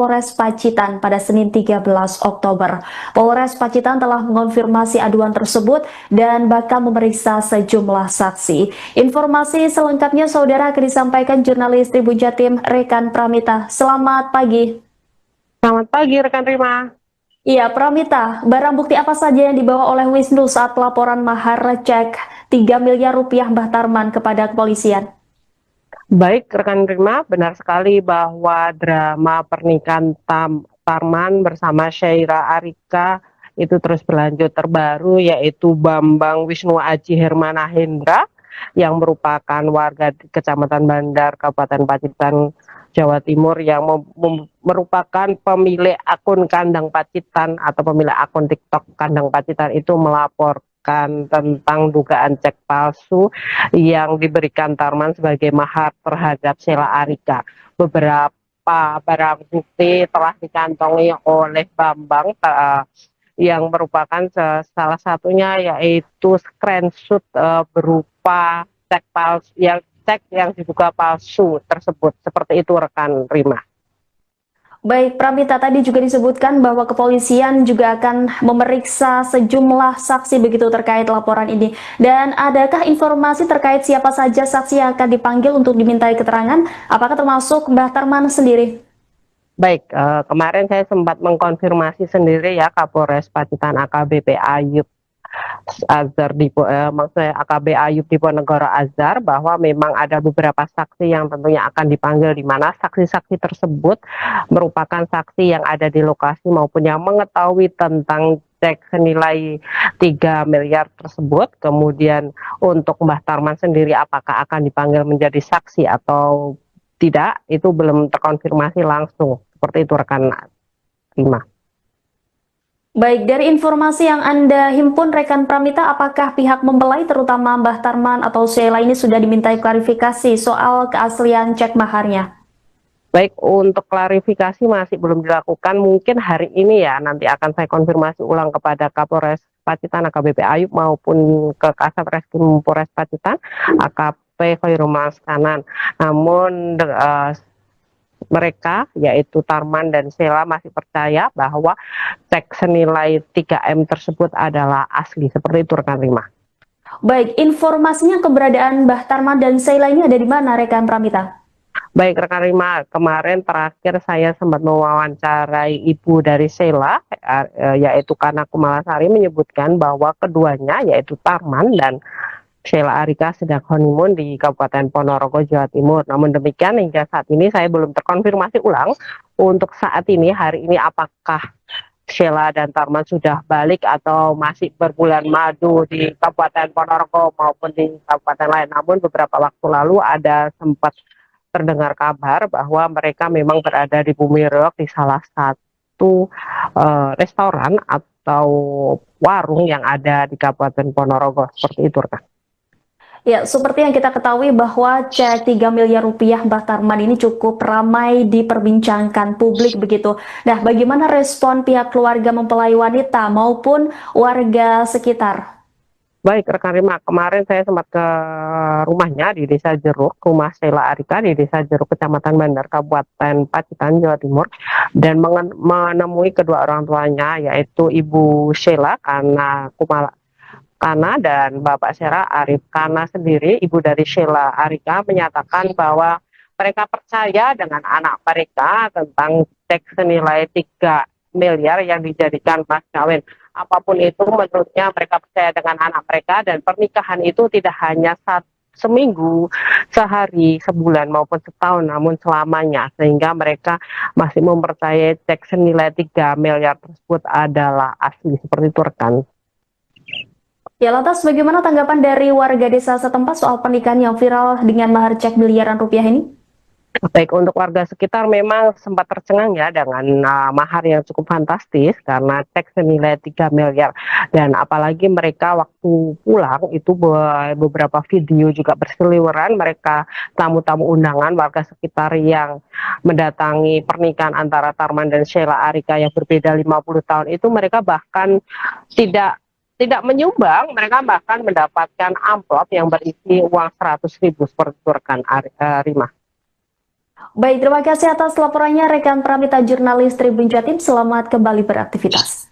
Polres Pacitan pada Senin 13 Oktober. Polres Pacitan telah mengonfirmasi aduan tersebut dan bakal memeriksa sejumlah saksi. Informasi selengkapnya saudara akan disampaikan jurnalis Tribun Jatim Rekan Pramita. Selamat pagi. Selamat pagi rekan Rima. Iya, Pramita, barang bukti apa saja yang dibawa oleh Wisnu saat laporan mahar cek 3 miliar rupiah Mbah Tarman kepada kepolisian? Baik rekan Rima, benar sekali bahwa drama pernikahan Tarman bersama Syaira Arika itu terus berlanjut. Terbaru yaitu Bambang Wisnu Aji Hermana Hendra yang merupakan warga di Kecamatan Bandar, Kabupaten Pacitan, Jawa Timur yang merupakan pemilik akun Kandang Pacitan atau pemilik akun TikTok Kandang Pacitan itu melaporkan tentang dugaan cek palsu yang diberikan Tarman sebagai mahar terhadap Sheila Arika. Beberapa barang bukti telah dikantongi oleh Bambang yang merupakan salah satunya yaitu screenshot berupa cek palsu yang diduga palsu tersebut. Seperti itu rekan Rima. Baik, Pramita, tadi juga disebutkan bahwa kepolisian juga akan memeriksa sejumlah saksi begitu terkait laporan ini. Dan adakah informasi terkait siapa saja saksi yang akan dipanggil untuk dimintai keterangan? Apakah termasuk Mbah Tarman sendiri? Baik, kemarin saya sempat mengkonfirmasi sendiri ya Kapolres Pacitan AKBP Ayub Azhar maksudnya AKB Ayub Diponegoro Azhar bahwa memang ada beberapa saksi yang tentunya akan dipanggil, di mana saksi-saksi tersebut merupakan saksi yang ada di lokasi maupun yang mengetahui tentang cek senilai 3 miliar tersebut. Kemudian untuk Mbah Tarman sendiri apakah akan dipanggil menjadi saksi atau tidak, itu belum terkonfirmasi langsung. Seperti itu rekan Rima. Baik, dari informasi yang Anda himpun rekan Pramita, apakah pihak mempelai terutama Mbah Tarman atau Sheila ini sudah dimintai klarifikasi soal keaslian cek maharnya? Baik, untuk klarifikasi masih belum dilakukan. Mungkin hari ini ya, nanti akan saya konfirmasi ulang kepada Kapolres Pacitan AKBP Ayub maupun ke Kasat Reskrim Polres Pacitan AKP Khairul Kanan. Namun mereka yaitu Tarman dan Sheila masih percaya bahwa cek senilai 3M tersebut adalah asli. Seperti itu rekan Rima. Baik, informasinya keberadaan Mbah Tarman dan Sheila ini ada di mana rekan Pramita? Baik rekan Rima, kemarin terakhir saya sempat mewawancarai ibu dari Sheila, yaitu Kana Kumalasari, menyebutkan bahwa keduanya yaitu Tarman dan Sheila Arika sedang honeymoon di Kabupaten Ponorogo, Jawa Timur. Namun demikian hingga saat ini saya belum terkonfirmasi ulang untuk saat ini, hari ini, apakah Sheila dan Tarman sudah balik atau masih berbulan madu di Kabupaten Ponorogo maupun di kabupaten lain. Namun beberapa waktu lalu ada sempat terdengar kabar bahwa mereka memang berada di Bumi Reog di salah satu restoran atau warung yang ada di Kabupaten Ponorogo. Seperti itu rekan. Ya, seperti yang kita ketahui bahwa cek 3 miliar rupiah Mbah Tarman ini cukup ramai diperbincangkan publik begitu. Nah, bagaimana respon pihak keluarga mempelai wanita maupun warga sekitar? Baik rekan Rima, kemarin saya sempat ke rumahnya di Desa Jeruk, rumah Sheila Arika di Desa Jeruk, Kecamatan Bandar, Kabupaten Pacitan, Jawa Timur, dan menemui kedua orang tuanya, yaitu Ibu Sheila Kana dan Bapak Sera Arif. Kana sendiri, ibu dari Sheila Arika, menyatakan bahwa mereka percaya dengan anak mereka tentang cek senilai 3 miliar yang dijadikan mas kawin. Apapun itu, menurutnya mereka percaya dengan anak mereka, dan pernikahan itu tidak hanya seminggu, sehari, sebulan maupun setahun, namun selamanya, sehingga mereka masih mempercayai cek senilai 3 miliar tersebut adalah asli. Seperti itu rekan. Ya, lantas bagaimana tanggapan dari warga desa setempat soal pernikahan yang viral dengan mahar cek miliaran rupiah ini? Baik, untuk warga sekitar memang sempat tercengang ya dengan mahar yang cukup fantastis karena cek senilai 3 miliar, dan apalagi mereka waktu pulang itu beberapa video juga berseliweran mereka tamu-tamu undangan warga sekitar yang mendatangi pernikahan antara Tarman dan Sheila Arika yang berbeda 50 tahun itu. Mereka bahkan tidak menyumbang, mereka bahkan mendapatkan amplop yang berisi uang 100.000 seperti itu rekan Rima. Baik, terima kasih atas laporannya rekan Pramita jurnalis Tribun Jatim. Selamat kembali beraktivitas.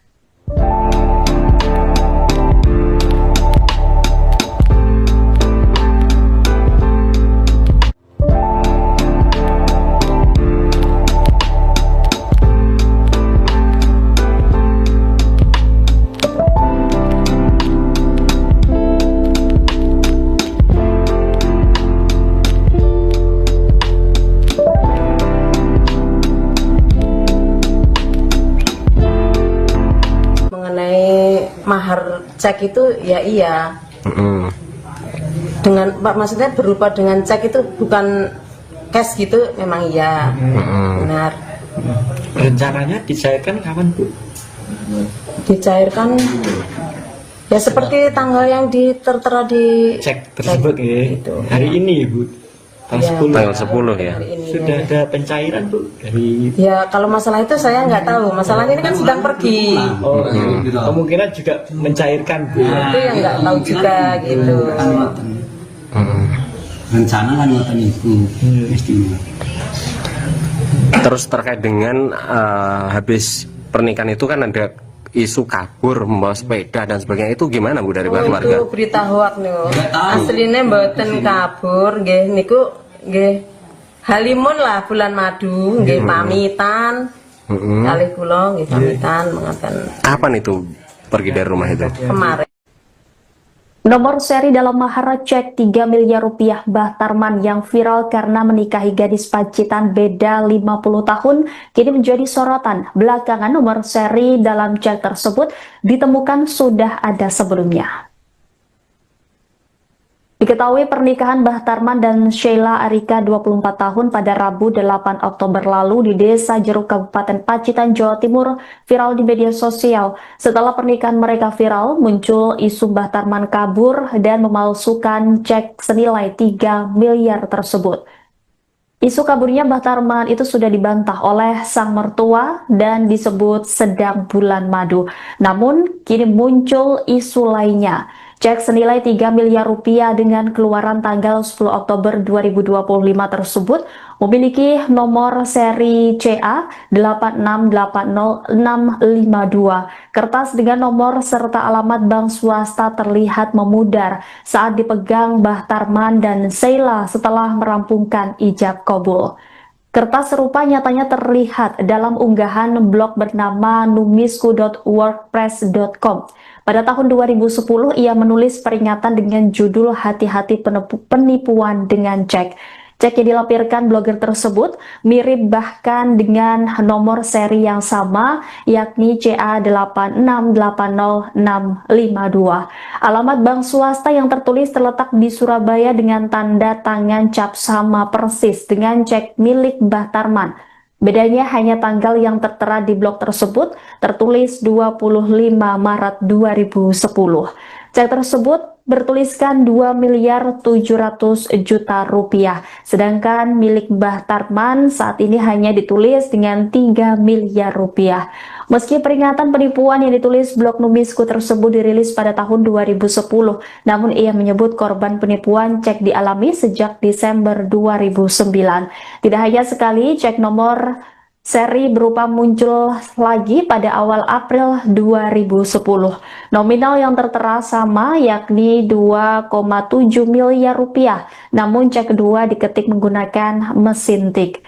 Mengenai mahar cek itu ya iya. Dengan maksudnya berupa dengan cek itu bukan cash gitu, memang iya. Benar. Rencananya dicairkan kapan, Bu? Dicairkan ya seperti tanggal yang tertera di Cek tersebut ya. Gitu. Hari ini, Bu. Ya, Tanggal 10 ya. hari ini, Sudah ya. ada pencairan, Bu, dari Ya kalau masalah itu saya nggak tahu. Masalahnya ini kan sedang pergi. kemungkinan juga mencairkan, Bu. Itu yang nggak tahu juga gitu. Rencana kan ngoten iku mesti. Terus terkait dengan habis pernikahan itu kan ada isu kabur membawa sepeda dan sebagainya, itu gimana Bu dari pihak keluarga? Itu berita hoak niku. Asline mboten kabur nggih niku nggih halimun lah bulan madu nggih pamitan. Kalih kula nggih pamitan mengaten Kapan itu pergi dari rumah itu? kemarin. Nomor seri dalam mahar cek 3 miliar rupiah Mbah Tarman yang viral karena menikahi gadis Pacitan beda 50 tahun kini menjadi sorotan. Belakangan nomor seri dalam cek tersebut ditemukan sudah ada sebelumnya. Diketahui pernikahan Mbah Tarman dan Sheila Arika 24 tahun pada Rabu 8 Oktober lalu di Desa Jeruk Kabupaten Pacitan, Jawa Timur viral di media sosial. Setelah pernikahan mereka viral, muncul isu Mbah Tarman kabur dan memalsukan cek senilai 3 miliar tersebut. Isu kaburnya Mbah Tarman itu sudah dibantah oleh sang mertua dan disebut sedang bulan madu. Namun, kini muncul isu lainnya. Cek senilai 3 miliar rupiah dengan keluaran tanggal 10 Oktober 2025 tersebut memiliki nomor seri CA 8680652. Kertas dengan nomor serta alamat bank swasta terlihat memudar saat dipegang Mbah Tarman dan Sheila setelah merampungkan ijab kabul. Kertas serupa nyatanya terlihat dalam unggahan blog bernama numisku.wordpress.com. Pada tahun 2010, ia menulis peringatan dengan judul Hati-hati penipuan dengan cek. Cek yang dilampirkan blogger tersebut mirip bahkan dengan nomor seri yang sama, yakni CA8680652. Alamat bank swasta yang tertulis terletak di Surabaya dengan tanda tangan cap sama persis dengan cek milik Mbah Tarman. Bedanya hanya tanggal yang tertera di blog tersebut tertulis 25 Maret 2010. Cek tersebut bertuliskan 2 miliar 700 juta rupiah, sedangkan milik Mbah Tarman saat ini hanya ditulis dengan 3 miliar rupiah. Meski peringatan penipuan yang ditulis blog Numisku tersebut dirilis pada tahun 2010, namun ia menyebut korban penipuan cek dialami sejak Desember 2009. Tidak hanya sekali, cek nomor seri berupa muncul lagi pada awal April 2010. Nominal yang tertera sama, yakni 2,7 miliar rupiah, namun cek kedua diketik menggunakan mesin tik.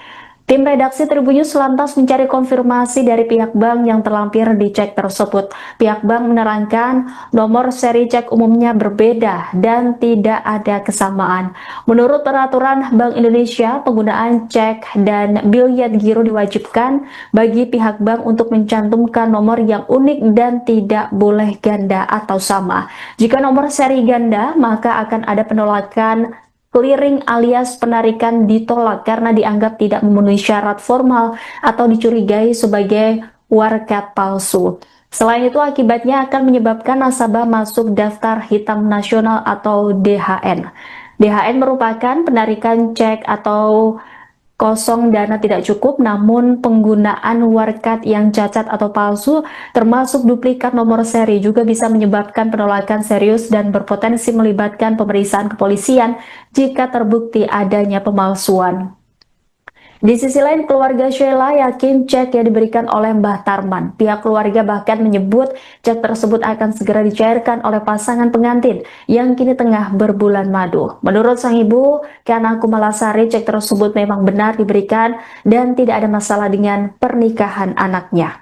Tim redaksi Tribun News lantas mencari konfirmasi dari pihak bank yang terlampir di cek tersebut. Pihak bank menerangkan nomor seri cek umumnya berbeda dan tidak ada kesamaan. Menurut peraturan Bank Indonesia, penggunaan cek dan biliet giro diwajibkan bagi pihak bank untuk mencantumkan nomor yang unik dan tidak boleh ganda atau sama. Jika nomor seri ganda, maka akan ada penolakan clearing alias penarikan ditolak karena dianggap tidak memenuhi syarat formal atau dicurigai sebagai warkat palsu. Selain itu, akibatnya akan menyebabkan nasabah masuk daftar hitam nasional atau DHN. DHN merupakan penarikan cek atau kosong dana tidak cukup, namun penggunaan warkat yang cacat atau palsu termasuk duplikat nomor seri juga bisa menyebabkan penolakan serius dan berpotensi melibatkan pemeriksaan kepolisian jika terbukti adanya pemalsuan. Di sisi lain, keluarga Sheila yakin cek yang diberikan oleh Mbah Tarman. Pihak keluarga bahkan menyebut cek tersebut akan segera dicairkan oleh pasangan pengantin yang kini tengah berbulan madu. Menurut sang ibu, Kana Kumalasari, cek tersebut memang benar diberikan dan tidak ada masalah dengan pernikahan anaknya.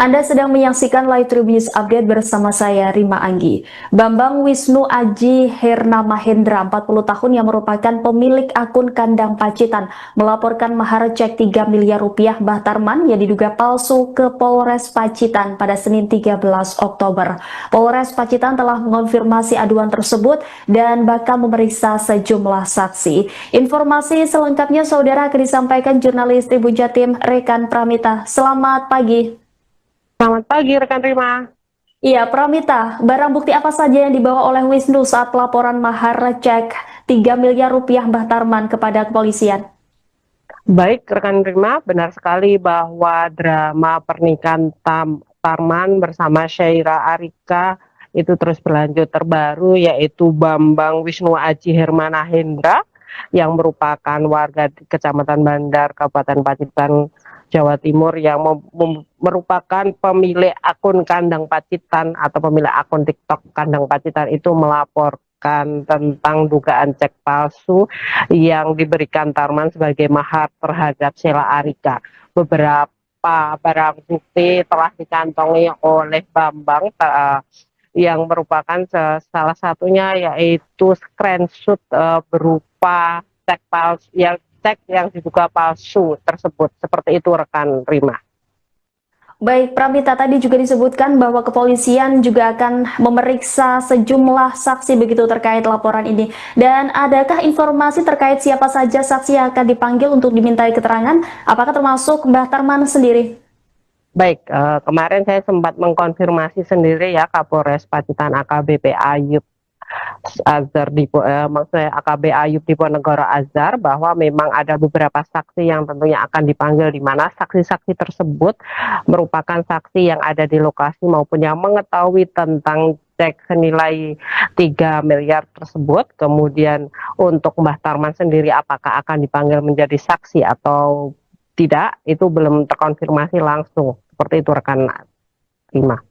Anda sedang menyaksikan Live Tribun News Update bersama saya, Rima Anggi. Bambang Wisnu Aji Herna Mahendra, 40 tahun yang merupakan pemilik akun Kandang Pacitan, melaporkan mahar cek 3 miliar rupiah Mbah Tarman yang diduga palsu ke Polres Pacitan pada Senin 13 Oktober. Polres Pacitan telah mengonfirmasi aduan tersebut dan bakal memeriksa sejumlah saksi. Informasi selengkapnya saudara akan disampaikan jurnalis Tribun Jatim Rekan Pramita. Selamat pagi. Selamat pagi rekan Rima. Iya, Pramita, barang bukti apa saja yang dibawa oleh Wisnu saat pelaporan mahar cek 3 miliar rupiah Mbah Tarman kepada kepolisian? Baik rekan Rima, benar sekali bahwa drama pernikahan Tarman bersama Syaira Arika itu terus berlanjut. Terbaru yaitu Bambang Wisnu Aji Hermana Hendra yang merupakan warga di Kecamatan Bandar, Kabupaten Pacitan, Jawa Timur, yang merupakan pemilik akun Kandang Pacitan atau pemilik akun TikTok Kandang Pacitan itu melaporkan tentang dugaan cek palsu yang diberikan Tarman sebagai mahar terhadap Sheila Arika. Beberapa barang bukti telah dikantongi oleh Bambang yang merupakan salah satunya yaitu screenshot berupa cek palsu yang diduga palsu tersebut. Seperti itu rekan Rima. Baik, Pramita, tadi juga disebutkan bahwa kepolisian juga akan memeriksa sejumlah saksi begitu terkait laporan ini. Dan adakah informasi terkait siapa saja saksi yang akan dipanggil untuk dimintai keterangan? Apakah termasuk Mbah Tarman sendiri? Baik, kemarin saya sempat mengkonfirmasi sendiri ya Kapolres Pacitan AKBP Ayub Azhar maksudnya AKB Ayub Diponegoro Azhar, bahwa memang ada beberapa saksi yang tentunya akan dipanggil, di mana saksi-saksi tersebut merupakan saksi yang ada di lokasi maupun yang mengetahui tentang cek senilai 3 miliar tersebut. Kemudian untuk Mbah Tarman sendiri apakah akan dipanggil menjadi saksi atau tidak, itu belum terkonfirmasi langsung. Seperti itu rekan Rima.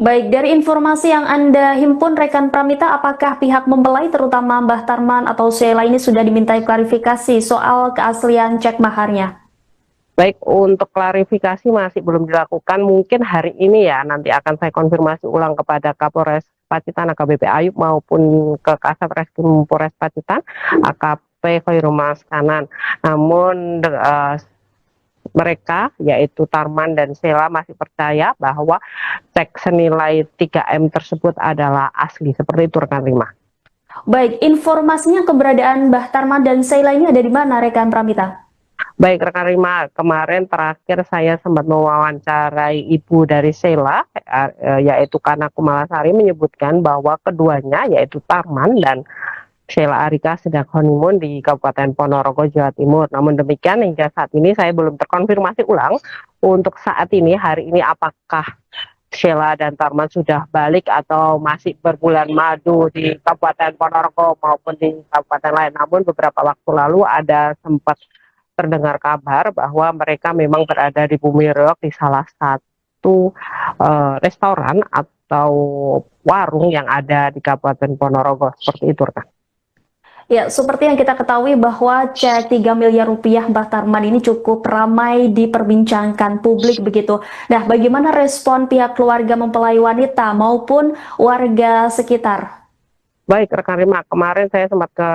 Baik, dari informasi yang Anda himpun rekan Pramita, apakah pihak mempelai terutama Mbah Tarman atau Sheila ini sudah dimintai klarifikasi soal keaslian cek maharnya? Baik, untuk klarifikasi masih belum dilakukan. Mungkin hari ini ya, nanti akan saya konfirmasi ulang kepada Kapolres Pacitan AKBP Ayub maupun ke Kasat Reskrim Polres Pacitan AKP Khairul Kanan. Namun mereka yaitu Tarman dan Sheila masih percaya bahwa cek senilai 3M tersebut adalah asli. Seperti itu rekan Rima. Baik, informasinya keberadaan Mbah Tarman dan Sheila ini ada di mana rekan Pramita? Baik rekan Rima, kemarin terakhir saya sempat mewawancarai ibu dari Sheila, yaitu Kana Kumalasari, menyebutkan bahwa keduanya yaitu Tarman dan Sheila Arika sedang honeymoon di Kabupaten Ponorogo, Jawa Timur. Namun demikian hingga saat ini saya belum terkonfirmasi ulang untuk saat ini, hari ini, apakah Sheila dan Tarman sudah balik atau masih berbulan madu di Kabupaten Ponorogo maupun di kabupaten lain. Namun beberapa waktu lalu ada sempat terdengar kabar bahwa mereka memang berada di Bumi Reog di salah satu restoran atau warung yang ada di Kabupaten Ponorogo. Seperti itu rekan. Ya, seperti yang kita ketahui bahwa cek 3 miliar rupiah Mbah Tarman ini cukup ramai diperbincangkan publik begitu. Nah, bagaimana respon pihak keluarga mempelai wanita maupun warga sekitar? Baik rekan Rima, kemarin saya sempat ke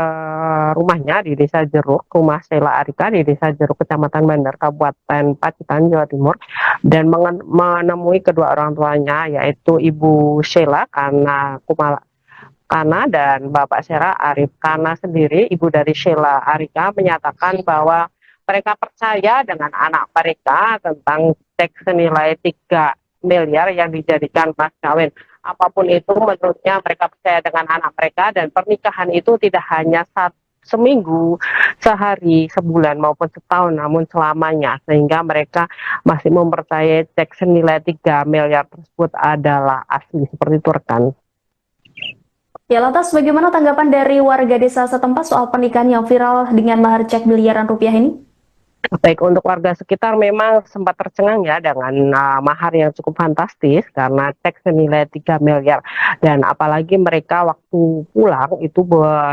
rumahnya di Desa Jeruk, rumah Sheila Arika di Desa Jeruk, Kecamatan Bandar, Kabupaten Pacitan, Jawa Timur, dan menemui kedua orang tuanya yaitu Ibu Sheila Kana dan Bapak Sheila Arif. Kana sendiri, ibu dari Sheila Arika, menyatakan bahwa mereka percaya dengan anak mereka tentang cek senilai 3 miliar yang dijadikan mas kawin. Apapun itu, menurutnya mereka percaya dengan anak mereka, dan pernikahan itu tidak hanya seminggu, sehari, sebulan maupun setahun, namun selamanya, sehingga mereka masih mempercayai cek senilai 3 miliar tersebut adalah asli, seperti itu rekan. Ya, lantas bagaimana tanggapan dari warga desa setempat soal pernikahan yang viral dengan mahar cek miliaran rupiah ini? Baik, untuk warga sekitar memang sempat tercengang ya dengan mahar yang cukup fantastis karena cek senilai 3 miliar, dan apalagi mereka waktu pulang itu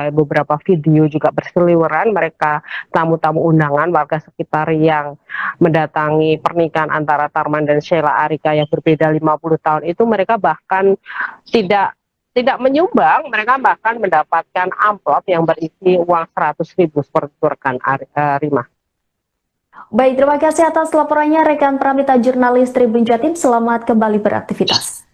beberapa video juga berseliweran, mereka tamu-tamu undangan warga sekitar yang mendatangi pernikahan antara Tarman dan Sheila Arika yang berbeda 50 tahun itu, mereka bahkan tidak menyumbang, mereka bahkan mendapatkan amplop yang berisi uang 100.000 seperti itu rekan Rima. Baik, terima kasih atas laporannya rekan Pramita jurnalis Tribun Jatim. Selamat kembali beraktivitas.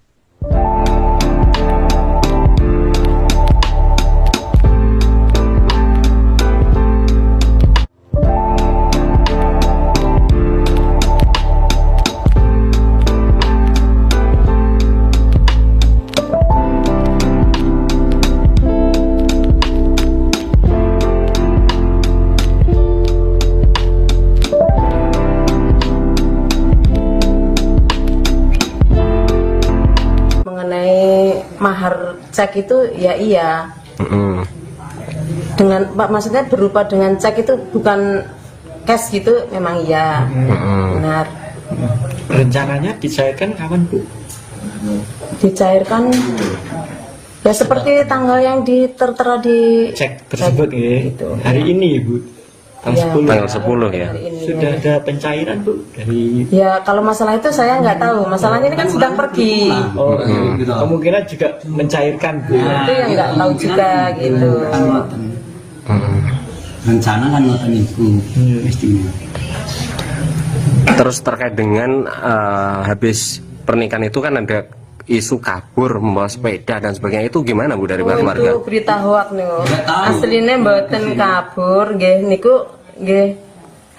Mahar cek itu ya iya. Dengan maksudnya berupa dengan cek itu bukan cash gitu, memang iya. Benar. Rencananya dicairkan kapan, Bu? Dicairkan ya seperti tanggal yang tertera di Cek tersebut ya. gitu. Hari ini, Bu. Tanggal 10. Tanggal 10 ya. Hari ini. Sudah ada pencairan, Bu, dari Ya kalau masalah itu saya nggak tahu. Masalahnya ini kan sedang pergi. kemungkinan juga mencairkan, Bu. Itu yang nggak tahu juga gitu. Rencana kan ngoten iku mestinya. Terus terkait dengan habis pernikahan itu kan ada isu kabur membawa sepeda dan sebagainya, itu gimana Bu dari warga? Itu berita hoak nih. Aslinya mboten kabur, nggih niku nggih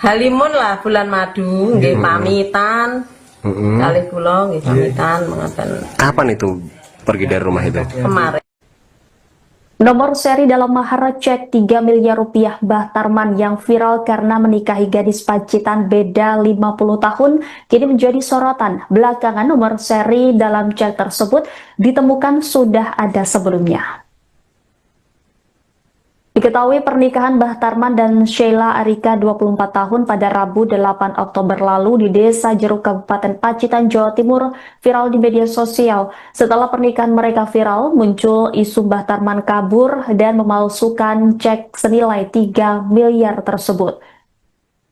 halimun lah bulan madu, nggih pamitan. Kalih kula nggih pamitan mengaten. Kapan itu pergi dari rumah itu? Kemarin. Nomor seri dalam mahar cek 3 miliar rupiah Mbah Tarman yang viral karena menikahi gadis Pacitan beda 50 tahun kini menjadi sorotan. Belakangan nomor seri dalam cek tersebut ditemukan sudah ada sebelumnya. Diketahui pernikahan Mbah Tarman dan Sheila Arika 24 tahun pada Rabu 8 Oktober lalu di Desa Jeruk Kabupaten Pacitan, Jawa Timur viral di media sosial. Setelah pernikahan mereka viral, muncul isu Mbah Tarman kabur dan memalsukan cek senilai 3 miliar tersebut.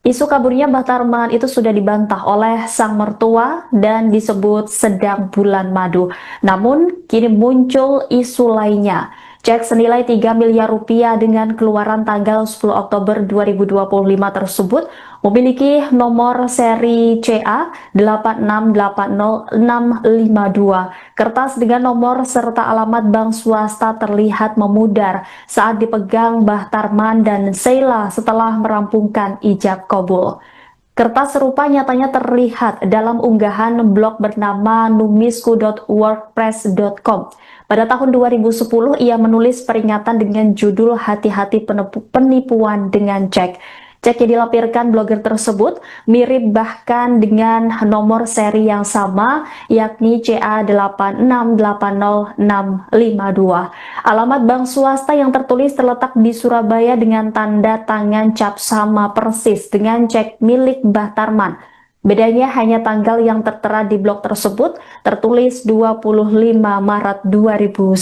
Isu kaburnya Mbah Tarman itu sudah dibantah oleh sang mertua dan disebut sedang bulan madu. Namun kini muncul isu lainnya. Cek senilai 3 miliar rupiah dengan keluaran tanggal 10 Oktober 2025 tersebut memiliki nomor seri CA 8680652. Kertas dengan nomor serta alamat bank swasta terlihat memudar saat dipegang Mbah Tarman dan Sheila setelah merampungkan ijab kabul. Kertas serupa nyatanya terlihat dalam unggahan blog bernama numisku.wordpress.com. Pada tahun 2010, ia menulis peringatan dengan judul Hati-hati penipuan dengan cek. Cek yang dilampirkan blogger tersebut mirip bahkan dengan nomor seri yang sama, yakni CA8680652. Alamat bank swasta yang tertulis terletak di Surabaya dengan tanda tangan cap sama persis dengan cek milik Mbah Tarman. Bedanya hanya tanggal yang tertera di blog tersebut tertulis 25 Maret 2010.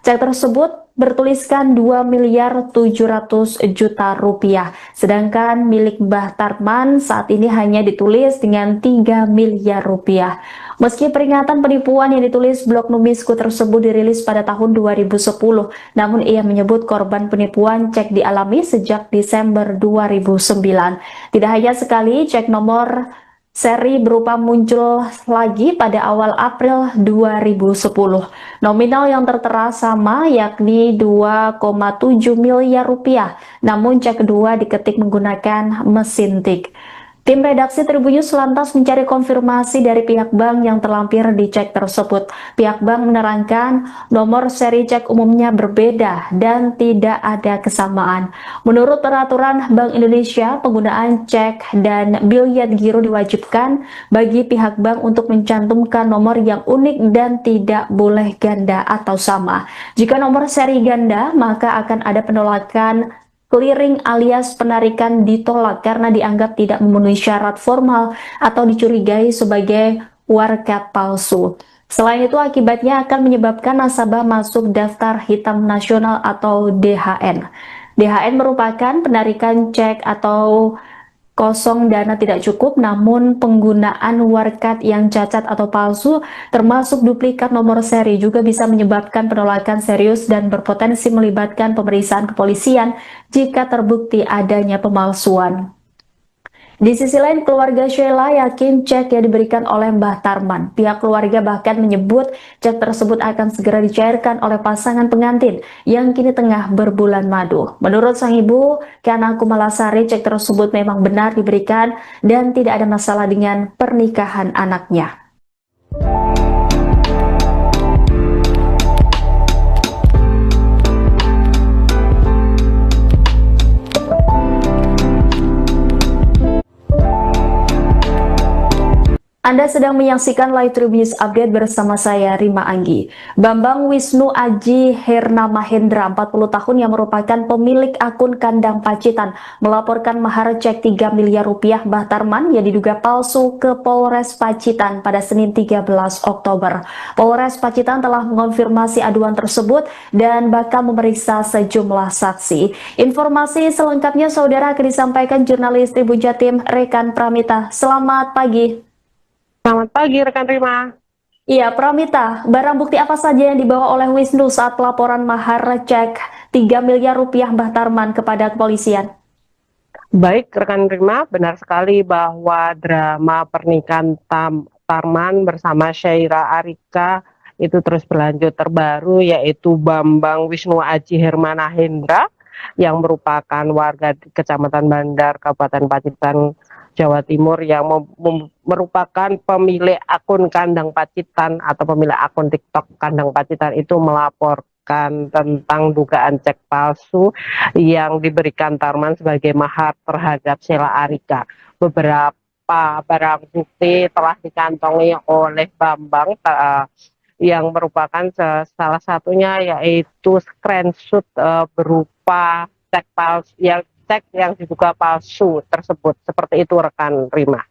Cek tersebut bertuliskan 2 miliar 700 juta rupiah. Sedangkan milik Mbah Tarman saat ini hanya ditulis dengan 3 miliar rupiah. Meski peringatan penipuan yang ditulis blog Numisku tersebut dirilis pada tahun 2010, namun ia menyebut korban penipuan cek dialami sejak Desember 2009. Tidak hanya sekali, cek nomor seri berupa muncul lagi pada awal April 2010. Nominal yang tertera sama, yakni 2,7 miliar rupiah, namun cek kedua diketik menggunakan mesin tik. Tim redaksi Tribun News lantas mencari konfirmasi dari pihak bank yang terlampir di cek tersebut. Pihak bank menerangkan nomor seri cek umumnya berbeda dan tidak ada kesamaan. Menurut peraturan Bank Indonesia, penggunaan cek dan biliet giro diwajibkan bagi pihak bank untuk mencantumkan nomor yang unik dan tidak boleh ganda atau sama. Jika nomor seri ganda, maka akan ada penolakan clearing alias penarikan ditolak karena dianggap tidak memenuhi syarat formal atau dicurigai sebagai warkat palsu. Selain itu, akibatnya akan menyebabkan nasabah masuk daftar hitam nasional atau DHN. DHN merupakan penarikan cek atau kosong dana tidak cukup, namun penggunaan warkat yang cacat atau palsu termasuk duplikat nomor seri juga bisa menyebabkan penolakan serius dan berpotensi melibatkan pemeriksaan kepolisian jika terbukti adanya pemalsuan. Di sisi lain, keluarga Sheila yakin cek yang diberikan oleh Mbah Tarman. Pihak keluarga bahkan menyebut cek tersebut akan segera dicairkan oleh pasangan pengantin yang kini tengah berbulan madu. Menurut sang ibu, Kana Kumalasari, cek tersebut memang benar diberikan dan tidak ada masalah dengan pernikahan anaknya. Anda sedang menyaksikan Live Tribun News Update bersama saya, Rima Anggi. Bambang Wisnu Aji Herna Mahendra, 40 tahun yang merupakan pemilik akun Kandang Pacitan, melaporkan mahar cek 3 miliar rupiah Mbah Tarman yang diduga palsu ke Polres Pacitan pada Senin 13 Oktober. Polres Pacitan telah mengonfirmasi aduan tersebut dan bakal memeriksa sejumlah saksi. Informasi selengkapnya saudara akan disampaikan jurnalis Tribun Jatim Rekan Pramita. Selamat pagi. Selamat pagi rekan Rima. Iya, Pramita, barang bukti apa saja yang dibawa oleh Wisnu saat pelaporan mahar cek 3 miliar rupiah Mbah Tarman kepada kepolisian? Baik rekan Rima, benar sekali bahwa drama pernikahan Tarman bersama Syaira Arika itu terus berlanjut. Terbaru yaitu Bambang Wisnu Aji Hermana Hendra yang merupakan warga di Kecamatan Bandar, Kabupaten Pacitan, Jawa Timur, yang merupakan pemilik akun Kandang Pacitan atau pemilik akun TikTok Kandang Pacitan itu melaporkan tentang dugaan cek palsu yang diberikan Tarman sebagai mahar terhadap Sheila Arika. Beberapa barang bukti telah dikantongi oleh Bambang yang merupakan salah satunya yaitu screenshot berupa cek palsu yang diduga palsu tersebut. Seperti itu rekan Rima.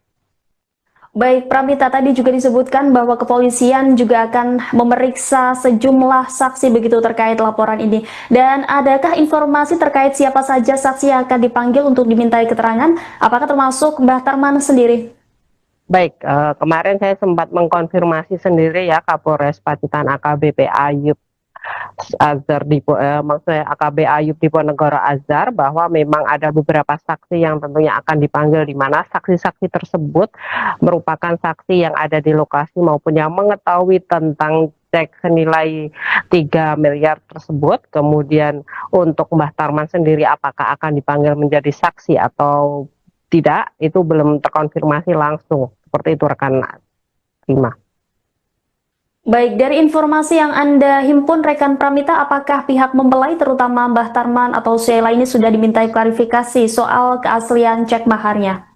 Baik, Pramita, tadi juga disebutkan bahwa kepolisian juga akan memeriksa sejumlah saksi begitu terkait laporan ini. Dan adakah informasi terkait siapa saja saksi yang akan dipanggil untuk dimintai keterangan? Apakah termasuk Mbah Tarman sendiri? Baik, kemarin saya sempat mengkonfirmasi sendiri ya Kapolres Pacitan AKBP Ayub Azhar maksudnya AKB Ayub Diponegoro Azhar, bahwa memang ada beberapa saksi yang tentunya akan dipanggil, di mana saksi-saksi tersebut merupakan saksi yang ada di lokasi maupun yang mengetahui tentang cek senilai 3 miliar tersebut. Kemudian untuk Mbah Tarman sendiri apakah akan dipanggil menjadi saksi atau tidak, itu belum terkonfirmasi langsung. Seperti itu rekan Rima. Baik, dari informasi yang Anda himpun rekan Pramita, apakah pihak mempelai terutama Mbah Tarman atau Sheila ini sudah dimintai klarifikasi soal keaslian cek maharnya?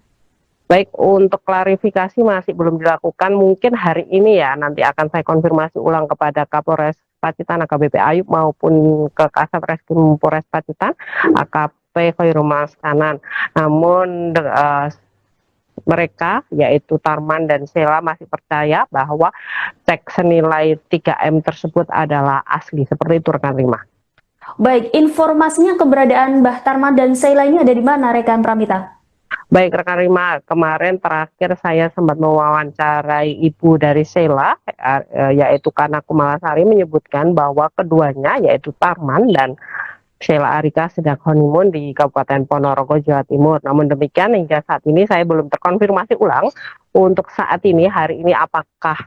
Baik, untuk klarifikasi masih belum dilakukan. Mungkin hari ini ya, nanti akan saya konfirmasi ulang kepada Kapolres Pacitan AKBP Ayub maupun ke Kasat Reskrim Polres Pacitan AKP Khairul Maskanan. Namun mereka yaitu Tarman dan Sheila masih percaya bahwa cek senilai 3M tersebut adalah asli. Seperti itu rekan Rima. Baik, informasinya keberadaan Mbah Tarman dan Sheila ini ada di mana rekan Pramita? Baik rekan Rima, kemarin terakhir saya sempat mewawancarai ibu dari Sheila yaitu Kana Kumalasari, menyebutkan bahwa keduanya yaitu Tarman dan Sheila Arika sedang honeymoon di Kabupaten Ponorogo, Jawa Timur. Namun demikian hingga saat ini saya belum terkonfirmasi ulang untuk saat ini, hari ini, apakah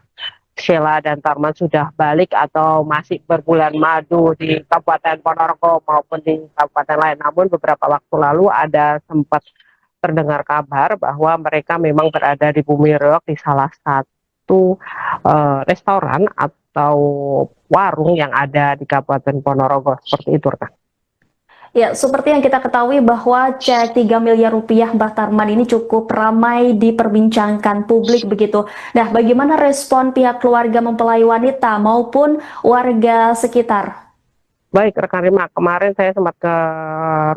Sheila dan Tarman sudah balik atau masih berbulan madu di Kabupaten Ponorogo maupun di kabupaten lain. Namun beberapa waktu lalu ada sempat terdengar kabar bahwa mereka memang berada di Bumi Reog di salah satu restoran atau warung yang ada di Kabupaten Ponorogo. Seperti itu, rekan. Ya, seperti yang kita ketahui bahwa cek 3 miliar rupiah Mbah Tarman ini cukup ramai diperbincangkan publik begitu. Nah, bagaimana respon pihak keluarga mempelai wanita maupun warga sekitar? Baik, rekan Rima, kemarin saya sempat ke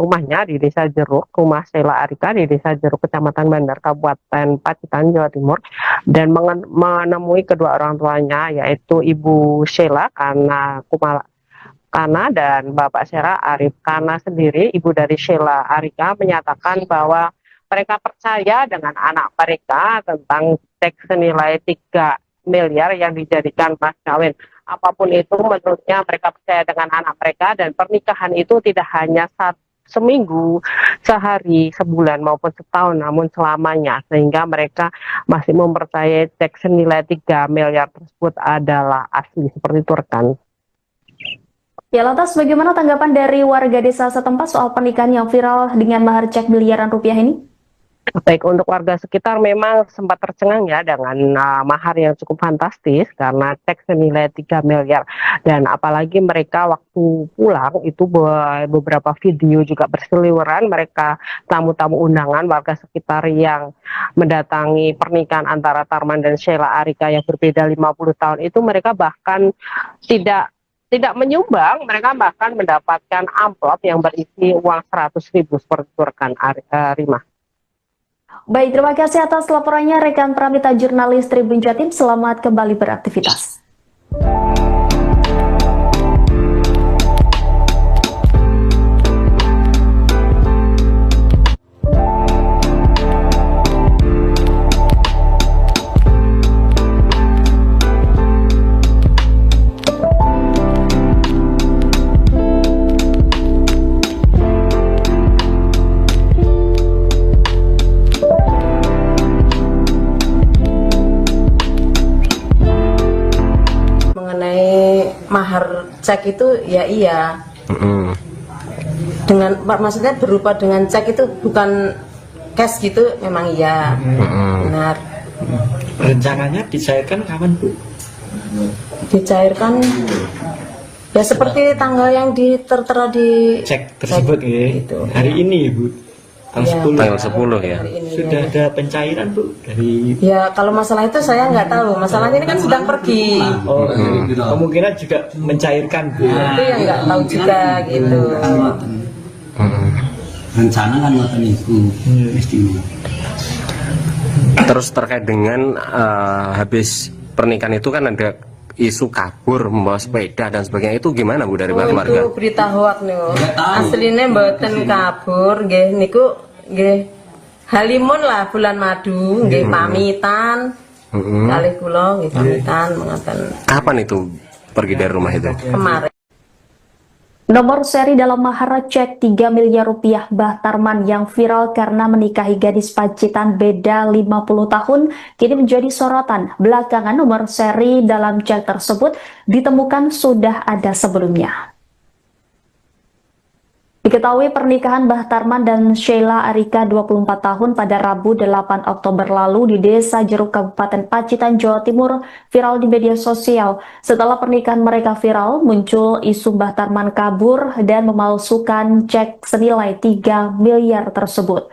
rumahnya di Desa Jeruk, rumah Sheila Arika di Desa Jeruk, Kecamatan Bandar, Kabupaten Pacitan, Jawa Timur, dan menemui kedua orang tuanya, yaitu Ibu Sheila Kana dan Bapak Sera Arif Kana sendiri. Ibu dari Sheila Arika menyatakan bahwa mereka percaya dengan anak mereka tentang cek senilai 3 miliar yang dijadikan mas kawin. Apapun itu, menurutnya mereka percaya dengan anak mereka, dan pernikahan itu tidak hanya seminggu, sehari, sebulan maupun setahun, namun selamanya, sehingga mereka masih mempercayai cek senilai 3 miliar tersebut adalah asli. Seperti itu, rekan. Ya, lantas bagaimana tanggapan dari warga desa setempat soal pernikahan yang viral dengan mahar cek miliaran rupiah ini? Baik, untuk warga sekitar memang sempat tercengang ya dengan mahar yang cukup fantastis karena cek senilai 3 miliar. Dan apalagi mereka waktu pulang itu beberapa video juga berseliweran, mereka tamu-tamu undangan warga sekitar yang mendatangi pernikahan antara Tarman dan Sheila Arika yang berbeda 50 tahun itu, mereka bahkan tidak menyumbang, mereka bahkan mendapatkan amplop yang berisi uang 100.000 seperti itu, rekan Rima. Baik, terima kasih atas laporannya rekan Pramita jurnalis Tribun Jatim. Selamat kembali beraktivitas. Mahar cek itu ya iya, dengan maksudnya berupa dengan cek itu bukan cash gitu, memang iya, benar. Rencananya dicairkan kapan, Bu? Dicairkan ya seperti tanggal yang tertera di Cek tersebut ya, gitu. hari ini, Bu, tanggal 10. Tanggal 10 ya. Sudah ada pencairan, Bu, dari... Ya kalau masalah itu saya nggak tahu, masalahnya ini kan sedang pergi, Oh, kemungkinan juga mencairkan, Bu. itu yang nggak tahu juga gitu. Rencana kan ngoten niku mesti. Terus terkait dengan habis pernikahan itu kan ada isu kabur membawa sepeda dan sebagainya, itu gimana, Bu, dari keluarga? Itu berita hoak niku. Aslinya mboten kabur, nggih niku nggih halimun lah bulan madu, nggih pamitan. Kalih kula nggih pamitan mengaten. Kapan itu pergi dari rumah itu? Kemarin. Nomor seri dalam mahar cek 3 miliar rupiah Mbah Tarman yang viral karena menikahi gadis Pacitan beda 50 tahun kini menjadi sorotan. Belakangan nomor seri dalam cek tersebut ditemukan sudah ada sebelumnya. Diketahui pernikahan Mbah Tarman dan Sheila Arika 24 tahun pada Rabu 8 Oktober lalu di Desa Jeruk Kabupaten Pacitan, Jawa Timur viral di media sosial. Setelah pernikahan mereka viral, muncul isu Mbah Tarman kabur dan memalsukan cek senilai 3 miliar tersebut.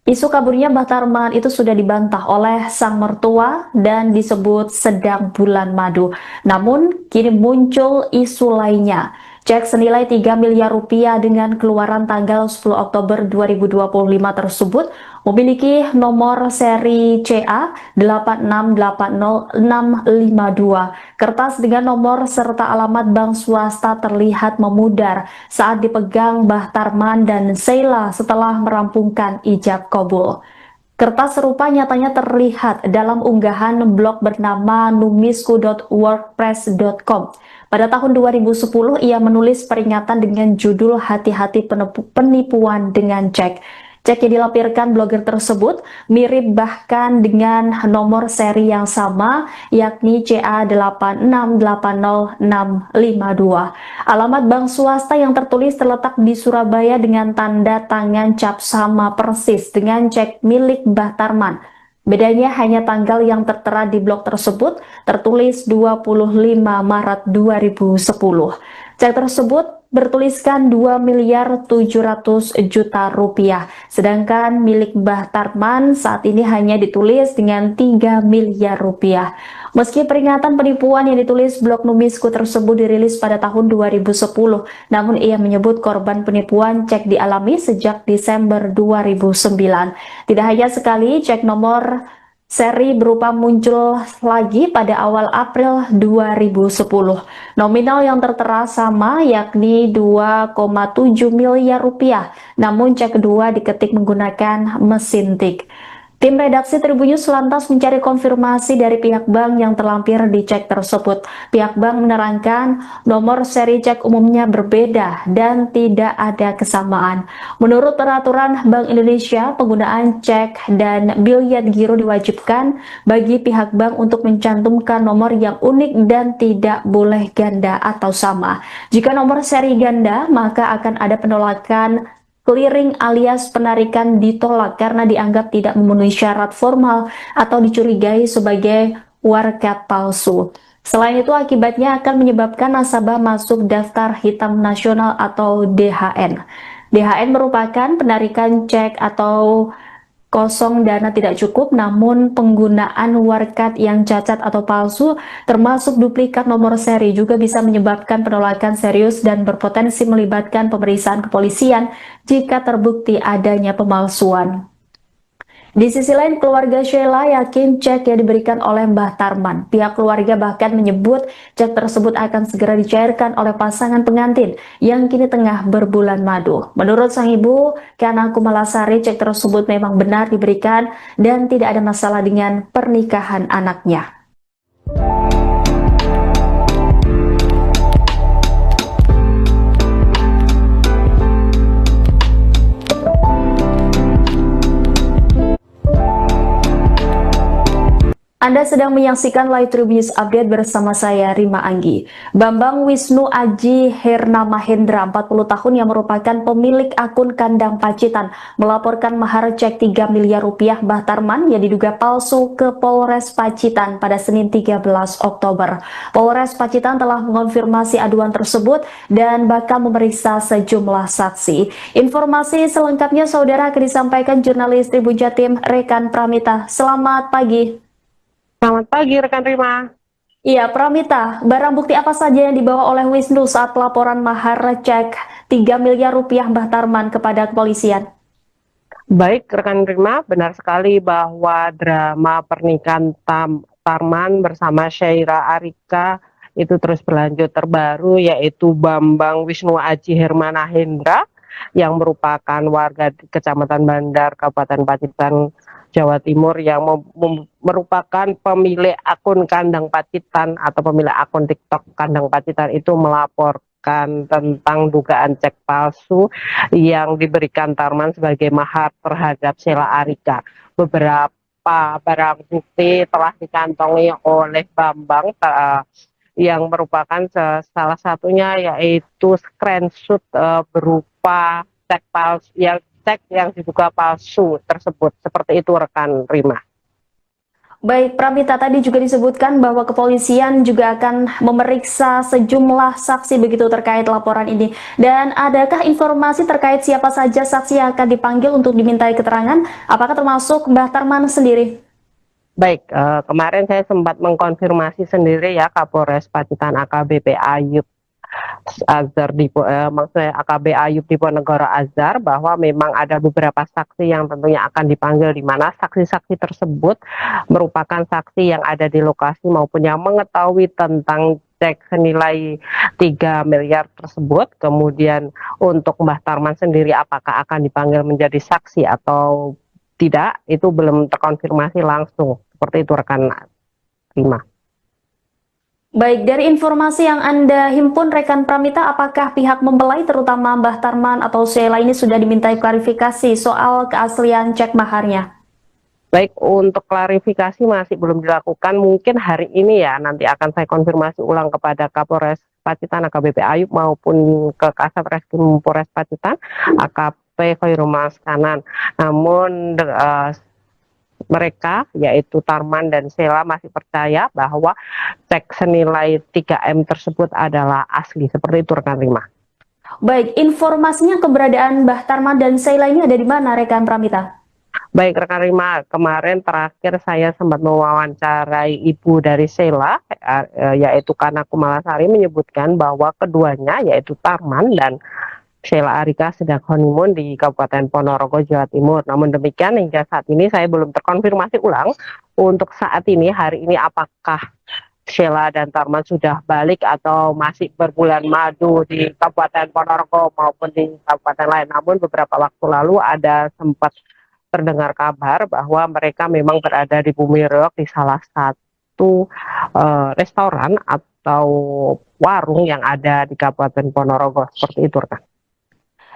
Isu kaburnya Mbah Tarman itu sudah dibantah oleh sang mertua dan disebut sedang bulan madu. Namun kini muncul isu lainnya. Cek senilai 3 miliar rupiah dengan keluaran tanggal 10 Oktober 2025 tersebut memiliki nomor seri CA 8680652. Kertas dengan nomor serta alamat bank swasta terlihat memudar saat dipegang Mbah Tarman dan Sheila setelah merampungkan ijab kabul. Kertas serupa nyatanya terlihat dalam unggahan blog bernama numisku.wordpress.com. Pada tahun 2010, ia menulis peringatan dengan judul "Hati-hati penipuan dengan cek". Cek yang dilampirkan blogger tersebut mirip bahkan dengan nomor seri yang sama, yakni CA8680652. Alamat bank swasta yang tertulis terletak di Surabaya dengan tanda tangan cap sama persis dengan cek milik Mbah Tarman. Bedanya hanya tanggal yang tertera di blog tersebut tertulis 25 Maret 2010. Cek tersebut bertuliskan 2.700.000.000 rupiah, sedangkan milik Mbah Tarman saat ini hanya ditulis dengan 3 miliar rupiah. Meski peringatan penipuan yang ditulis blog Numisku tersebut dirilis pada tahun 2010, namun ia menyebut korban penipuan cek dialami sejak Desember 2009. Tidak hanya sekali, cek nomor seri berupa muncul lagi pada awal April 2010. Nominal yang tertera sama, yakni 2,7 miliar rupiah, namun cek kedua diketik menggunakan mesin tik. Tim redaksi Tribunnews lantas mencari konfirmasi dari pihak bank yang terlampir di cek tersebut. Pihak bank menerangkan nomor seri cek umumnya berbeda dan tidak ada kesamaan. Menurut peraturan Bank Indonesia, penggunaan cek dan biliet giro diwajibkan bagi pihak bank untuk mencantumkan nomor yang unik dan tidak boleh ganda atau sama. Jika nomor seri ganda, maka akan ada penolakan clearing alias penarikan ditolak karena dianggap tidak memenuhi syarat formal atau dicurigai sebagai warkat palsu. Selain itu, akibatnya akan menyebabkan nasabah masuk daftar hitam nasional atau DHN. DHN merupakan penarikan cek atau kosong dana tidak cukup, namun penggunaan warkat yang cacat atau palsu termasuk duplikat nomor seri juga bisa menyebabkan penolakan serius dan berpotensi melibatkan pemeriksaan kepolisian jika terbukti adanya pemalsuan. Di sisi lain, keluarga Sheila yakin cek yang diberikan oleh Mbah Tarman. Pihak keluarga bahkan menyebut cek tersebut akan segera dicairkan oleh pasangan pengantin yang kini tengah berbulan madu. Menurut sang ibu, Kana Kumalasari, cek tersebut memang benar diberikan dan tidak ada masalah dengan pernikahan anaknya. Anda sedang menyaksikan Live Tribunnews Update bersama saya, Rima Anggi. Bambang Wisnu Aji Herna Mahendra, 40 tahun yang merupakan pemilik akun Kandang Pacitan, melaporkan mahar cek 3 miliar rupiah Mbah Tarman yang diduga palsu ke Polres Pacitan pada Senin 13 Oktober. Polres Pacitan telah mengonfirmasi aduan tersebut dan bakal memeriksa sejumlah saksi. Informasi selengkapnya saudara akan disampaikan jurnalis Tribun Jatim Rekan Pramita. Selamat pagi. Selamat pagi rekan Rima. Iya, Pramita, barang bukti apa saja yang dibawa oleh Wisnu saat pelaporan mahar cek 3 miliar rupiah Mbah Tarman kepada kepolisian? Baik rekan Rima, benar sekali bahwa drama pernikahan Tarman bersama Syaira Arika itu terus berlanjut. Terbaru yaitu Bambang Wisnu Aji Hermana Hendra yang merupakan warga di Kecamatan Bandar, Kabupaten Pacitan, Jawa Timur, yang merupakan pemilik akun Kandang Pacitan atau pemilik akun TikTok Kandang Pacitan itu melaporkan tentang dugaan cek palsu yang diberikan Tarman sebagai mahar terhadap Sheila Arika. Beberapa barang bukti telah dikantongi oleh Bambang yang merupakan salah satunya yaitu screenshot berupa cek palsu yang diduga palsu tersebut. Seperti itu rekan Rima. Baik, Pramita, tadi juga disebutkan bahwa kepolisian juga akan memeriksa sejumlah saksi begitu terkait laporan ini. Dan adakah informasi terkait siapa saja saksi yang akan dipanggil untuk dimintai keterangan? Apakah termasuk Mbah Tarman sendiri? Baik, kemarin saya sempat mengkonfirmasi sendiri ya Kapolres Pacitan AKBP Ayub Azhar maksudnya AKB Ayub Diponegoro Azhar, bahwa memang ada beberapa saksi yang tentunya akan dipanggil, di mana saksi-saksi tersebut merupakan saksi yang ada di lokasi maupun yang mengetahui tentang cek senilai 3 miliar tersebut. Kemudian untuk Mbah Tarman sendiri apakah akan dipanggil menjadi saksi atau tidak, itu belum terkonfirmasi langsung. Seperti itu rekan Rima. Baik, dari informasi yang Anda himpun rekan Pramita, apakah pihak mempelai terutama Mbah Tarman atau Sheila ini sudah dimintai klarifikasi soal keaslian cek maharnya? Baik, untuk klarifikasi masih belum dilakukan. Mungkin hari ini ya, nanti akan saya konfirmasi ulang kepada Kapolres Pacitan AKBP Ayub maupun ke Kasat Reskrim Polres Pacitan AKP Khairul Kanan. Namun mereka yaitu Tarman dan Sheila masih percaya bahwa cek senilai 3M tersebut adalah asli. Seperti itu rekan Rima. Baik, informasinya keberadaan Mbah Tarman dan Sheila ini ada di mana rekan Pramita? Baik rekan Rima, kemarin terakhir saya sempat mewawancarai ibu dari Sheila, yaitu Kana Kumalasari, menyebutkan bahwa keduanya yaitu Tarman dan Sheila Arika sedang honeymoon di Kabupaten Ponorogo, Jawa Timur. Namun demikian hingga saat ini saya belum terkonfirmasi ulang untuk saat ini, hari ini apakah Sheila dan Tarman sudah balik atau masih berbulan madu di Kabupaten Ponorogo maupun di kabupaten lain. Namun beberapa waktu lalu ada sempat terdengar kabar bahwa mereka memang berada di Bumi Reog di salah satu restoran atau warung yang ada di Kabupaten Ponorogo. Seperti itu rekan.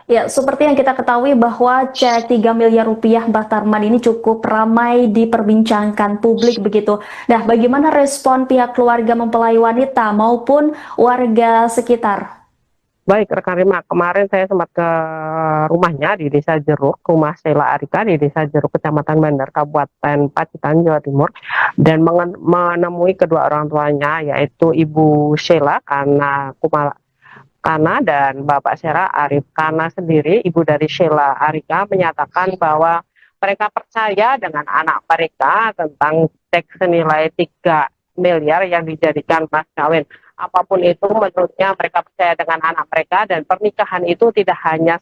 Ya, seperti yang kita ketahui bahwa cek 3 miliar rupiah Mbah Tarman ini cukup ramai diperbincangkan publik begitu. Nah, bagaimana respon pihak keluarga mempelai wanita maupun warga sekitar? Baik, rekan Rima, kemarin saya sempat ke rumahnya di Desa Jeruk, rumah Sheila Arika di Desa Jeruk, Kecamatan Bandar, Kabupaten Pacitan, Jawa Timur, dan menemui kedua orang tuanya, yaitu Ibu Sheila, Kana dan Bapak Sheila Arif. Kana sendiri, ibu dari Sheila Arika, menyatakan bahwa mereka percaya dengan anak mereka tentang cek senilai 3 miliar yang dijadikan mas kawin. Apapun itu, menurutnya mereka percaya dengan anak mereka dan pernikahan itu tidak hanya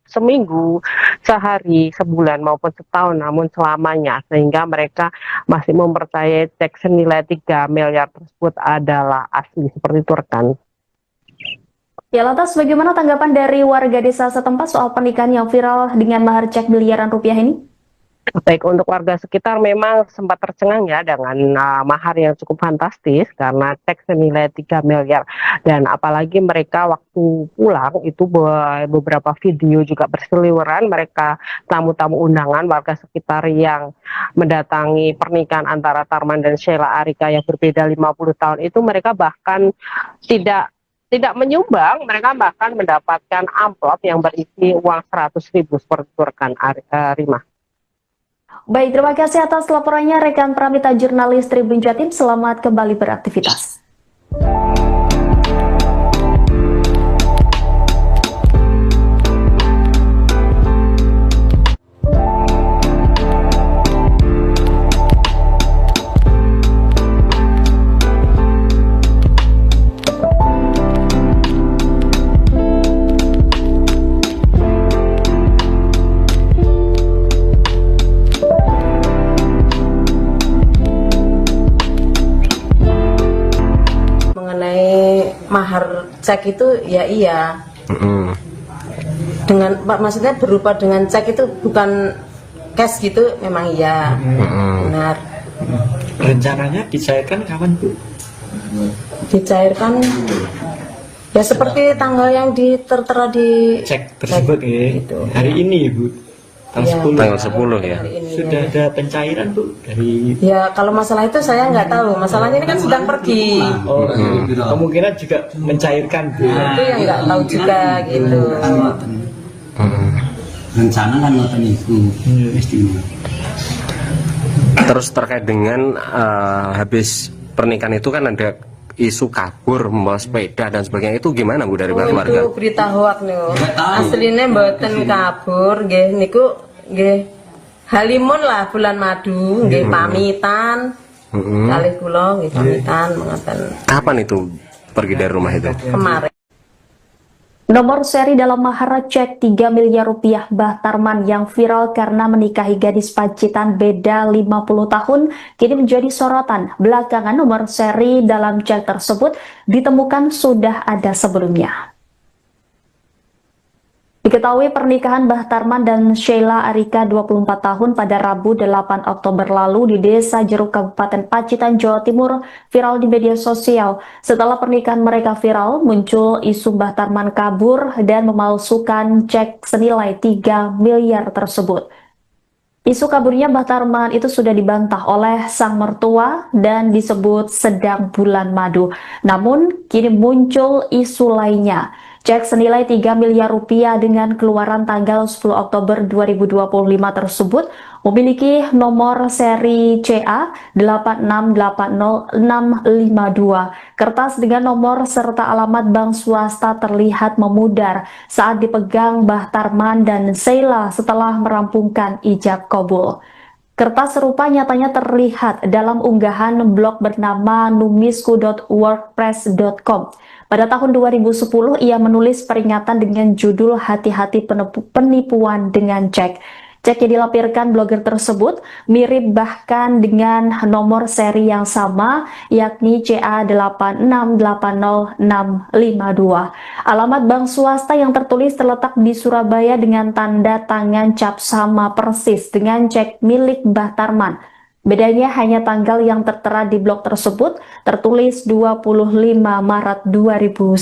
seminggu, sehari, sebulan maupun setahun, namun selamanya. Sehingga mereka masih mempercayai cek senilai 3 miliar tersebut adalah asli. Seperti itu rekan. Ya, lantas bagaimana tanggapan dari warga desa setempat soal pernikahan yang viral dengan mahar cek miliaran rupiah ini? Baik, untuk warga sekitar memang sempat tercengang ya dengan mahar yang cukup fantastis karena cek senilai 3 miliar. Dan apalagi mereka waktu pulang itu beberapa video juga berseliweran, mereka tamu-tamu undangan warga sekitar yang mendatangi pernikahan antara Tarman dan Sheila Arika yang berbeda 50 tahun itu, mereka bahkan tidak menyumbang, mereka bahkan mendapatkan amplop yang berisi uang 100.000 seperti itu rekan Rima. Baik, terima kasih atas laporannya rekan Pramita jurnalis Tribun Jatim. Selamat kembali beraktivitas. Mahar cek itu ya iya. Dengan maksudnya berupa dengan cek itu bukan cash gitu, memang iya. Benar. Rencananya dicairkan kapan, Bu? Dicairkan ya seperti tanggal yang tertera di Cek tersebut ya. gitu. Hari ini, Bu. Tanggal 10. Tanggal 10 ya. Hari ini, Sudah ya. ada pencairan, Bu, dari Ya kalau masalah itu saya nggak tahu. Masalahnya ini kan sedang pergi. kemungkinan juga mencairkan, Bu. Itu yang nggak tahu juga gitu. Rencana kan ngoten iku istimewa. Terus terkait dengan habis pernikahan itu kan ada isu kabur membawa sepeda dan sebagainya, itu gimana Bu dari pihak keluarga? Itu berita hoak nih. Aslinya mboten kabur, nggih niku nggih halimun lah bulan madu, nggih pamitan. Kalih kula nggih pamitan mengaten. Kapan itu pergi dari rumah itu? Kemarin. Nomor seri dalam mahar cek 3 miliar rupiah Mbah Tarman yang viral karena menikahi gadis Pacitan beda 50 tahun kini menjadi sorotan. Belakangan nomor seri dalam cek tersebut ditemukan sudah ada sebelumnya. Diketahui pernikahan Mbah Tarman dan Sheila Arika 24 tahun pada Rabu 8 Oktober lalu di Desa Jeruk Kabupaten Pacitan, Jawa Timur viral di media sosial. Setelah pernikahan mereka viral, muncul isu Mbah Tarman kabur dan memalsukan cek senilai 3 miliar tersebut. Isu kaburnya Mbah Tarman itu sudah dibantah oleh sang mertua dan disebut sedang bulan madu. Namun, kini muncul isu lainnya. Cek senilai 3 miliar rupiah dengan keluaran tanggal 10 Oktober 2025 tersebut memiliki nomor seri CA 8680652. Kertas dengan nomor serta alamat bank swasta terlihat memudar saat dipegang Mbah Tarman dan Sheila setelah merampungkan ijab kabul. Kertas serupa nyatanya terlihat dalam unggahan blog bernama numisku.wordpress.com. Pada tahun 2010, ia menulis peringatan dengan judul "Hati-hati penipuan dengan cek". Cek yang dilampirkan blogger tersebut mirip bahkan dengan nomor seri yang sama, yakni CA 8680652. Alamat bank swasta yang tertulis terletak di Surabaya dengan tanda tangan cap sama persis dengan cek milik Mbah Tarman. Bedanya hanya tanggal yang tertera di blog tersebut tertulis 25 Maret 2010.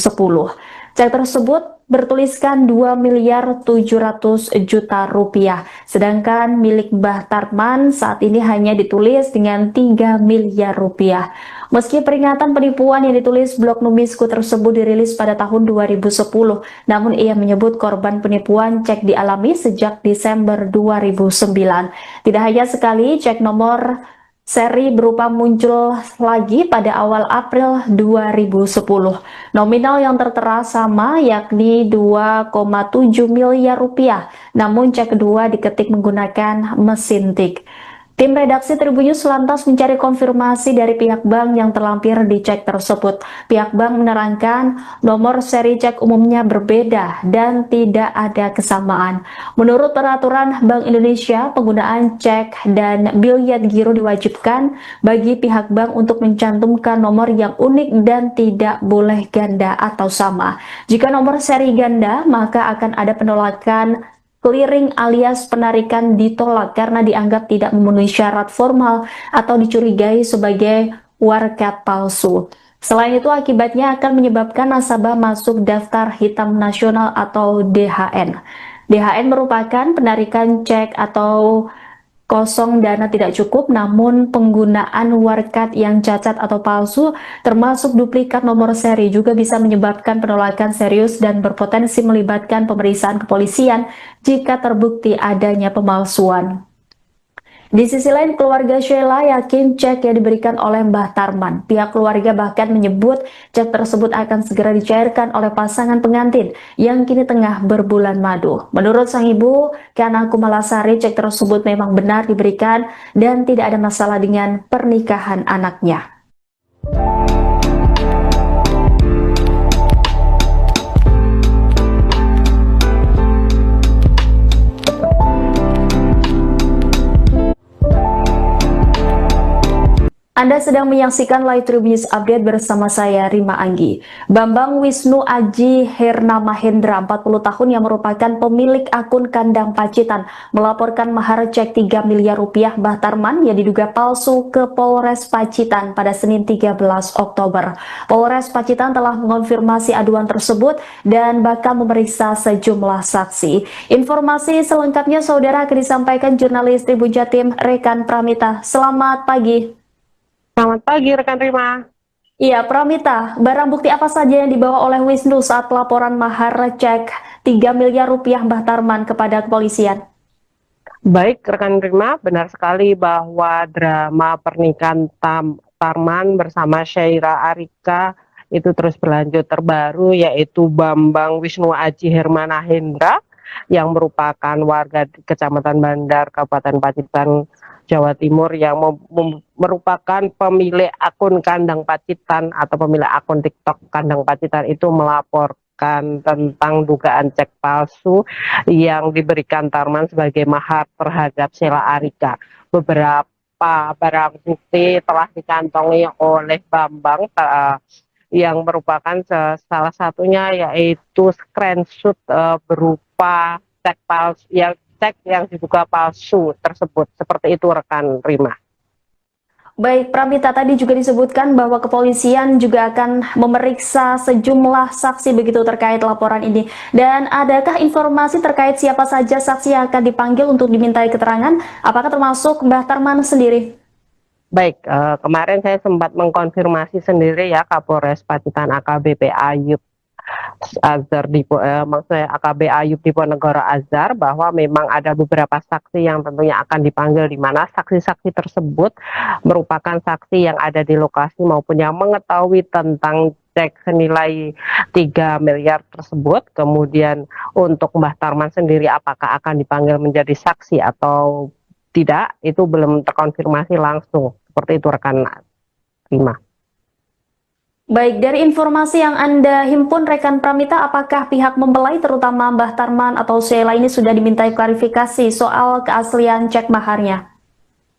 Cek tersebut bertuliskan 2 miliar 700 juta rupiah, sedangkan milik Mbah Tarman saat ini hanya ditulis dengan 3 miliar rupiah. Meski peringatan penipuan yang ditulis blog Numisku tersebut dirilis pada tahun 2010, namun ia menyebut korban penipuan cek dialami sejak Desember 2009. Tidak hanya sekali, cek nomor seri berupa muncul lagi pada awal April 2010. Nominal yang tertera sama, yakni 2,7 miliar rupiah, namun cek kedua diketik menggunakan mesin tik. Tim redaksi Tribun News lantas mencari konfirmasi dari pihak bank yang terlampir di cek tersebut. Pihak bank menerangkan nomor seri cek umumnya berbeda dan tidak ada kesamaan. Menurut peraturan Bank Indonesia, penggunaan cek dan biliet giro diwajibkan bagi pihak bank untuk mencantumkan nomor yang unik dan tidak boleh ganda atau sama. Jika nomor seri ganda, maka akan ada penolakan clearing alias penarikan ditolak karena dianggap tidak memenuhi syarat formal atau dicurigai sebagai warkat palsu. Selain itu, akibatnya akan menyebabkan nasabah masuk daftar hitam nasional atau DHN. DHN merupakan penarikan cek atau kosong dana tidak cukup, namun penggunaan warkat yang cacat atau palsu termasuk duplikat nomor seri juga bisa menyebabkan penolakan serius dan berpotensi melibatkan pemeriksaan kepolisian jika terbukti adanya pemalsuan. Di sisi lain, keluarga Sheila yakin cek yang diberikan oleh Mbah Tarman. Pihak keluarga bahkan menyebut cek tersebut akan segera dicairkan oleh pasangan pengantin yang kini tengah berbulan madu. Menurut sang ibu, Kana Kumalasari, cek tersebut memang benar diberikan dan tidak ada masalah dengan pernikahan anaknya. Anda sedang menyaksikan Live Tribun News Update bersama saya, Rima Anggi. Bambang Wisnu Aji Herna Mahendra, 40 tahun yang merupakan pemilik akun Kandang Pacitan, melaporkan mahar cek 3 miliar rupiah Mbah Tarman yang diduga palsu ke Polres Pacitan pada Senin 13 Oktober. Polres Pacitan telah mengonfirmasi aduan tersebut dan bakal memeriksa sejumlah saksi. Informasi selengkapnya saudara akan disampaikan jurnalis Tribun Jatim Rekan Pramita. Selamat pagi. Selamat pagi rekan Rima. Iya, Pramita, barang bukti apa saja yang dibawa oleh Wisnu saat pelaporan mahar cek 3 miliar rupiah Mbah Tarman kepada kepolisian? Baik rekan Rima, benar sekali bahwa drama pernikahan Tarman bersama Sheila Arika itu terus berlanjut. Terbaru yaitu Bambang Wisnu Aji Hermana Hendra yang merupakan warga Kecamatan Bandar, Kabupaten Pacitan, Jawa Timur, yang merupakan pemilik akun Kandang Pacitan atau pemilik akun TikTok Kandang Pacitan itu melaporkan tentang dugaan cek palsu yang diberikan Tarman sebagai mahar terhadap Sheila Arika. Beberapa barang bukti telah dikantongi oleh Bambang, yang merupakan salah satunya yaitu screenshot berupa cek yang diduga palsu tersebut. Seperti itu rekan Rima. Baik, Pramita, tadi juga disebutkan bahwa kepolisian juga akan memeriksa sejumlah saksi begitu terkait laporan ini. Dan adakah informasi terkait siapa saja saksi yang akan dipanggil untuk dimintai keterangan? Apakah termasuk Mbah Tarman sendiri? Baik, kemarin saya sempat mengkonfirmasi sendiri ya Kapolres Pacitan AKBP Ayub Azhar maksudnya AKB Ayub Diponegoro Azhar, bahwa memang ada beberapa saksi yang tentunya akan dipanggil, di mana saksi-saksi tersebut merupakan saksi yang ada di lokasi maupun yang mengetahui tentang cek senilai 3 miliar tersebut. Kemudian untuk Mbah Tarman sendiri apakah akan dipanggil menjadi saksi atau tidak, itu belum terkonfirmasi langsung. Seperti itu rekan Rima. Baik, dari informasi yang Anda himpun rekan Pramita, apakah pihak mempelai terutama Mbah Tarman atau Sheila ini sudah dimintai klarifikasi soal keaslian cek maharnya?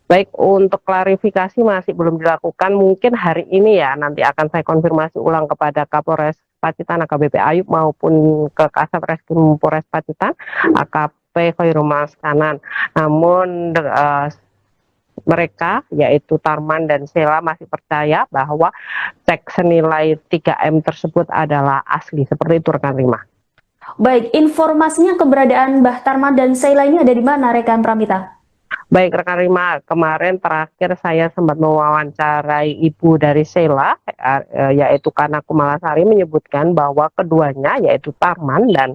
Baik, untuk klarifikasi masih belum dilakukan. Mungkin hari ini ya, nanti akan saya konfirmasi ulang kepada Kapolres Pacitan AKBP Ayub maupun ke Kasat Reskrim Polres Pacitan AKP Khairul Kanan. Namun mereka yaitu Tarman dan Sheila masih percaya bahwa cek senilai 3M tersebut adalah asli. Seperti itu rekan Rima. Baik, informasinya keberadaan Mbah Tarman dan Sheila ini ada di mana rekan Pramita? Baik rekan Rima, kemarin terakhir saya sempat mewawancarai ibu dari Sheila, yaitu Kana Kumalasari, menyebutkan bahwa keduanya yaitu Tarman dan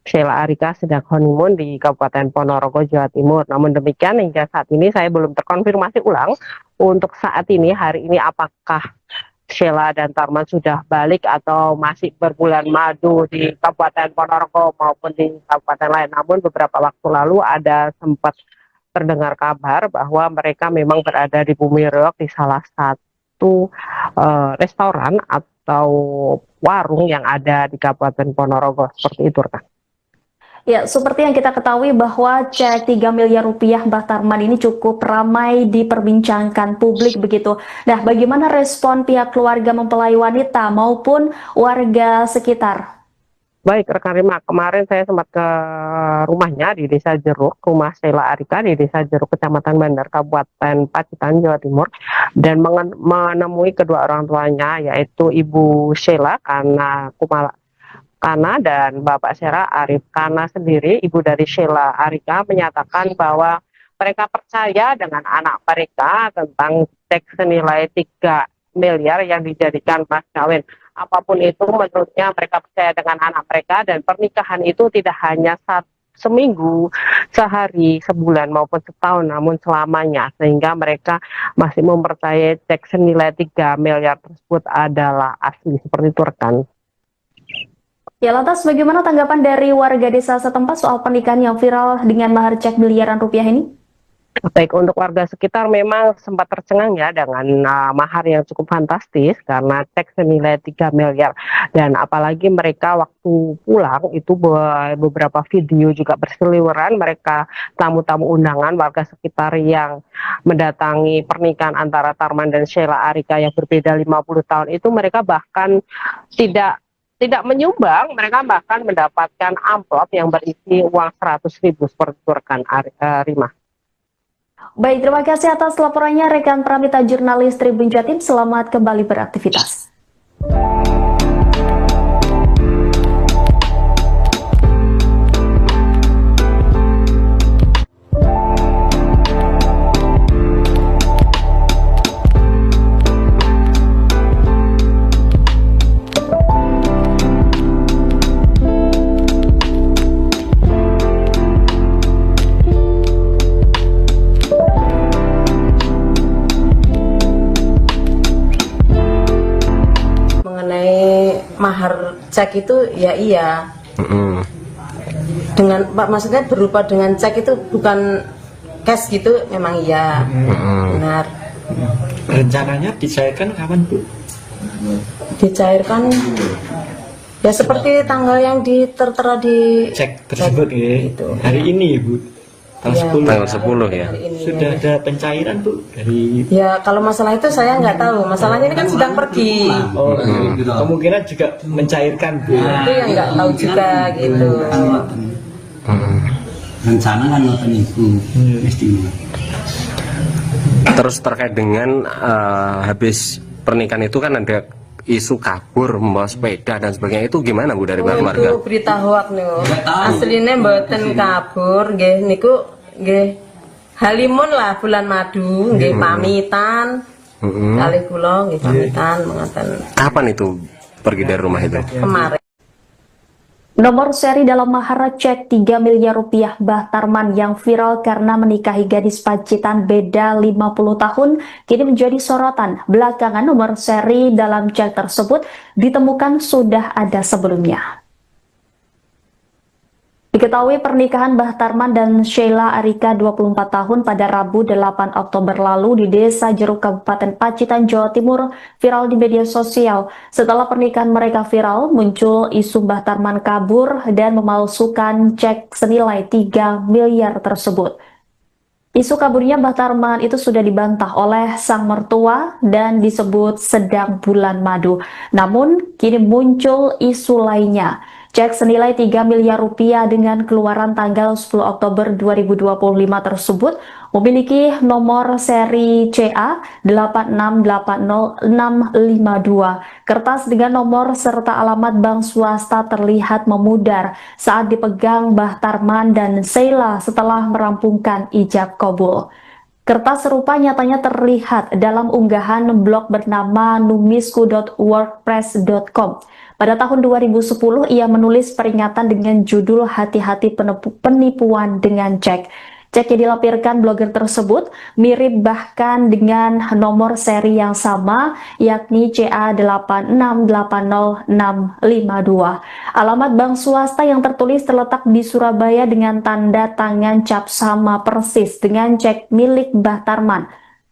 Sheila Arika sedang honeymoon di Kabupaten Ponorogo, Jawa Timur. Namun demikian hingga saat ini saya belum terkonfirmasi ulang untuk saat ini, hari ini, apakah Sheila dan Tarman sudah balik atau masih berbulan madu di Kabupaten Ponorogo maupun di kabupaten lain. Namun beberapa waktu lalu ada sempat terdengar kabar bahwa mereka memang berada di Bumi Reog di salah satu restoran atau warung yang ada di Kabupaten Ponorogo. Seperti itu rekan. Ya, seperti yang kita ketahui bahwa cek 3 miliar rupiah Mbah Tarman ini cukup ramai diperbincangkan publik begitu. Nah, bagaimana respon pihak keluarga mempelai wanita maupun warga sekitar? Baik rekan Rima, kemarin saya sempat ke rumahnya di Desa Jeruk, rumah Sheila Arika di Desa Jeruk, Kecamatan Bandar, Kabupaten Pacitan, Jawa Timur, dan menemui kedua orang tuanya, yaitu Ibu Sheila Kana dan Bapak Sheila Arif. Kana sendiri, ibu dari Sheila Arika, menyatakan bahwa mereka percaya dengan anak mereka tentang cek senilai 3 miliar yang dijadikan mas kawin. Apapun itu, menurutnya mereka percaya dengan anak mereka, dan pernikahan itu tidak hanya seminggu, sehari, sebulan maupun setahun, namun selamanya, sehingga mereka masih mempercayai cek senilai 3 miliar tersebut adalah asli. Seperti itu rekan. Ya, lantas bagaimana tanggapan dari warga desa setempat soal pernikahan yang viral dengan mahar cek miliaran rupiah ini? Baik, untuk warga sekitar memang sempat tercengang ya dengan mahar yang cukup fantastis karena cek senilai 3 miliar. Dan apalagi mereka waktu pulang itu beberapa video juga berseliweran, mereka tamu-tamu undangan warga sekitar yang mendatangi pernikahan antara Tarman dan Sheila Arika yang berbeda 50 tahun itu, mereka bahkan tidak menyumbang, mereka bahkan mendapatkan amplop yang berisi uang 100.000 seperti itu rekan Rima. Baik, terima kasih atas laporannya rekan Pramita, jurnalis Tribun Jatim. Selamat kembali beraktivitas. Mahar cek itu ya iya. Dengan maksudnya berupa dengan cek itu bukan cash gitu, memang iya. Benar. Rencananya dicairkan kapan, Bu? Dicairkan ya seperti tanggal yang tertera di cek tersebut ya. gitu. Hari ini, Bu. Tanggal Ya, 10. Tanggal 10 ya. hari ini, Sudah ya. ada pencairan Bu dari Ya kalau masalah itu saya nggak tahu. Masalahnya ini kan sedang pergi. oh, kemungkinan juga mencairkan Bu. Itu yang nggak tahu juga gitu. Rencana kan nonton itu istimewa. Terus terkait dengan habis pernikahan itu kan ada isu kabur membawa sepeda dan sebagainya, itu gimana Bu dari Oh, keluarga? itu berita hoak nih. Aslinya mboten kabur, nggih niku nggih halimun lah bulan madu, nggih pamitan. Kali kula nggih pamitan mengatakan Kapan itu pergi dari rumah itu? kemarin. Nomor seri dalam mahar cek 3 miliar rupiah Mbah Tarman yang viral karena menikahi gadis Pacitan beda 50 tahun kini menjadi sorotan. Belakangan nomor seri dalam cek tersebut ditemukan sudah ada sebelumnya. Diketahui pernikahan Mbah Tarman dan Sheila Arika 24 tahun pada Rabu 8 Oktober lalu di Desa Jeruk Kabupaten Pacitan, Jawa Timur viral di media sosial. Setelah pernikahan mereka viral, muncul isu Mbah Tarman kabur dan memalsukan cek senilai 3 miliar tersebut. Isu kaburnya Mbah Tarman itu sudah dibantah oleh sang mertua dan disebut sedang bulan madu. Namun, kini muncul isu lainnya. Cek senilai 3 miliar rupiah dengan keluaran tanggal 10 Oktober 2025 tersebut memiliki nomor seri CA 8680652. Kertas dengan nomor serta alamat bank swasta terlihat memudar saat dipegang Mbah Tarman dan Sheila setelah merampungkan ijab kabul. Kertas serupa nyatanya terlihat dalam unggahan blog bernama numisku.wordpress.com. Pada tahun 2010, ia menulis peringatan dengan judul Hati-hati penipuan dengan cek. Cek yang dilampirkan blogger tersebut mirip bahkan dengan nomor seri yang sama, yakni CA8680652. Alamat bank swasta yang tertulis terletak di Surabaya dengan tanda tangan cap sama persis dengan cek milik Mbah Tarman.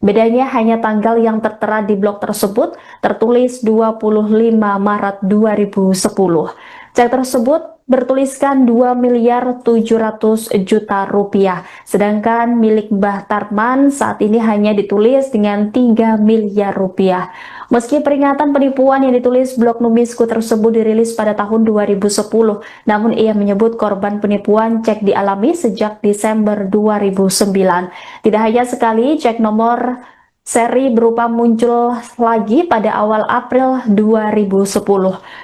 Bedanya hanya tanggal yang tertera di blog tersebut tertulis 25 Maret 2010. Cek tersebut bertuliskan 2 miliar 700 juta rupiah. Sedangkan milik Mbah Tarman saat ini hanya ditulis dengan 3 miliar rupiah. Meski peringatan penipuan yang ditulis blog Numisku tersebut dirilis pada tahun 2010, namun ia menyebut korban penipuan cek dialami sejak Desember 2009. Tidak hanya sekali, cek nomor seri berupa muncul lagi pada awal April 2010.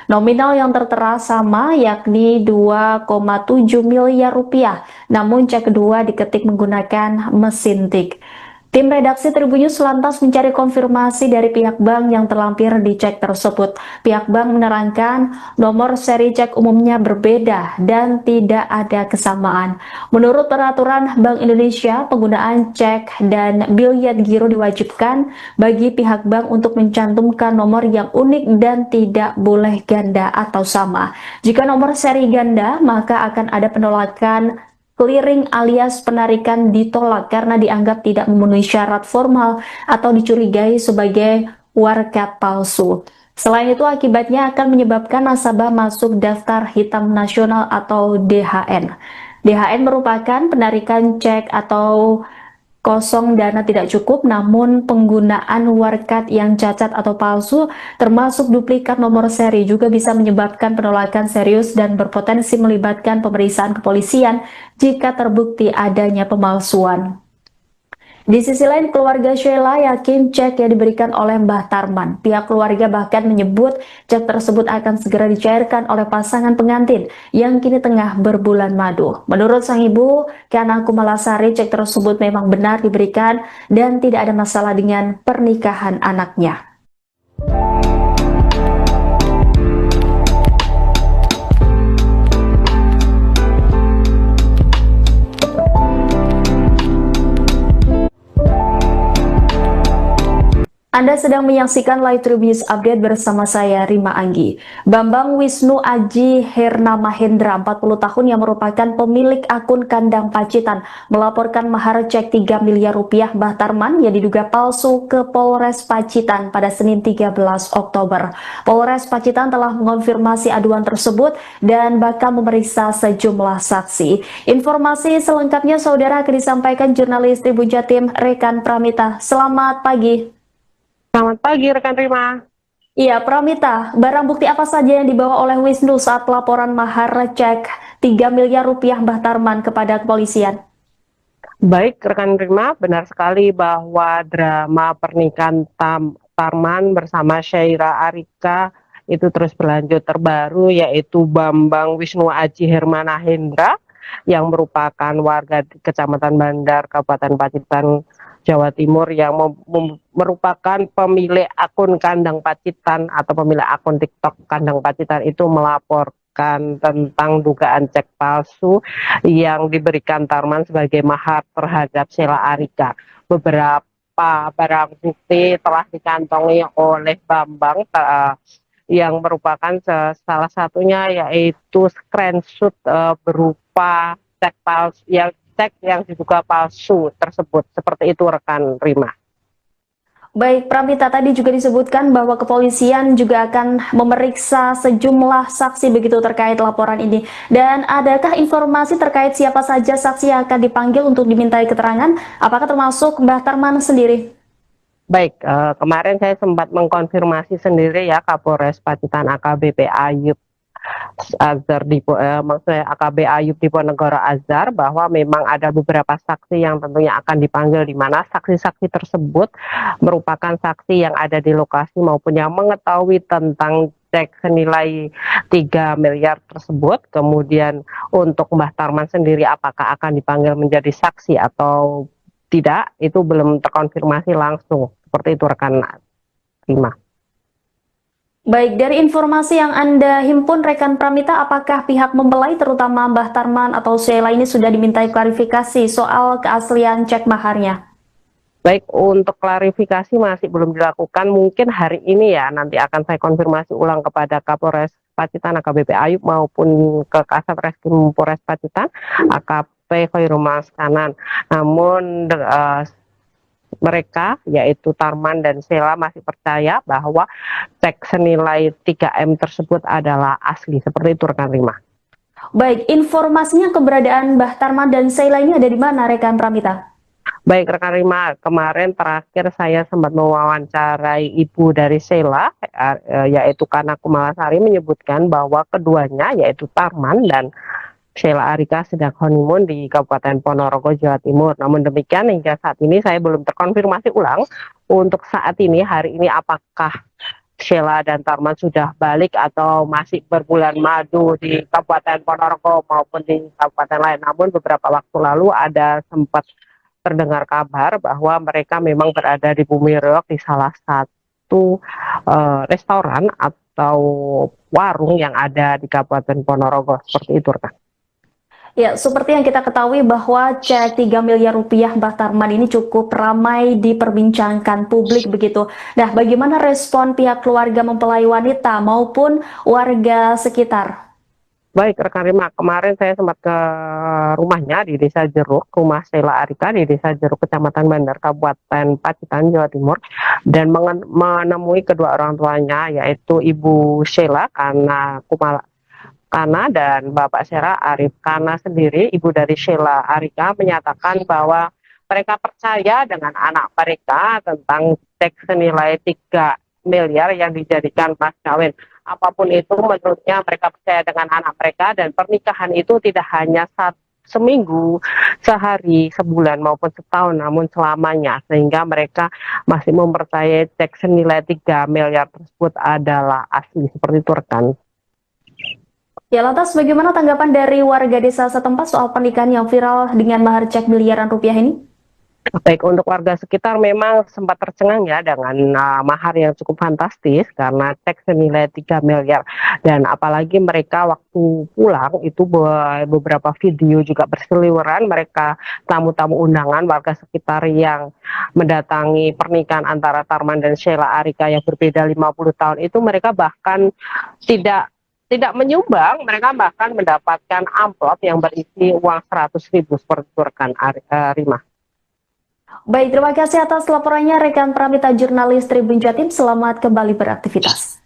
Nominal yang tertera sama, yakni 2,7 miliar rupiah, namun cek kedua diketik menggunakan mesin tik. Tim redaksi Tribunnews lantas mencari konfirmasi dari pihak bank yang terlampir di cek tersebut. Pihak bank menerangkan nomor seri cek umumnya berbeda dan tidak ada kesamaan. Menurut peraturan Bank Indonesia, penggunaan cek dan biliet giro diwajibkan bagi pihak bank untuk mencantumkan nomor yang unik dan tidak boleh ganda atau sama. Jika nomor seri ganda, maka akan ada penolakan clearing alias penarikan ditolak karena dianggap tidak memenuhi syarat formal atau dicurigai sebagai warkat palsu. Selain itu, akibatnya akan menyebabkan nasabah masuk daftar hitam nasional atau DHN. DHN merupakan penarikan cek atau kosong dana tidak cukup, namun penggunaan warkat yang cacat atau palsu termasuk duplikat nomor seri juga bisa menyebabkan penolakan serius dan berpotensi melibatkan pemeriksaan kepolisian jika terbukti adanya pemalsuan. Di sisi lain, keluarga Sheila yakin cek yang diberikan oleh Mbah Tarman. Pihak keluarga bahkan menyebut cek tersebut akan segera dicairkan oleh pasangan pengantin yang kini tengah berbulan madu. Menurut sang ibu, Kana Kumalasari, cek tersebut memang benar diberikan dan tidak ada masalah dengan pernikahan anaknya. Anda sedang menyaksikan Live Tribun News Update bersama saya, Rima Anggi. Bambang Wisnu Aji Herna Mahendra, 40 tahun yang merupakan pemilik akun Kandang Pacitan, melaporkan mahar cek 3 miliar rupiah Mbah Tarman yang diduga palsu ke Polres Pacitan pada Senin 13 Oktober. Polres Pacitan telah mengonfirmasi aduan tersebut dan bakal memeriksa sejumlah saksi. Informasi selengkapnya saudara akan disampaikan jurnalis Tribun Jatim Rekan Pramita. Selamat pagi. Selamat pagi rekan Rima. Iya, Pramita, barang bukti apa saja yang dibawa oleh Wisnu saat pelaporan mahar cek 3 miliar rupiah Mbah Tarman kepada kepolisian? Baik rekan Rima, benar sekali bahwa drama pernikahan Tarman bersama Syaira Arika itu terus berlanjut. Terbaru yaitu Bambang Wisnu Aji Hermana Hendra yang merupakan warga di Kecamatan Bandar, Kabupaten Pacitan, Jawa Timur, yang merupakan pemilik akun Kandang Pacitan atau pemilik akun TikTok Kandang Pacitan itu melaporkan tentang dugaan cek palsu yang diberikan Tarman sebagai mahar terhadap Sheila Arika. Beberapa barang bukti telah dikantongi oleh Bambang yang merupakan salah satunya yaitu screenshot berupa cek palsu yang diduga palsu tersebut. Seperti itu rekan Rima. Baik, Pramita, tadi juga disebutkan bahwa kepolisian juga akan memeriksa sejumlah saksi begitu terkait laporan ini. Dan adakah informasi terkait siapa saja saksi yang akan dipanggil untuk dimintai keterangan? Apakah termasuk Mbah Tarman sendiri? Baik, kemarin saya sempat mengkonfirmasi sendiri ya Kapolres Pacitan AKBP Ayub Azhar maksudnya AKB Ayub Diponegoro Azhar, bahwa memang ada beberapa saksi yang tentunya akan dipanggil, di mana saksi-saksi tersebut merupakan saksi yang ada di lokasi maupun yang mengetahui tentang cek senilai 3 miliar tersebut. Kemudian untuk Mbah Tarman sendiri apakah akan dipanggil menjadi saksi atau tidak, itu belum terkonfirmasi langsung. Seperti itu rekan Rima. Baik, dari informasi yang Anda himpun rekan Pramita, apakah pihak mempelai terutama Mbah Tarman atau Sheila ini sudah dimintai klarifikasi soal keaslian cek maharnya? Baik, untuk klarifikasi masih belum dilakukan. Mungkin hari ini ya, nanti akan saya konfirmasi ulang kepada Kapolres Pacitan AKBP Ayub maupun ke Kasat Reskrim Polres Pacitan AKP Khairul Maskanan. Namun mereka yaitu Tarman dan Sheila masih percaya bahwa cek senilai 3M tersebut adalah asli. Seperti itu rekan Rima. Baik, informasinya keberadaan Mbah Tarman dan Sheila ini ada di mana rekan Pramita? Baik rekan Rima, kemarin terakhir saya sempat mewawancarai ibu dari Sheila, yaitu Kana Kumalasari, menyebutkan bahwa keduanya yaitu Tarman dan Sheila Arika sedang honeymoon di Kabupaten Ponorogo, Jawa Timur. Namun demikian hingga saat ini saya belum terkonfirmasi ulang untuk saat ini, hari ini, apakah Sheila dan Tarman sudah balik atau masih berbulan madu di Kabupaten Ponorogo maupun di kabupaten lain. Namun beberapa waktu lalu ada sempat terdengar kabar bahwa mereka memang berada di Bumi Reog di salah satu restoran atau warung yang ada di Kabupaten Ponorogo. Seperti itu rekan. Ya, seperti yang kita ketahui bahwa cek 3 miliar rupiah Mbah Tarman ini cukup ramai diperbincangkan publik begitu. Nah, bagaimana respon pihak keluarga mempelai wanita maupun warga sekitar? Baik rekan Rima, kemarin saya sempat ke rumahnya di Desa Jeruk, rumah Sheila Arika di Desa Jeruk, Kecamatan Bandar, Kabupaten Pacitan, Jawa Timur, dan menemui kedua orang tuanya yaitu Ibu Sheila Kana dan Bapak Sheila Arif. Kana sendiri, ibu dari Sheila Arika, menyatakan bahwa mereka percaya dengan anak mereka tentang cek senilai 3 miliar yang dijadikan mas kawin. Apapun itu, menurutnya mereka percaya dengan anak mereka, dan pernikahan itu tidak hanya seminggu, sehari, sebulan maupun setahun, namun selamanya, sehingga mereka masih mempercayai cek senilai 3 miliar tersebut adalah asli. Seperti itu rekan. Ya, lantas bagaimana tanggapan dari warga desa setempat soal pernikahan yang viral dengan mahar cek miliaran rupiah ini? Baik, untuk warga sekitar memang sempat tercengang ya dengan mahar yang cukup fantastis karena cek senilai 3 miliar, dan apalagi mereka waktu pulang itu beberapa video juga berseliweran, mereka tamu-tamu undangan warga sekitar yang mendatangi pernikahan antara Tarman dan Sheila Arika yang berbeda 50 tahun itu, mereka bahkan tidak menyumbang, mereka bahkan mendapatkan amplop yang berisi uang 100.000 seperti itu rekan Rima. Baik, terima kasih atas laporannya rekan Pramita jurnalis Tribun Jatim. Selamat kembali beraktivitas.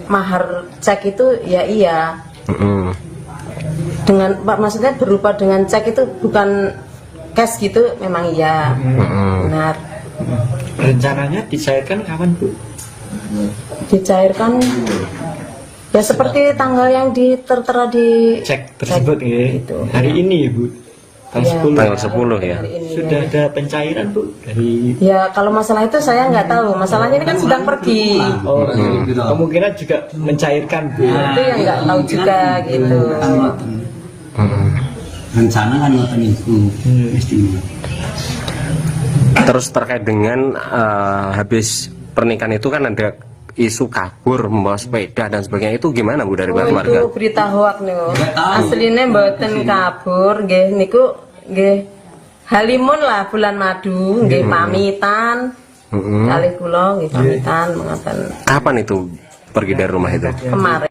Mahar cek itu ya iya dengan maksudnya berupa dengan cek itu bukan cash gitu, memang iya benar. Rencananya dicairkan kapan Bu? Dicairkan ya seperti tanggal yang tertera di Cek tersebut ya gitu. hari ini ya Bu, tanggal 10. Tanggal 10 ya. Hari ini, Sudah ya. ada pencairan Bu dari Ya kalau masalah itu saya nggak tahu, masalahnya ini kan sedang pergi, kemungkinan juga mencairkan Bu. itu yang nggak tahu juga gitu. Rencana kan ngoten iku mesti. Terus terkait dengan habis pernikahan itu kan ada isu kabur membawa sepeda dan sebagainya, itu gimana Bu dari pihak keluarga? Itu berita hoak nih, aslinya mboten kabur, nggih niku nggih halimun lah bulan madu, nggih pamitan, kali kula nggih pamitan mengatakan Kapan itu pergi dari rumah itu? kemarin.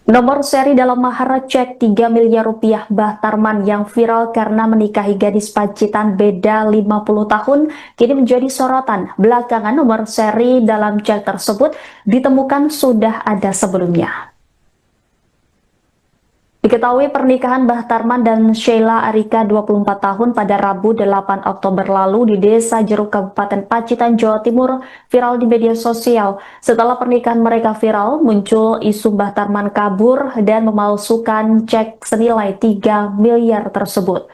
Nomor seri dalam mahar cek 3 miliar rupiah Mbah Tarman yang viral karena menikahi gadis Pacitan beda 50 tahun kini menjadi sorotan. Belakangan nomor seri dalam cek tersebut ditemukan sudah ada sebelumnya. Diketahui pernikahan Mbah Tarman dan Sheila Arika 24 tahun pada Rabu 8 Oktober lalu di Desa Jeruk Kabupaten Pacitan, Jawa Timur viral di media sosial. Setelah pernikahan mereka viral, muncul isu Mbah Tarman kabur dan memalsukan cek senilai 3 miliar tersebut.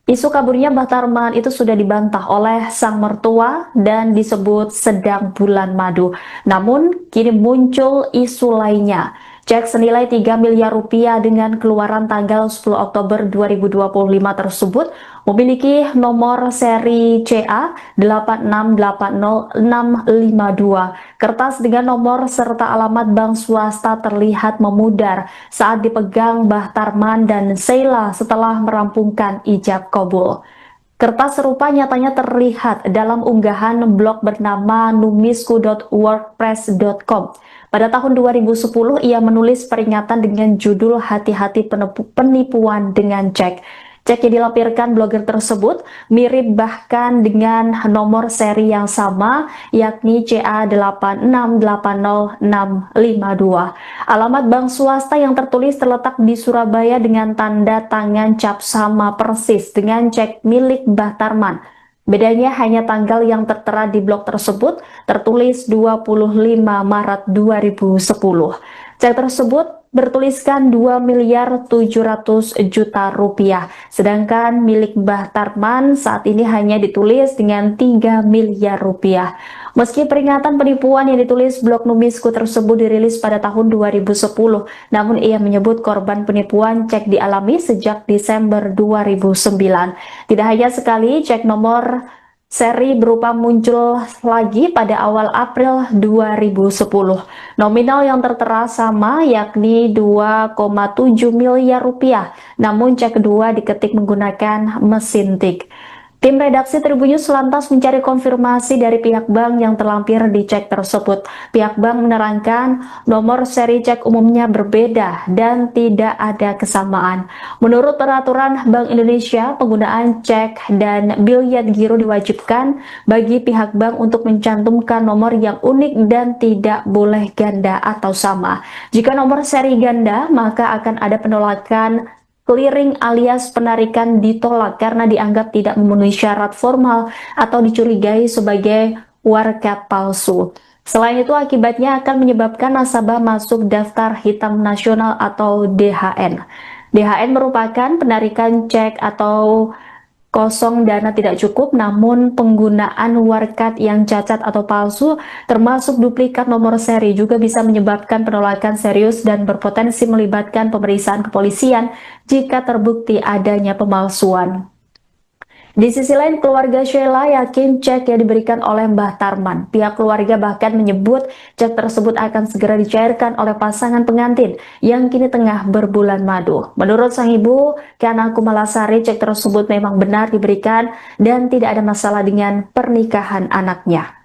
Isu kaburnya Mbah Tarman itu sudah dibantah oleh sang mertua dan disebut sedang bulan madu. Namun, kini muncul isu lainnya. Cek senilai 3 miliar rupiah dengan keluaran tanggal 10 Oktober 2025 tersebut memiliki nomor seri CA 8680652. Kertas dengan nomor serta alamat bank swasta terlihat memudar saat dipegang Mbah Tarman dan Sheila setelah merampungkan ijab kabul. Kertas serupa nyatanya terlihat dalam unggahan blog bernama numisku.wordpress.com. Pada tahun 2010, ia menulis peringatan dengan judul Hati-hati penipuan dengan cek. Cek yang dilampirkan blogger tersebut mirip bahkan dengan nomor seri yang sama, yakni CA8680652. Alamat bank swasta yang tertulis terletak di Surabaya dengan tanda tangan cap sama persis dengan cek milik Mbah Tarman. Bedanya hanya tanggal yang tertera di blog tersebut tertulis 25 Maret 2010. Cek tersebut bertuliskan 2 miliar 700 juta rupiah. Sedangkan milik Mbah Tarman saat ini hanya ditulis dengan 3 miliar rupiah. Meski peringatan penipuan yang ditulis blog Numisku tersebut dirilis pada tahun 2010, namun ia menyebut korban penipuan cek dialami sejak Desember 2009. Tidak hanya sekali, cek nomor seri berupa muncul lagi pada awal April 2010. Nominal yang tertera sama, yakni 2,7 miliar rupiah, namun cek kedua diketik menggunakan mesin tik. Tim redaksi Tribun News lantas mencari konfirmasi dari pihak bank yang terlampir di cek tersebut. Pihak bank menerangkan nomor seri cek umumnya berbeda dan tidak ada kesamaan. Menurut peraturan Bank Indonesia, penggunaan cek dan biliet giro diwajibkan bagi pihak bank untuk mencantumkan nomor yang unik dan tidak boleh ganda atau sama. Jika nomor seri ganda, maka akan ada penolakan clearing alias penarikan ditolak karena dianggap tidak memenuhi syarat formal atau dicurigai sebagai warkat palsu. Selain itu, akibatnya akan menyebabkan nasabah masuk daftar hitam nasional atau DHN. DHN merupakan penarikan cek atau kosong dana tidak cukup, namun penggunaan warkat yang cacat atau palsu termasuk duplikat nomor seri juga bisa menyebabkan penolakan serius dan berpotensi melibatkan pemeriksaan kepolisian jika terbukti adanya pemalsuan. Di sisi lain, keluarga Sheila yakin cek yang diberikan oleh Mbah Tarman. Pihak keluarga bahkan menyebut cek tersebut akan segera dicairkan oleh pasangan pengantin yang kini tengah berbulan madu. Menurut sang ibu, Kana Kumalasari, cek tersebut memang benar diberikan dan tidak ada masalah dengan pernikahan anaknya.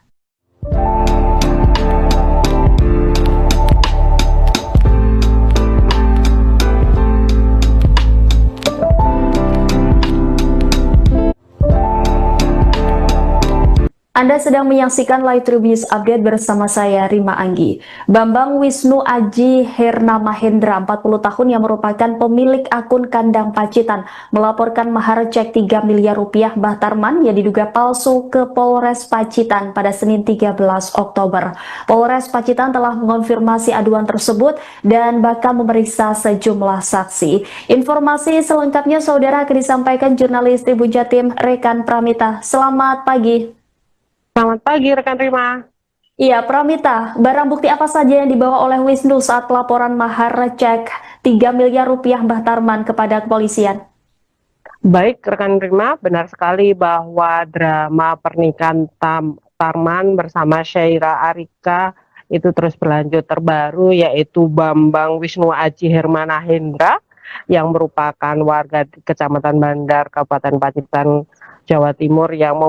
Anda sedang menyaksikan Live Tribun News Update bersama saya, Rima Anggi. Bambang Wisnu Aji Herna Mahendra, 40 tahun yang merupakan pemilik akun Kandang Pacitan, melaporkan mahar cek 3 miliar rupiah Mbah Tarman yang diduga palsu ke Polres Pacitan pada Senin 13 Oktober. Polres Pacitan telah mengonfirmasi aduan tersebut dan bakal memeriksa sejumlah saksi. Informasi selengkapnya saudara akan disampaikan jurnalis Tribun Jatim Rekan Pramita. Selamat pagi. Selamat pagi rekan Rima. Iya, Pramita, barang bukti apa saja yang dibawa oleh Wisnu saat pelaporan mahar cek 3 miliar rupiah Mbah Tarman kepada kepolisian? Baik rekan Rima, benar sekali bahwa drama pernikahan Tarman bersama Syaira Arika itu terus berlanjut. Terbaru yaitu Bambang Wisnu Aji Hermana Hendra yang merupakan warga di Kecamatan Bandar, Kabupaten Pacitan, Jawa Timur, yang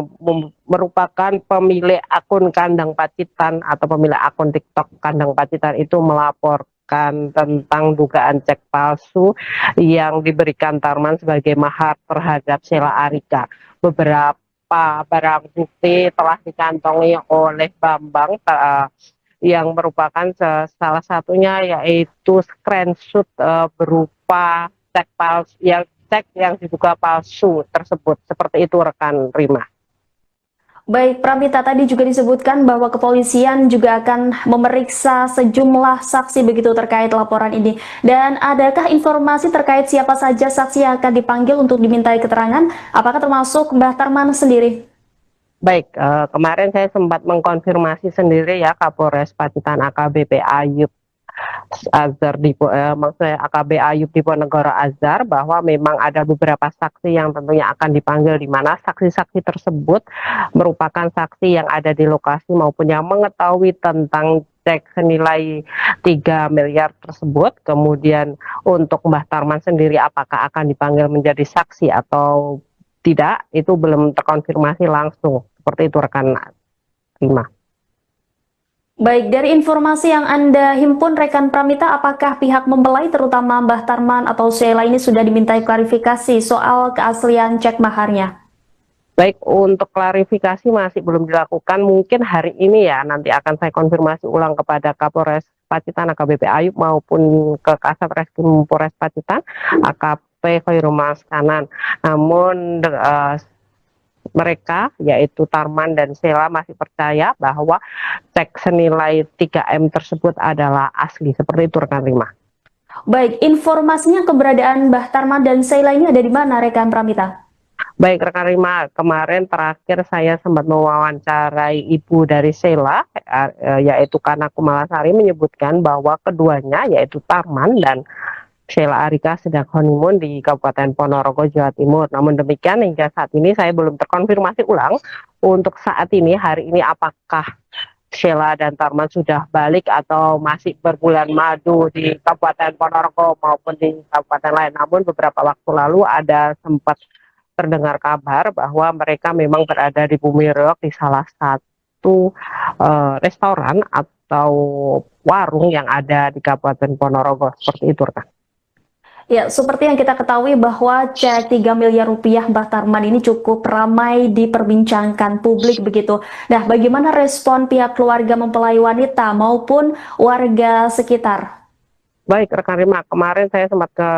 merupakan pemilik akun Kandang Pacitan atau pemilik akun TikTok Kandang Pacitan itu melaporkan tentang dugaan cek palsu yang diberikan Tarman sebagai mahar terhadap Sheila Arika. Beberapa barang bukti telah dikantongi oleh Bambang yang merupakan salah satunya yaitu screenshot berupa cek palsu yang diduga palsu tersebut. Seperti itu rekan Rima. Baik, Pramita, tadi juga disebutkan bahwa kepolisian juga akan memeriksa sejumlah saksi begitu terkait laporan ini. Dan adakah informasi terkait siapa saja saksi yang akan dipanggil untuk dimintai keterangan? Apakah termasuk Mbah Tarman sendiri? Baik, kemarin saya sempat mengkonfirmasi sendiri ya Kapolres Pacitan AKBP Ayub Azhar maksudnya AKB Ayub Diponegoro Azhar, bahwa memang ada beberapa saksi yang tentunya akan dipanggil, di mana saksi-saksi tersebut merupakan saksi yang ada di lokasi maupun yang mengetahui tentang cek senilai 3 miliar tersebut. Kemudian untuk Mbah Tarman sendiri apakah akan dipanggil menjadi saksi atau tidak, itu belum terkonfirmasi langsung. Seperti itu rekan Rima. Baik, dari informasi yang Anda himpun rekan Pramita, apakah pihak mempelai terutama Mbah Tarman atau Sheila ini sudah dimintai klarifikasi soal keaslian cek maharnya? Baik, untuk klarifikasi masih belum dilakukan. Mungkin hari ini ya, nanti akan saya konfirmasi ulang kepada Kapolres Pacitan AKBP Ayub maupun ke Kasat Reskrim Polres Pacitan AKP Khairul Maskanan. Namun mereka yaitu Tarman dan Sheila masih percaya bahwa cek senilai 3M tersebut adalah asli. Seperti itu rekan Rima. Baik, informasinya keberadaan Mbah Tarman dan Sheila ini ada di mana rekan Pramita? Baik rekan Rima, kemarin terakhir saya sempat mewawancarai ibu dari Sheila yaitu Kana Kumalasari, menyebutkan bahwa keduanya yaitu Tarman dan Sheila Arika sedang honeymoon di Kabupaten Ponorogo, Jawa Timur. Namun demikian hingga saat ini saya belum terkonfirmasi ulang untuk saat ini, hari ini, apakah Sheila dan Tarman sudah balik atau masih berbulan madu di Kabupaten Ponorogo maupun di kabupaten lain. Namun beberapa waktu lalu ada sempat terdengar kabar bahwa mereka memang berada di Bumi Reog di salah satu restoran atau warung yang ada di Kabupaten Ponorogo. Seperti itu rekan. Ya, seperti yang kita ketahui bahwa cek 3 miliar rupiah Mbah Tarman ini cukup ramai diperbincangkan publik begitu. Nah, bagaimana respon pihak keluarga mempelai wanita maupun warga sekitar? Baik, rekan Rima, kemarin saya sempat ke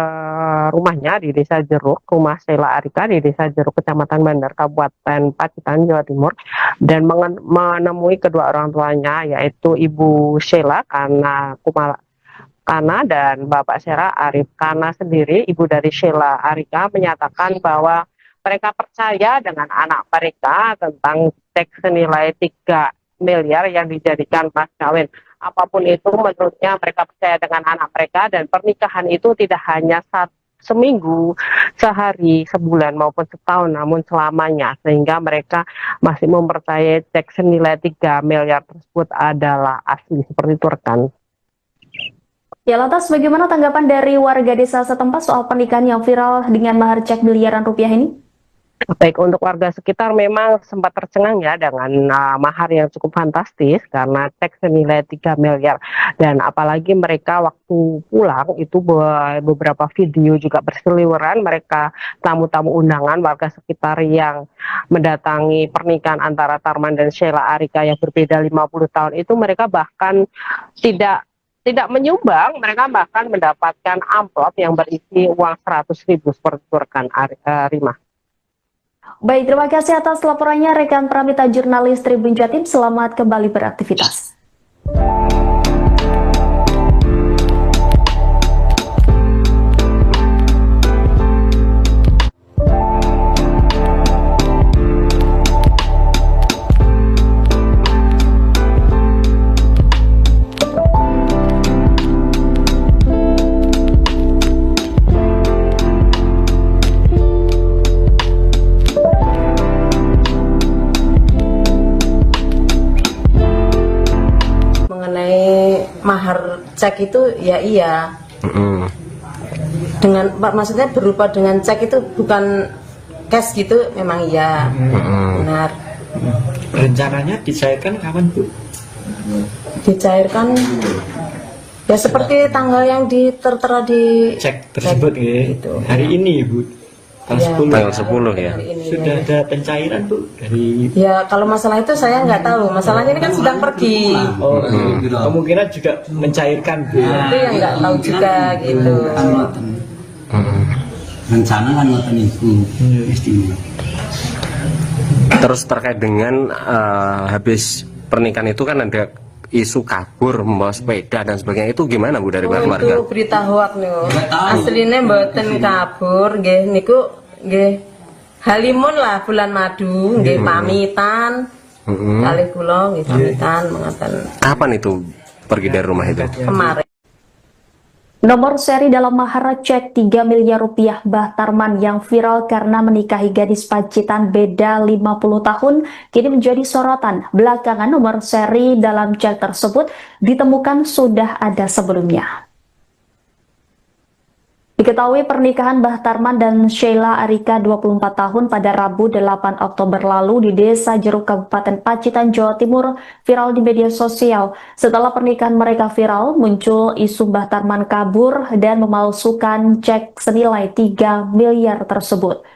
rumahnya di Desa Jeruk, rumah Sheila Arika di Desa Jeruk, Kecamatan Bandar, Kabupaten Pacitan, Jawa Timur, dan menemui kedua orang tuanya, yaitu Ibu Sheila Kana dan Bapak Sheila Arif Kana sendiri. Ibu dari Sheila Arika menyatakan bahwa mereka percaya dengan anak mereka tentang cek senilai 3 miliar yang dijadikan mas kawin. Apapun itu, menurutnya mereka percaya dengan anak mereka, dan pernikahan itu tidak hanya seminggu, sehari, sebulan maupun setahun, namun selamanya, sehingga mereka masih mempercayai cek senilai 3 miliar tersebut adalah asli. Seperti itu, rekan. Ya, lantas bagaimana tanggapan dari warga desa setempat soal pernikahan yang viral dengan mahar cek miliaran rupiah ini? Baik, untuk warga sekitar memang sempat tercengang ya dengan mahar yang cukup fantastis karena cek senilai 3 miliar, dan apalagi mereka waktu pulang itu beberapa video juga berseliweran, mereka tamu-tamu undangan warga sekitar yang mendatangi pernikahan antara Tarman dan Sheila Arika yang berbeda 50 tahun itu, mereka bahkan tidak menyumbang, mereka bahkan mendapatkan amplop yang berisi uang 100.000 seperti itu, rekan Rima. Baik, terima kasih atas laporannya rekan Pramita jurnalis Tribun Jatim. Selamat kembali beraktivitas. Mahar cek itu ya iya, dengan maksudnya berupa dengan cek itu bukan cash gitu, memang iya, benar. Rencananya dicairkan kapan, Bu? Dicairkan ya seperti tanggal yang tertera di Cek tersebut ya. gitu. Hari ini, Bu. Tanggal 10 ya. Sudah ada pencairan, Bu, dari Ya kalau masalah itu saya nggak tahu, masalahnya ini kan sedang pergi, kemungkinan juga mencairkan, Bu. itu yang nggak tahu juga gitu. Rencana kan ngoten iku mesti. Terus terkait dengan habis pernikahan itu kan ada isu kabur membawa sepeda dan sebagainya, itu gimana, Bu, dari warga? Itu berita hoak nih, aslinya mboten kabur, nggih niku nggih halimun lah bulan madu, nggih pamitan, kalih kula nggih pamitan mengatakan. Kapan itu pergi dari rumah itu? Kemarin. Nomor seri dalam mahar cek 3 miliar rupiah Mbah Tarman yang viral karena menikahi gadis Pacitan beda 50 tahun kini menjadi sorotan. Belakangan nomor seri dalam cek tersebut ditemukan sudah ada sebelumnya. Diketahui pernikahan Mbah Tarman dan Sheila Arika 24 tahun pada Rabu 8 Oktober lalu di Desa Jeruk, Kabupaten Pacitan, Jawa Timur viral di media sosial. Setelah pernikahan mereka viral, muncul isu Mbah Tarman kabur dan memalsukan cek senilai 3 miliar tersebut.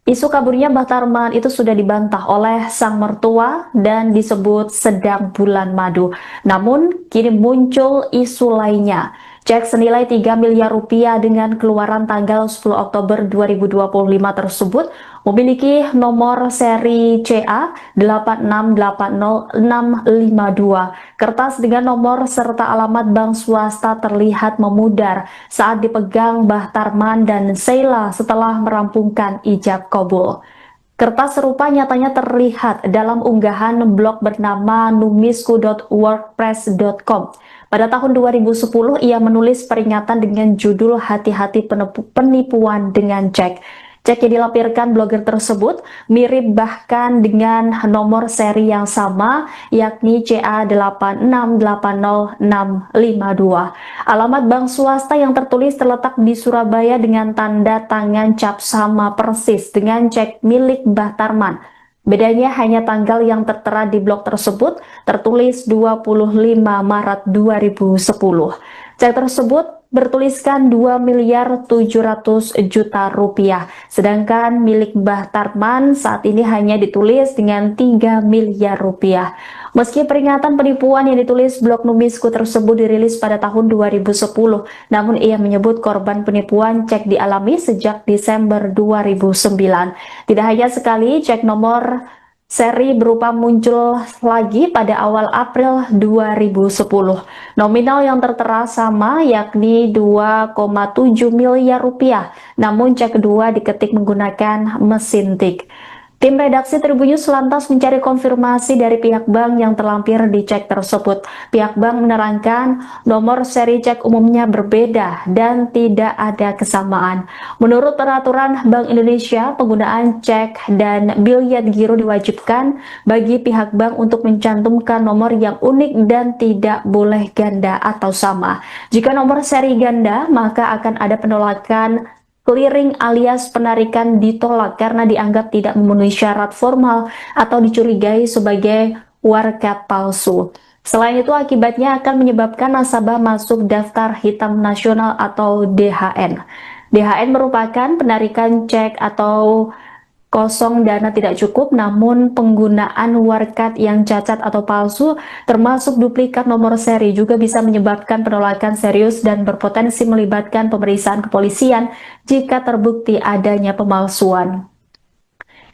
Isu kaburnya Mbah Tarman itu sudah dibantah oleh sang mertua dan disebut sedang bulan madu. Namun, kini muncul isu lainnya. Cek senilai 3 miliar rupiah dengan keluaran tanggal 10 Oktober 2025 tersebut memiliki nomor seri CA 8680652. Kertas dengan nomor serta alamat bank swasta terlihat memudar saat dipegang Mbah Tarman dan Sheila setelah merampungkan ijab kabul. Kertas serupa nyatanya terlihat dalam unggahan blog bernama numisku.wordpress.com. Pada tahun 2010, ia menulis peringatan dengan judul "Hati-hati penipuan dengan cek". Cek yang dilampirkan blogger tersebut mirip bahkan dengan nomor seri yang sama, yakni CA8680652. Alamat bank swasta yang tertulis terletak di Surabaya dengan tanda tangan cap sama persis dengan cek milik Mbah Tarman. Bedanya hanya tanggal yang tertera di blog tersebut tertulis 25 Maret 2010. Cek tersebut bertuliskan 2 miliar 700 juta rupiah. Sedangkan milik Mbah Tarman saat ini hanya ditulis dengan 3 miliar rupiah. Meski peringatan penipuan yang ditulis blog Numisku tersebut dirilis pada tahun 2010, namun ia menyebut korban penipuan cek dialami sejak Desember 2009. Tidak hanya sekali, cek nomor seri berupa muncul lagi pada awal April 2010. Nominal yang tertera sama, yakni 2,7 miliar rupiah, namun cek kedua diketik menggunakan mesin tik. Tim redaksi Tribunnews lantas mencari konfirmasi dari pihak bank yang terlampir di cek tersebut. Pihak bank menerangkan nomor seri cek umumnya berbeda dan tidak ada kesamaan. Menurut peraturan Bank Indonesia, penggunaan cek dan biliet giro diwajibkan bagi pihak bank untuk mencantumkan nomor yang unik dan tidak boleh ganda atau sama. Jika nomor seri ganda, maka akan ada penolakan clearing alias penarikan ditolak karena dianggap tidak memenuhi syarat formal atau dicurigai sebagai warkat palsu. Selain itu, akibatnya akan menyebabkan nasabah masuk daftar hitam nasional atau DHN. DHN merupakan penarikan cek atau kosong dana tidak cukup, namun penggunaan warkat yang cacat atau palsu termasuk duplikat nomor seri juga bisa menyebabkan penolakan serius dan berpotensi melibatkan pemeriksaan kepolisian jika terbukti adanya pemalsuan.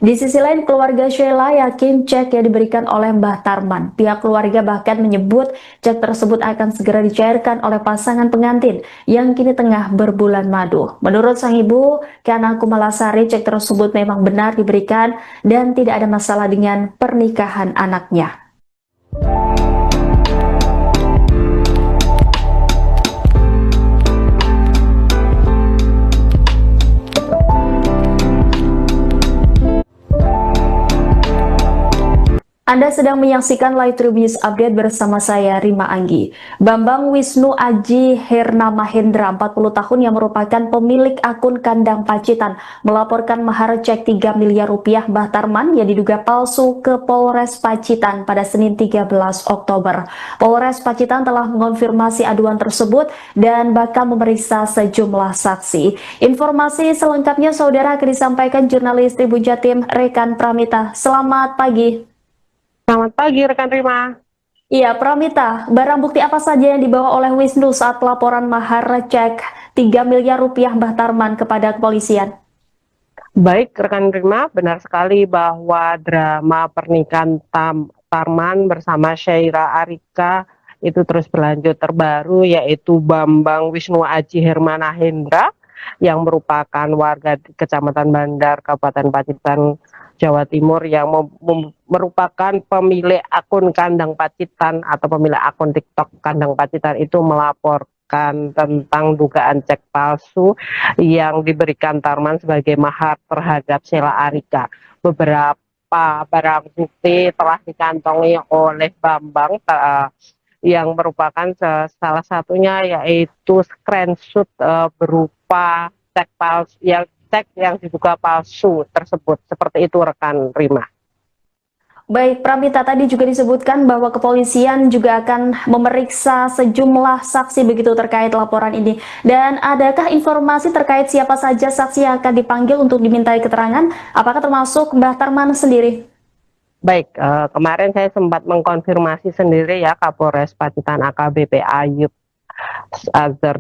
Di sisi lain, keluarga Sheila yakin cek yang diberikan oleh Mbah Tarman. Pihak keluarga bahkan menyebut cek tersebut akan segera dicairkan oleh pasangan pengantin yang kini tengah berbulan madu. Menurut sang ibu, Kana Kumalasari, cek tersebut memang benar diberikan dan tidak ada masalah dengan pernikahan anaknya. Anda sedang menyaksikan Live Tribunnews Update bersama saya, Rima Anggi. Bambang Wisnu Aji Herna Mahendra, 40 tahun yang merupakan pemilik akun Kandang Pacitan, melaporkan mahar cek 3 miliar rupiah Mbah Tarman yang diduga palsu ke Polres Pacitan pada Senin 13 Oktober. Polres Pacitan telah mengonfirmasi aduan tersebut dan bakal memeriksa sejumlah saksi. Informasi selengkapnya saudara akan disampaikan jurnalis Tribun Jatim Rekan Pramita. Selamat pagi. Selamat pagi rekan Rima. Iya, Pramita, barang bukti apa saja yang dibawa oleh Wisnu saat pelaporan mahar cek 3 miliar rupiah Mbah Tarman kepada kepolisian? Baik rekan Rima, benar sekali bahwa drama pernikahan Tarman bersama Syaira Arika itu terus berlanjut. Terbaru yaitu Bambang Wisnu Aji Hermana Hendra yang merupakan warga di Kecamatan Bandar, Kabupaten Pacitan, Jawa Timur, yang merupakan pemilik akun Kandang Pacitan atau pemilik akun TikTok Kandang Pacitan itu melaporkan tentang dugaan cek palsu yang diberikan Tarman sebagai mahar terhadap Sheila Arika. Beberapa barang bukti telah dikantongi oleh Bambang yang merupakan salah satunya yaitu screenshot berupa cek palsu yang diduga palsu tersebut. Seperti itu rekan Rima. Baik, Pramita, tadi juga disebutkan bahwa kepolisian juga akan memeriksa sejumlah saksi begitu terkait laporan ini. Dan adakah informasi terkait siapa saja saksi yang akan dipanggil untuk dimintai keterangan? Apakah termasuk Mbah Tarman sendiri? Baik, kemarin saya sempat mengkonfirmasi sendiri ya Kapolres Pacitan AKBP Ayub Azhar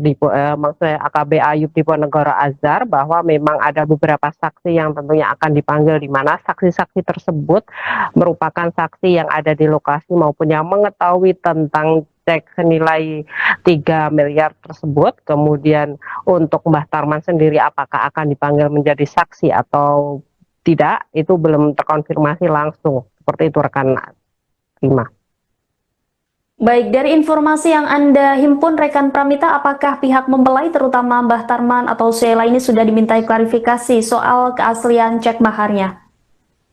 maksudnya AKB Ayub Diponegoro Azhar, bahwa memang ada beberapa saksi yang tentunya akan dipanggil, di mana saksi-saksi tersebut merupakan saksi yang ada di lokasi maupun yang mengetahui tentang cek senilai 3 miliar tersebut. Kemudian untuk Mbah Tarman sendiri apakah akan dipanggil menjadi saksi atau tidak, itu belum terkonfirmasi langsung. Seperti itu rekan Rima. Baik, dari informasi yang Anda himpun rekan Pramita, apakah pihak mempelai terutama Mbah Tarman atau Sheila ini sudah dimintai klarifikasi soal keaslian cek maharnya?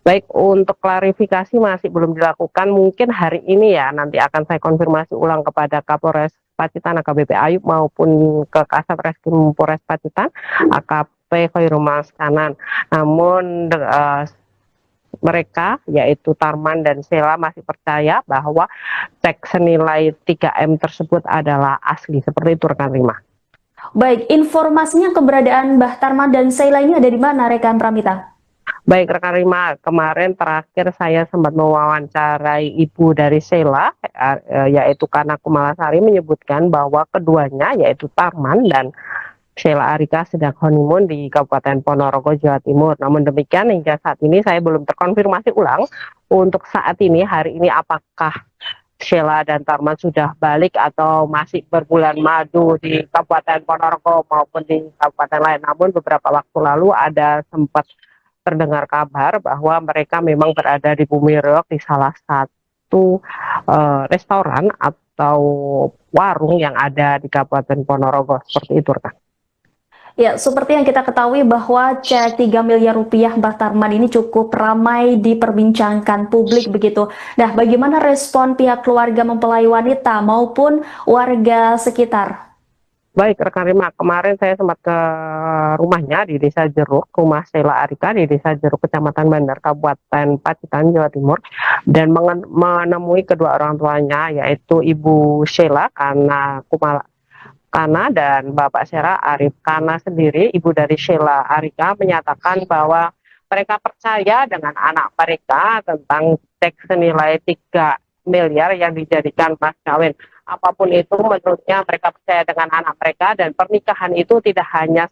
Baik, untuk klarifikasi masih belum dilakukan. Mungkin hari ini ya, nanti akan saya konfirmasi ulang kepada Kapolres Pacitan AKBP Ayub maupun ke Kasat Reskrim Polres Pacitan AKP Khairul Maskanan. Namun mereka yaitu Tarman dan Sheila masih percaya bahwa cek senilai 3M tersebut adalah asli. Seperti itu rekan Rima. Baik, informasinya keberadaan Mbah Tarman dan Sheila ini ada di mana rekan Pramita? Baik rekan Rima, kemarin terakhir saya sempat mewawancarai ibu dari Sheila, yaitu Kana Kumalasari, menyebutkan bahwa keduanya yaitu Tarman dan Sheila Arika sedang honeymoon di Kabupaten Ponorogo, Jawa Timur. Namun demikian hingga saat ini saya belum terkonfirmasi ulang untuk saat ini, hari ini, apakah Sheila dan Tarman sudah balik atau masih berbulan madu di Kabupaten Ponorogo maupun di kabupaten lain. Namun beberapa waktu lalu ada sempat terdengar kabar bahwa mereka memang berada di Bumi Reog di salah satu restoran atau warung yang ada di Kabupaten Ponorogo. Seperti itu, rekan. Ya, seperti yang kita ketahui bahwa cek 3 miliar rupiah Mbah Tarman ini cukup ramai diperbincangkan publik begitu. Nah, bagaimana respon pihak keluarga mempelai wanita maupun warga sekitar? Baik rekan Rima, kemarin saya sempat ke rumahnya di Desa Jeruk, rumah Sheila Arika di Desa Jeruk, Kecamatan Bandar, Kabupaten Pacitan, Jawa Timur, dan menemui kedua orang tuanya, yaitu Ibu Sheila Kana dan Bapak Sheila Arif. Kana sendiri, ibu dari Sheila Arika, menyatakan bahwa mereka percaya dengan anak mereka tentang cek senilai 3 miliar yang dijadikan mas kawin. Apapun itu, menurutnya mereka percaya dengan anak mereka, dan pernikahan itu tidak hanya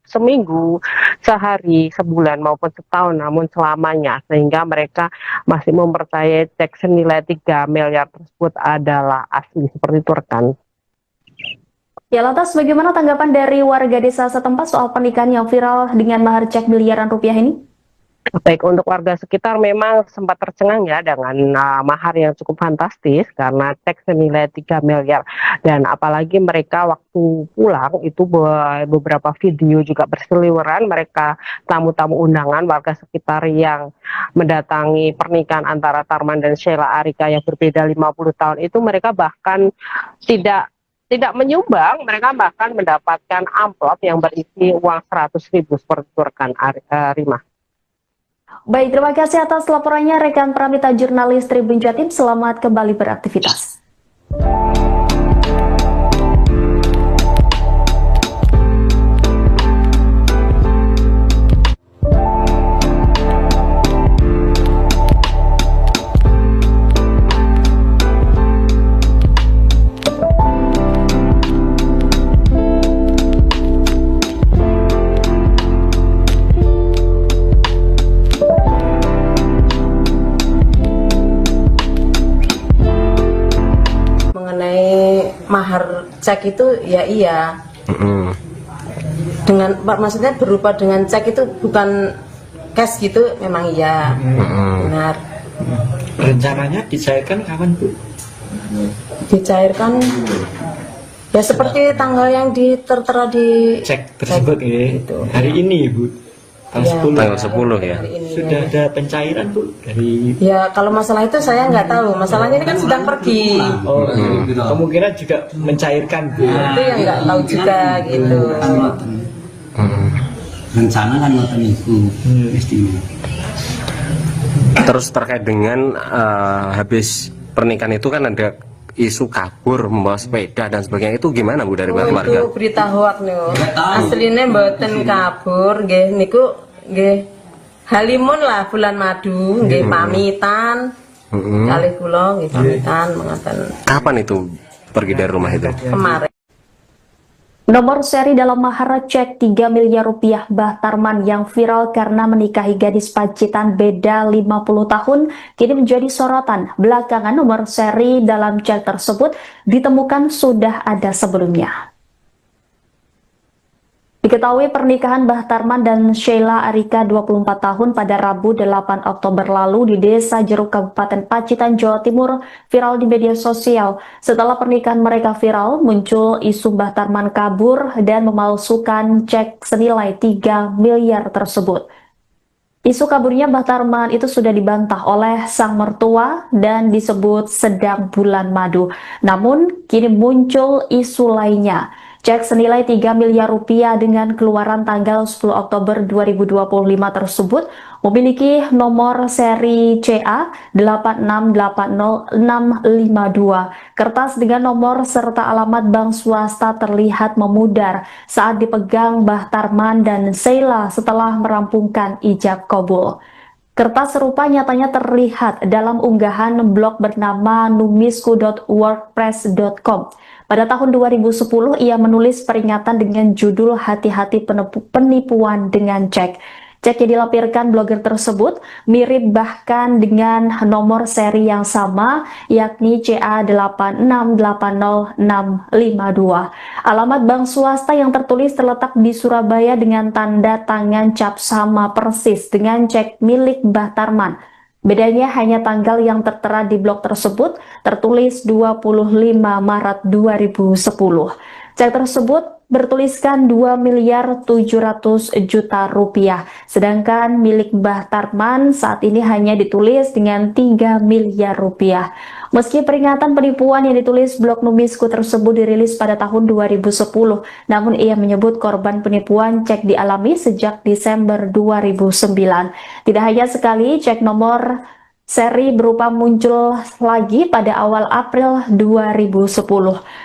seminggu, sehari, sebulan maupun setahun, namun selamanya, sehingga mereka masih mempercayai cek senilai 3 miliar tersebut adalah asli. Seperti itu, rekan. Ya, lantas bagaimana tanggapan dari warga desa setempat soal pernikahan yang viral dengan mahar cek miliaran rupiah ini? Baik, untuk warga sekitar memang sempat tercengang ya dengan mahar yang cukup fantastis karena cek senilai 3 miliar. Dan apalagi mereka waktu pulang itu beberapa video juga berseliweran, mereka tamu-tamu undangan warga sekitar yang mendatangi pernikahan antara Tarman dan Sheila Arika yang berbeda 50 tahun itu, mereka bahkan tidak menyumbang, mereka bahkan mendapatkan amplop yang berisi uang 100.000 seperti itu, rekan Rima. Baik, terima kasih atas laporannya rekan Pramita jurnalis Tribun Jatim. Selamat kembali beraktivitas. Mahar cek itu ya iya. Dengan maksudnya berupa dengan cek itu bukan cash gitu, memang iya. Benar. Rencananya dicairkan kapan, Bu? Dicairkan ya seperti tanggal yang tertera di Cek tersebut ya. gitu. Hari ini, Bu. Tanggal 10 ya. Sudah ada pencairan, Bu, dari Ya kalau masalah itu saya nggak tahu. Masalahnya ini kan sedang pergi. kemungkinan juga mencairkan, Bu. Itu yang nggak tahu juga gitu. Rencana kan ngoten niku istimewa. Terus terkait dengan habis pernikahan itu kan ada isu kabur membawa sepeda dan sebagainya, itu gimana Bu dari keluarga? Itu berita hoak nih. Aslinya mboten kabur, nggih niku nggih halimun lah bulan madu, nggih pamitan. Kalih kula nggih pamitan mengaten. Kapan itu pergi dari rumah itu? Kemarin. Nomor seri dalam mahar cek 3 miliar rupiah Mbah Tarman yang viral karena menikahi gadis Pacitan beda 50 tahun kini menjadi sorotan. Belakangan nomor seri dalam cek tersebut ditemukan sudah ada sebelumnya. Diketahui pernikahan Mbah Tarman dan Sheila Arika 24 tahun pada Rabu 8 Oktober lalu di Desa Jeruk, Kabupaten Pacitan, Jawa Timur viral di media sosial. Setelah pernikahan mereka viral, muncul isu Mbah Tarman kabur dan memalsukan cek senilai 3 miliar tersebut. Isu kaburnya Mbah Tarman itu sudah dibantah oleh sang mertua dan disebut sedang bulan madu. Namun kini muncul isu lainnya. Cek senilai 3 miliar rupiah dengan keluaran tanggal 10 Oktober 2025 tersebut memiliki nomor seri CA 8680652. Kertas dengan nomor serta alamat bank swasta terlihat memudar saat dipegang Mbah Tarman dan Sheila setelah merampungkan ijab kabul. Kertas serupa nyatanya terlihat dalam unggahan blog bernama numisku.wordpress.com. Pada tahun 2010, ia menulis peringatan dengan judul "Hati-hati penipuan dengan cek". Cek yang dilampirkan blogger tersebut mirip bahkan dengan nomor seri yang sama, yakni CA8680652. Alamat bank swasta yang tertulis terletak di Surabaya dengan tanda tangan cap sama persis dengan cek milik Mbah Tarman. Bedanya hanya tanggal yang tertera di blog tersebut tertulis 25 Maret 2010. Cek tersebut bertuliskan 2.700.000.000 rupiah, sedangkan milik Mbah Tarman saat ini hanya ditulis dengan 3 miliar rupiah. Meski peringatan penipuan yang ditulis blog Numisku tersebut dirilis pada tahun 2010, namun ia menyebut korban penipuan cek dialami sejak Desember 2009. Tidak hanya sekali, cek nomor seri berupa muncul lagi pada awal April 2010.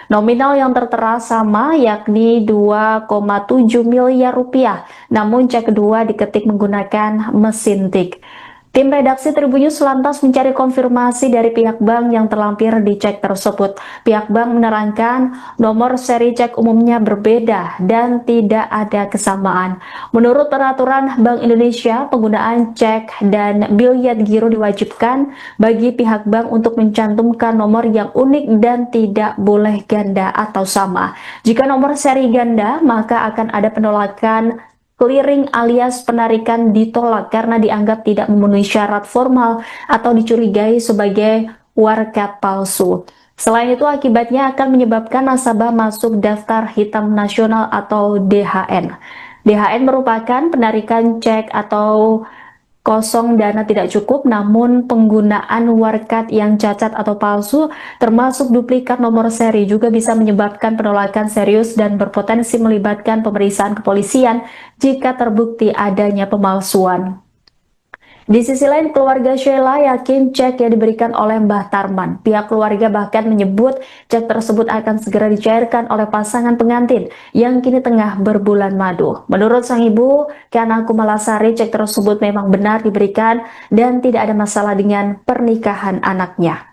Nominal yang tertera sama, yakni 2,7 miliar rupiah, namun cek kedua diketik menggunakan mesin tik. Tim redaksi Tribun News lantas mencari konfirmasi dari pihak bank yang terlampir di cek tersebut. Pihak bank menerangkan nomor seri cek umumnya berbeda dan tidak ada kesamaan. Menurut peraturan Bank Indonesia, penggunaan cek dan biliet giro diwajibkan bagi pihak bank untuk mencantumkan nomor yang unik dan tidak boleh ganda atau sama. Jika nomor seri ganda, maka akan ada penolakan clearing alias penarikan ditolak karena dianggap tidak memenuhi syarat formal atau dicurigai sebagai warkat palsu. Selain itu, akibatnya akan menyebabkan nasabah masuk daftar hitam nasional atau DHN. DHN merupakan penarikan cek atau kosong dana tidak cukup, namun penggunaan warkat yang cacat atau palsu termasuk duplikat nomor seri juga bisa menyebabkan penolakan serius dan berpotensi melibatkan pemeriksaan kepolisian jika terbukti adanya pemalsuan. Di sisi lain, keluarga Sheila yakin cek yang diberikan oleh Mbah Tarman. Pihak keluarga bahkan menyebut cek tersebut akan segera dicairkan oleh pasangan pengantin yang kini tengah berbulan madu. Menurut sang ibu, Kiana Kumalasari, cek tersebut memang benar diberikan dan tidak ada masalah dengan pernikahan anaknya.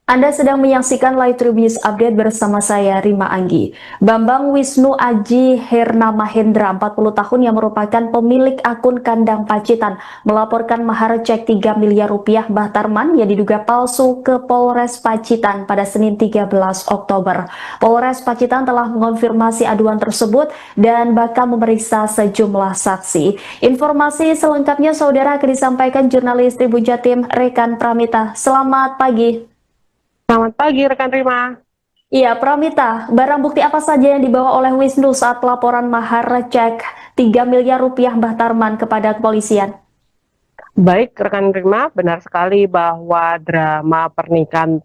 Anda sedang menyaksikan Live Tribun News Update bersama saya, Rima Anggi. Bambang Wisnu Aji Herna Mahendra, 40 tahun yang merupakan pemilik akun Kandang Pacitan, melaporkan mahar cek 3 miliar rupiah Mbah Tarman yang diduga palsu ke Polres Pacitan pada Senin 13 Oktober. Polres Pacitan telah mengonfirmasi aduan tersebut dan bakal memeriksa sejumlah saksi. Informasi selengkapnya saudara akan disampaikan jurnalis Tribun Jatim Rekan Pramita. Selamat pagi. Selamat pagi rekan Rima. Iya, Pramita, barang bukti apa saja yang dibawa oleh Wisnu saat laporan mahar cek 3 miliar rupiah Mbah Tarman kepada kepolisian? Baik rekan Rima, benar sekali bahwa drama pernikahan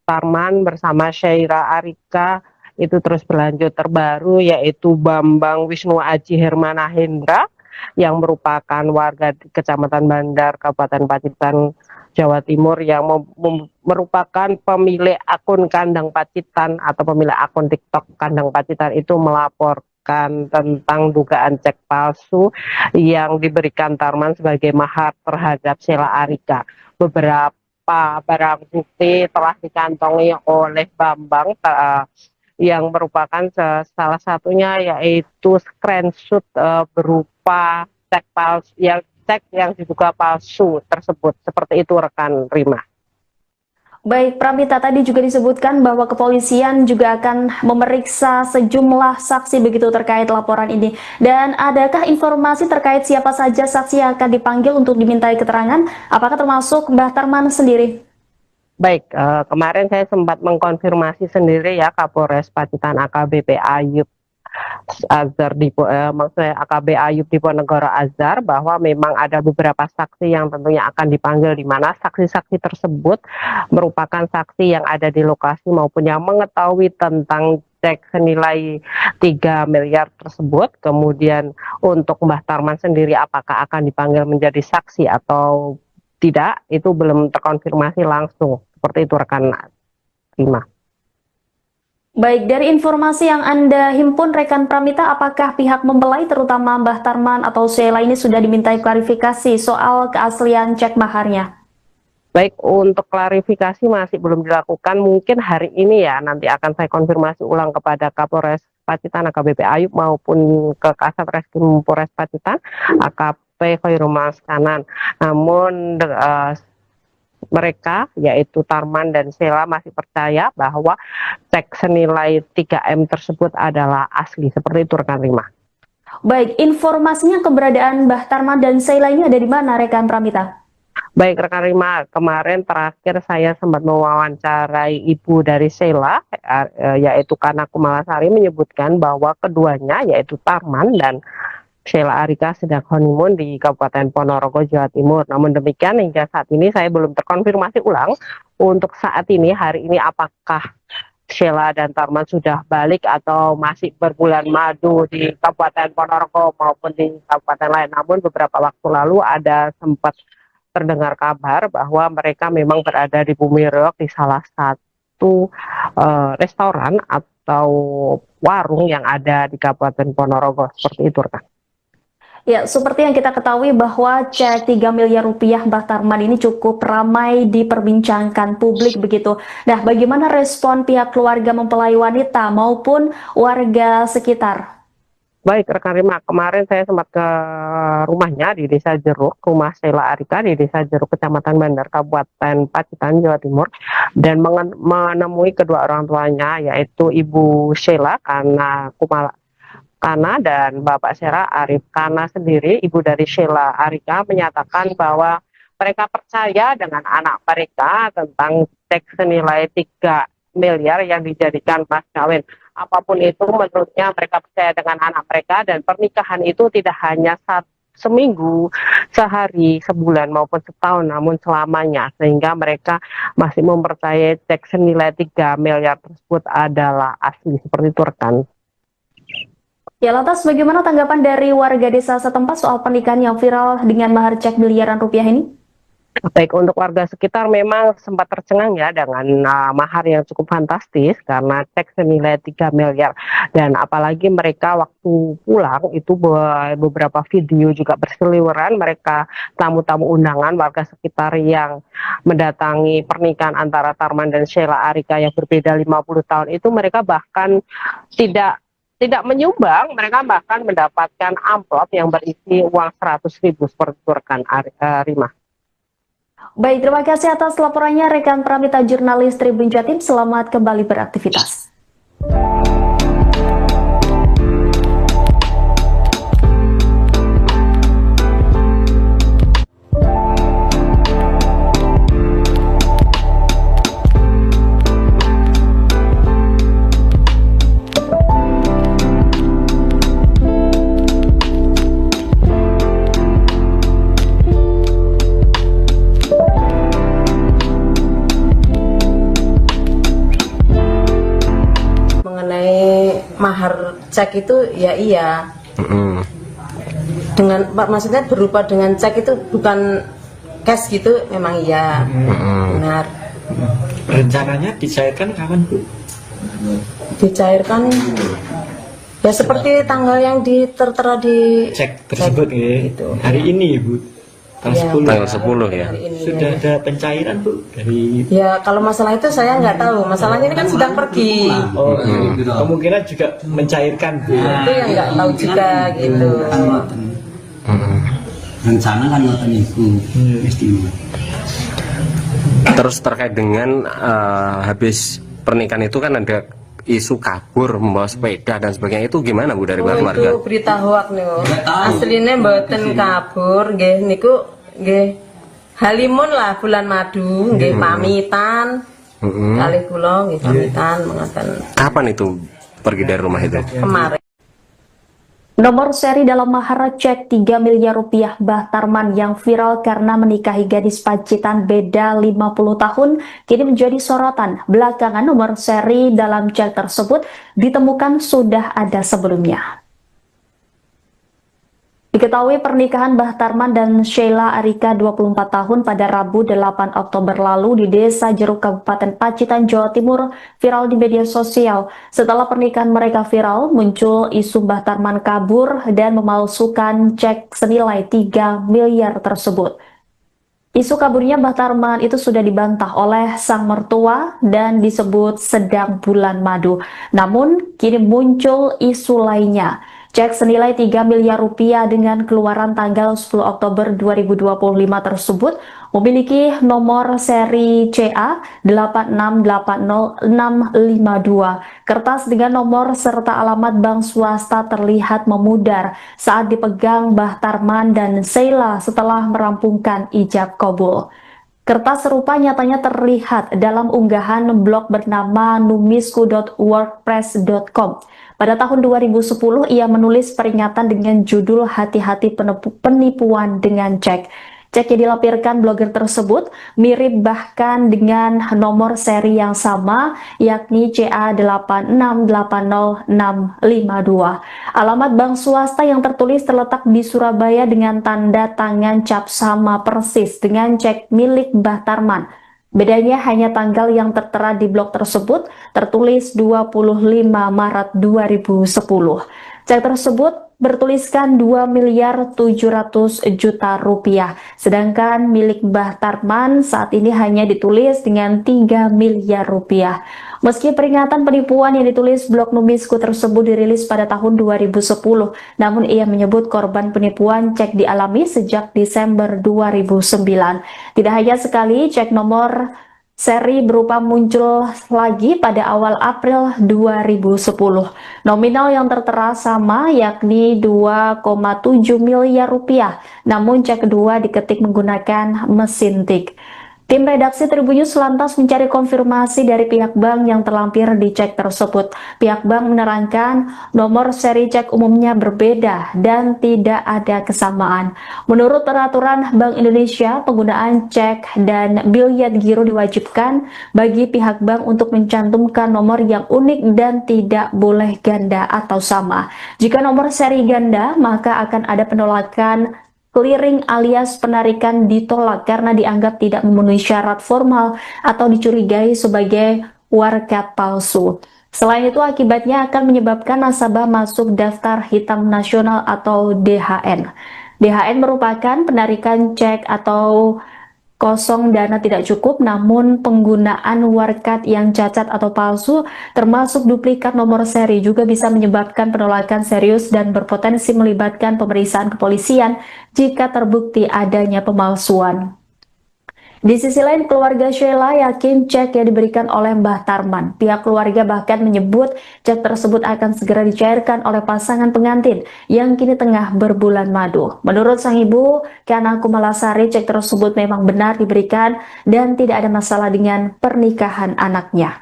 Tarman bersama Sheila Arika itu terus berlanjut. Terbaru yaitu Bambang Wisnu Aji Hermana Hendra yang merupakan warga di Kecamatan Bandar, Kabupaten Pacitan, Jawa Timur, yang merupakan pemilik akun Kandang Pacitan atau pemilik akun TikTok Kandang Pacitan itu melaporkan tentang dugaan cek palsu yang diberikan Tarman sebagai mahar terhadap Sheila Arika. Beberapa barang bukti telah dikantongi oleh Bambang yang merupakan salah satunya yaitu screenshot berupa cek palsu yang diduga palsu tersebut. Seperti itu rekan Rima. Baik, Pramita, tadi juga disebutkan bahwa kepolisian juga akan memeriksa sejumlah saksi begitu terkait laporan ini. Dan adakah informasi terkait siapa saja saksi yang akan dipanggil untuk dimintai keterangan? Apakah termasuk Mbah Tarman sendiri? Baik, kemarin saya sempat mengkonfirmasi sendiri ya Kapolres Pacitan AKBP Ayub Azhar maksudnya AKB Ayub Diponegoro Azhar, bahwa memang ada beberapa saksi yang tentunya akan dipanggil, di mana saksi-saksi tersebut merupakan saksi yang ada di lokasi maupun yang mengetahui tentang cek senilai 3 miliar tersebut. Kemudian untuk Mbah Tarman sendiri apakah akan dipanggil menjadi saksi atau tidak, itu belum terkonfirmasi langsung. Seperti itu rekan Rima. Baik, dari informasi yang Anda himpun rekan Pramita, apakah pihak mempelai terutama Mbah Tarman atau Sheila ini sudah dimintai klarifikasi soal keaslian cek maharnya? Baik, untuk klarifikasi masih belum dilakukan. Mungkin hari ini ya, nanti akan saya konfirmasi ulang kepada Kapolres Pacitan AKBP Ayub maupun ke Kasat Reskrim Polres Pacitan AKP Khairul Kanan. Namun mereka yaitu Tarman dan Sheila masih percaya bahwa cek senilai 3M tersebut adalah asli. Seperti itu rekan Rima. Baik, informasinya keberadaan Mbah Tarman dan Sheila ini ada di mana rekan Pramita? Baik rekan Rima, kemarin terakhir saya sempat mewawancarai ibu dari Sheila, yaitu Kana Kumalasari, menyebutkan bahwa keduanya yaitu Tarman dan Sheila Arika sedang honeymoon di Kabupaten Ponorogo, Jawa Timur. Namun demikian hingga saat ini saya belum terkonfirmasi ulang untuk saat ini, hari ini, apakah Sheila dan Tarman sudah balik atau masih berbulan madu di Kabupaten Ponorogo maupun di kabupaten lain. Namun beberapa waktu lalu ada sempat terdengar kabar bahwa mereka memang berada di Bumi Reog di salah satu restoran atau warung yang ada di Kabupaten Ponorogo. Seperti itu rekan. Ya, seperti yang kita ketahui bahwa cek 3 miliar rupiah Mbah Tarman ini cukup ramai diperbincangkan publik begitu. Nah, bagaimana respon pihak keluarga mempelai wanita maupun warga sekitar? Baik rekan Rima, kemarin saya sempat ke rumahnya di Desa Jeruk, rumah Sheila Arika di Desa Jeruk, Kecamatan Bandar, Kabupaten Pacitan, Jawa Timur, dan menemui kedua orang tuanya, yaitu Ibu Sheila Kana dan Bapak Sheila Arif. Kana sendiri, ibu dari Sheila Arika, menyatakan bahwa mereka percaya dengan anak mereka tentang cek senilai 3 miliar yang dijadikan mas kawin. Apapun itu, menurutnya mereka percaya dengan anak mereka, dan pernikahan itu tidak hanya seminggu, sehari, sebulan maupun setahun, namun selamanya, sehingga mereka masih mempercayai cek senilai 3 miliar tersebut adalah asli. Seperti itu rekan. Ya, lantas bagaimana tanggapan dari warga desa setempat soal pernikahan yang viral dengan mahar cek miliaran rupiah ini? Baik, untuk warga sekitar memang sempat tercengang ya dengan mahar yang cukup fantastis karena cek senilai 3 miliar. Dan apalagi mereka waktu pulang itu beberapa video juga berseliweran, mereka tamu-tamu undangan warga sekitar yang mendatangi pernikahan antara Tarman dan Sheila Arika yang berbeda 50 tahun itu, mereka bahkan tidak menyumbang, mereka bahkan mendapatkan amplop yang berisi uang 100.000 seperti itu rekan Rima. Baik, terima kasih atas laporannya rekan Pramita jurnalis Tribun Jatim. Selamat kembali beraktivitas. Mahar cek itu ya iya, dengan maksudnya berupa dengan cek itu bukan cash gitu, memang iya, benar. Rencananya dicairkan kapan Bu? Dicairkan ya seperti tanggal yang tertera di Cek tersebut ya. gitu. Hari ini Bu, tanggal 10. Tanggal 10 ya. Sudah ada pencairan Bu dari. Ya kalau masalah itu saya nggak tahu, masalahnya ini kan sedang pergi, Oh, kemungkinan juga mencairkan Bu. itu yang nggak tahu juga gitu. Rencana kan ngoten niku istimewa. Terus terkait dengan habis pernikahan itu kan ada isu kabur membawa sepeda dan sebagainya, itu gimana Bu dari keluarga? Itu berita hoak niku. Aslinya mboten kabur, nggih niku nggih halimun lah bulan madu, nggih pamitan. Kali kula nggih pamitan mengaten. Kapan itu pergi dari rumah itu? Kemarin. Nomor seri dalam mahar cek 3 miliar rupiah Mbah Tarman yang viral karena menikahi gadis Pacitan beda 50 tahun kini menjadi sorotan. Belakangan nomor seri dalam cek tersebut ditemukan sudah ada sebelumnya. Diketahui pernikahan Mbah Tarman dan Sheila Arika 24 tahun pada Rabu 8 Oktober lalu di Desa Jeruk Kabupaten Pacitan, Jawa Timur viral di media sosial. Setelah pernikahan mereka viral, muncul isu Mbah Tarman kabur dan memalsukan cek senilai 3 miliar tersebut. Isu kaburnya Mbah Tarman itu sudah dibantah oleh sang mertua dan disebut sedang bulan madu. Namun, kini muncul isu lainnya. Cek senilai 3 miliar rupiah dengan keluaran tanggal 10 Oktober 2025 tersebut memiliki nomor seri CA 8680652. Kertas dengan nomor serta alamat bank swasta terlihat memudar saat dipegang Mbah Tarman dan Sheila setelah merampungkan ijab kabul. Kertas serupa nyatanya terlihat dalam unggahan blog bernama numisku.wordpress.com. Pada tahun 2010, ia menulis peringatan dengan judul Hati-hati penipuan dengan cek. Cek yang dilampirkan blogger tersebut mirip bahkan dengan nomor seri yang sama, yakni CA8680652. Alamat bank swasta yang tertulis terletak di Surabaya dengan tanda tangan cap sama persis dengan cek milik Mbah Tarman. Bedanya hanya tanggal yang tertera di blog tersebut tertulis 25 Maret 2010. Cek tersebut bertuliskan 2 miliar 700 juta rupiah, sedangkan milik Mbah Tarman saat ini hanya ditulis dengan 3 miliar rupiah. Meski peringatan penipuan yang ditulis blog Numisku tersebut dirilis pada tahun 2010, namun ia menyebut korban penipuan cek dialami sejak Desember 2009. Tidak hanya sekali, cek nomor seri berupa muncul lagi pada awal April 2010. Nominal yang tertera sama, yakni 2,7 miliar rupiah, namun cek kedua diketik menggunakan mesin tik. Tim redaksi Tribunnews lantas mencari konfirmasi dari pihak bank yang terlampir di cek tersebut. Pihak bank menerangkan nomor seri cek umumnya berbeda dan tidak ada kesamaan. Menurut peraturan Bank Indonesia, penggunaan cek dan biliet giro diwajibkan bagi pihak bank untuk mencantumkan nomor yang unik dan tidak boleh ganda atau sama. Jika nomor seri ganda, maka akan ada penolakan clearing alias penarikan ditolak karena dianggap tidak memenuhi syarat formal atau dicurigai sebagai warkat palsu. Selain itu, akibatnya akan menyebabkan nasabah masuk daftar hitam nasional atau DHN. DHN merupakan penarikan cek atau kosong dana tidak cukup, namun penggunaan warkat yang cacat atau palsu termasuk duplikat nomor seri juga bisa menyebabkan penolakan serius dan berpotensi melibatkan pemeriksaan kepolisian jika terbukti adanya pemalsuan. Di sisi lain, keluarga Sheila yakin cek yang diberikan oleh Mbah Tarman. Pihak keluarga bahkan menyebut cek tersebut akan segera dicairkan oleh pasangan pengantin yang kini tengah berbulan madu. Menurut sang ibu, Kana Kumalasari, cek tersebut memang benar diberikan dan tidak ada masalah dengan pernikahan anaknya.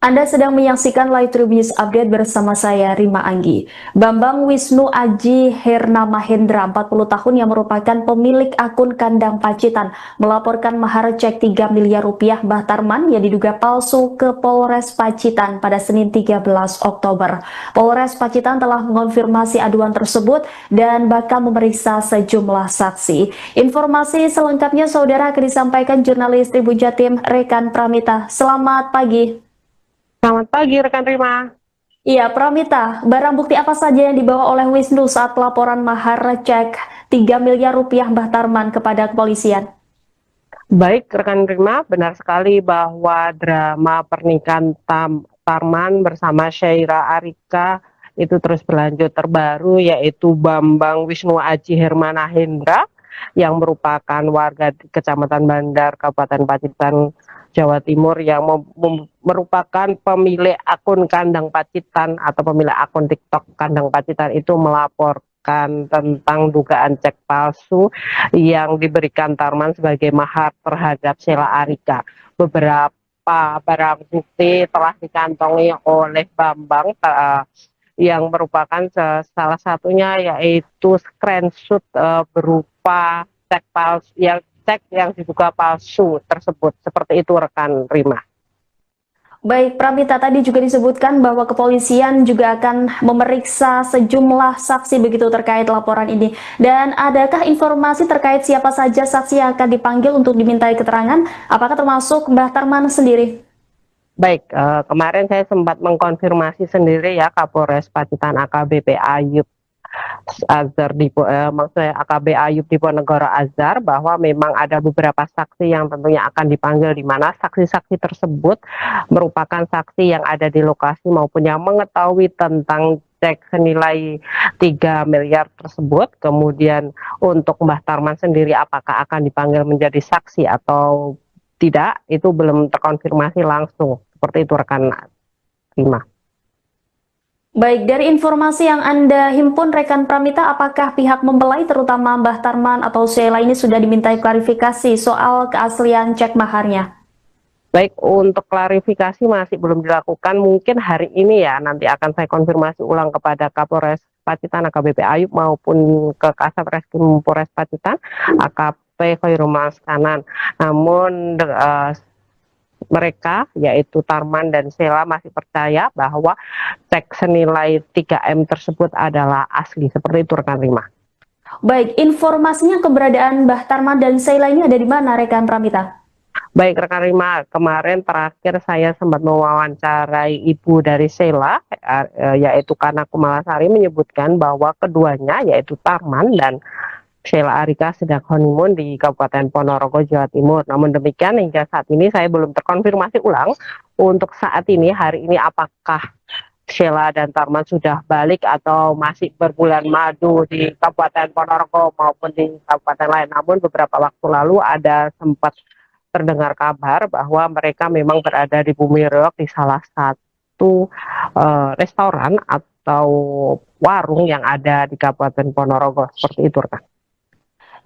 Anda sedang menyaksikan Live Tribunnews Update bersama saya, Rima Anggi. Bambang Wisnu Aji Herna Mahendra, 40 tahun yang merupakan pemilik akun Kandang Pacitan, melaporkan mahar cek 3 miliar rupiah Mbah Tarman yang diduga palsu ke Polres Pacitan pada Senin 13 Oktober. Polres Pacitan telah mengonfirmasi aduan tersebut dan bakal memeriksa sejumlah saksi. Informasi selengkapnya saudara akan disampaikan jurnalis Tribun Jatim Rekan Pramita. Selamat pagi. Selamat pagi rekan Rima. Iya, Pramita, barang bukti apa saja yang dibawa oleh Wisnu saat laporan mahar cek 3 miliar rupiah Mbah Tarman kepada kepolisian? Baik rekan Rima, benar sekali bahwa drama pernikahan Tarman bersama Sheila Arika itu terus berlanjut. Terbaru yaitu Bambang Wisnu Aji Hermana Hendra yang merupakan warga di Kecamatan Bandar, Kabupaten Pacitan, Jawa Timur, yang merupakan pemilik akun Kandang Pacitan atau pemilik akun TikTok Kandang Pacitan itu melaporkan menceritakan tentang dugaan cek palsu yang diberikan Tarman sebagai mahar terhadap Sheila Arika. Beberapa barang bukti telah dikantongi oleh Bambang yang merupakan salah satunya yaitu screenshot berupa cek palsu yang diduga palsu tersebut. Seperti itu rekan Rima. Baik, Pramita, tadi juga disebutkan bahwa kepolisian juga akan memeriksa sejumlah saksi begitu terkait laporan ini. Dan adakah informasi terkait siapa saja saksi yang akan dipanggil untuk dimintai keterangan? Apakah termasuk Mbah Tarman sendiri? Baik, kemarin saya sempat mengkonfirmasi sendiri ya Kapolres Pacitan AKBP Ayub Azhar maksudnya AKB Ayub Diponegoro Azhar, bahwa memang ada beberapa saksi yang tentunya akan dipanggil, di mana saksi-saksi tersebut merupakan saksi yang ada di lokasi maupun yang mengetahui tentang cek senilai 3 miliar tersebut. Kemudian untuk Mbah Tarman sendiri apakah akan dipanggil menjadi saksi atau tidak, itu belum terkonfirmasi langsung. Seperti itu rekan Rima. Baik, dari informasi yang Anda himpun rekan Pramita, apakah pihak mempelai terutama Mbah Tarman atau Sheila ini sudah dimintai klarifikasi soal keaslian cek maharnya? Baik, untuk klarifikasi masih belum dilakukan. Mungkin hari ini ya, nanti akan saya konfirmasi ulang kepada Kapolres Pacitan AKBP Ayub maupun ke Kasat Reskrim Polres Pacitan AKP Khairul Maskanan. Namun mereka yaitu Tarman dan Sheila masih percaya bahwa cek senilai 3M tersebut adalah asli. Seperti itu rekan Rima. Baik, informasinya keberadaan Mbah Tarman dan Sheila ini ada di mana rekan Pramita? Baik rekan Rima, kemarin terakhir saya sempat mewawancarai ibu dari Sheila, yaitu Kana Kumalasari, menyebutkan bahwa keduanya yaitu Tarman dan Sheila Arika sedang honeymoon di Kabupaten Ponorogo, Jawa Timur. Namun demikian hingga saat ini saya belum terkonfirmasi ulang untuk saat ini, hari ini, apakah Sheila dan Tarman sudah balik atau masih berbulan madu di Kabupaten Ponorogo maupun di kabupaten lain. Namun beberapa waktu lalu ada sempat terdengar kabar bahwa mereka memang berada di Bumi Reog di salah satu restoran atau warung yang ada di Kabupaten Ponorogo. Seperti itu rekan.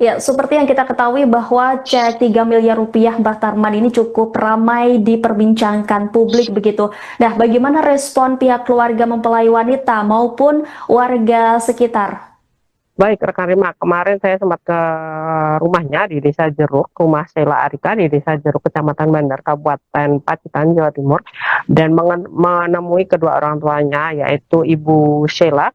Ya, seperti yang kita ketahui bahwa cek 3 miliar rupiah Mbah Tarman ini cukup ramai diperbincangkan publik begitu. Nah, bagaimana respon pihak keluarga mempelai wanita maupun warga sekitar? Baik rekan Rima, kemarin saya sempat ke rumahnya di Desa Jeruk, rumah Sheila Arika di Desa Jeruk, Kecamatan Bandar, Kabupaten Pacitan, Jawa Timur, dan menemui kedua orang tuanya, yaitu Ibu Sheila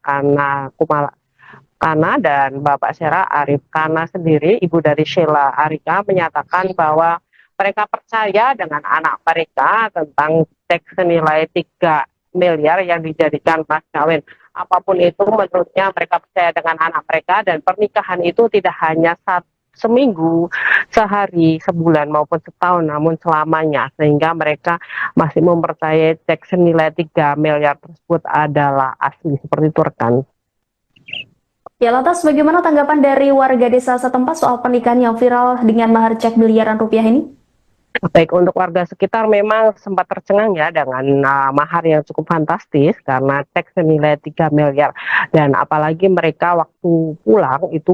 Kana dan Bapak Sheila Arif. Kana sendiri, ibu dari Sheila Arika, menyatakan bahwa mereka percaya dengan anak mereka tentang cek senilai 3 miliar yang dijadikan mas kawin. Apapun itu, menurutnya mereka percaya dengan anak mereka, dan pernikahan itu tidak hanya seminggu, sehari, sebulan maupun setahun, namun selamanya, sehingga mereka masih mempercayai cek senilai 3 miliar tersebut adalah asli. Seperti itu rekan. Ya, lantas bagaimana tanggapan dari warga desa setempat soal pernikahan yang viral dengan mahar cek miliaran rupiah ini? Baik, untuk warga sekitar memang sempat tercengang ya dengan mahar yang cukup fantastis karena cek senilai 3 miliar. Dan apalagi mereka waktu pulang itu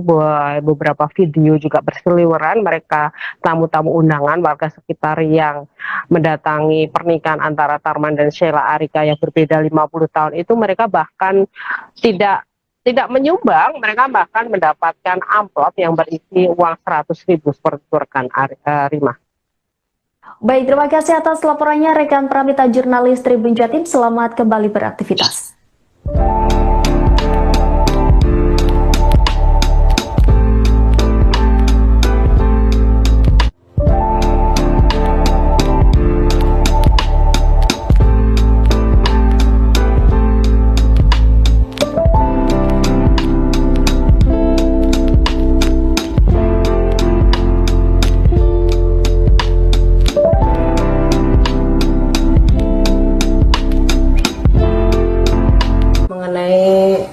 beberapa video juga berseliweran, mereka tamu-tamu undangan warga sekitar yang mendatangi pernikahan antara Tarman dan Sheila Arika yang berbeda 50 tahun itu, mereka bahkan tidak menyumbang, mereka bahkan mendapatkan amplop yang berisi uang 100.000 seperti itu rekan Rima. Baik, terima kasih atas laporannya rekan Pramita, jurnalis Tribun Jatim. Selamat kembali beraktivitas.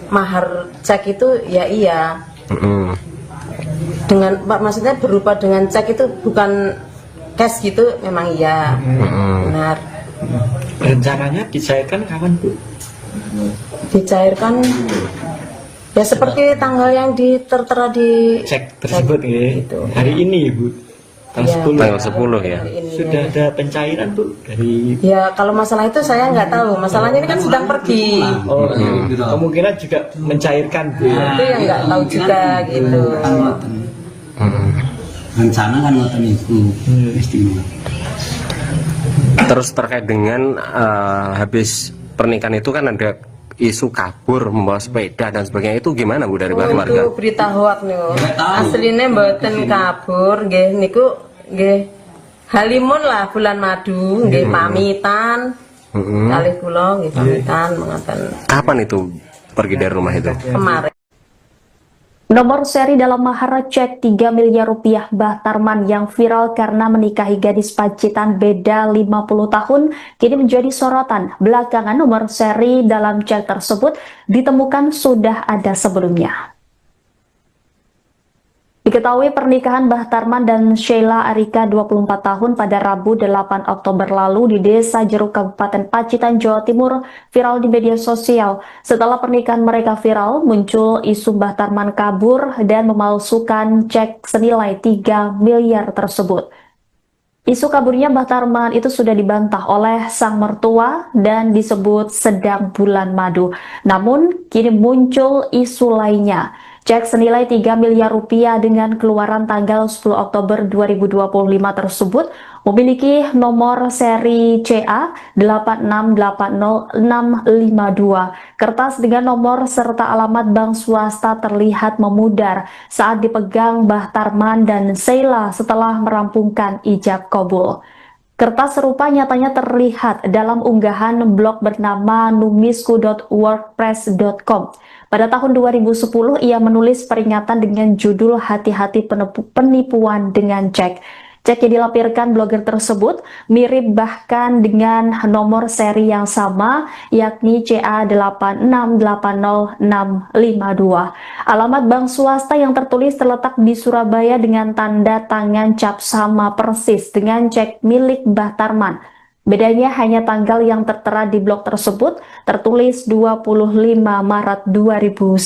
Mahar cek itu ya iya. Dengan maksudnya berupa dengan cek itu bukan cash gitu, memang iya. Benar. Rencananya dicairkan kapan Bu? Dicairkan Ya seperti tanggal yang tertera di cek tersebut ya. gitu. Hari ini Bu, tanggal Iya. 10. Tanggal 10 ya. Hari ini, Sudah ya. ada pencairan Bu dari Ya kalau masalah itu saya nggak tahu. Masalahnya ini kan sedang pergi. oh, kemungkinan juga mencairkan Bu. Itu yang nggak tahu juga gitu. Kan ngoten. Rencana kan ngoten iku istimewa. Terus terkait dengan habis pernikahan itu kan ada isu kabur membawa sepeda dan sebagainya, itu gimana Bu dari pihak keluarga? Itu berita hoak nih. tahu. Aslinya mboten kabur, nggih niku nggih halimun lah bulan madu, nggih pamitan. Kalih kula nggih pamitan mengaten Kapan itu pergi dari rumah itu? kemarin. Nomor seri dalam mahar cek 3 miliar rupiah Mbah Tarman yang viral karena menikahi gadis Pacitan beda 50 tahun kini menjadi sorotan. Belakangan nomor seri dalam cek tersebut ditemukan sudah ada sebelumnya. Diketahui pernikahan Mbah Tarman dan Sheila Arika 24 tahun pada Rabu 8 Oktober lalu di Desa Jeruk Kabupaten Pacitan, Jawa Timur viral di media sosial. Setelah pernikahan mereka viral, muncul isu Mbah Tarman kabur dan memalsukan cek senilai 3 miliar tersebut. Isu kaburnya Mbah Tarman itu sudah dibantah oleh sang mertua dan disebut sedang bulan madu. Namun, kini muncul isu lainnya. Cek senilai 3 miliar rupiah dengan keluaran tanggal 10 Oktober 2025 tersebut memiliki nomor seri CA 8680652. Kertas dengan nomor serta alamat bank swasta terlihat memudar saat dipegang Mbah Tarman dan Sheila setelah merampungkan ijab kabul. Kertas serupa nyatanya terlihat dalam unggahan blog bernama numisku.wordpress.com. Pada tahun 2010, ia menulis peringatan dengan judul "Hati-hati penipuan dengan cek". Cek yang dilampirkan blogger tersebut mirip bahkan dengan nomor seri yang sama, yakni CA 8680652. Alamat bank swasta yang tertulis terletak di Surabaya dengan tanda tangan cap sama persis dengan cek milik Mbah Tarman. Bedanya hanya tanggal yang tertera di blog tersebut tertulis 25 Maret 2010.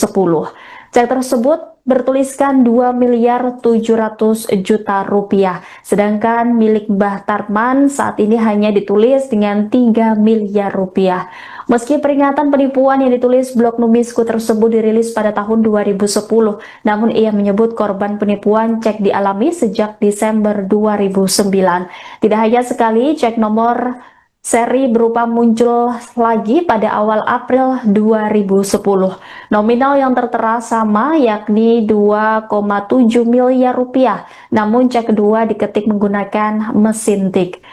Cek tersebut bertuliskan 2 miliar 700 juta rupiah. Sedangkan milik Mbah Tarman saat ini hanya ditulis dengan 3 miliar rupiah. Meski peringatan penipuan yang ditulis blog Numisku tersebut dirilis pada tahun 2010, namun ia menyebut korban penipuan cek dialami sejak Desember 2009. Tidak hanya sekali, cek nomor seri berupa muncul lagi pada awal April 2010. Nominal yang tertera sama, yakni 2,7 miliar rupiah, namun cek kedua diketik menggunakan mesin tik.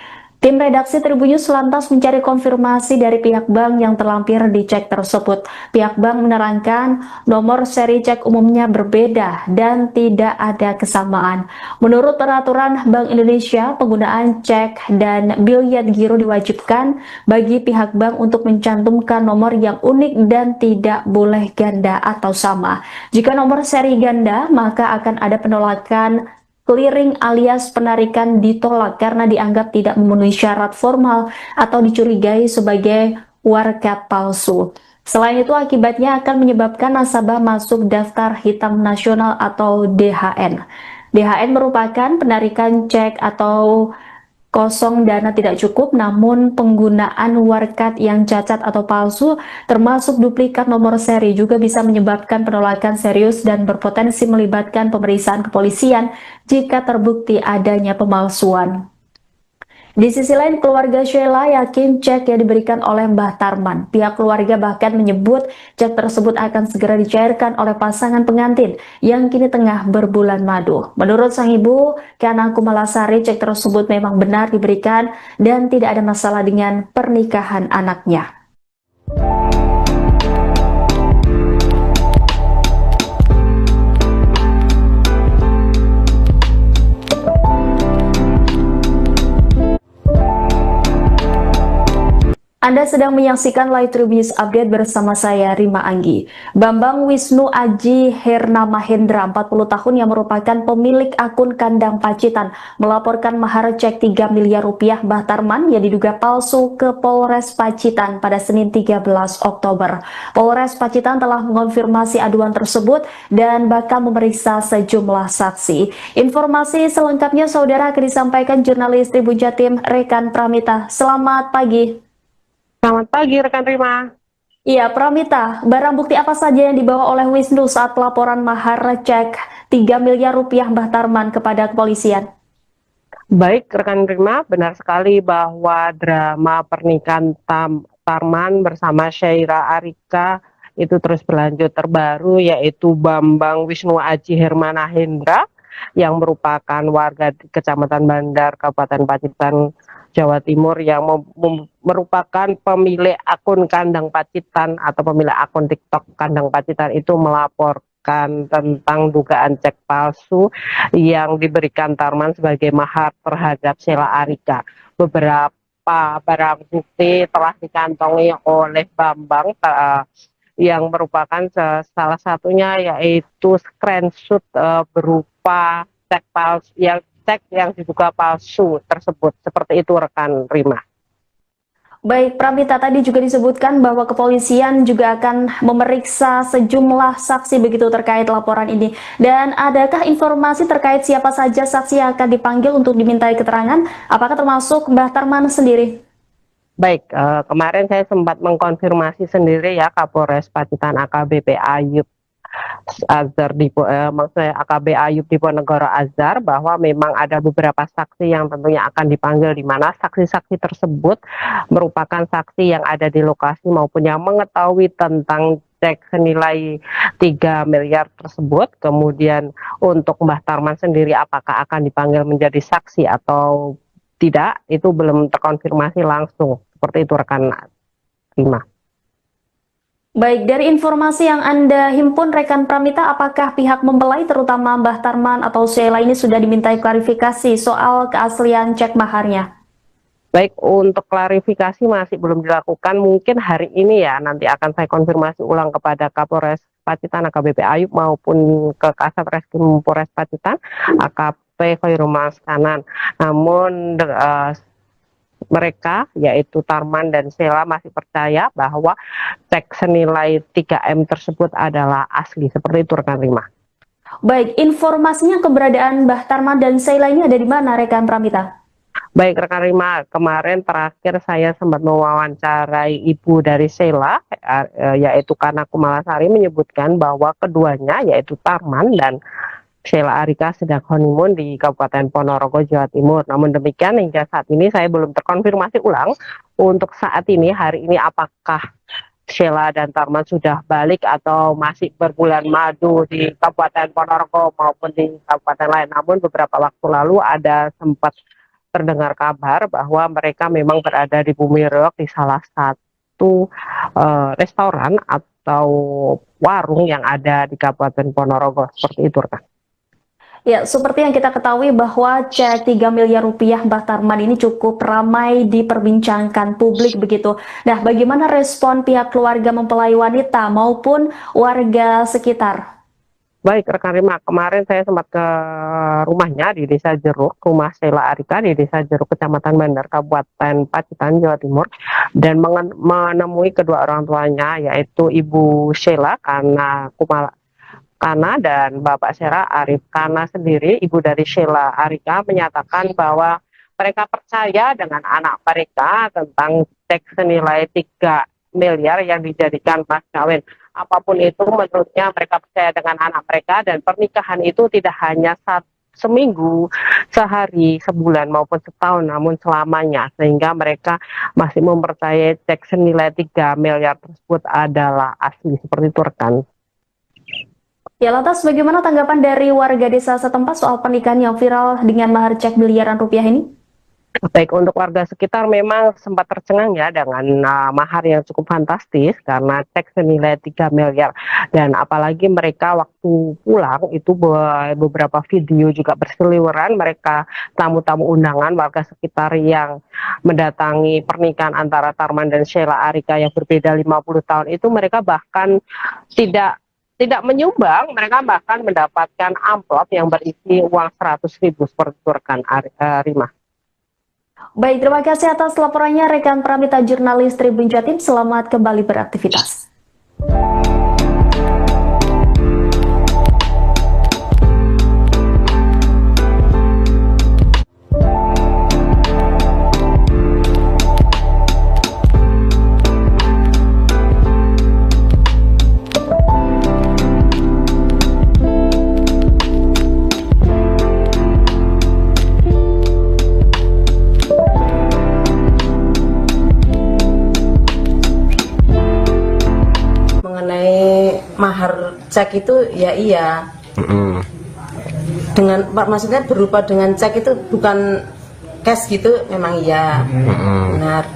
Tim redaksi Tribunnews lantas mencari konfirmasi dari pihak bank yang terlampir di cek tersebut. Pihak bank menerangkan nomor seri cek umumnya berbeda dan tidak ada kesamaan. Menurut peraturan Bank Indonesia, penggunaan cek dan biliet giro diwajibkan bagi pihak bank untuk mencantumkan nomor yang unik dan tidak boleh ganda atau sama. Jika nomor seri ganda, maka akan ada penolakan clearing alias penarikan ditolak karena dianggap tidak memenuhi syarat formal atau dicurigai sebagai warkat palsu. Selain itu, akibatnya akan menyebabkan nasabah masuk daftar hitam nasional atau DHN. DHN merupakan penarikan cek atau kosong dana tidak cukup, namun penggunaan warkat yang cacat atau palsu termasuk duplikat nomor seri juga bisa menyebabkan penolakan serius dan berpotensi melibatkan pemeriksaan kepolisian jika terbukti adanya pemalsuan. Di sisi lain, keluarga Sheila yakin cek yang diberikan oleh Mbah Tarman. Pihak keluarga bahkan menyebut cek tersebut akan segera dicairkan oleh pasangan pengantin yang kini tengah berbulan madu. Menurut sang ibu, Kana Kumalasari, cek tersebut memang benar diberikan dan tidak ada masalah dengan pernikahan anaknya. Anda sedang menyaksikan Live Tribun News Update bersama saya, Rima Anggi. Bambang Wisnu Aji Herna Mahendra, 40 tahun yang merupakan pemilik akun Kandang Pacitan, melaporkan mahar cek 3 miliar rupiah Mbah Tarman yang diduga palsu ke Polres Pacitan pada Senin 13 Oktober. Polres Pacitan telah mengonfirmasi aduan tersebut dan bakal memeriksa sejumlah saksi. Informasi selengkapnya saudara akan disampaikan jurnalis Tribun Jatim Rekan Pramita. Selamat pagi. Selamat pagi rekan Rima. Iya, Pramita, barang bukti apa saja yang dibawa oleh Wisnu saat pelaporan mahar cek 3 miliar rupiah Mbah Tarman kepada kepolisian? Baik rekan Rima, benar sekali bahwa drama pernikahan Tarman bersama Syaira Arika itu terus berlanjut. Terbaru yaitu Bambang Wisnu Aji Hermana Hendra yang merupakan warga di Kecamatan Bandar, Kabupaten Pacitan, Jawa Timur, yang merupakan pemilik akun Kandang Pacitan atau pemilik akun TikTok Kandang Pacitan itu melaporkan tentang dugaan cek palsu yang diberikan Tarman sebagai mahar terhadap Sheila Arika. Beberapa barang bukti telah dikantongi oleh Bambang yang merupakan salah satunya yaitu screenshot berupa cek palsu yang diduga palsu tersebut. Seperti itu rekan Rima. Baik, Pramita, tadi juga disebutkan bahwa kepolisian juga akan memeriksa sejumlah saksi begitu terkait laporan ini. Dan adakah informasi terkait siapa saja saksi yang akan dipanggil untuk dimintai keterangan? Apakah termasuk Mbah Tarman sendiri? Baik, kemarin saya sempat mengkonfirmasi sendiri ya Kapolres Pacitan AKBP Ayub Azhar maksudnya AKB Ayub Diponegoro Azhar, bahwa memang ada beberapa saksi yang tentunya akan dipanggil, di mana saksi-saksi tersebut merupakan saksi yang ada di lokasi maupun yang mengetahui tentang cek senilai 3 miliar tersebut. Kemudian untuk Mbah Tarman sendiri apakah akan dipanggil menjadi saksi atau tidak, itu belum terkonfirmasi langsung. Seperti itu rekan Rima. Baik, dari informasi yang Anda himpun rekan Pramita, apakah pihak mempelai terutama Mbah Tarman atau Sheila ini sudah dimintai klarifikasi soal keaslian cek maharnya? Baik, untuk klarifikasi masih belum dilakukan. Mungkin hari ini ya, nanti akan saya konfirmasi ulang kepada Kapolres Pacitan AKBP Ayub maupun ke Kasat Reskrim Polres Pacitan AKP Khairul Maskanan. Namun mereka yaitu Tarman dan Sheila masih percaya bahwa cek senilai 3M tersebut adalah asli. Seperti itu rekan Rima. Baik, informasinya keberadaan Mbah Tarman dan Sheila ini ada di mana rekan Pramita? Baik rekan Rima, kemarin terakhir saya sempat mewawancarai ibu dari Sheila yaitu Kana Kumalasari, menyebutkan bahwa keduanya yaitu Tarman dan Sheila Arika sedang honeymoon di Kabupaten Ponorogo, Jawa Timur. Namun demikian hingga saat ini saya belum terkonfirmasi ulang untuk saat ini, hari ini, apakah Sheila dan Tarman sudah balik atau masih berbulan madu di Kabupaten Ponorogo maupun di kabupaten lain. Namun beberapa waktu lalu ada sempat terdengar kabar bahwa mereka memang berada di Bumi Reog di salah satu restoran atau warung yang ada di Kabupaten Ponorogo. Seperti itu rekan. Ya, seperti yang kita ketahui bahwa cek 3 miliar rupiah Mbah Tarman ini cukup ramai diperbincangkan publik begitu. Nah, bagaimana respon pihak keluarga mempelai wanita maupun warga sekitar? Baik rekan Rima, kemarin saya sempat ke rumahnya di Desa Jeruk, rumah Sheila Arika di Desa Jeruk, Kecamatan Bandar, Kabupaten Pacitan, Jawa Timur, dan menemui kedua orang tuanya yaitu Ibu Sheila Kana dan Bapak Sheila Arif. Kana sendiri, ibu dari Sheila Arika, menyatakan bahwa mereka percaya dengan anak mereka tentang cek senilai 3 miliar yang dijadikan mas kawin. Apapun itu, menurutnya mereka percaya dengan anak mereka, dan pernikahan itu tidak hanya seminggu, sehari, sebulan maupun setahun, namun selamanya, sehingga mereka masih mempercayai cek senilai 3 miliar tersebut adalah asli. Seperti itu rekan. Ya, lantas bagaimana tanggapan dari warga desa setempat soal pernikahan yang viral dengan mahar cek miliaran rupiah ini? Baik, untuk warga sekitar memang sempat tercengang ya dengan mahar yang cukup fantastis karena cek senilai 3 miliar, dan apalagi mereka waktu pulang itu beberapa video juga berseliweran mereka tamu-tamu undangan warga sekitar yang mendatangi pernikahan antara Tarman dan Sheila Arika yang berbeda 50 tahun itu, mereka bahkan tidak menyumbang, mereka bahkan mendapatkan amplop yang berisi uang 100.000 seperti itu rekan Rima. Baik, terima kasih atas laporannya rekan Pramita jurnalis Tribun Jatim. Selamat kembali beraktivitas. Mahar cek itu ya iya, dengan maksudnya berupa dengan cek itu bukan cash gitu, memang iya, benar.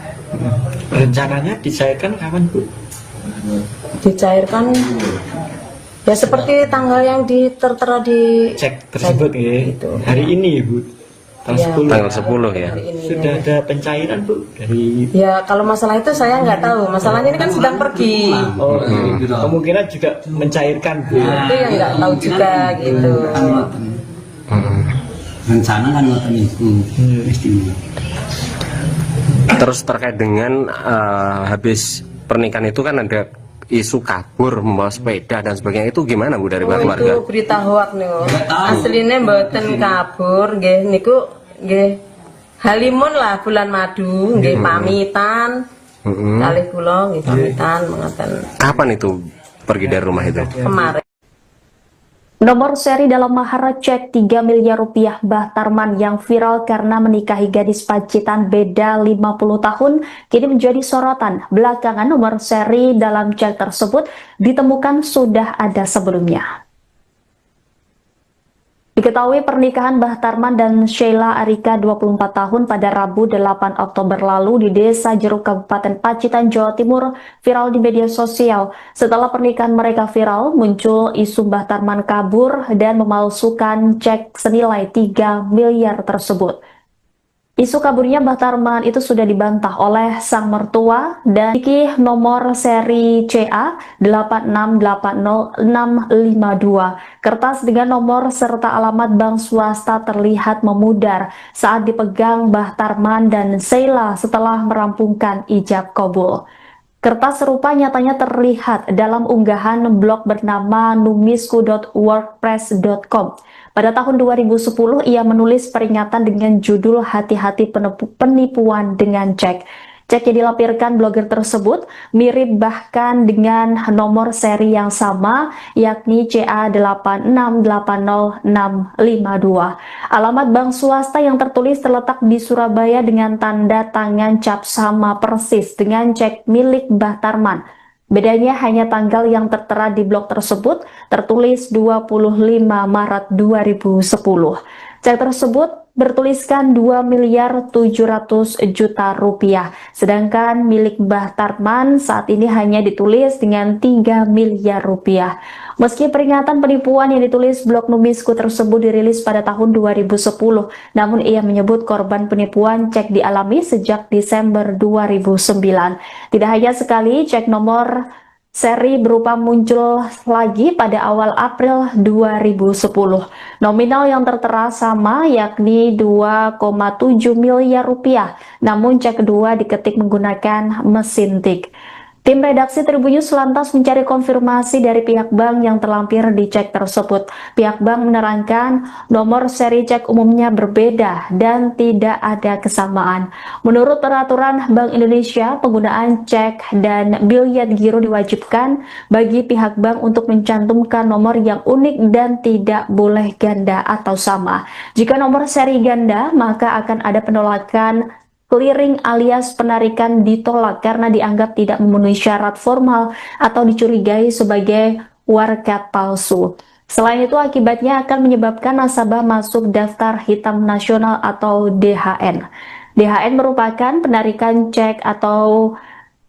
Rencananya dicairkan kapan Bu? Dicairkan ya seperti tanggal yang tertera di Cek tersebut ya, gitu. hari ini Bu, Ya. tanggal 10. Tanggal 10 ya. Hari ini, Sudah ya. ada pencairan Bu dari Ya kalau masalah itu saya nggak tahu, masalahnya ini kan sedang pergi, kemungkinan juga mencairkan Bu. itu yang nggak tahu juga gitu. Rencana kan ngoten itu mesti. Terus terkait dengan habis pernikahan itu kan ada isu kabur membawa sepeda dan sebagainya, itu gimana Bu dari Oh, keluarga? itu berita hoak nih. Aslinya mboten kabur, nggih niku nggih halimun lah bulan madu, nggih pamitan. Kalih kula nggih pamitan mengaten Kapan itu pergi dari rumah itu? kemarin. Nomor seri dalam mahar cek 3 miliar rupiah Mbah Tarman yang viral karena menikahi gadis Pacitan beda 50 tahun kini menjadi sorotan. Belakangan nomor seri dalam cek tersebut ditemukan sudah ada sebelumnya. Diketahui pernikahan Mbah Tarman dan Sheila Arika 24 tahun pada Rabu 8 Oktober lalu di Desa Jeruk Kabupaten Pacitan, Jawa Timur viral di media sosial. Setelah pernikahan mereka viral, muncul isu Mbah Tarman kabur dan memalsukan cek senilai 3 miliar tersebut. Isu kaburnya Mbah Tarman itu sudah dibantah oleh sang mertua dan memiliki nomor seri CA 8680652. Kertas dengan nomor serta alamat bank swasta terlihat memudar saat dipegang Mbah Tarman dan Sheila setelah merampungkan ijab kabul. Kertas serupa nyatanya terlihat dalam unggahan blog bernama numisku.wordpress.com. Pada tahun 2010, ia menulis peringatan dengan judul Hati-hati penipuan dengan cek. Cek yang dilampirkan blogger tersebut mirip bahkan dengan nomor seri yang sama, yakni CA8680652. Alamat bank swasta yang tertulis terletak di Surabaya dengan tanda tangan cap sama persis dengan cek milik Mbah Tarman. Bedanya hanya tanggal yang tertera di blog tersebut tertulis 25 Maret 2010. Cek tersebut bertuliskan 2.700.000.000 rupiah, sedangkan milik Mbah Tarman saat ini hanya ditulis dengan 3 miliar rupiah. Meski peringatan penipuan yang ditulis blog Numisku tersebut dirilis pada tahun 2010, namun ia menyebut korban penipuan cek dialami sejak Desember 2009. Tidak hanya sekali, cek nomor seri berupa muncul lagi pada awal April 2010. Nominal yang tertera sama, yakni 2,7 miliar rupiah, namun cek kedua diketik menggunakan mesin tik. Tim redaksi Tribun News lantas mencari konfirmasi dari pihak bank yang terlampir di cek tersebut. Pihak bank menerangkan nomor seri cek umumnya berbeda dan tidak ada kesamaan. Menurut peraturan Bank Indonesia, penggunaan cek dan biliet giro diwajibkan bagi pihak bank untuk mencantumkan nomor yang unik dan tidak boleh ganda atau sama. Jika nomor seri ganda, maka akan ada penolakan clearing alias penarikan ditolak karena dianggap tidak memenuhi syarat formal atau dicurigai sebagai warkat palsu. Selain itu, akibatnya akan menyebabkan nasabah masuk daftar hitam nasional atau DHN. DHN merupakan penarikan cek atau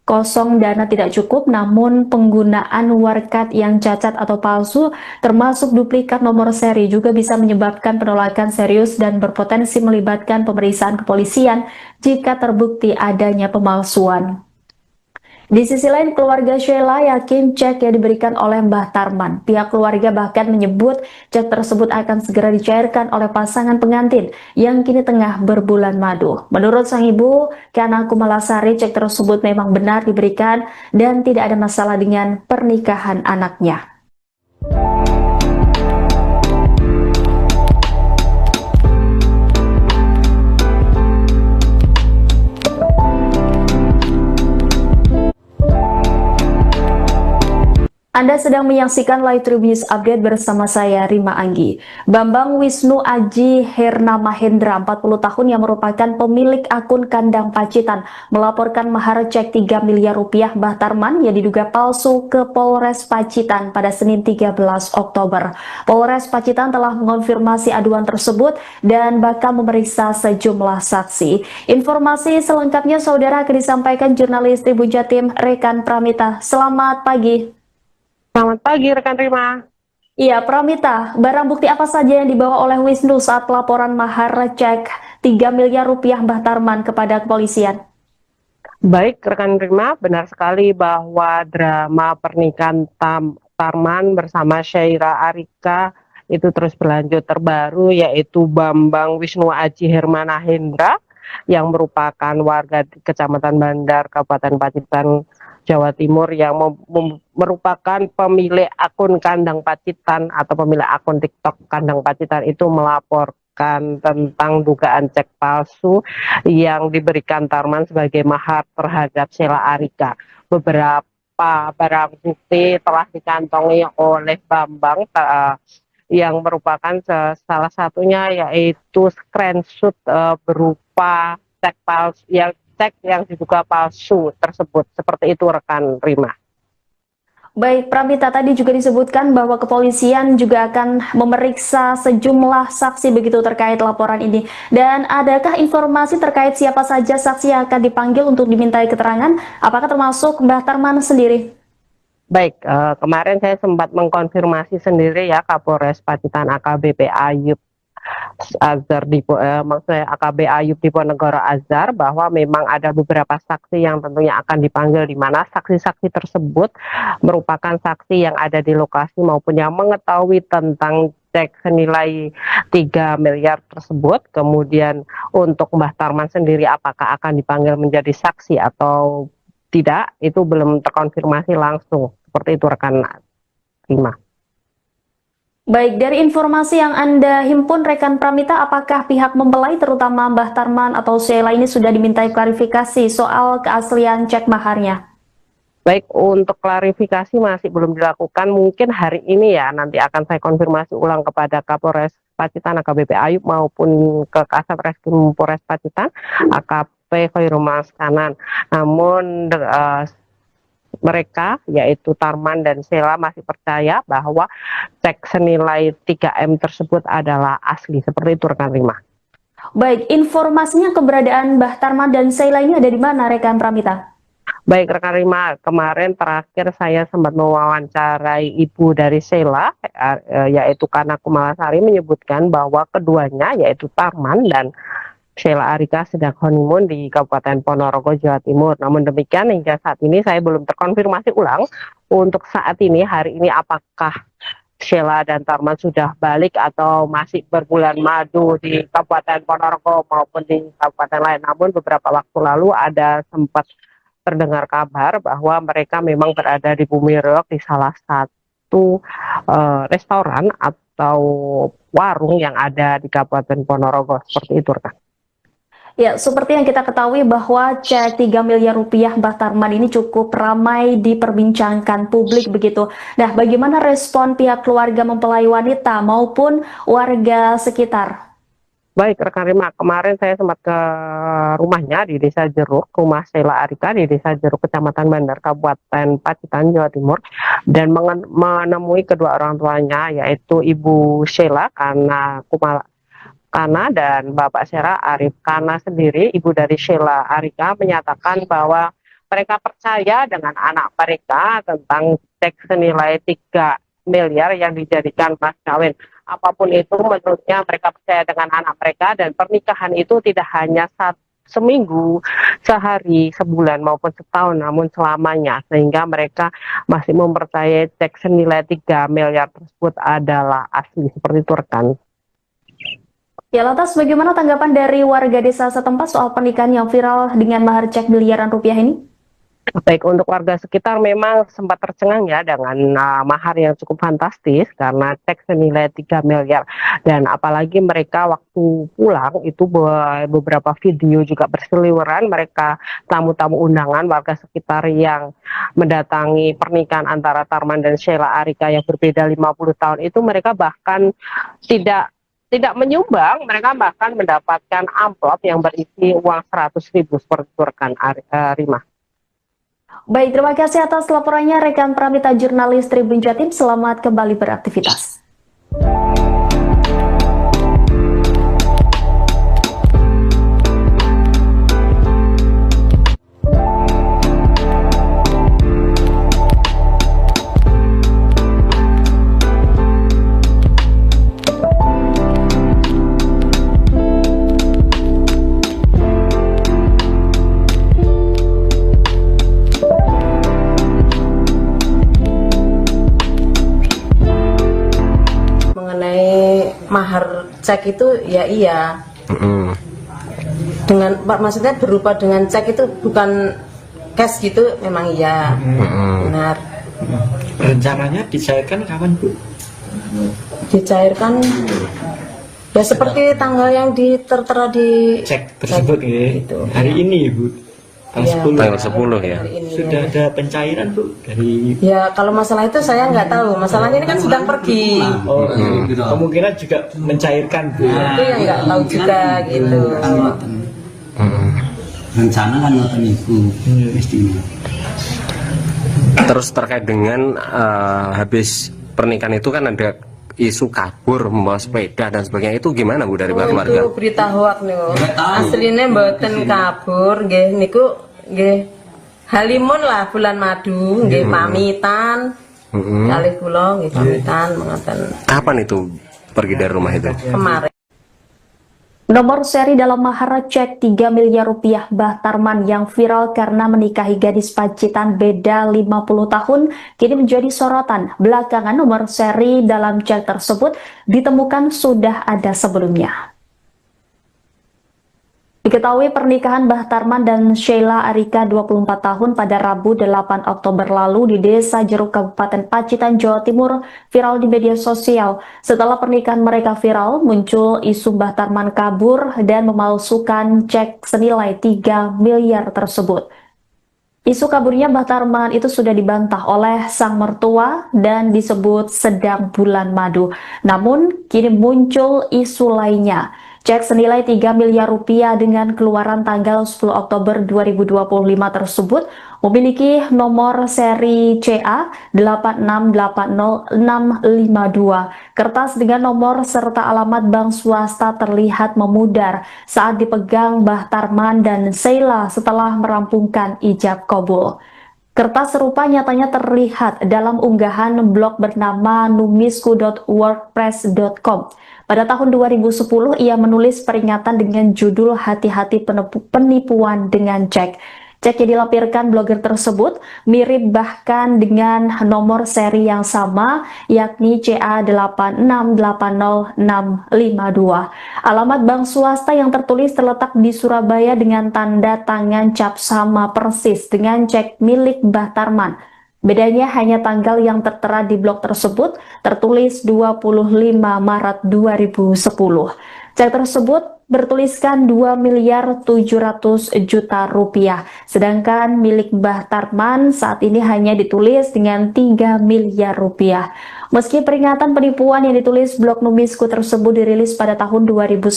kosong dana tidak cukup, namun penggunaan warkat yang cacat atau palsu, termasuk duplikat nomor seri, juga bisa menyebabkan penolakan serius dan berpotensi melibatkan pemeriksaan kepolisian jika terbukti adanya pemalsuan. Di sisi lain, keluarga Sheila yakin cek yang diberikan oleh Mbah Tarman. Pihak keluarga bahkan menyebut cek tersebut akan segera dicairkan oleh pasangan pengantin yang kini tengah berbulan madu. Menurut sang ibu, Kana Kumalasari, cek tersebut memang benar diberikan dan tidak ada masalah dengan pernikahan anaknya. Anda sedang menyaksikan Live Tribun News Update bersama saya, Rima Anggi. Bambang Wisnu Aji Herna Mahendra, 40 tahun, yang merupakan pemilik akun Kandang Pacitan, melaporkan mahar cek 3 miliar rupiah Mbah Tarman yang diduga palsu ke Polres Pacitan pada Senin 13 Oktober. Polres Pacitan telah mengonfirmasi aduan tersebut dan bakal memeriksa sejumlah saksi. Informasi selengkapnya, saudara, akan disampaikan jurnalis Tribun Jatim, Rekan Pramita. Selamat pagi. Selamat pagi rekan Rima. Iya, Pramita, barang bukti apa saja yang dibawa oleh Wisnu saat laporan mahar cek 3 miliar rupiah Mbah Tarman kepada kepolisian? Baik rekan Rima, benar sekali bahwa drama pernikahan Tarman bersama Syaira Arika itu terus berlanjut. Terbaru yaitu Bambang Wisnu Aji Hermana Hendra yang merupakan warga di Kecamatan Bandar, Kabupaten Pacitan, Jawa Timur, yang merupakan pemilik akun Kandang Pacitan atau pemilik akun TikTok Kandang Pacitan itu melaporkan tentang dugaan cek palsu yang diberikan Tarman sebagai mahar terhadap Sheila Arika. Beberapa barang bukti telah dikantongi oleh Bambang yang merupakan salah satunya yaitu screenshot berupa cek palsu yang diduga palsu tersebut. Seperti itu rekan Rima. Baik, Pramita, tadi juga disebutkan bahwa kepolisian juga akan memeriksa sejumlah saksi begitu terkait laporan ini. Dan adakah informasi terkait siapa saja saksi yang akan dipanggil untuk dimintai keterangan? Apakah termasuk Mbah Tarman sendiri? Baik, kemarin saya sempat mengkonfirmasi sendiri ya Kapolres Pacitan AKBP Ayub Azhar maksudnya AKB Ayub Diponegoro Azhar, bahwa memang ada beberapa saksi yang tentunya akan dipanggil, di mana saksi-saksi tersebut merupakan saksi yang ada di lokasi maupun yang mengetahui tentang cek senilai 3 miliar tersebut. Kemudian untuk Mbah Tarman sendiri apakah akan dipanggil menjadi saksi atau tidak, itu belum terkonfirmasi langsung. Seperti itu rekan Rima. Baik, dari informasi yang Anda himpun rekan Pramita, apakah pihak mempelai terutama Mbah Tarman atau Sheila ini sudah dimintai klarifikasi soal keaslian cek maharnya? Baik, untuk klarifikasi masih belum dilakukan. Mungkin hari ini ya, nanti akan saya konfirmasi ulang kepada Kapolres Pacitan AKBP Ayub maupun ke Kasat Reskrim Polres Pacitan AKP Khairul Maskanan. Namun mereka yaitu Tarman dan Sheila masih percaya bahwa cek senilai 3M tersebut adalah asli. Seperti itu rekan Rima. Baik, informasinya keberadaan Mbah Tarman dan Sheila ini ada di mana rekan Pramita? Baik rekan Rima, kemarin terakhir saya sempat mewawancarai ibu dari Sheila yaitu Kana Kumalasari, menyebutkan bahwa keduanya yaitu Tarman dan Sheila Arika sedang honeymoon di Kabupaten Ponorogo, Jawa Timur. Namun demikian hingga saat ini saya belum terkonfirmasi ulang untuk saat ini, hari ini, apakah Sheila dan Tarman sudah balik atau masih berbulan madu di Kabupaten Ponorogo maupun di kabupaten lain. Namun beberapa waktu lalu ada sempat terdengar kabar bahwa mereka memang berada di Bumi Reog di salah satu restoran atau warung yang ada di Kabupaten Ponorogo. Seperti itu rekan. Ya, seperti yang kita ketahui bahwa cek 3 miliar rupiah Mbah Tarman ini cukup ramai diperbincangkan publik begitu. Nah, bagaimana respon pihak keluarga mempelai wanita maupun warga sekitar? Baik rekan Rima, kemarin saya sempat ke rumahnya di Desa Jeruk, rumah Sheila Arika di Desa Jeruk, Kecamatan Bandar, Kabupaten Pacitan, Jawa Timur, dan menemui kedua orang tuanya yaitu Ibu Sheila, Kana dan Bapak Syera Arif. Kana sendiri, ibu dari Sheila Arika, menyatakan bahwa mereka percaya dengan anak mereka tentang cek senilai 3 miliar yang dijadikan mas kawin. Apapun itu, menurutnya mereka percaya dengan anak mereka, dan pernikahan itu tidak hanya seminggu, sehari, sebulan maupun setahun, namun selamanya, sehingga mereka masih mempercayai cek senilai 3 miliar tersebut adalah asli. Seperti itu, rekan. Ya, lantas bagaimana tanggapan dari warga desa setempat soal pernikahan yang viral dengan mahar cek miliaran rupiah ini? Baik, untuk warga sekitar memang sempat tercengang ya dengan mahar yang cukup fantastis karena cek senilai 3 miliar, dan apalagi mereka waktu pulang itu beberapa video juga berseliweran mereka tamu-tamu undangan warga sekitar yang mendatangi pernikahan antara Tarman dan Sheila Arika yang berbeda 50 tahun itu. Mereka bahkan tidak menyumbang, mereka bahkan mendapatkan amplop yang berisi uang 100.000 seperti itu, rekan Rima. Baik, terima kasih atas laporannya rekan Pramita jurnalis Tribun Jatim. Selamat kembali beraktivitas. Mahar cek itu ya iya. Dengan maksudnya berupa dengan cek itu bukan cash gitu, memang iya. Benar. Rencananya dicairkan kapan, Bu? Dicairkan ya seperti tanggal yang tertera di Cek tersebut ya. gitu. Hari ini, Bu. Tanggal 10. Tanggal 10 ya. Hari ini, Sudah ya. ada pencairan, Bu, dari Ya kalau masalah itu saya nggak tahu. Masalahnya ini kan sedang pergi. kemungkinan juga mencairkan, Bu. Itu yang nggak tahu juga gitu. Rencana kan ngoten niku mestinya. Terus terkait dengan habis pernikahan itu kan ada isu kabur membawa sepeda dan sebagainya, itu gimana, Bu, dari keluarga? Itu berita hoak nih. Aslinya mboten kabur, nggih niku nggih halimun lah bulan madu, nggih pamitan. Kalih kula nggih pamitan mengaten. Kapan itu pergi dari rumah itu? Kemarin. Nomor seri dalam mahar cek 3 miliar rupiah Mbah Tarman yang viral karena menikahi gadis Pacitan beda 50 tahun kini menjadi sorotan. Belakangan nomor seri dalam cek tersebut ditemukan sudah ada sebelumnya. Diketahui pernikahan Mbah Tarman dan Sheila Arika 24 tahun pada Rabu 8 Oktober lalu di Desa Jeruk Kabupaten Pacitan, Jawa Timur viral di media sosial. Setelah pernikahan mereka viral, muncul isu Mbah Tarman kabur dan memalsukan cek senilai 3 miliar tersebut. Isu kaburnya Mbah Tarman itu sudah dibantah oleh sang mertua dan disebut sedang bulan madu. Namun, kini muncul isu lainnya. Cek senilai 3 miliar rupiah dengan keluaran tanggal 10 Oktober 2025 tersebut memiliki nomor seri CA 8680652. Kertas dengan nomor serta alamat bank swasta terlihat memudar saat dipegang Mbah Tarman dan Sheila setelah merampungkan ijab kabul. Kertas serupa nyatanya terlihat dalam unggahan blog bernama numisku.wordpress.com. Pada tahun 2010, ia menulis peringatan dengan judul Hati-hati penipuan dengan cek. Cek yang dilampirkan blogger tersebut mirip bahkan dengan nomor seri yang sama, yakni CA8680652. Alamat bank swasta yang tertulis terletak di Surabaya dengan tanda tangan cap sama persis dengan cek milik Mbah Tarman. Bedanya hanya tanggal yang tertera di blog tersebut tertulis 25 Maret 2010. Cek tersebut bertuliskan 2 miliar 700 juta rupiah. Sedangkan milik Mbah Tarman saat ini hanya ditulis dengan 3 miliar rupiah. Meski peringatan penipuan yang ditulis blog Numisku tersebut dirilis pada tahun 2010,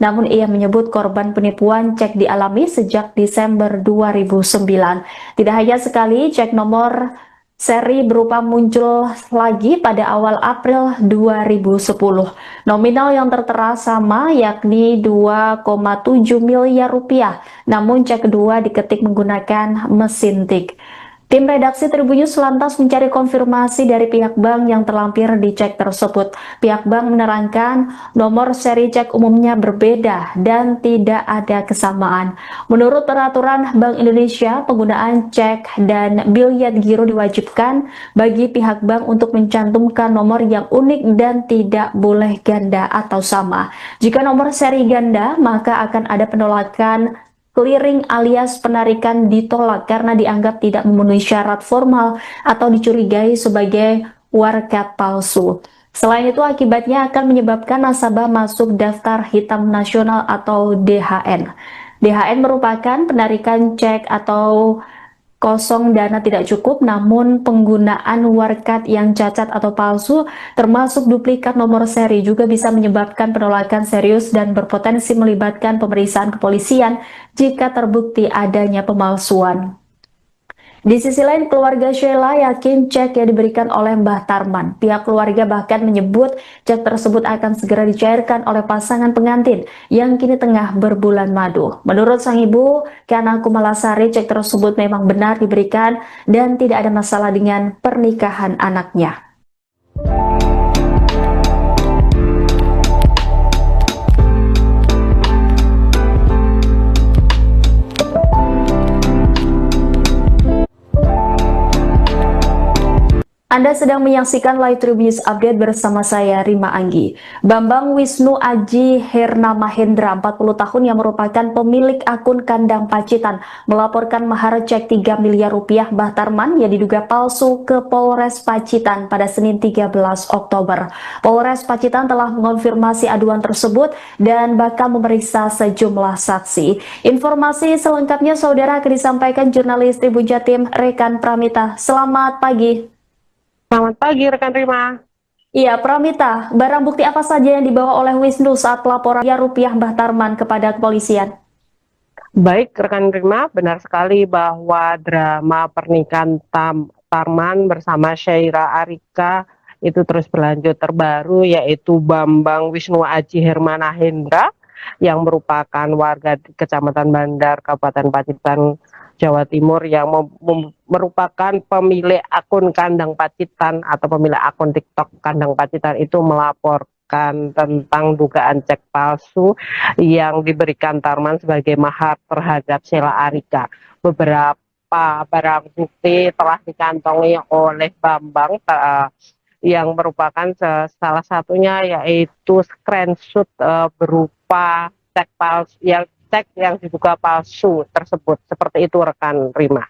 namun ia menyebut korban penipuan cek dialami sejak Desember 2009. Tidak hanya sekali, cek nomor seri berupa muncul lagi pada awal April 2010. Nominal yang tertera sama, yakni 2,7 miliar rupiah. Namun cek kedua diketik menggunakan mesin tik. Tim redaksi Tribun News lantas mencari konfirmasi dari pihak bank yang terlampir di cek tersebut. Pihak bank menerangkan nomor seri cek umumnya berbeda dan tidak ada kesamaan. Menurut peraturan Bank Indonesia, penggunaan cek dan biliet giro diwajibkan bagi pihak bank untuk mencantumkan nomor yang unik dan tidak boleh ganda atau sama. Jika nomor seri ganda, maka akan ada penolakan clearing alias penarikan ditolak karena dianggap tidak memenuhi syarat formal atau dicurigai sebagai warkat palsu. Selain itu, akibatnya akan menyebabkan nasabah masuk daftar hitam nasional atau DHN. DHN merupakan penarikan cek atau kosong dana tidak cukup, namun penggunaan warkat yang cacat atau palsu termasuk duplikat nomor seri juga bisa menyebabkan penolakan serius dan berpotensi melibatkan pemeriksaan kepolisian jika terbukti adanya pemalsuan. Di sisi lain, keluarga Sheila yakin cek yang diberikan oleh Mbah Tarman. Pihak keluarga bahkan menyebut cek tersebut akan segera dicairkan oleh pasangan pengantin yang kini tengah berbulan madu. Menurut sang ibu, Kana Kumalasari, cek tersebut memang benar diberikan dan tidak ada masalah dengan pernikahan anaknya. Anda sedang menyaksikan Live Tribun News Update bersama saya, Rima Anggi. Bambang Wisnu Aji Herna Mahendra, 40 tahun yang merupakan pemilik akun Kandang Pacitan, melaporkan mahar cek 3 miliar rupiah Mbah Tarman yang diduga palsu ke Polres Pacitan pada Senin 13 Oktober. Polres Pacitan telah mengonfirmasi aduan tersebut dan bakal memeriksa sejumlah saksi. Informasi selengkapnya saudara akan disampaikan jurnalis Tribun Jatim Rekan Pramita. Selamat pagi. Selamat pagi rekan Rima. Iya, Pramita, barang bukti apa saja yang dibawa oleh Wisnu saat pelaporan rupiah Mbah Tarman kepada kepolisian? Baik rekan Rima, benar sekali bahwa drama pernikahan Tarman bersama Syaira Arika itu terus berlanjut. Terbaru yaitu Bambang Wisnu Aji Hermana Hendra yang merupakan warga di Kecamatan Bandar, Kabupaten Pacitan, Jawa Timur, yang merupakan pemilik akun Kandang Pacitan atau pemilik akun TikTok Kandang Pacitan itu melaporkan tentang dugaan cek palsu yang diberikan Tarman sebagai mahar terhadap Sheila Arika. Beberapa barang bukti telah dikantongi oleh Bambang yang merupakan salah satunya yaitu screenshot berupa cek palsu yang diduga palsu tersebut. Seperti itu rekan Rima.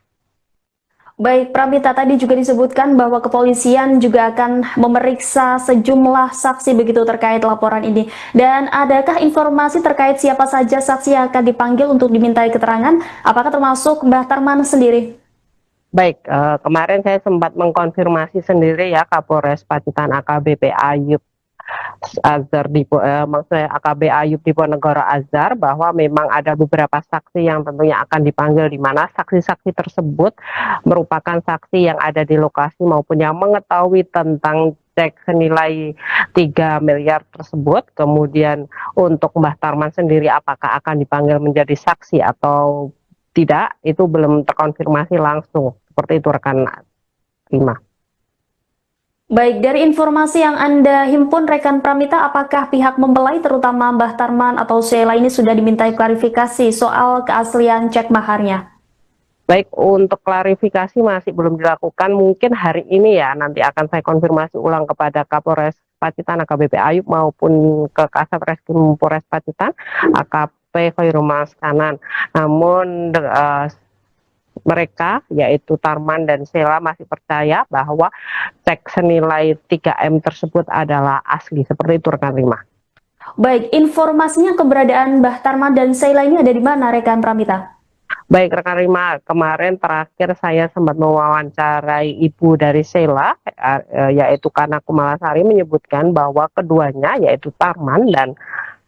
Baik, Pramita, tadi juga disebutkan bahwa kepolisian juga akan memeriksa sejumlah saksi begitu terkait laporan ini. Dan adakah informasi terkait siapa saja saksi yang akan dipanggil untuk dimintai keterangan? Apakah termasuk Mbah Tarman sendiri? Baik, kemarin saya sempat mengkonfirmasi sendiri ya Kapolres Pacitan AKBP Ayub Azhar maksudnya AKB Ayub Diponegoro Azhar, bahwa memang ada beberapa saksi yang tentunya akan dipanggil, di mana saksi-saksi tersebut merupakan saksi yang ada di lokasi maupun yang mengetahui tentang cek senilai 3 miliar tersebut. Kemudian untuk Mbah Tarman sendiri apakah akan dipanggil menjadi saksi atau tidak, itu belum terkonfirmasi langsung. Seperti itu rekan Rima. Baik, dari informasi yang Anda himpun rekan Pramita, apakah pihak mempelai terutama Mbah Tarman atau Sheila ini sudah dimintai klarifikasi soal keaslian cek maharnya? Baik, untuk klarifikasi masih belum dilakukan. Mungkin hari ini ya, nanti akan saya konfirmasi ulang kepada Kapolres Pacitan AKBP Ayub maupun ke Kasat Reskrim Polres Pacitan AKP Khairul Maskanan. Namun mereka yaitu Tarman dan Sheila masih percaya bahwa cek senilai 3M tersebut adalah asli. Seperti itu rekan Rima. Baik, informasinya keberadaan Mbah Tarman dan Sheila ini ada di mana rekan Pramita? Baik rekan Rima, kemarin terakhir saya sempat mewawancarai ibu dari Sheila, yaitu Kana Kumalasari, menyebutkan bahwa keduanya yaitu Tarman dan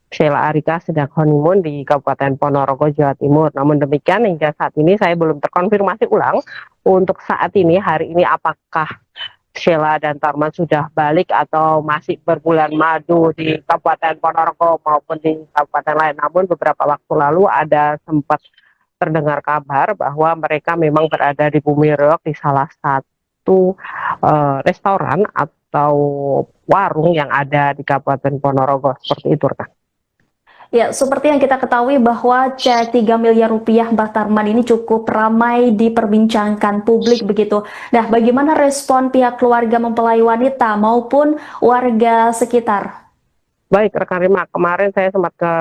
Sheila Arika sedang honeymoon di Kabupaten Ponorogo, Jawa Timur. Namun demikian hingga saat ini saya belum terkonfirmasi ulang untuk saat ini, hari ini, apakah Sheila dan Tarman sudah balik atau masih berbulan madu di Kabupaten Ponorogo maupun di kabupaten lain. Namun beberapa waktu lalu ada sempat terdengar kabar bahwa mereka memang berada di Bumi Reog di salah satu restoran atau warung yang ada di Kabupaten Ponorogo. Seperti itu, rekan. Ya, seperti yang kita ketahui bahwa cek 3 miliar rupiah Mbah Tarman ini cukup ramai diperbincangkan publik begitu. Nah, bagaimana respon pihak keluarga mempelai wanita maupun warga sekitar? Baik, rekan Rima, kemarin saya sempat ke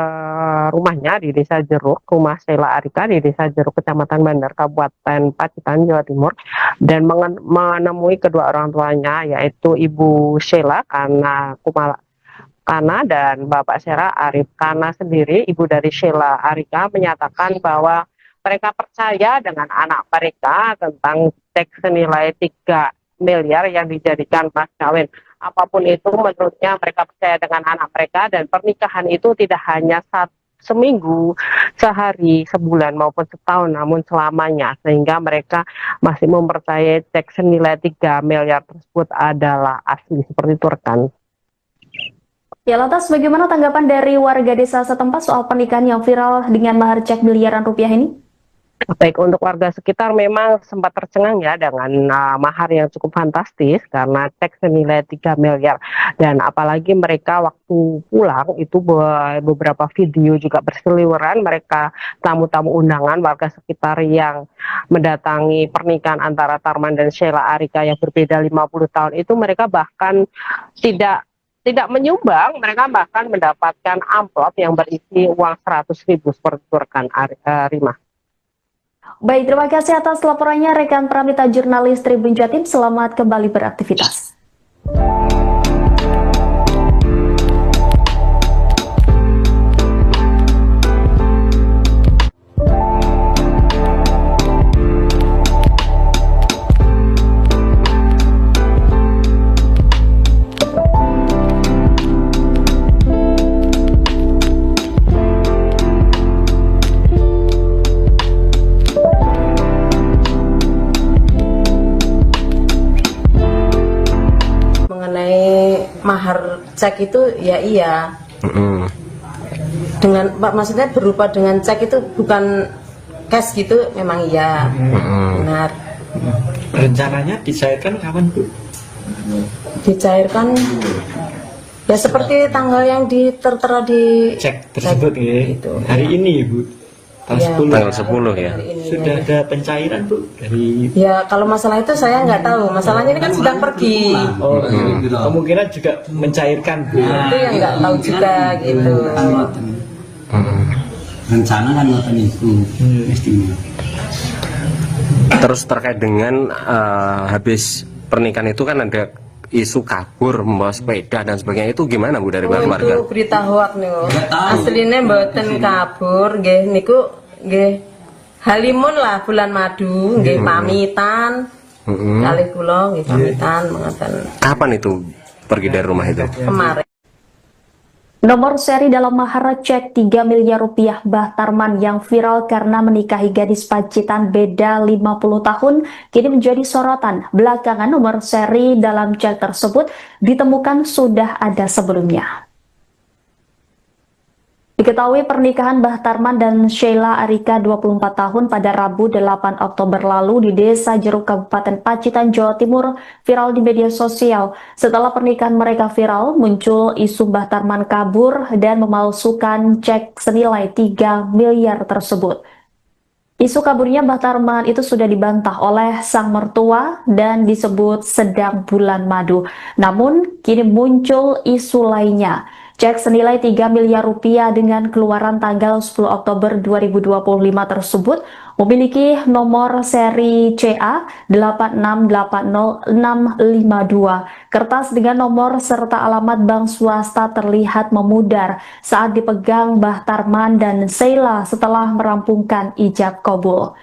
rumahnya di Desa Jeruk, rumah Sheila Arika di Desa Jeruk, Kecamatan Bandar, Kabupaten Pacitan, Jawa Timur, dan menemui kedua orang tuanya, yaitu Ibu Sheila Kana dan Bapak Sera Arif Kana sendiri, ibu dari Sheila Arika, menyatakan bahwa mereka percaya dengan anak mereka tentang cek senilai 3 miliar yang dijadikan mas kawin. Apapun itu, menurutnya mereka percaya dengan anak mereka, dan pernikahan itu tidak hanya seminggu, sehari, sebulan maupun setahun, namun selamanya, sehingga mereka masih mempercayai cek senilai 3 miliar tersebut adalah asli. Seperti itu, rekan. Ya, lantas bagaimana tanggapan dari warga desa setempat soal pernikahan yang viral dengan mahar cek miliaran rupiah ini? Baik, untuk warga sekitar memang sempat tercengang ya dengan mahar yang cukup fantastis karena cek senilai 3 miliar. Dan apalagi mereka waktu pulang itu beberapa video juga berseliweran, mereka tamu-tamu undangan warga sekitar yang mendatangi pernikahan antara Tarman dan Sheila Arika yang berbeda 50 tahun itu, mereka bahkan tidak menyumbang, mereka bahkan mendapatkan amplop yang berisi uang 100.000 seperti itu, rekan Rima. Baik, terima kasih atas laporannya rekan Pramita jurnalis Tribun Jatim. Selamat kembali beraktivitas. Mahar cek itu ya iya. Dengan maksudnya berupa dengan cek itu bukan cash gitu, memang iya. Benar. Rencananya dicairkan kapan, Bu? Dicairkan ya seperti tanggal yang tertera di Cek tersebut ya. Gitu. Hari ini, Bu. Tanggal 10 ya. Sudah ada pencairan, Bu, dari Ya, kalau masalah itu saya nggak tahu. Masalahnya ini kan sedang pergi. kemungkinan juga mencairkan, Bu. Itu yang nggak tahu juga gitu. Rencana kan ngoten itu mestinya. Terus terkait dengan habis pernikahan itu kan ada isu kabur membawa sepeda dan sebagainya, itu gimana, Bu, dari keluarga? Itu berita hoak nih. Aslinya mboten kabur, nggih niku nggih halimun lah bulan madu, nggih pamitan. Kalih kula nggih pamitan mengaten. Kapan itu pergi dari rumah itu? Kemarin. Nomor seri dalam mahar cek 3 miliar rupiah Mbah Tarman yang viral karena menikahi gadis Pacitan beda 50 tahun kini menjadi sorotan. Belakangan nomor seri dalam cek tersebut ditemukan sudah ada sebelumnya. Diketahui pernikahan Mbah Tarman dan Sheila Arika 24 tahun pada Rabu 8 Oktober lalu di Desa Jeruk, Kabupaten Pacitan, Jawa Timur viral di media sosial. Setelah pernikahan mereka viral, muncul isu Mbah Tarman kabur dan memalsukan cek senilai 3 miliar tersebut. Isu kaburnya Mbah Tarman itu sudah dibantah oleh sang mertua dan disebut sedang bulan madu. Namun, kini muncul isu lainnya. Cek senilai 3 miliar rupiah dengan keluaran tanggal 10 Oktober 2025 tersebut memiliki nomor seri CA 8680652. Kertas dengan nomor serta alamat bank swasta terlihat memudar saat dipegang Mbah Tarman dan Sheila setelah merampungkan ijab kabul.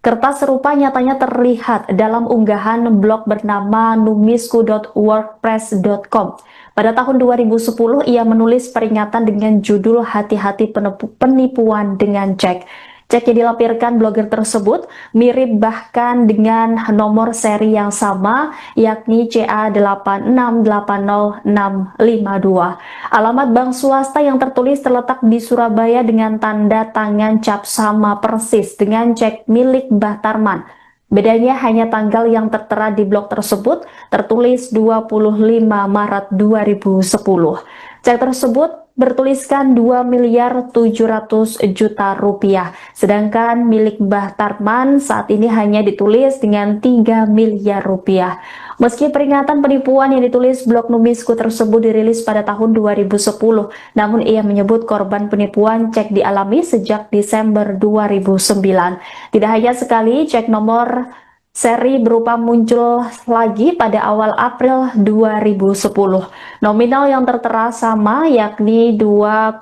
Kertas serupa nyatanya terlihat dalam unggahan blog bernama numisku.wordpress.com. Pada tahun 2010, ia menulis peringatan dengan judul "Hati-hati penipuan dengan cek". Cek yang dilampirkan blogger tersebut mirip bahkan dengan nomor seri yang sama, yakni CA8680652. Alamat bank swasta yang tertulis terletak di Surabaya dengan tanda tangan cap sama persis dengan cek milik Mbah Tarman. Bedanya hanya tanggal yang tertera di blog tersebut tertulis 25 Maret 2010. Cek tersebut bertuliskan 2.700.000.000 rupiah, sedangkan milik Mbah Tarman saat ini hanya ditulis dengan 3 miliar rupiah. Meski peringatan penipuan yang ditulis blog Numisku tersebut dirilis pada tahun 2010, namun ia menyebut korban penipuan cek dialami sejak Desember 2009. Tidak hanya sekali, cek nomor seri berupa muncul lagi pada awal April 2010. Nominal yang tertera sama, yakni 2,7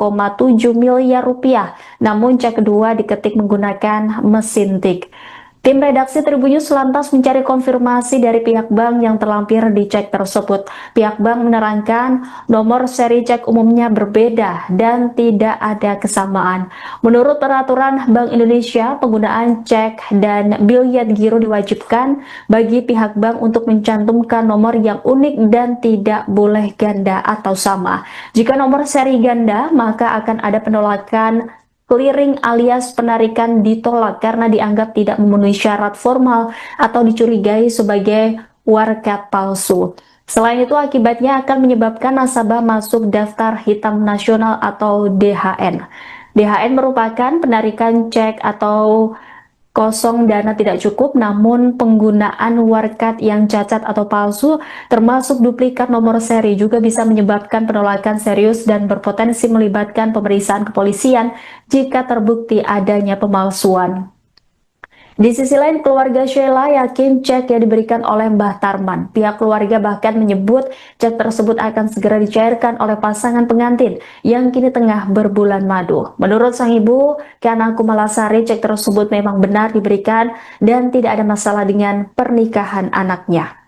miliar rupiah, namun cek kedua diketik menggunakan mesin tik. Tim redaksi Tribunnews lantas mencari konfirmasi dari pihak bank yang terlampir di cek tersebut. Pihak bank menerangkan nomor seri cek umumnya berbeda dan tidak ada kesamaan. Menurut peraturan Bank Indonesia, penggunaan cek dan biliet giro diwajibkan bagi pihak bank untuk mencantumkan nomor yang unik dan tidak boleh ganda atau sama. Jika nomor seri ganda, maka akan ada penolakan clearing alias penarikan ditolak karena dianggap tidak memenuhi syarat formal atau dicurigai sebagai warkat palsu. Selain itu, akibatnya akan menyebabkan nasabah masuk daftar hitam nasional atau DHN. DHN merupakan penarikan cek atau kosong dana tidak cukup, namun penggunaan warkat yang cacat atau palsu termasuk duplikat nomor seri juga bisa menyebabkan penolakan serius dan berpotensi melibatkan pemeriksaan kepolisian jika terbukti adanya pemalsuan. Di sisi lain, keluarga Sheila yakin cek yang diberikan oleh Mbah Tarman. Pihak keluarga bahkan menyebut cek tersebut akan segera dicairkan oleh pasangan pengantin yang kini tengah berbulan madu. Menurut sang ibu, Kana Kumalasari, cek tersebut memang benar diberikan dan tidak ada masalah dengan pernikahan anaknya.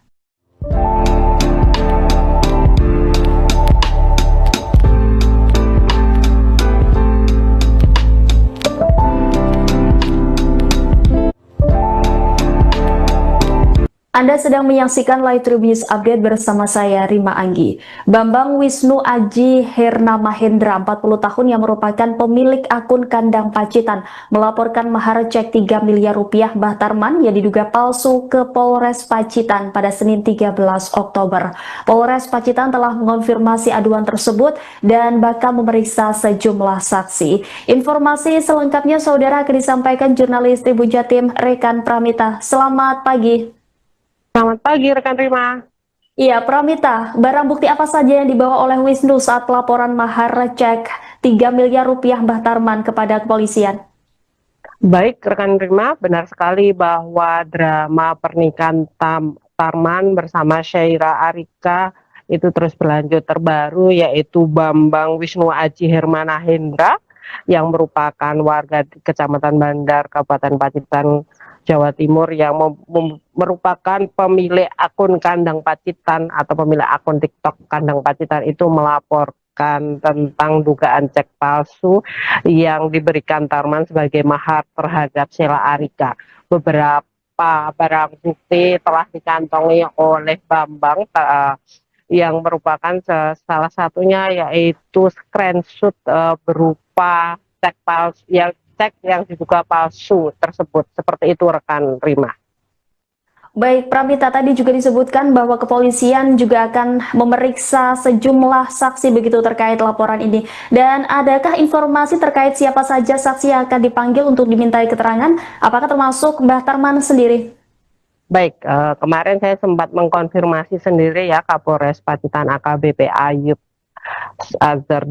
Anda sedang menyaksikan Live Tribunnews Update bersama saya, Rima Anggi. Bambang Wisnu Aji Herna Mahendra, 40 tahun yang merupakan pemilik akun Kandang Pacitan, melaporkan mahar cek 3 miliar rupiah Mbah Tarman yang diduga palsu ke Polres Pacitan pada Senin 13 Oktober. Polres Pacitan telah mengonfirmasi aduan tersebut dan bakal memeriksa sejumlah saksi. Informasi selengkapnya saudara akan disampaikan jurnalis Tribun Jatim Rekan Pramita. Selamat pagi. Selamat pagi rekan Rima. Iya, Pramita, barang bukti apa saja yang dibawa oleh Wisnu saat pelaporan mahar cek 3 miliar rupiah Mbah Tarman kepada kepolisian? Baik rekan Rima, benar sekali bahwa drama pernikahan Tarman bersama Syaira Arika itu terus berlanjut. Terbaru yaitu Bambang Wisnu Aji Hermana Hendra yang merupakan warga di Kecamatan Bandar, Kabupaten Pacitan, Jawa Timur, yang merupakan pemilik akun Kandang Pacitan atau pemilik akun TikTok Kandang Pacitan itu melaporkan tentang dugaan cek palsu yang diberikan Tarman sebagai mahar terhadap Sheila Arika. Beberapa barang bukti telah dikantongi oleh Bambang yang merupakan salah satunya yaitu screenshot berupa cek palsu yang diduga palsu tersebut. Seperti itu rekan Rima. Baik, Pramita, tadi juga disebutkan bahwa kepolisian juga akan memeriksa sejumlah saksi begitu terkait laporan ini. Dan adakah informasi terkait siapa saja saksi yang akan dipanggil untuk dimintai keterangan? Apakah termasuk Mbah Tarman sendiri? Baik, kemarin saya sempat mengkonfirmasi sendiri ya Kapolres Pacitan AKBP Ayub Azhar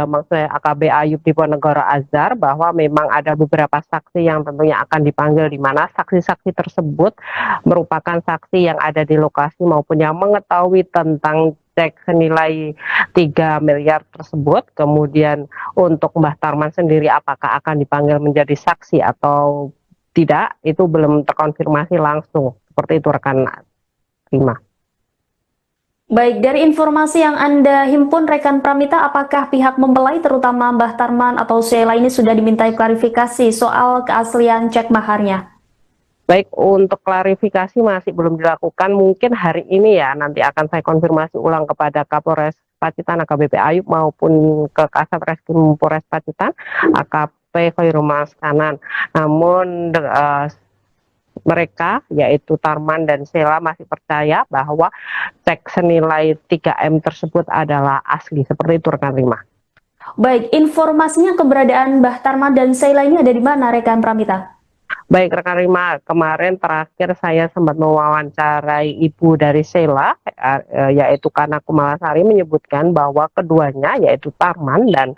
maksudnya AKB Ayub Diponegoro Azhar, bahwa memang ada beberapa saksi yang tentunya akan dipanggil, di mana saksi-saksi tersebut merupakan saksi yang ada di lokasi maupun yang mengetahui tentang cek senilai 3 miliar tersebut. Kemudian untuk Mbah Tarman sendiri apakah akan dipanggil menjadi saksi atau tidak, itu belum terkonfirmasi langsung. Seperti itu rekan Rima. Baik, dari informasi yang Anda himpun rekan Pramita, apakah pihak mempelai terutama Mbah Tarman atau Sheila ini sudah dimintai klarifikasi soal keaslian cek maharnya? Baik, untuk klarifikasi masih belum dilakukan. Mungkin hari ini ya, nanti akan saya konfirmasi ulang kepada Kapolres Pacitan AKBP Ayub maupun ke Kasat Reskrim Polres Pacitan AKP Khairul Kanan. Namun mereka yaitu Tarman dan Sheila masih percaya bahwa cek senilai 3M tersebut adalah asli. Seperti itu rekan Rima. Baik, informasinya keberadaan Mbah Tarman dan Sheila ini ada di mana rekan Pramita? Baik rekan Rima, kemarin terakhir saya sempat mewawancarai ibu dari Sheila, yaitu Kana Kumalasari, menyebutkan bahwa keduanya yaitu Tarman dan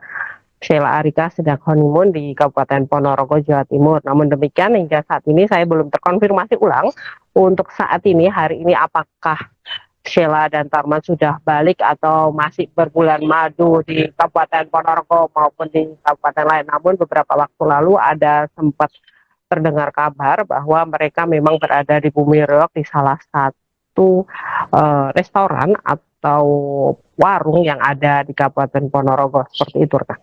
Sheila Arika sedang honeymoon di Kabupaten Ponorogo, Jawa Timur. Namun demikian hingga saat ini saya belum terkonfirmasi ulang untuk saat ini, hari ini apakah Sheila dan Tarman sudah balik atau masih berbulan madu di Kabupaten Ponorogo maupun di kabupaten lain. Namun beberapa waktu lalu ada sempat terdengar kabar bahwa mereka memang berada di Bumi Reog di salah satu restoran atau warung yang ada di Kabupaten Ponorogo. Seperti itu rekan.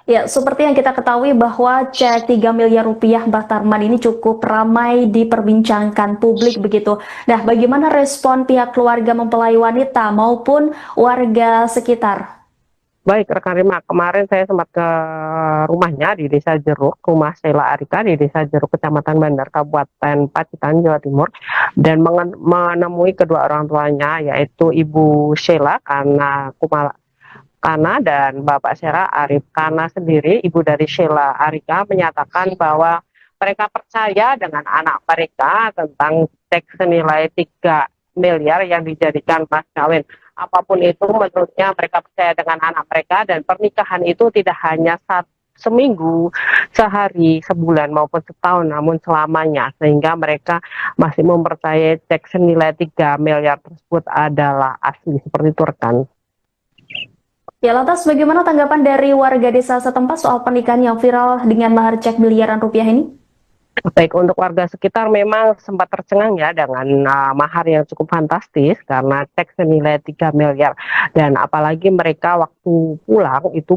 Ya, seperti yang kita ketahui bahwa cek 3 miliar rupiah Mbah Tarman ini cukup ramai diperbincangkan publik begitu. Nah, bagaimana respon pihak keluarga mempelai wanita maupun warga sekitar? Baik rekan Rima, kemarin saya sempat ke rumahnya di Desa Jeruk, rumah Sheila Arika di Desa Jeruk, Kecamatan Bandar, Kabupaten Pacitan, Jawa Timur, dan menemui kedua orang tuanya yaitu Ibu Sheila Kana dan Bapak Sheila Arif. Kana sendiri, ibu dari Sheila Arika, menyatakan bahwa mereka percaya dengan anak mereka tentang cek senilai 3 miliar yang dijadikan mas kawin. Apapun itu, menurutnya mereka percaya dengan anak mereka dan pernikahan itu tidak hanya seminggu, sehari, sebulan maupun setahun, namun selamanya. Sehingga mereka masih mempercayai cek senilai 3 miliar tersebut adalah asli. Seperti itu rekan. Ya, lantas bagaimana tanggapan dari warga desa setempat soal pernikahan yang viral dengan mahar cek miliaran rupiah ini? Baik, untuk warga sekitar memang sempat tercengang ya dengan mahar yang cukup fantastis karena cek senilai 3 miliar. Dan apalagi mereka waktu pulang itu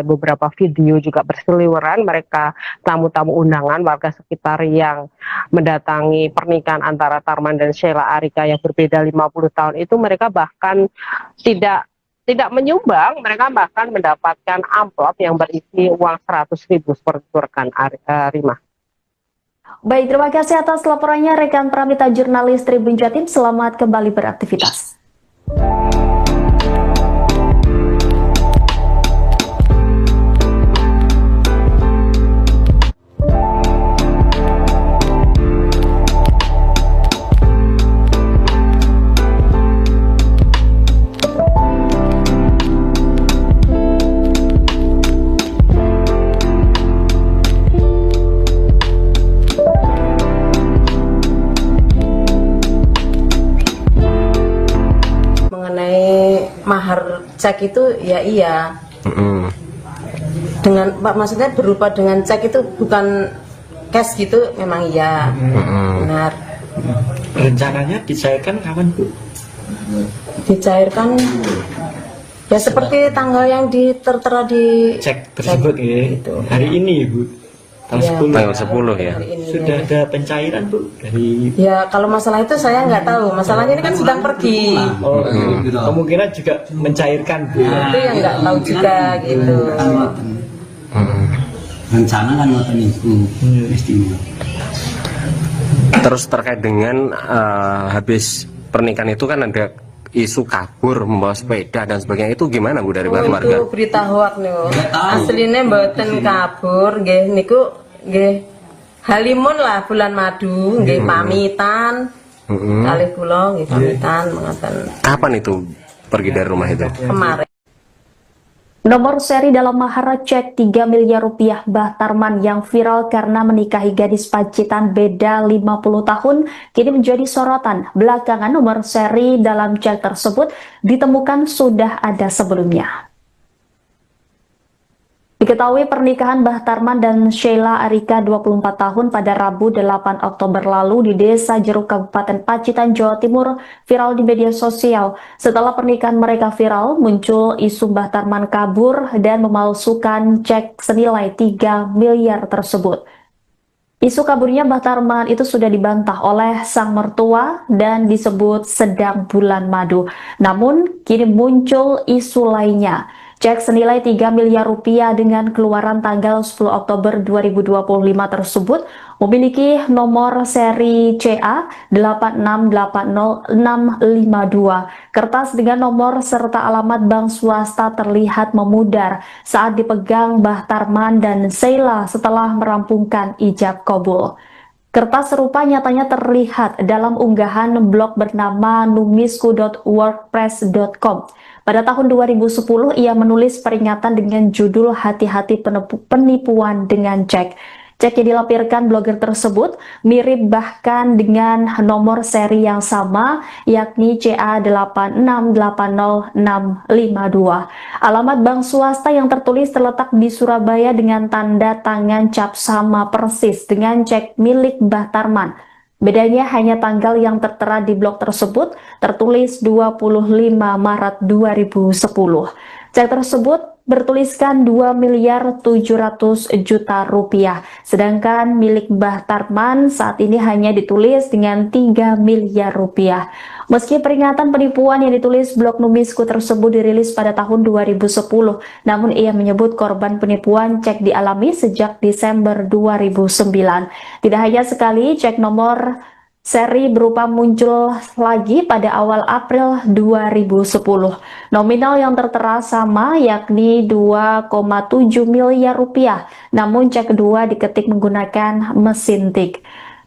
beberapa video juga berseliweran, mereka tamu-tamu undangan warga sekitar yang mendatangi pernikahan antara Tarman dan Sheila Arika yang berbeda 50 tahun itu, mereka bahkan tidak menyumbang, mereka bahkan mendapatkan amplop yang berisi uang 100.000 seperti itu rekan Rima. Baik, terima kasih atas laporannya rekan Pramita jurnalis Tribun Jatim. Selamat kembali beraktivitas. Mahar cek itu ya iya. Dengan Pak, maksudnya berupa dengan cek itu bukan cash gitu, memang iya. Benar. Rencananya dicairkan kapan Bu? Dicairkan ya seperti tanggal yang tertera di Cek tersebut ya. gitu. Hari ini Bu. Tanggal 10 ya. Hari ini, Sudah ya. ada pencairan Bu dari Ya kalau masalah itu saya nggak tahu. Masalahnya ini kan sedang pergi. kemungkinan juga mencairkan Bu. Itu yang nggak tahu juga gitu. Rencana kan ngoten itu istimewa. Terus terkait dengan habis pernikahan itu kan ada isu kabur membawa sepeda dan sebagainya, itu gimana Bu dari keluarga? Itu berita hoak nih. Aslinya mboten kabur, nggih niku nggih halimun lah bulan madu, nggih pamitan. Kalih kula nggih pamitan mengatakan Kapan itu pergi dari rumah itu? kemarin. Nomor seri dalam mahar cek 3 miliar rupiah Mbah Tarman yang viral karena menikahi gadis Pacitan beda 50 tahun kini menjadi sorotan. Belakangan nomor seri dalam cek tersebut ditemukan sudah ada sebelumnya. Diketahui pernikahan Mbah Tarman dan Sheila Arika 24 tahun pada Rabu 8 Oktober lalu di Desa Jeruk Kabupaten Pacitan, Jawa Timur viral di media sosial. Setelah pernikahan mereka viral, muncul isu Mbah Tarman kabur dan memalsukan cek senilai 3 miliar tersebut. Isu kaburnya Mbah Tarman itu sudah dibantah oleh sang mertua dan disebut sedang bulan madu. Namun, kini muncul isu lainnya. Cek senilai 3 miliar rupiah dengan keluaran tanggal 10 Oktober 2025 tersebut memiliki nomor seri CA 8680652. Kertas dengan nomor serta alamat bank swasta terlihat memudar saat dipegang Mbah Tarman dan Sheila setelah merampungkan ijab kabul. Kertas serupa nyatanya terlihat dalam unggahan blog bernama numisku.wordpress.com. Pada tahun 2010, ia menulis peringatan dengan judul Hati-hati penipuan dengan cek. Cek yang dilampirkan blogger tersebut mirip bahkan dengan nomor seri yang sama, yakni CA8680652. Alamat bank swasta yang tertulis terletak di Surabaya dengan tanda tangan cap sama persis dengan cek milik Mbah Tarman. Bedanya hanya tanggal yang tertera di blog tersebut tertulis 25 Maret 2010. Cek tersebut bertuliskan 2 miliar 700 juta rupiah, sedangkan milik Mbah Tarman saat ini hanya ditulis dengan 3 miliar rupiah. Meski peringatan penipuan yang ditulis blog Numisku tersebut dirilis pada tahun 2010, namun ia menyebut korban penipuan cek dialami sejak Desember 2009. Tidak hanya sekali, cek nomor seri berupa muncul lagi pada awal April 2010. Nominal yang tertera sama, yakni 2,7 miliar rupiah, namun cek kedua diketik menggunakan mesin tik.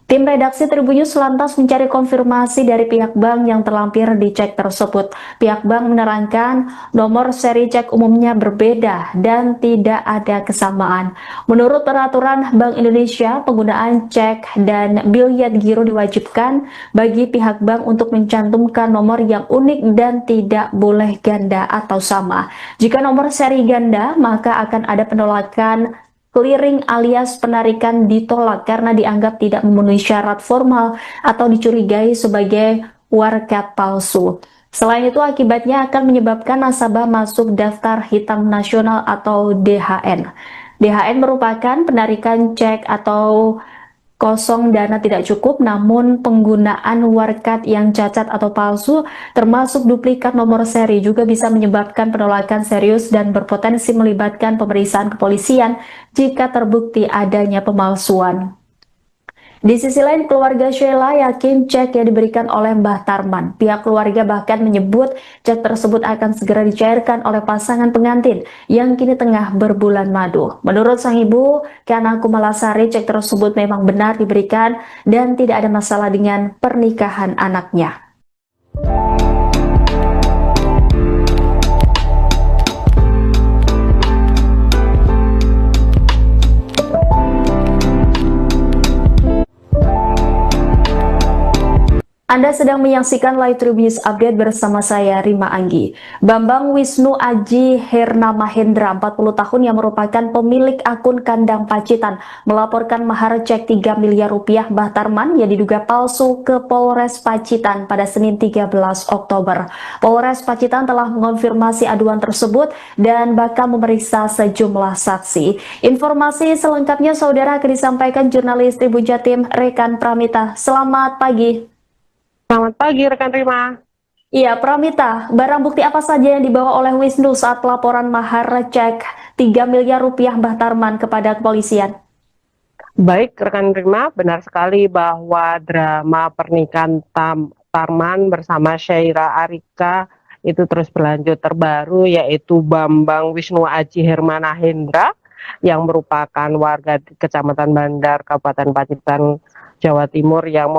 Tim redaksi Tribun News lantas mencari konfirmasi dari pihak bank yang terlampir di cek tersebut. Pihak bank menerangkan nomor seri cek umumnya berbeda dan tidak ada kesamaan. Menurut peraturan Bank Indonesia, penggunaan cek dan biliet giro diwajibkan bagi pihak bank untuk mencantumkan nomor yang unik dan tidak boleh ganda atau sama. Jika nomor seri ganda, maka akan ada penolakan clearing alias penarikan ditolak karena dianggap tidak memenuhi syarat formal atau dicurigai sebagai warkat palsu. Selain itu, akibatnya akan menyebabkan nasabah masuk daftar hitam nasional atau DHN. DHN merupakan penarikan cek atau kosong dana tidak cukup, namun penggunaan warkat yang cacat atau palsu termasuk duplikat nomor seri juga bisa menyebabkan penolakan serius dan berpotensi melibatkan pemeriksaan kepolisian jika terbukti adanya pemalsuan. Di sisi lain, keluarga Sheila yakin cek yang diberikan oleh Mbah Tarman. Pihak keluarga bahkan menyebut cek tersebut akan segera dicairkan oleh pasangan pengantin yang kini tengah berbulan madu. Menurut sang ibu, Kana Kumalasari, cek tersebut memang benar diberikan dan tidak ada masalah dengan pernikahan anaknya. Anda sedang menyaksikan Live Tribun News Update bersama saya, Rima Anggi. Bambang Wisnu Aji Herna Mahendra, 40 tahun yang merupakan pemilik akun Kandang Pacitan, melaporkan mahar cek 3 miliar rupiah Mbah Tarman yang diduga palsu ke Polres Pacitan pada Senin 13 Oktober. Polres Pacitan telah mengonfirmasi aduan tersebut dan bakal memeriksa sejumlah saksi. Informasi selengkapnya saudara akan disampaikan jurnalis Tribun Jatim Rekan Pramita. Selamat pagi. Selamat pagi rekan Rima. Iya, Pramita, barang bukti apa saja yang dibawa oleh Wisnu saat pelaporan mahar cek 3 miliar rupiah Mbah Tarman kepada kepolisian? Baik rekan Rima, benar sekali bahwa drama pernikahan Tarman bersama Sheila Arika itu terus berlanjut. Terbaru yaitu Bambang Wisnu Aji Hermana Hendra yang merupakan warga di Kecamatan Bandar, Kabupaten Pacitan, Jawa Timur, yang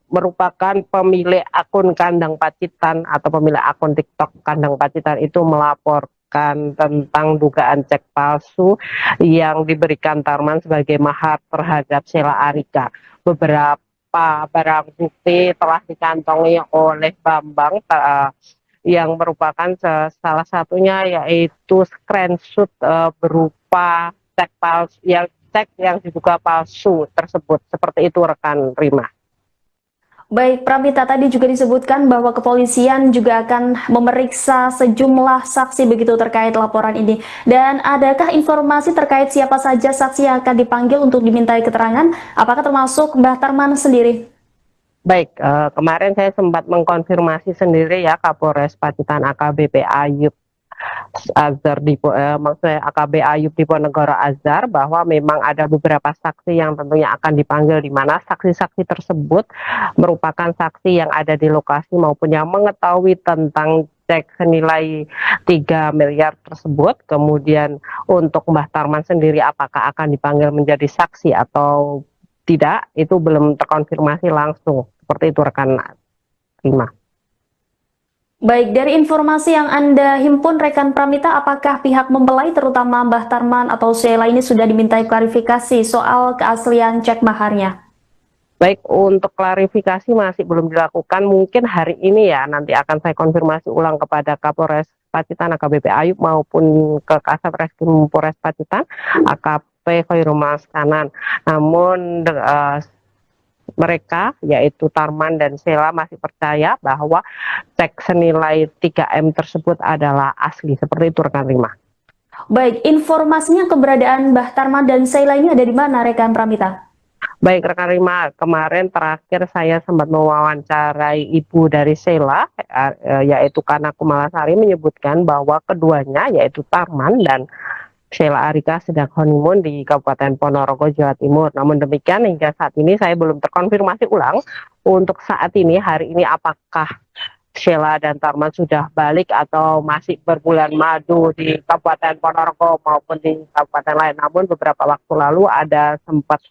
merupakan pemilik akun Kandang Pacitan atau pemilik akun TikTok Kandang Pacitan itu melaporkan tentang dugaan cek palsu yang diberikan Tarman sebagai mahar terhadap Sheila Arika. Beberapa barang bukti telah dikantongi oleh Bambang, yang merupakan salah satunya yaitu screenshot berupa cek yang diduga palsu tersebut. Seperti itu rekan Rima. Baik, Pramita, tadi juga disebutkan bahwa kepolisian juga akan memeriksa sejumlah saksi begitu terkait laporan ini. Dan adakah informasi terkait siapa saja saksi yang akan dipanggil untuk dimintai keterangan? Apakah termasuk Mbah Tarman sendiri? Baik, kemarin saya sempat mengkonfirmasi sendiri ya Kapolres Pacitan AKBP Ayub Azhar maksudnya AKB Ayub Diponegoro Azhar, bahwa memang ada beberapa saksi yang tentunya akan dipanggil, di mana saksi-saksi tersebut merupakan saksi yang ada di lokasi maupun yang mengetahui tentang cek senilai 3 miliar tersebut. Kemudian untuk Mbah Tarman sendiri apakah akan dipanggil menjadi saksi atau tidak, itu belum terkonfirmasi langsung. Seperti itu rekan Rima. Baik, dari informasi yang Anda himpun rekan Pramita, apakah pihak mempelai terutama Mbah Tarman atau Sheila ini sudah dimintai klarifikasi soal keaslian cek maharnya? Baik, untuk klarifikasi masih belum dilakukan. Mungkin hari ini ya, nanti akan saya konfirmasi ulang kepada Kapolres Pacitan AKBP Ayub maupun ke Kasat Reskrim Polres Pacitan AKP Khairul Maskanan. Namun mereka yaitu Tarman dan Sheila masih percaya bahwa cek senilai 3M tersebut adalah asli. Seperti itu rekan Rima. Baik, informasinya keberadaan Mbah Tarman dan Sheila ini ada di mana rekan Pramita? Baik rekan Rima, kemarin terakhir saya sempat mewawancarai ibu dari Sheila, yaitu Kana Kumalasari, menyebutkan bahwa keduanya yaitu Tarman dan Sheila Arika sedang honeymoon di Kabupaten Ponorogo, Jawa Timur. Namun demikian hingga saat ini saya belum terkonfirmasi ulang untuk saat ini, hari ini, apakah Sheila dan Tarman sudah balik atau masih berbulan madu di Kabupaten Ponorogo maupun di kabupaten lain. Namun beberapa waktu lalu ada sempat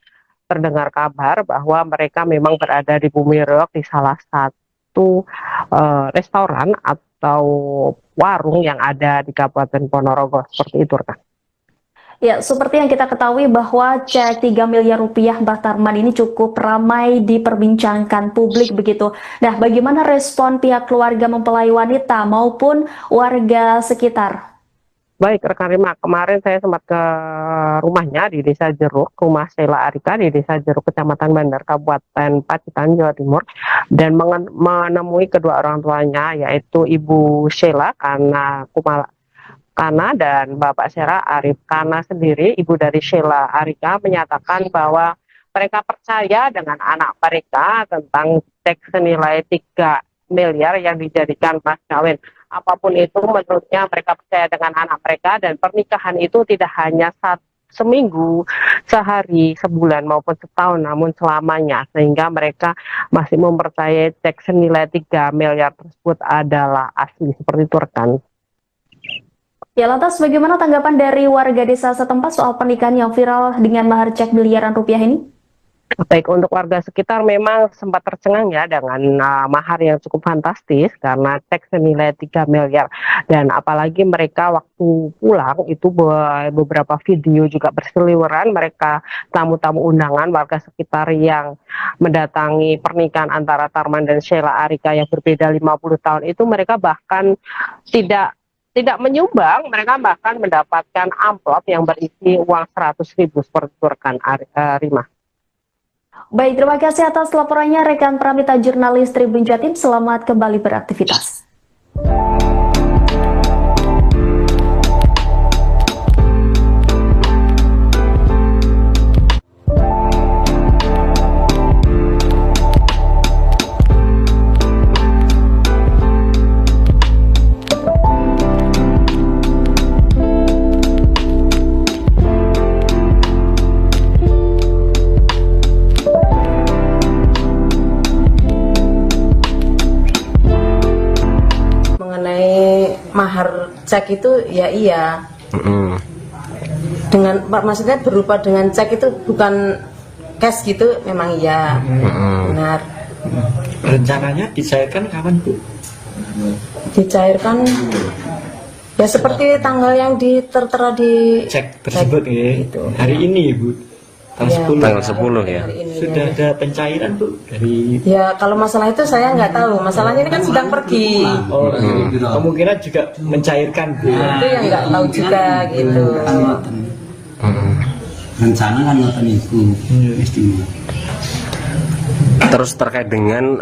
terdengar kabar bahwa mereka memang berada di Bumi Reog di salah satu restoran atau warung yang ada di Kabupaten Ponorogo. Seperti itu rekan. Ya, seperti yang kita ketahui bahwa cek 3 miliar rupiah Mbah Tarman ini cukup ramai diperbincangkan publik begitu. Nah, bagaimana respon pihak keluarga mempelai wanita maupun warga sekitar? Baik rekan Rima, kemarin saya sempat ke rumahnya di Desa Jeruk, rumah Sheila Arika di Desa Jeruk, Kecamatan Bandar, Kabupaten Pacitan, Jawa Timur, dan menemui kedua orang tuanya, yaitu Ibu Sheila Kana dan Bapak Syera Arif. Kana sendiri, ibu dari Sheila Arika, menyatakan bahwa mereka percaya dengan anak mereka tentang cek senilai 3 miliar yang dijadikan mas kawin. Apapun itu, menurutnya mereka percaya dengan anak mereka, dan pernikahan itu tidak hanya seminggu, sehari, sebulan maupun setahun, namun selamanya, sehingga mereka masih mempercayai cek senilai 3 miliar tersebut adalah asli. Seperti itu rekan. Ya, lantas bagaimana tanggapan dari warga desa setempat soal pernikahan yang viral dengan mahar cek miliaran rupiah ini? Baik, untuk warga sekitar memang sempat tercengang ya dengan mahar yang cukup fantastis karena cek senilai 3 miliar. Dan apalagi mereka waktu pulang itu beberapa video juga berseliweran, mereka tamu-tamu undangan warga sekitar yang mendatangi pernikahan antara Tarman dan Sheila Arika yang berbeda 50 tahun itu, mereka bahkan tidak menyumbang, mereka bahkan mendapatkan amplop yang berisi uang 100.000 seperti itu rekan Rima. Baik, terima kasih atas laporannya rekan Pramita, jurnalis Tribun Jatim. Selamat kembali beraktivitas. Mahar cek itu ya iya, dengan maksudnya berupa dengan cek itu bukan cash gitu, memang iya, benar. Rencananya dicairkan kapan Bu? Dicairkan ya seperti tanggal yang tertera di Cek tersebut ya, gitu. hari ini Bu. Tanggal 10. Tanggal 10 ya. Hari ini, Sudah ya. ada pencairan Bu dari Ya kalau masalah itu saya nggak tahu. Masalahnya ini kan sedang pergi. kemungkinan juga mencairkan Bu. Itu yang nggak tahu juga gitu. Kan ngoten. Rencana kan ngoten iku. Istimewa. Terus terkait dengan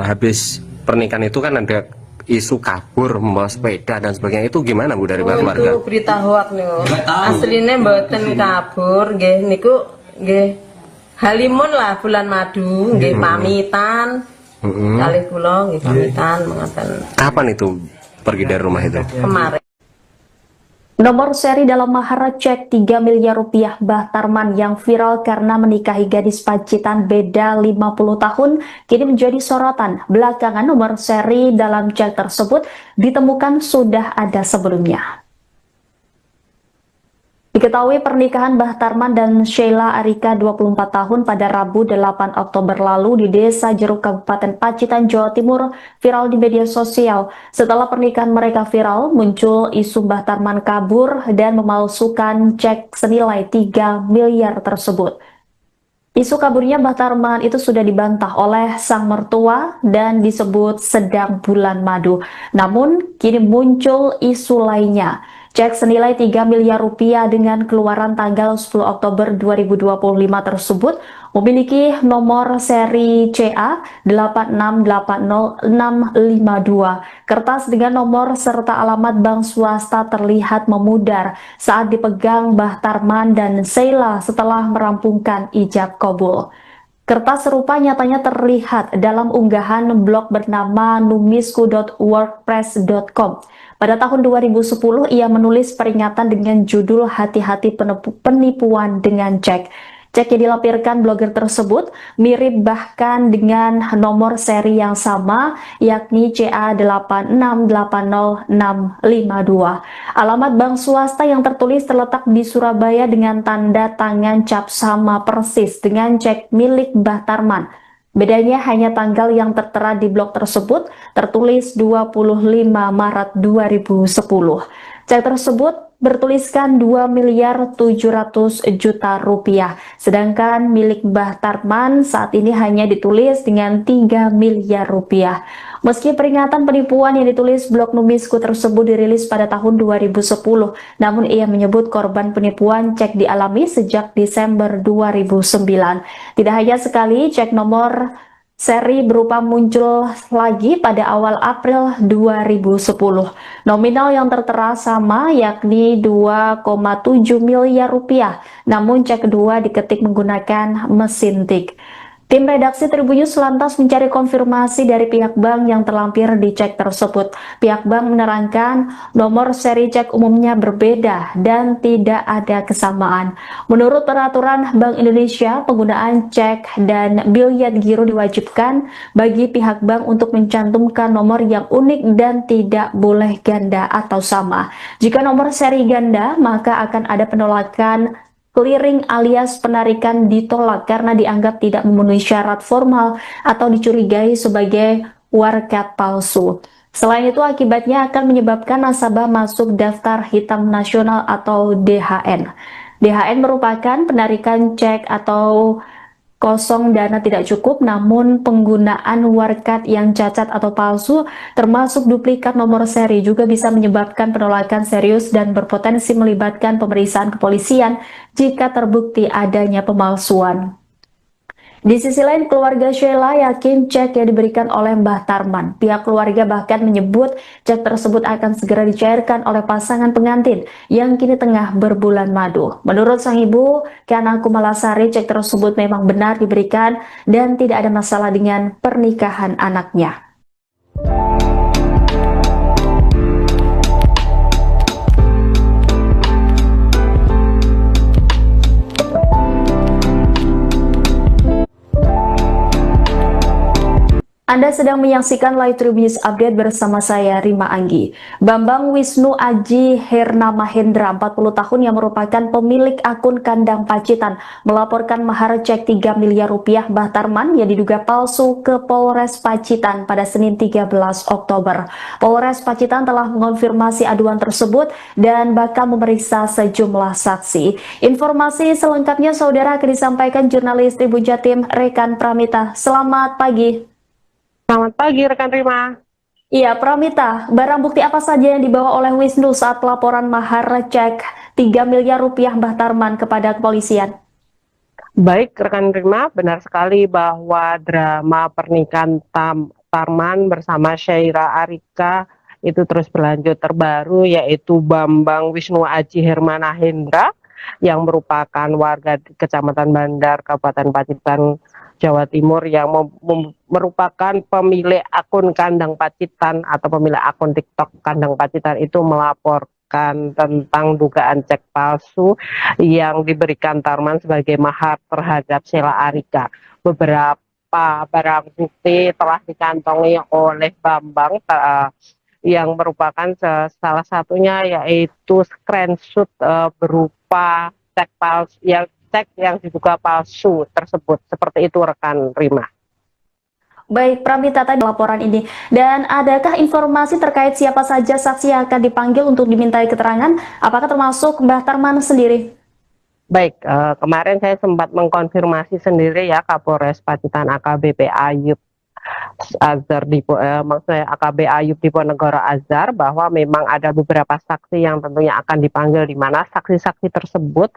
habis pernikahan itu kan ada isu kabur membawa sepeda dan sebagainya, itu gimana Bu dari pihak keluarga? Itu berita hoak nih. Nggak tahu. Aslinya mboten kabur, nggih niku nggih halimun lah bulan madu, nggih pamitan. Kalih kula nggih pamitan mengaten Kapan itu pergi dari rumah itu? kemarin. Nomor seri dalam mahar cek 3 miliar rupiah Mbah Tarman yang viral karena menikahi gadis Pacitan beda 50 tahun kini menjadi sorotan. Belakangan nomor seri dalam cek tersebut ditemukan sudah ada sebelumnya. Diketahui pernikahan Mbah Tarman dan Sheila Arika 24 tahun pada Rabu 8 Oktober lalu di Desa Jeruk Kabupaten Pacitan, Jawa Timur viral di media sosial. Setelah pernikahan mereka viral, muncul isu Mbah Tarman kabur dan memalsukan cek senilai 3 miliar tersebut. Isu kaburnya Mbah Tarman itu sudah dibantah oleh sang mertua dan disebut sedang bulan madu. Namun, kini muncul isu lainnya. Cek senilai 3 miliar rupiah dengan keluaran tanggal 10 Oktober 2025 tersebut memiliki nomor seri CA 8680652. Kertas dengan nomor serta alamat bank swasta terlihat memudar saat dipegang Mbah Tarman dan Sheila setelah merampungkan ijab kabul. Kertas serupa nyatanya terlihat dalam unggahan blog bernama numisku.wordpress.com. Pada tahun 2010, ia menulis peringatan dengan judul Hati-hati penipuan dengan cek. Cek yang dilampirkan blogger tersebut mirip bahkan dengan nomor seri yang sama, yakni CA8680652. Alamat bank swasta yang tertulis terletak di Surabaya dengan tanda tangan cap sama persis dengan cek milik Mbah Tarman. Bedanya hanya tanggal yang tertera di blog tersebut tertulis 25 Maret 2010. Cek tersebut bertuliskan 2 miliar 700 juta rupiah. Sedangkan milik Mbah Tarman saat ini hanya ditulis dengan 3 miliar rupiah. Meski peringatan penipuan yang ditulis blog Numisku tersebut dirilis pada tahun 2010, namun ia menyebut korban penipuan cek dialami sejak Desember 2009. Tidak hanya sekali, cek nomor seri berupa muncul lagi pada awal April 2010. Nominal yang tertera sama, yakni 2,7 miliar rupiah, namun cek kedua diketik menggunakan mesin tik. Tim redaksi Tribunnews lantas mencari konfirmasi dari pihak bank yang terlampir di cek tersebut. Pihak bank menerangkan nomor seri cek umumnya berbeda dan tidak ada kesamaan. Menurut peraturan Bank Indonesia, penggunaan cek dan biliet giro diwajibkan bagi pihak bank untuk mencantumkan nomor yang unik dan tidak boleh ganda atau sama. Jika nomor seri ganda, maka akan ada penolakan clearing alias penarikan ditolak karena dianggap tidak memenuhi syarat formal atau dicurigai sebagai warkat palsu. Selain itu, akibatnya akan menyebabkan nasabah masuk daftar hitam nasional atau DHN. DHN merupakan penarikan cek atau kosong dana tidak cukup, namun penggunaan warkat yang cacat atau palsu termasuk duplikat nomor seri juga bisa menyebabkan penolakan serius dan berpotensi melibatkan pemeriksaan kepolisian jika terbukti adanya pemalsuan. Di sisi lain, keluarga Sheila yakin cek yang diberikan oleh Mbah Tarman. Pihak keluarga bahkan menyebut cek tersebut akan segera dicairkan oleh pasangan pengantin yang kini tengah berbulan madu. Menurut sang ibu, Kana Kumalasari, cek tersebut memang benar diberikan dan tidak ada masalah dengan pernikahan anaknya. Anda sedang menyaksikan Live Tribun News Update bersama saya, Rima Anggi. Bambang Wisnu Aji Herna Mahendra, 40 tahun yang merupakan pemilik akun Kandang Pacitan, melaporkan mahar cek 3 miliar rupiah Mbah Tarman yang diduga palsu ke Polres Pacitan pada Senin 13 Oktober. Polres Pacitan telah mengonfirmasi aduan tersebut dan bakal memeriksa sejumlah saksi. Informasi selengkapnya saudara akan disampaikan jurnalis Tribun Jatim Rekan Pramita. Selamat pagi. Selamat pagi rekan Rima. Iya, Pramita, barang bukti apa saja yang dibawa oleh Wisnu saat pelaporan mahar cek 3 miliar rupiah Mbah Tarman kepada kepolisian? Baik rekan Rima, benar sekali bahwa drama pernikahan Tarman bersama Syaira Arika itu terus berlanjut. Terbaru yaitu Bambang Wisnu Aji Hermana Hendra yang merupakan warga di Kecamatan Bandar, Kabupaten Pacitan, Jawa Timur, yang merupakan pemilik akun Kandang Pacitan atau pemilik akun TikTok Kandang Pacitan itu melaporkan tentang dugaan cek palsu yang diberikan Tarman sebagai mahar terhadap Sheila Arika. Beberapa barang bukti telah dikantongi oleh Bambang yang merupakan salah satunya yaitu screenshot berupa cek palsu yang diduga palsu tersebut. Seperti itu rekan Rima. Baik, Pramita, tadi laporan ini. Dan adakah informasi terkait siapa saja saksi yang akan dipanggil untuk dimintai keterangan? Apakah termasuk Mbah Tarman sendiri? Baik, kemarin saya sempat mengkonfirmasi sendiri ya Kapolres Pacitan AKBP Ayub Azhar maksudnya AKB Ayub Diponegoro Azhar, bahwa memang ada beberapa saksi yang tentunya akan dipanggil, di mana saksi-saksi tersebut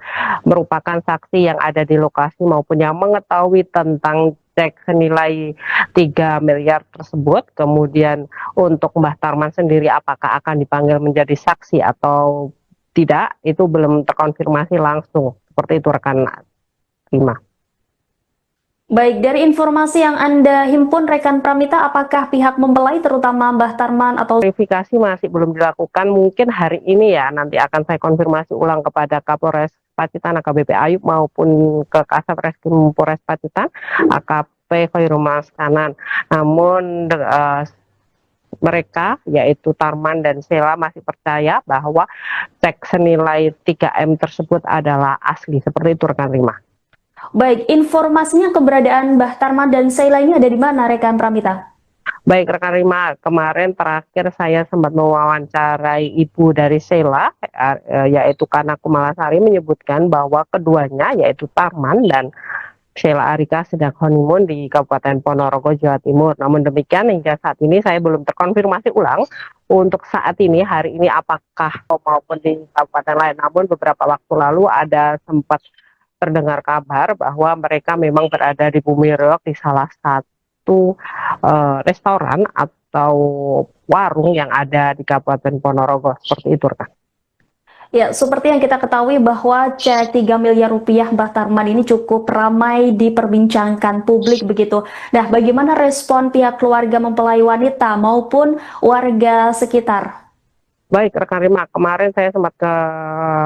merupakan saksi yang ada di lokasi maupun yang mengetahui tentang cek senilai 3 miliar tersebut. Kemudian untuk Mbah Tarman sendiri apakah akan dipanggil menjadi saksi atau tidak, itu belum terkonfirmasi langsung. Seperti itu rekan Rima. Baik, dari informasi yang Anda himpun rekan Pramita, apakah pihak mempelai terutama Mbah Tarman atau verifikasi masih belum dilakukan? Mungkin hari ini ya, nanti akan saya konfirmasi ulang kepada Kapolres Pacitan AKBP Ayub maupun ke Kasat Reskrim Polres Pacitan AKP Khairul Kanan. Namun mereka yaitu Tarman dan Sheila masih percaya bahwa cek senilai 3M tersebut adalah asli. Seperti itu rekan Rima. Baik, informasinya keberadaan Mbah Tarman dan Sheila ini ada di mana rekan Pramita? Baik rekan Rima, kemarin terakhir saya sempat mewawancarai ibu dari Sheila, yaitu Kana Kumalasari, menyebutkan bahwa keduanya yaitu Tarman dan Sheila Arika sedang honeymoon di Kabupaten Ponorogo, Jawa Timur. Namun demikian hingga saat ini saya belum terkonfirmasi ulang untuk saat ini, hari ini apakah maupun di kabupaten lain. Namun beberapa waktu lalu ada sempat terdengar kabar bahwa mereka memang berada di Bumi Reog di salah satu restoran atau warung yang ada di Kabupaten Ponorogo. Seperti itu rekan. Ya, seperti yang kita ketahui bahwa cek 3 miliar rupiah Mbah Tarman ini cukup ramai diperbincangkan publik begitu. Nah, bagaimana respon pihak keluarga mempelai wanita maupun warga sekitar? Baik rekan Rima, kemarin saya sempat ke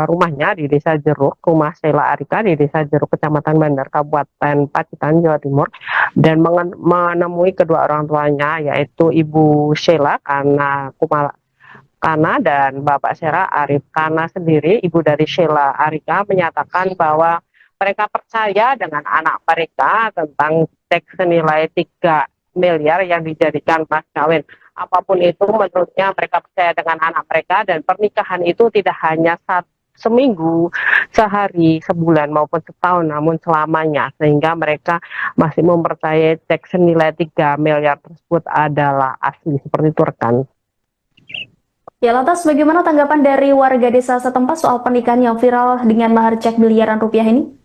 rumahnya di Desa Jeruk, rumah Sheila Arika di Desa Jeruk, Kecamatan Bandar, Kabupaten Pacitan, Jawa Timur, dan menemui kedua orang tuanya yaitu Ibu Sheila Kana dan Bapak Sheila Arif. Kana sendiri, ibu dari Sheila Arika, menyatakan bahwa mereka percaya dengan anak mereka tentang cek senilai 3 miliar yang dijadikan mas kawin. Apapun itu, menurutnya mereka percaya dengan anak mereka, dan pernikahan itu tidak hanya seminggu, sehari, sebulan maupun setahun, namun selamanya, sehingga mereka masih mempercayai cek senilai 3 miliar tersebut adalah asli. Seperti itu rekan. Ya, lantas bagaimana tanggapan dari warga desa setempat soal pernikahan yang viral dengan mahar cek miliaran rupiah ini?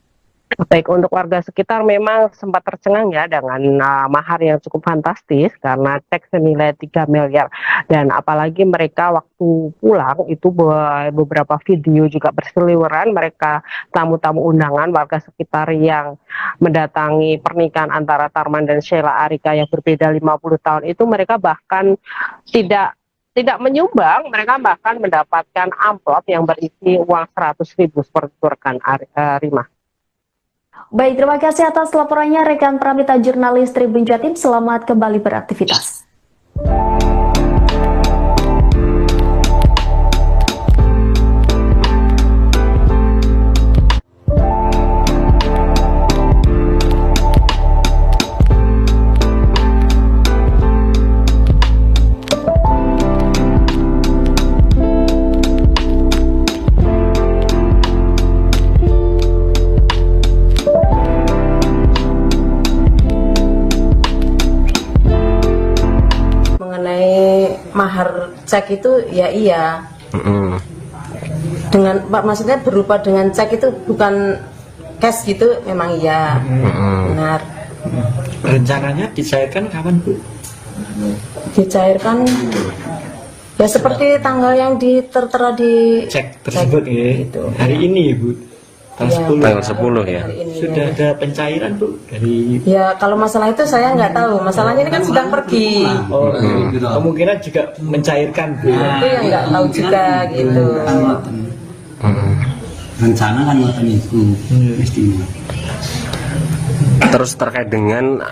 Baik, untuk warga sekitar memang sempat tercengang ya dengan mahar yang cukup fantastis karena cek senilai 3 miliar. Dan apalagi mereka waktu pulang itu beberapa video juga berseliweran, mereka tamu-tamu undangan warga sekitar yang mendatangi pernikahan antara Tarman dan Sheila Arika yang berbeda 50 tahun itu, mereka bahkan tidak menyumbang, mereka bahkan mendapatkan amplop yang berisi uang 100.000 seperti itu rekan Rima. Baik, terima kasih atas laporannya rekan Pramita jurnalis Tribun Jatim. Selamat kembali beraktivitas. Mengenai mahar cek itu ya iya. Dengan maksudnya berupa dengan cek itu bukan cash gitu, memang iya. Benar. Rencananya dicairkan kapan, Bu? Dicairkan ya seperti tanggal yang tertera di Cek tersebut ya. gitu. Hari ini, Bu. Iya. Tanggal 10 ya. Hari ini, Sudah ya. ada pencairan, Bu, dari Ya kalau masalah itu saya nggak tahu. Masalahnya ini kan sedang pergi. kemungkinan juga mencairkan, Bu. Itu yang nggak tahu juga gitu. Rencana kan ngoten itu mestinya. Terus terkait dengan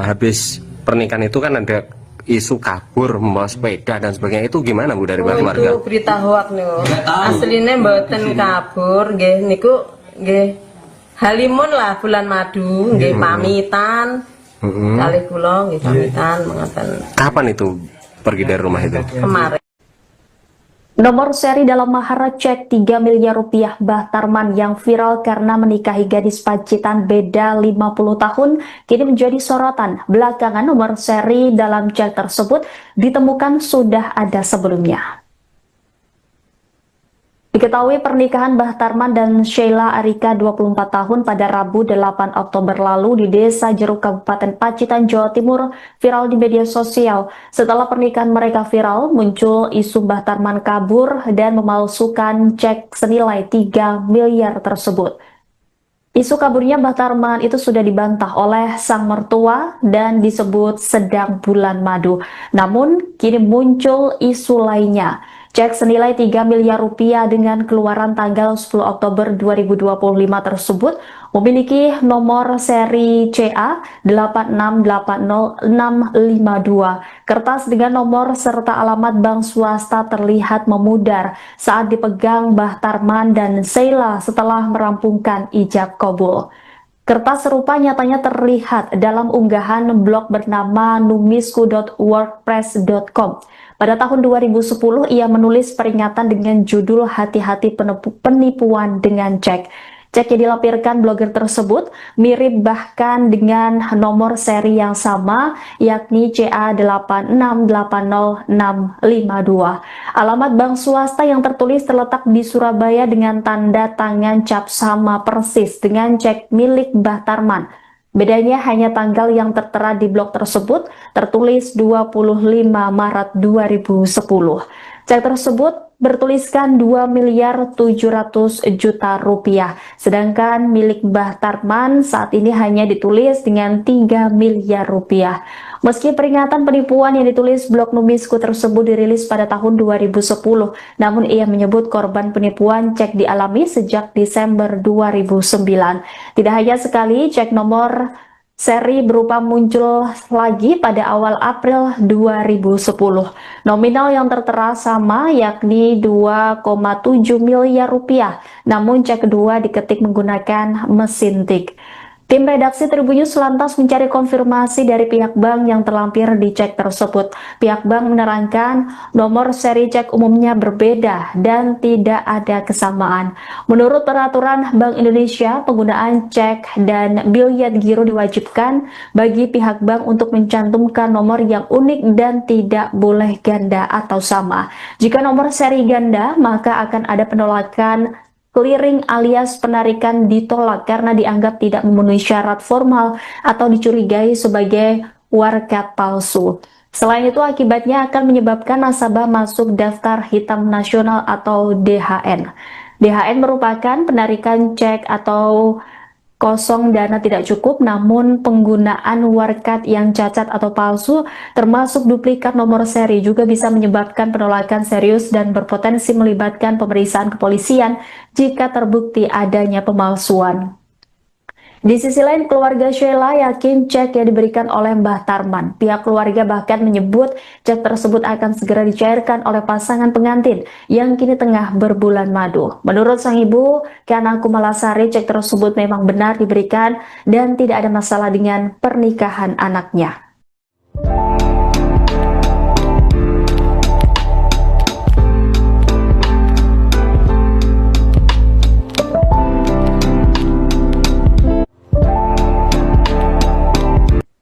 habis pernikahan itu kan ada isu kabur membawa sepeda dan sebagainya, itu gimana Bu dari pihak keluarga? Itu berita hoak niku. tahu. Aslinya mboten kabur, nggih niku nggih halimun lah bulan madu, nggih pamitan. Kalih kula nggih pamitan mengaten Kapan itu pergi dari rumah itu? kemarin. Nomor seri dalam mahar cek 3 miliar rupiah Mbah Tarman yang viral karena menikahi gadis Pacitan beda 50 tahun kini menjadi sorotan. Belakangan nomor seri dalam cek tersebut ditemukan sudah ada sebelumnya. Diketahui pernikahan Mbah Tarman dan Sheila Arika 24 tahun pada Rabu 8 Oktober lalu di Desa Jeruk Kabupaten Pacitan, Jawa Timur viral di media sosial. Setelah pernikahan mereka viral, muncul isu Mbah Tarman kabur dan memalsukan cek senilai 3 miliar tersebut. Isu kaburnya Mbah Tarman itu sudah dibantah oleh sang mertua dan disebut sedang bulan madu. Namun, kini muncul isu lainnya. Cek senilai 3 miliar rupiah dengan keluaran tanggal 10 Oktober 2025 tersebut memiliki nomor seri CA 8680652. Kertas dengan nomor serta alamat bank swasta terlihat memudar saat dipegang Mbah Tarman dan Sheila setelah merampungkan ijab kabul. Kertas serupa nyatanya terlihat dalam unggahan blog bernama numisku.wordpress.com. Pada tahun 2010, ia menulis peringatan dengan judul Hati-hati penipuan dengan cek. Cek yang dilampirkan blogger tersebut mirip bahkan dengan nomor seri yang sama, yakni CA8680652. Alamat bank swasta yang tertulis terletak di Surabaya dengan tanda tangan cap sama persis dengan cek milik Mbah Tarman. Bedanya hanya tanggal yang tertera di blog tersebut tertulis 25 Maret 2010. Cek tersebut bertuliskan 2 miliar 700 juta rupiah. Sedangkan milik Mbah Tarman saat ini hanya ditulis dengan 3 miliar rupiah. Meski peringatan penipuan yang ditulis blog Numisku tersebut dirilis pada tahun 2010, namun ia menyebut korban penipuan cek dialami sejak Desember 2009. Tidak hanya sekali, cek nomor seri berupa muncul lagi pada awal April 2010. Nominal yang tertera sama yakni 2,7 miliar rupiah, namun cek kedua diketik menggunakan mesin tik. Tim redaksi Tribun News lantas mencari konfirmasi dari pihak bank yang terlampir di cek tersebut. Pihak bank menerangkan nomor seri cek umumnya berbeda dan tidak ada kesamaan. Menurut peraturan Bank Indonesia, penggunaan cek dan biliet giro diwajibkan bagi pihak bank untuk mencantumkan nomor yang unik dan tidak boleh ganda atau sama. Jika nomor seri ganda, maka akan ada penolakan clearing alias penarikan ditolak karena dianggap tidak memenuhi syarat formal atau dicurigai sebagai warkat palsu. Selain itu, akibatnya akan menyebabkan nasabah masuk daftar hitam nasional atau DHN. DHN merupakan penarikan cek atau kosong dana tidak cukup, namun penggunaan warkat yang cacat atau palsu termasuk duplikat nomor seri juga bisa menyebabkan penolakan serius dan berpotensi melibatkan pemeriksaan kepolisian jika terbukti adanya pemalsuan. Di sisi lain, keluarga Sheila yakin cek yang diberikan oleh Mbah Tarman. Pihak keluarga bahkan menyebut cek tersebut akan segera dicairkan oleh pasangan pengantin yang kini tengah berbulan madu. Menurut sang ibu, Kana Kumalasari, cek tersebut memang benar diberikan dan tidak ada masalah dengan pernikahan anaknya.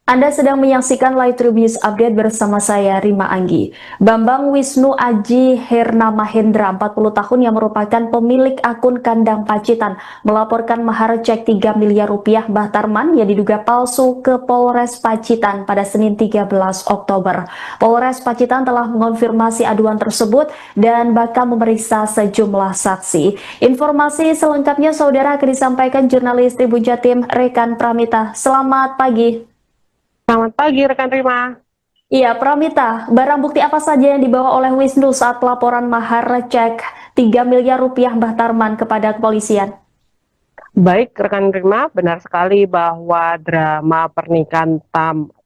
Anda sedang menyaksikan Live Tribun News Update bersama saya, Rima Anggi. Bambang Wisnu Aji Herna Mahendra, 40 tahun yang merupakan pemilik akun Kandang Pacitan, melaporkan mahar cek 3 miliar rupiah Mbah Tarman yang diduga palsu ke Polres Pacitan pada Senin 13 Oktober. Polres Pacitan telah mengonfirmasi aduan tersebut dan bakal memeriksa sejumlah saksi. Informasi selengkapnya saudara akan disampaikan jurnalis Tribun Jatim Rekan Pramita. Selamat pagi. Selamat pagi rekan Rima. Iya, Pramita, barang bukti apa saja yang dibawa oleh Wisnu saat pelaporan mahar cek 3 miliar rupiah Mbah Tarman kepada kepolisian? Baik rekan Rima, benar sekali bahwa drama pernikahan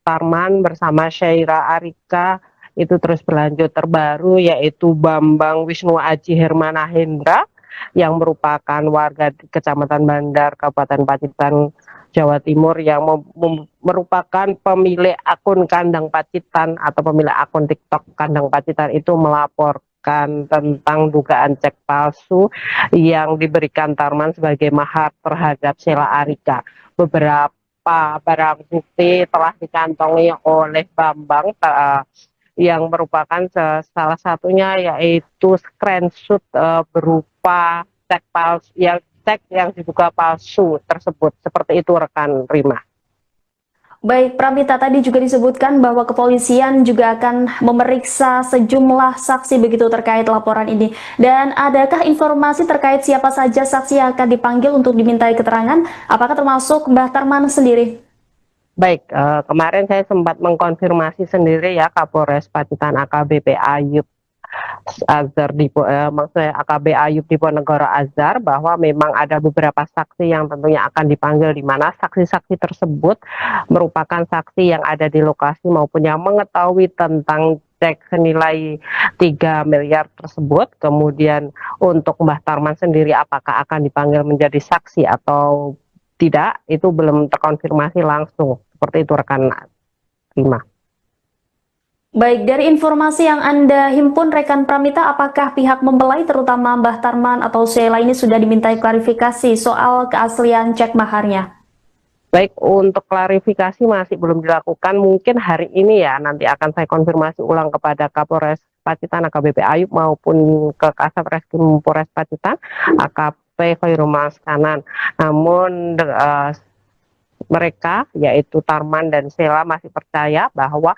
Tarman bersama Syaira Arika itu terus berlanjut. Terbaru yaitu Bambang Wisnu Aji Hermana Hendra yang merupakan warga di Kecamatan Bandar, Kabupaten Pacitan, Jawa Timur, yang merupakan pemilik akun Kandang Pacitan atau pemilik akun TikTok Kandang Pacitan itu melaporkan tentang dugaan cek palsu yang diberikan Tarman sebagai mahar terhadap Sheila Arika. Beberapa barang bukti telah dikantongi oleh Bambang yang merupakan salah satunya yaitu screenshot berupa cek palsu yang diduga palsu tersebut. Seperti itu rekan Rima. Baik, Pramita, tadi juga disebutkan bahwa kepolisian juga akan memeriksa sejumlah saksi begitu terkait laporan ini. Dan adakah informasi terkait siapa saja saksi yang akan dipanggil untuk dimintai keterangan? Apakah termasuk Mbah Tarman sendiri? Baik, kemarin saya sempat mengkonfirmasi sendiri ya Kapolres Pacitan AKBP Ayub Azhar maksudnya AKB Ayub Diponegoro Azhar, bahwa memang ada beberapa saksi yang tentunya akan dipanggil, di mana saksi-saksi tersebut merupakan saksi yang ada di lokasi maupun yang mengetahui tentang cek senilai 3 miliar tersebut. Kemudian untuk Mbah Tarman sendiri apakah akan dipanggil menjadi saksi atau tidak, itu belum terkonfirmasi langsung. Seperti itu rekan Rima. Baik, dari informasi yang Anda himpun rekan Pramita, apakah pihak mempelai terutama Mbah Tarman atau Sheila ini sudah dimintai klarifikasi soal keaslian cek maharnya? Baik, untuk klarifikasi masih belum dilakukan. Mungkin hari ini ya, nanti akan saya konfirmasi ulang kepada Kapolres Pacitan AKBP Ayub maupun ke Kasat Reskrim Polres Pacitan AKP Khairul Maskanan. Namun mereka yaitu Tarman dan Sheila masih percaya bahwa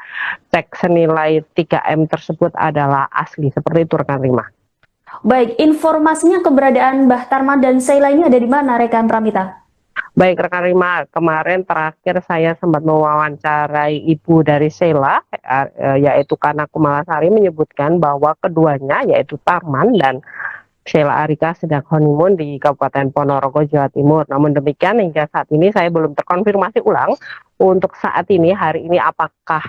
cek senilai 3M tersebut adalah asli. Seperti itu rekan Rima. Baik, informasinya keberadaan Mbah Tarman dan Sheila ini ada di mana rekan Pramita? Baik rekan Rima, kemarin terakhir saya sempat mewawancarai ibu dari Sheila, yaitu Kana Kumalasari, menyebutkan bahwa keduanya yaitu Tarman dan Sheila Arika sedang honeymoon di Kabupaten Ponorogo, Jawa Timur. Namun demikian hingga saat ini saya belum terkonfirmasi ulang untuk saat ini, hari ini, apakah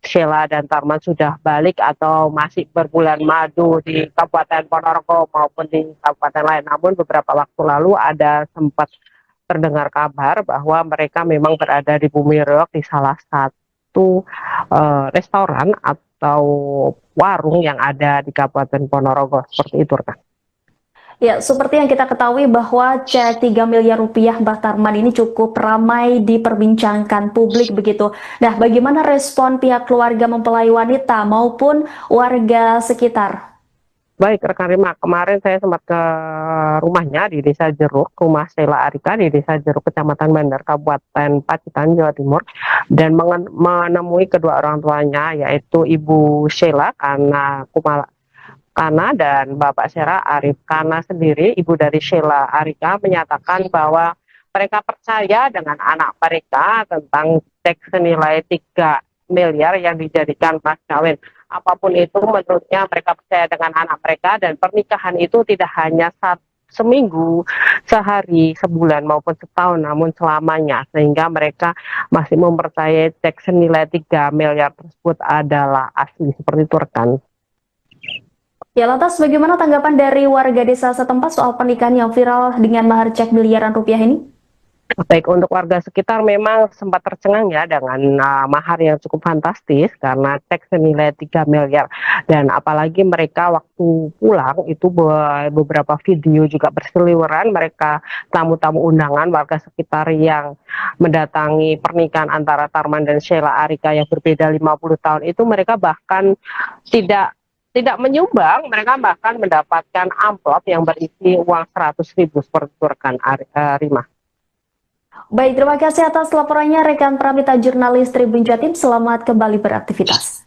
Sheila dan Tarman sudah balik atau masih berbulan madu di Kabupaten Ponorogo maupun di kabupaten lain. Namun beberapa waktu lalu ada sempat terdengar kabar bahwa mereka memang berada di Bumi Reog di salah satu restoran atau warung yang ada di Kabupaten Ponorogo. Seperti itu rekan. Ya, seperti yang kita ketahui bahwa cek 3 miliar rupiah Mbah Tarman ini cukup ramai diperbincangkan publik begitu. Nah, bagaimana respon pihak keluarga mempelai wanita maupun warga sekitar? Baik rekan Rima, kemarin saya sempat ke rumahnya di Desa Jeruk, rumah Sheila Arika di Desa Jeruk, Kecamatan Bandar, Kabupaten Pacitan, Jawa Timur, dan menemui kedua orang tuanya yaitu Ibu Sheila Kana dan Bapak Sheila Arif. Kana sendiri, ibu dari Sheila Arika, menyatakan bahwa mereka percaya dengan anak mereka tentang cek senilai 3 miliar yang dijadikan mas kawin. Apapun itu, menurutnya mereka percaya dengan anak mereka, dan pernikahan itu tidak hanya seminggu, sehari, sebulan maupun setahun, namun selamanya, sehingga mereka masih mempercayai cek senilai 3 miliar tersebut adalah asli, seperti itu rekan. Ya, lantas bagaimana tanggapan dari warga desa setempat soal pernikahan yang viral dengan mahar cek miliaran rupiah ini? Baik, untuk warga sekitar memang sempat tercengang ya dengan mahar yang cukup fantastis karena cek senilai 3 miliar, dan apalagi mereka waktu pulang itu beberapa video juga berseliweran mereka tamu-tamu undangan warga sekitar yang mendatangi pernikahan antara Tarman dan Sheila Arika yang berbeda 50 tahun itu, mereka bahkan tidak menyumbang, mereka bahkan mendapatkan amplop yang berisi uang 100.000 seperti itu rekan Rima. Baik, terima kasih atas laporannya rekan Pramita jurnalis Tribun Jatim. Selamat kembali beraktivitas.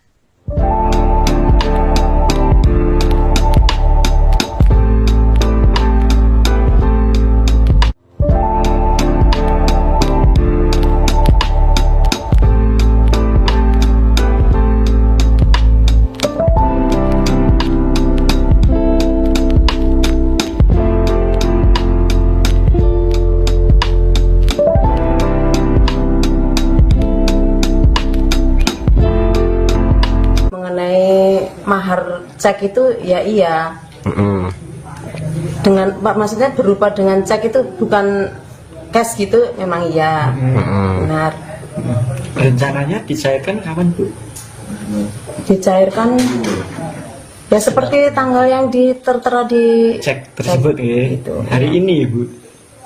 Mahar cek itu ya iya. Dengan maksudnya berupa dengan cek itu bukan cash gitu, memang iya. Benar. Rencananya dicairkan kapan, Bu? Dicairkan ya seperti tanggal yang tertera di Cek tersebut ya. gitu. Hari ini, Bu.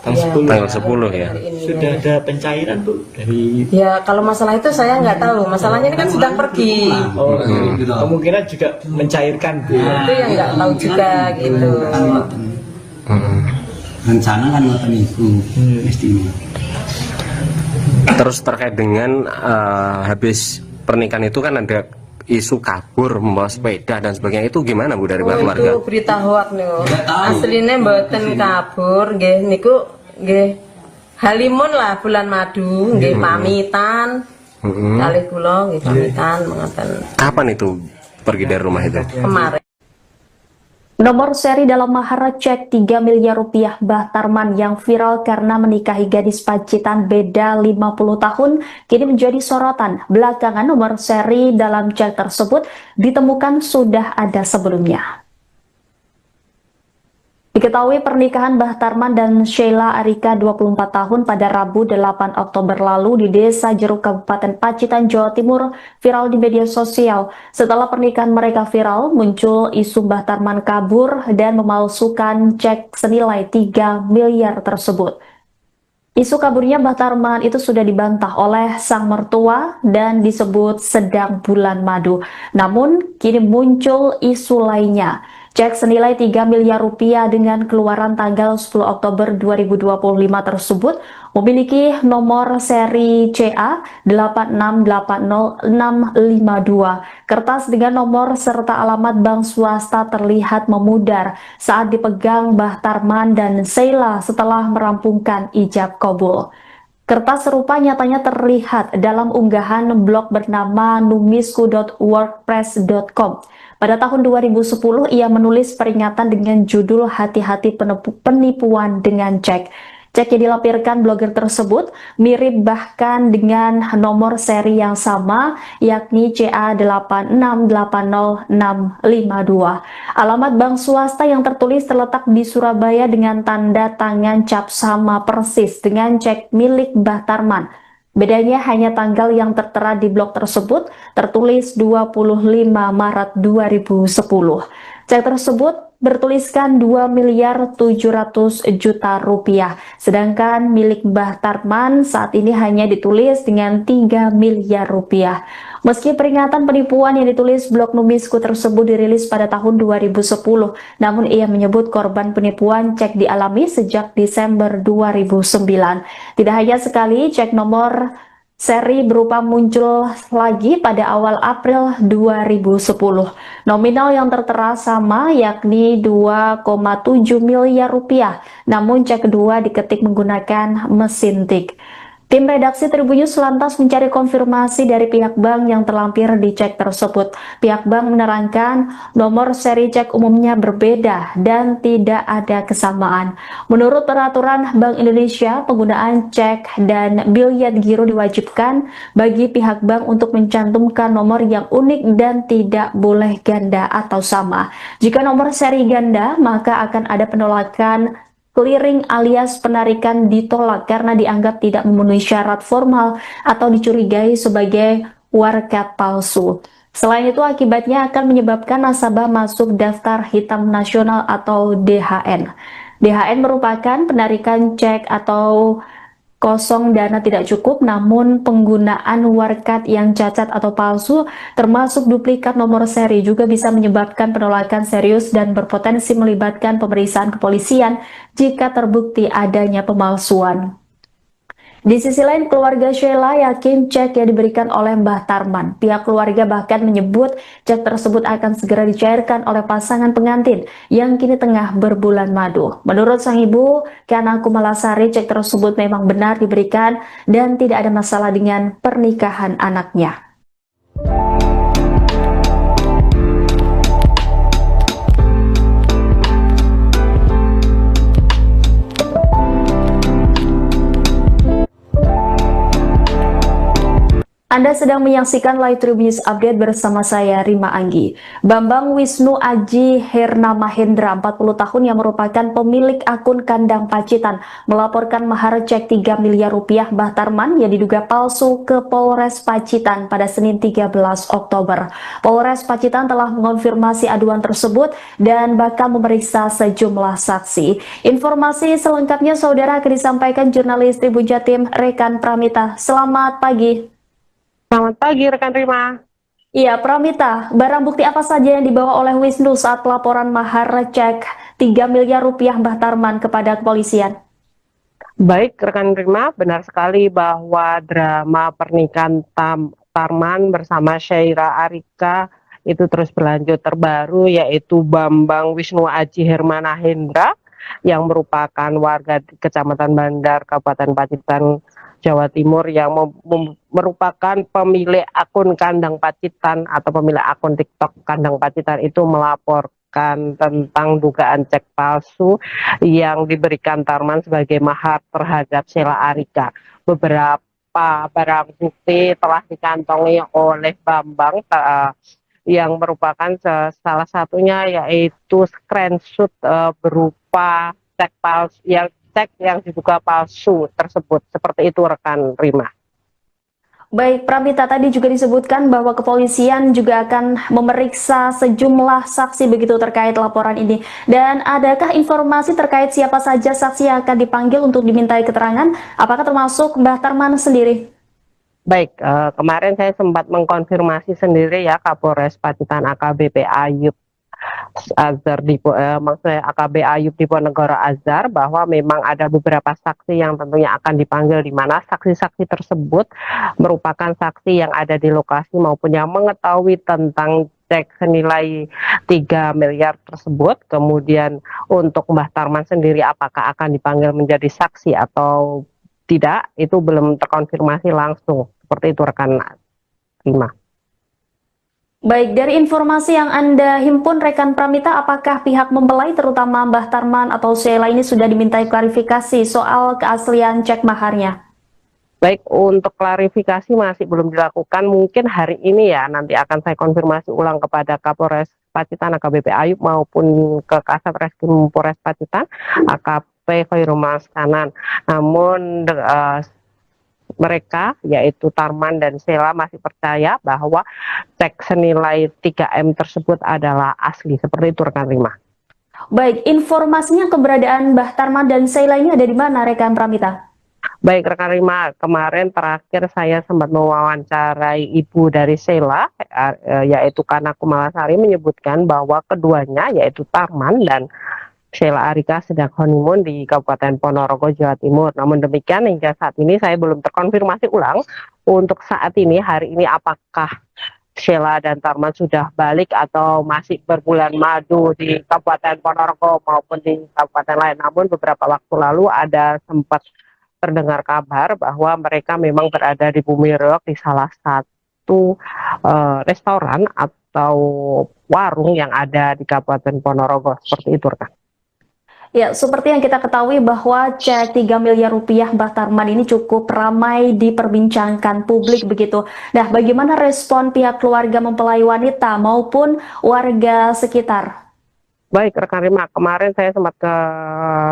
Tanggal 10. Tanggal 10 ya. Sudah ada pencairan, Bu, dari Ya kalau masalah itu saya nggak tahu. Masalahnya ini kan sedang pergi. kemungkinan juga mencairkan, Bu. Itu yang nggak tahu juga gitu. Rencana kan ngoten itu mestinya. Terus terkait dengan habis pernikahan itu kan ada isu kabur membawa sepeda dan sebagainya, itu gimana Bu dari pihak keluarga? Itu berita hoak nih. Aslinya mboten kabur, nggih niku nggih halimun lah bulan madu, nggih pamitan. Kalih kula nggih pamitan mengaten. Kapan itu pergi dari rumah itu? Kemarin. Nomor seri dalam mahar cek 3 miliar rupiah Mbah Tarman yang viral karena menikahi gadis Pacitan beda 50 tahun kini menjadi sorotan. Belakangan nomor seri dalam cek tersebut ditemukan sudah ada sebelumnya. Diketahui pernikahan Mbah Tarman dan Sheila Arika 24 tahun pada Rabu 8 Oktober lalu di Desa Jeruk Kabupaten Pacitan, Jawa Timur viral di media sosial. Setelah pernikahan mereka viral, muncul isu Mbah Tarman kabur dan memalsukan cek senilai 3 miliar tersebut. Isu kaburnya Mbah Tarman itu sudah dibantah oleh sang mertua dan disebut sedang bulan madu. Namun, kini muncul isu lainnya. Cek senilai 3 miliar rupiah dengan keluaran tanggal 10 Oktober 2025 tersebut memiliki nomor seri CA 8680652. Kertas dengan nomor serta alamat bank swasta terlihat memudar saat dipegang Mbah Tarman dan Sheila setelah merampungkan ijab kabul. Kertas serupa nyatanya terlihat dalam unggahan blog bernama numisku.wordpress.com. Pada tahun 2010, ia menulis peringatan dengan judul Hati-hati penipuan dengan cek. Cek yang dilampirkan blogger tersebut mirip bahkan dengan nomor seri yang sama, yakni CA8680652. Alamat bank swasta yang tertulis terletak di Surabaya dengan tanda tangan cap sama persis dengan cek milik Mbah Tarman. Bedanya hanya tanggal yang tertera di blog tersebut tertulis 25 Maret 2010. Cek tersebut bertuliskan 2 miliar 700 juta rupiah. Sedangkan milik Mbah Tarman saat ini hanya ditulis dengan 3 miliar rupiah. Meski peringatan penipuan yang ditulis blog Numisku tersebut dirilis pada tahun 2010, namun ia menyebut korban penipuan cek dialami sejak Desember 2009. Tidak hanya sekali, cek nomor seri berupa muncul lagi pada awal April 2010. Nominal yang tertera sama, yakni 2,7 miliar rupiah. Namun cek kedua diketik menggunakan mesin tik. Tim redaksi Tribun News lantas mencari konfirmasi dari pihak bank yang terlampir di cek tersebut. Pihak bank menerangkan nomor seri cek umumnya berbeda dan tidak ada kesamaan. Menurut peraturan Bank Indonesia, penggunaan cek dan biliet giro diwajibkan bagi pihak bank untuk mencantumkan nomor yang unik dan tidak boleh ganda atau sama. Jika nomor seri ganda, maka akan ada penolakan clearing alias penarikan ditolak karena dianggap tidak memenuhi syarat formal atau dicurigai sebagai warkat palsu. Selain itu, akibatnya akan menyebabkan nasabah masuk daftar hitam nasional atau DHN. DHN merupakan penarikan cek atau kosong dana tidak cukup, namun penggunaan warkat yang cacat atau palsu termasuk duplikat nomor seri juga bisa menyebabkan penolakan serius dan berpotensi melibatkan pemeriksaan kepolisian jika terbukti adanya pemalsuan. Di sisi lain, keluarga Sheila yakin cek yang diberikan oleh Mbah Tarman. Pihak keluarga bahkan menyebut cek tersebut akan segera dicairkan oleh pasangan pengantin yang kini tengah berbulan madu. Menurut sang ibu, Kana Kumalasari, cek tersebut memang benar diberikan dan tidak ada masalah dengan pernikahan anaknya. Anda sedang menyaksikan Live Tribun News Update bersama saya, Rima Anggi. Bambang Wisnu Aji Herna Mahendra, 40 tahun yang merupakan pemilik akun Kandang Pacitan, melaporkan mahar cek 3 miliar rupiah Mbah Tarman yang diduga palsu ke Polres Pacitan pada Senin 13 Oktober. Polres Pacitan telah mengonfirmasi aduan tersebut dan bakal memeriksa sejumlah saksi. Informasi selengkapnya saudara akan disampaikan jurnalis Tribun Jatim Rekan Pramita. Selamat pagi. Selamat pagi rekan Rima. Iya, Pramita, barang bukti apa saja yang dibawa oleh Wisnu saat pelaporan mahar cek 3 miliar rupiah Mbah Tarman kepada kepolisian? Baik rekan Rima, benar sekali bahwa drama pernikahan Tarman bersama Syaira Arika itu terus berlanjut. Terbaru yaitu Bambang Wisnu Aji Hermana Hendra yang merupakan warga di Kecamatan Bandar, Kabupaten Pacitan, Jawa Timur, yang merupakan pemilik akun Kandang Pacitan atau pemilik akun TikTok Kandang Pacitan itu melaporkan tentang dugaan cek palsu yang diberikan Tarman sebagai mahar terhadap Sheila Arika. Beberapa barang bukti telah dikantongi oleh Bambang yang merupakan salah satunya yaitu screenshot berupa cek palsu yang diduga palsu tersebut. Seperti itu rekan Rima. Baik, Pramita, tadi juga disebutkan bahwa kepolisian juga akan memeriksa sejumlah saksi begitu terkait laporan ini. Dan adakah informasi terkait siapa saja saksi yang akan dipanggil untuk dimintai keterangan? Apakah termasuk Mbah Tarman sendiri? Baik, kemarin saya sempat mengkonfirmasi sendiri ya Kapolres Pacitan AKBP Ayub Azhar maksudnya AKB Ayub Diponegoro Azhar, bahwa memang ada beberapa saksi yang tentunya akan dipanggil, di mana saksi-saksi tersebut merupakan saksi yang ada di lokasi maupun yang mengetahui tentang cek senilai 3 miliar tersebut. Kemudian untuk Mbah Tarman sendiri apakah akan dipanggil menjadi saksi atau tidak, itu belum terkonfirmasi langsung. Seperti itu rekan Rima. Baik, dari informasi yang Anda himpun rekan Pramita, apakah pihak mempelai terutama Mbah Tarman atau Sheila ini sudah dimintai klarifikasi soal keaslian cek maharnya? Baik, untuk klarifikasi masih belum dilakukan. Mungkin hari ini ya, nanti akan saya konfirmasi ulang kepada Kapolres Pacitan AKBP Ayub maupun ke Kasat Reskrim Polres Pacitan AKP Khairul Kanan. Namun mereka yaitu Tarman dan Sheila masih percaya bahwa cek senilai 3M tersebut adalah asli. Seperti itu rekan Rima. Baik, informasinya keberadaan Mbah Tarman dan Sheila ini ada di mana rekan Pramita? Baik rekan Rima, kemarin terakhir saya sempat mewawancarai ibu dari Sheila, yaitu Kana Kumalasari, menyebutkan bahwa keduanya yaitu Tarman dan Sheila Arika sedang honeymoon di Kabupaten Ponorogo, Jawa Timur. Namun demikian hingga saat ini saya belum terkonfirmasi ulang untuk saat ini, hari ini, apakah Sheila dan Tarman sudah balik atau masih berbulan madu di Kabupaten Ponorogo maupun di kabupaten lain. Namun beberapa waktu lalu ada sempat terdengar kabar bahwa mereka memang berada di Bumi Reog di salah satu restoran atau warung yang ada di Kabupaten Ponorogo. Seperti itu, rekan. Ya, seperti yang kita ketahui bahwa cek 3 miliar rupiah Mbah Tarman ini cukup ramai diperbincangkan publik begitu. Nah, bagaimana respon pihak keluarga mempelai wanita maupun warga sekitar? Baik, rekan Rima, kemarin saya sempat ke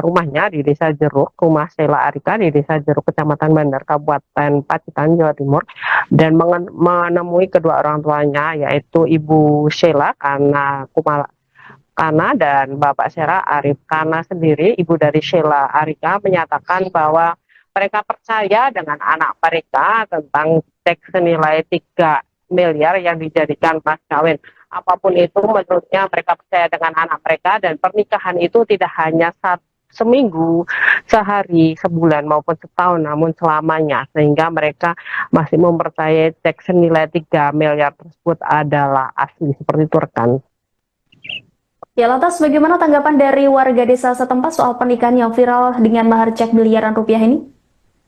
rumahnya di Desa Jeruk, rumah Sheila Arika di Desa Jeruk, Kecamatan Bandar, Kabupaten Pacitan, Jawa Timur, dan menemui kedua orang tuanya, yaitu Ibu Sheila Kana dan Bapak Sera Arif Kana sendiri. Ibu dari Sheila Arika menyatakan bahwa mereka percaya dengan anak mereka tentang cek senilai 3 miliar yang dijadikan mas kawin. Apapun itu, menurutnya mereka percaya dengan anak mereka, dan pernikahan itu tidak hanya seminggu, sehari, sebulan, maupun setahun, namun selamanya. Sehingga mereka masih mempercayai cek senilai 3 miliar tersebut adalah asli. Seperti itu, rekan. Ya, lantas bagaimana tanggapan dari warga desa setempat soal pernikahan yang viral dengan mahar cek miliaran rupiah ini?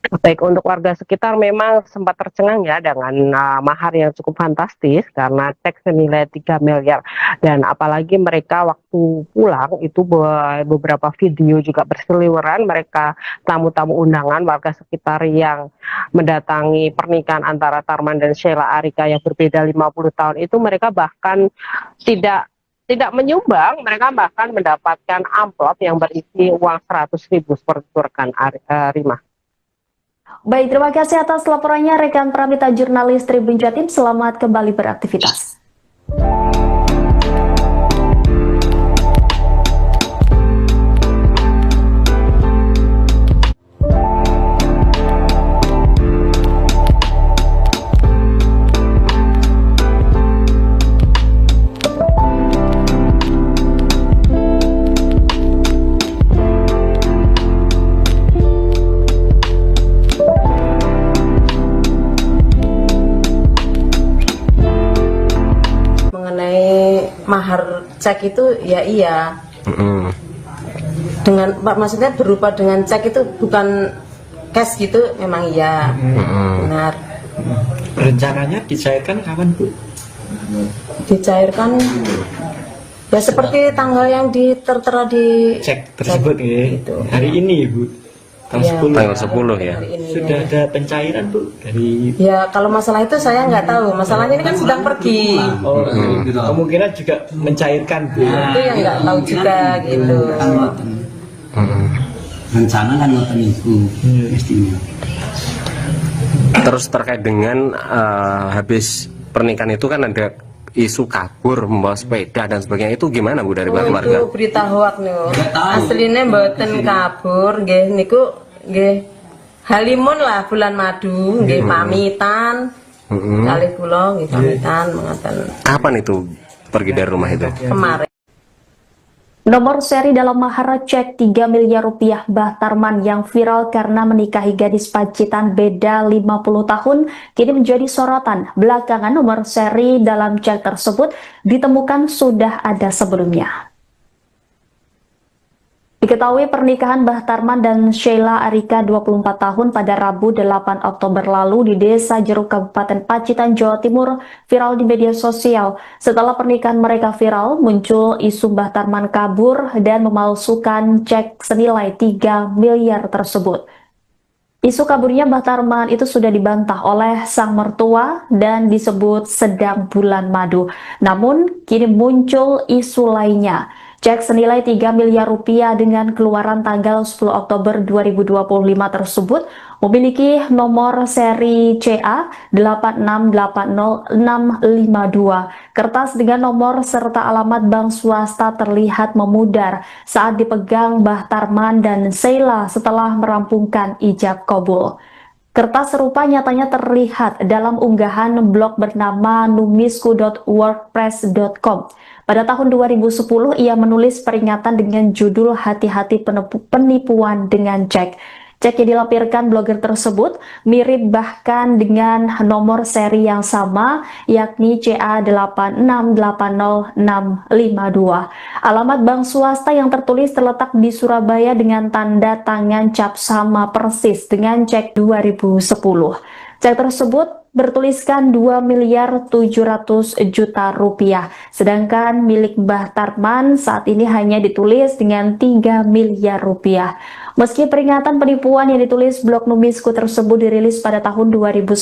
Baik, untuk warga sekitar memang sempat tercengang ya dengan mahar yang cukup fantastis karena cek senilai 3 miliar. Dan apalagi mereka waktu pulang itu beberapa video juga berseliweran, mereka tamu-tamu undangan warga sekitar yang mendatangi pernikahan antara Tarman dan Sheila Arika yang berbeda 50 tahun itu, mereka bahkan tidak menyumbang, mereka bahkan mendapatkan amplop yang berisi uang 100.000 seperti itu, rekan Rima. Baik, terima kasih atas laporannya rekan Pramita jurnalis Tribun Jatim. Selamat kembali beraktivitas. Mahar cek itu ya iya. Dengan maksudnya berupa dengan cek itu bukan cash gitu, memang iya. Benar. Rencananya dicairkan kapan, Bu? Dicairkan ya seperti tanggal yang tertera di Cek tersebut ya. gitu. Hari ini, Bu. Ya, Tanggal 10 ya. Sudah ada pencairan, Bu, dari Ya kalau masalah itu saya nggak tahu. Masalahnya ini kan sedang pergi. kemungkinan juga mencairkan, Bu. Itu yang nggak tahu juga gitu. Rencana kan ngoten iku mestinya. Terus terkait dengan habis pernikahan itu kan ada isu kabur membawa sepeda dan sebagainya, itu gimana, Bu, dari pihak keluarga? Itu berita hoak niku. Aslinya mboten kabur, nggih niku nggih halimun lah bulan madu, nggih pamitan. Kali kula nggih pamitan mengaten. Kapan itu pergi dari rumah itu? Kemarin. Nomor seri dalam mahar cek 3 miliar rupiah Mbah Tarman yang viral karena menikahi gadis Pacitan beda 50 tahun kini menjadi sorotan. Belakangan nomor seri dalam cek tersebut ditemukan sudah ada sebelumnya. Diketahui pernikahan Mbah Tarman dan Sheila Arika 24 tahun pada Rabu 8 Oktober lalu di Desa Jeruk Kabupaten Pacitan, Jawa Timur viral di media sosial. Setelah pernikahan mereka viral, muncul isu Mbah Tarman kabur dan memalsukan cek senilai 3 miliar tersebut. Isu kaburnya Mbah Tarman itu sudah dibantah oleh sang mertua dan disebut sedang bulan madu. Namun, kini muncul isu lainnya. Cek senilai 3 miliar rupiah dengan keluaran tanggal 10 Oktober 2025 tersebut memiliki nomor seri CA 8680652. Kertas dengan nomor serta alamat bank swasta terlihat memudar saat dipegang Mbah Tarman dan Sheila setelah merampungkan ijab kabul. Kertas serupa nyatanya terlihat dalam unggahan blog bernama numisku.wordpress.com. Pada tahun 2010, ia menulis peringatan dengan judul "Hati-hati penipuan dengan cek". Cek yang dilampirkan blogger tersebut mirip bahkan dengan nomor seri yang sama, yakni CA8680652. Alamat bank swasta yang tertulis terletak di Surabaya dengan tanda tangan cap sama persis dengan cek 2010. Cek tersebut bertuliskan 2.700.000.000 rupiah, sedangkan milik Mbah Tarman saat ini hanya ditulis dengan 3 miliar rupiah. Meski peringatan penipuan yang ditulis blog Numisku tersebut dirilis pada tahun 2010,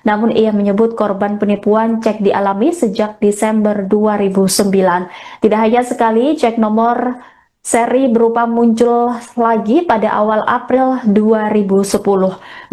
namun ia menyebut korban penipuan cek dialami sejak Desember 2009. Tidak hanya sekali, cek nomor seri berupa muncul lagi pada awal April 2010.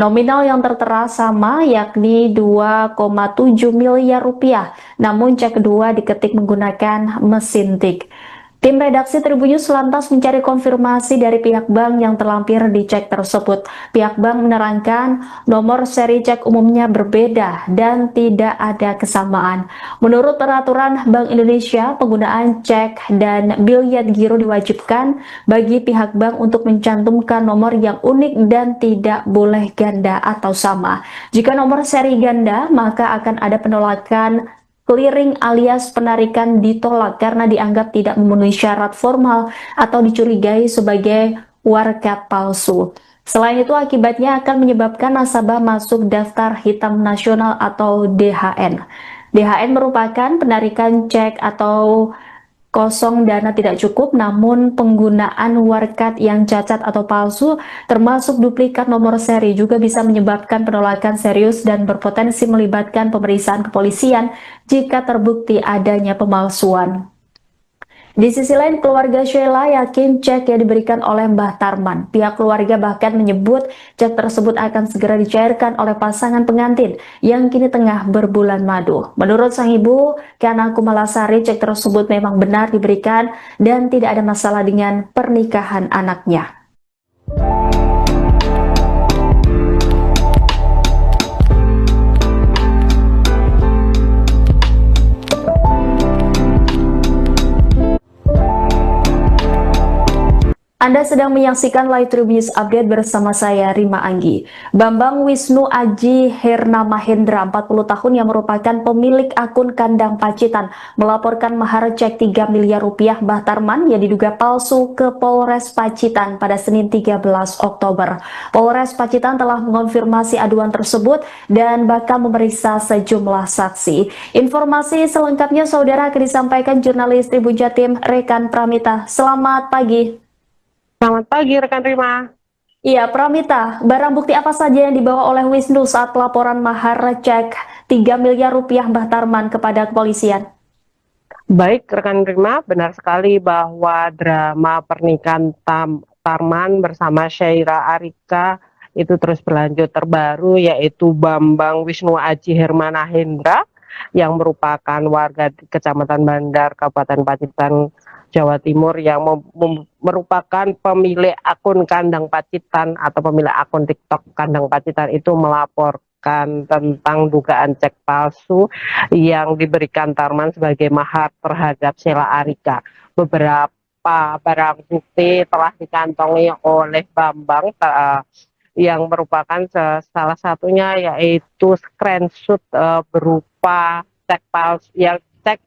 Nominal yang tertera sama, yakni 2,7 miliar rupiah, namun cek kedua diketik menggunakan mesin tik. Tim redaksi Tribunnews lantas mencari konfirmasi dari pihak bank yang terlampir di cek tersebut. Pihak bank menerangkan nomor seri cek umumnya berbeda dan tidak ada kesamaan. Menurut peraturan Bank Indonesia, penggunaan cek dan biliet giro diwajibkan bagi pihak bank untuk mencantumkan nomor yang unik dan tidak boleh ganda atau sama. Jika nomor seri ganda, maka akan ada penolakan clearing alias penarikan ditolak karena dianggap tidak memenuhi syarat formal atau dicurigai sebagai warkat palsu. Selain itu, akibatnya akan menyebabkan nasabah masuk daftar hitam nasional atau DHN. DHN merupakan penarikan cek atau kosong dana tidak cukup, namun penggunaan warkat yang cacat atau palsu termasuk duplikat nomor seri juga bisa menyebabkan penolakan serius dan berpotensi melibatkan pemeriksaan kepolisian jika terbukti adanya pemalsuan. Di sisi lain, keluarga Sheila yakin cek yang diberikan oleh Mbah Tarman. Pihak keluarga bahkan menyebut cek tersebut akan segera dicairkan oleh pasangan pengantin yang kini tengah berbulan madu. Menurut sang ibu, Kana Kumalasari, cek tersebut memang benar diberikan dan tidak ada masalah dengan pernikahan anaknya. Anda sedang menyaksikan Live Tribunnews Update bersama saya, Rima Anggi. Bambang Wisnu Aji Herna Mahendra, 40 tahun yang merupakan pemilik akun Kandang Pacitan, melaporkan mahar cek 3 miliar rupiah Mbah Tarman yang diduga palsu ke Polres Pacitan pada Senin 13 Oktober. Polres Pacitan telah mengonfirmasi aduan tersebut dan bakal memeriksa sejumlah saksi. Informasi selengkapnya saudara akan disampaikan jurnalis Tribun Jatim Rekan Pramita. Selamat pagi. Selamat pagi rekan Rima. Iya, Pramita, barang bukti apa saja yang dibawa oleh Wisnu saat pelaporan mahar cek 3 miliar rupiah Mbah Tarman kepada kepolisian? Baik rekan Rima, benar sekali bahwa drama pernikahan Tarman bersama Syaira Arika itu terus berlanjut. Terbaru yaitu Bambang Wisnu Aji Hermana Hendra yang merupakan warga di Kecamatan Bandar, Kabupaten Pacitan, Jawa Timur, yang merupakan pemilik akun Kandang Pacitan atau pemilik akun TikTok Kandang Pacitan itu melaporkan tentang dugaan cek palsu yang diberikan Tarman sebagai mahar terhadap Sheila Arika. Beberapa barang bukti telah dikantongi oleh Bambang yang merupakan salah satunya yaitu screenshot berupa cek palsu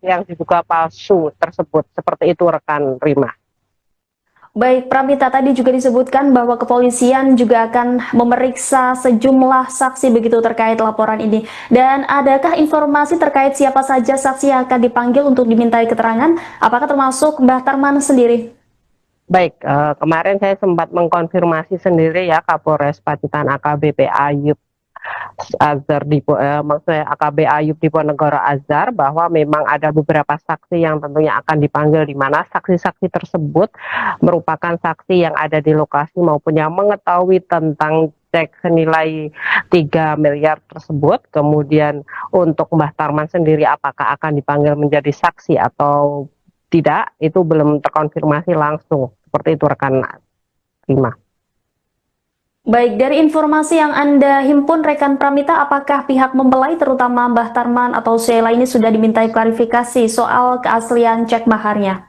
yang diduga palsu tersebut. Seperti itu rekan Rima. Baik, Pramita, tadi juga disebutkan bahwa kepolisian juga akan memeriksa sejumlah saksi begitu terkait laporan ini. Dan adakah informasi terkait siapa saja saksi yang akan dipanggil untuk dimintai keterangan? Apakah termasuk Mbah Tarman sendiri? Baik, kemarin saya sempat mengkonfirmasi sendiri ya Kapolres Pacitan AKBP Ayub Azhar maksudnya AKB Ayub Diponegoro Azhar, bahwa memang ada beberapa saksi yang tentunya akan dipanggil, di mana saksi-saksi tersebut merupakan saksi yang ada di lokasi maupun yang mengetahui tentang cek senilai 3 miliar tersebut. Kemudian untuk Mbah Tarman sendiri apakah akan dipanggil menjadi saksi atau tidak, itu belum terkonfirmasi langsung. Seperti itu rekan Rima. Baik, dari informasi yang Anda himpun rekan Pramita, apakah pihak mempelai terutama Mbah Tarman atau Sheila ini sudah dimintai klarifikasi soal keaslian cek maharnya?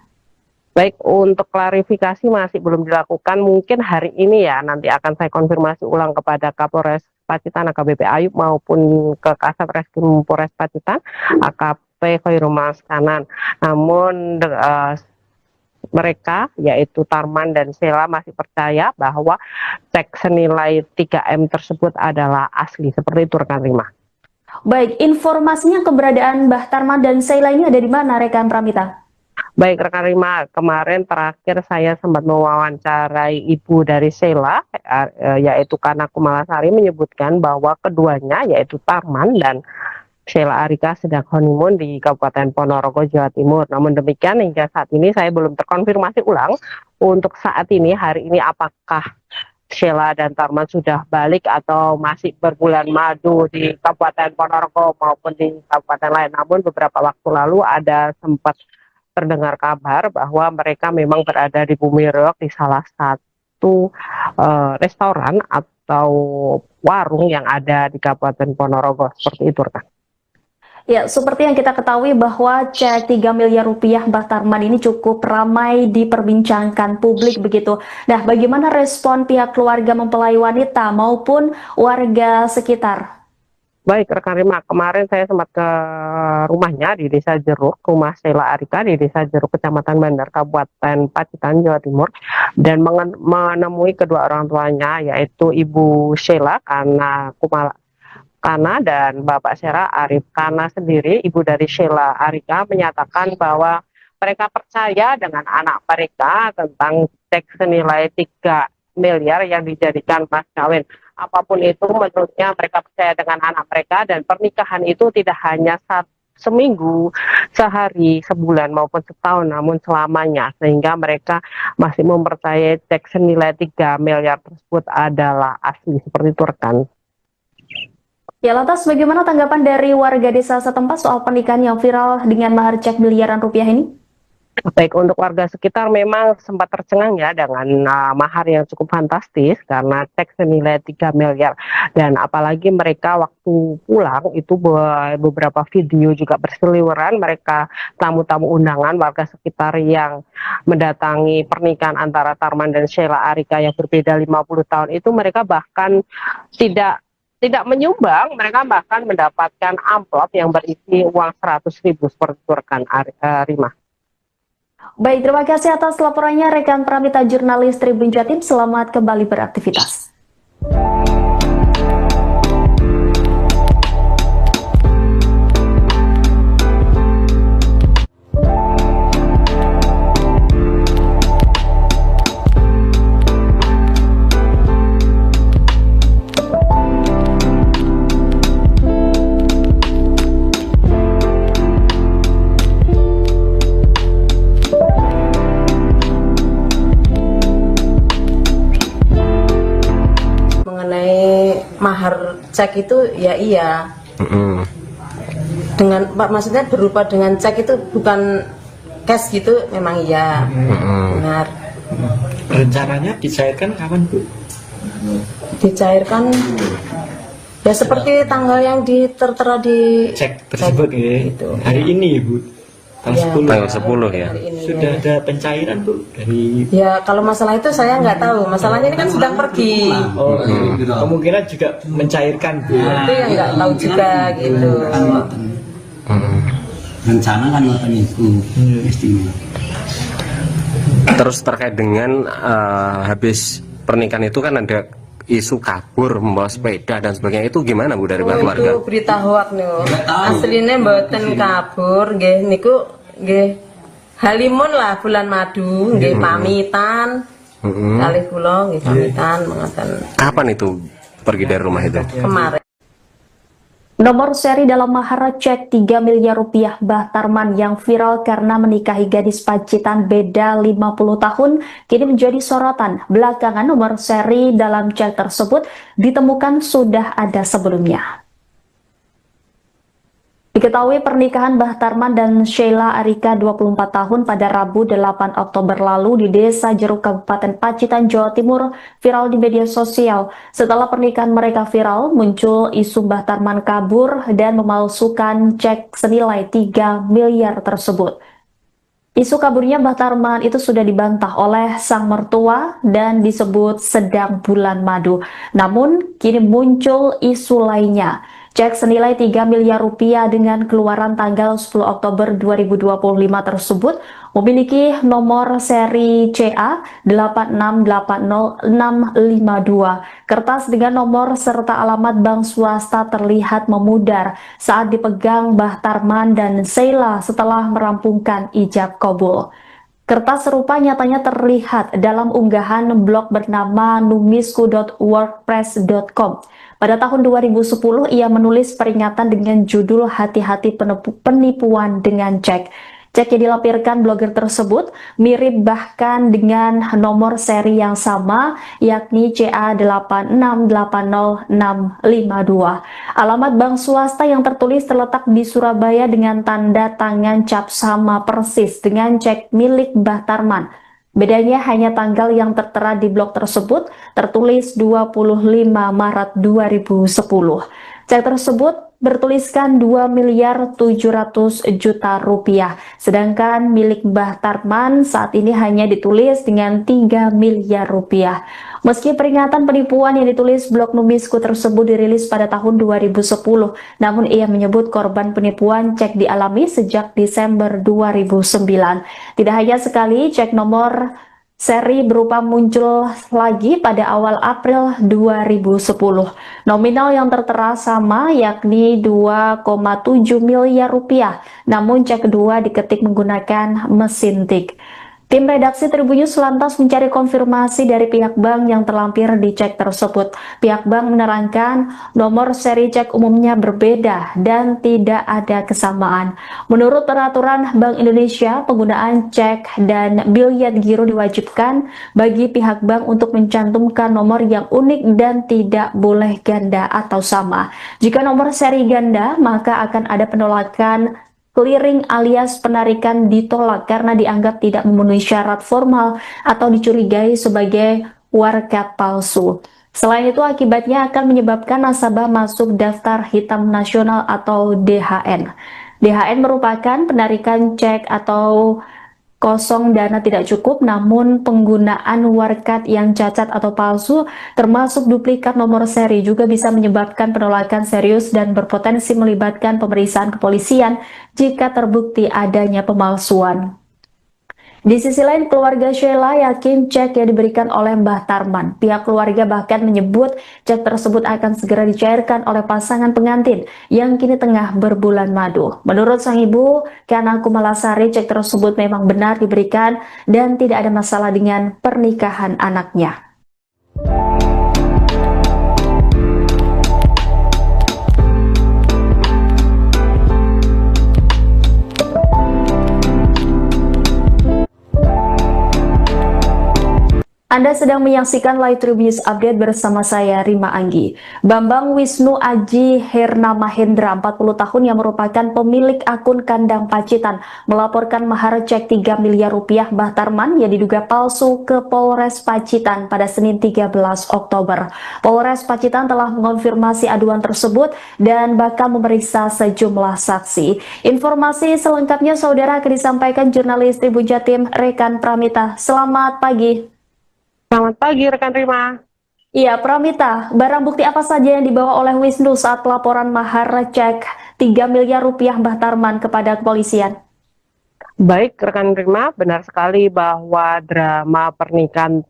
Baik, untuk klarifikasi masih belum dilakukan. Mungkin hari ini ya, nanti akan saya konfirmasi ulang kepada Kapolres Pacitan AKBP Ayub maupun ke Kasat Reskrim Polres Pacitan AKP Khairul Kanan. Namun mereka yaitu Tarman dan Sheila masih percaya bahwa cek senilai 3M tersebut adalah asli. Seperti itu rekan Rima. Baik, informasinya keberadaan Mbah Tarman dan Sheila ini ada di mana rekan Pramita? Baik rekan Rima, kemarin terakhir saya sempat mewawancarai ibu dari Sheila, yaitu Kana Kumalasari, menyebutkan bahwa keduanya yaitu Tarman dan Sheila Arika sedang honeymoon di Kabupaten Ponorogo, Jawa Timur. Namun demikian hingga saat ini saya belum terkonfirmasi ulang untuk saat ini, hari ini apakah Sheila dan Tarman sudah balik atau masih berbulan madu di Kabupaten Ponorogo maupun di kabupaten lain. Namun beberapa waktu lalu ada sempat terdengar kabar bahwa mereka memang berada di Bumi Reog di salah satu restoran atau warung yang ada di Kabupaten Ponorogo. Seperti itu rekan. Ya, seperti yang kita ketahui bahwa cek 3 miliar rupiah Mbah Tarman ini cukup ramai diperbincangkan publik begitu. Nah, bagaimana respon pihak keluarga mempelai wanita maupun warga sekitar? Baik rekan Rima, kemarin saya sempat ke rumahnya di Desa Jeruk, rumah Sheila Arika di Desa Jeruk, Kecamatan Bandar, Kabupaten Pacitan, Jawa Timur, dan menemui kedua orang tuanya yaitu Ibu Sheila Kana dan Bapak Sheila Arif. Kana sendiri, ibu dari Sheila Arika, menyatakan bahwa mereka percaya dengan anak mereka tentang cek senilai 3 miliar yang dijadikan mas kawin. Apapun itu, menurutnya mereka percaya dengan anak mereka dan pernikahan itu tidak hanya seminggu, sehari, sebulan maupun setahun, namun selamanya. Sehingga mereka masih mempercayai cek senilai 3 miliar tersebut adalah asli. Seperti itu rekan. Ya, lantas bagaimana tanggapan dari warga desa setempat soal pernikahan yang viral dengan mahar cek miliaran rupiah ini? Baik, untuk warga sekitar memang sempat tercengang ya dengan mahar yang cukup fantastis karena cek senilai 3 miliar. Dan apalagi mereka waktu pulang itu beberapa video juga berseliweran, mereka tamu-tamu undangan warga sekitar yang mendatangi pernikahan antara Tarman dan Sheila Arika yang berbeda 50 tahun itu, mereka bahkan tidak menyumbang, mereka bahkan mendapatkan amplop yang berisi uang 100.000 seperti itu rekan Rima. Baik, terima kasih atas laporannya rekan Pramita jurnalis Tribun Jatim. Selamat kembali beraktivitas. Mahar cek itu ya iya. Dengan maksudnya berupa dengan cek itu bukan cash gitu, memang iya. Benar. Rencananya dicairkan kapan, Bu? Dicairkan ya seperti tanggal yang tertera di Cek tersebut ya. Gitu. Hari ini, Bu. Tanggal 10. Tanggal 10 ya. Hari ini, Sudah ya. ada pencairan, Bu, dari Ya kalau masalah itu saya nggak tahu. Masalahnya ini kan sedang pergi. kemungkinan juga mencairkan, Bu. Itu yang nggak tahu juga gitu. Rencana kan ngoten itu istimewa. Terus terkait dengan habis pernikahan itu kan ada isu kabur membawa sepeda dan sebagainya, itu gimana Bu dari pihak keluarga? Itu berita hoak nih. Aslinya mboten kabur, nggih niku nggih halimun lah bulan madu, nggih pamitan. Kali kula nggih pamitan mengatakan Kapan itu pergi dari rumah itu? kemarin. Nomor seri dalam mahar cek 3 miliar rupiah Mbah Tarman yang viral karena menikahi gadis Pacitan beda 50 tahun kini menjadi sorotan. Belakangan nomor seri dalam cek tersebut ditemukan sudah ada sebelumnya. Diketahui pernikahan Mbah Tarman dan Sheila Arika 24 tahun pada Rabu 8 Oktober lalu di Desa Jeruk Kabupaten Pacitan, Jawa Timur viral di media sosial. Setelah pernikahan mereka viral, muncul isu Mbah Tarman kabur dan memalsukan cek senilai 3 miliar tersebut. Isu kaburnya Mbah Tarman itu sudah dibantah oleh sang mertua dan disebut sedang bulan madu. Namun, kini muncul isu lainnya. Cek senilai 3 miliar rupiah dengan keluaran tanggal 10 Oktober 2025 tersebut memiliki nomor seri CA 8680652. Kertas dengan nomor serta alamat bank swasta terlihat memudar saat dipegang Mbah Tarman dan Sheila setelah merampungkan ijab kabul. Kertas serupa nyatanya terlihat dalam unggahan blog bernama numisku.wordpress.com. Pada tahun 2010, ia menulis peringatan dengan judul "Hati-hati penipuan dengan cek". Cek yang dilampirkan blogger tersebut mirip bahkan dengan nomor seri yang sama, yakni CA8680652. Alamat bank swasta yang tertulis terletak di Surabaya dengan tanda tangan cap sama persis dengan cek milik Mbah Tarman. Bedanya hanya tanggal yang tertera di blog tersebut tertulis 25 Maret 2010. Cek tersebut bertuliskan 2.700.000.000 rupiah, sedangkan milik Mbah Tarman saat ini hanya ditulis dengan 3 miliar rupiah. Meski peringatan penipuan yang ditulis blog Numisku tersebut dirilis pada tahun 2010, namun ia menyebut korban penipuan cek dialami sejak Desember 2009. Tidak hanya sekali, cek nomor seri berupa muncul lagi pada awal April 2010. Nominal yang tertera sama, yakni 2,7 miliar rupiah, namun cek kedua diketik menggunakan mesin tik. Tim redaksi Tribun News lantas mencari konfirmasi dari pihak bank yang terlampir di cek tersebut. Pihak bank menerangkan nomor seri cek umumnya berbeda dan tidak ada kesamaan. Menurut peraturan Bank Indonesia, penggunaan cek dan biliet giro diwajibkan bagi pihak bank untuk mencantumkan nomor yang unik dan tidak boleh ganda atau sama. Jika nomor seri ganda, maka akan ada penolakan clearing alias penarikan ditolak karena dianggap tidak memenuhi syarat formal atau dicurigai sebagai warkat palsu. Selain itu, akibatnya akan menyebabkan nasabah masuk daftar hitam nasional atau DHN. DHN merupakan penarikan cek atau kosong dana tidak cukup, namun penggunaan warkat yang cacat atau palsu termasuk duplikat nomor seri juga bisa menyebabkan penolakan serius dan berpotensi melibatkan pemeriksaan kepolisian jika terbukti adanya pemalsuan. Di sisi lain, keluarga Sheila yakin cek yang diberikan oleh Mbah Tarman. Pihak keluarga bahkan menyebut cek tersebut akan segera dicairkan oleh pasangan pengantin yang kini tengah berbulan madu. Menurut sang ibu, Kana Kumalasari, cek tersebut memang benar diberikan dan tidak ada masalah dengan pernikahan anaknya. Anda sedang menyaksikan Live Tribun News Update bersama saya, Rima Anggi. Bambang Wisnu Aji Hernama Hendra, 40 tahun yang merupakan pemilik akun Kandang Pacitan, melaporkan mahar cek 3 miliar rupiah Mbah Tarman yang diduga palsu ke Polres Pacitan pada Senin 13 Oktober. Polres Pacitan telah mengonfirmasi aduan tersebut dan bakal memeriksa sejumlah saksi. Informasi selengkapnya saudara akan disampaikan jurnalis Tribun Jatim Rekan Pramita. Selamat pagi. Selamat pagi rekan Rima. Iya, Pramita, barang bukti apa saja yang dibawa oleh Wisnu saat pelaporan mahar cek 3 miliar rupiah Mbah Tarman kepada kepolisian? Baik rekan Rima, benar sekali bahwa drama pernikahan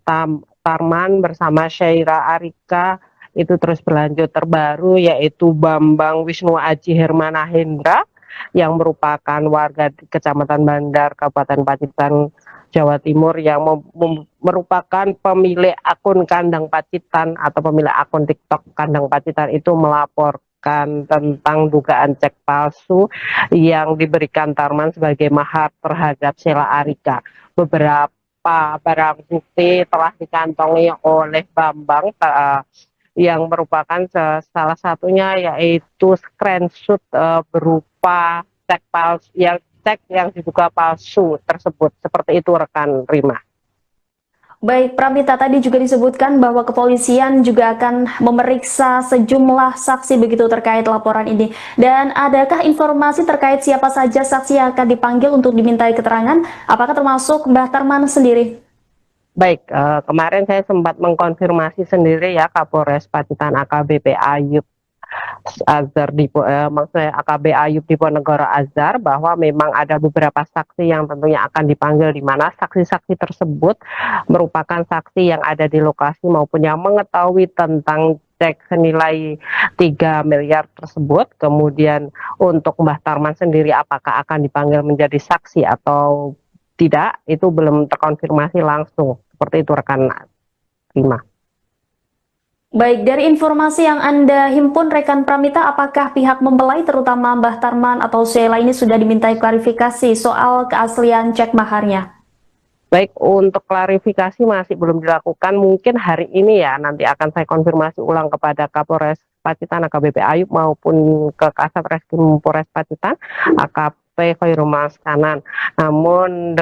Tarman bersama Sheila Arika itu terus berlanjut. Terbaru yaitu Bambang Wisnu Aji Hermana Hendra yang merupakan warga di Kecamatan Bandar, Kabupaten Pacitan, Jawa Timur, yang merupakan pemilik akun Kandang Pacitan atau pemilik akun TikTok Kandang Pacitan itu melaporkan tentang dugaan cek palsu yang diberikan Tarman sebagai mahar terhadap Sheila Arika. Beberapa barang bukti telah dikantongi oleh Bambang yang merupakan salah satunya yaitu screenshot berupa cek palsu yang diduga palsu tersebut. Seperti itu rekan Rima. Baik, Pramita, tadi juga disebutkan bahwa kepolisian juga akan memeriksa sejumlah saksi begitu terkait laporan ini. Dan adakah informasi terkait siapa saja saksi yang akan dipanggil untuk dimintai keterangan? Apakah termasuk Mbah Tarman sendiri? Baik, kemarin saya sempat mengkonfirmasi sendiri ya Kapolres Pacitan AKBP Ayub Azhar maksudnya AKB Ayub Diponegoro Azhar, bahwa memang ada beberapa saksi yang tentunya akan dipanggil, di mana saksi-saksi tersebut merupakan saksi yang ada di lokasi maupun yang mengetahui tentang cek senilai 3 miliar tersebut. Kemudian untuk Mbah Tarman sendiri apakah akan dipanggil menjadi saksi atau tidak, itu belum terkonfirmasi langsung. Seperti itu rekan Rima. Baik, dari informasi yang Anda himpun rekan Pramita, apakah pihak mempelai terutama Mbah Tarman atau Sheila ini sudah dimintai klarifikasi soal keaslian cek maharnya? Baik, untuk klarifikasi masih belum dilakukan, mungkin hari ini ya, nanti akan saya konfirmasi ulang kepada Kapolres Pacitan AKBP Ayub maupun ke Kasat Reskrim Polres Pacitan AKP Khairul Maskanan. Namun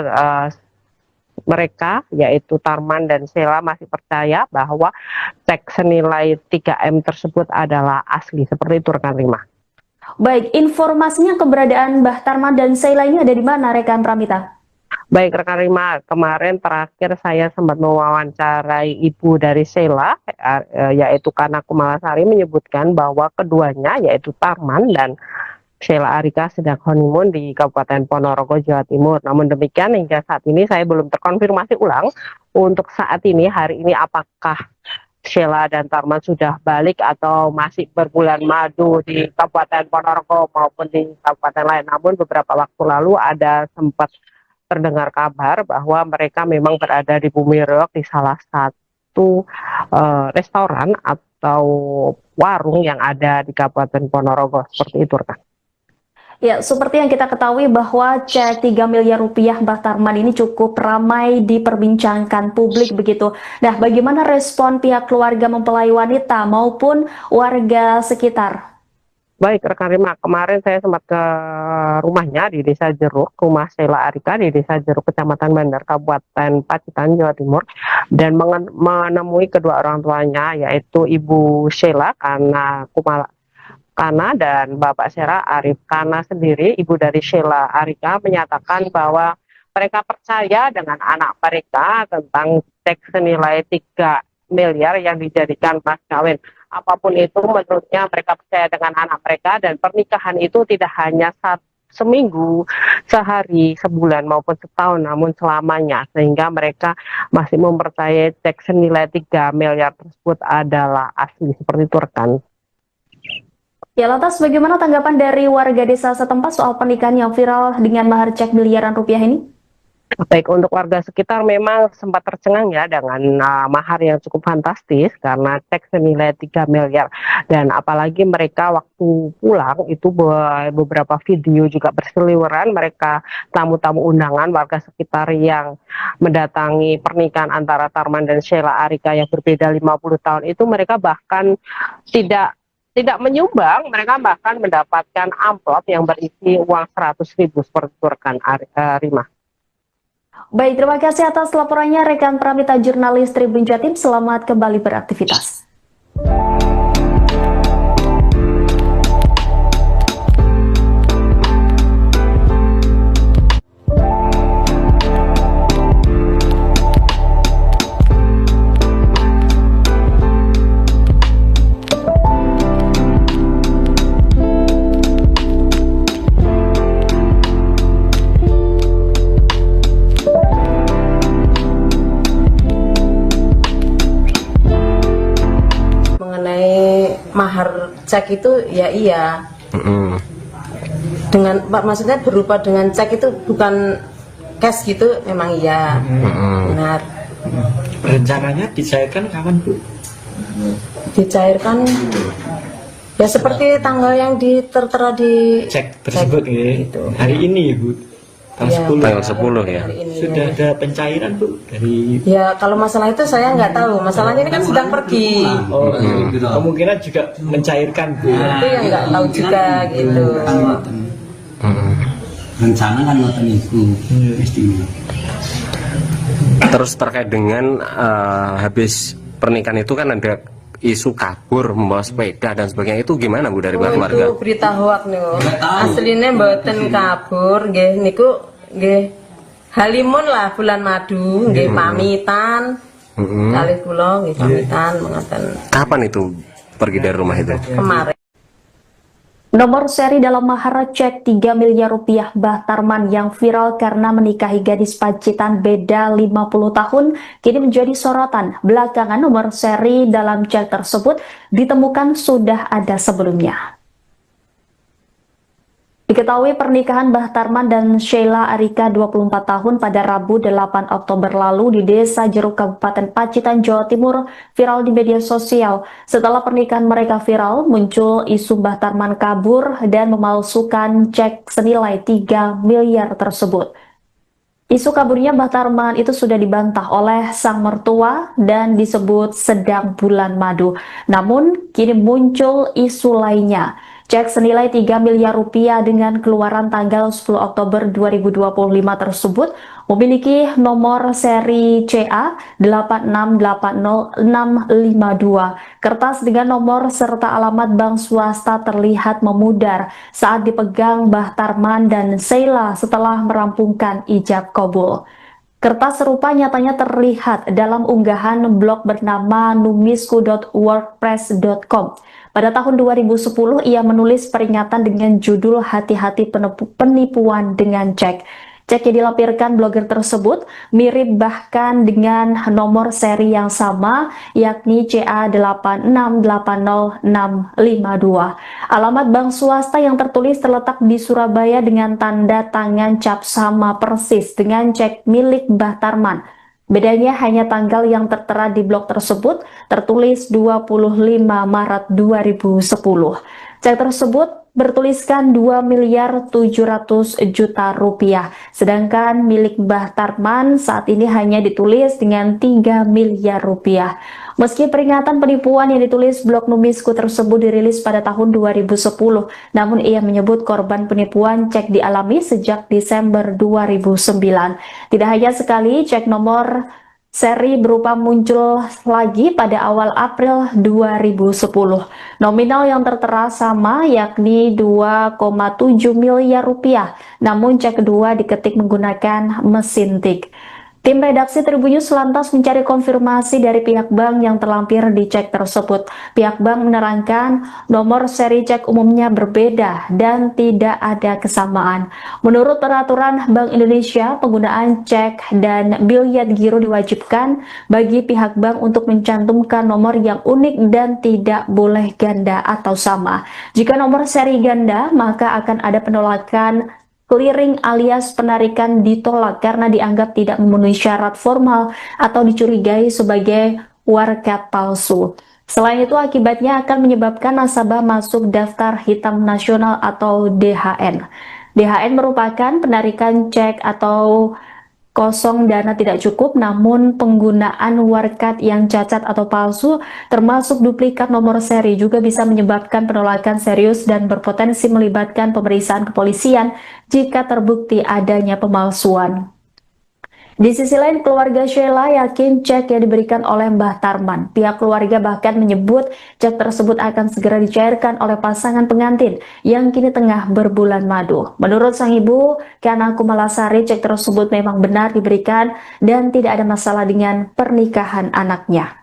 mereka yaitu Tarman dan Sheila masih percaya bahwa cek senilai 3M tersebut adalah asli. Seperti itu rekan Rima. Baik, informasinya keberadaan Mbah Tarman dan Sheila ini ada di mana rekan Pramita? Baik rekan Rima, kemarin terakhir saya sempat mewawancarai ibu dari Sheila, yaitu Kana Kumalasari, menyebutkan bahwa keduanya yaitu Tarman dan Sheila Arika sedang honeymoon di Kabupaten Ponorogo, Jawa Timur. Namun demikian hingga saat ini saya belum terkonfirmasi ulang untuk saat ini, hari ini, apakah Sheila dan Tarman sudah balik atau masih berbulan madu di Kabupaten Ponorogo maupun di kabupaten lain. Namun beberapa waktu lalu ada sempat terdengar kabar bahwa mereka memang berada di Bumi Reog di salah satu restoran atau warung yang ada di Kabupaten Ponorogo. Seperti itu rekan. Ya, seperti yang kita ketahui bahwa cek 3 miliar rupiah Mbah Tarman ini cukup ramai diperbincangkan publik begitu. Nah, bagaimana respon pihak keluarga mempelai wanita maupun warga sekitar? Baik rekan Rima, kemarin saya sempat ke rumahnya di Desa Jeruk, rumah Sheila Arika di Desa Jeruk, Kecamatan Bandar, Kabupaten Pacitan, Jawa Timur, dan menemui kedua orang tuanya, yaitu Ibu Sheila Kana dan Bapak Sera Arif. Kana sendiri, ibu dari Sheila Arika, menyatakan bahwa mereka percaya dengan anak mereka tentang cek senilai 3 miliar yang dijadikan mas kawin. Apapun itu, menurutnya mereka percaya dengan anak mereka, dan pernikahan itu tidak hanya seminggu, sehari, sebulan maupun setahun, namun selamanya, sehingga mereka masih mempercayai cek senilai 3 miliar tersebut adalah asli. Seperti itu rekan. Ya, lantas bagaimana tanggapan dari warga desa setempat soal pernikahan yang viral dengan mahar cek miliaran rupiah ini? Baik, untuk warga sekitar memang sempat tercengang ya dengan mahar yang cukup fantastis karena cek senilai 3 miliar. Dan apalagi mereka waktu pulang itu beberapa video juga berseliweran, mereka tamu-tamu undangan warga sekitar yang mendatangi pernikahan antara Tarman dan Sheila Arika yang berbeda 50 tahun itu, mereka bahkan tidak menyumbang, mereka bahkan mendapatkan amplop yang berisi uang 100.000 seperti itu rekan Rima. Baik, terima kasih atas laporannya rekan Pramita, jurnalis Tribun Jatim. Selamat kembali beraktivitas. Mahar cek itu ya iya, dengan maksudnya berupa dengan cek itu bukan cash gitu, memang iya, benar. Rencananya dicairkan kapan Bu? Dicairkan ya seperti tanggal yang tertera di Cek tersebut gitu. Hari ini Bu, Tanggal 10 ya. Sudah ada pencairan Bu dari. Ya kalau masalah itu saya nggak tahu, masalahnya ini kan sedang pergi. Oh, kemungkinan juga mencairkan Bu. Itu yang nggak tahu juga gitu. Rencana kan ngoten iku mesti. Terus terkait dengan habis pernikahan itu kan ada isu kabur membawa sepeda dan sebagainya, itu gimana Bu dari pihak keluarga? Itu berita hoak niku. Asline mboten kabur nggih niku nggih halimun lah bulan madu nggih pamitan. Kalih kula nggih pamitan mengaten. Kapan itu pergi dari rumah itu? Kemarin. Nomor seri dalam mahar cek 3 miliar rupiah Mbah Tarman yang viral karena menikahi gadis Pacitan beda 50 tahun kini menjadi sorotan. Belakangan nomor seri dalam cek tersebut ditemukan sudah ada sebelumnya. Diketahui pernikahan Mbah Tarman dan Sheila Arika 24 tahun pada Rabu 8 Oktober lalu di Desa Jeruk Kabupaten Pacitan, Jawa Timur viral di media sosial. Setelah pernikahan mereka viral, muncul isu Mbah Tarman kabur dan memalsukan cek senilai 3 miliar tersebut. Isu kaburnya Mbah Tarman itu sudah dibantah oleh sang mertua dan disebut sedang bulan madu. Namun, kini muncul isu lainnya. Cek senilai 3 miliar rupiah dengan keluaran tanggal 10 Oktober 2025 tersebut memiliki nomor seri CA 8680652. Kertas dengan nomor serta alamat bank swasta terlihat memudar saat dipegang Mbah Tarman dan Sheila setelah merampungkan ijab kabul. Kertas serupa nyatanya terlihat dalam unggahan blog bernama numisku.wordpress.com. Pada tahun 2010, ia menulis peringatan dengan judul Hati-hati penipuan dengan cek. Cek yang dilampirkan blogger tersebut mirip bahkan dengan nomor seri yang sama, yakni CA8680652. Alamat bank swasta yang tertulis terletak di Surabaya dengan tanda tangan cap sama persis dengan cek milik Mbah Tarman. Bedanya hanya tanggal yang tertera di blog tersebut tertulis 25 Maret 2010. Cek tersebut bertuliskan 2 miliar 700 juta rupiah. Sedangkan milik Mbah Tarman saat ini hanya ditulis dengan 3 miliar rupiah. Meski peringatan penipuan yang ditulis blog Numisku tersebut dirilis pada tahun 2010, namun ia menyebut korban penipuan cek dialami sejak Desember 2009. Tidak hanya sekali, cek nomor seri berupa muncul lagi pada awal April 2010. Nominal yang tertera sama, yakni 2,7 miliar rupiah, namun cek kedua diketik menggunakan mesin tik. Tim redaksi Tribunnews lantas mencari konfirmasi dari pihak bank yang terlampir di cek tersebut. Pihak bank menerangkan nomor seri cek umumnya berbeda dan tidak ada kesamaan. Menurut peraturan Bank Indonesia, penggunaan cek dan biliet giro diwajibkan bagi pihak bank untuk mencantumkan nomor yang unik dan tidak boleh ganda atau sama. Jika nomor seri ganda, maka akan ada penolakan clearing alias penarikan ditolak karena dianggap tidak memenuhi syarat formal atau dicurigai sebagai warkat palsu. Selain itu, akibatnya akan menyebabkan nasabah masuk daftar hitam nasional atau DHN. DHN merupakan penarikan cek atau kosong dana tidak cukup, namun penggunaan warkat yang cacat atau palsu termasuk duplikat nomor seri juga bisa menyebabkan penolakan serius dan berpotensi melibatkan pemeriksaan kepolisian jika terbukti adanya pemalsuan. Di sisi lain, keluarga Sheila yakin cek yang diberikan oleh Mbah Tarman. Pihak keluarga bahkan menyebut cek tersebut akan segera dicairkan oleh pasangan pengantin yang kini tengah berbulan madu. Menurut sang ibu, Kana Kumalasari, cek tersebut memang benar diberikan dan tidak ada masalah dengan pernikahan anaknya.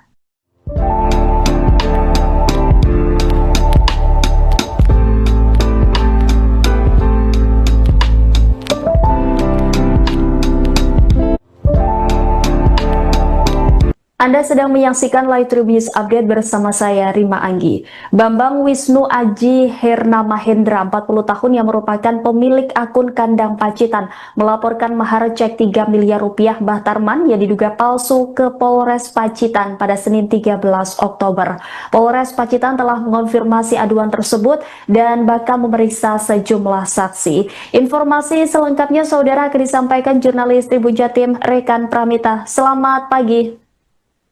Anda sedang menyaksikan Live Tribunnews Update bersama saya, Rima Anggi. Bambang Wisnu Aji Herna Mahendra, 40 tahun yang merupakan pemilik akun Kandang Pacitan, melaporkan mahar cek 3 miliar rupiah Mbah Tarman yang diduga palsu ke Polres Pacitan pada Senin 13 Oktober. Polres Pacitan telah mengonfirmasi aduan tersebut dan bakal memeriksa sejumlah saksi. Informasi selengkapnya saudara akan disampaikan jurnalis Tribun Jatim Rekan Pramita. Selamat pagi.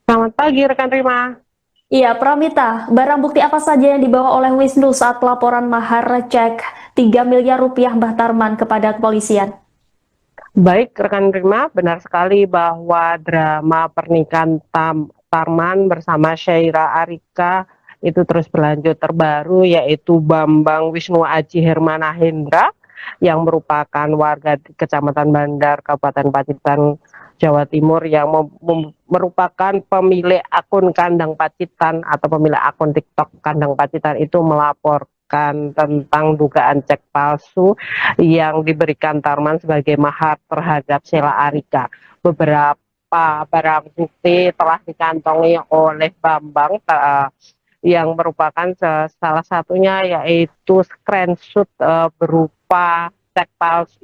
Selamat pagi rekan Rima. Iya, Pramita, barang bukti apa saja yang dibawa oleh Wisnu saat laporan mahar cek 3 miliar rupiah Mbah Tarman kepada kepolisian? Baik, rekan Rima, benar sekali bahwa drama pernikahan Tarman bersama Syaira Arika itu terus berlanjut. Terbaru yaitu Bambang Wisnu Aji Hermana Hendra yang merupakan warga di Kecamatan Bandar, Kabupaten Pacitan, Jawa Timur yang merupakan pemilik akun Kandang Pacitan atau pemilik akun TikTok Kandang Pacitan itu melaporkan tentang dugaan cek palsu yang diberikan Tarman sebagai mahar terhadap Sheila Arika. Beberapa barang bukti telah dikantongi oleh Bambang yang merupakan salah satunya yaitu screenshot berupa cek palsu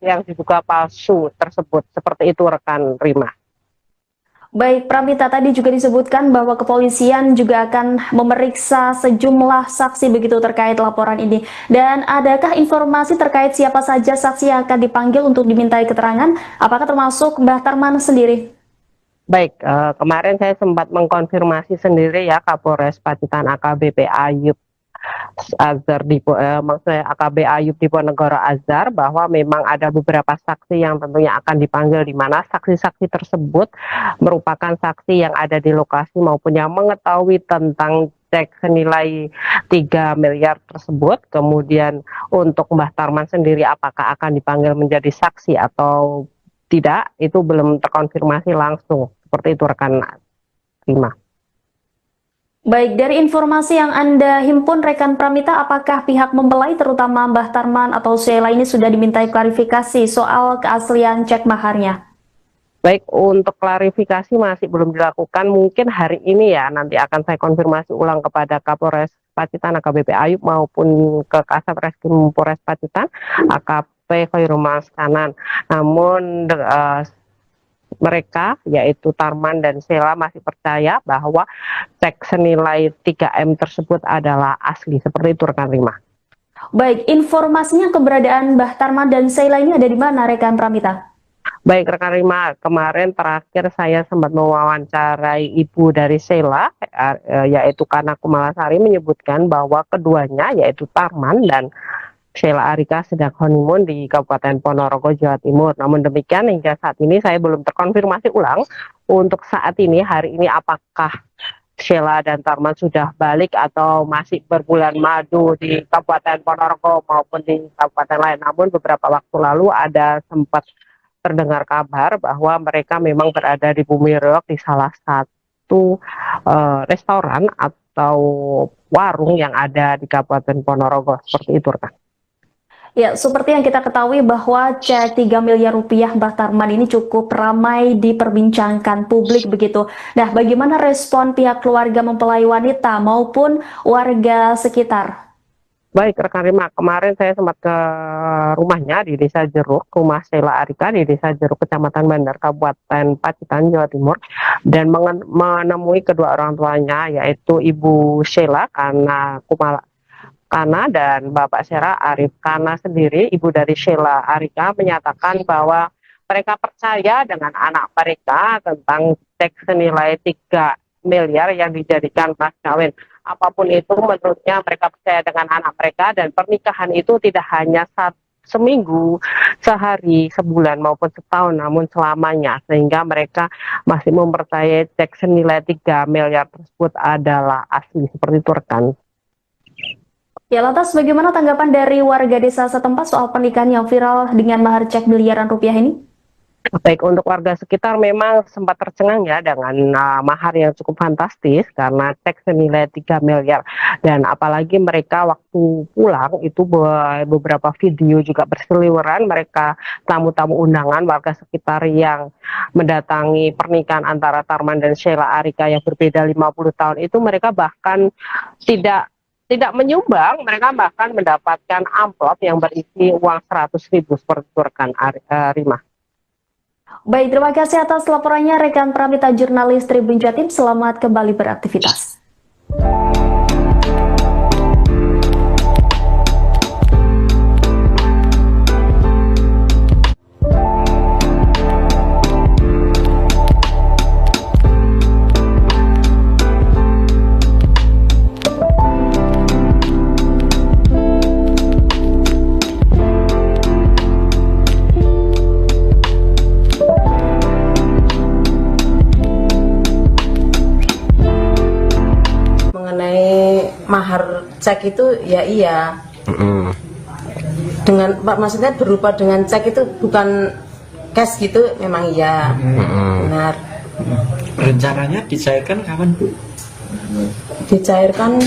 yang diduga palsu tersebut. Seperti itu rekan Rima. Baik, Pramita, tadi juga disebutkan bahwa kepolisian juga akan memeriksa sejumlah saksi begitu terkait laporan ini. Dan adakah informasi terkait siapa saja saksi yang akan dipanggil untuk dimintai keterangan? Apakah termasuk Mbah Tarman sendiri? Baik, kemarin saya sempat mengkonfirmasi sendiri ya Kapolres Pacitan AKBP Ayub Azhar maksudnya AKB Ayub Diponegoro Azhar bahwa memang ada beberapa saksi yang tentunya akan dipanggil, di mana saksi-saksi tersebut merupakan saksi yang ada di lokasi maupun yang mengetahui tentang cek senilai 3 miliar tersebut. Kemudian untuk Mbah Tarman sendiri apakah akan dipanggil menjadi saksi atau tidak, itu belum terkonfirmasi langsung. Seperti itu rekan Rima. Baik, dari informasi yang Anda himpun rekan Pramita, apakah pihak mempelai terutama Mbah Tarman atau Sheila ini sudah dimintai klarifikasi soal keaslian cek maharnya? Baik, untuk klarifikasi masih belum dilakukan. Mungkin hari ini ya, nanti akan saya konfirmasi ulang kepada Kapolres Pacitan AKBP Ayub maupun ke Kasat Reskrim Polres Pacitan AKP Khairul Kanan. Namun mereka yaitu Tarman dan Sheila masih percaya bahwa cek senilai 3M tersebut adalah asli. Seperti itu rekan Rima. Baik, informasinya keberadaan Mbah Tarman dan Sheila ini ada di mana rekan Pramita? Baik rekan Rima, kemarin terakhir saya sempat mewawancarai ibu dari Sheila yaitu Kana Kumalasari, menyebutkan bahwa keduanya yaitu Tarman dan Sheila Arika sedang honeymoon di Kabupaten Ponorogo, Jawa Timur. Namun demikian hingga saat ini saya belum terkonfirmasi ulang untuk saat ini, hari ini, apakah Sheila dan Tarman sudah balik atau masih berbulan madu di Kabupaten Ponorogo maupun di kabupaten lain. Namun beberapa waktu lalu ada sempat terdengar kabar bahwa mereka memang berada di Bumi Reog di salah satu restoran atau warung yang ada di Kabupaten Ponorogo. Seperti itu rekan. Ya, seperti yang kita ketahui bahwa cek 3 miliar rupiah Mbah Tarman ini cukup ramai diperbincangkan publik begitu. Nah, bagaimana respon pihak keluarga mempelai wanita maupun warga sekitar? Baik rekan Rima, kemarin saya sempat ke rumahnya di Desa Jeruk, rumah Sheila Arika di Desa Jeruk, Kecamatan Bandar, Kabupaten Pacitan, Jawa Timur, dan menemui kedua orang tuanya yaitu Ibu Sheila Kana dan Bapak Sheila Arif. Kana sendiri, ibu dari Sheila Arika, menyatakan bahwa mereka percaya dengan anak mereka tentang cek senilai 3 miliar yang dijadikan mas kawin. Apapun itu, menurutnya mereka percaya dengan anak mereka, dan pernikahan itu tidak hanya seminggu, sehari, sebulan maupun setahun, namun selamanya, sehingga mereka masih mempercayai cek senilai 3 miliar tersebut adalah asli. Seperti itu rekan. Ya, lantas bagaimana tanggapan dari warga desa setempat soal pernikahan yang viral dengan mahar cek miliaran rupiah ini? Baik, untuk warga sekitar memang sempat tercengang ya dengan mahar yang cukup fantastis karena cek senilai 3 miliar. Dan apalagi mereka waktu pulang itu beberapa video juga berseliweran, mereka tamu-tamu undangan warga sekitar yang mendatangi pernikahan antara Tarman dan Sheila Arika yang berbeda 50 tahun itu, mereka bahkan tidak menyumbang, mereka bahkan mendapatkan amplop yang berisi uang 100.000 seperti itu rekan Rima. Baik, terima kasih atas laporannya rekan Pramita, jurnalis Tribun Jatim. Selamat kembali beraktivitas. mahar cek itu ya iya. Mm-mm. Dengan maksudnya berupa dengan cek itu bukan cash gitu, memang iya. Benar. Rencananya dicairkan kapan, Bu? Dicairkan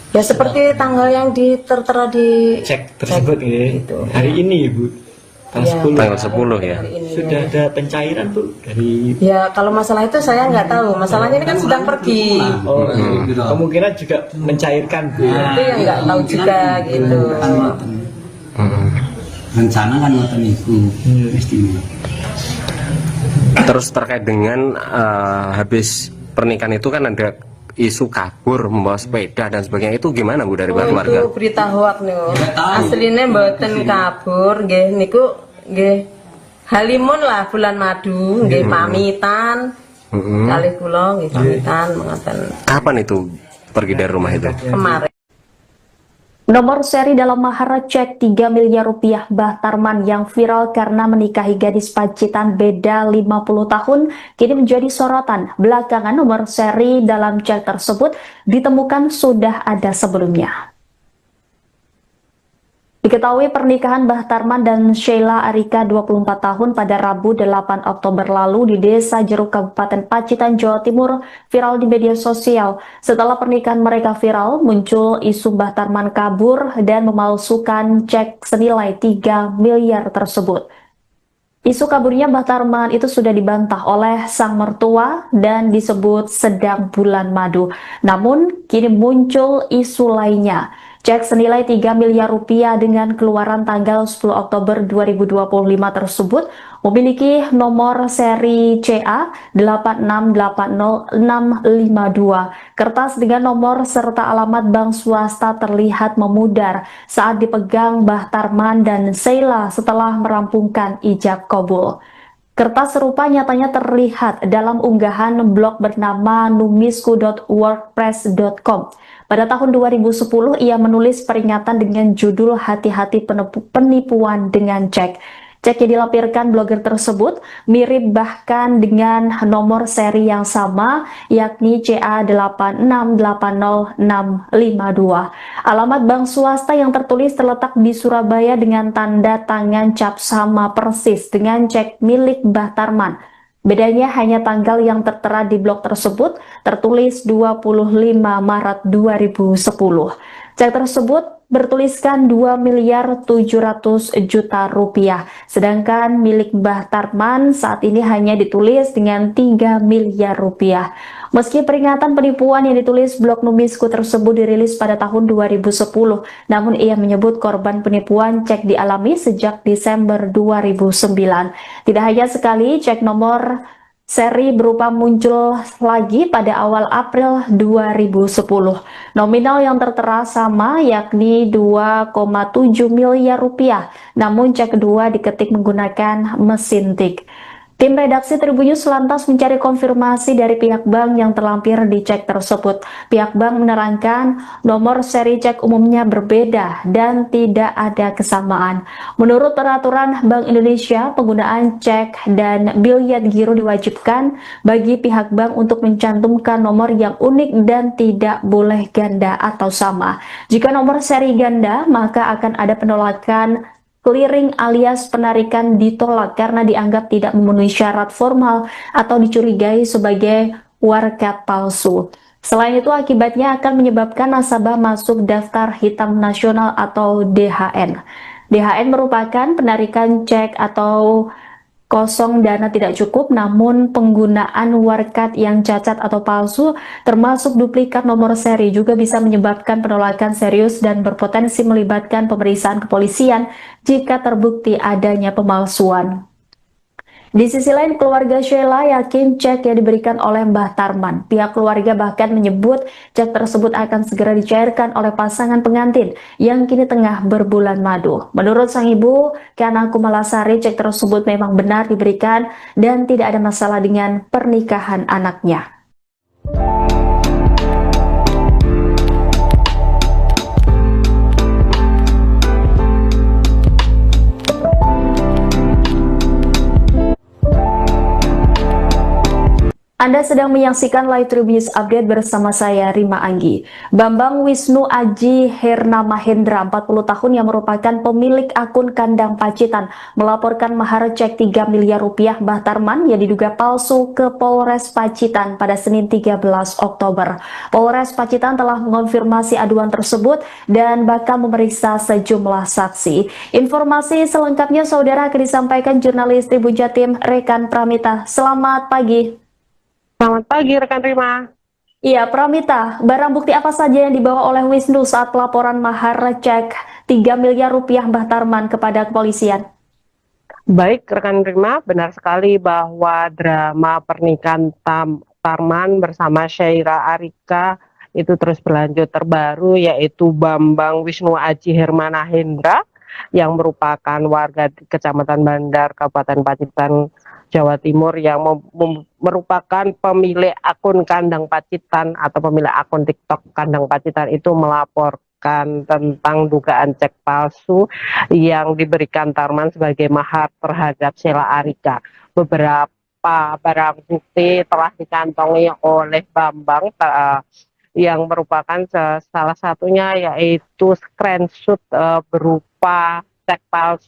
ya seperti tanggal yang tertera di Cek tersebut ya. gitu. Hari ini, Bu. Tanggal Ya. 10. Tanggal 10 ya. Hari ini. Sudah ada pencairan, Bu, dari Ya kalau masalah itu saya nggak tahu. Masalahnya ini kan sedang pergi. kemungkinan juga mencairkan, Bu. Itu yang nggak tahu juga gitu. Rencana kan ngoten iku. Istimewa. Terus terkait dengan habis pernikahan itu kan ada isu kabur membawa sepeda dan sebagainya, itu gimana Bu dari Oh, keluarga? itu berita hoak niku. Aslinya mboten kabur, nggih niku nggih halimun lah bulan madu, nggih pamitan. Kali kula nggih pamitan mengaten Kapan itu pergi dari rumah itu? kemarin. Nomor seri dalam mahar cek 3 miliar rupiah Mbah Tarman yang viral karena menikahi gadis Pacitan beda 50 tahun kini menjadi sorotan. Belakangan nomor seri dalam cek tersebut ditemukan sudah ada sebelumnya. Diketahui pernikahan Mbah Tarman dan Sheila Arika 24 tahun pada Rabu 8 Oktober lalu di Desa Jeruk Kabupaten Pacitan, Jawa Timur viral di media sosial. Setelah pernikahan mereka viral, muncul isu Mbah Tarman kabur dan memalsukan cek senilai 3 miliar tersebut. Isu kaburnya Mbah Tarman itu sudah dibantah oleh sang mertua dan disebut sedang bulan madu. Namun, kini muncul isu lainnya. Cek senilai 3 miliar rupiah dengan keluaran tanggal 10 Oktober 2025 tersebut memiliki nomor seri CA 8680652. Kertas dengan nomor serta alamat bank swasta terlihat memudar saat dipegang Mbah Tarman dan Sheila setelah merampungkan ijab kabul. Kertas serupa nyatanya terlihat dalam unggahan blog bernama numisku.wordpress.com. Pada tahun 2010, ia menulis peringatan dengan judul Hati-hati penipuan dengan cek. Cek yang dilampirkan blogger tersebut mirip bahkan dengan nomor seri yang sama, yakni CA 8680652. Alamat bank swasta yang tertulis terletak di Surabaya dengan tanda tangan cap sama persis dengan cek milik Mbah Tarman. Bedanya hanya tanggal yang tertera di blog tersebut tertulis 25 Maret 2010. Cek tersebut bertuliskan 2 miliar 700 juta rupiah. Sedangkan milik Mbah Tarman saat ini hanya ditulis dengan 3 miliar rupiah. Meski peringatan penipuan yang ditulis blog Numisku tersebut dirilis pada tahun 2010, namun ia menyebut korban penipuan cek dialami sejak Desember 2009. Tidak hanya sekali, cek nomor seri berupa muncul lagi pada awal April 2010. Nominal yang tertera sama, yakni 2,7 miliar rupiah, namun cek kedua diketik menggunakan mesin tik. Tim redaksi Tribun News lantas mencari konfirmasi dari pihak bank yang terlampir di cek tersebut. Pihak bank menerangkan nomor seri cek umumnya berbeda dan tidak ada kesamaan. Menurut peraturan Bank Indonesia, penggunaan cek dan biliet giro diwajibkan bagi pihak bank untuk mencantumkan nomor yang unik dan tidak boleh ganda atau sama. Jika nomor seri ganda, maka akan ada penolakan clearing alias penarikan ditolak karena dianggap tidak memenuhi syarat formal atau dicurigai sebagai warkat palsu. Selain itu, akibatnya akan menyebabkan nasabah masuk daftar hitam nasional atau DHN. DHN merupakan penarikan cek atau kosong dana tidak cukup, namun penggunaan warkat yang cacat atau palsu termasuk duplikat nomor seri juga bisa menyebabkan penolakan serius dan berpotensi melibatkan pemeriksaan kepolisian jika terbukti adanya pemalsuan. Di sisi lain, keluarga Sheila yakin cek yang diberikan oleh Mbah Tarman. Pihak keluarga bahkan menyebut cek tersebut akan segera dicairkan oleh pasangan pengantin yang kini tengah berbulan madu. Menurut sang ibu, Kana Kumalasari, cek tersebut memang benar diberikan dan tidak ada masalah dengan pernikahan anaknya. Anda sedang menyaksikan Live Tribun News Update bersama saya, Rima Anggi. Bambang Wisnu Aji Herna Mahendra, 40 tahun yang merupakan pemilik akun Kandang Pacitan, melaporkan mahar cek 3 miliar rupiah Mbah Tarman yang diduga palsu ke Polres Pacitan pada Senin 13 Oktober. Polres Pacitan telah mengonfirmasi aduan tersebut dan bakal memeriksa sejumlah saksi. Informasi selengkapnya saudara akan disampaikan jurnalis Tribun Jatim Rekan Pramita. Selamat pagi. Selamat pagi rekan Rima. Iya, Pramita, barang bukti apa saja yang dibawa oleh Wisnu saat pelaporan mahar cek 3 miliar rupiah Mbah Tarman kepada kepolisian? Baik rekan Rima, benar sekali bahwa drama pernikahan Tarman bersama Syaira Arika itu terus berlanjut. Terbaru yaitu Bambang Wisnu Aji Hermana Hendra yang merupakan warga di Kecamatan Bandar, Kabupaten Pacitan, Jawa Timur, yang merupakan pemilik akun Kandang Pacitan atau pemilik akun TikTok Kandang Pacitan itu melaporkan tentang dugaan cek palsu yang diberikan Tarman sebagai mahar terhadap Sheila Arika. Beberapa barang bukti telah dikantongi oleh Bambang yang merupakan salah satunya yaitu screenshot berupa cek palsu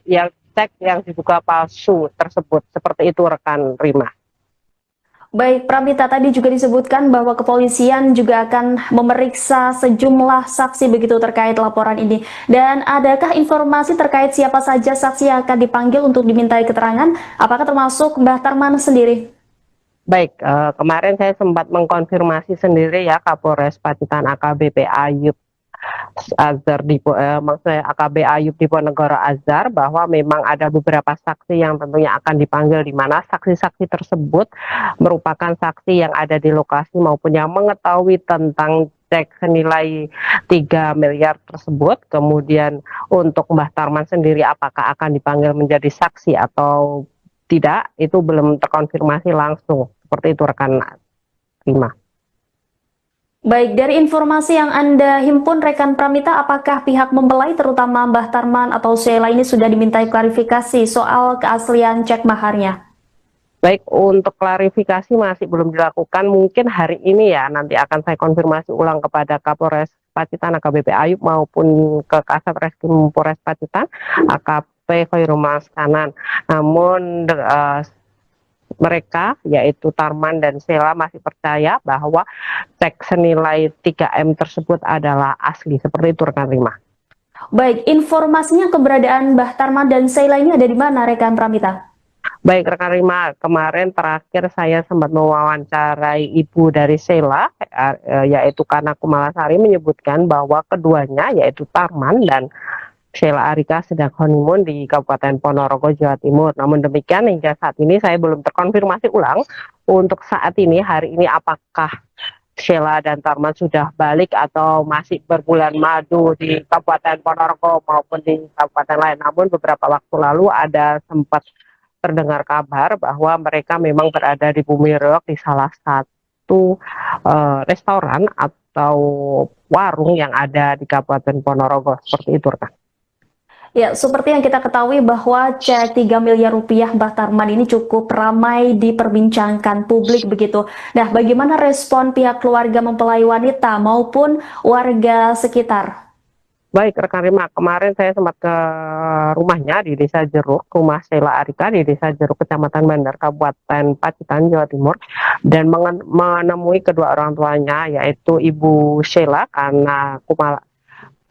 yang diduga palsu tersebut. Seperti itu rekan Rima. Baik, Pramita, tadi juga disebutkan bahwa kepolisian juga akan memeriksa sejumlah saksi begitu terkait laporan ini. Dan adakah informasi terkait siapa saja saksi yang akan dipanggil untuk dimintai keterangan? Apakah termasuk Mbah Tarman sendiri? Baik, kemarin saya sempat mengkonfirmasi sendiri ya Kapolres Pacitan AKBP Ayub Azhar maksudnya AKB Ayub Diponegoro Azhar, bahwa memang ada beberapa saksi yang tentunya akan dipanggil, di mana saksi-saksi tersebut merupakan saksi yang ada di lokasi maupun yang mengetahui tentang cek senilai 3 miliar tersebut. Kemudian untuk Mbah Tarman sendiri apakah akan dipanggil menjadi saksi atau tidak, itu belum terkonfirmasi langsung. Seperti itu rekan Rima. Baik, dari informasi yang Anda himpun rekan Pramita, apakah pihak mempelai terutama Mbah Tarman atau Sheila ini sudah dimintai klarifikasi soal keaslian cek maharnya? Baik, untuk klarifikasi masih belum dilakukan. Mungkin hari ini ya, nanti akan saya konfirmasi ulang kepada Kapolres Pacitan AKBP Ayub maupun ke Kasat Reskrim Polres Pacitan AKP Khairul Maskanan. Namun mereka yaitu Tarman dan Sheila masih percaya bahwa cek senilai 3M tersebut adalah asli. Seperti itu rekan Rima. Baik, informasinya keberadaan Mbah Tarman dan Sheila ini ada di mana rekan Pramita? Baik rekan Rima, kemarin terakhir saya sempat mewawancarai ibu dari Sheila, yaitu Kana Kumalasari, menyebutkan bahwa keduanya yaitu Tarman dan Sheila Arika sedang honeymoon di Kabupaten Ponorogo, Jawa Timur. Namun demikian hingga saat ini saya belum terkonfirmasi ulang untuk saat ini, hari ini, apakah Sheila dan Tarman sudah balik atau masih berbulan madu di Kabupaten Ponorogo maupun di kabupaten lain. Namun beberapa waktu lalu ada sempat terdengar kabar bahwa mereka memang berada di Bumi Reog di salah satu restoran atau warung yang ada di Kabupaten Ponorogo. Seperti itu rekan. Ya, seperti yang kita ketahui bahwa cek 3 miliar rupiah Mbah Tarman ini cukup ramai diperbincangkan publik begitu. Nah, bagaimana respon pihak keluarga mempelai wanita maupun warga sekitar? Baik rekan Rima, kemarin saya sempat ke rumahnya di Desa Jeruk, rumah Sheila Arika di Desa Jeruk, Kecamatan Bandar, Kabupaten Pacitan, Jawa Timur, dan menemui kedua orang tuanya yaitu Ibu Sheila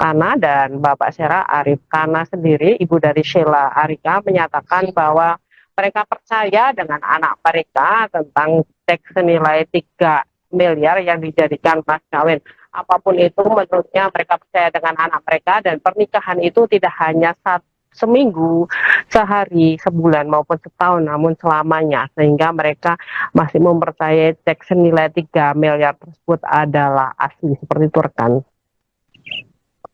Kana dan Bapak Sheila Arif. Kana sendiri, ibu dari Sheila Arika, menyatakan bahwa mereka percaya dengan anak mereka tentang cek senilai 3 miliar yang dijadikan mas kawin. Apapun itu, menurutnya mereka percaya dengan anak mereka, dan pernikahan itu tidak hanya seminggu, sehari, sebulan maupun setahun, namun selamanya, sehingga mereka masih mempercayai cek senilai 3 miliar tersebut adalah asli. Seperti itu rekan.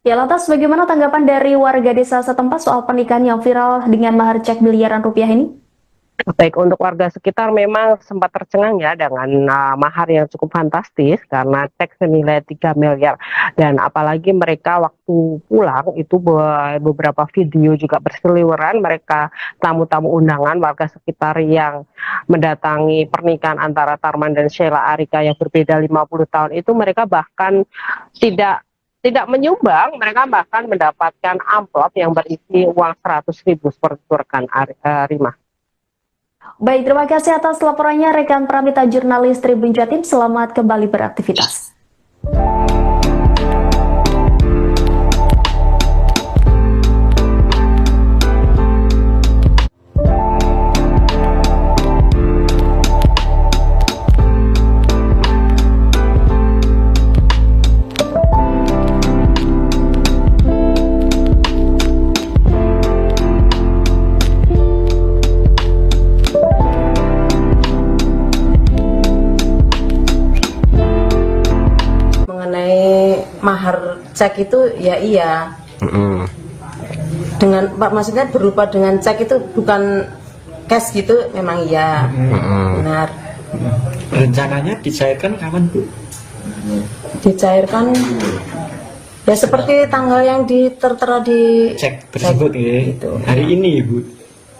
Ya, lantas bagaimana tanggapan dari warga desa setempat soal pernikahan yang viral dengan mahar cek miliaran rupiah ini? Baik, untuk warga sekitar memang sempat tercengang ya dengan mahar yang cukup fantastis karena cek senilai 3 miliar. Dan apalagi mereka waktu pulang itu beberapa video juga berseliweran, mereka tamu-tamu undangan warga sekitar yang mendatangi pernikahan antara Tarman dan Sheila Arika yang berbeda 50 tahun itu, mereka bahkan tidak menyumbang, mereka bahkan mendapatkan amplop yang berisi uang 100.000 seperti itu rekan Rima. Baik, terima kasih atas laporannya rekan Pramita jurnalis Tribun Jatim. Selamat kembali beraktivitas. Mahar cek itu ya iya. Dengan maksudnya berupa dengan cek itu bukan cash gitu, memang iya. Benar. Rencananya dicairkan kapan, Bu? Dicairkan ya seperti tanggal yang tertera di Cek tersebut ya. gitu. Hari ini, Bu.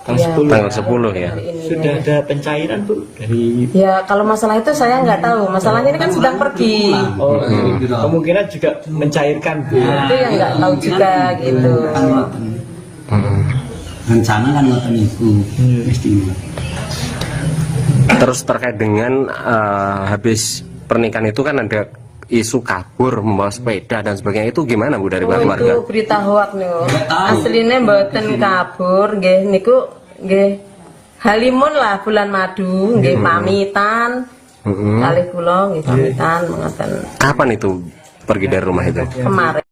Tanggal 10. Tanggal 10 ya. Hari ini, Sudah ya. ada pencairan, Bu, dari Ya kalau masalah itu saya nggak tahu. Masalahnya ini kan sedang pergi. kemungkinan juga mencairkan, Bu. Itu yang nggak tahu juga gitu. Rencana kan ngoten niku mesti. Terus terkait dengan habis pernikahan itu kan ada isu kabur membawa sepeda dan sebagainya, itu gimana Bu dari keluarga? Itu berita hoak nih. Aslinya mboten kabur, nggih niku nggih halimun lah bulan madu, nggih pamitan. Kalih kula nggih pamitan mengaten. Kapan itu pergi dari rumah itu? Kemarin.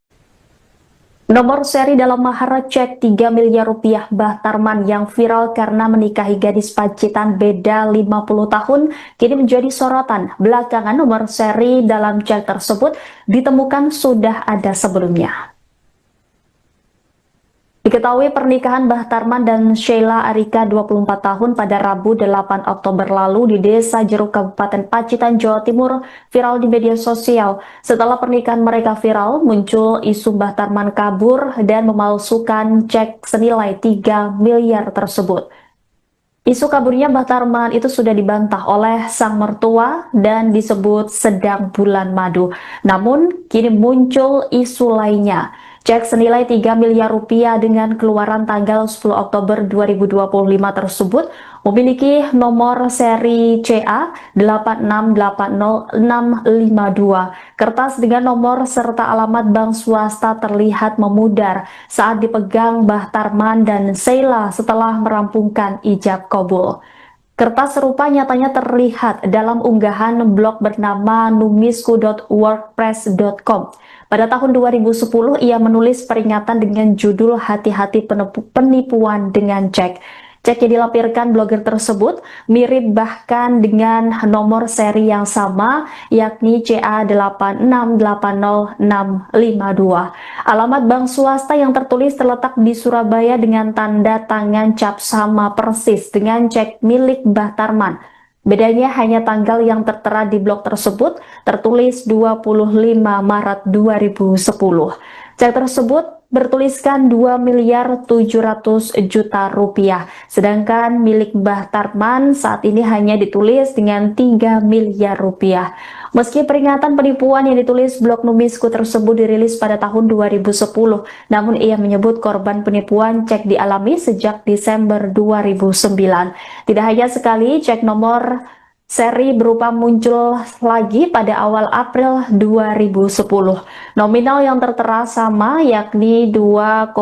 Nomor seri dalam mahar cek 3 miliar rupiah Mbah Tarman yang viral karena menikahi gadis Pacitan beda 50 tahun kini menjadi sorotan. Belakangan nomor seri dalam cek tersebut ditemukan sudah ada sebelumnya. Diketahui pernikahan Mbah Tarman dan Sheila Arika 24 tahun pada Rabu 8 Oktober lalu di Desa Jeruk Kabupaten Pacitan, Jawa Timur viral di media sosial. Setelah pernikahan mereka viral, muncul isu Mbah Tarman kabur dan memalsukan cek senilai 3 miliar tersebut. Isu kaburnya Mbah Tarman itu sudah dibantah oleh sang mertua dan disebut sedang bulan madu. Namun, kini muncul isu lainnya. Cek senilai 3 miliar rupiah dengan keluaran tanggal 10 Oktober 2025 tersebut memiliki nomor seri CA 8680652. Kertas dengan nomor serta alamat bank swasta terlihat memudar saat dipegang Mbah Tarman dan Sheila setelah merampungkan ijab kabul. Kertas serupa nyatanya terlihat dalam unggahan blog bernama numisku.wordpress.com. Pada tahun 2010, ia menulis peringatan dengan judul Hati-hati penipuan dengan cek. Cek yang dilampirkan blogger tersebut mirip bahkan dengan nomor seri yang sama, yakni CA8680652. Alamat bank swasta yang tertulis terletak di Surabaya dengan tanda tangan cap sama persis dengan cek milik Mbah Tarman. Bedanya hanya tanggal yang tertera di blog tersebut tertulis 25 Maret 2010. Cek tersebut bertuliskan 2 miliar 700 juta rupiah. Sedangkan milik Mbah Tarman saat ini hanya ditulis dengan 3 miliar rupiah. Meski peringatan penipuan yang ditulis blog Numisku tersebut dirilis pada tahun 2010, namun ia menyebut korban penipuan cek dialami sejak Desember 2009. Tidak hanya sekali, cek nomor seri berupa muncul lagi pada awal April 2010. Nominal yang tertera sama, yakni 2,7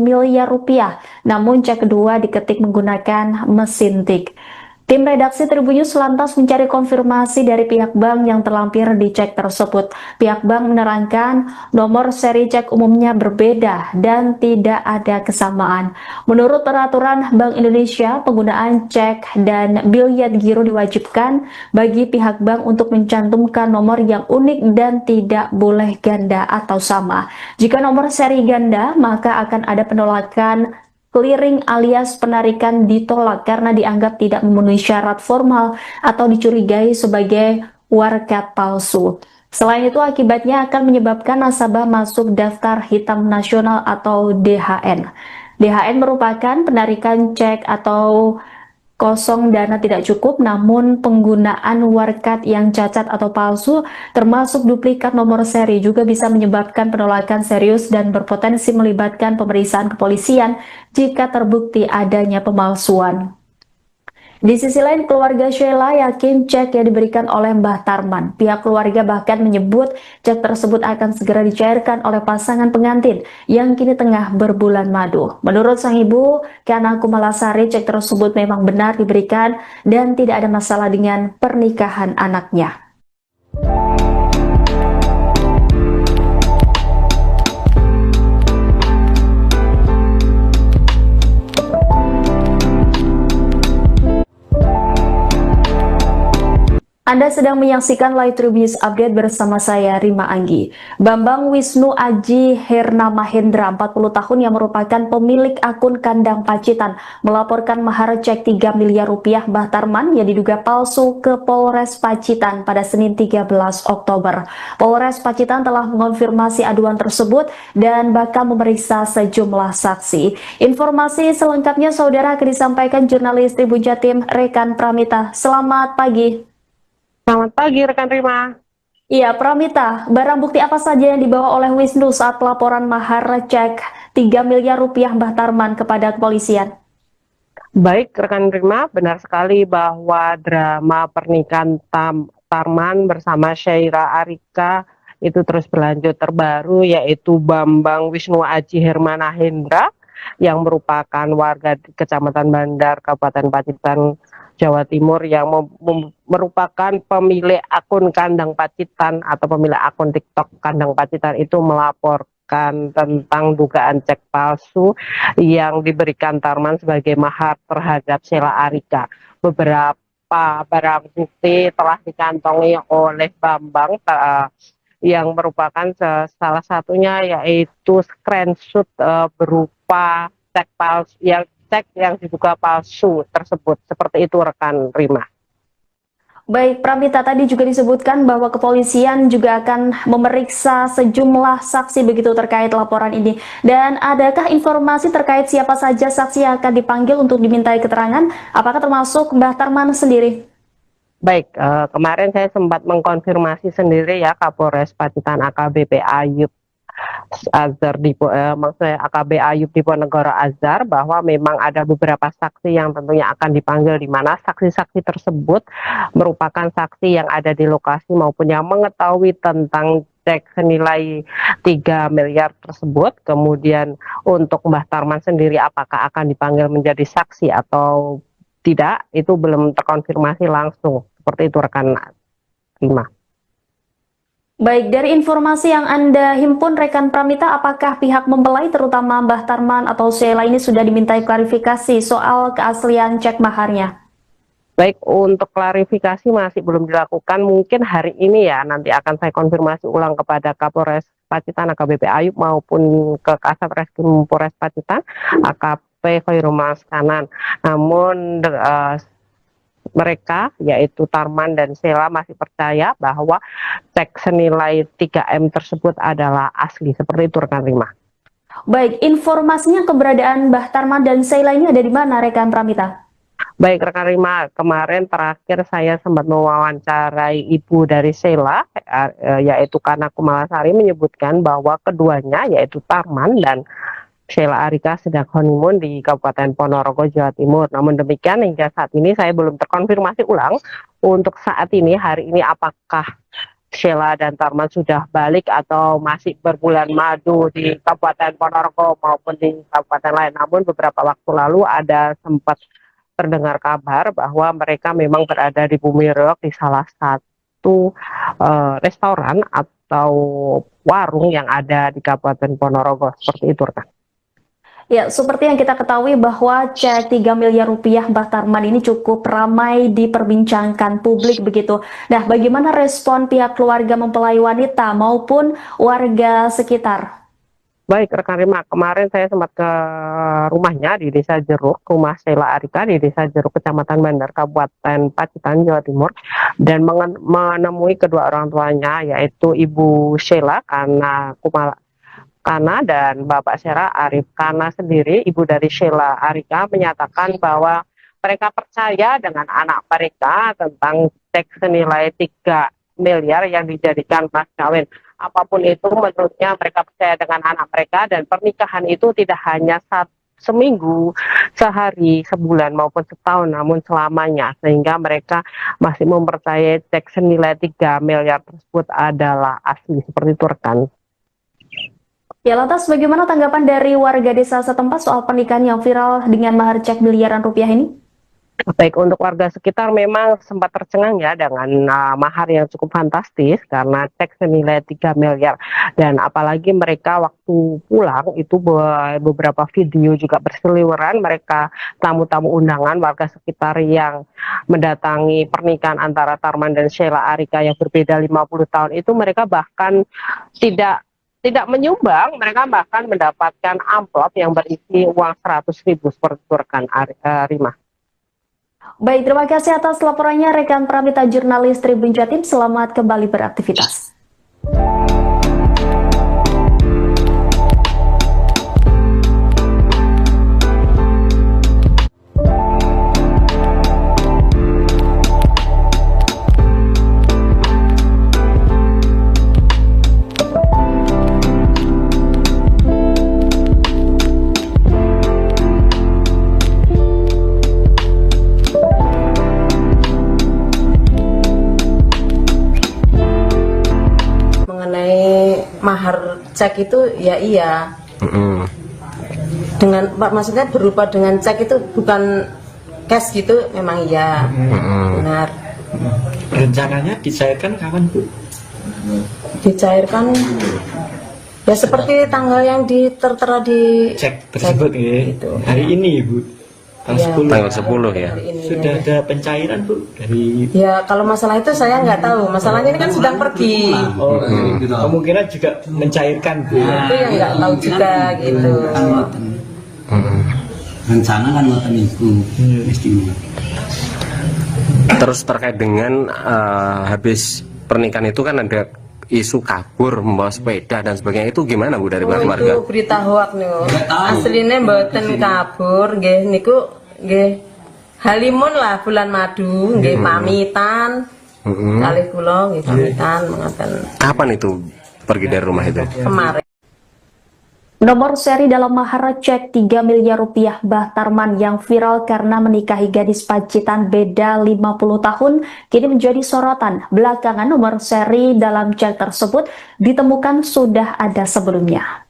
miliar rupiah, namun cek kedua diketik menggunakan mesin tik. Tim redaksi Tribun News lantas mencari konfirmasi dari pihak bank yang terlampir di cek tersebut. Pihak bank menerangkan nomor seri cek umumnya berbeda dan tidak ada kesamaan. Menurut peraturan Bank Indonesia, penggunaan cek dan biliet giro diwajibkan bagi pihak bank untuk mencantumkan nomor yang unik dan tidak boleh ganda atau sama. Jika nomor seri ganda, maka akan ada penolakan clearing alias penarikan ditolak karena dianggap tidak memenuhi syarat formal atau dicurigai sebagai warkat palsu. Selain itu, akibatnya akan menyebabkan nasabah masuk daftar hitam nasional atau DHN. DHN merupakan penarikan cek atau kosong dana tidak cukup, namun penggunaan warkat yang cacat atau palsu, termasuk duplikat nomor seri, juga bisa menyebabkan penolakan serius dan berpotensi melibatkan pemeriksaan kepolisian jika terbukti adanya pemalsuan. Di sisi lain, keluarga Sheila yakin cek yang diberikan oleh Mbah Tarman. Pihak keluarga bahkan menyebut cek tersebut akan segera dicairkan oleh pasangan pengantin yang kini tengah berbulan madu. Menurut sang ibu, Kana Kumalasari, cek tersebut memang benar diberikan dan tidak ada masalah dengan pernikahan anaknya. Anda sedang menyaksikan Live Tribun News Update bersama saya, Rima Anggi. Bambang Wisnu Aji Herna Mahendra, 40 tahun, yang merupakan pemilik akun Kandang Pacitan, melaporkan mahar cek 3 miliar rupiah Mbah Tarman yang diduga palsu ke Polres Pacitan pada Senin 13 Oktober. Polres Pacitan telah mengonfirmasi aduan tersebut dan bakal memeriksa sejumlah saksi. Informasi selengkapnya, saudara, akan disampaikan jurnalis Tribun Jatim, Rekan Pramita. Selamat pagi. Selamat pagi rekan Rima. Iya, Pramita, barang bukti apa saja yang dibawa oleh Wisnu saat pelaporan mahar cek 3 miliar rupiah Mbah Tarman kepada kepolisian? Baik rekan Rima, benar sekali bahwa drama pernikahan Tarman bersama Syaira Arika itu terus berlanjut. Terbaru yaitu Bambang Wisnu Aji Hermana Hendra yang merupakan warga di Kecamatan Bandar, Kabupaten Pacitan, Jawa Timur, yang merupakan pemilik akun Kandang Pacitan atau pemilik akun TikTok Kandang Pacitan itu melaporkan tentang dugaan cek palsu yang diberikan Tarman sebagai mahar terhadap Sheila Arika. Beberapa barang bukti telah dikantongi oleh Bambang yang merupakan salah satunya yaitu screenshot berupa cek palsu yang diduga palsu tersebut. Seperti itu rekan Rima. Baik, Pramita, tadi juga disebutkan bahwa kepolisian juga akan memeriksa sejumlah saksi begitu terkait laporan ini. Dan adakah informasi terkait siapa saja saksi yang akan dipanggil untuk dimintai keterangan? Apakah termasuk Mbah Tarman sendiri? Baik, kemarin saya sempat mengkonfirmasi sendiri ya Kapolres Pacitan AKBP Ayub Azhar maksudnya AKB Ayub Diponegoro Azhar, bahwa memang ada beberapa saksi yang tentunya akan dipanggil, di mana saksi-saksi tersebut merupakan saksi yang ada di lokasi maupun yang mengetahui tentang cek senilai 3 miliar tersebut. Kemudian untuk Mbah Tarman sendiri apakah akan dipanggil menjadi saksi atau tidak, itu belum terkonfirmasi langsung. Seperti itu rekan Rima. Baik, dari informasi yang Anda himpun rekan Pramita, apakah pihak mempelai terutama Mbah Tarman atau Sheila ini sudah dimintai klarifikasi soal keaslian cek maharnya? Baik, untuk klarifikasi masih belum dilakukan. Mungkin hari ini ya, nanti akan saya konfirmasi ulang kepada Kapolres Pacitan AKBP Ayub maupun ke Kasat Reskrim Polres Pacitan AKP Khairul Kanan. Namun mereka yaitu Tarman dan Sheila masih percaya bahwa cek senilai 3M tersebut adalah asli. Seperti itu rekan Rima. Baik, informasinya keberadaan Mbah Tarman dan Sheila ini ada di mana rekan Pramita? Baik rekan Rima, kemarin terakhir saya sempat mewawancarai ibu dari Sheila, yaitu Kana Kumalasari, menyebutkan bahwa keduanya yaitu Tarman dan Sheila Arika sedang honeymoon di Kabupaten Ponorogo, Jawa Timur. Namun demikian hingga saat ini saya belum terkonfirmasi ulang untuk saat ini, hari ini, apakah Sheila dan Tarman sudah balik atau masih berbulan madu di Kabupaten Ponorogo maupun di kabupaten lain. Namun beberapa waktu lalu ada sempat terdengar kabar bahwa mereka memang berada di Bumi Reog di salah satu restoran atau warung yang ada di Kabupaten Ponorogo. Seperti itu rekan. Ya, seperti yang kita ketahui bahwa cek 3 miliar rupiah Mbah Tarman ini cukup ramai diperbincangkan publik begitu. Nah, bagaimana respon pihak keluarga mempelai wanita maupun warga sekitar? Baik, rekan Rima, kemarin saya sempat ke rumahnya di Desa Jeruk, rumah Sheila Arika di Desa Jeruk, Kecamatan Bandar, Kabupaten Pacitan, Jawa Timur, dan menemui kedua orang tuanya, yaitu Ibu Sheila Kana dan Bapak Sheila Arif. Kana sendiri, ibu dari Sheila Arika, menyatakan bahwa mereka percaya dengan anak mereka tentang cek senilai 3 miliar yang dijadikan mas kawin. Apapun itu, menurutnya mereka percaya dengan anak mereka, dan pernikahan itu tidak hanya seminggu, sehari, sebulan, maupun setahun, namun selamanya. Sehingga mereka masih mempercayai cek senilai 3 miliar tersebut adalah asli. Seperti itu, rekan. Ya, lantas bagaimana tanggapan dari warga desa setempat soal pernikahan yang viral dengan mahar cek miliaran rupiah ini? Baik, untuk warga sekitar memang sempat tercengang ya dengan mahar yang cukup fantastis karena cek senilai 3 miliar. Dan apalagi mereka waktu pulang itu beberapa video juga berseliweran, mereka tamu-tamu undangan warga sekitar yang mendatangi pernikahan antara Tarman dan Sheila Arika yang berbeda 50 tahun itu, mereka bahkan tidak menyumbang, mereka bahkan mendapatkan amplop yang berisi uang 100.000 seperti itu, rekan Rima. Baik, terima kasih atas laporannya rekan Pramita jurnalis Tribun Jatim. Selamat kembali beraktivitas. Mahar cek itu ya iya. Dengan maksudnya berupa dengan cek itu bukan cash gitu, memang iya. Benar. Rencananya dicairkan kapan, Bu? Dicairkan ya seperti tanggal yang tertera di Cek tersebut ya. gitu. Hari ini, Bu. Tanggal 10. Tanggal 10 ya. Hari ini, Sudah ya. ada pencairan, Bu, dari Ya kalau masalah itu saya nggak tahu. Masalahnya ini kan sedang pergi. kemungkinan juga mencairkan, Bu. Itu yang nggak tahu juga gitu. Rencana kan ngoten niku istimewa. Terus terkait dengan habis pernikahan itu kan ada isu kabur membawa sepeda dan sebagainya, itu gimana Bu dari keluarga? Itu berita hoak niku. Aslinya mboten kabur nggih niku nggih halimun lah bulan madu nggih pamitan. Kalih kula nggih pamitan mengaten. Kapan itu pergi dari rumah itu? Kemarin. Nomor seri dalam mahar cek 3 miliar rupiah Mbah Tarman yang viral karena menikahi gadis Pacitan beda 50 tahun kini menjadi sorotan. Belakangan nomor seri dalam cek tersebut ditemukan sudah ada sebelumnya.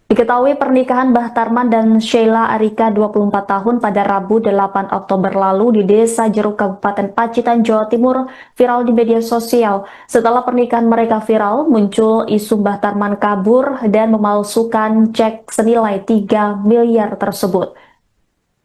Diketahui pernikahan Mbah Tarman dan Sheila Arika 24 tahun pada Rabu 8 Oktober lalu di Desa Jeruk Kabupaten Pacitan, Jawa Timur viral di media sosial. Setelah pernikahan mereka viral, muncul isu Mbah Tarman kabur dan memalsukan cek senilai 3 miliar tersebut.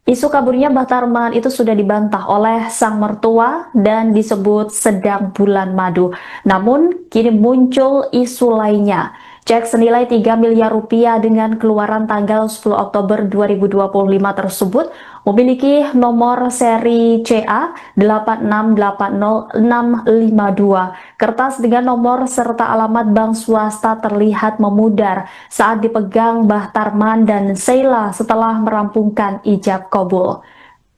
Isu kaburnya Mbah Tarman itu sudah dibantah oleh sang mertua dan disebut sedang bulan madu. Namun, kini muncul isu lainnya. Cek senilai 3 miliar rupiah dengan keluaran tanggal 10 Oktober 2025 tersebut memiliki nomor seri CA 8680652. Kertas dengan nomor serta alamat bank swasta terlihat memudar saat dipegang Mbah Tarman dan Sheila setelah merampungkan ijab kabul.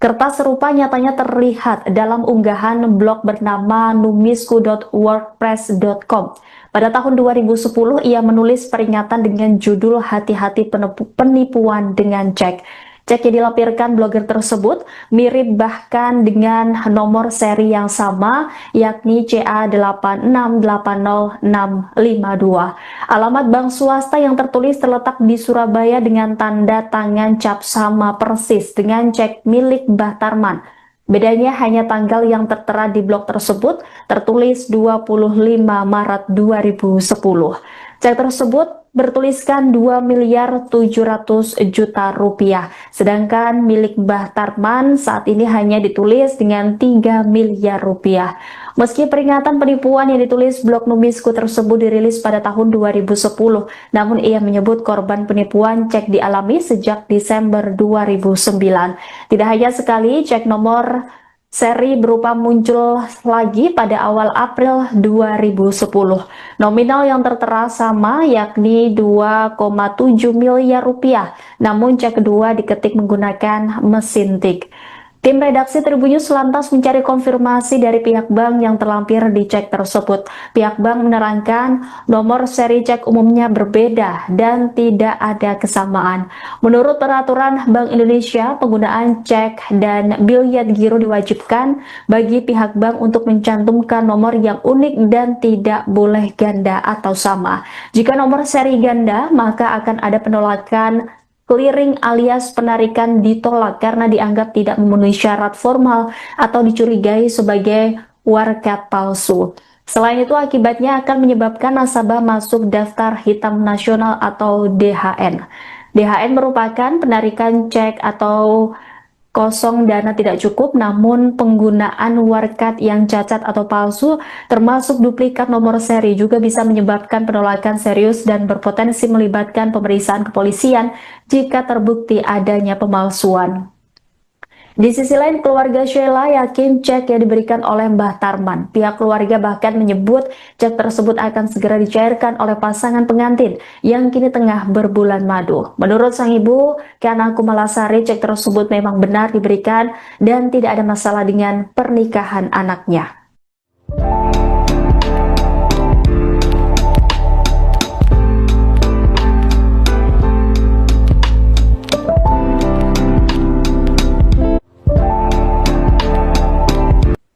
Kertas serupa nyatanya terlihat dalam unggahan blog bernama numisku.wordpress.com. Pada tahun 2010, ia menulis peringatan dengan judul Hati-hati penipuan dengan cek. Cek yang dilampirkan blogger tersebut mirip bahkan dengan nomor seri yang sama, yakni CA 8680652. Alamat bank swasta yang tertulis terletak di Surabaya dengan tanda tangan cap sama persis dengan cek milik Mbah Tarman. Bedanya hanya tanggal yang tertera di blog tersebut tertulis 25 Maret 2010. Cek tersebut bertuliskan 2 miliar 700 juta rupiah. Sedangkan milik Mbah Tarman saat ini hanya ditulis dengan 3 miliar rupiah. Meski peringatan penipuan yang ditulis blog Numisku tersebut dirilis pada tahun 2010, namun ia menyebut korban penipuan cek dialami sejak Desember 2009. Tidak hanya sekali, cek nomor seri berupa muncul lagi pada awal April 2010. Nominal yang tertera sama, yakni 2,7 miliar rupiah, namun cek kedua diketik menggunakan mesin tik. Tim redaksi Tribun News lantas mencari konfirmasi dari pihak bank yang terlampir di cek tersebut. Pihak bank menerangkan nomor seri cek umumnya berbeda dan tidak ada kesamaan. Menurut peraturan Bank Indonesia, penggunaan cek dan biliet giro diwajibkan bagi pihak bank untuk mencantumkan nomor yang unik dan tidak boleh ganda atau sama. Jika nomor seri ganda, maka akan ada penolakan clearing alias penarikan ditolak karena dianggap tidak memenuhi syarat formal atau dicurigai sebagai warkat palsu. Selain itu, akibatnya akan menyebabkan nasabah masuk daftar hitam nasional atau DHN. DHN merupakan penarikan cek atau kosong dana tidak cukup, namun penggunaan warkat yang cacat atau palsu termasuk duplikat nomor seri juga bisa menyebabkan penolakan serius dan berpotensi melibatkan pemeriksaan kepolisian jika terbukti adanya pemalsuan. Di sisi lain, keluarga Sheila yakin cek yang diberikan oleh Mbah Tarman. Pihak keluarga bahkan menyebut cek tersebut akan segera dicairkan oleh pasangan pengantin yang kini tengah berbulan madu. Menurut sang ibu, Kana Kumalasari, cek tersebut memang benar diberikan dan tidak ada masalah dengan pernikahan anaknya.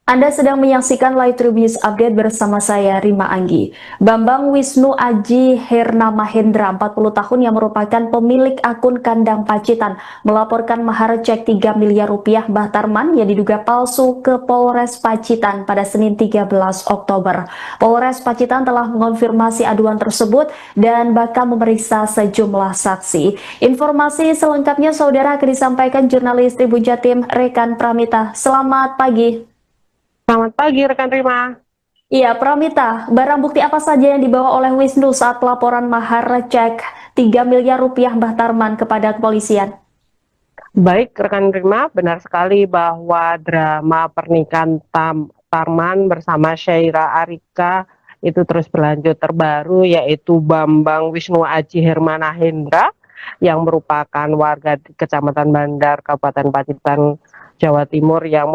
Anda sedang menyaksikan Live Tribun News Update bersama saya, Rima Anggi. Bambang Wisnu Aji Herna Mahendra, 40 tahun, yang merupakan pemilik akun Kandang Pacitan, melaporkan mahar cek 3 miliar rupiah Mbah Tarman yang diduga palsu ke Polres Pacitan pada Senin 13 Oktober. Polres Pacitan telah mengonfirmasi aduan tersebut dan bakal memeriksa sejumlah saksi. Informasi selengkapnya, saudara, akan disampaikan jurnalis Tribun Jatim, Rekan Pramita. Selamat pagi. Selamat pagi rekan Rima. Iya, Pramita, barang bukti apa saja yang dibawa oleh Wisnu saat pelaporan mahar cek 3 miliar rupiah Mbah Tarman kepada kepolisian? Baik rekan Rima, benar sekali bahwa drama pernikahan Tarman bersama Syaira Arika itu terus berlanjut. Terbaru yaitu Bambang Wisnu Aji Hermana Hendra yang merupakan warga di Kecamatan Bandar, Kabupaten Pacitan, Jawa Timur, yang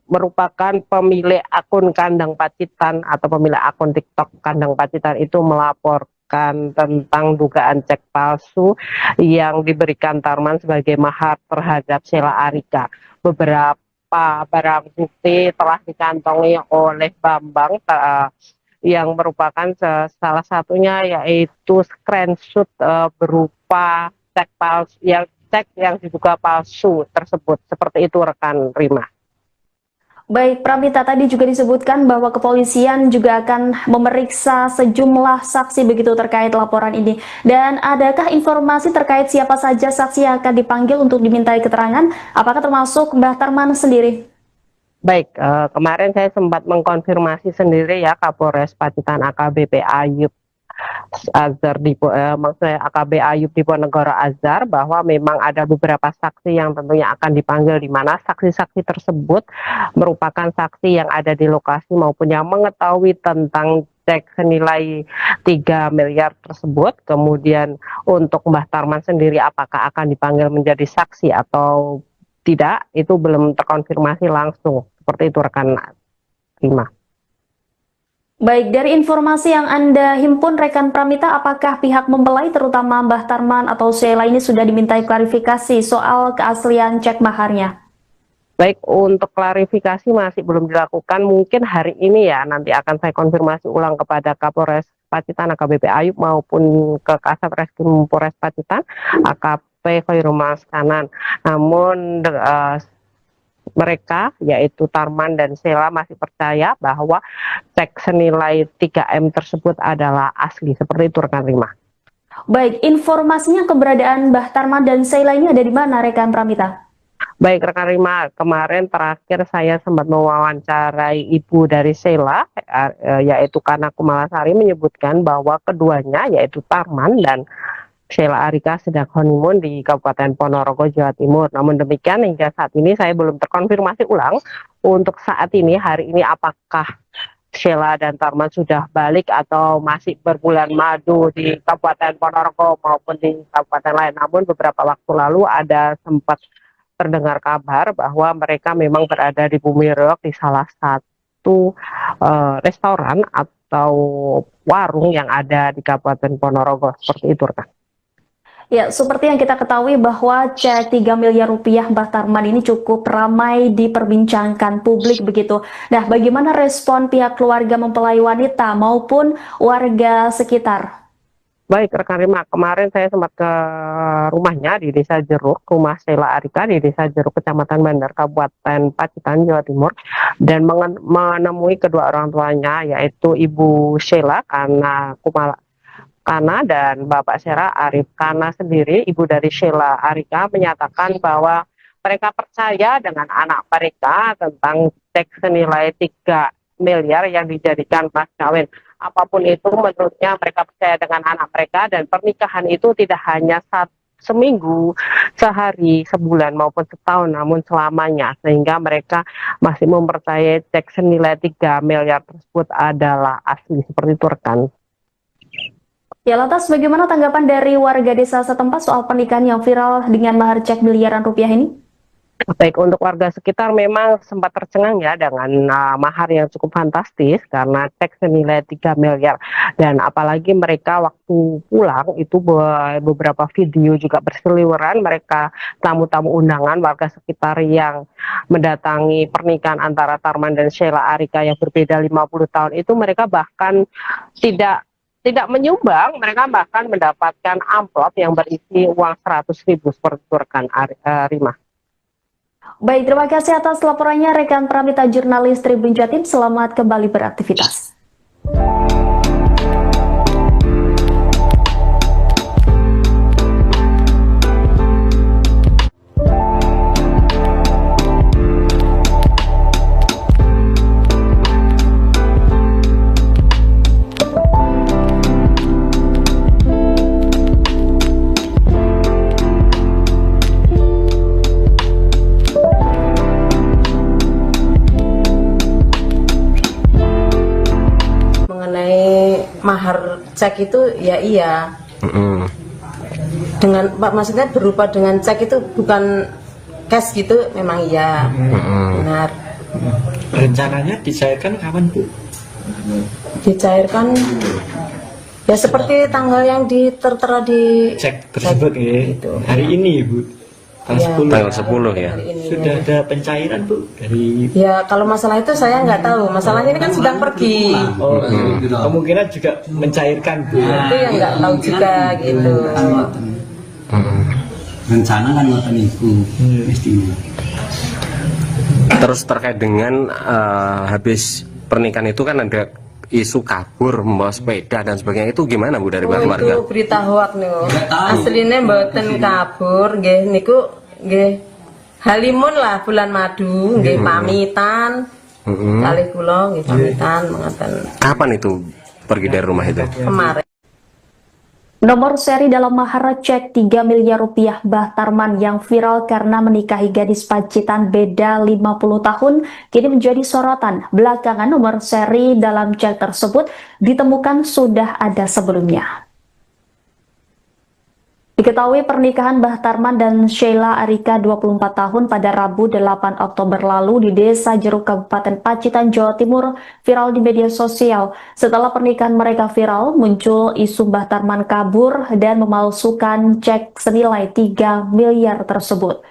merupakan pemilik akun Kandang Pacitan atau pemilik akun TikTok Kandang Pacitan itu melaporkan tentang dugaan cek palsu yang diberikan Tarman sebagai mahar terhadap Sheila Arika. Beberapa barang bukti telah dikantongi oleh Bambang yang merupakan salah satunya yaitu screenshot berupa cek palsu yang diduga palsu tersebut. Seperti itu rekan Rima. Baik, Pramita, tadi juga disebutkan bahwa kepolisian juga akan memeriksa sejumlah saksi begitu terkait laporan ini. Dan adakah informasi terkait siapa saja saksi yang akan dipanggil untuk dimintai keterangan? Apakah termasuk Mbah Tarman sendiri? Baik, kemarin saya sempat mengkonfirmasi sendiri ya Kapolres Pacitan AKBP Ayub Azhar maksudnya AKB Ayub Diponegoro Azhar, bahwa memang ada beberapa saksi yang tentunya akan dipanggil, di mana saksi-saksi tersebut merupakan saksi yang ada di lokasi maupun yang mengetahui tentang cek senilai 3 miliar tersebut. Kemudian untuk Mbah Tarman sendiri apakah akan dipanggil menjadi saksi atau tidak, itu belum terkonfirmasi langsung. Seperti itu rekan Rima. Baik, dari informasi yang Anda himpun rekan Pramita, apakah pihak mempelai terutama Mbah Tarman atau Sheila ini sudah dimintai klarifikasi soal keaslian cek maharnya? Baik, untuk klarifikasi masih belum dilakukan. Mungkin hari ini ya, nanti akan saya konfirmasi ulang kepada Kapolres Pacitan AKBP Ayub maupun ke Kasat Reskrim Polres Pacitan AKP Khairul Maskanan. Namun mereka yaitu Tarman dan Sheila masih percaya bahwa cek senilai 3M tersebut adalah asli. Seperti itu rekan Rima. Baik, informasinya keberadaan Mbah Tarman dan Sheila ini ada di mana rekan Pramita? Baik rekan Rima, kemarin terakhir saya sempat mewawancarai ibu dari Sheila, yaitu Kana Kumalasari, menyebutkan bahwa keduanya yaitu Tarman dan Sheila Arika sedang honeymoon di Kabupaten Ponorogo, Jawa Timur. Namun demikian hingga saat ini saya belum terkonfirmasi ulang untuk saat ini, hari ini, apakah Sheila dan Tarman sudah balik atau masih berbulan madu di Kabupaten Ponorogo maupun di kabupaten lain. Namun beberapa waktu lalu ada sempat terdengar kabar bahwa mereka memang berada di Bumi Reog di salah satu restoran atau warung yang ada di Kabupaten Ponorogo. Seperti itu, rekan. Ya, seperti yang kita ketahui bahwa cek 3 miliar rupiah Mbah Tarman ini cukup ramai diperbincangkan publik begitu. Nah, bagaimana respon pihak keluarga mempelai wanita maupun warga sekitar? Baik rekan Rima, kemarin saya sempat ke rumahnya di Desa Jeruk, rumah Sheila Arika di Desa Jeruk, Kecamatan Bandar, Kabupaten Pacitan, Jawa Timur, dan menemui kedua orang tuanya, yaitu Ibu Sheila Kana dan Bapak Sheila Arif. Kana sendiri, ibu dari Sheila Arika, menyatakan bahwa mereka percaya dengan anak mereka tentang cek senilai 3 miliar yang dijadikan mas kawin. Apapun itu, menurutnya mereka percaya dengan anak mereka, dan pernikahan itu tidak hanya seminggu, sehari, sebulan maupun setahun, namun selamanya, sehingga mereka masih mempercayai cek senilai 3 miliar tersebut adalah asli. Seperti itu, rekan. Ya, lantas bagaimana tanggapan dari warga desa setempat soal pernikahan yang viral dengan mahar cek miliaran rupiah ini? Baik, untuk warga sekitar memang sempat tercengang ya dengan mahar yang cukup fantastis karena cek senilai 3 miliar. Dan apalagi mereka waktu pulang itu beberapa video juga berseliweran, mereka tamu-tamu undangan warga sekitar yang mendatangi pernikahan antara Tarman dan Sheila Arika yang berbeda 50 tahun itu, mereka bahkan tidak menyumbang, mereka bahkan mendapatkan amplop yang berisi uang 100.000 seperti itu, rekan Rima. Baik, terima kasih atas laporannya rekan Pramita jurnalis Tribun Jatim. Selamat kembali beraktivitas. Mahar cek itu ya iya. Dengan maksudnya berupa dengan cek itu bukan cash gitu, memang iya. Benar. Rencananya dicairkan kapan, Bu? Dicairkan ya seperti tanggal yang tertera di Cek tersebut ya. Gitu. Hari ini, Bu. Tanggal 10 ya. Sudah ada pencairan, Bu, dari Ya kalau masalah itu saya nggak tahu. Masalahnya ini kan sedang pergi. kemungkinan juga mencairkan, Bu. Itu yang nggak tahu juga gitu. Rencana kan ngoten iku mestinya. Terus terkait dengan habis pernikahan itu kan ada isu kabur membawa sepeda dan sebagainya, itu gimana, Bu, dari keluarga? Itu berita hoak niku. Aslinya mboten kabur nggih niku nggih halimun lah bulan madu nggih pamitan. Kalih kula nggih pamitan mengaten. Kapan itu pergi dari rumah itu? Kemarin. Nomor seri dalam mahar cek 3 miliar rupiah Mbah Tarman yang viral karena menikahi gadis Pacitan beda 50 tahun kini menjadi sorotan. Belakangan nomor seri dalam cek tersebut ditemukan sudah ada sebelumnya. Diketahui pernikahan Mbah Tarman dan Sheila Arika 24 tahun pada Rabu 8 Oktober lalu di Desa Jeruk, Kabupaten Pacitan, Jawa Timur viral di media sosial. Setelah pernikahan mereka viral, muncul isu Mbah Tarman kabur dan memalsukan cek senilai 3 miliar tersebut.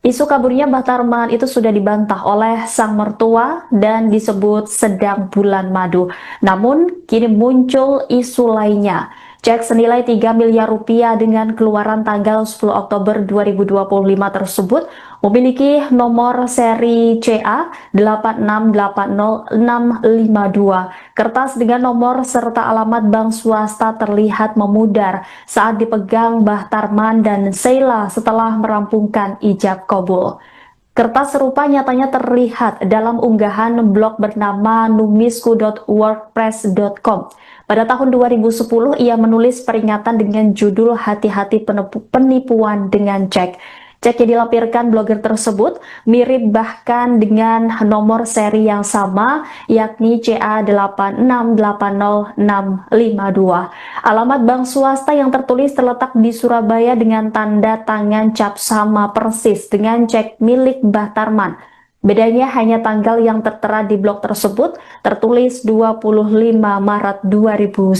Isu kaburnya Mbah Tarman itu sudah dibantah oleh sang mertua dan disebut sedang bulan madu. Namun, kini muncul isu lainnya. Cek senilai 3 miliar rupiah dengan keluaran tanggal 10 Oktober 2025 tersebut memiliki nomor seri CA 8680652. Kertas dengan nomor serta alamat bank swasta terlihat memudar saat dipegang Mbah Tarman dan Sheila setelah merampungkan ijab kabul. Kertas serupa nyatanya terlihat dalam unggahan blog bernama numisku.wordpress.com. Pada tahun 2010, ia menulis peringatan dengan judul "Hati-hati penipuan dengan cek". Cek yang dilampirkan blogger tersebut mirip bahkan dengan nomor seri yang sama, yakni CA8680652. Alamat bank swasta yang tertulis terletak di Surabaya dengan tanda tangan cap sama persis dengan cek milik Mbah Tarman. Bedanya hanya tanggal yang tertera di blog tersebut tertulis 25 Maret 2010.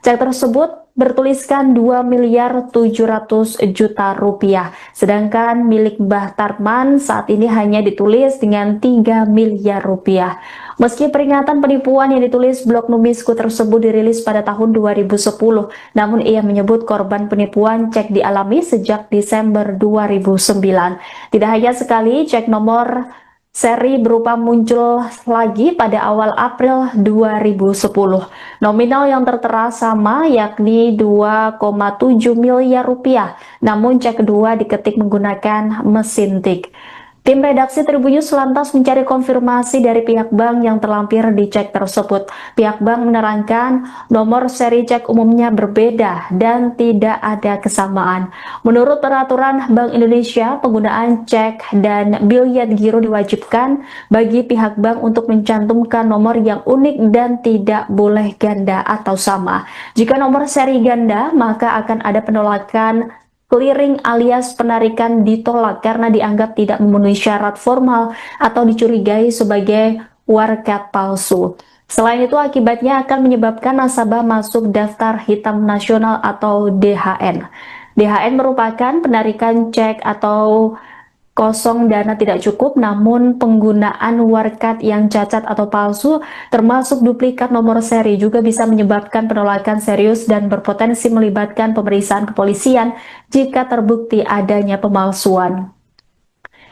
Cek tersebut bertuliskan 2 miliar 700 juta rupiah, sedangkan milik Mbah Tarman saat ini hanya ditulis dengan 3 miliar rupiah. Meski peringatan penipuan yang ditulis blog Numisku tersebut dirilis pada tahun 2010, namun ia menyebut korban penipuan cek dialami sejak Desember 2009. Tidak hanya sekali, cek nomor seri berupa muncul lagi pada awal April 2010. Nominal yang tertera sama, yakni 2,7 miliar rupiah, namun cek kedua diketik menggunakan mesin tik. Tim redaksi Tribunnews lantas mencari konfirmasi dari pihak bank yang terlampir di cek tersebut. Pihak bank menerangkan nomor seri cek umumnya berbeda dan tidak ada kesamaan. Menurut peraturan Bank Indonesia, penggunaan cek dan biljet giro diwajibkan bagi pihak bank untuk mencantumkan nomor yang unik dan tidak boleh ganda atau sama. Jika nomor seri ganda, maka akan ada penolakan clearing alias penarikan ditolak karena dianggap tidak memenuhi syarat formal atau dicurigai sebagai warkat palsu. Selain itu, akibatnya akan menyebabkan nasabah masuk daftar hitam nasional atau DHN. DHN merupakan penarikan cek atau kosong dana tidak cukup, namun penggunaan warkat yang cacat atau palsu termasuk duplikat nomor seri juga bisa menyebabkan penolakan serius dan berpotensi melibatkan pemeriksaan kepolisian jika terbukti adanya pemalsuan.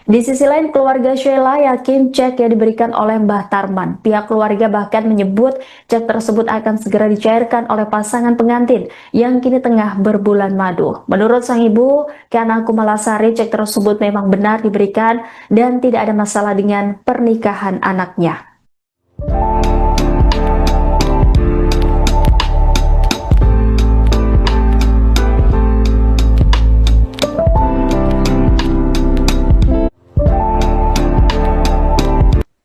Di sisi lain, keluarga Sheila yakin cek yang diberikan oleh Mbah Tarman. Pihak keluarga bahkan menyebut cek tersebut akan segera dicairkan oleh pasangan pengantin yang kini tengah berbulan madu. Menurut sang ibu, Kana Kumalasari, cek tersebut memang benar diberikan dan tidak ada masalah dengan pernikahan anaknya.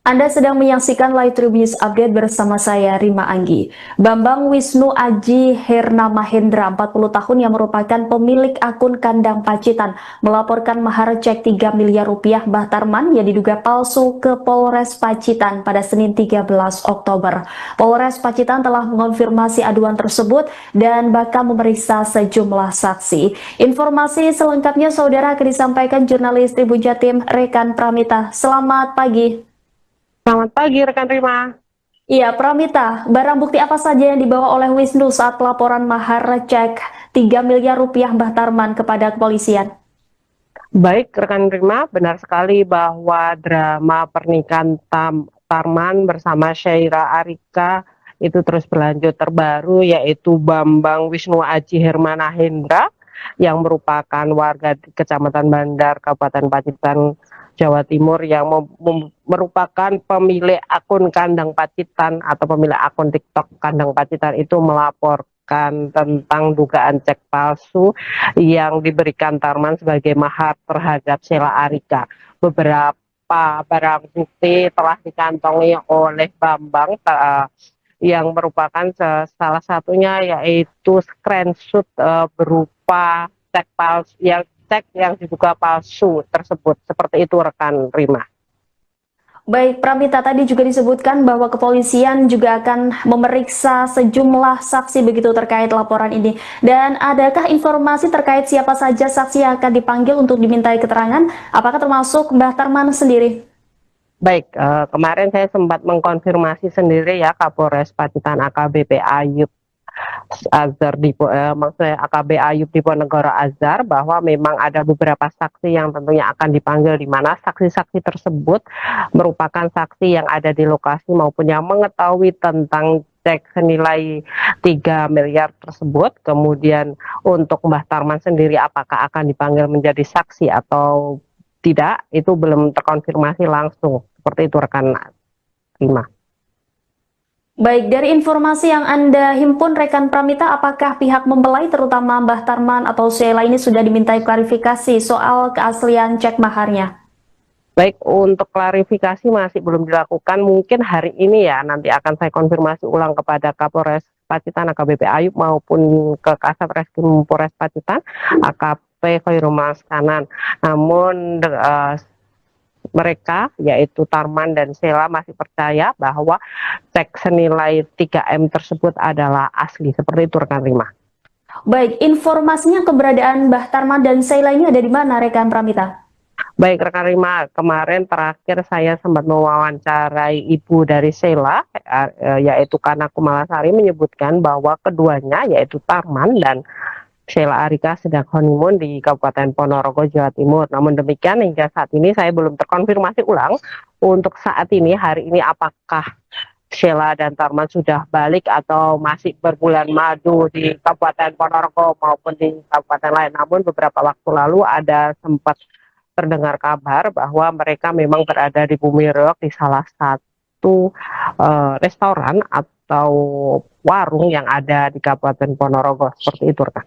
Anda sedang menyaksikan Live Tribunnews Update bersama saya, Rima Anggi. Bambang Wisnu Aji Herna Mahendra, 40 tahun yang merupakan pemilik akun Kandang Pacitan, melaporkan mahar cek 3 miliar rupiah Mbah Tarman yang diduga palsu ke Polres Pacitan pada Senin 13 Oktober. Polres Pacitan telah mengonfirmasi aduan tersebut dan bakal memeriksa sejumlah saksi. Informasi selengkapnya saudara akan disampaikan jurnalis Tribun Jatim Rekan Pramita. Selamat pagi. Selamat pagi rekan Rima. Iya, Pramita, barang bukti apa saja yang dibawa oleh Wisnu saat pelaporan mahar cek 3 miliar rupiah Mbah Tarman kepada kepolisian? Baik rekan Rima, benar sekali bahwa drama pernikahan Tarman bersama Sheila Arika itu terus berlanjut. Terbaru yaitu Bambang Wisnu Aji Hermana Hendra yang merupakan warga di Kecamatan Bandar, Kabupaten Pacitan, Jawa Timur, yang merupakan pemilik akun Kandang Pacitan atau pemilik akun TikTok Kandang Pacitan itu melaporkan tentang dugaan cek palsu yang diberikan Tarman sebagai mahar terhadap Sheila Arika. Beberapa barang bukti telah dikantongi oleh Bambang yang merupakan salah satunya yaitu screenshot berupa cek palsu yang diduga palsu tersebut. Seperti itu rekan Rima. Baik, Pramita, tadi juga disebutkan bahwa kepolisian juga akan memeriksa sejumlah saksi begitu terkait laporan ini. Dan adakah informasi terkait siapa saja saksi yang akan dipanggil untuk dimintai keterangan? Apakah termasuk Mbah Tarman sendiri? Baik, kemarin saya sempat mengkonfirmasi sendiri ya Kapolres Pacitan AKBP Ayub Azhar maksudnya AKB Ayub Diponegoro Azhar, bahwa memang ada beberapa saksi yang tentunya akan dipanggil, di mana saksi-saksi tersebut merupakan saksi yang ada di lokasi maupun yang mengetahui tentang cek senilai 3 miliar tersebut. Kemudian untuk Mbah Tarman sendiri apakah akan dipanggil menjadi saksi atau tidak, itu belum terkonfirmasi langsung. Seperti itu rekan Rima. Baik, dari informasi yang Anda himpun rekan Pramita, apakah pihak mempelai terutama Mbah Tarman atau Sheila ini sudah dimintai klarifikasi soal keaslian cek maharnya? Baik, untuk klarifikasi masih belum dilakukan, mungkin hari ini ya, nanti akan saya konfirmasi ulang kepada Kapolres Pacitan AKBP Ayub maupun ke Kasat Reskrim Polres Pacitan AKP Khairul Kanan. Namun mereka yaitu Tarman dan Sheila masih percaya bahwa cek senilai 3M tersebut adalah asli. Seperti itu rekan Rima. Baik, informasinya keberadaan Mbah Tarman dan Sheila ini ada di mana rekan Pramita? Baik rekan Rima, kemarin terakhir saya sempat mewawancarai ibu dari Sheila, yaitu Kana Kumalasari, menyebutkan bahwa keduanya yaitu Tarman dan Sheila Arika sedang honeymoon di Kabupaten Ponorogo, Jawa Timur. Namun demikian hingga saat ini saya belum terkonfirmasi ulang untuk saat ini, hari ini, apakah Sheila dan Tarman sudah balik atau masih berbulan madu di Kabupaten Ponorogo maupun di kabupaten lain. Namun beberapa waktu lalu ada sempat terdengar kabar bahwa mereka memang berada di Bumi Reog di salah satu restoran atau warung yang ada di Kabupaten Ponorogo. Seperti itu rekan.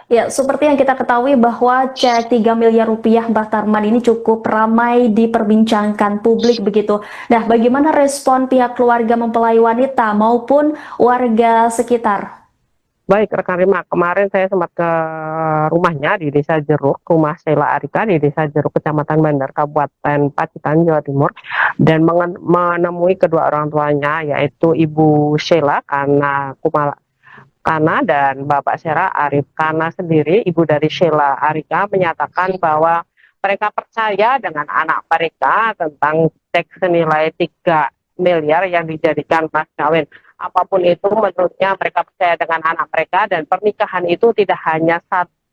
Ya, seperti yang kita ketahui bahwa cek 3 miliar rupiah Mbah Tarman ini cukup ramai diperbincangkan publik begitu. Nah, bagaimana respon pihak keluarga mempelai wanita maupun warga sekitar? Baik rekan Rima, kemarin saya sempat ke rumahnya di Desa Jeruk, rumah Sheila Arika di Desa Jeruk, Kecamatan Bandar, Kabupaten Pacitan, Jawa Timur, dan menemui kedua orang tuanya, yaitu Ibu Sheila Kana dan Bapak Syera Arif. Kana sendiri, ibu dari Sheila Arika, menyatakan bahwa mereka percaya dengan anak mereka tentang cek senilai 3 miliar yang dijadikan mas kawin. Apapun itu, menurutnya mereka percaya dengan anak mereka, dan pernikahan itu tidak hanya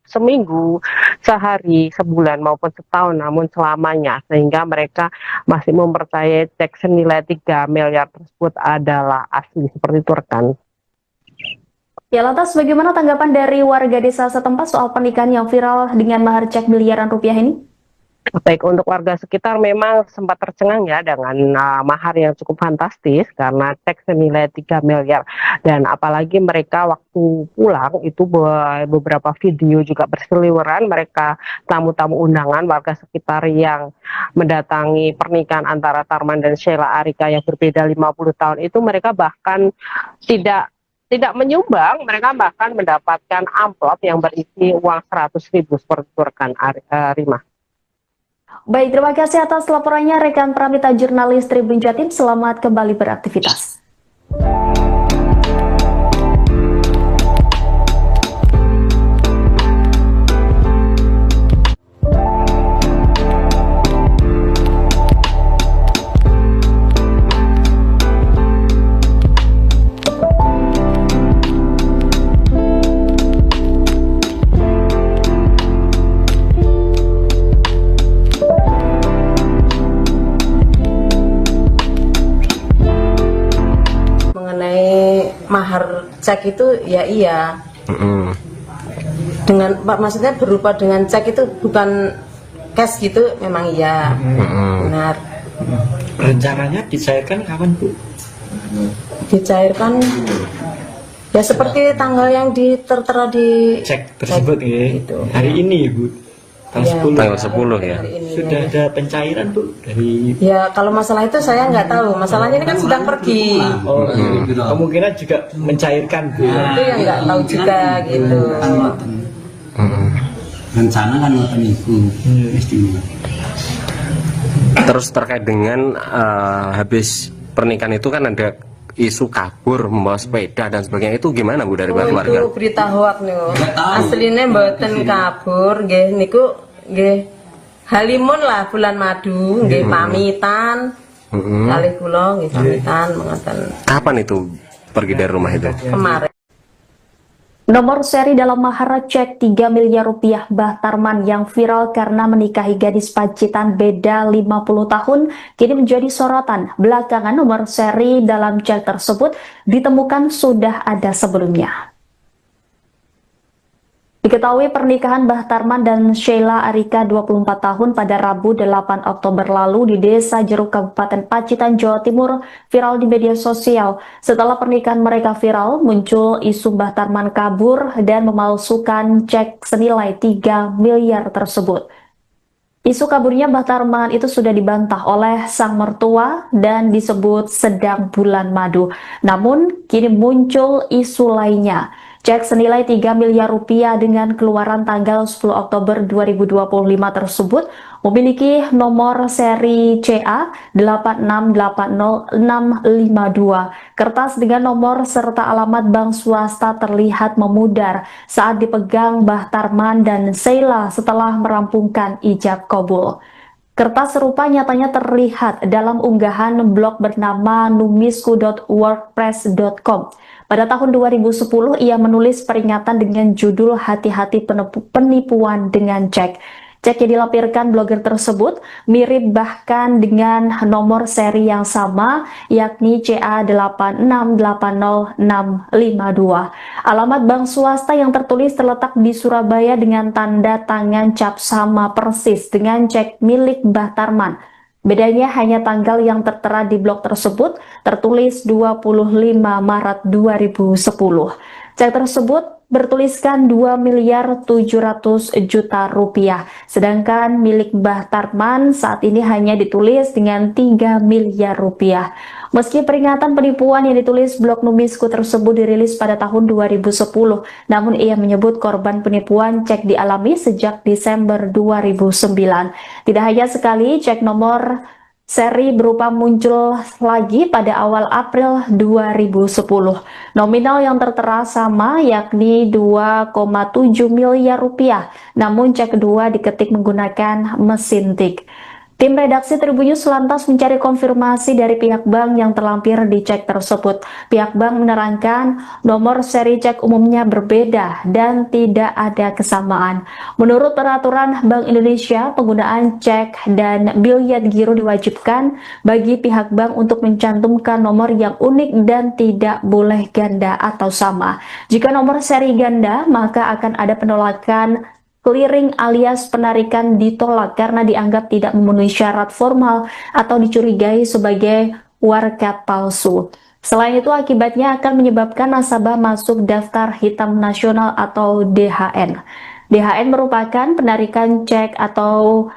seminggu, sehari, sebulan maupun setahun, namun selamanya, sehingga mereka masih mempercayai cek senilai 3 miliar tersebut adalah asli. Seperti itu rekan. Ya, lantas bagaimana tanggapan dari warga desa setempat soal pernikahan yang viral dengan mahar cek miliaran rupiah ini? Baik, untuk warga sekitar memang sempat tercengang ya dengan mahar yang cukup fantastis karena cek senilai 3 miliar. Dan apalagi mereka waktu pulang itu beberapa video juga berseliweran, mereka tamu-tamu undangan warga sekitar yang mendatangi pernikahan antara Tarman dan Sheila Arika yang berbeda 50 tahun itu, mereka bahkan tidak menyumbang, mereka bahkan mendapatkan amplop yang berisi uang 100.000 seperti itu rekan Rima. Baik, terima kasih atas laporannya rekan Pramita jurnalis Tribun Jatim. Selamat kembali beraktivitas. Mahar cek itu ya iya. Dengan maksudnya berupa dengan cek itu bukan cash gitu, memang iya. Benar. Rencananya dicairkan kapan, Bu? Dicairkan ya seperti tanggal yang tertera di Cek tersebut ya. Gitu. Hari ini, Bu. Tanggal 10 ya. Sudah ada pencairan, Bu, dari Ya kalau masalah itu saya nggak tahu. Masalahnya ini kan sedang pergi. kemungkinan juga mencairkan, Bu. Itu yang nggak tahu juga gitu. Rencana kan ngoten niku. Istimewa. Terus terkait dengan habis pernikahan itu kan ada isu kabur membawa sepeda dan sebagainya, itu gimana Bu dari keluarga? Itu berita hoak niku. Aslinya mboten kabur, nggih niku nggih halimun lah bulan madu, nggih pamitan. Kalih kula nggih pamitan mengaten. Kapan itu pergi dari rumah itu? Kemarin. Nomor seri dalam mahar cek 3 miliar rupiah Mbah Tarman yang viral karena menikahi gadis Pacitan beda 50 tahun kini menjadi sorotan. Belakangan nomor seri dalam cek tersebut ditemukan sudah ada sebelumnya. Diketahui pernikahan Mbah Tarman dan Sheila Arika 24 tahun pada Rabu 8 Oktober lalu di Desa Jeruk Kabupaten Pacitan, Jawa Timur viral di media sosial. Setelah pernikahan mereka viral, muncul isu Mbah Tarman kabur dan memalsukan cek senilai 3 miliar tersebut. Isu kaburnya Mbah Tarman itu sudah dibantah oleh sang mertua dan disebut sedang bulan madu. Namun, kini muncul isu lainnya. Cek senilai 3 miliar rupiah dengan keluaran tanggal 10 Oktober 2025 tersebut memiliki nomor seri CA 8680652. Kertas dengan nomor serta alamat bank swasta terlihat memudar saat dipegang Mbah Tarman dan Sheila setelah merampungkan ijab kabul. Kertas serupa nyatanya terlihat dalam unggahan blog bernama numisku.wordpress.com. Pada tahun 2010, ia menulis peringatan dengan judul Hati-hati penipuan dengan cek. Cek yang dilampirkan blogger tersebut mirip bahkan dengan nomor seri yang sama, yakni CA8680652. Alamat bank swasta yang tertulis terletak di Surabaya dengan tanda tangan cap sama persis dengan cek milik Mbah Tarman. Bedanya hanya tanggal yang tertera di blog tersebut tertulis 25 Maret 2010. Cek tersebut bertuliskan 2 miliar 700 juta rupiah, sedangkan milik Mbah Tarman saat ini hanya ditulis dengan 3 miliar rupiah. Meski peringatan penipuan yang ditulis blog Numisku tersebut dirilis pada tahun 2010, namun ia menyebut korban penipuan cek dialami sejak Desember 2009. Tidak hanya sekali, cek nomor seri berupa muncul lagi pada awal April 2010. Nominal yang tertera sama yakni 2,7 miliar rupiah, namun cek kedua diketik menggunakan mesin tik. Tim redaksi Tribunnews lantas mencari konfirmasi dari pihak bank yang terlampir di cek tersebut. Pihak bank menerangkan nomor seri cek umumnya berbeda dan tidak ada kesamaan. Menurut peraturan Bank Indonesia, penggunaan cek dan biliet giro diwajibkan bagi pihak bank untuk mencantumkan nomor yang unik dan tidak boleh ganda atau sama. Jika nomor seri ganda, maka akan ada penolakan clearing alias penarikan ditolak karena dianggap tidak memenuhi syarat formal atau dicurigai sebagai warkat palsu. Selain itu, akibatnya akan menyebabkan nasabah masuk daftar hitam nasional atau DHN. DHN merupakan penarikan cek atau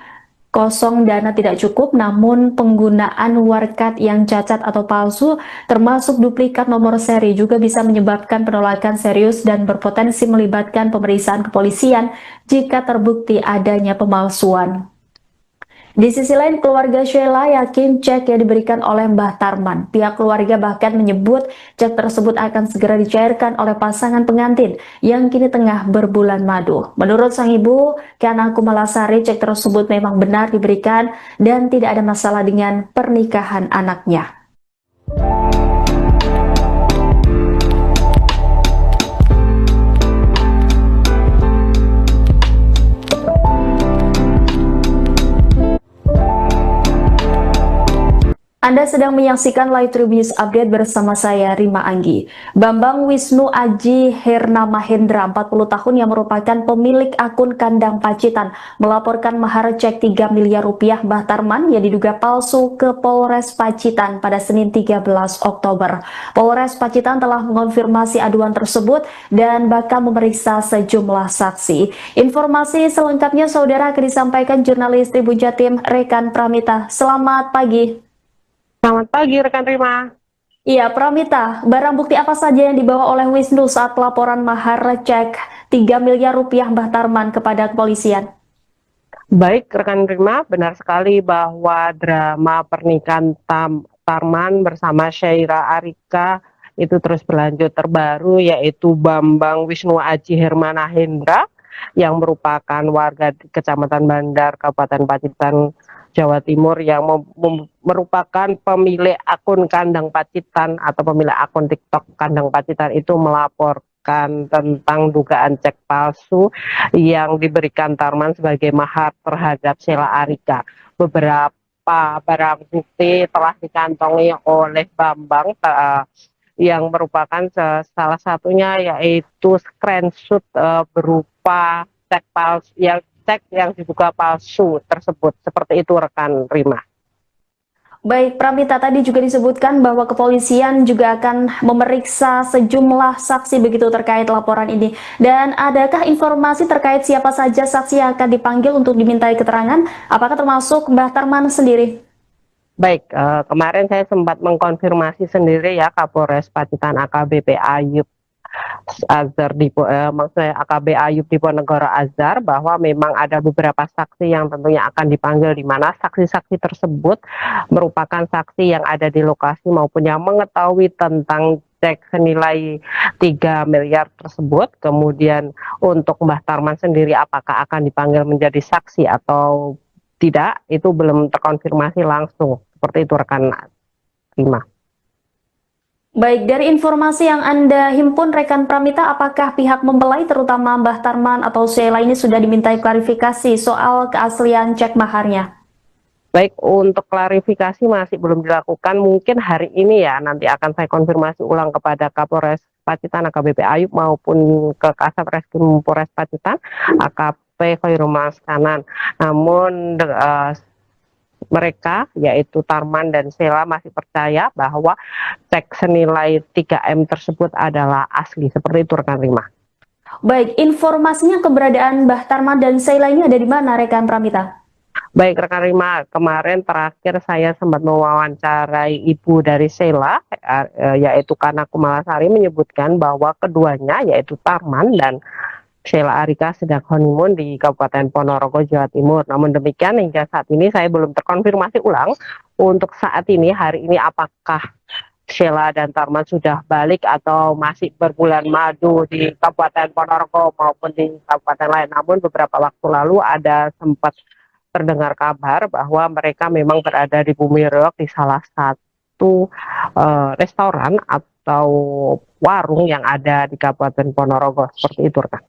kosong dana tidak cukup, namun penggunaan warkat yang cacat atau palsu termasuk duplikat nomor seri juga bisa menyebabkan penolakan serius dan berpotensi melibatkan pemeriksaan kepolisian jika terbukti adanya pemalsuan. Di sisi lain, keluarga Sheila yakin cek yang diberikan oleh Mbah Tarman. Pihak keluarga bahkan menyebut cek tersebut akan segera dicairkan oleh pasangan pengantin yang kini tengah berbulan madu. Menurut sang ibu, Kana Kumalasari, cek tersebut memang benar diberikan dan tidak ada masalah dengan pernikahan anaknya. Anda sedang menyaksikan Live Tribunnews Update bersama saya, Rima Anggi. Bambang Wisnu Aji Herna Mahendra, 40 tahun yang merupakan pemilik akun Kandang Pacitan, melaporkan mahar cek 3 miliar rupiah Mbah Tarman yang diduga palsu ke Polres Pacitan pada Senin 13 Oktober. Polres Pacitan telah mengonfirmasi aduan tersebut dan bakal memeriksa sejumlah saksi. Informasi selengkapnya saudara akan disampaikan jurnalis Tribun Jatim Rekan Pramita. Selamat pagi. Selamat pagi rekan Rima. Iya, Pramita, barang bukti apa saja yang dibawa oleh Wisnu saat pelaporan mahar cek 3 miliar rupiah Mbah Tarman kepada kepolisian? Baik rekan Rima, benar sekali bahwa drama pernikahan Tarman bersama Sheila Arika itu terus berlanjut. Terbaru yaitu Bambang Wisnu Aji Hermana Hendra yang merupakan warga di Kecamatan Bandar, Kabupaten Pacitan, Jawa Timur, yang merupakan pemilik akun Kandang Pacitan atau pemilik akun TikTok Kandang Pacitan itu menceritakan tentang dugaan cek palsu yang diberikan Tarman sebagai mahar terhadap Sheila Arika. Beberapa barang bukti telah dikantongi oleh Bambang yang merupakan salah satunya yaitu screenshot berupa cek palsu yang diduga palsu tersebut. Seperti itu rekan Rima. Baik, Pramita, tadi juga disebutkan bahwa kepolisian juga akan memeriksa sejumlah saksi begitu terkait laporan ini. Dan adakah informasi terkait siapa saja saksi yang akan dipanggil untuk dimintai keterangan? Apakah termasuk Mbah Tarman sendiri? Baik, kemarin saya sempat mengkonfirmasi sendiri ya Kapolres Pacitan AKBP Ayub Azhar maksudnya AKB Ayub Diponegoro Azhar, bahwa memang ada beberapa saksi yang tentunya akan dipanggil, di mana saksi-saksi tersebut merupakan saksi yang ada di lokasi maupun yang mengetahui tentang cek senilai 3 miliar tersebut. Kemudian untuk Mbah Tarman sendiri apakah akan dipanggil menjadi saksi atau tidak, itu belum terkonfirmasi langsung. Seperti itu rekan Rima. Baik, dari informasi yang Anda himpun rekan Pramita, apakah pihak mempelai terutama Mbah Tarman atau Sheila ini sudah dimintai klarifikasi soal keaslian cek maharnya? Baik, untuk klarifikasi masih belum dilakukan. Mungkin hari ini ya, nanti akan saya konfirmasi ulang kepada Kapolres Pacitan AKBP Ayub maupun ke Kasat Reskrim Polres Pacitan AKP Khairul Maskanan. Namun mereka yaitu Tarman dan Sheila masih percaya bahwa cek senilai 3M tersebut adalah asli. Seperti itu rekan Rima. Baik, informasinya keberadaan Mbah Tarman dan Sheila ini ada di mana rekan Pramita? Baik rekan Rima, kemarin terakhir saya sempat mewawancarai ibu dari Sheila, yaitu Kana Kumalasari, menyebutkan bahwa keduanya yaitu Tarman dan Sheila Arika sedang honeymoon di Kabupaten Ponorogo, Jawa Timur. Namun demikian hingga saat ini saya belum terkonfirmasi ulang untuk saat ini, hari ini, apakah Sheila dan Tarman sudah balik atau masih berbulan madu di Kabupaten Ponorogo maupun di kabupaten lain. Namun beberapa waktu lalu ada sempat terdengar kabar bahwa mereka memang berada di Bumi Reog di salah satu restoran atau warung yang ada di Kabupaten Ponorogo. Seperti itu rekan.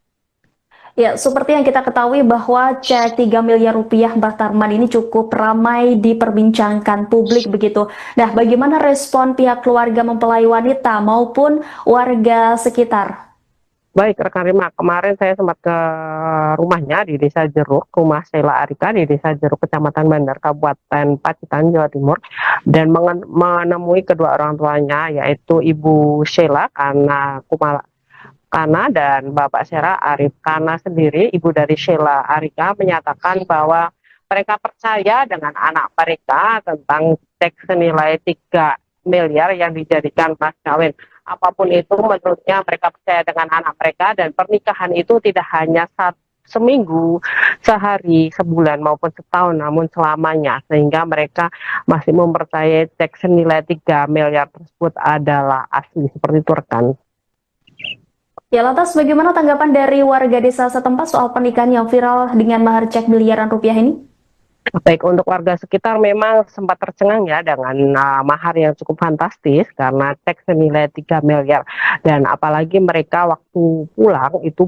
Ya, seperti yang kita ketahui bahwa cek 3 miliar rupiah Mbah Tarman ini cukup ramai diperbincangkan publik begitu. Nah, bagaimana respon pihak keluarga mempelai wanita maupun warga sekitar? Baik rekan Rima, kemarin saya sempat ke rumahnya di Desa Jeruk, rumah Sheila Arika di Desa Jeruk, Kecamatan Bandar, Kabupaten Pacitan, Jawa Timur, dan menemui kedua orang tuanya, yaitu Ibu Sheila Kana dan Bapak Sheila Arif. Kana sendiri, ibu dari Sheila Arika, menyatakan bahwa mereka percaya dengan anak mereka tentang cek senilai 3 miliar yang dijadikan mas kawin. Apapun itu, menurutnya mereka percaya dengan anak mereka, dan pernikahan itu tidak hanya seminggu, sehari, sebulan maupun setahun, namun selamanya, sehingga mereka masih mempercayai cek senilai 3 miliar tersebut adalah asli. Seperti itu rekan. Ya, lantas bagaimana tanggapan dari warga desa setempat soal pernikahan yang viral dengan mahar cek miliaran rupiah ini? Baik, untuk warga sekitar memang sempat tercengang ya dengan mahar yang cukup fantastis karena cek senilai 3 miliar. Dan apalagi mereka waktu pulang itu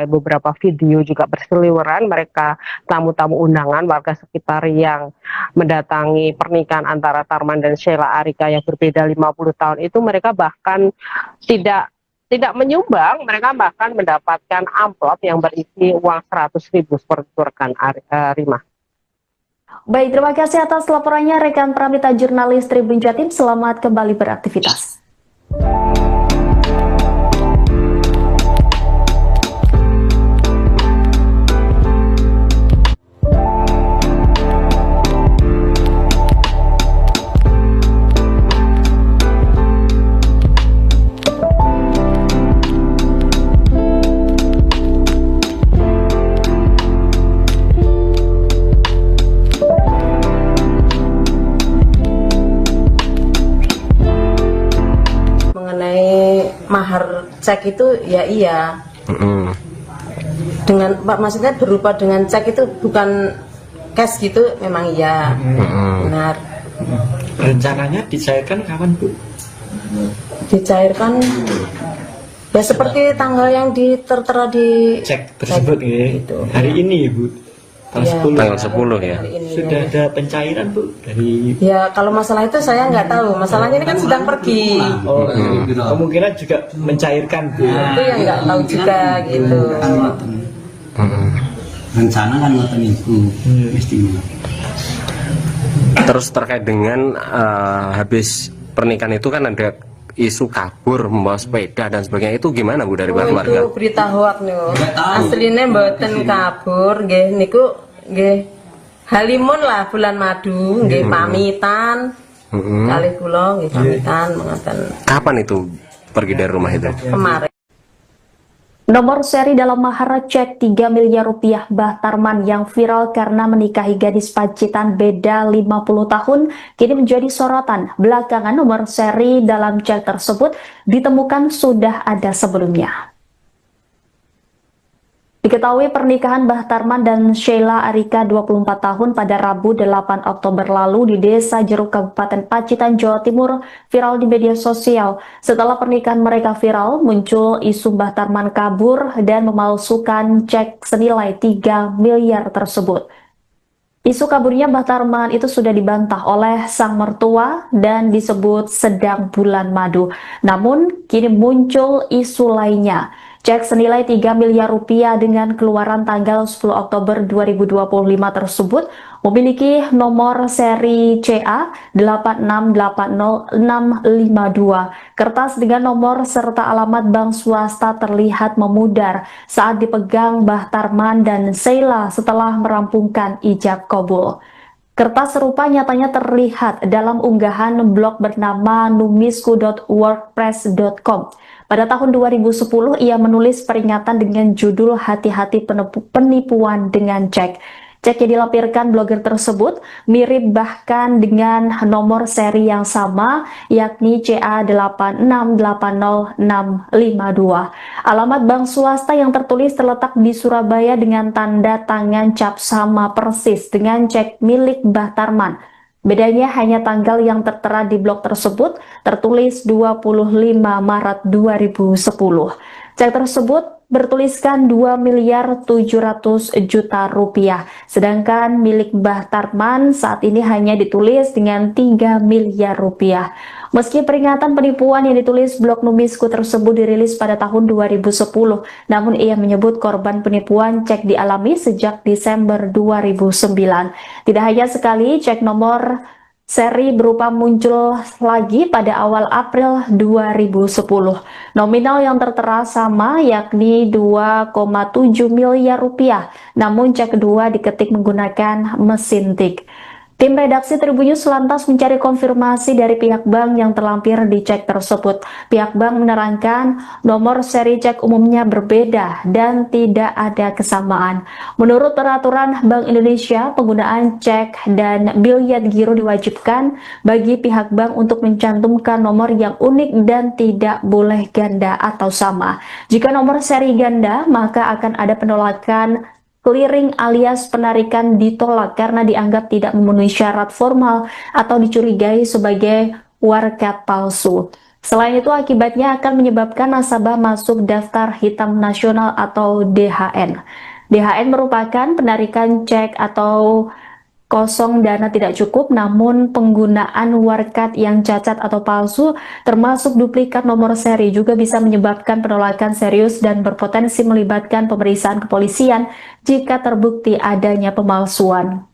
beberapa video juga berseliweran, mereka tamu-tamu undangan warga sekitar yang mendatangi pernikahan antara Tarman dan Sheila Arika yang berbeda 50 tahun itu, mereka bahkan tidak menyumbang, mereka bahkan mendapatkan amplop yang berisi uang 100.000 seperti itu rekan Rima. Baik, terima kasih atas laporannya rekan Pramita, jurnalis Tribun Jatim. Selamat kembali beraktivitas. Mahar cek itu ya iya. Dengan maksudnya berupa dengan cek itu bukan cash gitu, memang iya. Benar. Rencananya dicairkan kapan, Bu? Dicairkan Ya seperti tanggal yang tertera di cek tersebut ya. gitu. Hari ini Bu, tanggal 10. Tanggal 10 ya. Hari ini, Sudah ya. ada pencairan Bu dari Ya kalau masalah itu saya nggak tahu. Masalahnya ini kan sedang pergi. kemungkinan juga mencairkan Bu. Itu yang nggak tahu juga gitu. Kan ngoten. Rencana kan ngoten iku mestinya. Terus terkait dengan habis pernikahan itu kan ada isu kabur membawa sepeda dan sebagainya, itu gimana Bu dari Oh, keluarga? itu berita hoak nih. tahu. Aslinya mboten kabur, nggih niku nggih halimun lah bulan madu, nggih pamitan. Kali kula nggih pamitan mengaten Kapan itu pergi dari rumah itu? kemarin. Nomor seri dalam mahar cek 3 miliar rupiah Mbah Tarman yang viral karena menikahi gadis Pacitan beda 50 tahun kini menjadi sorotan. Belakangan nomor seri dalam cek tersebut ditemukan sudah ada sebelumnya. Diketahui pernikahan Mbah Tarman dan Sheila Arika 24 tahun pada Rabu 8 Oktober lalu di Desa Jeruk Kabupaten Pacitan, Jawa Timur viral di media sosial. Setelah pernikahan mereka viral, muncul isu Mbah Tarman kabur dan memalsukan cek senilai 3 miliar tersebut. Isu kaburnya Mbah Tarman itu sudah dibantah oleh sang mertua dan disebut sedang bulan madu. Namun, kini muncul isu lainnya. Cek senilai 3 miliar rupiah dengan keluaran tanggal 10 Oktober 2025 tersebut memiliki nomor seri CA 8680652. Kertas dengan nomor serta alamat bank swasta terlihat memudar saat dipegang Mbah Tarman dan Sheila setelah merampungkan ijab kabul. Kertas serupa nyatanya terlihat dalam unggahan blog bernama numisku.wordpress.com. Pada tahun 2010, ia menulis peringatan dengan judul Hati-hati penipuan dengan cek. Cek yang dilampirkan blogger tersebut mirip bahkan dengan nomor seri yang sama, yakni CA8680652. Alamat bank swasta yang tertulis terletak di Surabaya dengan tanda tangan cap sama persis dengan cek milik Mbah Tarman. Bedanya hanya tanggal yang tertera di blog tersebut tertulis 25 Maret 2010. Cek tersebut bertuliskan 2 miliar 700 juta rupiah. Sedangkan milik Mbah Tarman saat ini hanya ditulis dengan 3 miliar rupiah. Meski peringatan penipuan yang ditulis blog Numisku tersebut dirilis pada tahun 2010, namun ia menyebut korban penipuan cek dialami sejak Desember 2009. Tidak hanya sekali, cek nomor seri berupa muncul lagi pada awal April 2010. Nominal yang tertera sama, yakni 2,7 miliar rupiah, namun cek kedua diketik menggunakan mesin tik. Tim redaksi Tribun News lantas mencari konfirmasi dari pihak bank yang terlampir di cek tersebut. Pihak bank menerangkan nomor seri cek umumnya berbeda dan tidak ada kesamaan. Menurut peraturan Bank Indonesia, penggunaan cek dan biliet giro diwajibkan bagi pihak bank untuk mencantumkan nomor yang unik dan tidak boleh ganda atau sama. Jika nomor seri ganda, maka akan ada penolakan clearing alias penarikan ditolak karena dianggap tidak memenuhi syarat formal atau dicurigai sebagai warkat palsu. Selain itu, akibatnya akan menyebabkan nasabah masuk daftar hitam nasional atau DHN. DHN merupakan penarikan cek atau kosong dana tidak cukup, namun penggunaan warkat yang cacat atau palsu termasuk duplikat nomor seri juga bisa menyebabkan penolakan serius dan berpotensi melibatkan pemeriksaan kepolisian jika terbukti adanya pemalsuan.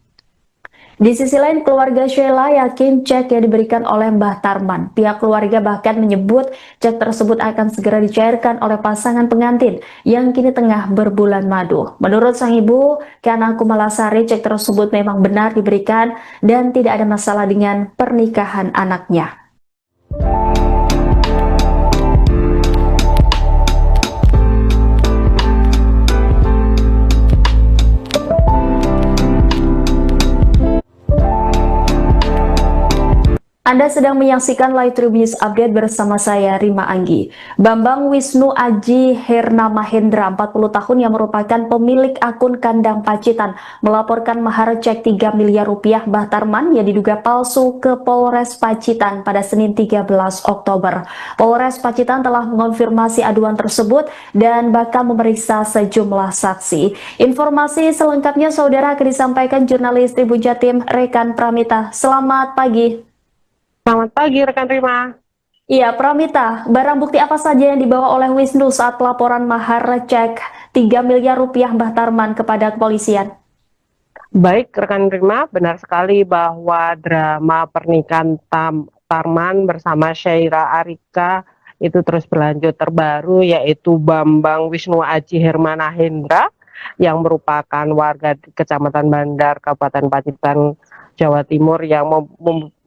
Di sisi lain, keluarga Sheila yakin cek yang diberikan oleh Mbah Tarman. Pihak keluarga bahkan menyebut cek tersebut akan segera dicairkan oleh pasangan pengantin yang kini tengah berbulan madu. Menurut sang ibu, Kana Kumalasari, cek tersebut memang benar diberikan dan tidak ada masalah dengan pernikahan anaknya. Anda sedang menyaksikan Live Tribun News Update bersama saya, Rima Anggi. Bambang Wisnu Aji Herna Mahendra, 40 tahun yang merupakan pemilik akun Kandang Pacitan, melaporkan mahar cek 3 miliar rupiah Mbah Tarman yang diduga palsu ke Polres Pacitan pada Senin 13 Oktober. Polres Pacitan telah mengonfirmasi aduan tersebut dan bakal memeriksa sejumlah saksi. Informasi selengkapnya saudara akan disampaikan jurnalis Tribun Jatim Rekan Pramita. Selamat pagi. Selamat pagi rekan Rima. Iya, Pramita, barang bukti apa saja yang dibawa oleh Wisnu saat pelaporan mahar cek 3 miliar rupiah Mbah Tarman kepada kepolisian? Baik rekan Rima, benar sekali bahwa drama pernikahan Tarman bersama Syaira Arika itu terus berlanjut. Terbaru yaitu Bambang Wisnu Aji Hermana Hendra yang merupakan warga di Kecamatan Bandar, Kabupaten Pacitan, Jawa Timur, yang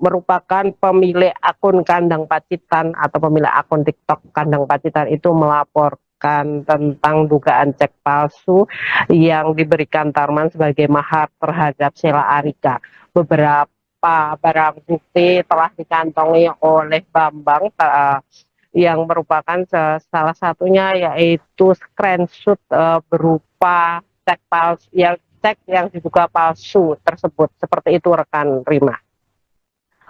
merupakan pemilik akun Kandang Pacitan atau pemilik akun TikTok Kandang Pacitan itu melaporkan tentang dugaan cek palsu yang diberikan Tarman sebagai mahar terhadap Sheila Arika. Beberapa barang bukti telah dikantongi oleh Bambang yang merupakan salah satunya yaitu screenshot berupa cek palsu yang diduga palsu tersebut. Seperti itu rekan Rima.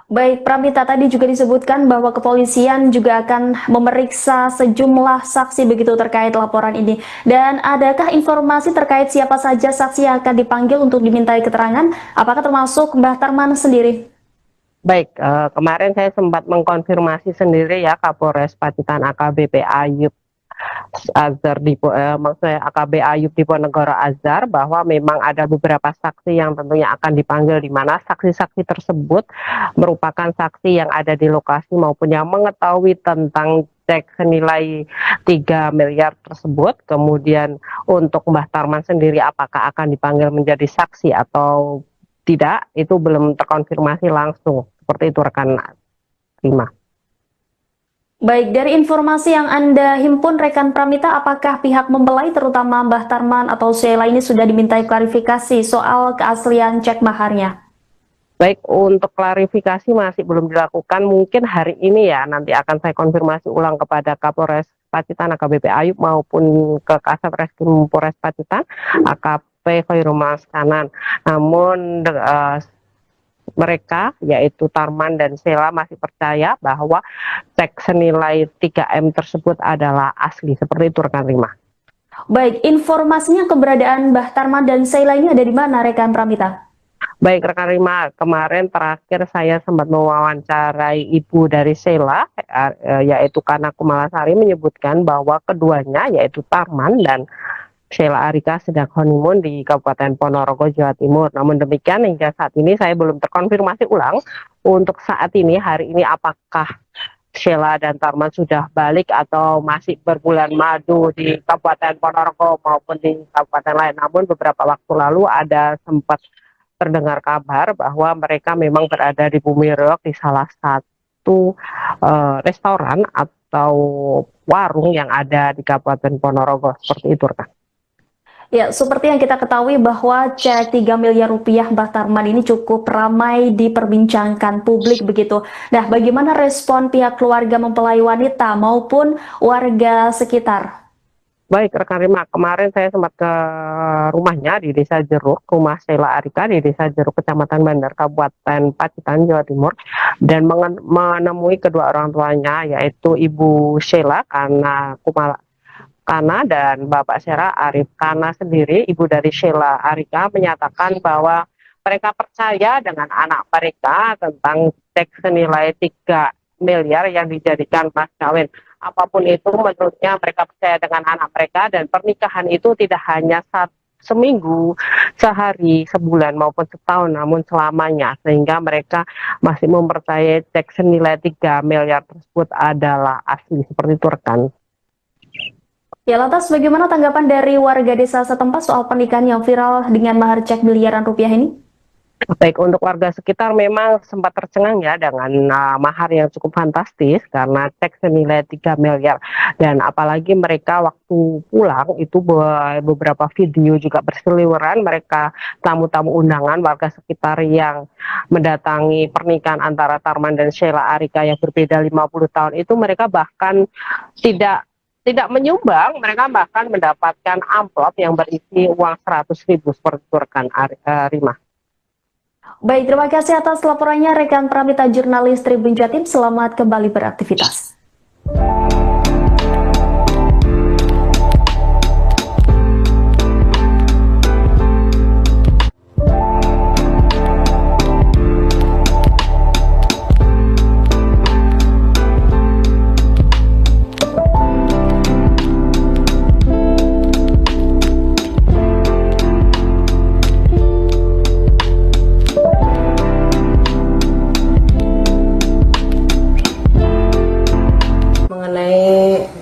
Baik, Pramita, tadi juga disebutkan bahwa kepolisian juga akan memeriksa sejumlah saksi begitu terkait laporan ini. Dan adakah informasi terkait siapa saja saksi yang akan dipanggil untuk dimintai keterangan? Apakah termasuk Mbah Tarman sendiri? Baik, kemarin saya sempat mengkonfirmasi sendiri ya Kapolres Pacitan AKBP Ayub Azhar maksudnya AKB Ayub Diponegoro Azhar, bahwa memang ada beberapa saksi yang tentunya akan dipanggil, di mana saksi-saksi tersebut merupakan saksi yang ada di lokasi maupun yang mengetahui tentang cek senilai 3 miliar tersebut. Kemudian untuk Mbah Tarman sendiri apakah akan dipanggil menjadi saksi atau tidak, itu belum terkonfirmasi langsung. Seperti itu rekan Rima. Baik, dari informasi yang Anda himpun rekan Pramita, apakah pihak mempelai terutama Mbah Tarman atau Sheila ini sudah dimintai klarifikasi soal keaslian cek maharnya? Baik, untuk klarifikasi masih belum dilakukan. Mungkin hari ini ya, nanti akan saya konfirmasi ulang kepada Kapolres Pacitan AKBP Ayub maupun ke Kasat Reskrim Polres Pacitan AKP Khairul Kanan. Namun mereka yaitu Tarman dan Sheila masih percaya bahwa cek senilai 3M tersebut adalah asli. Seperti itu rekan Rima. Baik, informasinya keberadaan Mbah Tarman dan Sheila ini ada di mana rekan Pramita? Baik rekan Rima, kemarin terakhir saya sempat mewawancarai ibu dari Sheila, yaitu Kana Kumalasari, menyebutkan bahwa keduanya yaitu Tarman dan Sheila Arika sedang honeymoon di Kabupaten Ponorogo, Jawa Timur. Namun demikian hingga saat ini saya belum terkonfirmasi ulang untuk saat ini, hari ini, apakah Sheila dan Tarman sudah balik atau masih berbulan madu di Kabupaten Ponorogo maupun di kabupaten lain. Namun beberapa waktu lalu ada sempat terdengar kabar bahwa mereka memang berada di Bumi Reog di salah satu restoran atau warung yang ada di Kabupaten Ponorogo. Seperti itu rekan. Ya, seperti yang kita ketahui bahwa cek 3 miliar rupiah Mbah Tarman ini cukup ramai diperbincangkan publik begitu. Nah, bagaimana respon pihak keluarga mempelai wanita maupun warga sekitar? Baik rekan Rima, kemarin saya sempat ke rumahnya di Desa Jeruk, rumah Sheila Arika di Desa Jeruk, Kecamatan Bandar, Kabupaten Pacitan, Jawa Timur, dan menemui kedua orang tuanya yaitu Ibu Sheila Kana dan Bapak Sheila Arif. Kana sendiri, ibu dari Sheila Arika, menyatakan bahwa mereka percaya dengan anak mereka tentang cek senilai 3 miliar yang dijadikan mas kawin. Apapun itu, menurutnya mereka percaya dengan anak mereka, dan pernikahan itu tidak hanya seminggu, sehari, sebulan maupun setahun, namun selamanya, sehingga mereka masih mempercayai cek senilai 3 miliar tersebut adalah asli. Seperti itu rekan. Ya, lantas bagaimana tanggapan dari warga desa setempat soal pernikahan yang viral dengan mahar cek miliaran rupiah ini? Baik, untuk warga sekitar memang sempat tercengang ya dengan mahar yang cukup fantastis karena cek senilai 3 miliar, dan apalagi mereka waktu pulang itu beberapa video juga berseliweran, mereka tamu-tamu undangan warga sekitar yang mendatangi pernikahan antara Tarman dan Sheila Arika yang berbeda 50 tahun itu, mereka bahkan tidak menyumbang, mereka bahkan mendapatkan amplop yang berisi uang 100.000 seperti itu rekan Rima. Baik, terima kasih atas laporannya rekan Pramita jurnalis Tribun Jatim. Selamat kembali beraktivitas.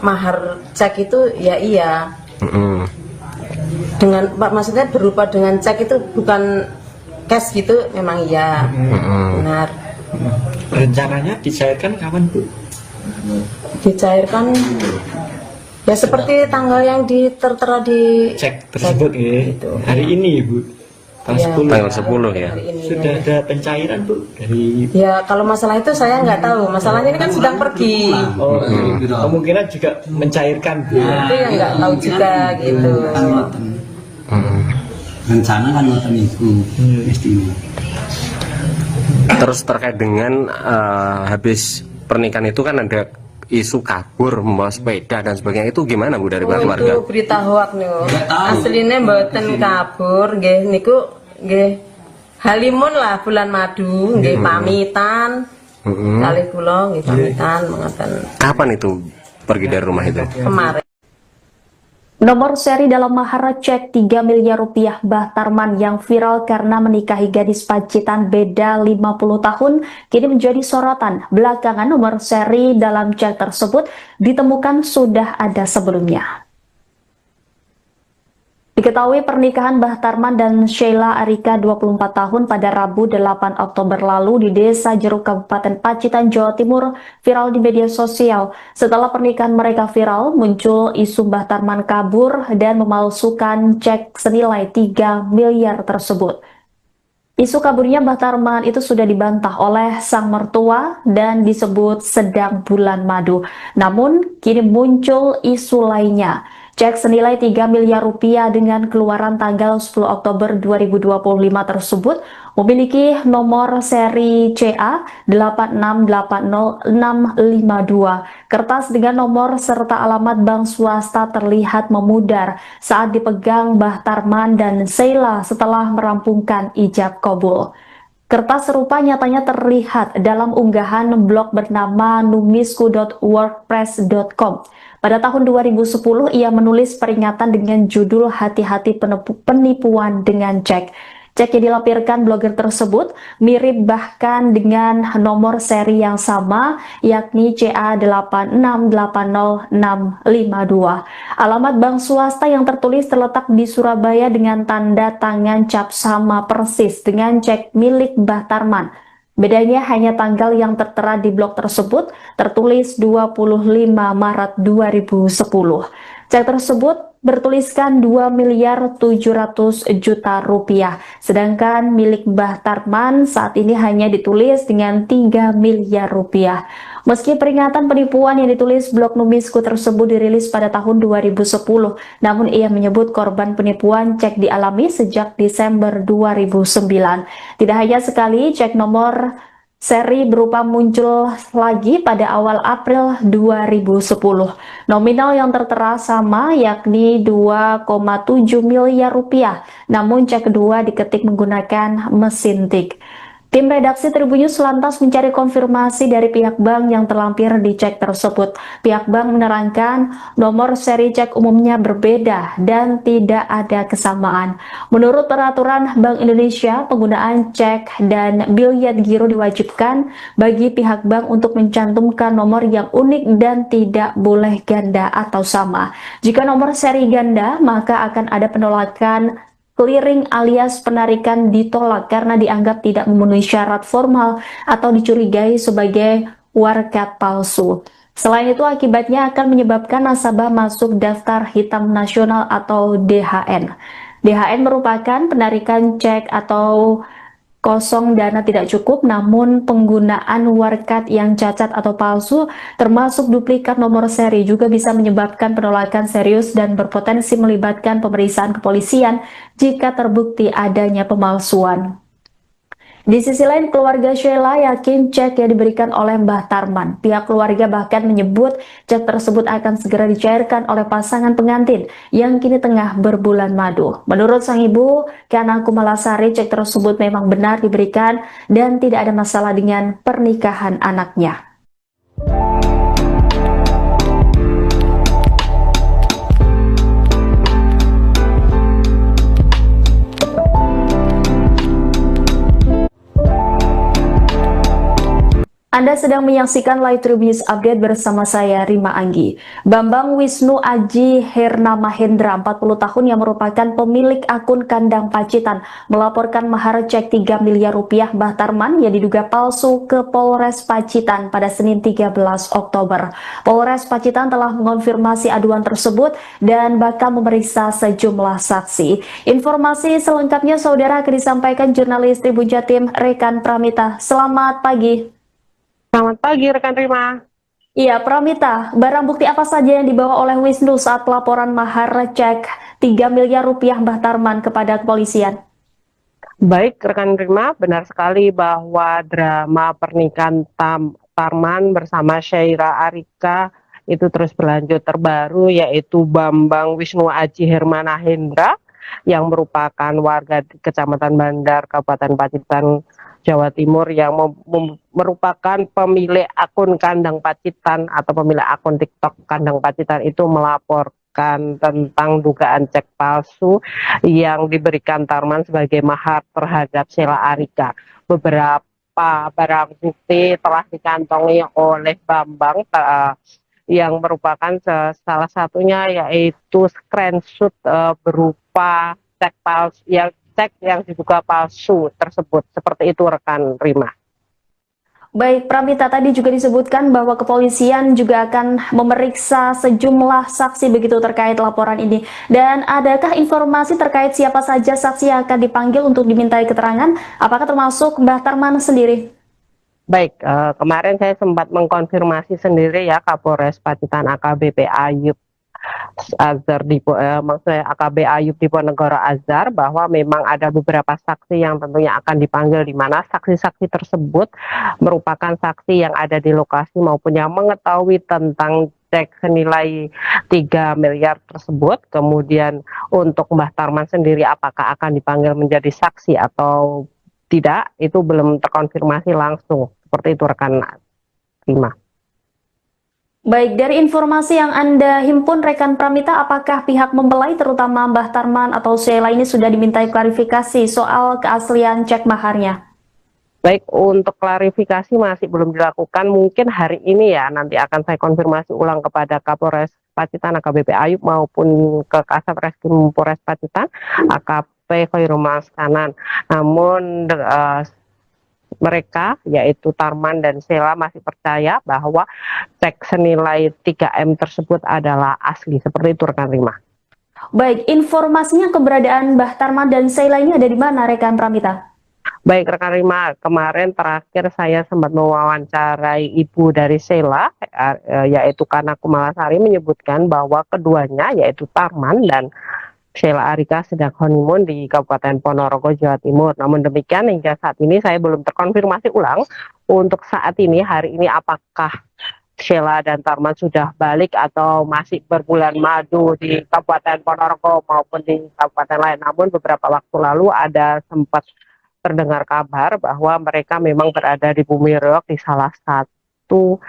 Mahar cek itu ya iya dengan maksudnya berupa dengan cek itu bukan cash gitu, memang iya benar. Rencananya dicairkan kapan Bu? Dicairkan ya seperti tanggal yang tertera di Cek tersebut ya. gitu. Hari ini Bu, tanggal 10. Tanggal 10 ya. Hari ini, Sudah ya. ada pencairan Bu dari Ya kalau masalah itu saya nggak tahu, masalahnya ini kan sedang pergi, kemungkinan juga mencairkan Bu. itu yang nggak tahu juga gitu. Rencana kan ngoten niku istimewa. Terus terkait dengan habis pernikahan itu kan ada isu kabur membawa sepeda dan sebagainya, itu gimana Bu dari pihak keluarga? Itu berita hoak nih, aslinya mboten kabur, nggih niku nggih halimun lah bulan madu, nggih pamitan, kali kula nggih pamitan mengatakan Kapan itu pergi dari rumah itu? kemarin. Nomor seri dalam mahar cek 3 miliar rupiah Mbah Tarman yang viral karena menikahi gadis Pacitan beda 50 tahun kini menjadi sorotan. Belakangan nomor seri dalam cek tersebut ditemukan sudah ada sebelumnya. Diketahui pernikahan Mbah Tarman dan Sheila Arika 24 tahun pada Rabu 8 Oktober lalu di Desa Jeruk Kabupaten Pacitan, Jawa Timur viral di media sosial. Setelah pernikahan mereka viral, muncul isu Mbah Tarman kabur dan memalsukan cek senilai 3 miliar tersebut. Isu kaburnya Mbah Tarman itu sudah dibantah oleh sang mertua dan disebut sedang bulan madu. Namun, kini muncul isu lainnya. Cek senilai 3 miliar rupiah dengan keluaran tanggal 10 Oktober 2025 tersebut memiliki nomor seri CA 8680652. Kertas dengan nomor serta alamat bank swasta terlihat memudar saat dipegang Mbah Tarman dan Sheila setelah merampungkan ijab kabul. Kertas serupa nyatanya terlihat dalam unggahan blog bernama numisku.wordpress.com. Pada tahun 2010, ia menulis peringatan dengan judul Hati-hati penipuan dengan cek. Cek yang dilampirkan blogger tersebut mirip bahkan dengan nomor seri yang sama, yakni CA8680652. Alamat bank swasta yang tertulis terletak di Surabaya dengan tanda tangan cap sama persis dengan cek milik Mbah Tarman. Bedanya hanya tanggal yang tertera di blog tersebut tertulis 25 Maret 2010. Cek tersebut bertuliskan 2 miliar 700 juta rupiah. Sedangkan milik Mbah Tarman saat ini hanya ditulis dengan 3 miliar rupiah. Meski peringatan penipuan yang ditulis blog Numisku tersebut dirilis pada tahun 2010, namun ia menyebut korban penipuan cek dialami sejak Desember 2009. Tidak hanya sekali, cek nomor seri berupa muncul lagi pada awal April 2010. Nominal yang tertera sama, yakni 2,7 miliar rupiah, namun cek kedua diketik menggunakan mesin tik. Tim redaksi Tribun News lantas mencari konfirmasi dari pihak bank yang terlampir di cek tersebut. Pihak bank menerangkan nomor seri cek umumnya berbeda dan tidak ada kesamaan. Menurut peraturan Bank Indonesia, penggunaan cek dan biliet giro diwajibkan bagi pihak bank untuk mencantumkan nomor yang unik dan tidak boleh ganda atau sama. Jika nomor seri ganda, maka akan ada penolakan clearing alias penarikan ditolak karena dianggap tidak memenuhi syarat formal atau dicurigai sebagai warkat palsu. Selain itu, akibatnya akan menyebabkan nasabah masuk daftar hitam nasional atau DHN. DHN merupakan penarikan cek atau kosong dana tidak cukup, namun penggunaan warkat yang cacat atau palsu, termasuk duplikat nomor seri, juga bisa menyebabkan penolakan serius dan berpotensi melibatkan pemeriksaan kepolisian jika terbukti adanya pemalsuan. Di sisi lain, keluarga Sheila yakin cek yang diberikan oleh Mbah Tarman. Pihak keluarga bahkan menyebut cek tersebut akan segera dicairkan oleh pasangan pengantin yang kini tengah berbulan madu. Menurut sang ibu, Kana Kumalasari, cek tersebut memang benar diberikan dan tidak ada masalah dengan pernikahan anaknya. Anda sedang menyaksikan Live Tribun News Update bersama saya, Rima Anggi. Bambang Wisnu Aji Herna Mahendra, 40 tahun, yang merupakan pemilik akun Kandang Pacitan, melaporkan mahar cek 3 miliar rupiah Mbah Tarman yang diduga palsu ke Polres Pacitan pada Senin 13 Oktober. Polres Pacitan telah mengonfirmasi aduan tersebut dan bakal memeriksa sejumlah saksi. Informasi selengkapnya, saudara, akan disampaikan jurnalis Tribun Jatim, Rekan Pramita. Selamat pagi. Selamat pagi rekan Rima. Iya, Pramita, barang bukti apa saja yang dibawa oleh Wisnu saat pelaporan mahar cek 3 miliar rupiah Mbah Tarman kepada kepolisian? Baik rekan Rima, benar sekali bahwa drama pernikahan Tarman bersama Syaira Arika itu terus berlanjut. Terbaru yaitu Bambang Wisnu Aji Hermana Hendra yang merupakan warga di Kecamatan Bandar, Kabupaten Pacitan, Jawa Timur, yang merupakan pemilik akun Kandang Pacitan atau pemilik akun TikTok Kandang Pacitan itu melaporkan tentang dugaan cek palsu yang diberikan Tarman sebagai mahar terhadap Sheila Arika. Beberapa barang bukti telah dikantongi oleh Bambang yang merupakan salah satunya yaitu screenshot berupa cek palsu yang diduga palsu tersebut. Seperti itu rekan Rima. Baik, Pramita, tadi juga disebutkan bahwa kepolisian juga akan memeriksa sejumlah saksi begitu terkait laporan ini. Dan adakah informasi terkait siapa saja saksi yang akan dipanggil untuk dimintai keterangan? Apakah termasuk Mbah Tarman sendiri? Baik, kemarin saya sempat mengkonfirmasi sendiri ya Kapolres Pacitan AKBP Ayub Azhar maksudnya AKB Ayub Diponegoro Azhar, bahwa memang ada beberapa saksi yang tentunya akan dipanggil, di mana saksi-saksi tersebut merupakan saksi yang ada di lokasi maupun yang mengetahui tentang cek senilai 3 miliar tersebut. Kemudian untuk Mbah Tarman sendiri apakah akan dipanggil menjadi saksi atau tidak, itu belum terkonfirmasi langsung. Seperti itu rekan Rima. Baik, dari informasi yang Anda himpun rekan Pramita, apakah pihak mempelai terutama Mbah Tarman atau Sheila ini sudah dimintai klarifikasi soal keaslian cek maharnya? Baik, untuk klarifikasi masih belum dilakukan. Mungkin hari ini ya, nanti akan saya konfirmasi ulang kepada Kapolres Pacitan AKBP Ayub maupun ke Kasat Reskrim Polres Pacitan AKP Khairul Maskanan. Namun mereka yaitu Tarman dan Sheila masih percaya bahwa cek senilai 3M tersebut adalah asli. Seperti itu rekan Rima. Baik, informasinya keberadaan Mbah Tarman dan Sheila ini ada di mana rekan Pramita? Baik rekan Rima, kemarin terakhir saya sempat mewawancarai ibu dari Sheila, yaitu Kana Kumalasari, menyebutkan bahwa keduanya yaitu Tarman dan Sheila Arika sedang honeymoon di Kabupaten Ponorogo, Jawa Timur. Namun demikian hingga saat ini saya belum terkonfirmasi ulang untuk saat ini, hari ini, apakah Sheila dan Tarman sudah balik atau masih berbulan madu di Kabupaten Ponorogo maupun di kabupaten lain. Namun beberapa waktu lalu ada sempat terdengar kabar bahwa mereka memang berada di Bumi Reog di salah satu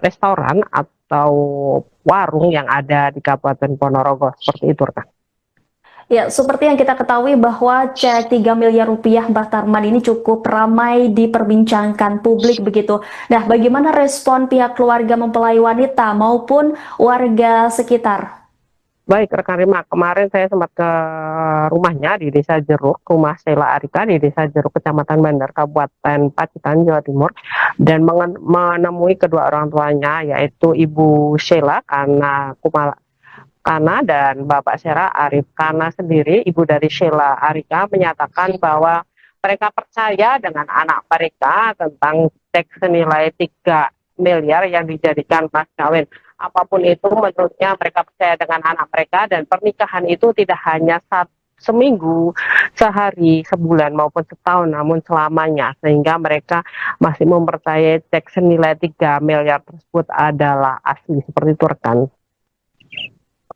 restoran atau warung yang ada di Kabupaten Ponorogo. Seperti itu rekan. Ya, seperti yang kita ketahui bahwa cek 3 miliar rupiah Mbah Tarman ini cukup ramai diperbincangkan publik begitu. Nah, bagaimana respon pihak keluarga mempelai wanita maupun warga sekitar? Baik, rekan Rima, kemarin saya sempat ke rumahnya di Desa Jeruk, rumah Sheila Arika di Desa Jeruk, Kecamatan Bandar, Kabupaten Pacitan, Jawa Timur, dan menemui kedua orang tuanya, yaitu Ibu Sheila Kana dan Bapak Sheila Arif Kana sendiri. Ibu dari Sheila Arika menyatakan bahwa mereka percaya dengan anak mereka tentang cek senilai 3 miliar yang dijadikan mas kawin. Apapun itu, menurutnya mereka percaya dengan anak mereka, dan pernikahan itu tidak hanya seminggu, sehari, sebulan maupun setahun, namun selamanya, sehingga mereka masih mempercayai cek senilai 3 miliar tersebut adalah asli. Seperti itu, rekan.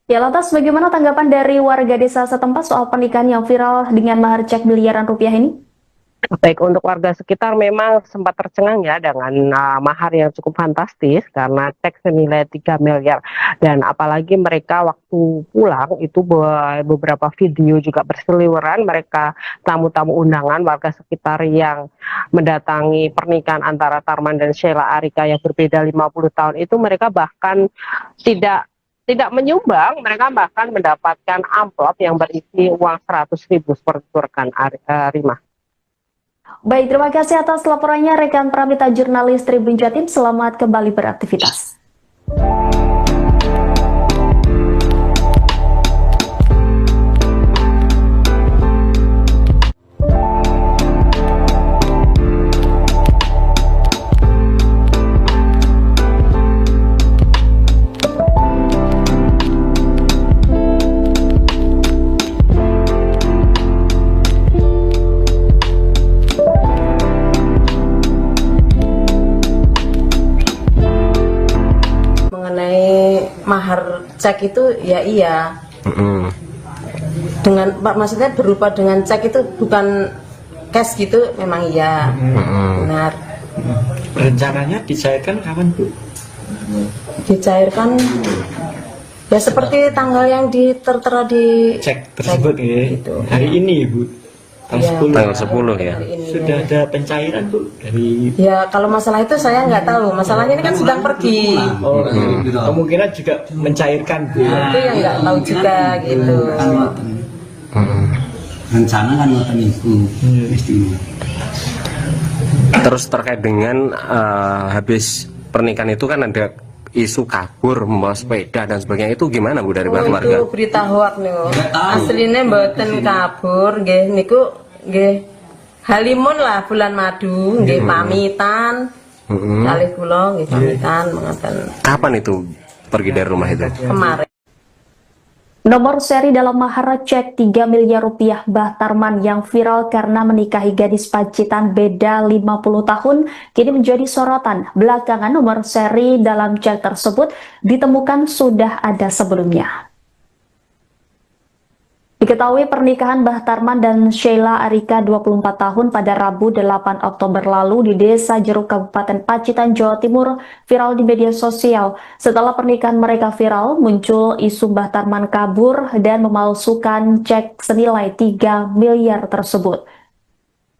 Ya, lantas bagaimana tanggapan dari warga desa setempat soal pernikahan yang viral dengan mahar cek miliaran rupiah ini? Baik, untuk warga sekitar memang sempat tercengang ya dengan mahar yang cukup fantastis karena cek senilai 3 miliar, dan apalagi mereka waktu pulang itu beberapa video juga berseliweran, mereka tamu-tamu undangan warga sekitar yang mendatangi pernikahan antara Tarman dan Sheila Arika yang berbeda 50 tahun itu, mereka bahkan tidak menyumbang, mereka bahkan mendapatkan amplop yang berisi uang 100.000 seperti itu, rekan Rima. Baik, terima kasih atas laporannya rekan Pramita jurnalis Tribun Jatim. Selamat kembali beraktivitas. Mahar cek itu ya iya, dengan maksudnya berupa dengan cek itu bukan cash gitu, memang iya, benar. Rencananya dicairkan kapan, Bu? Dicairkan ya seperti tanggal yang tertera di Cek tersebut ya. gitu. Hari ini, Bu. Iya, Tanggal 10 ya. hari ini, Sudah ya. ada pencairan, Bu, dari Ya kalau masalah itu saya nggak tahu, masalahnya ini kan sedang pergi, kemungkinan juga mencairkan, Bu. itu yang nggak tahu juga gitu. Rencana kan ngoten niku. Terus terkait dengan habis pernikahan itu kan ada isu kabur membawa sepeda dan sebagainya, itu gimana, Bu, dari keluarga? Itu berita hoak niku. Aslinya mboten kabur, nggih niku nggih halimun lah bulan madu, nggih pamitan. Kalih kula nggih pamitan mengaten. Kapan itu pergi dari rumah itu? Kemarin. Nomor seri dalam mahar cek 3 miliar rupiah Mbah Tarman yang viral karena menikahi gadis Pacitan beda 50 tahun kini menjadi sorotan. Belakangan nomor seri dalam cek tersebut ditemukan sudah ada sebelumnya. Diketahui pernikahan Mbah Tarman dan Sheila Arika 24 tahun pada Rabu 8 Oktober lalu di Desa Jeruk, Kabupaten Pacitan, Jawa Timur viral di media sosial. Setelah pernikahan mereka viral, muncul isu Mbah Tarman kabur dan memalsukan cek senilai 3 miliar tersebut.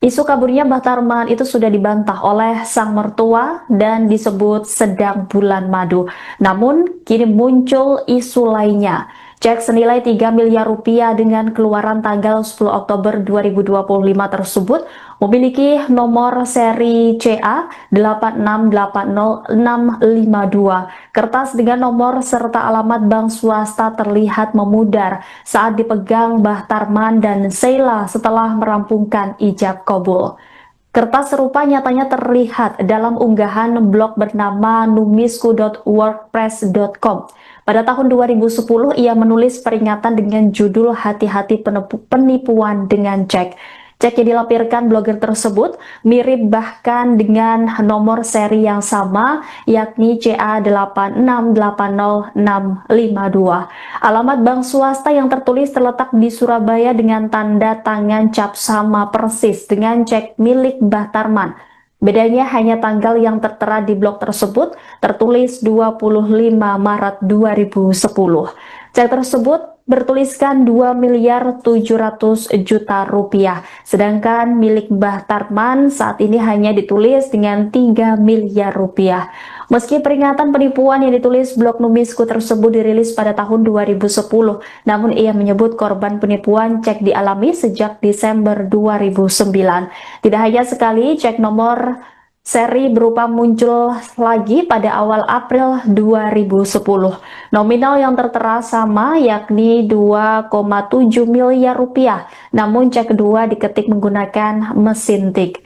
Isu kaburnya Mbah Tarman itu sudah dibantah oleh sang mertua dan disebut sedang bulan madu. Namun, kini muncul isu lainnya. Cek senilai 3 miliar rupiah dengan keluaran tanggal 10 Oktober 2025 tersebut memiliki nomor seri CA 8680652. Kertas dengan nomor serta alamat bank swasta terlihat memudar saat dipegang Mbah Tarman dan Sheila setelah merampungkan ijab kabul. Kertas serupa nyatanya terlihat dalam unggahan blog bernama numisku.wordpress.com. Pada tahun 2010, ia menulis peringatan dengan judul "Hati-hati penipuan dengan cek". Cek yang dilampirkan blogger tersebut mirip bahkan dengan nomor seri yang sama, yakni CA8680652. Alamat bank swasta yang tertulis terletak di Surabaya dengan tanda tangan cap sama persis dengan cek milik Mbah Tarman. Bedanya hanya tanggal yang tertera di blog tersebut tertulis 25 Maret 2010. Cek tersebut bertuliskan 2.700.000.000 rupiah, sedangkan milik Mbah Tarman saat ini hanya ditulis dengan 3 miliar rupiah. Meski peringatan penipuan yang ditulis blog Numisku tersebut dirilis pada tahun 2010, namun ia menyebut korban penipuan cek dialami sejak Desember 2009. Tidak hanya sekali, cek nomor seri berupa muncul lagi pada awal April 2010. Nominal yang tertera sama, yakni 2,7 miliar rupiah, namun cek kedua diketik menggunakan mesin tik.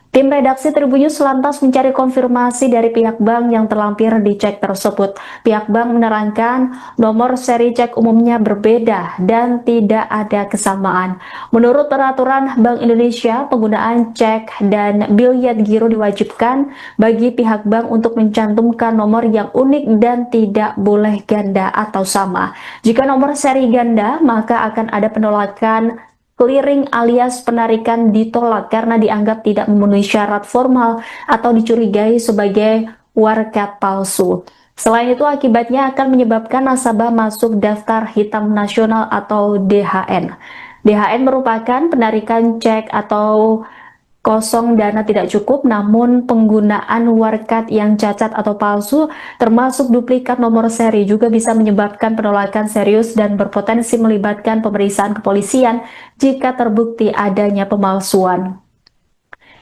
Tim redaksi Tribunnews lantas mencari konfirmasi dari pihak bank yang terlampir di cek tersebut. Pihak bank menerangkan nomor seri cek umumnya berbeda dan tidak ada kesamaan. Menurut peraturan Bank Indonesia, penggunaan cek dan bilyet giro diwajibkan bagi pihak bank untuk mencantumkan nomor yang unik dan tidak boleh ganda atau sama. Jika nomor seri ganda, maka akan ada penolakan clearing alias penarikan ditolak karena dianggap tidak memenuhi syarat formal atau dicurigai sebagai warkat palsu. Selain itu, akibatnya akan menyebabkan nasabah masuk daftar hitam nasional atau DHN. DHN merupakan penarikan cek atau kosong dana tidak cukup, namun penggunaan warkat yang cacat atau palsu termasuk duplikat nomor seri juga bisa menyebabkan penolakan serius dan berpotensi melibatkan pemeriksaan kepolisian jika terbukti adanya pemalsuan.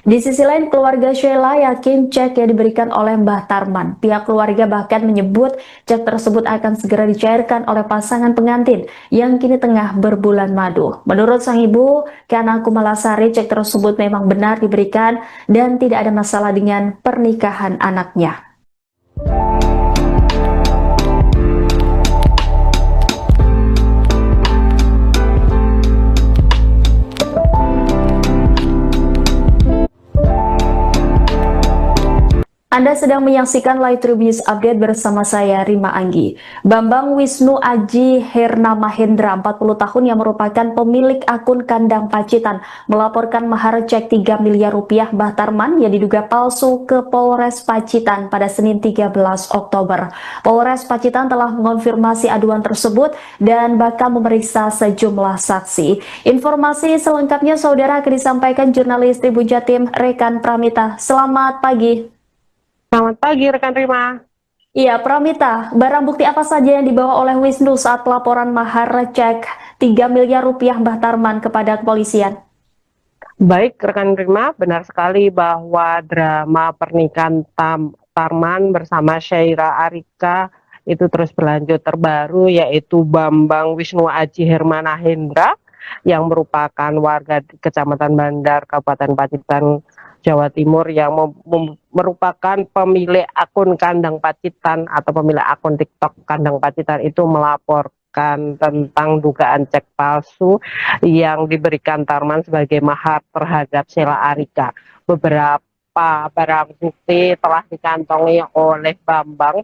Di sisi lain, keluarga Sheila yakin cek yang diberikan oleh Mbah Tarman. Pihak keluarga bahkan menyebut cek tersebut akan segera dicairkan oleh pasangan pengantin yang kini tengah berbulan madu. Menurut sang ibu, Kana Kumalasari, cek tersebut memang benar diberikan dan tidak ada masalah dengan pernikahan anaknya. Anda sedang menyaksikan Live Tribunnews Update bersama saya, Rima Anggi. Bambang Wisnu Aji Herna Mahendra, 40 tahun yang merupakan pemilik akun Kandang Pacitan, melaporkan mahar cek 3 miliar rupiah Mbah Tarman yang diduga palsu ke Polres Pacitan pada Senin 13 Oktober. Polres Pacitan telah mengonfirmasi aduan tersebut dan bakal memeriksa sejumlah saksi. Informasi selengkapnya saudara akan disampaikan jurnalis Tribun Jatim Rekan Pramita. Selamat pagi. Selamat pagi rekan Rima. Iya, Pramita, barang bukti apa saja yang dibawa oleh Wisnu saat pelaporan mahar cek 3 miliar rupiah Mbah Tarman kepada kepolisian? Baik rekan Rima, benar sekali bahwa drama pernikahan Tarman bersama Syaira Arika itu terus berlanjut. Terbaru yaitu Bambang Wisnu Aji Hermana Hendra yang merupakan warga di Kecamatan Bandar, Kabupaten Pacitan, Jawa Timur, yang merupakan pemilik akun Kandang Pacitan atau pemilik akun TikTok Kandang Pacitan itu melaporkan tentang dugaan cek palsu yang diberikan Tarman sebagai mahar terhadap Sheila Arika. Beberapa barang bukti telah dikantongi oleh Bambang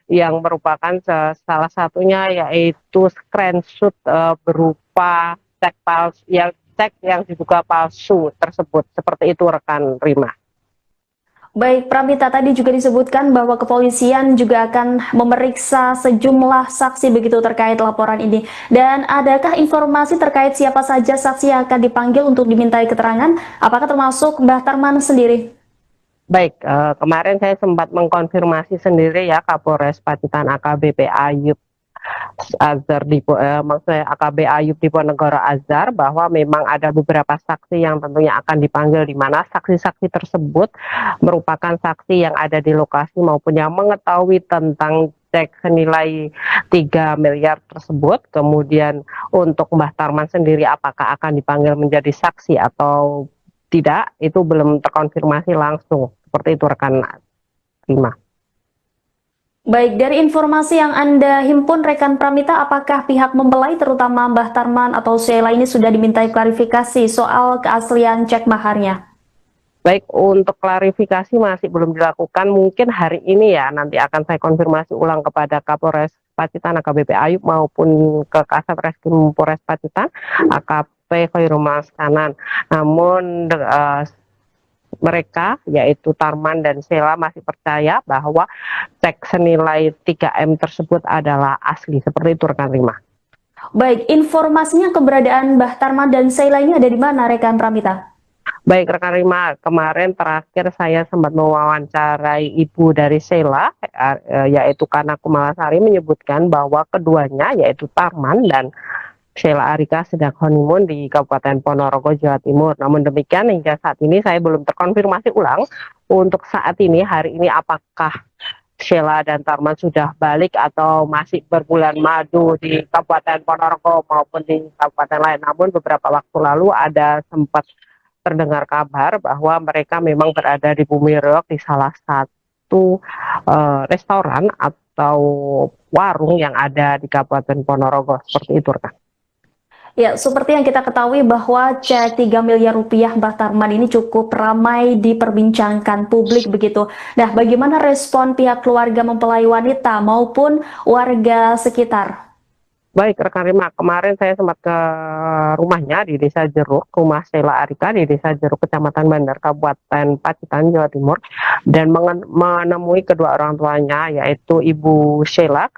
yang merupakan salah satunya yaitu screenshot berupa cek palsu yang diduga palsu tersebut. Seperti itu rekan Rima. Baik, Pramita, tadi juga disebutkan bahwa kepolisian juga akan memeriksa sejumlah saksi begitu terkait laporan ini. Dan adakah informasi terkait siapa saja saksi yang akan dipanggil untuk dimintai keterangan? Apakah termasuk Mbah Tarman sendiri? Baik, kemarin saya sempat mengkonfirmasi sendiri ya Kapolres Pacitan AKBP Ayub Azhar maksudnya AKB Ayub Diponegoro Azhar, bahwa memang ada beberapa saksi yang tentunya akan dipanggil, di mana saksi-saksi tersebut merupakan saksi yang ada di lokasi maupun yang mengetahui tentang cek senilai 3 miliar tersebut. Kemudian untuk Mbah Tarman sendiri apakah akan dipanggil menjadi saksi atau tidak, itu belum terkonfirmasi langsung. Seperti itu rekan Rima. Baik, dari informasi yang Anda himpun rekan Pramita, apakah pihak mempelai terutama Mbah Tarman atau Sheila ini sudah dimintai klarifikasi soal keaslian cek maharnya? Baik, untuk klarifikasi masih belum dilakukan. Mungkin hari ini ya, nanti akan saya konfirmasi ulang kepada Kapolres Pacitan AKBP Ayub maupun ke Kasat Reskrim Polres Pacitan AKP Khairul Mas Kanan. Namun mereka yaitu Tarman dan Sheila masih percaya bahwa cek senilai 3M tersebut adalah asli. Seperti itu rekan Rima. Baik, informasinya keberadaan Mbah Tarman dan Sheila ini ada di mana rekan Pramita? Baik rekan Rima, kemarin terakhir saya sempat mewawancarai ibu dari Sheila, yaitu Kana Kumalasari, menyebutkan bahwa keduanya yaitu Tarman dan Sheila Arika sedang honeymoon di Kabupaten Ponorogo, Jawa Timur. Namun demikian hingga saat ini saya belum terkonfirmasi ulang untuk saat ini, hari ini, apakah Sheila dan Tarman sudah balik atau masih berbulan madu di Kabupaten Ponorogo maupun di kabupaten lain. Namun beberapa waktu lalu ada sempat terdengar kabar bahwa mereka memang berada di Bumi Reog di salah satu restoran atau warung yang ada di Kabupaten Ponorogo. Seperti itu rekan. Ya, seperti yang kita ketahui bahwa cek 3 miliar rupiah Mbah Tarman ini cukup ramai diperbincangkan publik begitu. Nah, bagaimana respon pihak keluarga mempelai wanita maupun warga sekitar? Baik rekan Rima, kemarin saya sempat ke rumahnya di Desa Jeruk, rumah Sheila Arika di Desa Jeruk, Kecamatan Bandar, Kabupaten Pacitan, Jawa Timur, dan menemui kedua orang tuanya yaitu Ibu Sheila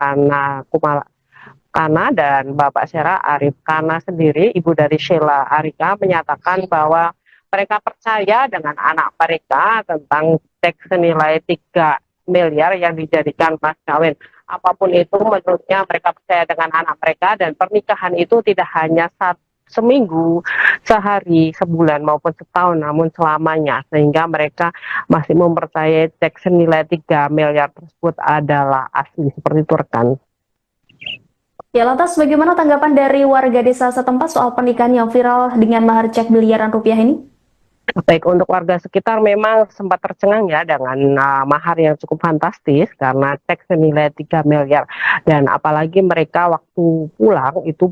Kana dan Bapak Sheila Arif. Kana sendiri, ibu dari Sheila Arika, menyatakan bahwa mereka percaya dengan anak mereka tentang cek senilai 3 miliar yang dijadikan mas kawin. Apapun itu, menurutnya mereka percaya dengan anak mereka, dan pernikahan itu tidak hanya seminggu, sehari, sebulan maupun setahun, namun selamanya, sehingga mereka masih mempercayai cek senilai 3 miliar tersebut adalah asli. Seperti itu rekan. Ya, lantas bagaimana tanggapan dari warga desa setempat soal pernikahan yang viral dengan mahar cek miliaran rupiah ini? Baik, untuk warga sekitar memang sempat tercengang ya dengan mahar yang cukup fantastis karena cek senilai 3 miliar. Dan apalagi mereka waktu pulang itu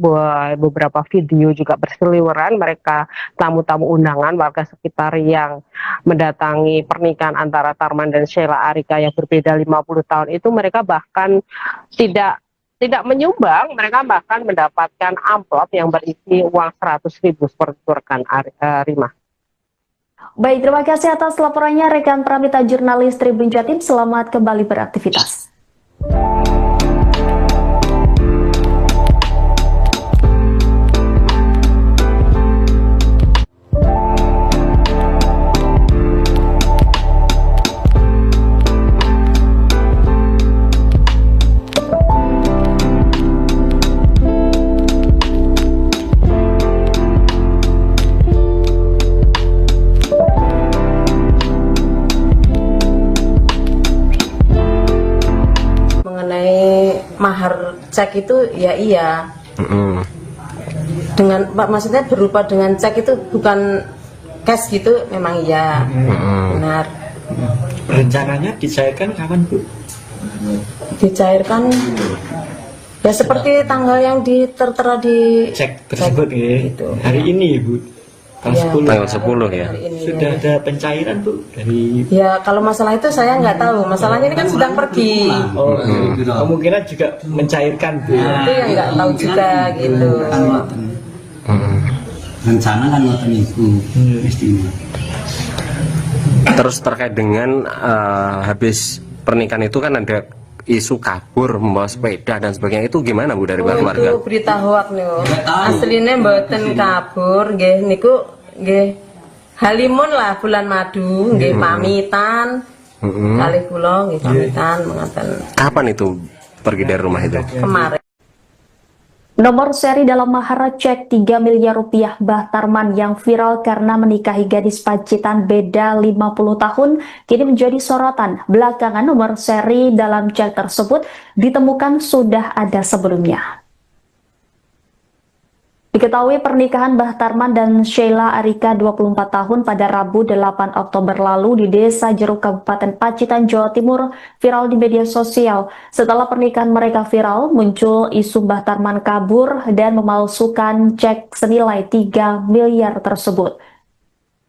beberapa video juga berseliweran, mereka tamu-tamu undangan warga sekitar yang mendatangi pernikahan antara Tarman dan Sheila Arika yang berbeda 50 tahun itu, mereka bahkan tidak menyumbang, mereka bahkan mendapatkan amplop yang berisi uang 100.000 seperti itu rekan Rima. Baik, terima kasih atas laporannya rekan Pramita jurnalis Tribun Jatim. Selamat kembali beraktivitas. Mahar cek itu ya iya. Dengan maksudnya berupa dengan cek itu bukan cash gitu, memang iya. Benar. Rencananya dicairkan kapan, Bu? Dicairkan ya seperti tanggal yang tertera di Cek tersebut ya. gitu. Hari ini, Bu. Tanggal 10. Tanggal 10 ya. Hari ini, Sudah ya. ada pencairan, Bu, dari Ya kalau masalah itu saya nggak tahu. Masalahnya ini kan sedang pergi. kemungkinan juga mencairkan, Bu. Itu yang nggak tahu juga gitu. Rencana kan ngoten iku istimewa. Terus terkait dengan habis pernikahan itu kan ada isu kabur membawa sepeda dan sebagainya, itu gimana Bu dari keluarga? Itu berita hoak niku. Aslinya mboten kabur nggih niku nggih halimun lah bulan madu nggih pamitan. Kalih kula nggih pamitan mengaten. Kapan itu pergi dari rumah itu? Kemarin. Nomor seri dalam mahar cek 3 miliar rupiah Mbah Tarman yang viral karena menikahi gadis Pacitan beda 50 tahun kini menjadi sorotan. Belakangan nomor seri dalam cek tersebut ditemukan sudah ada sebelumnya. Diketahui pernikahan Mbah Tarman dan Sheila Arika 24 tahun pada Rabu 8 Oktober lalu di Desa Jeruk Kabupaten Pacitan, Jawa Timur viral di media sosial. Setelah pernikahan mereka viral, muncul isu Mbah Tarman kabur dan memalsukan cek senilai 3 miliar tersebut.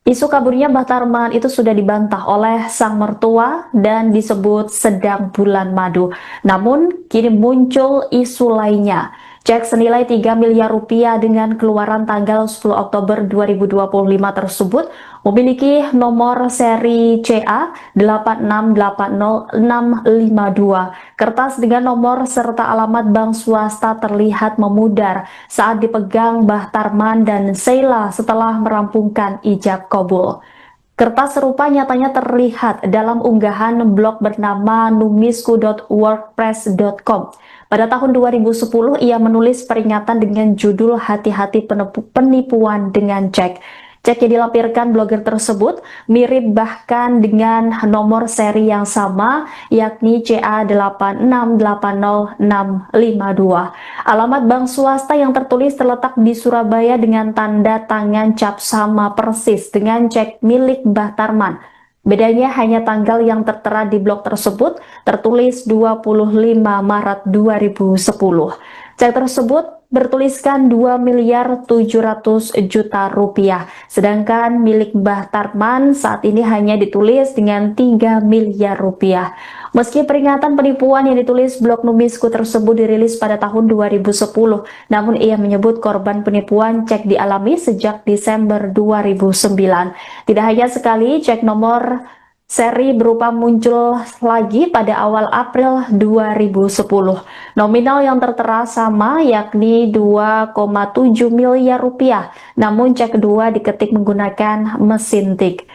Isu kaburnya Mbah Tarman itu sudah dibantah oleh sang mertua dan disebut sedang bulan madu. Namun kini muncul isu lainnya. Cek senilai 3 miliar rupiah dengan keluaran tanggal 10 Oktober 2025 tersebut memiliki nomor seri CA 8680652. Kertas dengan nomor serta alamat bank swasta terlihat memudar saat dipegang Mbah Tarman dan Sheila setelah merampungkan ijab kabul. Kertas serupa nyatanya terlihat dalam unggahan blog bernama numisku.wordpress.com. Pada tahun 2010, ia menulis peringatan dengan judul "Hati-hati penipuan dengan cek". Cek yang dilampirkan blogger tersebut mirip bahkan dengan nomor seri yang sama, yakni CA8680652. Alamat bank swasta yang tertulis terletak di Surabaya dengan tanda tangan cap sama persis dengan cek milik Mbah Tarman. Bedanya hanya tanggal yang tertera di blog tersebut tertulis 25 Maret 2010. Cek tersebut bertuliskan 2.700.000.000 rupiah, sedangkan milik Mbah Tarman saat ini hanya ditulis dengan 3 miliar rupiah. Meski peringatan penipuan yang ditulis blog Numisku tersebut dirilis pada tahun 2010, namun ia menyebut korban penipuan cek dialami sejak Desember 2009. Tidak hanya sekali, cek nomor seri berupa muncul lagi pada awal April 2010. Nominal yang tertera sama, yakni 2,7 miliar rupiah, namun cek kedua diketik menggunakan mesin tik.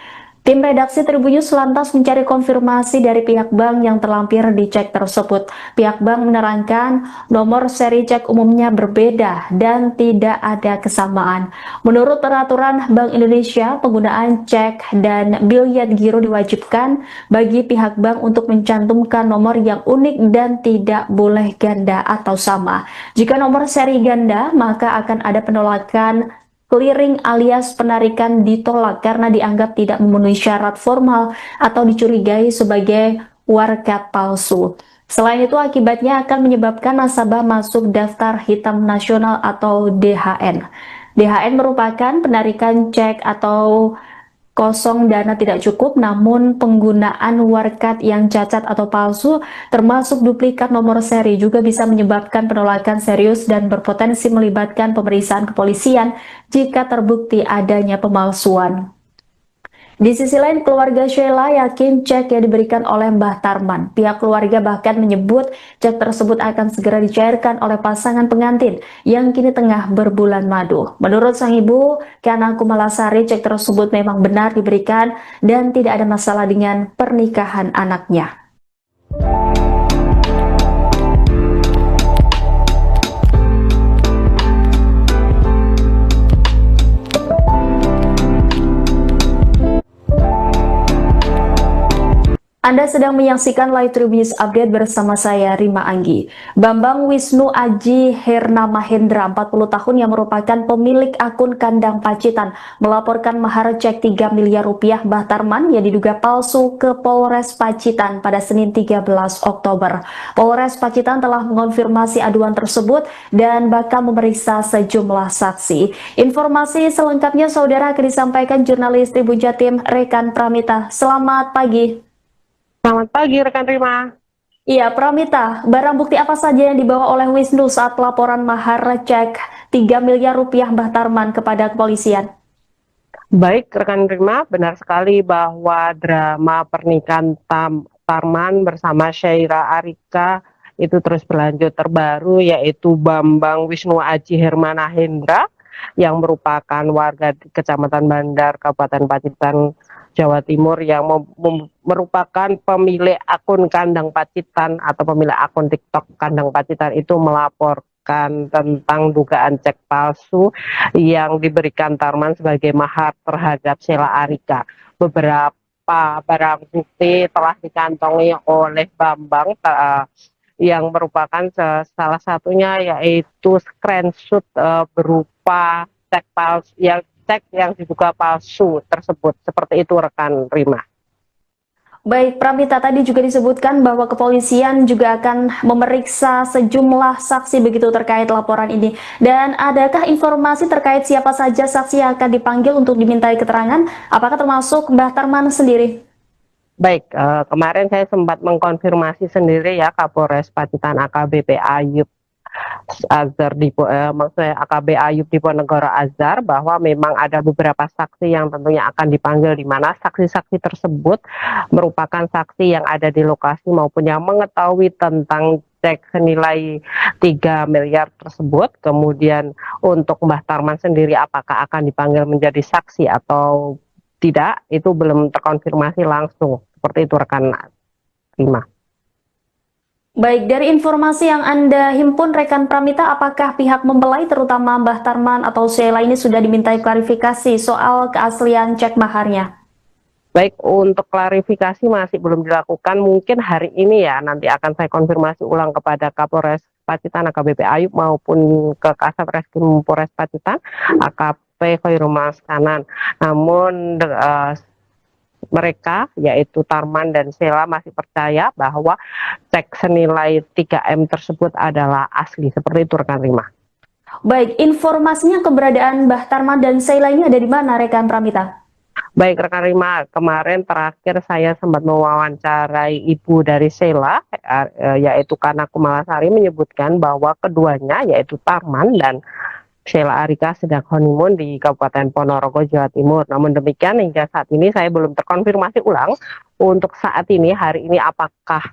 Tim redaksi Tribun News lantas mencari konfirmasi dari pihak bank yang terlampir di cek tersebut. Pihak bank menerangkan nomor seri cek umumnya berbeda dan tidak ada kesamaan. Menurut peraturan Bank Indonesia, penggunaan cek dan biliet giro diwajibkan bagi pihak bank untuk mencantumkan nomor yang unik dan tidak boleh ganda atau sama. Jika nomor seri ganda, maka akan ada penolakan clearing alias penarikan ditolak karena dianggap tidak memenuhi syarat formal atau dicurigai sebagai warkat palsu. Selain itu, akibatnya akan menyebabkan nasabah masuk daftar hitam nasional atau DHN. DHN merupakan penarikan cek atau kosong dana tidak cukup, namun penggunaan warkat yang cacat atau palsu termasuk duplikat nomor seri juga bisa menyebabkan penolakan serius dan berpotensi melibatkan pemeriksaan kepolisian jika terbukti adanya pemalsuan. Di sisi lain, keluarga Sheila yakin cek yang diberikan oleh Mbah Tarman. Pihak keluarga bahkan menyebut cek tersebut akan segera dicairkan oleh pasangan pengantin yang kini tengah berbulan madu. Menurut sang ibu, Kana Kumalasari, cek tersebut memang benar diberikan dan tidak ada masalah dengan pernikahan anaknya. Anda sedang menyaksikan Live Tribun News Update bersama saya, Rima Anggi. Bambang Wisnu Aji Hernama Hendra, 40 tahun yang merupakan pemilik akun Kandang Pacitan, melaporkan mahar cek 3 miliar rupiah Mbah Tarman yang diduga palsu ke Polres Pacitan pada Senin 13 Oktober. Polres Pacitan telah mengonfirmasi aduan tersebut dan bakal memeriksa sejumlah saksi. Informasi selengkapnya saudara akan disampaikan jurnalis Tribun Jatim Rekan Pramita. Selamat pagi. Selamat pagi rekan Rima. Iya, Pramita, barang bukti apa saja yang dibawa oleh Wisnu saat pelaporan mahar cek 3 miliar rupiah Mbah Tarman kepada kepolisian? Baik rekan Rima, benar sekali bahwa drama pernikahan Tarman bersama Sheila Arika itu terus berlanjut. Terbaru yaitu Bambang Wisnu Aji Hermana Hendra yang merupakan warga di Kecamatan Bandar, Kabupaten Pacitan, Jawa Timur, yang merupakan pemilik akun Kandang Pacitan atau pemilik akun TikTok Kandang Pacitan itu melaporkan tentang dugaan cek palsu yang diberikan Tarman sebagai mahar terhadap Sheila Arika. Beberapa barang bukti telah dikantongi oleh Bambang yang merupakan salah satunya yaitu screenshot berupa cek palsu yang diduga palsu tersebut. Seperti itu rekan Rima. Baik, Pramita, tadi juga disebutkan bahwa kepolisian juga akan memeriksa sejumlah saksi begitu terkait laporan ini. Dan adakah informasi terkait siapa saja saksi yang akan dipanggil untuk dimintai keterangan? Apakah termasuk Mbah Tarman sendiri? Baik, kemarin saya sempat mengkonfirmasi sendiri ya Kapolres Pacitan AKBP Ayub Azhar maksudnya AKB Ayub Diponegoro Azhar, bahwa memang ada beberapa saksi yang tentunya akan dipanggil, di mana saksi-saksi tersebut merupakan saksi yang ada di lokasi maupun yang mengetahui tentang cek senilai 3 miliar tersebut. Kemudian untuk Mbah Tarman sendiri apakah akan dipanggil menjadi saksi atau tidak, itu belum terkonfirmasi langsung. Seperti itu rekan Rima. Baik, dari informasi yang Anda himpun rekan Pramita, apakah pihak mempelai terutama Mbah Tarman atau Sheila ini sudah dimintai klarifikasi soal keaslian cek maharnya? Baik, untuk klarifikasi masih belum dilakukan. Mungkin hari ini ya, nanti akan saya konfirmasi ulang kepada Kapolres Pacitan AKBP Ayub maupun ke Kasat Reskrim Polres Pacitan AKP Khairul Maskanan. Namun mereka yaitu Tarman dan Sheila masih percaya bahwa cek senilai 3M tersebut adalah asli. Seperti itu rekan Rima. Baik, informasinya keberadaan Mbah Tarman dan Sheila ini ada di mana rekan Pramita? Baik rekan Rima, kemarin terakhir saya sempat mewawancarai ibu dari Sheila, yaitu Kana Kumalasari, menyebutkan bahwa keduanya yaitu Tarman dan Sheila Arika sedang honeymoon di Kabupaten Ponorogo, Jawa Timur. Namun demikian hingga saat ini saya belum terkonfirmasi ulang untuk saat ini, hari ini, apakah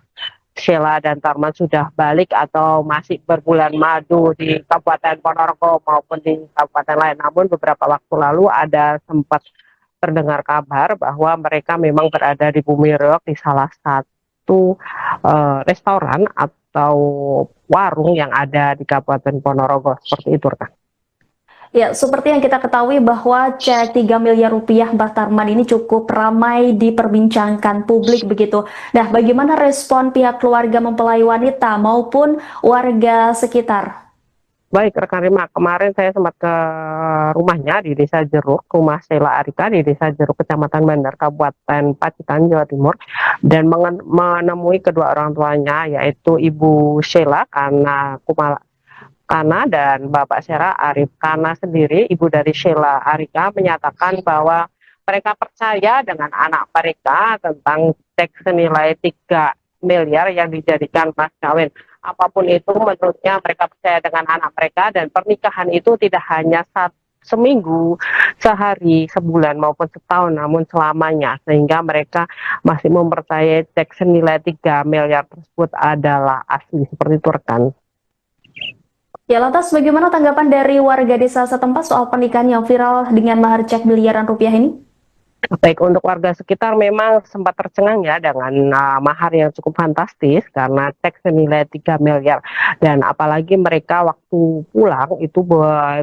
Sheila dan Tarman sudah balik atau masih berbulan madu di Kabupaten Ponorogo maupun di kabupaten lain. Namun beberapa waktu lalu ada sempat terdengar kabar bahwa mereka memang berada di Bumi Reog di salah satu restoran atau warung yang ada di Kabupaten Ponorogo. Seperti itu rekan. Ya, seperti yang kita ketahui bahwa cek 3 miliar rupiah Mbah Tarman ini cukup ramai diperbincangkan publik begitu. Nah, bagaimana respon pihak keluarga mempelai wanita maupun warga sekitar? Baik rekan Rima, kemarin saya sempat ke rumahnya di Desa Jeruk, rumah Sheila Arika di Desa Jeruk, Kecamatan Bandar, Kabupaten Pacitan, Jawa Timur, dan menemui kedua orang tuanya, yaitu Ibu Sheila Kana dan Bapak Syera Arif. Kana sendiri, ibu dari Sheila Arika, menyatakan bahwa mereka percaya dengan anak mereka tentang cek senilai 3 miliar yang dijadikan mas kawin. Apapun itu, menurutnya mereka percaya dengan anak mereka, dan pernikahan itu tidak hanya seminggu, sehari, sebulan maupun setahun, namun selamanya, sehingga mereka masih mempercayai cek senilai 3 miliar tersebut adalah asli. Seperti itu rekan. Ya, lantas bagaimana tanggapan dari warga desa setempat soal pernikahan yang viral dengan mahar cek miliaran rupiah ini? Baik, untuk warga sekitar memang sempat tercengang ya dengan mahar yang cukup fantastis karena cek senilai 3 miliar. Dan apalagi mereka waktu pulang itu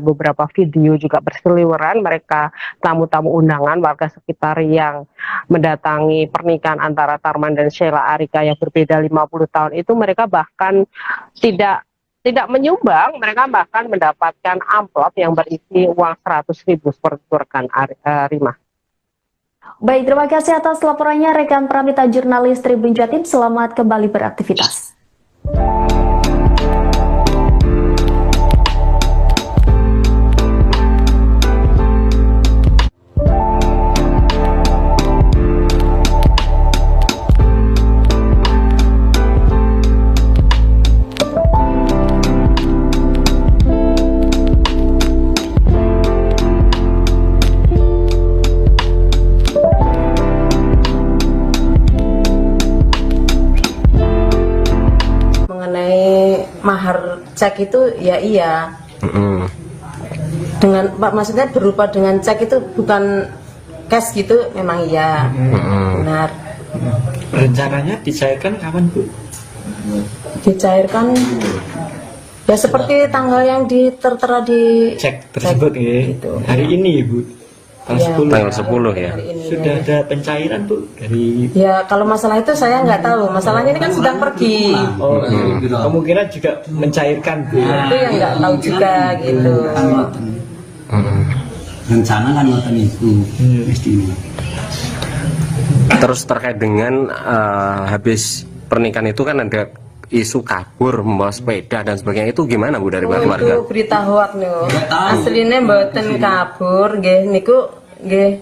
beberapa video juga berseliweran, mereka tamu-tamu undangan warga sekitar yang mendatangi pernikahan antara Tarman dan Sheila Arika yang berbeda 50 tahun itu, mereka bahkan tidak menyumbang, mereka bahkan mendapatkan amplop yang berisi uang 100.000 seperti itu rekan Rima. Baik, terima kasih atas laporannya rekan Pramita, jurnalis Tribun Jatim. Selamat kembali beraktivitas. Mahar cek itu ya iya. Dengan maksudnya berupa dengan cek itu bukan cash gitu, memang iya. Benar. Rencananya dicairkan kapan, Bu? Dicairkan ya seperti tanggal yang tertera di Cek tersebut ya. Gitu. Hari ini, Bu. Tanggal 10 ya. Sudah ada pencairan, Bu, dari Ya kalau masalah itu saya nggak tahu. Masalahnya ini kan sedang pergi. kemungkinan juga mencairkan, Bu. Itu yang nggak tahu juga gitu. Rencana kan ngoten itu mesti ini. Terus terkait dengan habis pernikahan itu kan ada isu kabur membawa sepeda dan sebagainya, itu gimana Bu dari keluarga? Itu berita hoak niku. Aslinya mboten kabur nggih niku nggih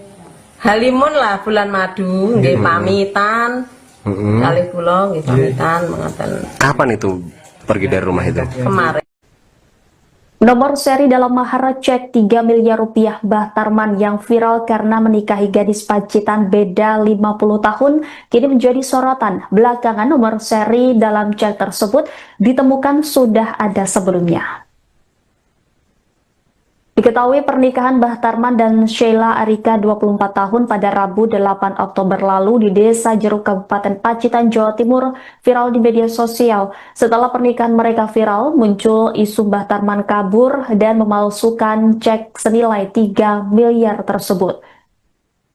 halimun lah bulan madu nggih pamitan. Kalih kula nggih pamitan mengaten. Kapan itu pergi dari rumah itu? Kemarin. Nomor seri dalam mahar cek 3 miliar rupiah Mbah Tarman yang viral karena menikahi gadis Pacitan beda 50 tahun kini menjadi sorotan. Belakangan nomor seri dalam cek tersebut ditemukan sudah ada sebelumnya. Diketahui pernikahan Mbah Tarman dan Sheila Arika 24 tahun pada Rabu 8 Oktober lalu di Desa Jeruk Kabupaten Pacitan, Jawa Timur viral di media sosial. Setelah pernikahan mereka viral, muncul isu Mbah Tarman kabur dan memalsukan cek senilai 3 miliar tersebut.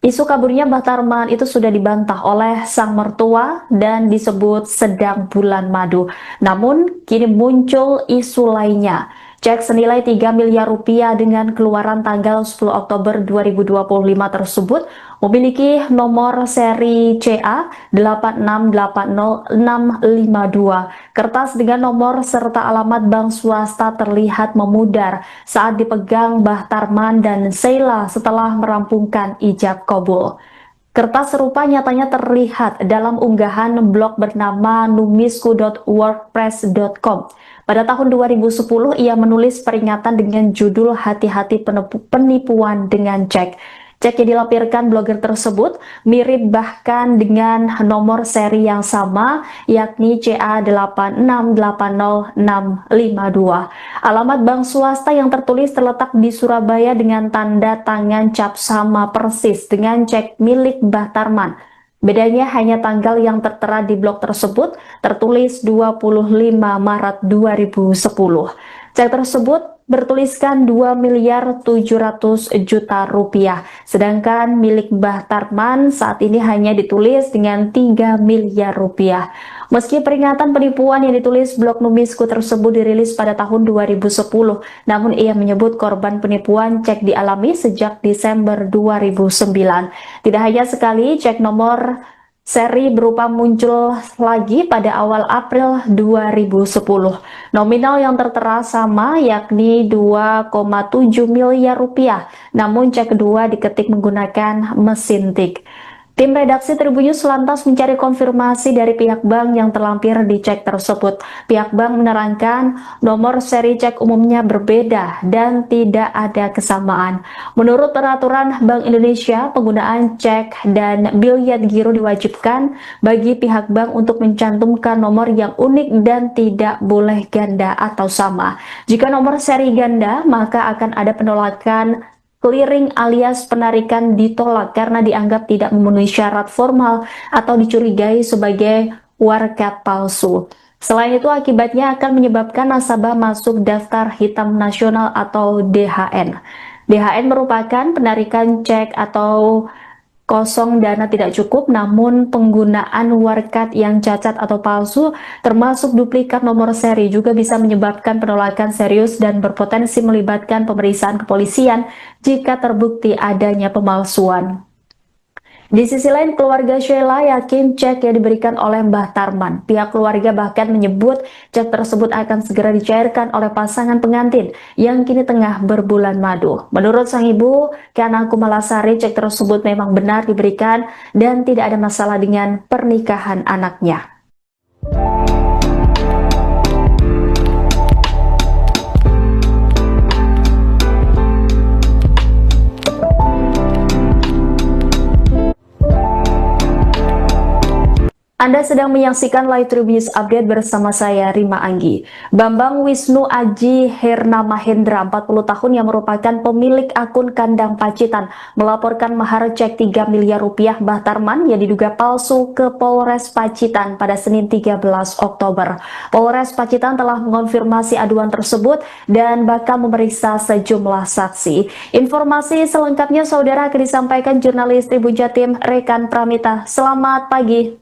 Isu kaburnya Mbah Tarman itu sudah dibantah oleh sang mertua dan disebut sedang bulan madu. Namun, kini muncul isu lainnya. Cek senilai 3 miliar rupiah dengan keluaran tanggal 10 Oktober 2025 tersebut memiliki nomor seri CA 8680652. Kertas dengan nomor serta alamat bank swasta terlihat memudar saat dipegang Mbah Tarman dan Sheila setelah merampungkan ijab kabul. Kertas serupa nyatanya terlihat dalam unggahan blog bernama numisku.wordpress.com. Pada tahun 2010, ia menulis peringatan dengan judul Hati-hati penipuan dengan cek. Cek yang dilampirkan blogger tersebut mirip bahkan dengan nomor seri yang sama, yakni CA8680652. Alamat bank swasta yang tertulis terletak di Surabaya dengan tanda tangan cap sama persis dengan cek milik Mbah Tarman. Bedanya hanya tanggal yang tertera di blog tersebut tertulis 25 Maret 2010. Cek tersebut bertuliskan 2 miliar 700 juta rupiah. Sedangkan milik Mbah Tarman saat ini hanya ditulis dengan 3 miliar rupiah. Meski peringatan penipuan yang ditulis blog Numisku tersebut dirilis pada tahun 2010, namun ia menyebut korban penipuan cek dialami sejak Desember 2009. Tidak hanya sekali, cek nomor seri berupa muncul lagi pada awal April 2010. Nominal yang tertera sama, yakni 2,7 miliar rupiah, namun cek kedua diketik menggunakan mesin tik. Tim redaksi Tribunnews lantas mencari konfirmasi dari pihak bank yang terlampir di cek tersebut. Pihak bank menerangkan nomor seri cek umumnya berbeda dan tidak ada kesamaan. Menurut peraturan Bank Indonesia, penggunaan cek dan biliet giro diwajibkan bagi pihak bank untuk mencantumkan nomor yang unik dan tidak boleh ganda atau sama. Jika nomor seri ganda, maka akan ada penolakan clearing alias penarikan ditolak karena dianggap tidak memenuhi syarat formal atau dicurigai sebagai warkat palsu. Selain itu, akibatnya akan menyebabkan nasabah masuk daftar hitam nasional atau DHN. DHN merupakan penarikan cek atau kosong dana tidak cukup, namun penggunaan warkat yang cacat atau palsu termasuk duplikat nomor seri juga bisa menyebabkan penolakan serius dan berpotensi melibatkan pemeriksaan kepolisian jika terbukti adanya pemalsuan. Di sisi lain, keluarga Sheila yakin cek yang diberikan oleh Mbah Tarman. Pihak keluarga bahkan menyebut cek tersebut akan segera dicairkan oleh pasangan pengantin yang kini tengah berbulan madu. Menurut sang ibu, Kana Kumalasari, cek tersebut memang benar diberikan dan tidak ada masalah dengan pernikahan anaknya. Anda sedang menyaksikan Live Tribunnews Update bersama saya, Rima Anggi. Bambang Wisnu Aji Herna Mahendra, 40 tahun yang merupakan pemilik akun Kandang Pacitan, melaporkan mahar cek 3 miliar rupiah Mbah Tarman yang diduga palsu ke Polres Pacitan pada Senin 13 Oktober. Polres Pacitan telah mengonfirmasi aduan tersebut dan bakal memeriksa sejumlah saksi. Informasi selengkapnya saudara akan disampaikan jurnalis Tribun Jatim Rekan Pramita. Selamat pagi.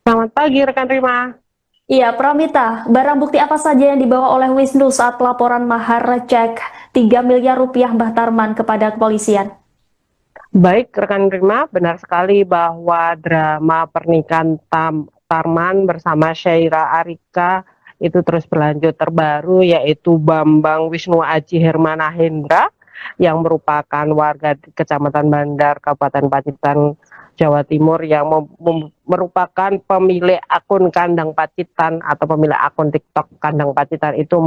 Selamat pagi rekan Rima. Iya, Pramita, barang bukti apa saja yang dibawa oleh Wisnu saat pelaporan mahar cek 3 miliar rupiah Mbah Tarman kepada kepolisian? Baik rekan Rima, benar sekali bahwa drama pernikahan Tarman bersama Sheila Arika itu terus berlanjut. Terbaru yaitu Bambang Wisnu Aji Hermana Hendra yang merupakan warga di Kecamatan Bandar, Kabupaten Pacitan, Jawa Timur, yang merupakan pemilik akun Kandang Pacitan atau pemilik akun TikTok Kandang Pacitan itu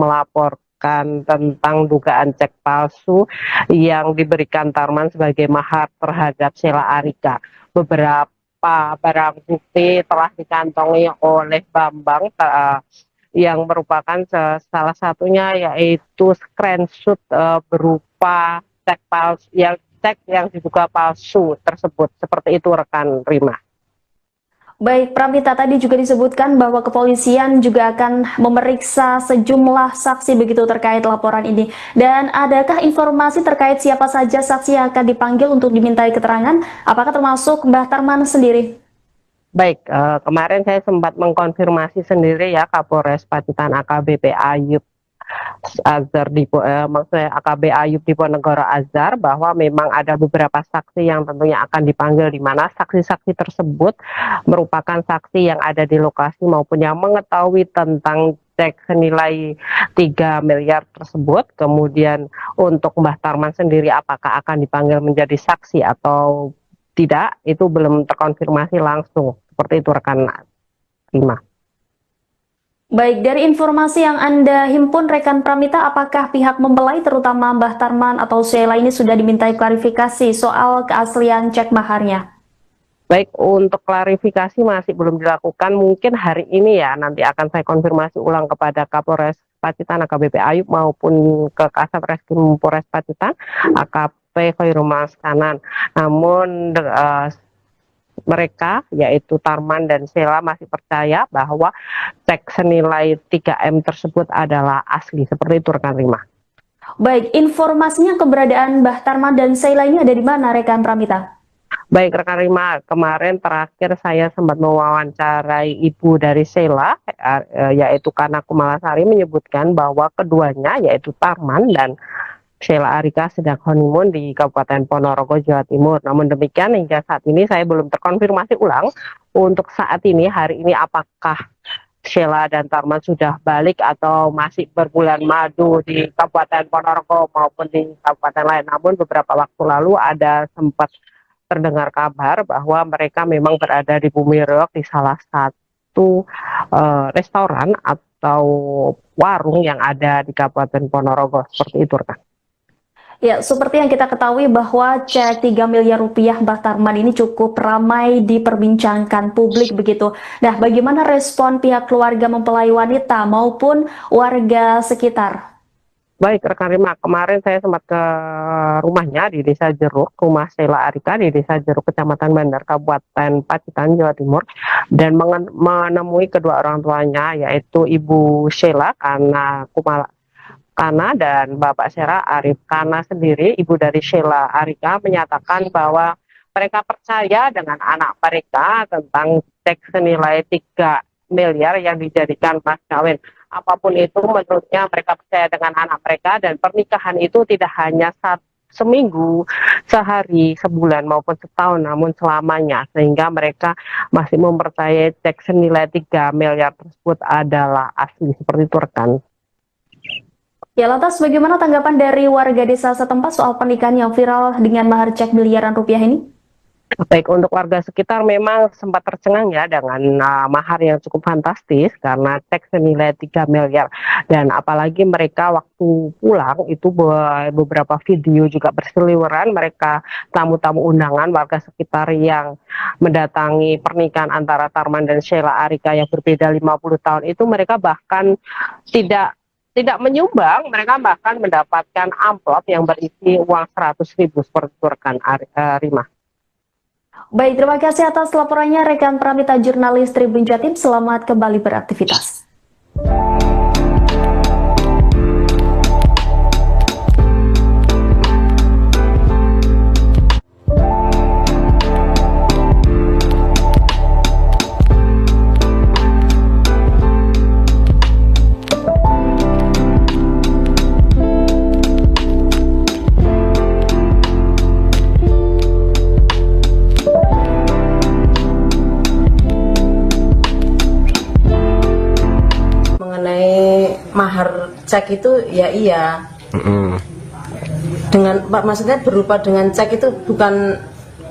menceritakan tentang dugaan cek palsu yang diberikan Tarman sebagai mahar terhadap Sheila Arika. Beberapa barang bukti telah dikantongi oleh Bambang yang merupakan salah satunya yaitu screenshot berupa cek yang diduga palsu tersebut. Seperti itu rekan Rima. Baik, Pramita, tadi juga disebutkan bahwa kepolisian juga akan memeriksa sejumlah saksi begitu terkait laporan ini. Dan adakah informasi terkait siapa saja saksi yang akan dipanggil untuk dimintai keterangan? Apakah termasuk Mbah Tarman sendiri? Baik, kemarin saya sempat mengkonfirmasi sendiri ya Kapolres Pacitan AKBP Ayub Azhar maksudnya AKB Ayub Diponegoro Azhar, bahwa memang ada beberapa saksi yang tentunya akan dipanggil, di mana saksi-saksi tersebut merupakan saksi yang ada di lokasi maupun yang mengetahui tentang cek senilai 3 miliar tersebut. Kemudian untuk Mbah Tarman sendiri apakah akan dipanggil menjadi saksi atau tidak, itu belum terkonfirmasi langsung. Seperti itu rekan Rima. Baik, dari informasi yang Anda himpun rekan Pramita, apakah pihak mempelai terutama Mbah Tarman atau Sheila ini sudah dimintai klarifikasi soal keaslian cek maharnya? Baik, untuk klarifikasi masih belum dilakukan. Mungkin hari ini ya, nanti akan saya konfirmasi ulang kepada Kapolres Pacitan AKBP Ayub maupun ke Kasat Reskrim Polres Pacitan AKP Khairul Maskanan. Namun mereka yaitu Tarman dan Sheila masih percaya bahwa cek senilai 3M tersebut adalah asli. Seperti itu rekan Rima. Baik, informasinya keberadaan Mbah Tarman dan Sheila ini ada di mana rekan Pramita? Baik rekan Rima, kemarin terakhir saya sempat mewawancarai ibu dari Sheila, yaitu Kana Kumalasari, menyebutkan bahwa keduanya yaitu Tarman dan Sheila Arika sedang honeymoon di Kabupaten Ponorogo, Jawa Timur. Namun demikian hingga saat ini saya belum terkonfirmasi ulang untuk saat ini, hari ini, apakah Sheila dan Tarman sudah balik atau masih berbulan madu di Kabupaten Ponorogo maupun di kabupaten lain. Namun beberapa waktu lalu ada sempat terdengar kabar bahwa mereka memang berada di Bumi Reog di salah satu restoran atau warung yang ada di Kabupaten Ponorogo. Seperti itu rekan. Ya, seperti yang kita ketahui bahwa cek 3 miliar rupiah Mbah Tarman ini cukup ramai diperbincangkan publik begitu. Nah, bagaimana respon pihak keluarga mempelai wanita maupun warga sekitar? Baik rekan Rima, kemarin saya sempat ke rumahnya di Desa Jeruk, rumah Sheila Arika di Desa Jeruk, Kecamatan Bandar, Kabupaten Pacitan, Jawa Timur, dan menemui kedua orang tuanya yaitu Ibu Sheila Kana dan Bapak Sheila Arif. Kana sendiri, ibu dari Sheila Arika, menyatakan bahwa mereka percaya dengan anak mereka tentang cek senilai 3 miliar yang dijadikan mas kawin. Apapun itu, menurutnya mereka percaya dengan anak mereka, dan pernikahan itu tidak hanya seminggu, sehari, sebulan maupun setahun, namun selamanya, sehingga mereka masih mempercayai cek senilai 3 miliar tersebut adalah asli. Seperti itu rekan. Ya, lantas bagaimana tanggapan dari warga desa setempat soal pernikahan yang viral dengan mahar cek miliaran rupiah ini? Baik, untuk warga sekitar memang sempat tercengang ya dengan mahar yang cukup fantastis karena cek senilai 3 miliar. Dan apalagi mereka waktu pulang itu beberapa video juga berseliweran, mereka tamu-tamu undangan warga sekitar yang mendatangi pernikahan antara Tarman dan Sheila Arika yang berbeda 50 tahun itu, mereka bahkan tidak menyumbang, mereka bahkan mendapatkan amplop yang berisi uang 100.000 seperti itu rekan Rima. Baik, terima kasih atas laporannya rekan Pramita, jurnalis Tribun Jatim. Selamat kembali beraktivitas. Mahar cek itu ya iya. Dengan maksudnya berupa dengan cek itu bukan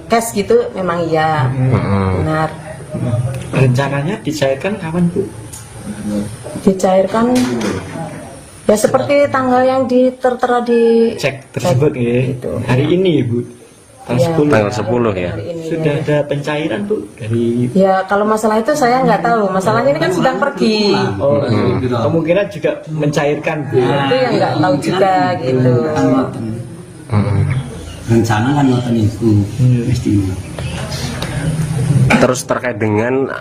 cash gitu, memang iya. Benar. Rencananya dicairkan kapan Bu? Dicairkan Ya seperti tanggal yang tertera di cek tersebut ya. gitu. Hari ini Bu, tanggal 10. Tanggal 10 ya. Hari ini, Sudah ya. ada pencairan Bu dari Ya kalau masalah itu saya nggak tahu. Masalahnya ini kan sedang pergi. kemungkinan juga mencairkan Bu. Itu yang nggak tahu juga gitu. Rencana kan ngoten itu mestinya. Terus terkait dengan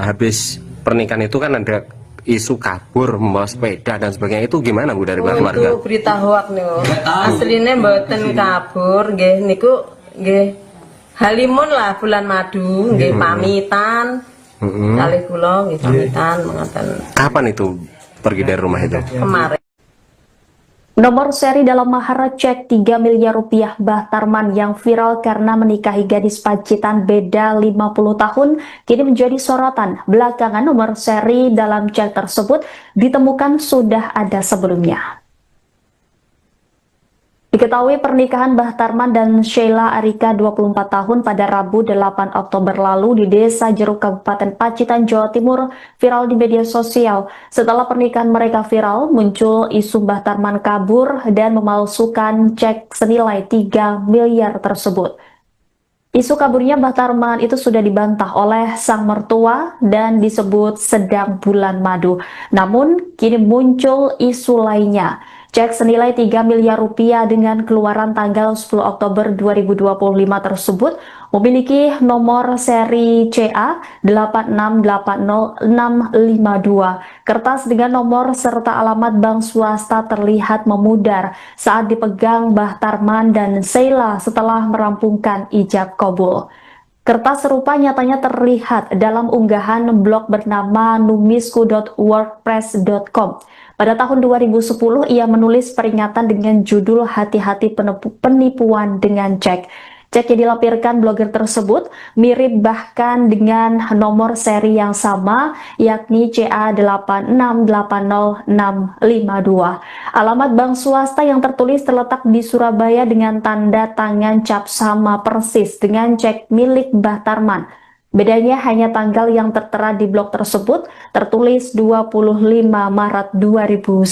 habis pernikahan itu kan ada isu kabur membawa sepeda dan sebagainya, itu gimana Bu dari Oh, keluarga? itu berita hoak nih. Aslinya mboten kabur, nggih niku nggih halimun lah bulan madu, nggih pamitan. Kalih kula nggih pamitan mengaten Kapan itu pergi dari rumah itu? kemarin. Nomor seri dalam mahar cek 3 miliar rupiah Mbah Tarman yang viral karena menikahi gadis Pacitan beda 50 tahun kini menjadi sorotan. Belakangan nomor seri dalam cek tersebut ditemukan sudah ada sebelumnya. Diketahui pernikahan Mbah Tarman dan Sheila Arika 24 tahun pada Rabu 8 Oktober lalu di Desa Jeruk Kabupaten Pacitan, Jawa Timur viral di media sosial. Setelah pernikahan mereka viral, muncul isu Mbah Tarman kabur dan memalsukan cek senilai 3 miliar tersebut. Isu kaburnya Mbah Tarman itu sudah dibantah oleh sang mertua dan disebut sedang bulan madu. Namun, kini muncul isu lainnya. Cek senilai 3 miliar rupiah dengan keluaran tanggal 10 Oktober 2025 tersebut memiliki nomor seri CA 8680652. Kertas dengan nomor serta alamat bank swasta terlihat memudar saat dipegang Mbah Tarman dan Sheila setelah merampungkan ijab kabul. Kertas serupa nyatanya terlihat dalam unggahan blog bernama numisku.wordpress.com. Pada tahun 2010, ia menulis peringatan dengan judul Hati-hati penipuan dengan cek. Cek yang dilampirkan blogger tersebut mirip bahkan dengan nomor seri yang sama, yakni CA8680652. Alamat bank swasta yang tertulis terletak di Surabaya dengan tanda tangan cap sama persis dengan cek milik Mbah Tarman. Bedanya hanya tanggal yang tertera di blog tersebut tertulis 25 Maret 2010.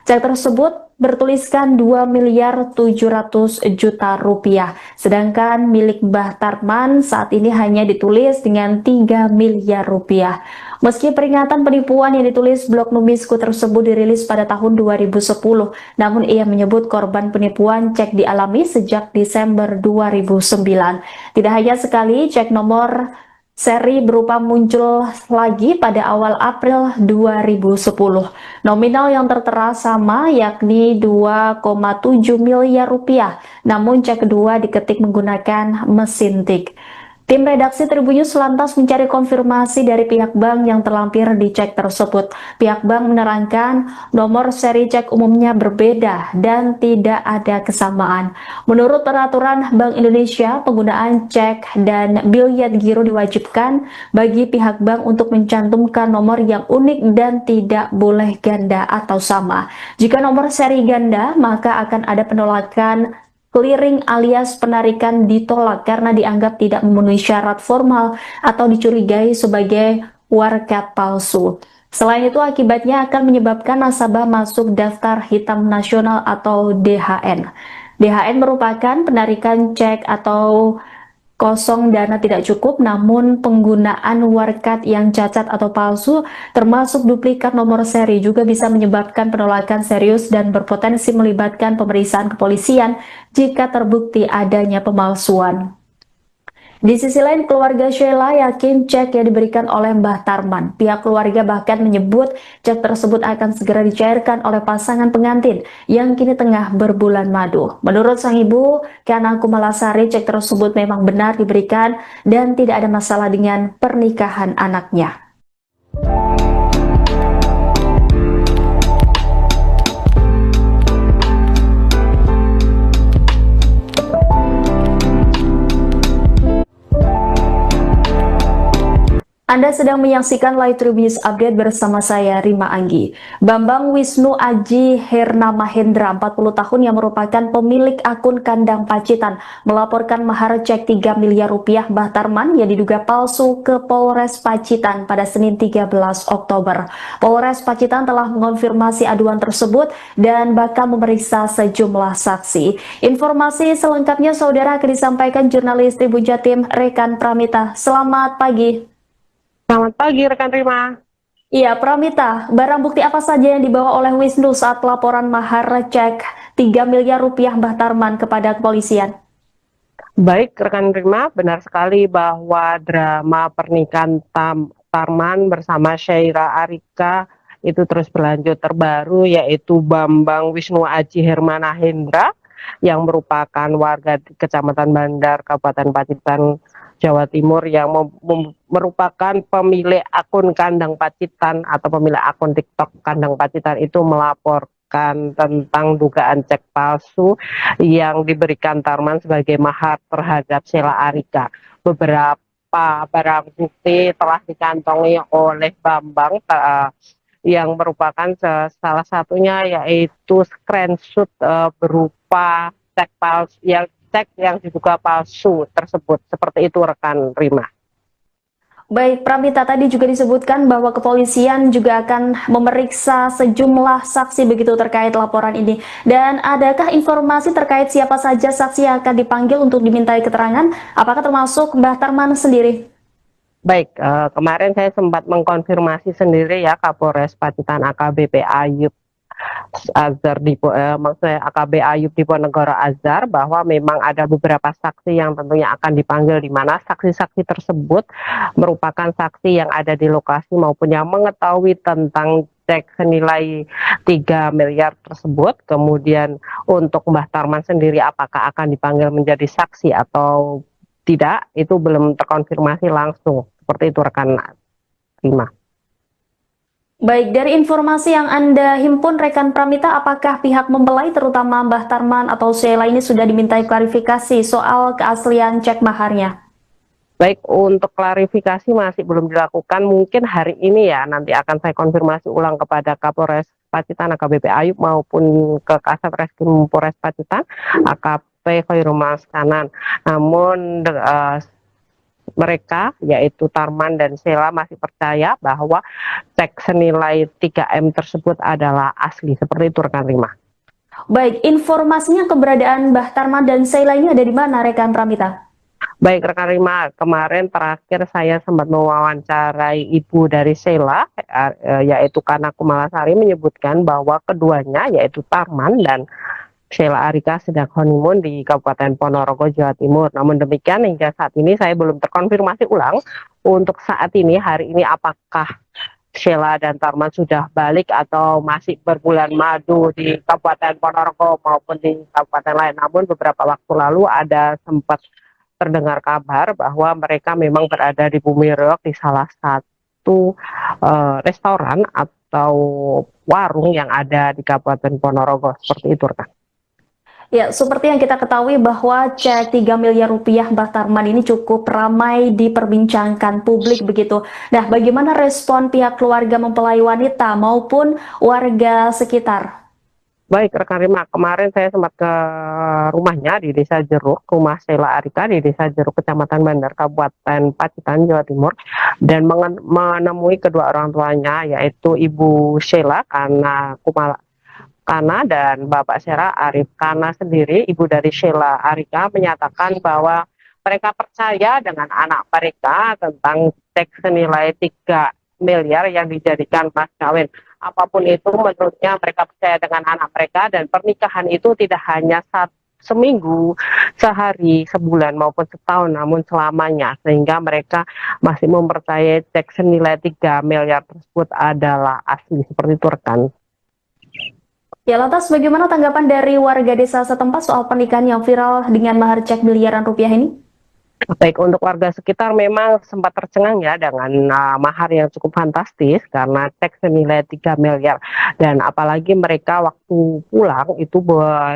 Cek tersebut bertuliskan 2 miliar 700 juta rupiah. Sedangkan milik Mbah Tarman saat ini hanya ditulis dengan 3 miliar rupiah. Meski peringatan penipuan yang ditulis blog Numisku tersebut dirilis pada tahun 2010, namun ia menyebut korban penipuan cek dialami sejak Desember 2009. Tidak hanya sekali, cek nomor seri berupa muncul lagi pada awal April 2010. Nominal yang tertera sama, yakni 2,7 miliar rupiah, namun cek kedua diketik menggunakan mesin tik. Tim redaksi Tribunnews lantas mencari konfirmasi dari pihak bank yang terlampir di cek tersebut. Pihak bank menerangkan nomor seri cek umumnya berbeda dan tidak ada kesamaan. Menurut peraturan Bank Indonesia, penggunaan cek dan biliet giro diwajibkan bagi pihak bank untuk mencantumkan nomor yang unik dan tidak boleh ganda atau sama. Jika nomor seri ganda, maka akan ada penolakan clearing alias penarikan ditolak karena dianggap tidak memenuhi syarat formal atau dicurigai sebagai warkat palsu. Selain itu, akibatnya akan menyebabkan nasabah masuk daftar hitam nasional atau DHN. DHN merupakan penarikan cek atau kosong dana tidak cukup, namun penggunaan warkat yang cacat atau palsu termasuk duplikat nomor seri juga bisa menyebabkan penolakan serius dan berpotensi melibatkan pemeriksaan kepolisian jika terbukti adanya pemalsuan. Di sisi lain, keluarga Sheila yakin cek yang diberikan oleh Mbah Tarman. Pihak keluarga bahkan menyebut cek tersebut akan segera dicairkan oleh pasangan pengantin yang kini tengah berbulan madu. Menurut sang ibu, Kana Kumalasari, cek tersebut memang benar diberikan dan tidak ada masalah dengan pernikahan anaknya. Anda sedang menyaksikan Live Tribun News Update bersama saya, Rima Anggi. Bambang Wisnu Aji Herna Mahendra, 40 tahun yang merupakan pemilik akun Kandang Pacitan, melaporkan mahar cek 3 miliar rupiah Mbah Tarman yang diduga palsu ke Polres Pacitan pada Senin 13 Oktober. Polres Pacitan telah mengonfirmasi aduan tersebut dan bakal memeriksa sejumlah saksi. Informasi selengkapnya saudara akan disampaikan jurnalis Tribun Jatim Rekan Pramita. Selamat pagi. Selamat pagi rekan Rima. Iya, Pramita, barang bukti apa saja yang dibawa oleh Wisnu saat pelaporan mahar cek 3 miliar rupiah Mbah Tarman kepada kepolisian? Baik rekan Rima, benar sekali bahwa drama pernikahan Tarman bersama Syaira Arika itu terus berlanjut. Terbaru yaitu Bambang Wisnu Aji Hermana Hendra yang merupakan warga di Kecamatan Bandar, Kabupaten Pacitan, Jawa Timur, yang merupakan pemilik akun Kandang Pacitan atau pemilik akun TikTok Kandang Pacitan itu melaporkan tentang dugaan cek palsu yang diberikan Tarman sebagai mahar terhadap Sheila Arika. Beberapa barang bukti telah dikantongi oleh Bambang yang merupakan salah satunya yaitu screenshot berupa cek palsu yang diduga palsu tersebut. Seperti itu rekan Rima. Baik, Pramita, tadi juga disebutkan bahwa kepolisian juga akan memeriksa sejumlah saksi begitu terkait laporan ini. Dan adakah informasi terkait siapa saja saksi yang akan dipanggil untuk dimintai keterangan? Apakah termasuk Mbah Tarman sendiri? Baik, kemarin saya sempat mengkonfirmasi sendiri ya Kapolres Pacitan AKBP Ayub Azhar maksudnya AKB Ayub Diponegoro Azhar, bahwa memang ada beberapa saksi yang tentunya akan dipanggil, di mana saksi-saksi tersebut merupakan saksi yang ada di lokasi maupun yang mengetahui tentang cek senilai 3 miliar tersebut. Kemudian untuk Mbah Tarman sendiri apakah akan dipanggil menjadi saksi atau tidak, itu belum terkonfirmasi langsung. Seperti itu rekan Rima. Baik, dari informasi yang Anda himpun rekan Pramita, apakah pihak mempelai terutama Mbah Tarman atau Sheila ini sudah dimintai klarifikasi soal keaslian cek maharnya? Baik, untuk klarifikasi masih belum dilakukan. Mungkin hari ini ya, nanti akan saya konfirmasi ulang kepada Kapolres Pacitan AKBP Ayub maupun ke Kasat Reskrim Polres Pacitan AKP Khairul Kanan. Namun mereka yaitu Tarman dan Sheila masih percaya bahwa cek senilai 3M tersebut adalah asli. Seperti itu rekan Rima. Baik, informasinya keberadaan Mbah Tarman dan Sheila ini ada di mana rekan Pramita? Baik rekan Rima, kemarin terakhir saya sempat mewawancarai ibu dari Sheila, yaitu Kana Kumalasari, menyebutkan bahwa keduanya yaitu Tarman dan Sheila Arika sedang honeymoon di Kabupaten Ponorogo, Jawa Timur. Namun demikian hingga saat ini saya belum terkonfirmasi ulang untuk saat ini, hari ini, apakah Sheila dan Tarman sudah balik atau masih berbulan madu di Kabupaten Ponorogo maupun di kabupaten lain. Namun beberapa waktu lalu ada sempat terdengar kabar bahwa mereka memang berada di Bumi Reog di salah satu restoran atau warung yang ada di Kabupaten Ponorogo. Seperti itu rekan. Ya, seperti yang kita ketahui bahwa cek 3 miliar rupiah Mbah Tarman ini cukup ramai diperbincangkan publik begitu. Nah, bagaimana respon pihak keluarga mempelai wanita maupun warga sekitar? Baik rekan Rima, kemarin saya sempat ke rumahnya di Desa Jeruk, rumah Sheila Arika di Desa Jeruk, Kecamatan Bandar, Kabupaten Pacitan, Jawa Timur, dan menemui kedua orang tuanya yaitu Ibu Sheila Kana dan Bapak Sheila Arif. Kana sendiri, ibu dari Sheila Arika, menyatakan bahwa mereka percaya dengan anak mereka tentang cek senilai 3 miliar yang dijadikan mas kawin. Apapun itu, menurutnya mereka percaya dengan anak mereka, dan pernikahan itu tidak hanya seminggu, sehari, sebulan maupun setahun, namun selamanya, sehingga mereka masih mempercayai cek senilai 3 miliar tersebut adalah asli. Seperti itu rekan. Ya, lantas bagaimana tanggapan dari warga desa setempat soal pernikahan yang viral dengan mahar cek miliaran rupiah ini? Baik, untuk warga sekitar memang sempat tercengang ya dengan mahar yang cukup fantastis karena cek senilai 3 miliar, dan apalagi mereka waktu pulang itu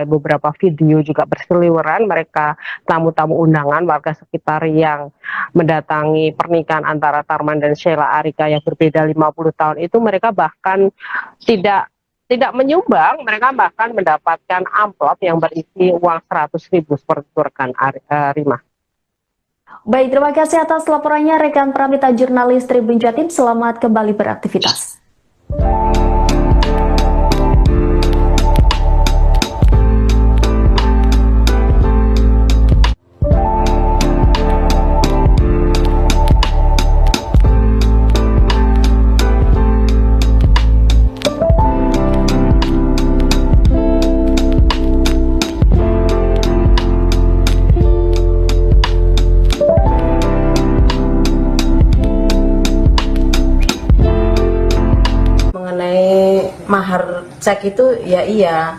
beberapa video juga berseliweran, mereka tamu-tamu undangan warga sekitar yang mendatangi pernikahan antara Tarman dan Sheila Arika yang berbeda 50 tahun itu, mereka bahkan tidak menyumbang, mereka bahkan mendapatkan amplop yang berisi uang 100.000 seperti itu rekan Rima. Baik, terima kasih atas laporannya rekan Pramita jurnalis Tribun Jatim. Selamat kembali beraktivitas. Mahar cek itu ya iya.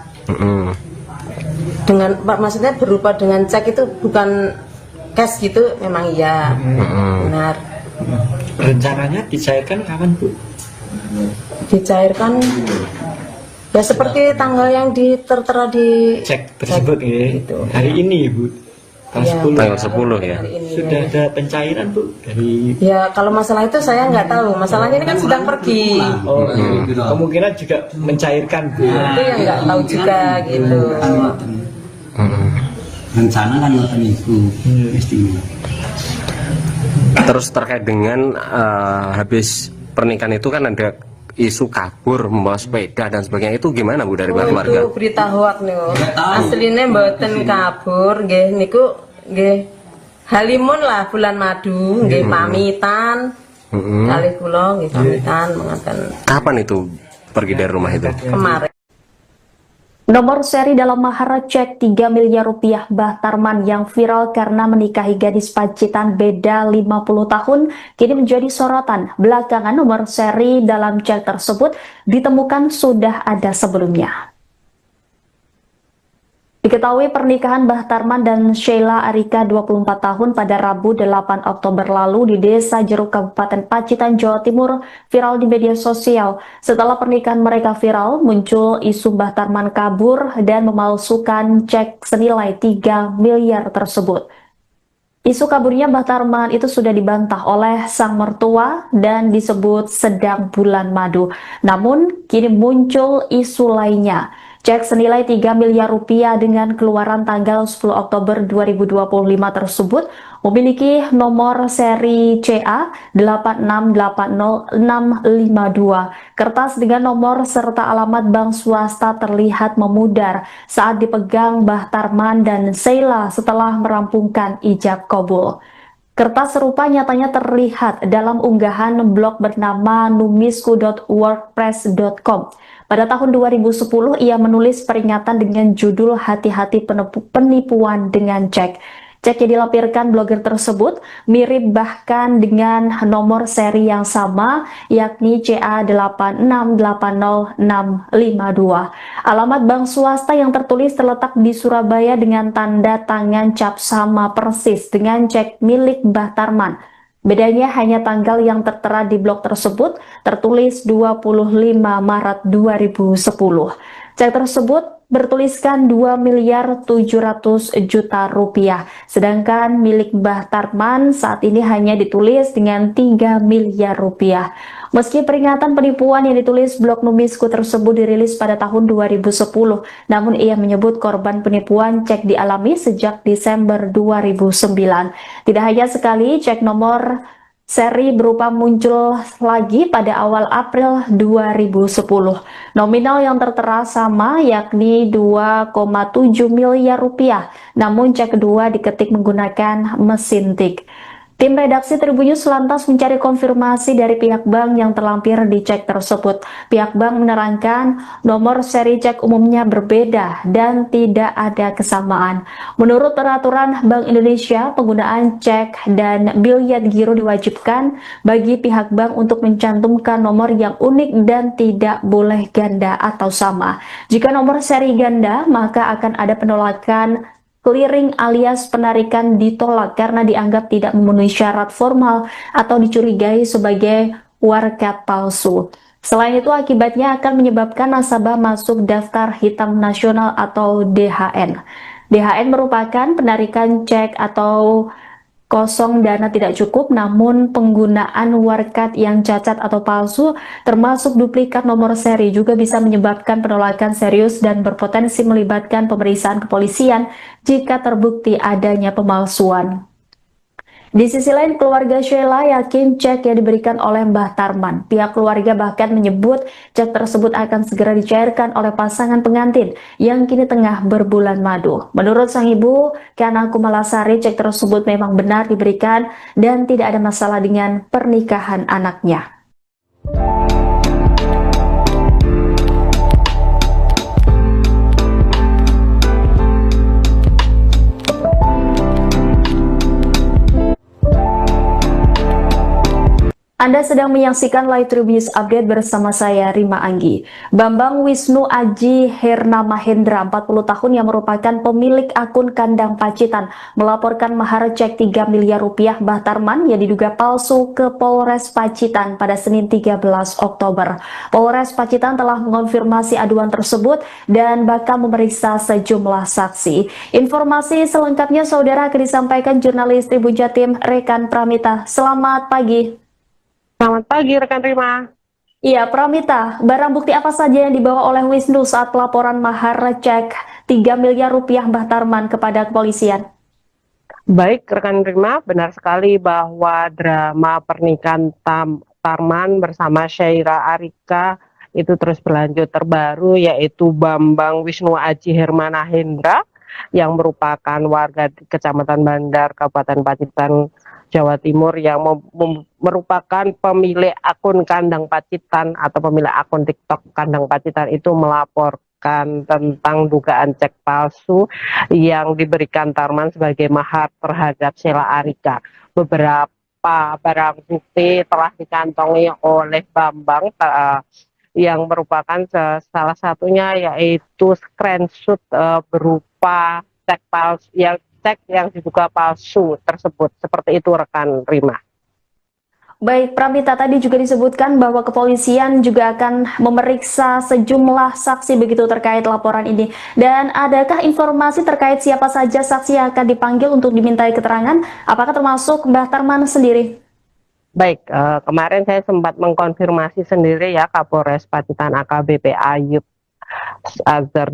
Dengan maksudnya berupa dengan cek itu bukan cash gitu, memang iya. Benar. Rencananya dicairkan kapan, Bu? Dicairkan ya seperti tanggal yang tertera di Cek tersebut ya. gitu. Hari ini, Bu. Tanggal 10. Tanggal 10 ya. Hari ini, Sudah ya. ada pencairan, Bu, dari Ya kalau masalah itu saya nggak tahu. Masalahnya ini kan sedang pergi. kemungkinan juga mencairkan, Bu. Itu yang nggak tahu juga gitu. Rencana kan ngoten iku istimewa. Terus terkait dengan habis pernikahan itu kan ada isu kabur membawa sepeda dan sebagainya, itu gimana Bu dari pihak keluarga? Itu berita hoak niku. Aslinya mboten kabur, nggih niku nggih halimun lah bulan madu, nggih pamitan. Kali kula nggih pamitan mengaten Kapan itu pergi dari rumah itu? kemarin. Nomor seri dalam mahar cek 3 miliar rupiah Mbah Tarman yang viral karena menikahi gadis Pacitan beda 50 tahun kini menjadi sorotan. Belakangan nomor seri dalam cek tersebut ditemukan sudah ada sebelumnya. Diketahui pernikahan Mbah Tarman dan Sheila Arika 24 tahun pada Rabu 8 Oktober lalu di Desa Jeruk Kabupaten Pacitan, Jawa Timur viral di media sosial. Setelah pernikahan mereka viral, muncul isu Mbah Tarman kabur dan memalsukan cek senilai 3 miliar tersebut. Isu kaburnya Mbah Tarman itu sudah dibantah oleh sang mertua dan disebut sedang bulan madu. Namun, kini muncul isu lainnya. Cek senilai 3 miliar rupiah dengan keluaran tanggal 10 Oktober 2025 tersebut memiliki nomor seri CA 8680652. Kertas dengan nomor serta alamat bank swasta terlihat memudar saat dipegang Mbah Tarman dan Sheila setelah merampungkan ijab kabul. Kertas serupa nyatanya terlihat dalam unggahan blog bernama numisku.wordpress.com. Pada tahun 2010, ia menulis peringatan dengan judul "Hati-hati penipuan dengan cek". Cek yang dilampirkan blogger tersebut mirip bahkan dengan nomor seri yang sama, yakni CA 8680652. Alamat bank swasta yang tertulis terletak di Surabaya dengan tanda tangan cap sama persis dengan cek milik Mbah Tarman. Bedanya hanya tanggal yang tertera di blog tersebut tertulis 25 Maret 2010. Cek tersebut bertuliskan 2.700.000.000 rupiah, sedangkan milik Mbah Tarman saat ini hanya ditulis dengan 3 miliar rupiah. Meski peringatan penipuan yang ditulis blog Numisku tersebut dirilis pada tahun 2010, namun ia menyebut korban penipuan cek dialami sejak Desember 2009. Tidak hanya sekali, cek nomor seri berupa muncul lagi pada awal April 2010. Nominal yang tertera sama, yakni 2,7 miliar rupiah, namun cek kedua diketik menggunakan mesin tik. Tim redaksi Tribun News lantas mencari konfirmasi dari pihak bank yang terlampir di cek tersebut. Pihak bank menerangkan nomor seri cek umumnya berbeda dan tidak ada kesamaan. Menurut peraturan Bank Indonesia, penggunaan cek dan biliet giro diwajibkan bagi pihak bank untuk mencantumkan nomor yang unik dan tidak boleh ganda atau sama. Jika nomor seri ganda, maka akan ada penolakan clearing alias penarikan ditolak karena dianggap tidak memenuhi syarat formal atau dicurigai sebagai warkat palsu. Selain itu, akibatnya akan menyebabkan nasabah masuk daftar hitam nasional atau DHN. DHN merupakan penarikan cek atau kosong dana tidak cukup, namun penggunaan warkat yang cacat atau palsu, termasuk duplikat nomor seri, juga bisa menyebabkan penolakan serius dan berpotensi melibatkan pemeriksaan kepolisian jika terbukti adanya pemalsuan. Di sisi lain, keluarga Sheila yakin cek yang diberikan oleh Mbah Tarman. Pihak keluarga bahkan menyebut cek tersebut akan segera dicairkan oleh pasangan pengantin yang kini tengah berbulan madu. Menurut sang ibu, Kana Kumalasari, cek tersebut memang benar diberikan dan tidak ada masalah dengan pernikahan anaknya. Anda sedang menyaksikan Live Tribun News Update bersama saya, Rima Anggi. Bambang Wisnu Aji Herna Mahendra, 40 tahun, yang merupakan pemilik akun Kandang Pacitan, melaporkan mahar cek 3 miliar rupiah Mbah Tarman yang diduga palsu ke Polres Pacitan pada Senin 13 Oktober. Polres Pacitan telah mengonfirmasi aduan tersebut dan bakal memeriksa sejumlah saksi. Informasi selengkapnya, saudara, akan disampaikan jurnalis Tribun Jatim, Rekan Pramita. Selamat pagi. Selamat pagi rekan Rima. Iya, Pramita, barang bukti apa saja yang dibawa oleh Wisnu saat pelaporan mahar cek 3 miliar rupiah Mbah Tarman kepada kepolisian? Baik rekan Rima, benar sekali bahwa drama pernikahan Tarman bersama Syaira Arika itu terus berlanjut. Terbaru yaitu Bambang Wisnu Aji Hermana Hendra yang merupakan warga di Kecamatan Bandar, Kabupaten Pacitan, Jawa Timur, yang merupakan pemilik akun Kandang Pacitan atau pemilik akun TikTok Kandang Pacitan itu melaporkan tentang dugaan cek palsu yang diberikan Tarman sebagai mahar terhadap Sheila Arika. Beberapa barang bukti telah dikantongi oleh Bambang yang merupakan salah satunya yaitu screenshot berupa cek palsu yang diduga palsu tersebut. Seperti itu rekan Rima. Baik, Pramita, tadi juga disebutkan bahwa kepolisian juga akan memeriksa sejumlah saksi begitu terkait laporan ini. Dan adakah informasi terkait siapa saja saksi yang akan dipanggil untuk dimintai keterangan? Apakah termasuk Mbah Tarman sendiri? Baik, kemarin saya sempat mengkonfirmasi sendiri ya Kapolres Pacitan AKBP Ayub Azhar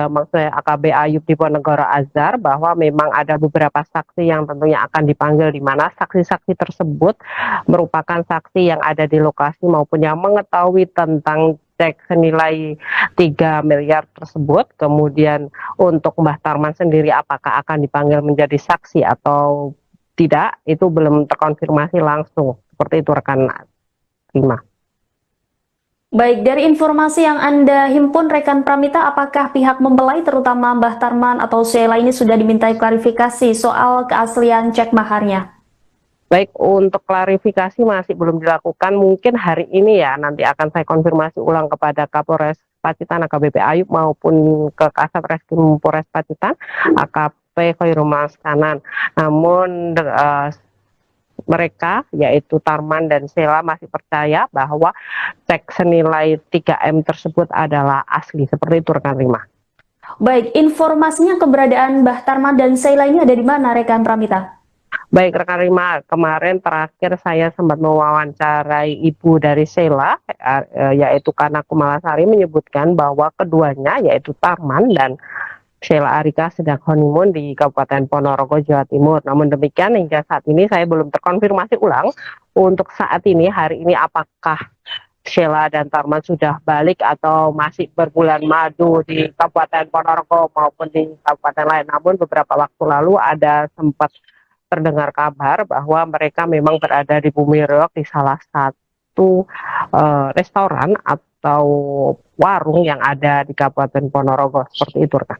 maksudnya AKB Ayub Diponegoro Azhar, bahwa memang ada beberapa saksi yang tentunya akan dipanggil, di mana saksi-saksi tersebut merupakan saksi yang ada di lokasi maupun yang mengetahui tentang cek senilai 3 miliar tersebut. Kemudian untuk Mbah Tarman sendiri apakah akan dipanggil menjadi saksi atau tidak, itu belum terkonfirmasi langsung. Seperti itu rekan Rima. Baik, dari informasi yang Anda himpun rekan Pramita, apakah pihak mempelai terutama Mbah Tarman atau Sheila ini sudah dimintai klarifikasi soal keaslian cek maharnya? Baik, untuk klarifikasi masih belum dilakukan. Mungkin hari ini ya, nanti akan saya konfirmasi ulang kepada Kapolres Pacitan AKBP Ayub maupun ke Kasat Reskrim Polres Pacitan AKP Khairul Maskanan. Namun mereka yaitu Tarman dan Sheila masih percaya bahwa cek senilai 3M tersebut adalah asli. Seperti itu rekan Rima. Baik, informasinya keberadaan Mbah Tarman dan Sheila ini ada di mana rekan Pramita? Baik rekan Rima, kemarin terakhir saya sempat mewawancarai ibu dari Sheila, yaitu Kana Kumalasari, menyebutkan bahwa keduanya yaitu Tarman dan Sheila Arika sedang honeymoon di Kabupaten Ponorogo, Jawa Timur. Namun demikian hingga saat ini saya belum terkonfirmasi ulang untuk saat ini, hari ini, apakah Sheila dan Tarman sudah balik atau masih berbulan madu di Kabupaten Ponorogo maupun di kabupaten lain. Namun beberapa waktu lalu ada sempat terdengar kabar bahwa mereka memang berada di Bumi Reog di salah satu restoran atau warung yang ada di Kabupaten Ponorogo. Seperti itu rekan.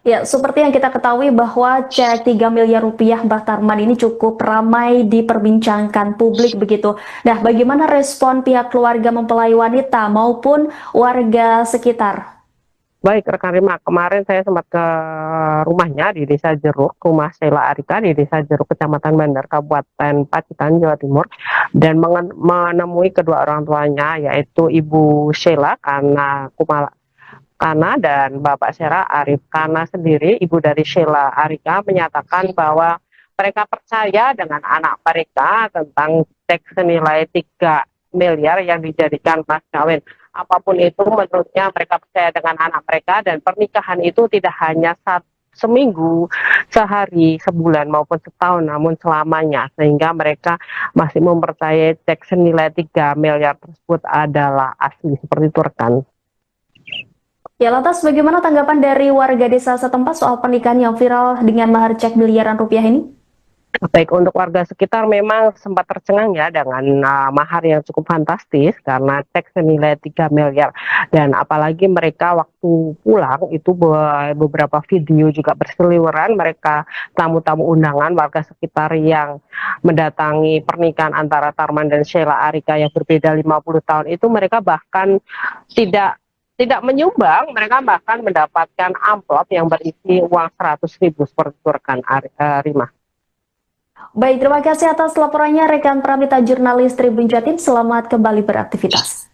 Ya, seperti yang kita ketahui bahwa cek 3 miliar rupiah Mbah Tarman ini cukup ramai diperbincangkan publik begitu. Nah, bagaimana respon pihak keluarga mempelai wanita maupun warga sekitar? Baik, rekan Rima, kemarin saya sempat ke rumahnya di Desa Jeruk, rumah Sheila Arika di Desa Jeruk, Kecamatan Bandar, Kabupaten Pacitan, Jawa Timur, dan menemui kedua orang tuanya, yaitu Ibu Sheila Kana dan Bapak Sheila Arif Kana sendiri. Ibu dari Sheila Arika menyatakan bahwa mereka percaya dengan anak mereka tentang cek senilai 3 miliar yang dijadikan mas kawin. Apapun itu, menurutnya mereka percaya dengan anak mereka, dan pernikahan itu tidak hanya seminggu, sehari, sebulan maupun setahun, namun selamanya, sehingga mereka masih mempercayai cek senilai 3 miliar tersebut adalah asli. Seperti itu, rekan. Ya, lantas bagaimana tanggapan dari warga desa setempat soal pernikahan yang viral dengan mahar cek miliaran rupiah ini? Baik, untuk warga sekitar memang sempat tercengang ya dengan mahar yang cukup fantastis karena cek senilai 3 miliar, dan apalagi mereka waktu pulang itu beberapa video juga berseliweran, mereka tamu-tamu undangan warga sekitar yang mendatangi pernikahan antara Tarman dan Sheila Arika yang berbeda 50 tahun itu, mereka bahkan tidak menyumbang, mereka bahkan mendapatkan amplop yang berisi uang 100.000 seperti itu, rekan Rima. Baik, terima kasih atas laporannya rekan Pramita jurnalis Tribun Jatim. Selamat kembali beraktivitas.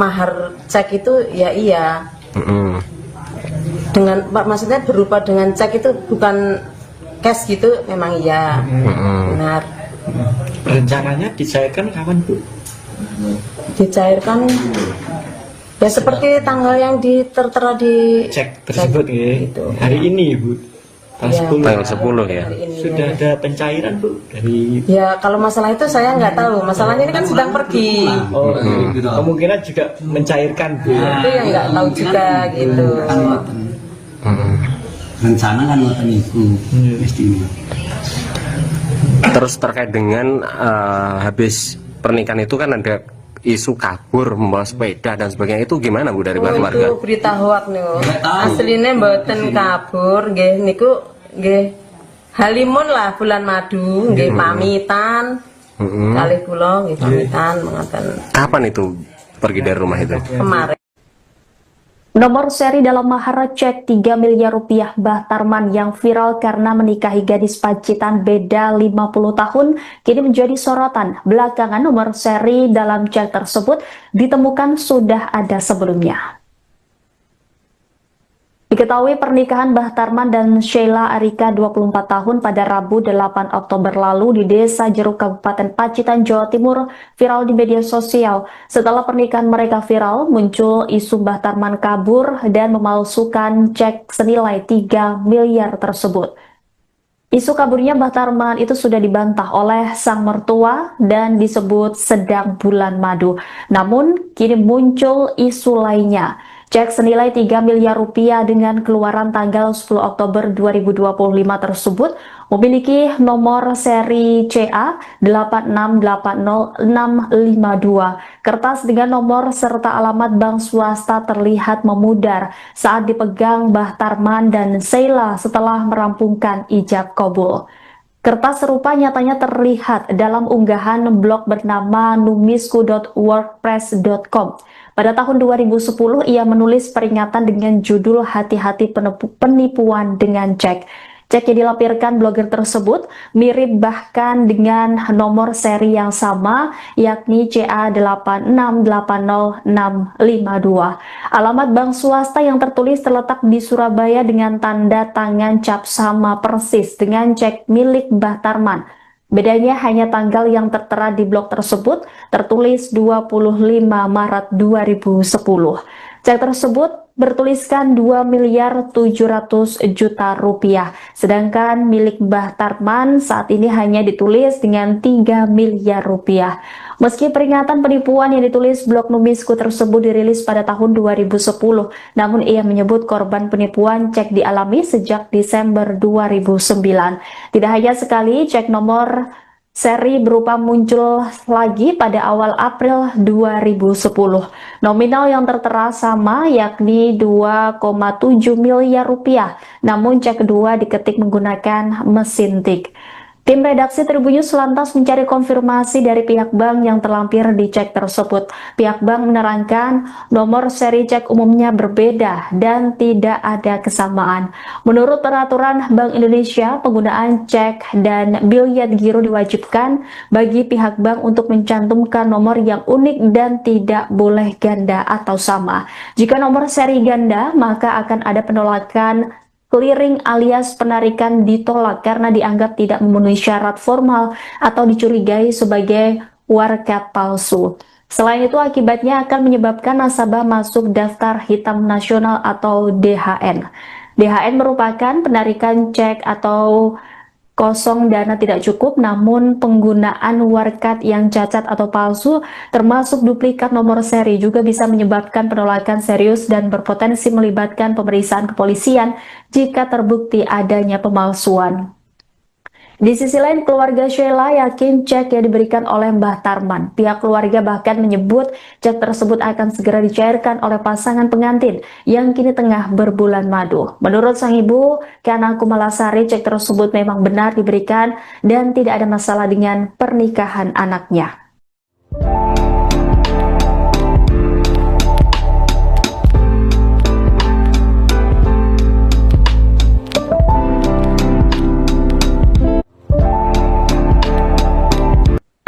Mahar cek itu ya iya, dengan maksudnya berupa dengan cek itu bukan cash gitu, memang iya, benar. Rencananya dicairkan kapan, Bu? Dicairkan ya seperti tanggal yang tertera di Cek tersebut ya. gitu. Hari ini, Bu. Tanggal 10 ya. Sudah ada pencairan, Bu, dari Ya kalau masalah itu saya nggak tahu, masalahnya ini kan sedang pergi, kemungkinan juga mencairkan, Bu. itu yang nggak tahu juga gitu. Rencana kan ngoten iku mesti. Terus terkait dengan habis pernikahan itu kan ada isu kabur membawa sepeda dan sebagainya, itu gimana, Bu, dari warga? Itu berita hoak niku. Aslinya mboten kabur, nggih niku nggih halimun lah bulan madu, nggih pamitan. Kali kula nggih pamitan mengaten. Kapan itu pergi dari rumah itu? Kemarin. Nomor seri dalam mahar cek 3 miliar rupiah Mbah Tarman yang viral karena menikahi gadis Pacitan beda 50 tahun kini menjadi sorotan. Belakangan nomor seri dalam cek tersebut ditemukan sudah ada sebelumnya. Diketahui pernikahan Mbah Tarman dan Sheila Arika 24 tahun pada Rabu 8 Oktober lalu di Desa Jeruk, Kabupaten Pacitan, Jawa Timur viral di media sosial. Setelah pernikahan mereka viral, muncul isu Mbah Tarman kabur dan memalsukan cek senilai 3 miliar tersebut. Isu kaburnya Mbah Tarman itu sudah dibantah oleh sang mertua dan disebut sedang bulan madu. Namun, kini muncul isu lainnya. Cek senilai 3 miliar rupiah dengan keluaran tanggal 10 Oktober 2025 tersebut memiliki nomor seri CA 8680652. Kertas dengan nomor serta alamat bank swasta terlihat memudar saat dipegang Mbah Tarman dan Sheila setelah merampungkan ijab kabul. Kertas serupa nyatanya terlihat dalam unggahan blog bernama numisku.wordpress.com. Pada tahun 2010, ia menulis peringatan dengan judul "Hati-hati penipuan dengan cek". Cek yang dilampirkan blogger tersebut mirip bahkan dengan nomor seri yang sama, yakni CA 8680652. Alamat bank swasta yang tertulis terletak di Surabaya dengan tanda tangan cap sama persis dengan cek milik Mbah Tarman. Bedanya hanya tanggal yang tertera di blog tersebut tertulis 25 Maret 2010. Cek tersebut bertuliskan 2.700.000.000 rupiah, sedangkan milik Mbah Tarman saat ini hanya ditulis dengan 3 miliar rupiah. Meski peringatan penipuan yang ditulis blog Numisku tersebut dirilis pada tahun 2010, namun ia menyebut korban penipuan cek dialami sejak Desember 2009. Tidak hanya sekali, cek nomor seri berupa muncul lagi pada awal April 2010. Nominal yang tertera sama, yakni 2,7 miliar rupiah, namun cek kedua diketik menggunakan mesin tik. Tim redaksi Tribunnews lantas mencari konfirmasi dari pihak bank yang terlampir di cek tersebut. Pihak bank menerangkan nomor seri cek umumnya berbeda dan tidak ada kesamaan. Menurut peraturan Bank Indonesia, penggunaan cek dan biliet giro diwajibkan bagi pihak bank untuk mencantumkan nomor yang unik dan tidak boleh ganda atau sama. Jika nomor seri ganda, maka akan ada penolakan clearing alias penarikan ditolak karena dianggap tidak memenuhi syarat formal atau dicurigai sebagai warkat palsu. Selain itu, akibatnya akan menyebabkan nasabah masuk daftar hitam nasional atau DHN. DHN merupakan penarikan cek atau kosong dana tidak cukup, namun penggunaan warkat yang cacat atau palsu termasuk duplikat nomor seri juga bisa menyebabkan penolakan serius dan berpotensi melibatkan pemeriksaan kepolisian jika terbukti adanya pemalsuan. Di sisi lain, keluarga Sheila yakin cek yang diberikan oleh Mbah Tarman. Pihak keluarga bahkan menyebut cek tersebut akan segera dicairkan oleh pasangan pengantin yang kini tengah berbulan madu. Menurut sang ibu, Kana Kumalasari, cek tersebut memang benar diberikan dan tidak ada masalah dengan pernikahan anaknya.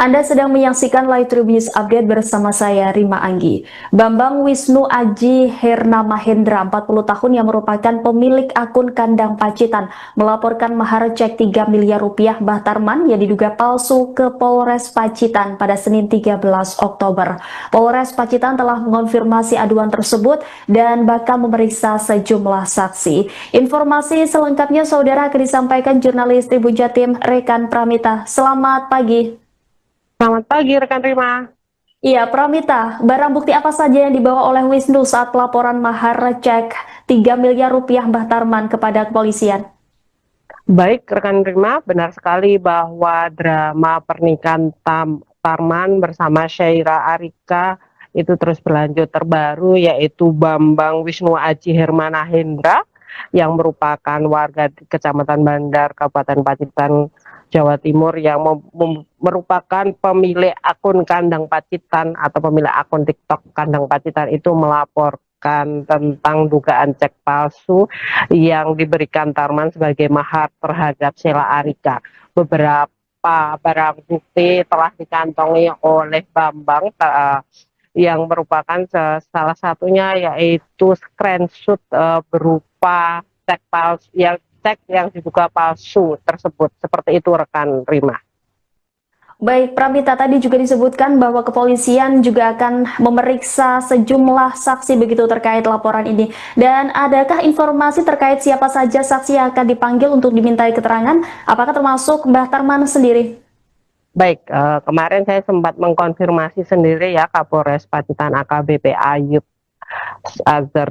Anda sedang menyaksikan Live Tribunnews Update bersama saya, Rima Anggi. Bambang Wisnu Aji Herna Mahendra, 40 tahun yang merupakan pemilik akun Kandang Pacitan, melaporkan mahar cek 3 miliar rupiah Mbah Tarman yang diduga palsu ke Polres Pacitan pada Senin 13 Oktober. Polres Pacitan telah mengonfirmasi aduan tersebut dan bakal memeriksa sejumlah saksi. Informasi selengkapnya saudara akan disampaikan jurnalis Tribun Jatim Rekan Pramita. Selamat pagi. Selamat pagi rekan Rima. Iya, Pramita, barang bukti apa saja yang dibawa oleh Wisnu saat pelaporan mahar cek 3 miliar rupiah Mbah Tarman kepada kepolisian? Baik rekan Rima, benar sekali bahwa drama pernikahan Tarman bersama Syaira Arika itu terus berlanjut. Terbaru yaitu Bambang Wisnu Aji Hermana Hendra yang merupakan warga di Kecamatan Bandar, Kabupaten Pacitan, Jawa Timur, yang merupakan pemilik akun Kandang Pacitan atau pemilik akun TikTok Kandang Pacitan itu melaporkan tentang dugaan cek palsu yang diberikan Tarman sebagai mahar terhadap Sheila Arika. Beberapa barang bukti telah dikantongi oleh Bambang yang merupakan salah satunya yaitu screenshot berupa cek palsu yang diduga palsu tersebut. Seperti itu rekan Rima. Baik, Pramita, tadi juga disebutkan bahwa kepolisian juga akan memeriksa sejumlah saksi begitu terkait laporan ini. Dan adakah informasi terkait siapa saja saksi yang akan dipanggil untuk dimintai keterangan? Apakah termasuk Mbah Tarman sendiri? Baik, kemarin saya sempat mengkonfirmasi sendiri ya Kapolres Pacitan AKBP Ayub Azhar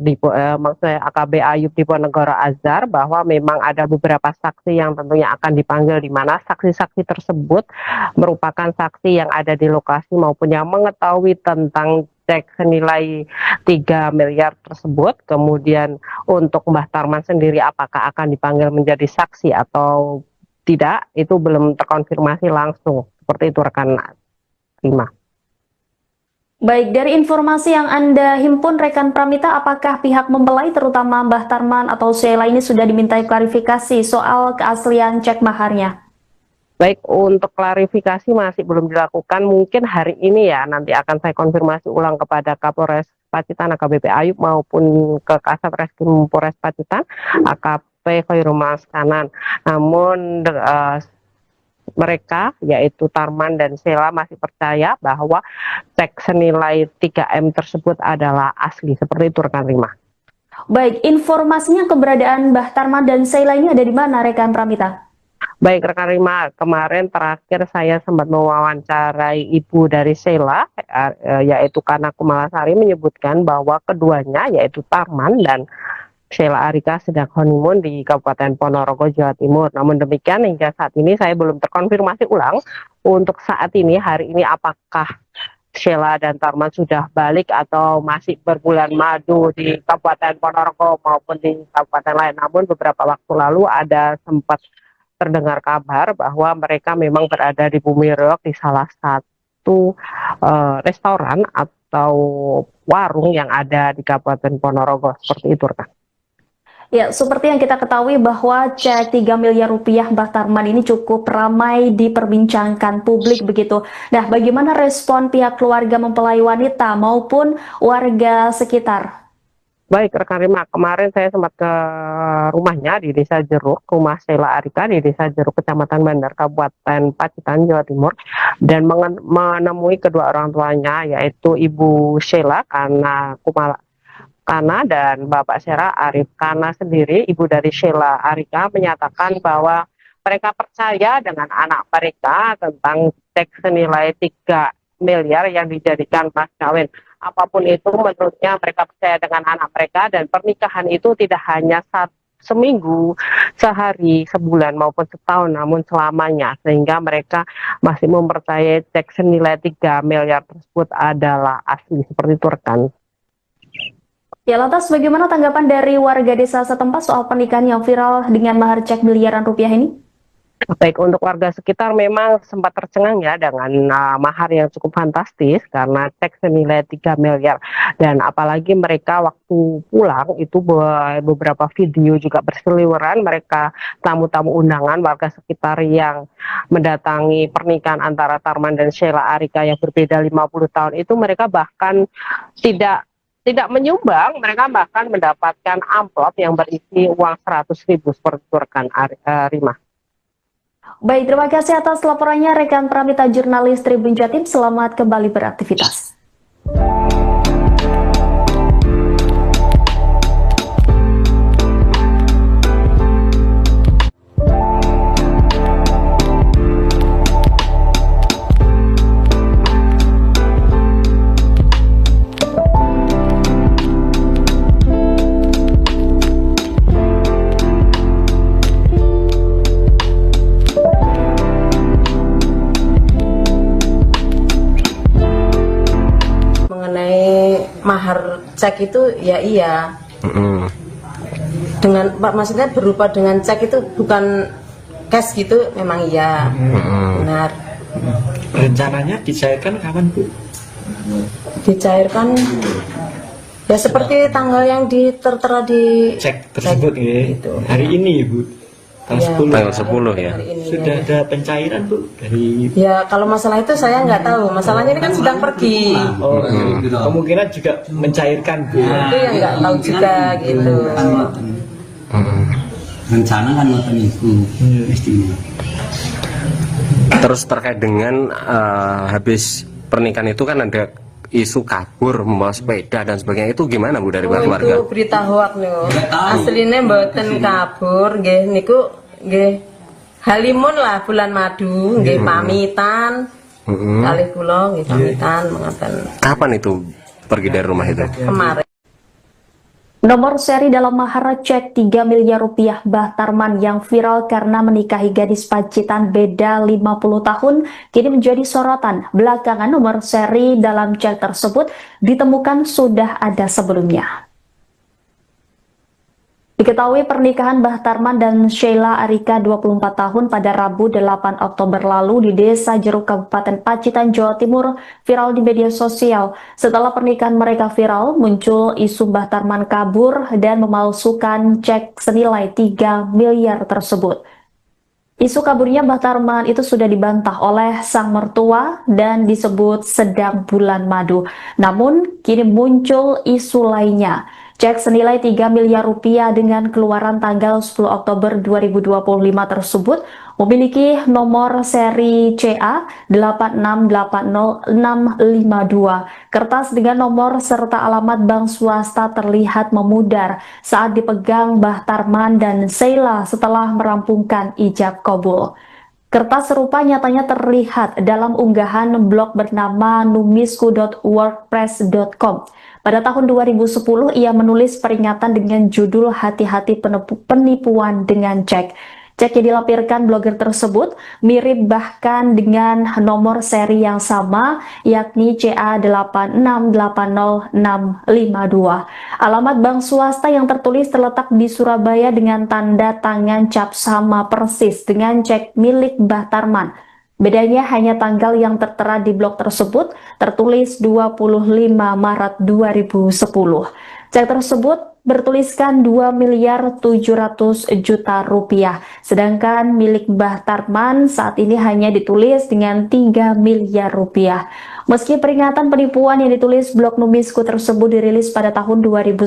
maksudnya AKB Ayub Diponegoro Azhar, bahwa memang ada beberapa saksi yang tentunya akan dipanggil, di mana saksi-saksi tersebut merupakan saksi yang ada di lokasi maupun yang mengetahui tentang cek senilai 3 miliar tersebut. Kemudian untuk Mbah Tarman sendiri apakah akan dipanggil menjadi saksi atau tidak, itu belum terkonfirmasi langsung. Seperti itu rekan Rima. Baik, dari informasi yang Anda himpun rekan Pramita, apakah pihak mempelai terutama Mbah Tarman atau Sheila ini sudah dimintai klarifikasi soal keaslian cek maharnya? Baik, untuk klarifikasi masih belum dilakukan. Mungkin hari ini ya, nanti akan saya konfirmasi ulang kepada Kapolres Pacitan AKBP Ayub maupun ke Kasat Reskrim Polres Pacitan AKP Khairul Mas Kanan. Namun mereka yaitu Tarman dan Sheila masih percaya bahwa cek senilai 3M tersebut adalah asli. Seperti itu rekan Rima. Baik, informasinya keberadaan Mbah Tarman dan Sheila ini ada di mana rekan Pramita? Baik rekan Rima, kemarin terakhir saya sempat mewawancarai ibu dari Sheila, yaitu Kana Kumalasari, menyebutkan bahwa keduanya yaitu Tarman dan Sheila Arika sedang honeymoon di Kabupaten Ponorogo, Jawa Timur. Namun demikian hingga saat ini saya belum terkonfirmasi ulang untuk saat ini, hari ini, apakah Sheila dan Tarman sudah balik atau masih berbulan madu di Kabupaten Ponorogo maupun di kabupaten lain. Namun beberapa waktu lalu ada sempat terdengar kabar bahwa mereka memang berada di Bumi Reog di salah satu restoran atau warung yang ada di Kabupaten Ponorogo. Seperti itu rekan. Ya, seperti yang kita ketahui bahwa cek 3 miliar rupiah Mbah Tarman ini cukup ramai diperbincangkan publik begitu. Nah, bagaimana respon pihak keluarga mempelai wanita maupun warga sekitar? Baik rekan Rima, kemarin saya sempat ke rumahnya di Desa Jeruk, rumah Sheila Arika di Desa Jeruk, Kecamatan Bandar, Kabupaten Pacitan, Jawa Timur, dan menemui kedua orang tuanya yaitu Ibu Sheila Kana dan Bapak Sheila Arif. Kana sendiri, ibu dari Sheila Arika, menyatakan bahwa mereka percaya dengan anak mereka tentang cek senilai 3 miliar yang dijadikan mas kawin. Apapun itu, menurutnya mereka percaya dengan anak mereka, dan pernikahan itu tidak hanya seminggu, sehari, sebulan maupun setahun, namun selamanya, sehingga mereka masih mempercayai cek senilai 3 miliar tersebut adalah asli. Seperti itu rekan. Ya, lantas bagaimana tanggapan dari warga desa setempat soal pernikahan yang viral dengan mahar cek miliaran rupiah ini? Baik, untuk warga sekitar memang sempat tercengang ya dengan mahar yang cukup fantastis karena cek senilai 3 miliar. Dan apalagi mereka waktu pulang itu beberapa video juga berseliweran, mereka tamu-tamu undangan warga sekitar yang mendatangi pernikahan antara Tarman dan Sheila Arika yang berbeda 50 tahun itu, mereka bahkan tidak menyumbang, mereka bahkan mendapatkan amplop yang berisi uang 100.000 seperti itu rekan Rima. Baik, terima kasih atas laporannya rekan Pramita jurnalis Tribun Jatim. Selamat kembali beraktivitas. Mahar cek itu ya iya. Dengan maksudnya berupa dengan cek itu bukan cash gitu, memang iya. Benar. Rencananya dicairkan kapan, Bu? Dicairkan ya seperti tanggal yang tertera di Cek tersebut ya. gitu. Hari ini, Bu. Tanggal 10. Tanggal 10 ya. Hari ini, Sudah ya. ada pencairan, Bu, dari Ya kalau masalah itu saya nggak tahu. Masalahnya ini kan sedang pergi. kemungkinan juga mencairkan, Bu. Itu yang nggak tahu juga gitu. Rencana kan ngoten iku. Istimewa. Terus terkait dengan habis pernikahan itu kan ada isu kabur membawa sepeda dan sebagainya, itu gimana Bu dari Oh, keluarga? itu berita hoak niku. Aslinya mboten kabur nggih niku nggih halimun lah bulan madu nggih pamitan. Kalih kula nggih pamitan mengaten Kapan itu pergi dari rumah itu? kemarin. Nomor seri dalam mahar cek 3 miliar rupiah Mbah Tarman yang viral karena menikahi gadis Pacitan beda 50 tahun kini menjadi sorotan. Belakangan nomor seri dalam cek tersebut ditemukan sudah ada sebelumnya. Diketahui pernikahan Mbah Tarman dan Sheila Arika 24 tahun pada Rabu 8 Oktober lalu di Desa Jeruk Kabupaten Pacitan, Jawa Timur viral di media sosial. Setelah pernikahan mereka viral, muncul isu Mbah Tarman kabur dan memalsukan cek senilai 3 miliar tersebut. Isu kaburnya Mbah Tarman itu sudah dibantah oleh sang mertua dan disebut sedang bulan madu. Namun kini muncul isu lainnya. Cek senilai 3 miliar rupiah dengan keluaran tanggal 10 Oktober 2025 tersebut memiliki nomor seri CA 8680652. Kertas dengan nomor serta alamat bank swasta terlihat memudar saat dipegang Mbah Tarman dan Sheila setelah merampungkan ijab kabul. Kertas serupa nyatanya terlihat dalam unggahan blog bernama numisku.wordpress.com. Pada tahun 2010, ia menulis peringatan dengan judul "Hati-hati penipuan dengan cek". Cek yang dilampirkan blogger tersebut mirip bahkan dengan nomor seri yang sama, yakni CA8680652. Alamat bank swasta yang tertulis terletak di Surabaya dengan tanda tangan cap sama persis dengan cek milik Mbah Tarman. Bedanya hanya tanggal yang tertera di blog tersebut tertulis 25 Maret 2010. Cek tersebut bertuliskan 2.700.000.000 rupiah, sedangkan milik Mbah Tarman saat ini hanya ditulis dengan 3 miliar rupiah. Meski peringatan penipuan yang ditulis blog Numisku tersebut dirilis pada tahun 2010,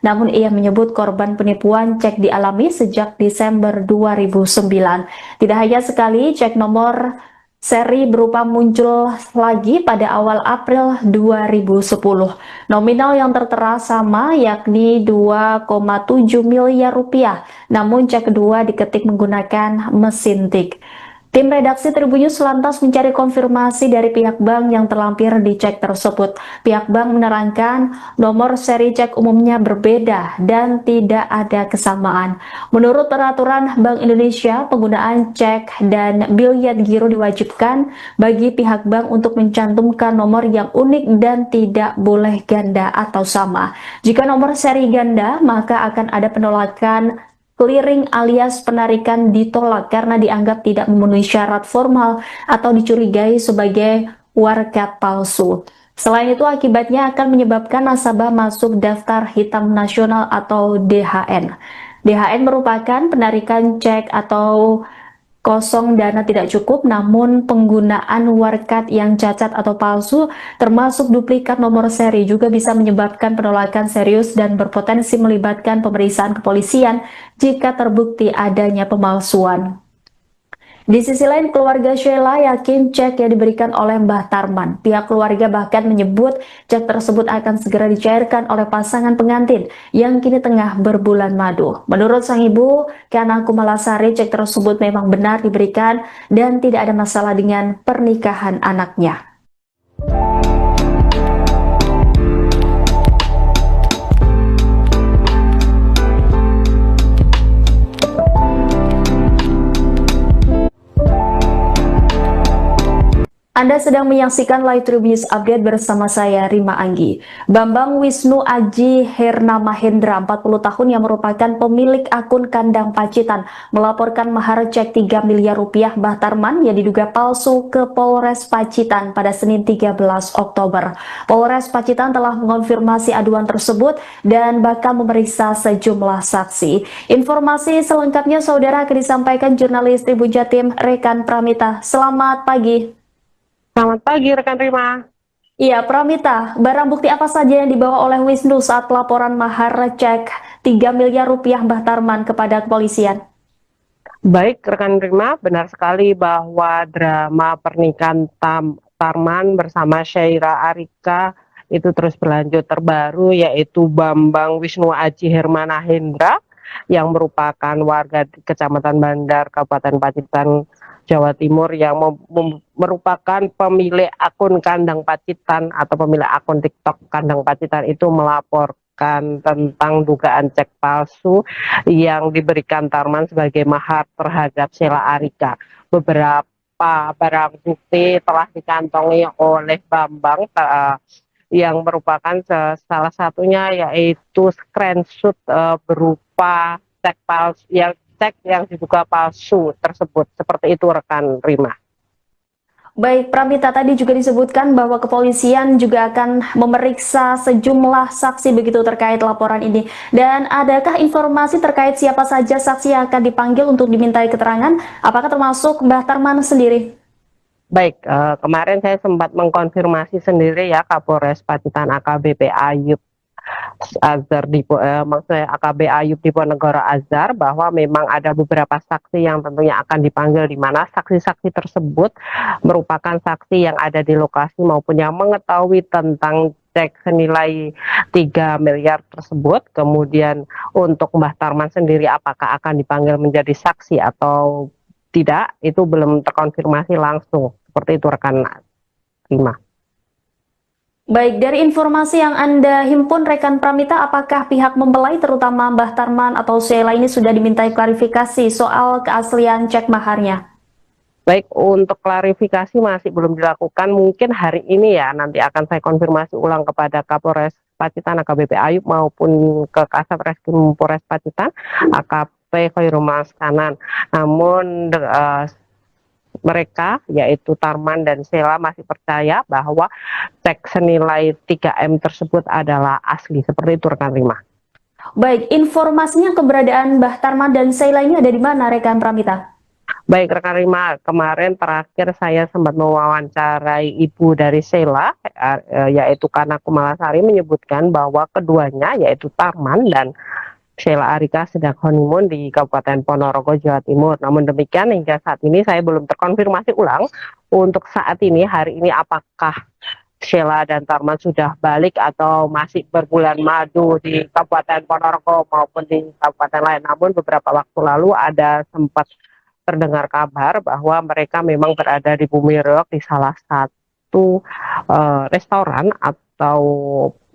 namun ia menyebut korban penipuan cek dialami sejak Desember 2009. Tidak hanya sekali, cek nomor seri berupa muncul lagi pada awal April 2010. Nominal yang tertera sama, yakni 2,7 miliar rupiah, namun cek kedua diketik menggunakan mesin tik. Tim redaksi Tribun News lantas mencari konfirmasi dari pihak bank yang terlampir di cek tersebut. Pihak bank menerangkan nomor seri cek umumnya berbeda dan tidak ada kesamaan. Menurut peraturan Bank Indonesia, penggunaan cek dan biliet giro diwajibkan bagi pihak bank untuk mencantumkan nomor yang unik dan tidak boleh ganda atau sama. Jika nomor seri ganda, maka akan ada penolakan clearing alias penarikan ditolak karena dianggap tidak memenuhi syarat formal atau dicurigai sebagai warkat palsu. Selain itu, akibatnya akan menyebabkan nasabah masuk daftar hitam nasional atau DHN. DHN merupakan penarikan cek atau kosong dana tidak cukup, namun penggunaan warkat yang cacat atau palsu termasuk duplikat nomor seri juga bisa menyebabkan penolakan serius dan berpotensi melibatkan pemeriksaan kepolisian jika terbukti adanya pemalsuan. Di sisi lain, keluarga Sheila yakin cek yang diberikan oleh Mbah Tarman. Pihak keluarga bahkan menyebut cek tersebut akan segera dicairkan oleh pasangan pengantin yang kini tengah berbulan madu. Menurut sang ibu, Kana Kumalasari, cek tersebut memang benar diberikan dan tidak ada masalah dengan pernikahan anaknya. Anda sedang menyaksikan Live Tribun News Update bersama saya, Rima Anggi. Bambang Wisnu Aji Hernamahendra, 40 tahun yang merupakan pemilik akun Kandang Pacitan, melaporkan mahar cek 3 miliar rupiah Mbah Tarman yang diduga palsu ke Polres Pacitan pada Senin 13 Oktober. Polres Pacitan telah mengonfirmasi aduan tersebut dan bakal memeriksa sejumlah saksi. Informasi selengkapnya saudara akan disampaikan jurnalis Tribun Jatim Rekan Pramita. Selamat pagi. Selamat pagi rekan Rima. Iya, Pramita, barang bukti apa saja yang dibawa oleh Wisnu saat laporan mahar cek 3 miliar rupiah Mbah Tarman kepada kepolisian? Baik rekan Rima, benar sekali bahwa drama pernikahan Tarman bersama Sheila Arika itu terus berlanjut. Terbaru yaitu Bambang Wisnu Aji Hernamahendra yang merupakan warga di Kecamatan Bandar, Kabupaten Pacitan, Jawa Timur, yang merupakan pemilik akun Kandang Pacitan atau pemilik akun TikTok Kandang Pacitan itu melaporkan tentang dugaan cek palsu yang diberikan Tarman sebagai mahar terhadap Sheila Arika. Beberapa barang bukti telah dikantongi oleh Bambang yang merupakan salah satunya yaitu screenshot berupa cek palsu yang diduga palsu tersebut. Seperti itu rekan Rima. Baik, Pramita, tadi juga disebutkan bahwa kepolisian juga akan memeriksa sejumlah saksi begitu terkait laporan ini. Dan adakah informasi terkait siapa saja saksi yang akan dipanggil untuk dimintai keterangan? Apakah termasuk Mbah Tarman sendiri? Baik, kemarin saya sempat mengkonfirmasi sendiri ya Kapolres Pacitan AKBP Ayub Azhar maksudnya AKB Ayub Diponegoro Azhar, bahwa memang ada beberapa saksi yang tentunya akan dipanggil, di mana saksi-saksi tersebut merupakan saksi yang ada di lokasi maupun yang mengetahui tentang cek senilai 3 miliar tersebut. Kemudian untuk Mbah Tarman sendiri apakah akan dipanggil menjadi saksi atau tidak, itu belum terkonfirmasi langsung. Seperti itu rekan Rima. Baik, dari informasi yang Anda himpun rekan Pramita, apakah pihak mempelai terutama Mbah Tarman atau Sheila ini sudah dimintai klarifikasi soal keaslian cek maharnya? Baik, untuk klarifikasi masih belum dilakukan. Mungkin hari ini ya, nanti akan saya konfirmasi ulang kepada Kapolres Pacitan AKBP Ayub maupun ke Kasat Reskrim Polres Pacitan AKP Khairul Kanan. Namun mereka yaitu Tarman dan Sheila masih percaya bahwa cek senilai 3M tersebut adalah asli. Seperti itu rekan Rima. Baik, informasinya keberadaan Mbah Tarman dan Sheila ini ada di mana rekan Pramita? Baik rekan Rima, kemarin terakhir saya sempat mewawancarai ibu dari Sheila, yaitu Kana Kumalasari, menyebutkan bahwa keduanya yaitu Tarman dan Sheila Arika sedang honeymoon di Kabupaten Ponorogo, Jawa Timur. Namun demikian hingga saat ini saya belum terkonfirmasi ulang untuk saat ini, hari ini, apakah Sheila dan Tarman sudah balik atau masih berbulan madu di Kabupaten Ponorogo maupun di kabupaten lain. Namun beberapa waktu lalu ada sempat terdengar kabar bahwa mereka memang berada di Bumi Reog di salah satu restoran atau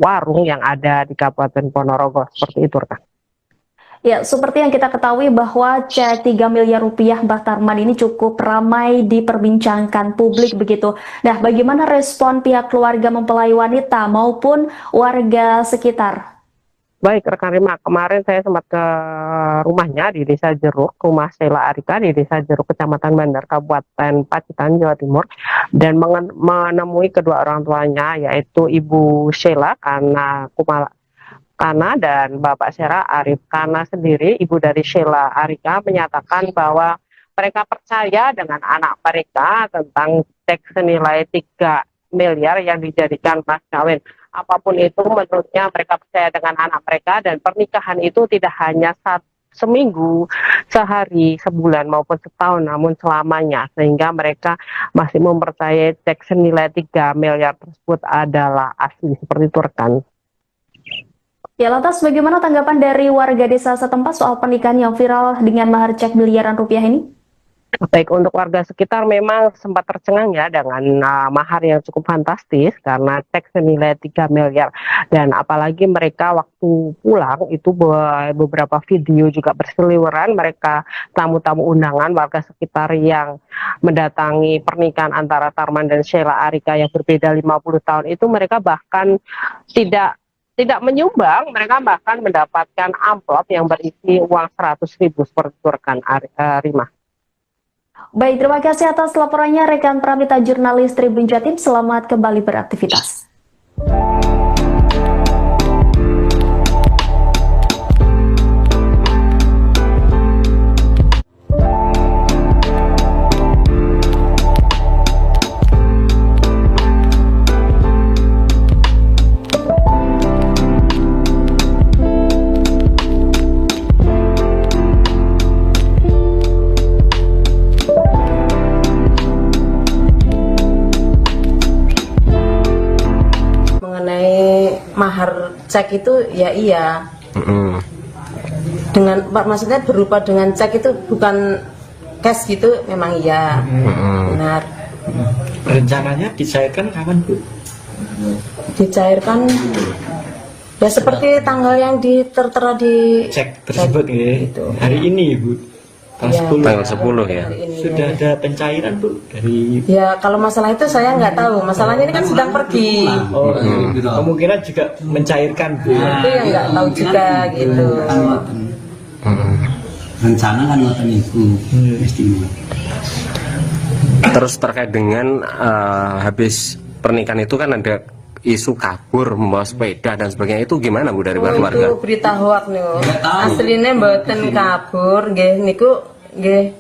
warung yang ada di Kabupaten Ponorogo. Seperti itu rekan. Ya, seperti yang kita ketahui bahwa cek 3 miliar rupiah Mbah Tarman ini cukup ramai diperbincangkan publik begitu. Nah, bagaimana respon pihak keluarga mempelai wanita maupun warga sekitar? Baik rekan Rima, kemarin saya sempat ke rumahnya di Desa Jeruk, rumah Sheila Arika di Desa Jeruk, Kecamatan Bandar, Kabupaten Pacitan, Jawa Timur, dan menemui kedua orang tuanya, yaitu Ibu Sheila Kana dan Bapak Sheila Arif. Kana sendiri, ibu dari Sheila Arika, menyatakan bahwa mereka percaya dengan anak mereka tentang cek senilai 3 miliar yang dijadikan mas kawin. Apapun itu, menurutnya mereka percaya dengan anak mereka, dan pernikahan itu tidak hanya seminggu, sehari, sebulan maupun setahun, namun selamanya, sehingga mereka masih mempercayai cek senilai 3 miliar tersebut adalah asli. Seperti itu rekan. Ya, lantas bagaimana tanggapan dari warga desa setempat soal pernikahan yang viral dengan mahar cek miliaran rupiah ini? Baik, untuk warga sekitar memang sempat tercengang ya dengan mahar yang cukup fantastis karena cek senilai 3 miliar. Dan apalagi mereka waktu pulang itu beberapa video juga berseliweran, mereka tamu-tamu undangan warga sekitar yang mendatangi pernikahan antara Tarman dan Sheila Arika yang berbeda 50 tahun itu, mereka bahkan tidak menyumbang, mereka bahkan mendapatkan amplop yang berisi uang 100.000 seperti itu rekan Rima. Baik, terima kasih atas laporannya rekan Pramita jurnalis Tribun Jatim. Selamat kembali beraktivitas. Mahar cek itu ya iya, dengan maksudnya berupa dengan cek itu bukan cash gitu, memang iya, benar. Rencananya dicairkan kapan Bu? Dicairkan ya seperti tanggal yang tertera di Cek tersebut ya, gitu. hari ini Bu, tanggal 10. Tanggal 10 ya. Sudah ada pencairan Bu dari... Ya kalau masalah itu saya nggak tahu, masalahnya ini kan sedang pergi. Oh, kemungkinan juga mencairkan Bu. Itu yang nggak tahu juga gitu. Rencana kan ngoten iku istimewa. Terus terkait dengan habis pernikahan itu kan ada isu kabur membawa sepeda dan sebagainya, itu gimana Bu dari keluarga? Itu berita hoak niku. Aslinya mboten kabur nggih niku nggih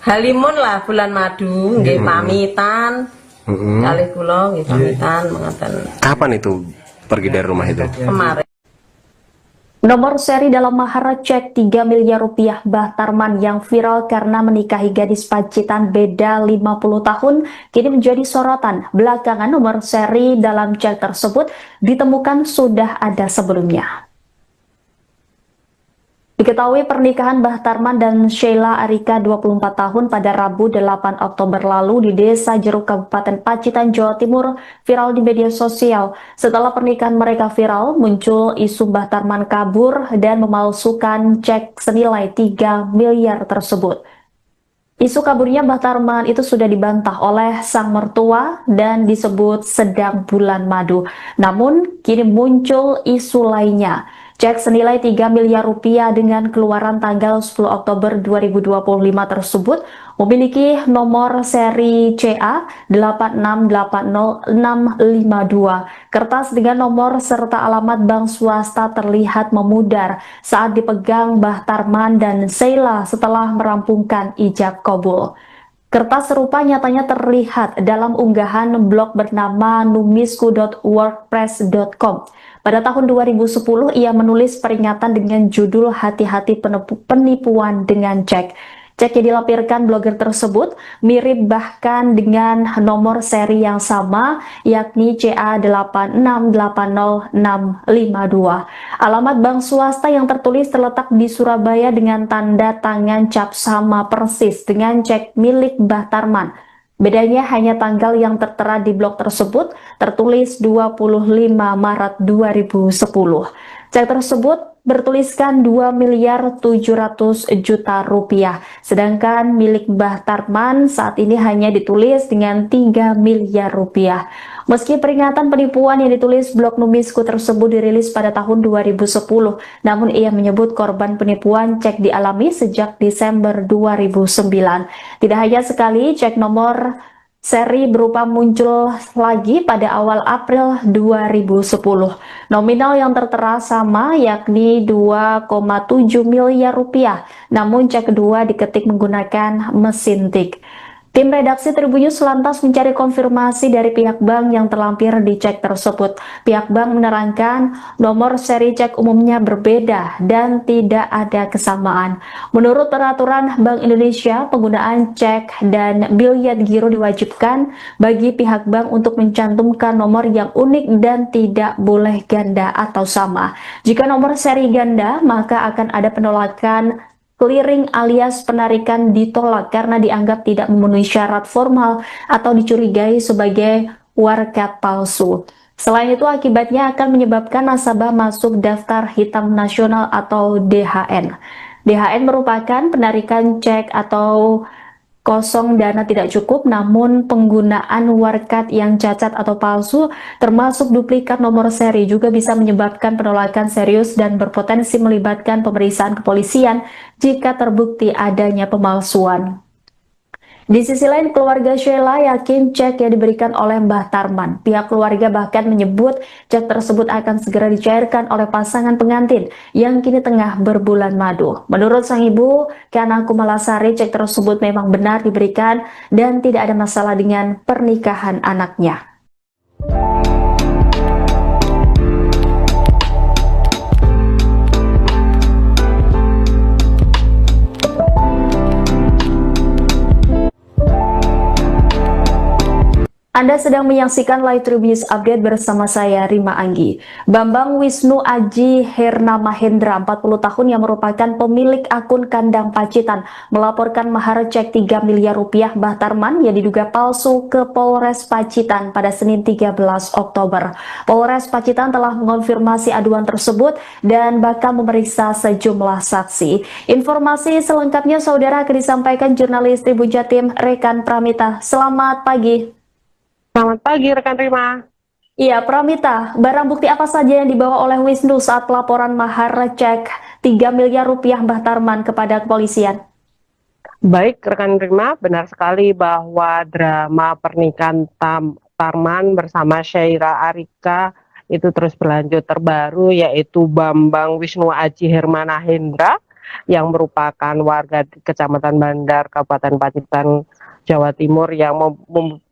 halimun lah bulan madu nggih pamitan. Kalih kula nggih pamitan mengaten. Kapan itu pergi dari rumah itu? Kemarin. Nomor seri dalam mahar cek 3 miliar rupiah Mbah Tarman yang viral karena menikahi gadis Pacitan beda 50 tahun kini menjadi sorotan. Belakangan nomor seri dalam cek tersebut ditemukan sudah ada sebelumnya. Diketahui pernikahan Mbah Tarman dan Sheila Arika 24 tahun pada Rabu 8 Oktober lalu di Desa Jeruk Kabupaten Pacitan, Jawa Timur viral di media sosial. Setelah pernikahan mereka viral, muncul isu Mbah Tarman kabur dan memalsukan cek senilai 3 miliar tersebut. Isu kaburnya Mbah Tarman itu sudah dibantah oleh sang mertua dan disebut sedang bulan madu. Namun, kini muncul isu lainnya. Cek senilai 3 miliar rupiah dengan keluaran tanggal 10 Oktober 2025 tersebut memiliki nomor seri CA 8680652. Kertas dengan nomor serta alamat bank swasta terlihat memudar saat dipegang Mbah Tarman dan Sheila setelah merampungkan ijab kabul. Kertas serupa nyatanya terlihat dalam unggahan blog bernama numisku.wordpress.com. Pada tahun 2010, ia menulis peringatan dengan judul Hati-hati penipuan dengan cek. Cek yang dilampirkan blogger tersebut mirip bahkan dengan nomor seri yang sama, yakni CA8680652. Alamat bank swasta yang tertulis terletak di Surabaya dengan tanda tangan cap sama persis dengan cek milik Mbah Tarman. Bedanya hanya tanggal yang tertera di blog tersebut tertulis 25 Maret 2010. Cek tersebut bertuliskan 2 miliar 700 juta rupiah, sedangkan milik Mbah Tarman saat ini hanya ditulis dengan 3 miliar rupiah. Meski peringatan penipuan yang ditulis blog Numisku tersebut dirilis pada tahun 2010, namun ia menyebut korban penipuan cek dialami sejak Desember 2009. Tidak hanya sekali, cek nomor seri berupa muncul lagi pada awal April 2010. Nominal yang tertera sama yakni 2,7 miliar rupiah, namun cek kedua diketik menggunakan mesin tik. Tim redaksi Tribun News lantas mencari konfirmasi dari pihak bank yang terlampir di cek tersebut. Pihak bank menerangkan nomor seri cek umumnya berbeda dan tidak ada kesamaan. Menurut peraturan Bank Indonesia, penggunaan cek dan biliet giro diwajibkan bagi pihak bank untuk mencantumkan nomor yang unik dan tidak boleh ganda atau sama. Jika nomor seri ganda, maka akan ada penolakan clearing alias penarikan ditolak karena dianggap tidak memenuhi syarat formal atau dicurigai sebagai warkat palsu. Selain itu, akibatnya akan menyebabkan nasabah masuk daftar hitam nasional atau DHN. DHN merupakan penarikan cek atau kosong dana tidak cukup, namun penggunaan warkat yang cacat atau palsu termasuk duplikat nomor seri juga bisa menyebabkan penolakan serius dan berpotensi melibatkan pemeriksaan kepolisian jika terbukti adanya pemalsuan. Di sisi lain, keluarga Sheila yakin cek yang diberikan oleh Mbah Tarman. Pihak keluarga bahkan menyebut cek tersebut akan segera dicairkan oleh pasangan pengantin yang kini tengah berbulan madu. Menurut sang ibu, Kana Kumalasari, cek tersebut memang benar diberikan dan tidak ada masalah dengan pernikahan anaknya. Anda sedang menyaksikan Live Tribun News Update bersama saya, Rima Anggi. Bambang Wisnu Aji Herna Mahendra, 40 tahun yang merupakan pemilik akun Kandang Pacitan, melaporkan mahar cek 3 miliar rupiah Mbah Tarman yang diduga palsu ke Polres Pacitan pada Senin 13 Oktober. Polres Pacitan telah mengonfirmasi aduan tersebut dan bakal memeriksa sejumlah saksi. Informasi selengkapnya saudara akan disampaikan jurnalis Tribun Jatim Rekan Pramita. Selamat pagi. Selamat pagi rekan Rima. Iya, Pramita, barang bukti apa saja yang dibawa oleh Wisnu saat pelaporan mahar cek 3 miliar rupiah Mbah Tarman kepada kepolisian? Baik rekan Rima, benar sekali bahwa drama pernikahan Tarman bersama Sheila Arika itu terus berlanjut. Terbaru yaitu Bambang Wisnu Aji Hermana Hendra yang merupakan warga Kecamatan Bandar, Kabupaten Pacitan, Jawa Timur yang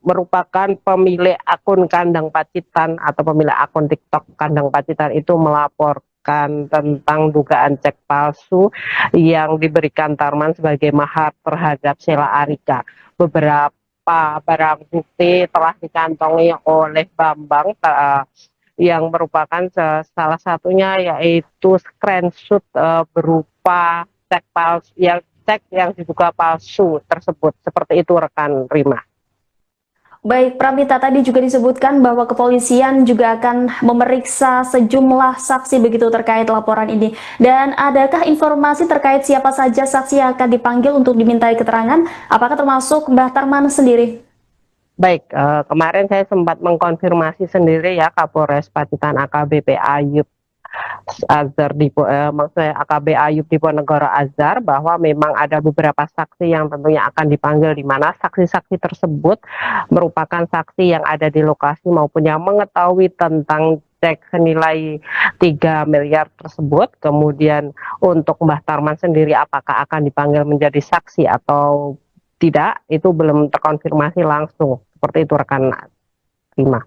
merupakan pemilik akun Kandang Pacitan atau pemilik akun TikTok Kandang Pacitan itu menceritakan tentang dugaan cek palsu yang diberikan Tarman sebagai mahar terhadap Sheila Arika. Beberapa barang bukti telah dikantongi oleh Bambang yang merupakan salah satunya yaitu screenshot berupa cek yang diduga palsu tersebut. Seperti itu rekan Rima. Baik, Pramita, tadi juga disebutkan bahwa kepolisian juga akan memeriksa sejumlah saksi begitu terkait laporan ini. Dan adakah informasi terkait siapa saja saksi yang akan dipanggil untuk dimintai keterangan? Apakah termasuk Mbah Tarman sendiri? Baik, kemarin saya sempat mengkonfirmasi sendiri ya Kapolres Pacitan AKBP Ayub Azhar maksudnya AKB Ayub Diponegoro Azhar, bahwa memang ada beberapa saksi yang tentunya akan dipanggil, di mana saksi-saksi tersebut merupakan saksi yang ada di lokasi maupun yang mengetahui tentang cek senilai 3 miliar tersebut. Kemudian untuk Mbah Tarman sendiri apakah akan dipanggil menjadi saksi atau tidak, itu belum terkonfirmasi langsung. Seperti itu rekan Rima.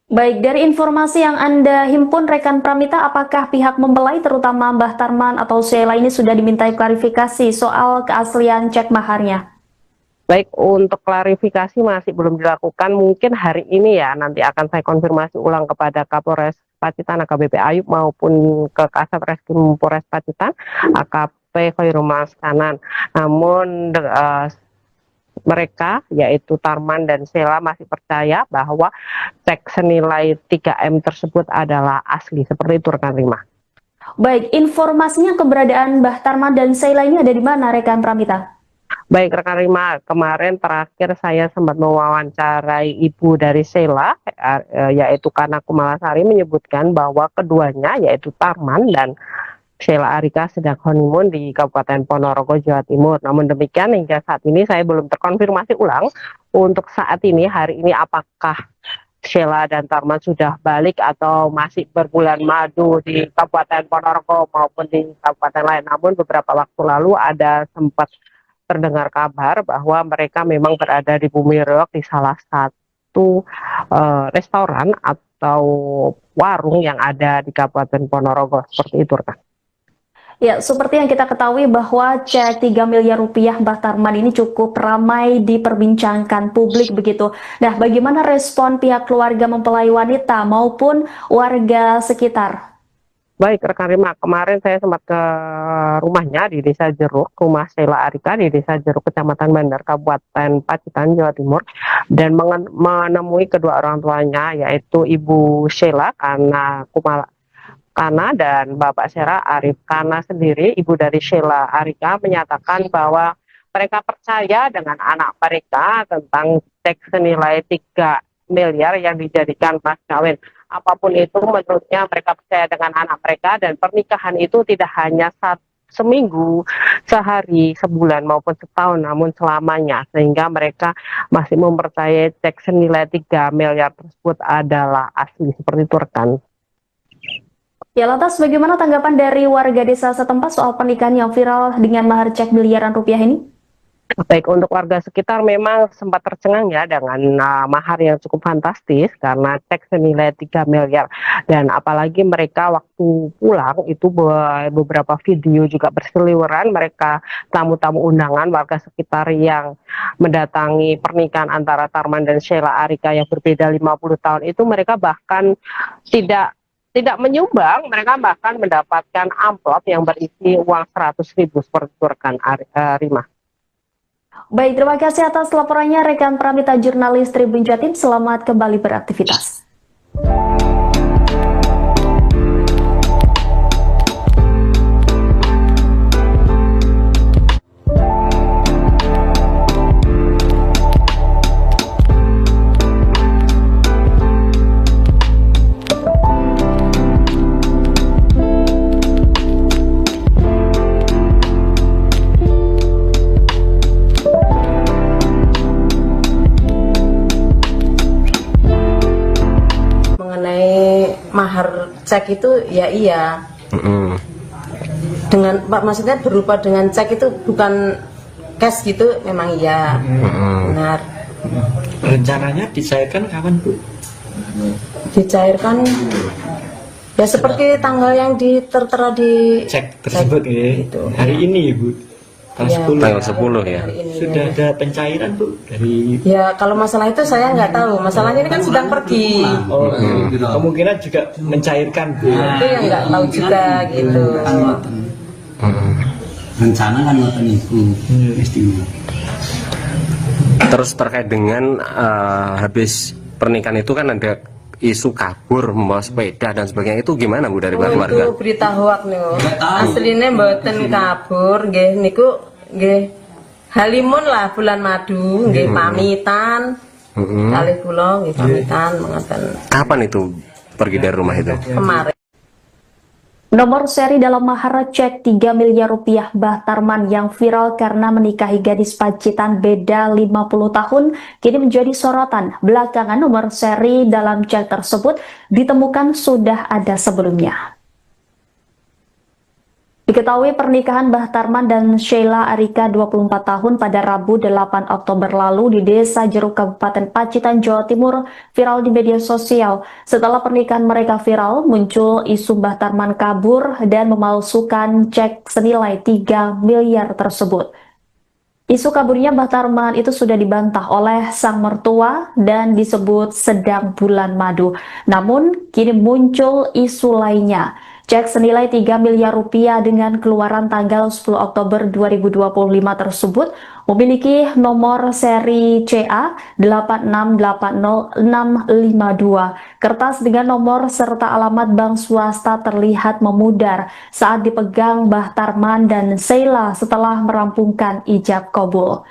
Baik, dari informasi yang Anda himpun rekan Pramita, apakah pihak mempelai terutama Mbah Tarman atau Sheila ini sudah dimintai klarifikasi soal keaslian cek maharnya? Baik, untuk klarifikasi masih belum dilakukan. Mungkin hari ini ya, nanti akan saya konfirmasi ulang kepada Kapolres Pacitan AKBP Ayub maupun ke Kasat Reskrim Polres Pacitan AKP Khairul Maskanan. Namun mereka yaitu Tarman dan Sheila masih percaya bahwa cek senilai 3M tersebut adalah asli. Seperti itu rekan Rima. Baik, informasinya keberadaan Mbah Tarman dan Sheila ini ada di mana rekan Pramita? Baik rekan Rima, kemarin terakhir saya sempat mewawancarai ibu dari Sheila, yaitu Kana Kumalasari, menyebutkan bahwa keduanya yaitu Tarman dan Sheila Arika sedang honeymoon di Kabupaten Ponorogo, Jawa Timur. Namun demikian hingga saat ini saya belum terkonfirmasi ulang untuk saat ini, hari ini, apakah Sheila dan Tarman sudah balik atau masih berbulan madu di Kabupaten Ponorogo maupun di kabupaten lain. Namun beberapa waktu lalu ada sempat terdengar kabar bahwa mereka memang berada di Bumi Reog di salah satu restoran atau warung yang ada di Kabupaten Ponorogo. Seperti itu rekan. Ya, seperti yang kita ketahui bahwa cek 3 miliar rupiah Mbah Tarman ini cukup ramai diperbincangkan publik begitu. Nah, bagaimana respon pihak keluarga mempelai wanita maupun warga sekitar? Baik rekan Rima, kemarin saya sempat ke rumahnya di Desa Jeruk, rumah Sheila Arika di Desa Jeruk, Kecamatan Bandar, Kabupaten Pacitan, Jawa Timur, dan menemui kedua orang tuanya, yaitu Ibu Sheila Kana dan Bapak Sheila Arif. Kana sendiri, ibu dari Sheila Arika, menyatakan bahwa mereka percaya dengan anak mereka tentang cek senilai 3 miliar yang dijadikan mas kawin. Apapun itu, menurutnya mereka percaya dengan anak mereka, dan pernikahan itu tidak hanya seminggu, sehari, sebulan maupun setahun, namun selamanya, sehingga mereka masih mempercayai cek senilai 3 miliar tersebut adalah asli. Seperti itu rekan. Ya, lantas bagaimana tanggapan dari warga desa setempat soal pernikahan yang viral dengan mahar cek miliaran rupiah ini? Baik, untuk warga sekitar memang sempat tercengang ya dengan mahar yang cukup fantastis karena cek senilai 3 miliar. Dan apalagi mereka waktu pulang itu beberapa video juga berseliweran, mereka tamu-tamu undangan warga sekitar yang mendatangi pernikahan antara Tarman dan Sheila Arika yang berbeda 50 tahun itu, mereka bahkan tidak menyumbang, mereka bahkan mendapatkan amplop yang berisi uang 100.000 seperti itu rekan Rima. Baik, terima kasih atas laporannya rekan Pramita, jurnalis Tribun Jatim. Selamat kembali beraktivitas. Mahar cek itu ya iya. Dengan maksudnya berupa dengan cek itu bukan cash gitu, memang iya. Benar. Rencananya dicairkan kapan, Bu? Dicairkan Ya seperti tanggal yang tertera di cek tersebut ya. gitu. Hari ini Bu, Iya. Tanggal 10 ya. Hari ini, sudah ya. ada pencairan Bu dari Ya kalau masalah itu saya nggak tahu. Masalahnya ini kan sedang pergi. kemungkinan juga mencairkan Bu. Itu yang nggak tahu juga gitu. Kan ngoten. Rencana kan ngoten iku. Istimewa. Terus terkait dengan habis pernikahan itu kan ada isu kabur membawa sepeda dan sebagainya, itu gimana Bu dari keluarga? Itu berita hoak nih. Aslinya mboten kabur, nggih niku nggih halimun lah bulan madu, nggih pamitan. Kalih kula nggih pamitan mengaten Kapan itu pergi dari rumah itu? kemarin. Nomor seri dalam mahar cek 3 miliar rupiah Mbah Tarman yang viral karena menikahi gadis Pacitan beda 50 tahun kini menjadi sorotan. Belakangan nomor seri dalam cek tersebut ditemukan sudah ada sebelumnya. Diketahui pernikahan Mbah Tarman dan Sheila Arika 24 tahun pada Rabu 8 Oktober lalu di Desa Jeruk Kabupaten Pacitan, Jawa Timur viral di media sosial. Setelah pernikahan mereka viral, muncul isu Mbah Tarman kabur dan memalsukan cek senilai 3 miliar tersebut. Isu kaburnya Mbah Tarman itu sudah dibantah oleh sang mertua dan disebut sedang bulan madu. Namun, kini muncul isu lainnya. Cek senilai 3 miliar rupiah dengan keluaran tanggal 10 Oktober 2025 tersebut memiliki nomor seri CA 8680652. Kertas dengan nomor serta alamat bank swasta terlihat memudar saat dipegang Mbah Tarman dan Sheila setelah merampungkan ijab kabul.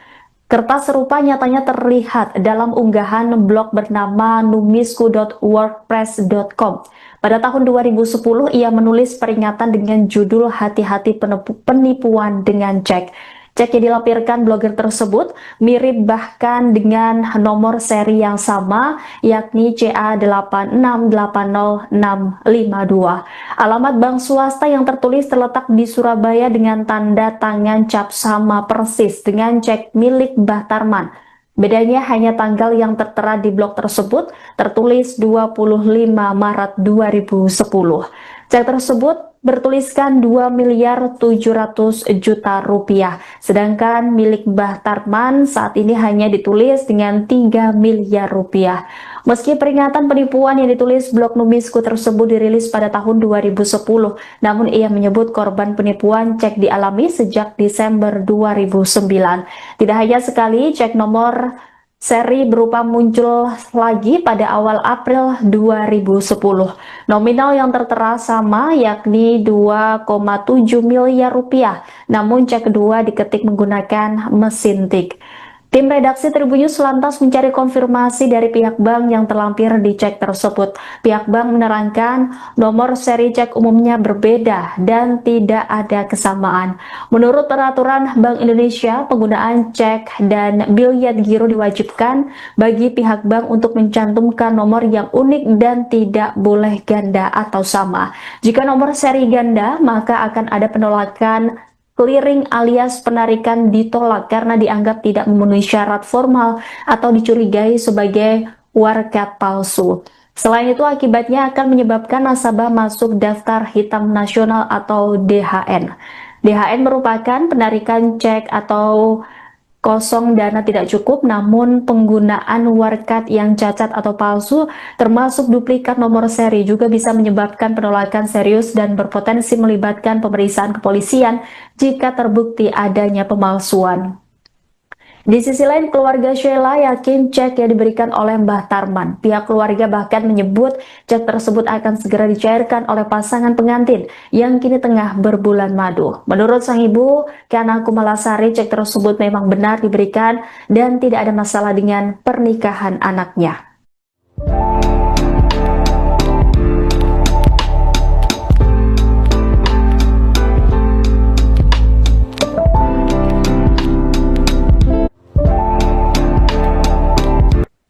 Kertas serupa nyatanya terlihat dalam unggahan blog bernama numisku.wordpress.com. Pada tahun 2010, ia menulis peringatan dengan judul Hati-hati penipuan dengan cek. Cek yang dilampirkan blogger tersebut mirip bahkan dengan nomor seri yang sama, yakni CA8680652. Alamat bank swasta yang tertulis terletak di Surabaya dengan tanda tangan cap sama persis dengan cek milik Mbah Tarman. Bedanya hanya tanggal yang tertera di blog tersebut tertulis 25 Maret 2010. Cek tersebut bertuliskan 2 miliar 700 juta rupiah, sedangkan milik Mbah Tarman saat ini hanya ditulis dengan 3 miliar rupiah. Meski peringatan penipuan yang ditulis blog Numisku tersebut dirilis pada tahun 2010, namun ia menyebut korban penipuan cek dialami sejak Desember 2009. Tidak hanya sekali, cek nomor seri berupa muncul lagi pada awal April 2010. Nominal yang tertera sama, yakni 2,7 miliar rupiah, namun cek kedua diketik menggunakan mesin tik. Tim redaksi Tribunnews lantas mencari konfirmasi dari pihak bank yang terlampir di cek tersebut. Pihak bank menerangkan nomor seri cek umumnya berbeda dan tidak ada kesamaan. Menurut peraturan Bank Indonesia, penggunaan cek dan bilyet giro diwajibkan bagi pihak bank untuk mencantumkan nomor yang unik dan tidak boleh ganda atau sama. Jika nomor seri ganda, maka akan ada penolakan clearing alias penarikan ditolak karena dianggap tidak memenuhi syarat formal atau dicurigai sebagai warkat palsu. Selain itu, akibatnya akan menyebabkan nasabah masuk daftar hitam nasional atau DHN. DHN merupakan penarikan cek atau kosong dana tidak cukup, namun penggunaan warkat yang cacat atau palsu termasuk duplikat nomor seri juga bisa menyebabkan penolakan serius dan berpotensi melibatkan pemeriksaan kepolisian jika terbukti adanya pemalsuan. Di sisi lain, keluarga Sheila yakin cek yang diberikan oleh Mbah Tarman. Pihak keluarga bahkan menyebut cek tersebut akan segera dicairkan oleh pasangan pengantin yang kini tengah berbulan madu. Menurut sang ibu, Kana Kumalasari, cek tersebut memang benar diberikan dan tidak ada masalah dengan pernikahan anaknya.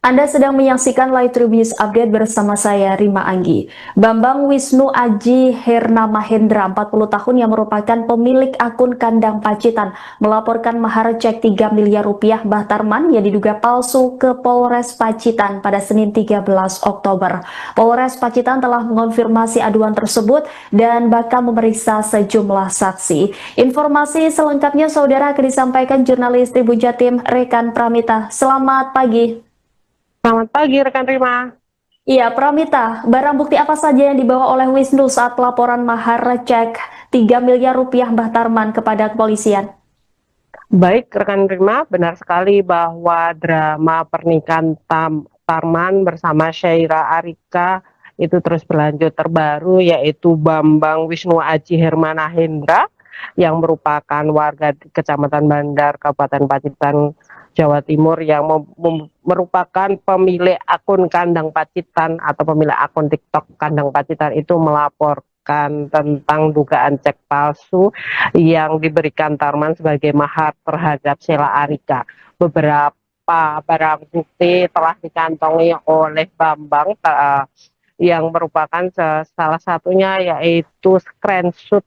Anda sedang menyaksikan Live Tribun News Update bersama saya, Rima Anggi. Bambang Wisnu Aji Herna Mahendra, 40 tahun yang merupakan pemilik akun Kandang Pacitan, melaporkan mahar cek 3 miliar rupiah Mbah Tarman yang diduga palsu ke Polres Pacitan pada Senin 13 Oktober. Polres Pacitan telah mengonfirmasi aduan tersebut dan bakal memeriksa sejumlah saksi. Informasi selengkapnya saudara akan disampaikan jurnalis Tribun Jatim Rekan Pramita. Selamat pagi. Selamat pagi rekan Rima. Iya, Pramita, barang bukti apa saja yang dibawa oleh Wisnu saat pelaporan mahar cek 3 miliar rupiah Mbah Tarman kepada kepolisian? Baik rekan Rima, benar sekali bahwa drama pernikahan Tarman bersama Syaira Arika itu terus berlanjut. Terbaru yaitu Bambang Wisnu Aji Hermana Hendra yang merupakan warga di Kecamatan Bandar, Kabupaten Pacitan, Jawa Timur, yang merupakan pemilik akun Kandang Pacitan atau pemilik akun TikTok Kandang Pacitan itu melaporkan tentang dugaan cek palsu yang diberikan Tarman sebagai mahar terhadap Sheila Arika. Beberapa barang bukti telah dikantongi oleh Bambang yang merupakan salah satunya yaitu screenshot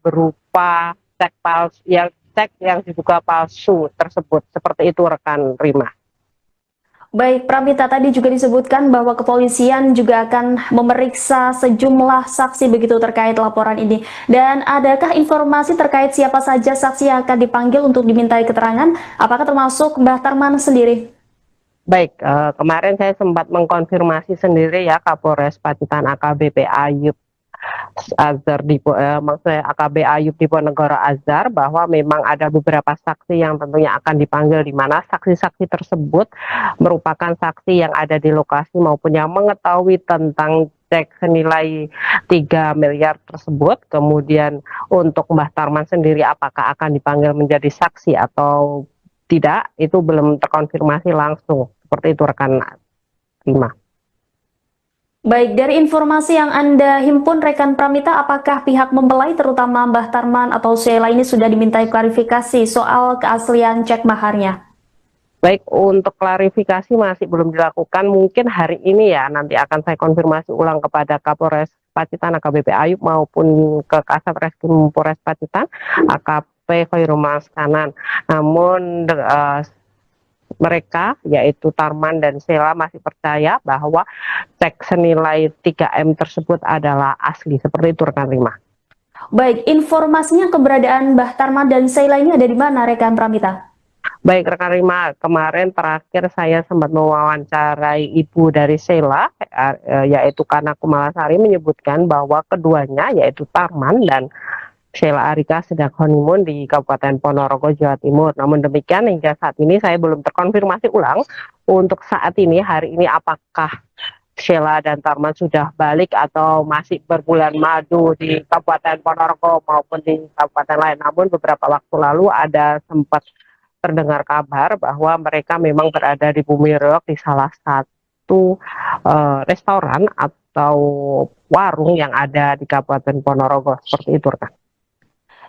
berupa cek palsu yang diduga palsu tersebut. Seperti itu rekan Rima. Baik, Pramita, tadi juga disebutkan bahwa kepolisian juga akan memeriksa sejumlah saksi begitu terkait laporan ini. Dan adakah informasi terkait siapa saja saksi yang akan dipanggil untuk dimintai keterangan? Apakah termasuk Mbah Tarman sendiri? Baik, kemarin saya sempat mengkonfirmasi sendiri ya Kapolres Pacitan AKBP Ayub Azhar maksudnya AKB Ayub Diponegoro Azhar, bahwa memang ada beberapa saksi yang tentunya akan dipanggil, di mana saksi-saksi tersebut merupakan saksi yang ada di lokasi maupun yang mengetahui tentang cek senilai 3 miliar tersebut. Kemudian untuk Mbah Tarman sendiri apakah akan dipanggil menjadi saksi atau tidak, itu belum terkonfirmasi langsung. Seperti itu rekan Rima. Baik, dari informasi yang Anda himpun rekan Pramita, apakah pihak mempelai terutama Mbah Tarman atau Sheila ini sudah dimintai klarifikasi soal keaslian cek maharnya? Baik, untuk klarifikasi masih belum dilakukan. Mungkin hari ini ya, nanti akan saya konfirmasi ulang kepada Kapolres Pacitan AKBP Ayub maupun ke Kasat Reskrim Polres Pacitan AKP Khairul Maskanan. Namun mereka yaitu Tarman dan Sheila masih percaya bahwa cek senilai 3M tersebut adalah asli. Seperti itu rekan Rima. Baik, informasinya keberadaan Mbah Tarman dan Sheila ini ada di mana rekan Pramita? Baik rekan Rima, kemarin terakhir saya sempat mewawancarai ibu dari Sheila, yaitu Kana Kumalasari, menyebutkan bahwa keduanya yaitu Tarman dan Sheila Arika sedang honeymoon di Kabupaten Ponorogo, Jawa Timur. Namun demikian hingga saat ini saya belum terkonfirmasi ulang untuk saat ini, hari ini, apakah Sheila dan Tarman sudah balik atau masih berbulan madu di Kabupaten Ponorogo maupun di kabupaten lain. Namun beberapa waktu lalu ada sempat terdengar kabar bahwa mereka memang berada di Bumi Reog di salah satu restoran atau warung yang ada di Kabupaten Ponorogo. Seperti itu rekan.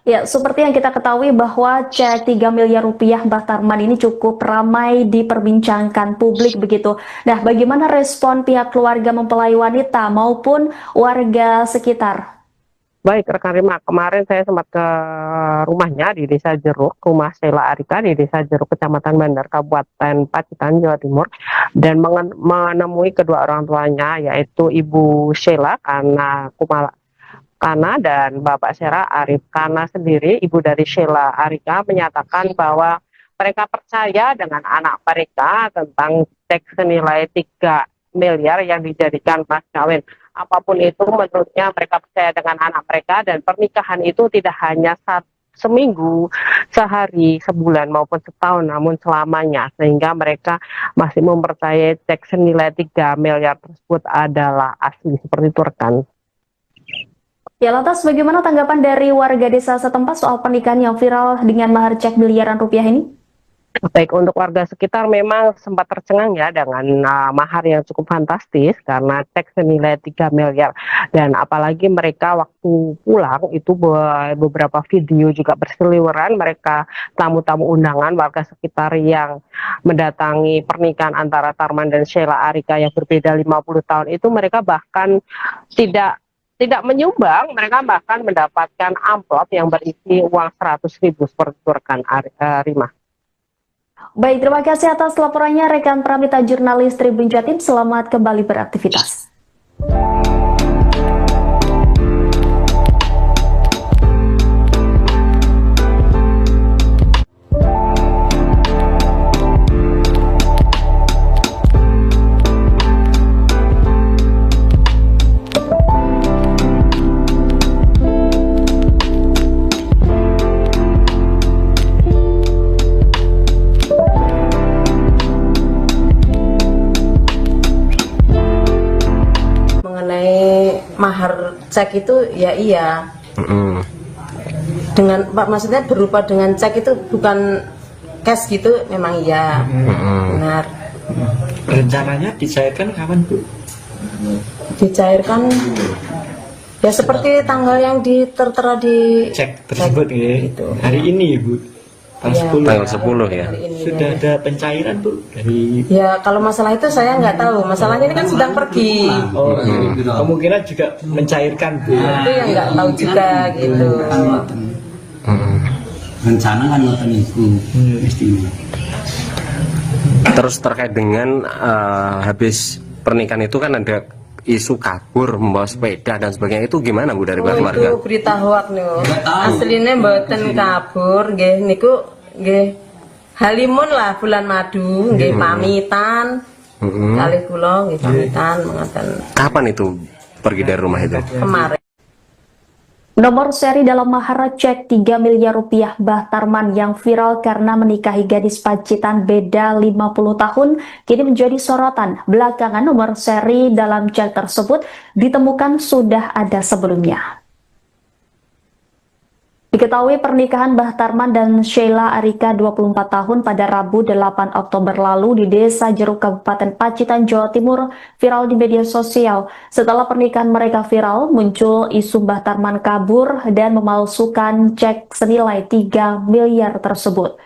Ya, seperti yang kita ketahui bahwa cek 3 miliar rupiah Mbah Tarman ini cukup ramai diperbincangkan publik begitu. Nah, bagaimana respon pihak keluarga mempelai wanita maupun warga sekitar? Baik rekan Rima, kemarin saya sempat ke rumahnya di Desa Jeruk, rumah Sheila Arika di Desa Jeruk, Kecamatan Bandar, Kabupaten Pacitan, Jawa Timur, dan menemui kedua orang tuanya yaitu Ibu Sheila Kana dan Bapak Sheila Arif. Kana sendiri, ibu dari Sheila Arika, menyatakan bahwa mereka percaya dengan anak mereka tentang cek senilai 3 miliar yang dijadikan mas kawin. Apapun itu, menurutnya mereka percaya dengan anak mereka, dan pernikahan itu tidak hanya seminggu, sehari, sebulan maupun setahun, namun selamanya, sehingga mereka masih mempercayai cek senilai 3 miliar tersebut adalah asli. Seperti itu rekan. Ya, lantas bagaimana tanggapan dari warga desa setempat soal pernikahan yang viral dengan mahar cek miliaran rupiah ini? Baik, untuk warga sekitar memang sempat tercengang ya dengan mahar yang cukup fantastis karena cek senilai 3 miliar, dan apalagi mereka waktu pulang itu beberapa video juga berseliweran, mereka tamu-tamu undangan warga sekitar yang mendatangi pernikahan antara Tarman dan Sheila Arika yang berbeda 50 tahun itu, mereka bahkan tidak menyumbang, mereka bahkan mendapatkan amplop yang berisi uang 100.000 seperti itu rekan Rima. Baik, terima kasih atas laporannya rekan Pramita jurnalis Tribun Jatim. Selamat kembali beraktivitas. Mahar cek itu ya iya. Dengan maksudnya berupa dengan cek itu bukan cash gitu, memang iya. Benar. Rencananya dicairkan kapan, Bu? Dicairkan ya seperti tanggal yang tertera di Cek tersebut ya. gitu. Hari ini, Bu. Tanggal 10. Tanggal 10 ya. Hari ini, Sudah ya. ada pencairan, Bu, dari Ya kalau masalah itu saya nggak tahu. Masalahnya ini kan sedang pergi. kemungkinan juga mencairkan, Bu. Itu yang nggak tahu juga gitu. Rencana kan ngoten niku istimewa. Terus terkait dengan habis pernikahan itu kan ada isu kabur membawa sepeda dan sebagainya, itu gimana Bu dari pihak keluarga? Itu berita hoak nih. Aslinya mboten kabur, nggih niku nggih halimun lah bulan madu, nggih pamitan. Kalih kula nggih pamitan mengaten Kapan itu pergi dari rumah itu? kemarin. Nomor seri dalam mahar cek 3 miliar rupiah Mbah Tarman yang viral karena menikahi gadis Pacitan beda 50 tahun kini menjadi sorotan. Belakangan nomor seri dalam cek tersebut ditemukan sudah ada sebelumnya. Diketahui pernikahan Mbah Tarman dan Sheila Arika 24 tahun pada Rabu 8 Oktober lalu di Desa Jeruk Kabupaten Pacitan, Jawa Timur viral di media sosial. Setelah pernikahan mereka viral, muncul isu Mbah Tarman kabur dan memalsukan cek senilai 3 miliar tersebut.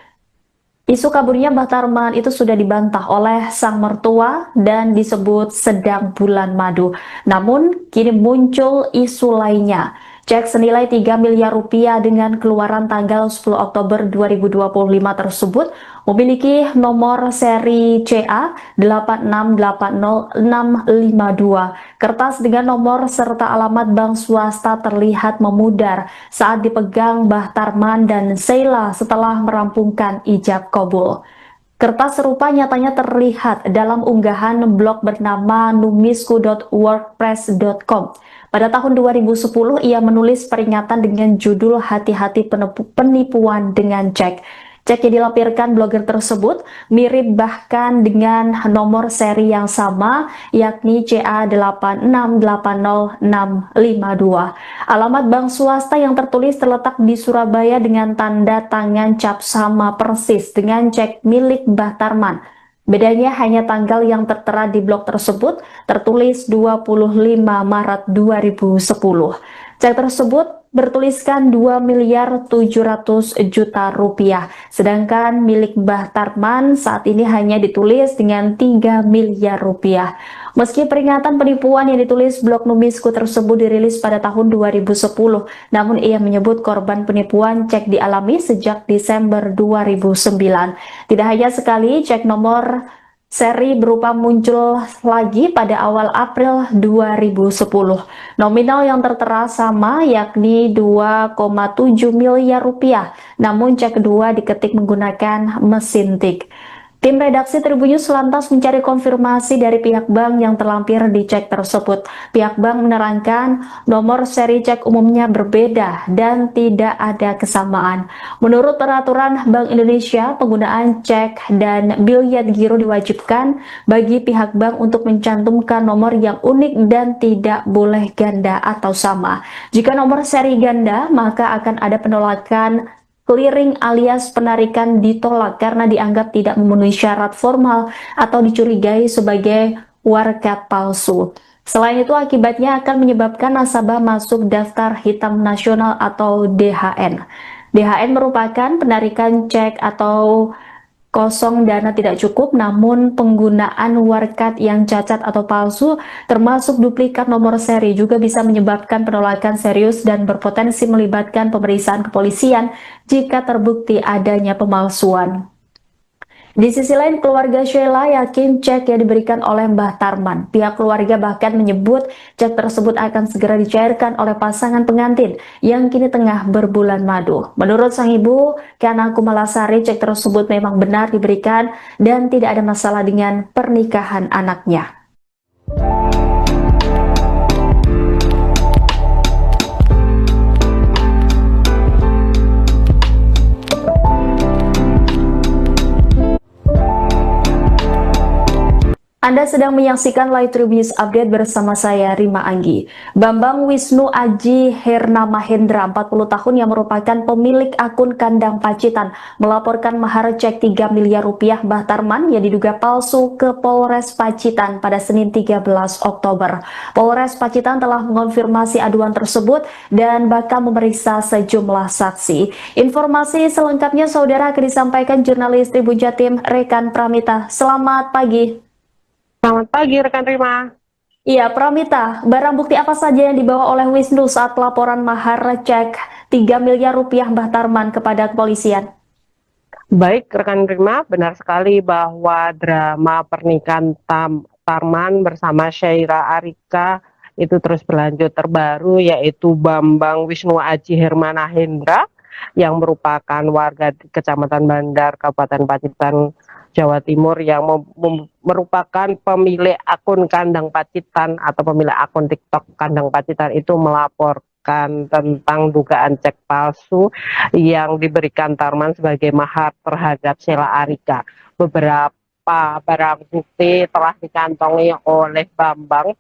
Isu kaburnya Mbah Tarman itu sudah dibantah oleh sang mertua dan disebut sedang bulan madu. Namun, kini muncul isu lainnya. Cek senilai 3 miliar rupiah dengan keluaran tanggal 10 Oktober 2025 tersebut memiliki nomor seri CA 8680652. Kertas dengan nomor serta alamat bank swasta terlihat memudar saat dipegang Mbah Tarman dan Sheila setelah merampungkan ijab kabul. Kertas serupa nyatanya terlihat dalam unggahan blog bernama numisku.wordpress.com. Pada tahun 2010, ia menulis peringatan dengan judul Hati-hati penipuan dengan cek. Cek yang dilampirkan blogger tersebut mirip bahkan dengan nomor seri yang sama, yakni CA8680652. Alamat bank swasta yang tertulis terletak di Surabaya dengan tanda tangan cap sama persis dengan cek milik Mbah Tarman. Bedanya hanya tanggal yang tertera di blog tersebut tertulis 25 Maret 2010. Cek tersebut bertuliskan 2.700.000.000 rupiah, sedangkan milik Mbah Tarman saat ini hanya ditulis dengan 3 miliar rupiah. Meski peringatan penipuan yang ditulis blog Numisku tersebut dirilis pada tahun 2010, namun ia menyebut korban penipuan cek dialami sejak Desember 2009. Tidak hanya sekali, cek nomor seri berupa muncul lagi pada awal April 2010. Nominal yang tertera sama, yakni 2,7 miliar rupiah, namun cek kedua diketik menggunakan mesin tik. Tim redaksi Tribun News lantas mencari konfirmasi dari pihak bank yang terlampir di cek tersebut. Pihak bank menerangkan nomor seri cek umumnya berbeda dan tidak ada kesamaan. Menurut peraturan Bank Indonesia, penggunaan cek dan biliet giro diwajibkan bagi pihak bank untuk mencantumkan nomor yang unik dan tidak boleh ganda atau sama. Jika nomor seri ganda, maka akan ada penolakan clearing alias penarikan ditolak karena dianggap tidak memenuhi syarat formal atau dicurigai sebagai warkat palsu. Selain itu, akibatnya akan menyebabkan nasabah masuk daftar hitam nasional atau DHN. DHN merupakan penarikan cek atau kosong dana tidak cukup, namun penggunaan warkat yang cacat atau palsu termasuk duplikat nomor seri juga bisa menyebabkan penolakan serius dan berpotensi melibatkan pemeriksaan kepolisian jika terbukti adanya pemalsuan. Di sisi lain, keluarga Sheila yakin cek yang diberikan oleh Mbah Tarman. Pihak keluarga bahkan menyebut cek tersebut akan segera dicairkan oleh pasangan pengantin yang kini tengah berbulan madu. Menurut sang ibu, Kana Kumalasari, cek tersebut memang benar diberikan dan tidak ada masalah dengan pernikahan anaknya. Anda sedang menyaksikan Live Tribun News Update bersama saya, Rima Anggi. Bambang Wisnu Aji Herna Mahendra, 40 tahun yang merupakan pemilik akun Kandang Pacitan, melaporkan mahar cek 3 miliar rupiah Mbah Tarman yang diduga palsu ke Polres Pacitan pada Senin 13 Oktober. Polres Pacitan telah mengonfirmasi aduan tersebut dan bakal memeriksa sejumlah saksi. Informasi selengkapnya saudara akan disampaikan jurnalis Tribun Jatim Rekan Pramita. Selamat pagi. Selamat pagi rekan Rima. Iya, Pramita, barang bukti apa saja yang dibawa oleh Wisnu saat laporan mahar cek 3 miliar rupiah Mbah Tarman kepada kepolisian? Baik rekan Rima, benar sekali bahwa drama pernikahan Tarman bersama Syaira Arika itu terus berlanjut. Terbaru yaitu Bambang Wisnu Aji Hermana Hendra yang merupakan warga di Kecamatan Bandar, Kabupaten Pacitan, Jawa Timur, yang merupakan pemilik akun Kandang Pacitan atau pemilik akun TikTok Kandang Pacitan itu melaporkan tentang dugaan cek palsu yang diberikan Tarman sebagai mahar terhadap Sheila Arika. Beberapa barang bukti telah dikantongi oleh Bambang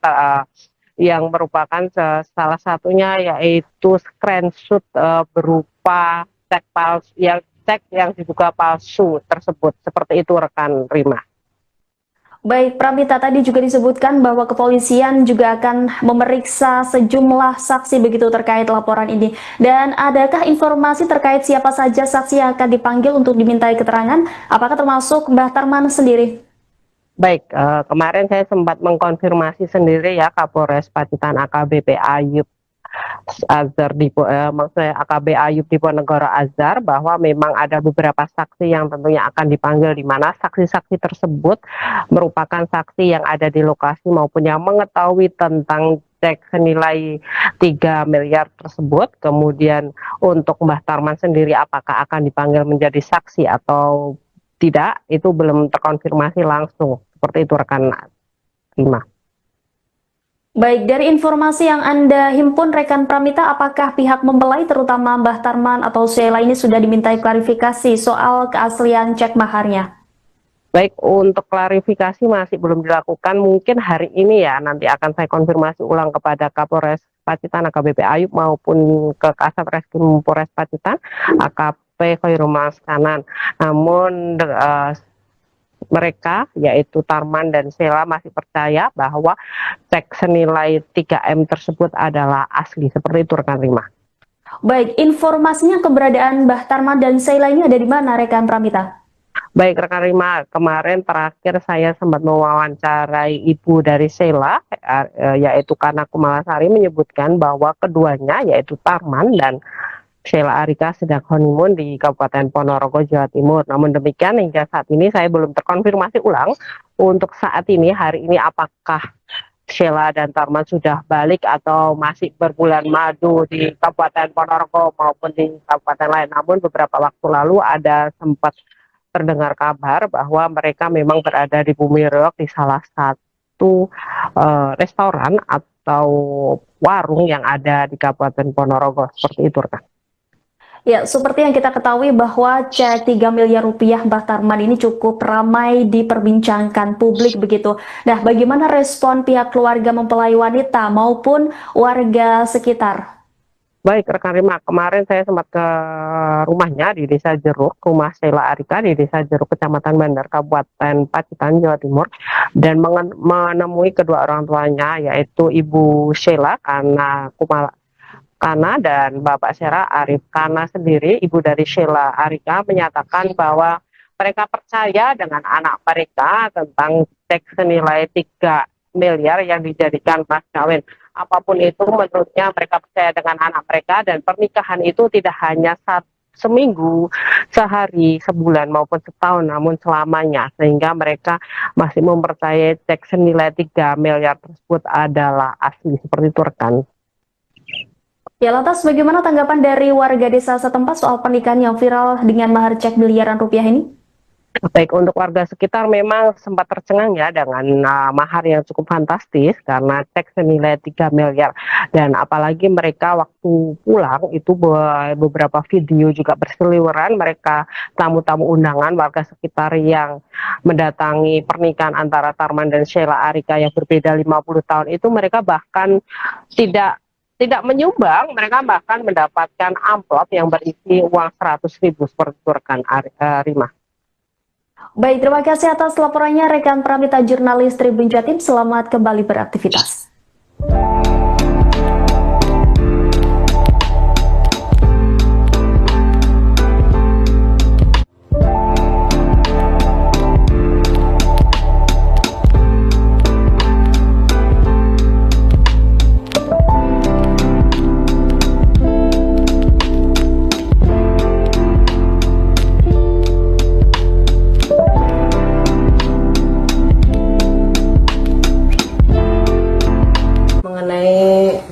yang merupakan salah satunya yaitu screenshot berupa cek palsu yang diduga palsu tersebut. Seperti itu rekan Rima. Baik, Pramita, tadi juga disebutkan bahwa kepolisian juga akan memeriksa sejumlah saksi begitu terkait laporan ini. Dan adakah informasi terkait siapa saja saksi yang akan dipanggil untuk dimintai keterangan? Apakah termasuk Mbah Tarman sendiri? Baik, kemarin saya sempat mengkonfirmasi sendiri ya Kapolres Pacitan AKBP Ayub Azhar maksudnya AKB Ayub Diponegoro Azhar, bahwa memang ada beberapa saksi yang tentunya akan dipanggil, di mana saksi-saksi tersebut merupakan saksi yang ada di lokasi maupun yang mengetahui tentang cek senilai 3 miliar tersebut. Kemudian untuk Mbah Tarman sendiri apakah akan dipanggil menjadi saksi atau tidak, itu belum terkonfirmasi langsung. Seperti itu rekan Rima. Baik, dari informasi yang Anda himpun rekan Pramita, apakah pihak mempelai terutama Mbah Tarman atau Sheila ini sudah dimintai klarifikasi soal keaslian cek maharnya? Baik, untuk klarifikasi masih belum dilakukan. Mungkin hari ini ya, nanti akan saya konfirmasi ulang kepada Kapolres Pacitan AKBP Ayub maupun ke Kasat Reskrim Polres Pacitan AKP Khairul Maskanan. Namun mereka yaitu Tarman dan Sheila masih percaya bahwa cek senilai 3M tersebut adalah asli. Seperti itu rekan Rima. Baik, informasinya keberadaan Mbah Tarman dan Sheila ini ada di mana rekan Pramita? Baik rekan Rima, kemarin terakhir saya sempat mewawancarai ibu dari Sheila, yaitu Kana Kumalasari, menyebutkan bahwa keduanya yaitu Tarman dan Sheila Arika sedang honeymoon di Kabupaten Ponorogo, Jawa Timur. Namun demikian hingga saat ini saya belum terkonfirmasi ulang untuk saat ini, hari ini, apakah Sheila dan Tarman sudah balik atau masih berbulan madu di Kabupaten Ponorogo maupun di kabupaten lain. Namun beberapa waktu lalu ada sempat terdengar kabar bahwa mereka memang berada di Bumi Reog di salah satu restoran atau warung yang ada di Kabupaten Ponorogo. Seperti itu rekan. Ya, seperti yang kita ketahui bahwa cek 3 miliar rupiah Mbah Tarman ini cukup ramai diperbincangkan publik begitu. Nah, bagaimana respon pihak keluarga mempelai wanita maupun warga sekitar? Baik, rekan Rima, kemarin saya sempat ke rumahnya di Desa Jeruk, rumah Sheila Arika di Desa Jeruk, Kecamatan Bandar, Kabupaten Pacitan, Jawa Timur, dan menemui kedua orang tuanya, yaitu Ibu Sheila Kana dan Bapak Sheila Arif Kana sendiri. Ibu dari Sheila Arika menyatakan bahwa mereka percaya dengan anak mereka tentang cek senilai 3 miliar yang dijadikan mas kawin. Apapun itu, menurutnya mereka percaya dengan anak mereka, dan pernikahan itu tidak hanya seminggu, sehari, sebulan maupun setahun, namun selamanya, sehingga mereka masih mempercayai cek senilai 3 miliar tersebut adalah asli. Seperti itu, rekan. Ya, lantas bagaimana tanggapan dari warga desa setempat soal pernikahan yang viral dengan mahar cek miliaran rupiah ini? Baik, untuk warga sekitar memang sempat tercengang ya dengan mahar yang cukup fantastis karena cek senilai 3 miliar, dan apalagi mereka waktu pulang itu beberapa video juga berseliweran, mereka tamu-tamu undangan warga sekitar yang mendatangi pernikahan antara Tarman dan Sheila Arika yang berbeda 50 tahun itu, mereka bahkan tidak menyumbang, mereka bahkan mendapatkan amplop yang berisi uang 100.000 seperti itu, rekan Rima. Baik, terima kasih atas laporannya rekan Pramita jurnalis Tribun Jatim. Selamat kembali beraktivitas.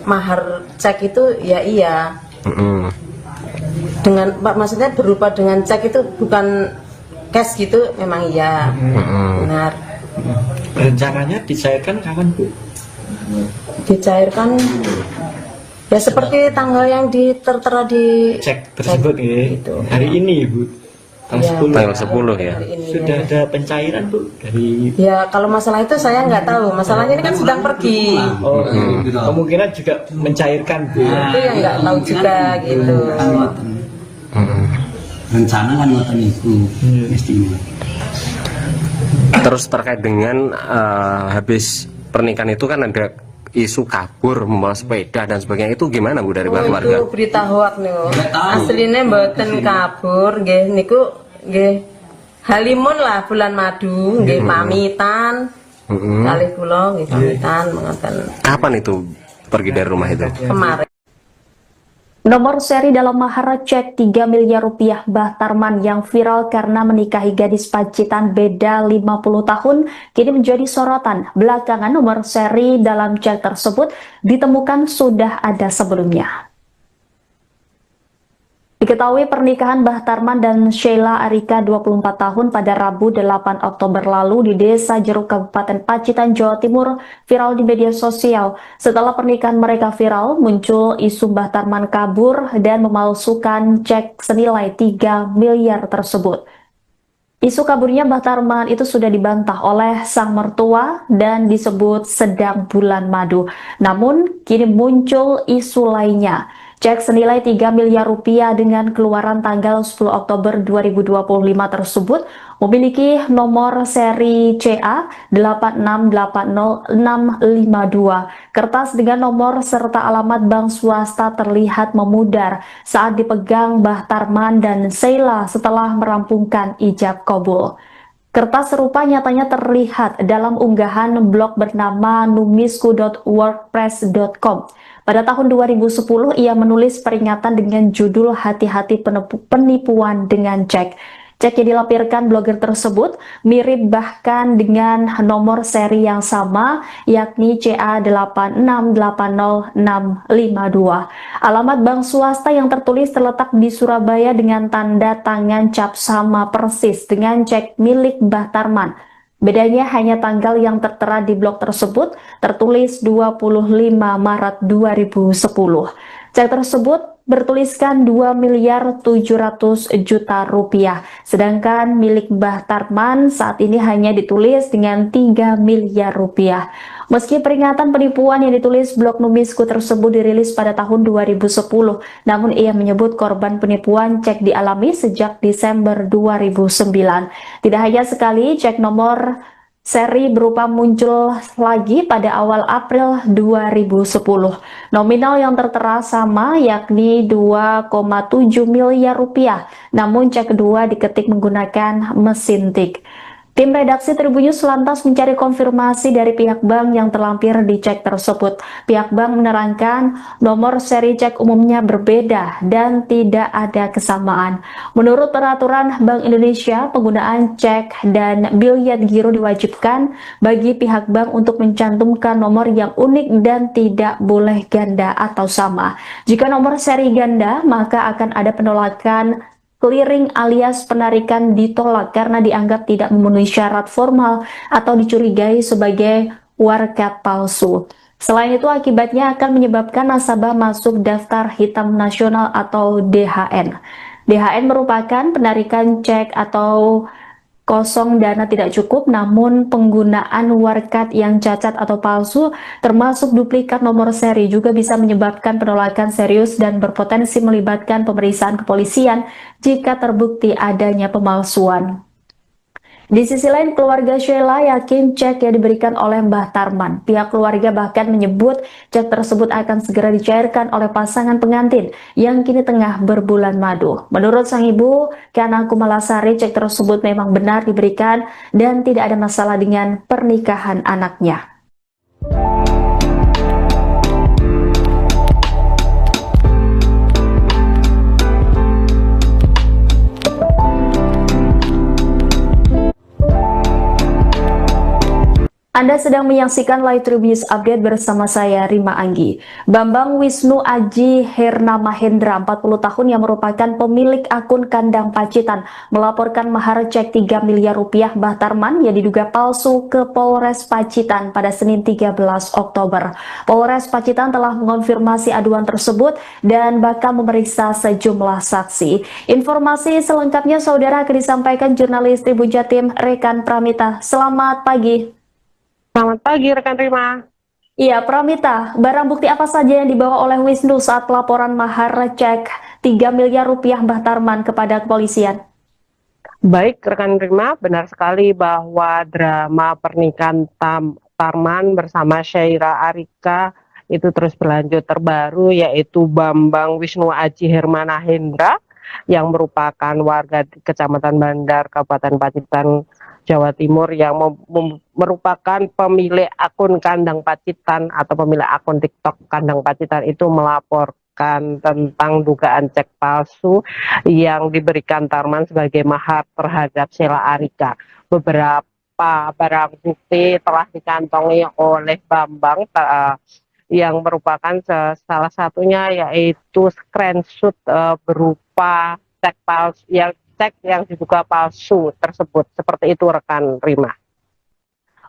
Mahar cek itu ya iya. Dengan maksudnya berupa dengan cek itu bukan cash gitu, memang iya. Benar. Rencananya dicairkan kapan, Bu? Dicairkan ya seperti tanggal yang tertera di Cek tersebut ya. gitu. Hari ini, Bu. Tanggal 10 ya. Sudah ada pencairan, Bu, dari Ya kalau masalah itu saya nggak tahu. Masalahnya ini kan sedang pergi. kemungkinan juga mencairkan, Bu. Itu yang nggak tahu juga gitu. Rencana kan ngoten itu mesti. Terus terkait dengan habis pernikahan itu kan ada isu kabur membawa sepeda dan sebagainya, itu gimana, Bu, dari warga? Itu berita hoak niku. Aslinya mboten kabur nggih niku nggih halimun lah bulan madu nggih pamitan. Kalih kula nggih pamitan mengaten. Kapan itu pergi dari rumah itu? Kemarin. Nomor seri dalam mahar cek 3 miliar rupiah Mbah Tarman yang viral karena menikahi gadis Pacitan beda 50 tahun kini menjadi sorotan. Belakangan nomor seri dalam cek tersebut ditemukan sudah ada sebelumnya. Diketahui pernikahan Mbah Tarman dan Sheila Arika 24 tahun pada Rabu 8 Oktober lalu di Desa Jeruk, Kabupaten Pacitan, Jawa Timur viral di media sosial. Setelah pernikahan mereka viral, muncul isu Mbah Tarman kabur dan memalsukan cek senilai 3 miliar tersebut. Isu kaburnya Mbah Tarman itu sudah dibantah oleh sang mertua dan disebut sedang bulan madu. Namun, kini muncul isu lainnya. Cek senilai 3 miliar rupiah dengan keluaran tanggal 10 Oktober 2025 tersebut memiliki nomor seri CA 8680652. Kertas dengan nomor serta alamat bank swasta terlihat memudar saat dipegang Mbah Tarman dan Sheila setelah merampungkan ijab kabul. Kertas serupa nyatanya terlihat dalam unggahan blog bernama numisku.wordpress.com. Pada tahun 2010, ia menulis peringatan dengan judul Hati-hati penipuan dengan cek. Cek yang dilampirkan blogger tersebut mirip bahkan dengan nomor seri yang sama, yakni CA8680652. Alamat bank swasta yang tertulis terletak di Surabaya dengan tanda tangan cap sama persis dengan cek milik Mbah Tarman. Bedanya hanya tanggal yang tertera di blog tersebut tertulis 25 Maret 2010. Cek tersebut bertuliskan 2 miliar 700 juta rupiah. Sedangkan milik Mbah Tarman saat ini hanya ditulis dengan 3 miliar rupiah. Meski peringatan penipuan yang ditulis blog Numisku tersebut dirilis pada tahun 2010, namun ia menyebut korban penipuan cek dialami sejak Desember 2009. Tidak hanya sekali, cek nomor seri berupa muncul lagi pada awal April 2010. Nominal yang tertera sama, yakni 2,7 miliar rupiah, namun cek kedua diketik menggunakan mesin tik. Tim redaksi Tribunnews lantas mencari konfirmasi dari pihak bank yang terlampir di cek tersebut. Pihak bank menerangkan nomor seri cek umumnya berbeda dan tidak ada kesamaan. Menurut peraturan Bank Indonesia, penggunaan cek dan biliet giro diwajibkan bagi pihak bank untuk mencantumkan nomor yang unik dan tidak boleh ganda atau sama. Jika nomor seri ganda, maka akan ada penolakan clearing alias penarikan ditolak karena dianggap tidak memenuhi syarat formal atau dicurigai sebagai warkat palsu. Selain itu, akibatnya akan menyebabkan nasabah masuk daftar hitam nasional atau DHN. DHN merupakan penarikan cek atau kosong dana tidak cukup, namun penggunaan warkat yang cacat atau palsu termasuk duplikat nomor seri juga bisa menyebabkan penolakan serius dan berpotensi melibatkan pemeriksaan kepolisian jika terbukti adanya pemalsuan. Di sisi lain, keluarga Sheila yakin cek yang diberikan oleh Mbah Tarman. Pihak keluarga bahkan menyebut cek tersebut akan segera dicairkan oleh pasangan pengantin yang kini tengah berbulan madu. Menurut sang ibu, Kana Kumalasari, cek tersebut memang benar diberikan dan tidak ada masalah dengan pernikahan anaknya. Anda sedang menyaksikan Live Tribunnews Update bersama saya, Rima Anggi. Bambang Wisnu Aji Herna Mahendra, 40 tahun yang merupakan pemilik akun Kandang Pacitan, melaporkan mahar cek 3 miliar rupiah Mbah Tarman yang diduga palsu ke Polres Pacitan pada Senin 13 Oktober. Polres Pacitan telah mengonfirmasi aduan tersebut dan bakal memeriksa sejumlah saksi. Informasi selengkapnya saudara akan disampaikan jurnalis Tribun Jatim Rekan Pramita. Selamat pagi. Selamat pagi rekan Rima. Iya, Pramita, barang bukti apa saja yang dibawa oleh Wisnu saat pelaporan mahar cek 3 miliar rupiah Mbah Tarman kepada kepolisian? Baik rekan Rima, benar sekali bahwa drama pernikahan Tarman bersama Syaira Arika itu terus berlanjut. Terbaru yaitu Bambang Wisnu Aji Hermana Hendra yang merupakan warga di Kecamatan Bandar, Kabupaten Pacitan, Jawa Timur, yang merupakan pemilik akun Kandang Pacitan atau pemilik akun TikTok Kandang Pacitan itu melaporkan tentang dugaan cek palsu yang diberikan Tarman sebagai mahar terhadap Sheila Arika. Beberapa barang bukti telah dikantongi oleh Bambang yang merupakan salah satunya yaitu screenshot berupa cek palsu yang diduga palsu tersebut. Seperti itu rekan Rima.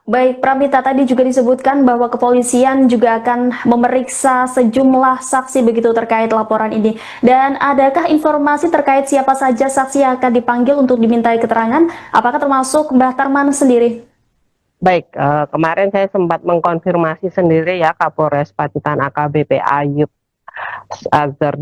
Baik, Pramita, tadi juga disebutkan bahwa kepolisian juga akan memeriksa sejumlah saksi begitu terkait laporan ini. Dan adakah informasi terkait siapa saja saksi yang akan dipanggil untuk dimintai keterangan? Apakah termasuk Mbah Tarman sendiri? Baik, kemarin saya sempat mengkonfirmasi sendiri ya Kapolres Pacitan AKBP Ayub Azhar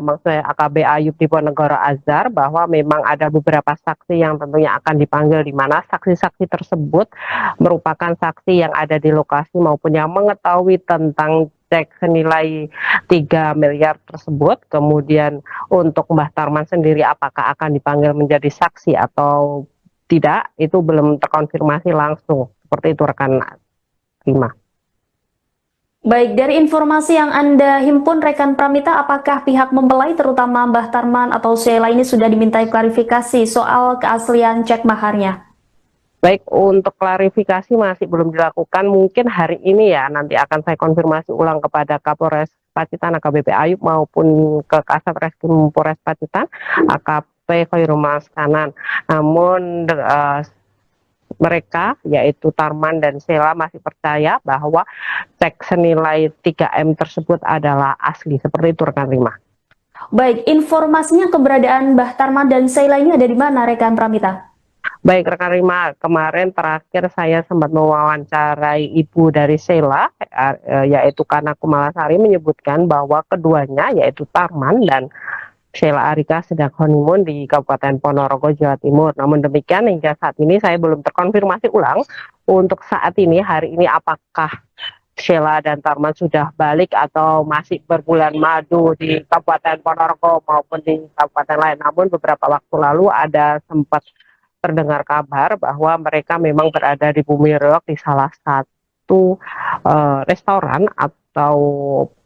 maksudnya AKB Ayub Diponegoro Azhar, bahwa memang ada beberapa saksi yang tentunya akan dipanggil, di mana saksi-saksi tersebut merupakan saksi yang ada di lokasi maupun yang mengetahui tentang cek senilai 3 miliar tersebut. Kemudian untuk Mbah Tarman sendiri apakah akan dipanggil menjadi saksi atau tidak, itu belum terkonfirmasi langsung. Seperti itu rekan Rima. Baik, dari informasi yang Anda himpun rekan Pramita, apakah pihak mempelai terutama Mbah Tarman atau Sheila ini sudah dimintai klarifikasi soal keaslian cek maharnya? Baik, untuk klarifikasi masih belum dilakukan. Mungkin hari ini ya, nanti akan saya konfirmasi ulang kepada Kapolres Pacitan AKBP Ayub maupun ke Kasat Reskrim Polres Pacitan AKP Khairul Maskanan. Namun mereka yaitu Tarman dan Sheila masih percaya bahwa cek senilai 3M tersebut adalah asli. Seperti itu rekan Rima. Baik, informasinya keberadaan Mbah Tarman dan Sheila ini ada di mana rekan Pramita? Baik rekan Rima, kemarin terakhir saya sempat mewawancarai ibu dari Sheila, yaitu Kana Kumalasari, menyebutkan bahwa keduanya yaitu Tarman dan Sheila Arika sedang honeymoon di Kabupaten Ponorogo, Jawa Timur. Namun demikian hingga saat ini saya belum terkonfirmasi ulang untuk saat ini, hari ini, apakah Sheila dan Tarman sudah balik atau masih berbulan madu di Kabupaten Ponorogo maupun di kabupaten lain. Namun beberapa waktu lalu ada sempat terdengar kabar bahwa mereka memang berada di Bumi Reog di salah satu restoran atau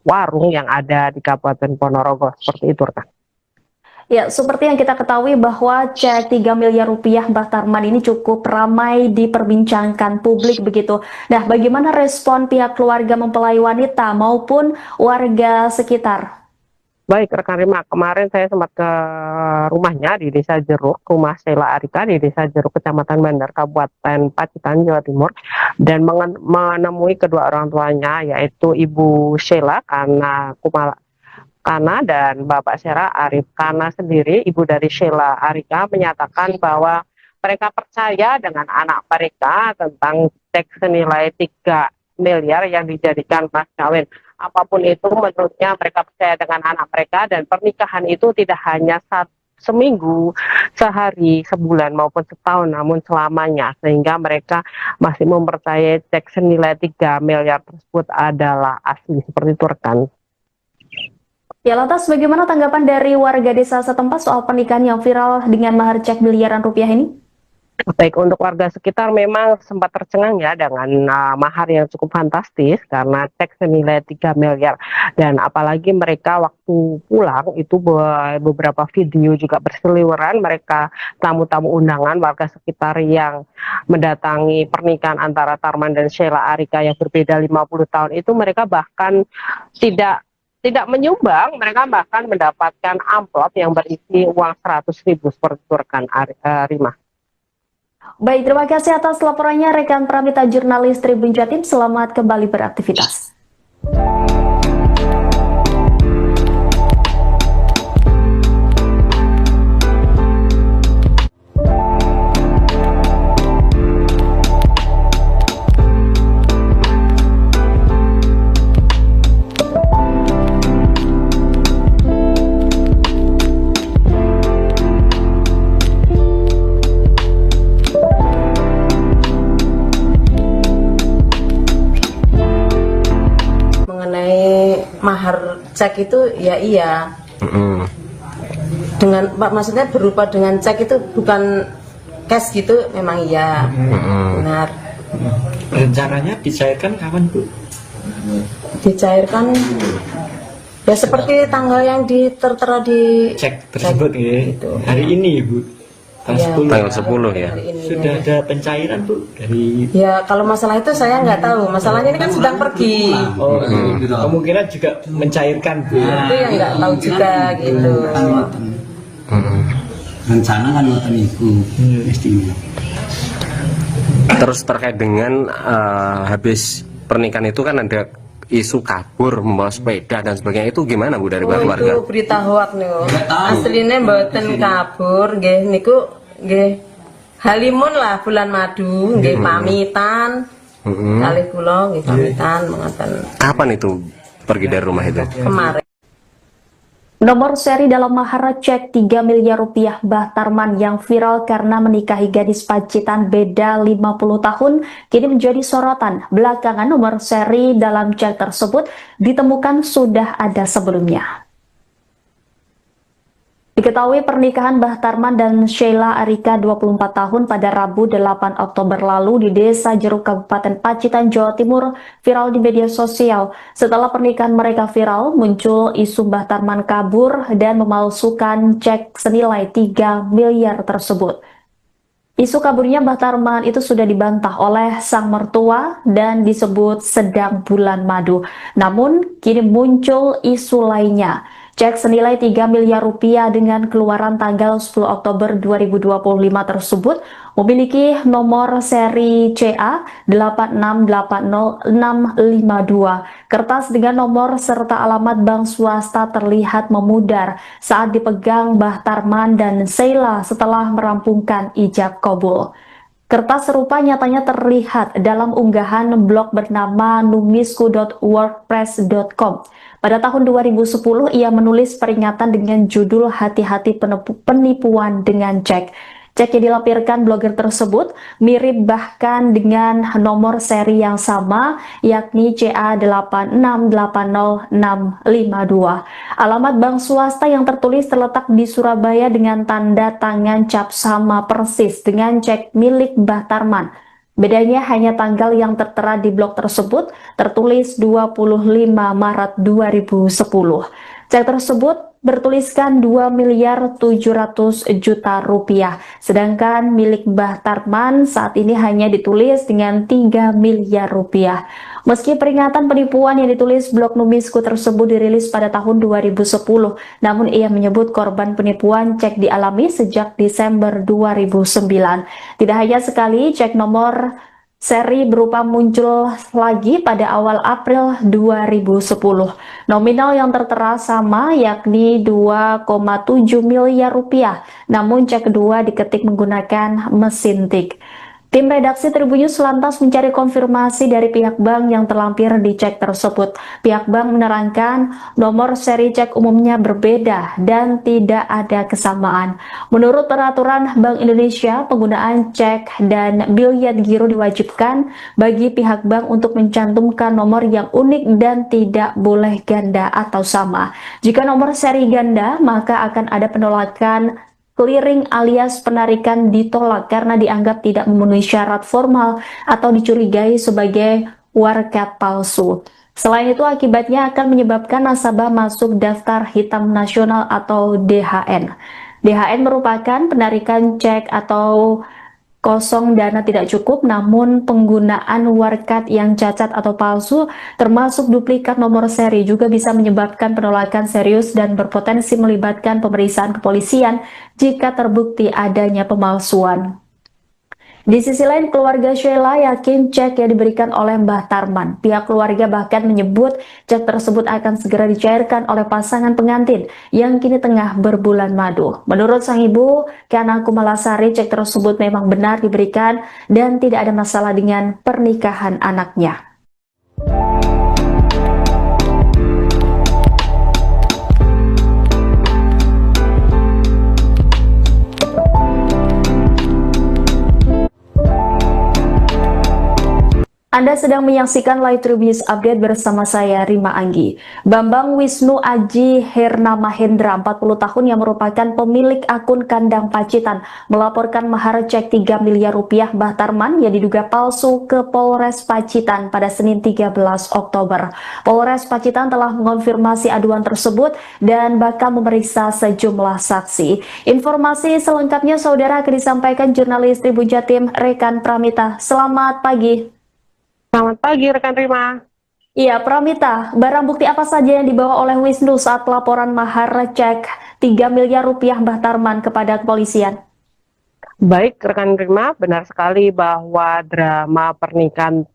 warung yang ada di Kabupaten Ponorogo. Seperti itu, rekan. Ya, seperti yang kita ketahui bahwa cek 3 miliar rupiah Mbah Tarman ini cukup ramai diperbincangkan publik begitu. Nah, bagaimana respon pihak keluarga mempelai wanita maupun warga sekitar? Baik rekan Rima, kemarin saya sempat ke rumahnya di Desa Jeruk, rumah Sheila Arika di Desa Jeruk, Kecamatan Bandar, Kabupaten Pacitan, Jawa Timur, dan menemui kedua orang tuanya, yaitu Ibu Sheila Kana dan Bapak Sheila Arif. Kana sendiri, ibu dari Sheila Arika, menyatakan bahwa mereka percaya dengan anak mereka tentang cek senilai 3 miliar yang dijadikan mas kawin. Apapun itu, menurutnya mereka percaya dengan anak mereka, dan pernikahan itu tidak hanya seminggu, sehari, sebulan, maupun setahun, namun selamanya. Sehingga mereka masih mempercayai cek senilai 3 miliar tersebut adalah asli. Seperti itu, rekan. Ya, lantas bagaimana tanggapan dari warga desa setempat soal pernikahan yang viral dengan mahar cek miliaran rupiah ini? Baik, untuk warga sekitar memang sempat tercengang ya dengan mahar yang cukup fantastis karena cek senilai 3 miliar. Dan apalagi mereka waktu pulang itu beberapa video juga berseliweran, mereka tamu-tamu undangan warga sekitar yang mendatangi pernikahan antara Tarman dan Sheila Arika yang berbeda 50 tahun itu, mereka bahkan tidak menyumbang, mereka bahkan mendapatkan amplop yang berisi uang 100.000 seperti itu, rekan Rima. Baik, terima kasih atas laporannya rekan Pramita jurnalis Tribun Jatim. Selamat kembali beraktivitas. Mahar cek itu ya iya. Dengan maksudnya berupa dengan cek itu bukan cash gitu, memang iya. Benar. Rencananya dicairkan kapan, Bu? Dicairkan ya seperti tanggal yang tertera di Cek tersebut ya. gitu. Hari ini, Bu. Tanggal 10 ya. Sudah ada pencairan, Bu, dari Ya kalau masalah itu saya nggak tahu. Masalahnya ini kan sedang pergi. kemungkinan juga mencairkan, Bu. Itu yang nggak tahu juga gitu. Rencana kan ngoten iku istimewa. Terus terkait dengan habis pernikahan itu kan ada isu kabur membawa sepeda dan sebagainya, itu gimana Bu dari keluarga? Itu berita hoak niku. Aslinya mboten kabur, nggih niku nggih halimun lah bulan madu, nggih pamitan. Kalih kula nggih pamitan mengaten. Kapan itu pergi dari rumah itu? Kemarin. Nomor seri dalam mahar cek 3 miliar rupiah Mbah Tarman yang viral karena menikahi gadis Pacitan beda 50 tahun kini menjadi sorotan. Belakangan nomor seri dalam cek tersebut ditemukan sudah ada sebelumnya. Diketahui pernikahan Mbah Tarman dan Sheila Arika 24 tahun pada Rabu 8 Oktober lalu di Desa Jeruk, Kabupaten Pacitan, Jawa Timur viral di media sosial. Setelah pernikahan mereka viral, muncul isu Mbah Tarman kabur dan memalsukan cek senilai 3 miliar tersebut. Isu kaburnya Mbah Tarman itu sudah dibantah oleh sang mertua dan disebut sedang bulan madu. Namun kini muncul isu lainnya. Cek senilai 3 miliar rupiah dengan keluaran tanggal 10 Oktober 2025 tersebut memiliki nomor seri CA 8680652. Kertas dengan nomor serta alamat bank swasta terlihat memudar saat dipegang Mbah Tarman dan Sheila setelah merampungkan ijab kabul. Kertas serupa nyatanya terlihat dalam unggahan blog bernama numisku.wordpress.com. Pada tahun 2010, ia menulis peringatan dengan judul "Hati-hati penipuan dengan cek". Cek yang dilampirkan blogger tersebut mirip bahkan dengan nomor seri yang sama, yakni CA8680652. Alamat bank swasta yang tertulis terletak di Surabaya dengan tanda tangan cap sama persis dengan cek milik Mbah Tarman. Bedanya hanya tanggal yang tertera di blog tersebut tertulis 25 Maret 2010. Cek tersebut bertuliskan 2.700.000.000 rupiah, sedangkan milik Mbah Tarman saat ini hanya ditulis dengan 3 miliar rupiah. Meski peringatan penipuan yang ditulis blog Numisku tersebut dirilis pada tahun 2010, namun ia menyebut korban penipuan cek dialami sejak Desember 2009. Tidak hanya sekali, cek nomor seri berupa muncul lagi pada awal April 2010. Nominal yang tertera sama, yakni 2,7 miliar rupiah, namun cek kedua diketik menggunakan mesin tik. Tim redaksi Tribun News lantas mencari konfirmasi dari pihak bank yang terlampir di cek tersebut. Pihak bank menerangkan nomor seri cek umumnya berbeda dan tidak ada kesamaan. Menurut peraturan Bank Indonesia, penggunaan cek dan biliet giro diwajibkan bagi pihak bank untuk mencantumkan nomor yang unik dan tidak boleh ganda atau sama. Jika nomor seri ganda, maka akan ada penolakan clearing alias penarikan ditolak karena dianggap tidak memenuhi syarat formal atau dicurigai sebagai warkat palsu. Selain itu, akibatnya akan menyebabkan nasabah masuk daftar hitam nasional atau DHN. DHN merupakan penarikan cek atau kosong dana tidak cukup, namun penggunaan warkat yang cacat atau palsu termasuk duplikat nomor seri juga bisa menyebabkan penolakan serius dan berpotensi melibatkan pemeriksaan kepolisian jika terbukti adanya pemalsuan. Di sisi lain, keluarga Sheila yakin cek yang diberikan oleh Mbah Tarman. Pihak keluarga bahkan menyebut cek tersebut akan segera dicairkan oleh pasangan pengantin yang kini tengah berbulan madu. Menurut sang ibu, Kana Kumalasari, cek tersebut memang benar diberikan dan tidak ada masalah dengan pernikahan anaknya. Anda sedang menyaksikan Live Tribun News Update bersama saya, Rima Anggi. Bambang Wisnu Aji Herna Mahendra, 40 tahun, yang merupakan pemilik akun Kandang Pacitan, melaporkan mahar cek 3 miliar rupiah Mbah Tarman yang diduga palsu ke Polres Pacitan pada Senin 13 Oktober. Polres Pacitan telah mengonfirmasi aduan tersebut dan bakal memeriksa sejumlah saksi. Informasi selengkapnya, saudara, akan disampaikan jurnalis Tribun Jatim, Rekan Pramita. Selamat pagi. Selamat pagi rekan Rima. Iya, Pramita, barang bukti apa saja yang dibawa oleh Wisnu saat laporan mahar cek 3 miliar rupiah Mbah Tarman kepada kepolisian? Baik rekan Rima, benar sekali bahwa drama pernikahan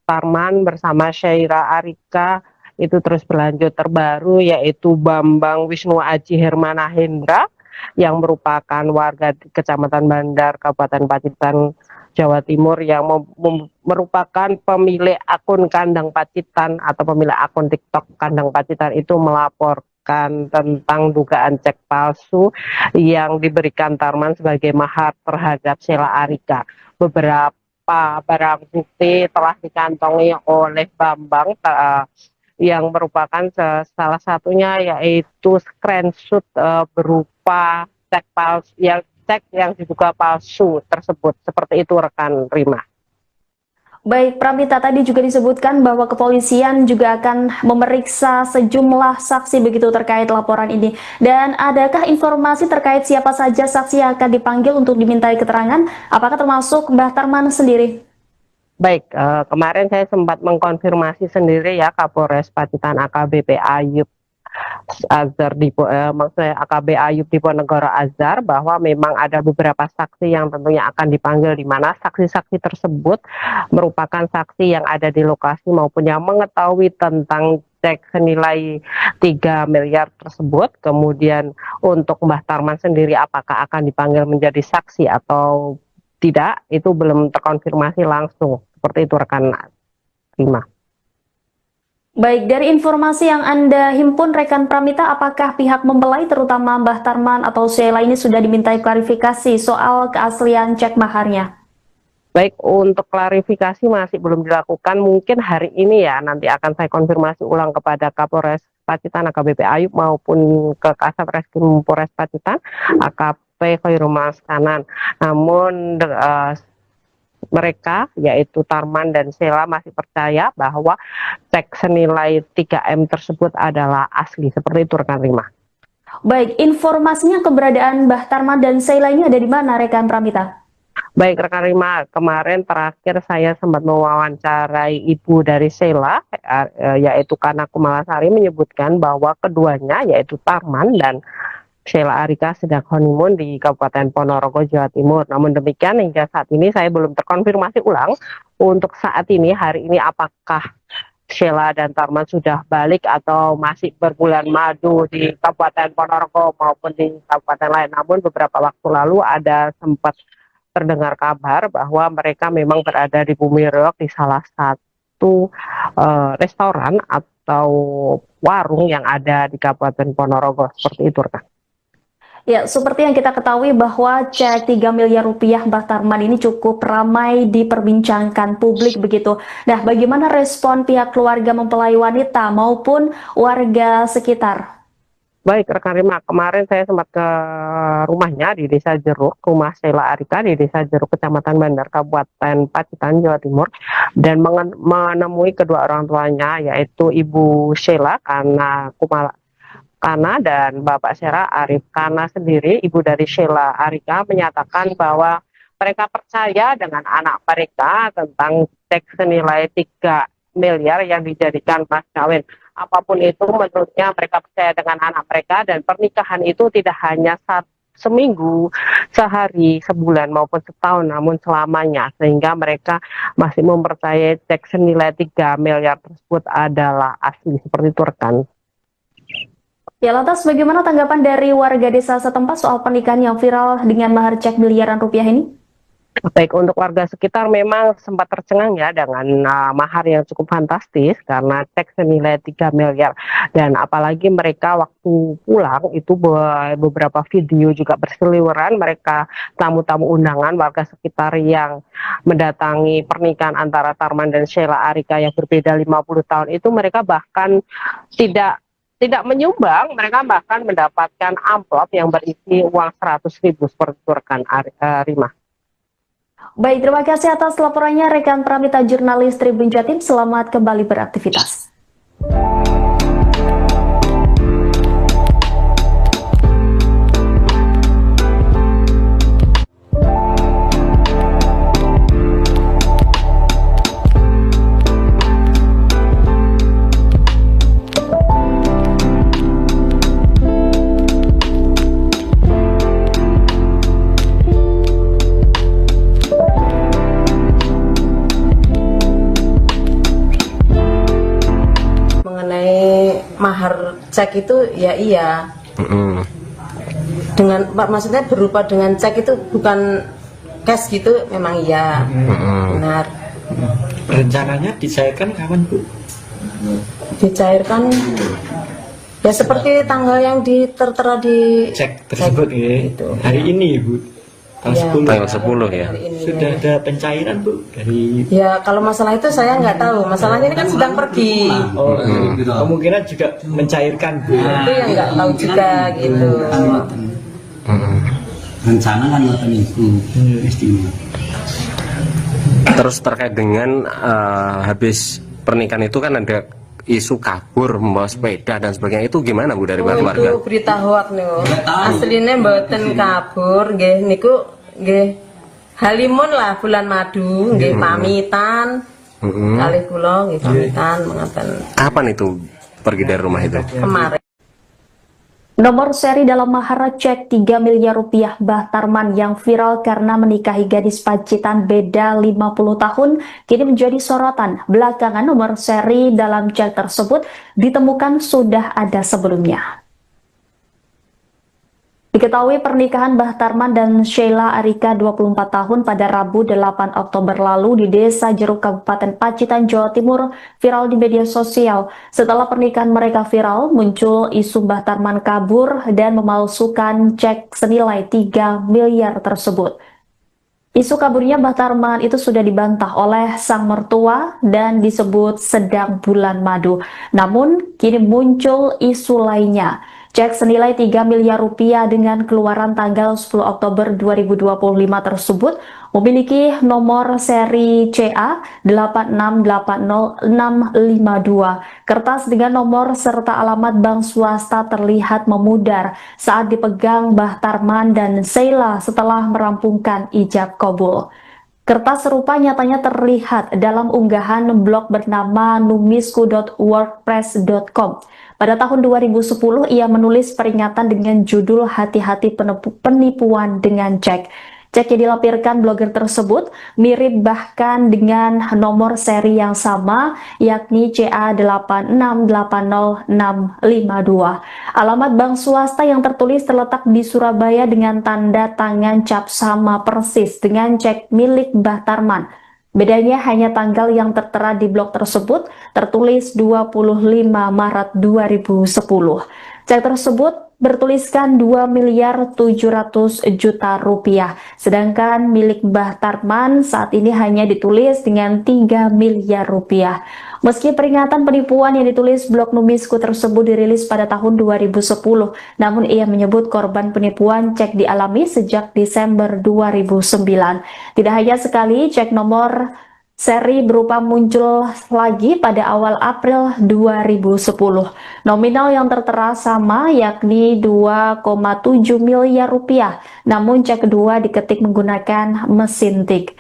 Tarman bersama Sheila Arika itu terus berlanjut. Terbaru yaitu Bambang Wisnu Aji Hermana Hendra yang merupakan warga di Kecamatan Bandar, Kabupaten Pacitan, Jawa Timur, yang merupakan pemilik akun Kandang Pacitan atau pemilik akun TikTok Kandang Pacitan itu melaporkan tentang dugaan cek palsu yang diberikan Tarman sebagai mahar terhadap Sheila Arika. Beberapa barang bukti telah dikantongi oleh Bambang yang merupakan salah satunya yaitu screenshot berupa cek palsu yang diduga palsu tersebut. Seperti itu rekan Rima. Baik, Pramita, tadi juga disebutkan bahwa kepolisian juga akan memeriksa sejumlah saksi begitu terkait laporan ini. Dan adakah informasi terkait siapa saja saksi yang akan dipanggil untuk dimintai keterangan? Apakah termasuk Mbah Tarman sendiri? Baik, kemarin saya sempat mengkonfirmasi sendiri ya Kapolres Pacitan AKBP Ayub Azhar maksudnya AKB Ayub Diponegoro Azhar, bahwa memang ada beberapa saksi yang tentunya akan dipanggil, di mana saksi-saksi tersebut merupakan saksi yang ada di lokasi maupun yang mengetahui tentang cek senilai 3 miliar tersebut. Kemudian untuk Mbah Tarman sendiri apakah akan dipanggil menjadi saksi atau tidak, itu belum terkonfirmasi langsung. Seperti itu rekan Rima. Baik, dari informasi yang Anda himpun rekan Pramita, apakah pihak mempelai terutama Mbah Tarman atau Sheila ini sudah dimintai klarifikasi soal keaslian cek maharnya? Baik, untuk klarifikasi masih belum dilakukan. Mungkin hari ini ya, nanti akan saya konfirmasi ulang kepada Kapolres Pacitan AKBP Ayub maupun ke Kasat Reskrim Polres Pacitan AKP Khairul Kanan. Namun mereka yaitu Tarman dan Sheila masih percaya bahwa cek senilai 3M tersebut adalah asli. Seperti itu rekan Rima. Baik, informasinya keberadaan Mbah Tarman dan Sheila ini ada di mana rekan Pramita? Baik rekan Rima, kemarin terakhir saya sempat mewawancarai ibu dari Sheila, yaitu Kana Kumalasari, menyebutkan bahwa keduanya yaitu Tarman dan Sheila Arika sedang honeymoon di Kabupaten Ponorogo, Jawa Timur. Namun demikian hingga saat ini saya belum terkonfirmasi ulang untuk saat ini, hari ini, apakah Sheila dan Tarman sudah balik atau masih berbulan madu di Kabupaten Ponorogo maupun di kabupaten lain. Namun beberapa waktu lalu ada sempat terdengar kabar bahwa mereka memang berada di Bumi Reog di salah satu restoran atau warung yang ada di Kabupaten Ponorogo. Seperti itu rekan. Ya, seperti yang kita ketahui bahwa cek 3 miliar rupiah Mbah Tarman ini cukup ramai diperbincangkan publik begitu. Nah, bagaimana respon pihak keluarga mempelai wanita maupun warga sekitar? Baik rekan Rima, kemarin saya sempat ke rumahnya di Desa Jeruk, rumah Sheila Arika di Desa Jeruk, Kecamatan Bandar, Kabupaten Pacitan, Jawa Timur, dan menemui kedua orang tuanya, yaitu Ibu Sheila Kana dan Bapak Syera Arif. Kana sendiri, ibu dari Sheila Arika, menyatakan bahwa mereka percaya dengan anak mereka tentang cek senilai 3 miliar yang dijadikan mas kawin. Apapun itu, menurutnya mereka percaya dengan anak mereka, dan pernikahan itu tidak hanya seminggu, sehari, sebulan maupun setahun, namun selamanya, sehingga mereka masih mempercayai cek senilai 3 miliar tersebut adalah asli. Seperti itu rekan. Ya, lantas bagaimana tanggapan dari warga desa setempat soal pernikahan yang viral dengan mahar cek miliaran rupiah ini? Baik, untuk warga sekitar memang sempat tercengang ya dengan mahar yang cukup fantastis karena cek senilai 3 miliar. Dan apalagi mereka waktu pulang itu beberapa video juga berseliweran, mereka tamu-tamu undangan warga sekitar yang mendatangi pernikahan antara Tarman dan Sheila Arika yang berbeda 50 tahun itu, mereka bahkan tidak menyumbang, mereka bahkan mendapatkan amplop yang berisi uang 100.000 seperti itu rekan Rima. Baik, terima kasih atas laporannya rekan Pramita jurnalis Tribun Jatim. Selamat kembali beraktivitas. Mahar cek itu ya iya. Dengan maksudnya berupa dengan cek itu bukan cash gitu, memang iya. Benar. Rencananya dicairkan kapan, Bu? Dicairkan ya seperti tanggal yang tertera di Cek tersebut ya. Gitu. Hari ini, Bu. Tanggal 10 ya. Sudah ada pencairan, Bu, dari Ya kalau masalah itu saya nggak tahu. Masalahnya ini kan sedang pergi. kemungkinan juga mencairkan, Bu. Itu yang nggak tahu juga gitu. Rencana kan ngoten itu istimewa. Terus terkait dengan habis pernikahan itu kan ada isu kabur membawa sepeda dan sebagainya, itu gimana Bu dari keluarga? Itu berita hoak niku. Aslinya mboten kabur nggih niku nggih halimun lah bulan madu nggih pamitan. Kalih kula nggih pamitan mengaten. Kapan itu pergi dari rumah itu? Kemarin. Nomor seri dalam mahar cek 3 miliar rupiah Mbah Tarman yang viral karena menikahi gadis Pacitan beda 50 tahun kini menjadi sorotan. Belakangan nomor seri dalam cek tersebut ditemukan sudah ada sebelumnya. Diketahui pernikahan Mbah Tarman dan Sheila Arika 24 tahun pada Rabu 8 Oktober lalu di Desa Jeruk Kabupaten Pacitan, Jawa Timur viral di media sosial. Setelah pernikahan mereka viral, muncul isu Mbah Tarman kabur dan memalsukan cek senilai 3 miliar tersebut. Isu kaburnya Mbah Tarman itu sudah dibantah oleh sang mertua dan disebut sedang bulan madu. Namun, kini muncul isu lainnya. Cek senilai 3 miliar rupiah dengan keluaran tanggal 10 Oktober 2025 tersebut memiliki nomor seri CA 8680652. Kertas dengan nomor serta alamat bank swasta terlihat memudar saat dipegang Mbah Tarman dan Sheila setelah merampungkan ijab kabul. Kertas serupa nyatanya terlihat dalam unggahan blog bernama numisku.wordpress.com. Pada tahun 2010, ia menulis peringatan dengan judul Hati-hati penipuan dengan cek. Cek yang dilampirkan blogger tersebut mirip bahkan dengan nomor seri yang sama, yakni CA8680652. Alamat bank swasta yang tertulis terletak di Surabaya dengan tanda tangan cap sama persis dengan cek milik Mbah Tarman. Bedanya hanya tanggal yang tertera di blog tersebut tertulis 25 Maret 2010. Cek tersebut bertuliskan 2 miliar 700 juta rupiah, sedangkan milik Mbah Tarman saat ini hanya ditulis dengan 3 miliar rupiah. Meski peringatan penipuan yang ditulis blog Numisku tersebut dirilis pada tahun 2010, namun ia menyebut korban penipuan cek dialami sejak Desember 2009. Tidak hanya sekali, cek nomor seri berupa muncul lagi pada awal April 2010. Nominal yang tertera sama yakni 2,7 miliar rupiah, namun cek kedua diketik menggunakan mesin tik.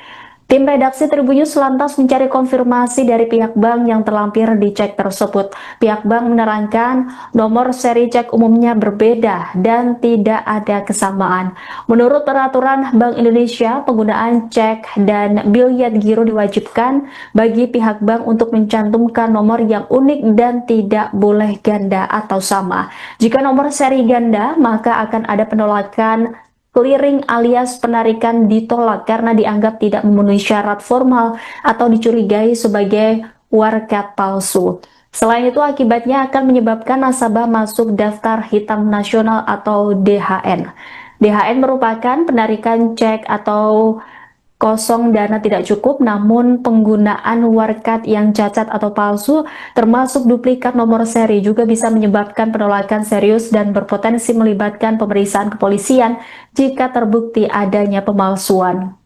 Tim redaksi Tribunnews lantas mencari konfirmasi dari pihak bank yang terlampir di cek tersebut. Pihak bank menerangkan nomor seri cek umumnya berbeda dan tidak ada kesamaan. Menurut peraturan Bank Indonesia, penggunaan cek dan biliet giro diwajibkan bagi pihak bank untuk mencantumkan nomor yang unik dan tidak boleh ganda atau sama. Jika nomor seri ganda, maka akan ada penolakan clearing alias penarikan ditolak karena dianggap tidak memenuhi syarat formal atau dicurigai sebagai warkat palsu. Selain itu, akibatnya akan menyebabkan nasabah masuk daftar hitam nasional atau DHN. DHN merupakan penarikan cek atau kosong dana tidak cukup, namun penggunaan warkat yang cacat atau palsu termasuk duplikat nomor seri juga bisa menyebabkan penolakan serius dan berpotensi melibatkan pemeriksaan kepolisian jika terbukti adanya pemalsuan.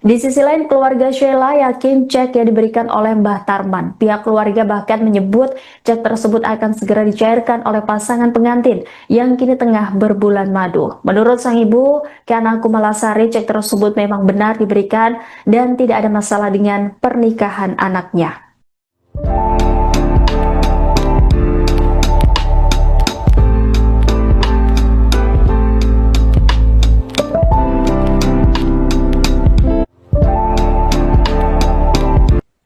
Di sisi lain, keluarga Sheila yakin cek yang diberikan oleh Mbah Tarman. Pihak keluarga bahkan menyebut cek tersebut akan segera dicairkan oleh pasangan pengantin yang kini tengah berbulan madu. Menurut sang ibu, Kana Kumalasari, cek tersebut memang benar diberikan dan tidak ada masalah dengan pernikahan anaknya.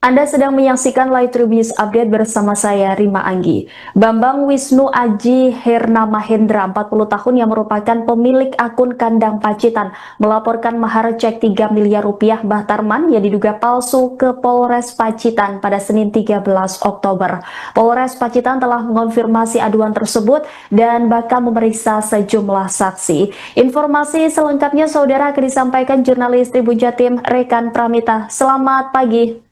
Anda sedang menyaksikan Live Tribunnews Update bersama saya, Rima Anggi. Bambang Wisnu Aji Herna Mahendra, 40 tahun yang merupakan pemilik akun Kandang Pacitan, melaporkan mahar cek 3 miliar rupiah Mbah Tarman yang diduga palsu ke Polres Pacitan pada Senin 13 Oktober. Polres Pacitan telah mengonfirmasi aduan tersebut dan bakal memeriksa sejumlah saksi. Informasi selengkapnya saudara akan disampaikan jurnalis Tribun Jatim Rekan Pramita. Selamat pagi.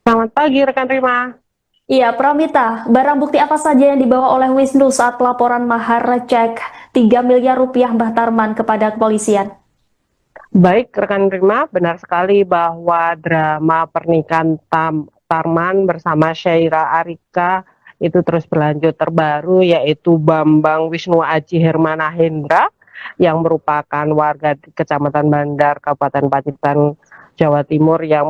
Selamat pagi rekan Rima. Iya, Pramita, barang bukti apa saja yang dibawa oleh Wisnu saat pelaporan mahar cek 3 miliar rupiah Mbah Tarman kepada kepolisian? Baik rekan Rima, benar sekali bahwa drama pernikahan Tarman bersama Sheila Arika itu terus berlanjut. Terbaru yaitu Bambang Wisnu Aji Hermana Hendra yang merupakan warga di Kecamatan Bandar, Kabupaten Pacitan, Jawa Timur, yang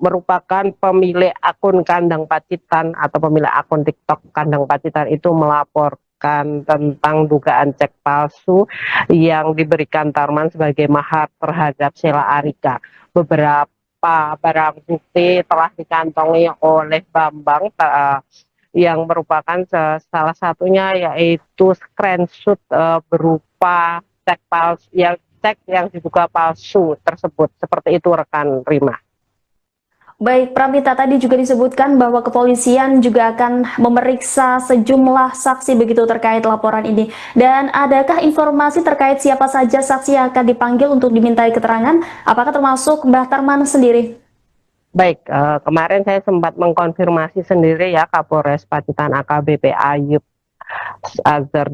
merupakan pemilik akun Kandang Pacitan atau pemilik akun TikTok Kandang Pacitan itu melaporkan menceritakan tentang dugaan cek palsu yang diberikan Tarman sebagai mahar terhadap Sheila Arika. Beberapa barang bukti telah dikantongi oleh Bambang yang merupakan salah satunya yaitu screenshot berupa cek palsu yang diduga palsu tersebut. Seperti itu rekan Rima. Baik, Pramita, tadi juga disebutkan bahwa kepolisian juga akan memeriksa sejumlah saksi begitu terkait laporan ini. Dan adakah informasi terkait siapa saja saksi yang akan dipanggil untuk dimintai keterangan? Apakah termasuk Mbah Tarman sendiri? Baik, kemarin saya sempat mengkonfirmasi sendiri ya Kapolres Pacitan AKBP Ayub Azhar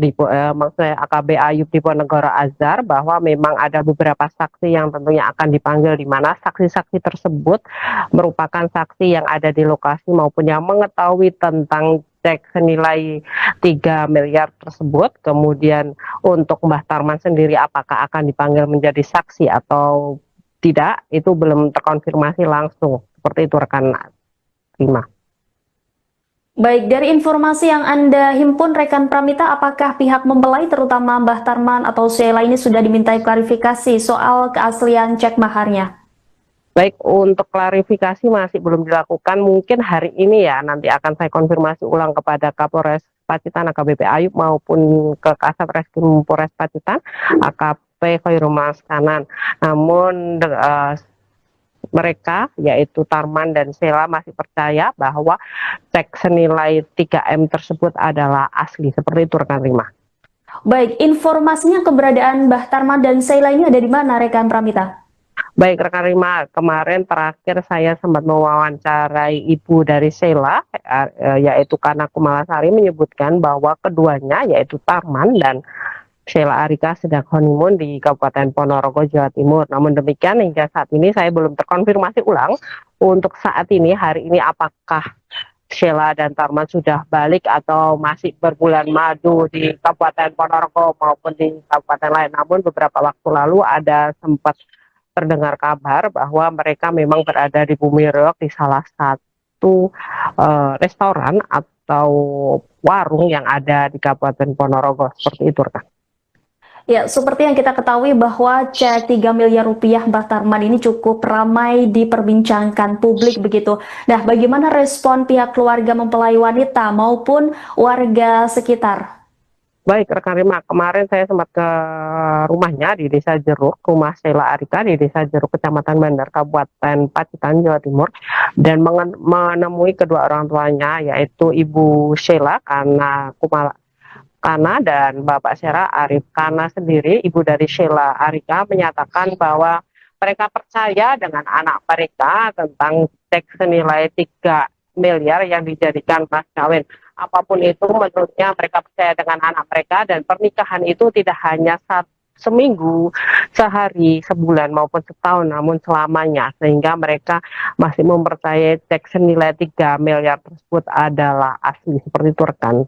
maksudnya AKB Ayub Diponegoro Azhar, bahwa memang ada beberapa saksi yang tentunya akan dipanggil, di mana saksi-saksi tersebut merupakan saksi yang ada di lokasi maupun yang mengetahui tentang cek senilai 3 miliar tersebut. Kemudian untuk Mbah Tarman sendiri apakah akan dipanggil menjadi saksi atau tidak, itu belum terkonfirmasi langsung. Seperti itu rekan Rima. Baik, dari informasi yang Anda himpun rekan Pramita, apakah pihak mempelai terutama Mbah Tarman atau Sheila ini sudah dimintai klarifikasi soal keaslian cek maharnya? Baik, untuk klarifikasi masih belum dilakukan. Mungkin hari ini ya, nanti akan saya konfirmasi ulang kepada Kapolres Pacitan AKBP Ayub maupun ke Kasat Reskrim Polres Pacitan AKP Khairul Maskanan. Namun mereka yaitu Tarman dan Sheila masih percaya bahwa cek senilai 3M tersebut adalah asli. Seperti itu rekan Rima. Baik, informasinya keberadaan Mbah Tarman dan Sheila ini ada di mana rekan Pramita? Baik rekan Rima, kemarin terakhir saya sempat mewawancarai ibu dari Sheila, yaitu Kana Kumalasari, menyebutkan bahwa keduanya yaitu Tarman dan Sheila Arika sedang honeymoon di Kabupaten Ponorogo, Jawa Timur. Namun demikian hingga saat ini saya belum terkonfirmasi ulang untuk saat ini, hari ini, apakah Sheila dan Tarman sudah balik atau masih berbulan madu di Kabupaten Ponorogo maupun di kabupaten lain. Namun beberapa waktu lalu ada sempat terdengar kabar bahwa mereka memang berada di Bumi Reog di salah satu restoran atau warung yang ada di Kabupaten Ponorogo. Seperti itu rekan. Ya, seperti yang kita ketahui bahwa cek 3 miliar rupiah Mbah Tarman ini cukup ramai diperbincangkan publik begitu. Nah, bagaimana respon pihak keluarga mempelai wanita maupun warga sekitar? Baik rekan Rima, kemarin saya sempat ke rumahnya di Desa Jeruk, rumah Sheila Arika di Desa Jeruk, Kecamatan Bandar, Kabupaten Pacitan, Jawa Timur, dan menemui kedua orang tuanya yaitu Ibu Sheila Kana dan Bapak Sheila Arif. Kana sendiri, ibu dari Sheila Arika, menyatakan bahwa mereka percaya dengan anak mereka tentang cek senilai 3 miliar yang dijadikan mas kawin. Apapun itu, menurutnya mereka percaya dengan anak mereka, dan pernikahan itu tidak hanya seminggu, sehari, sebulan maupun setahun, namun selamanya, sehingga mereka masih mempercayai cek senilai 3 miliar tersebut adalah asli. Seperti itu rekan.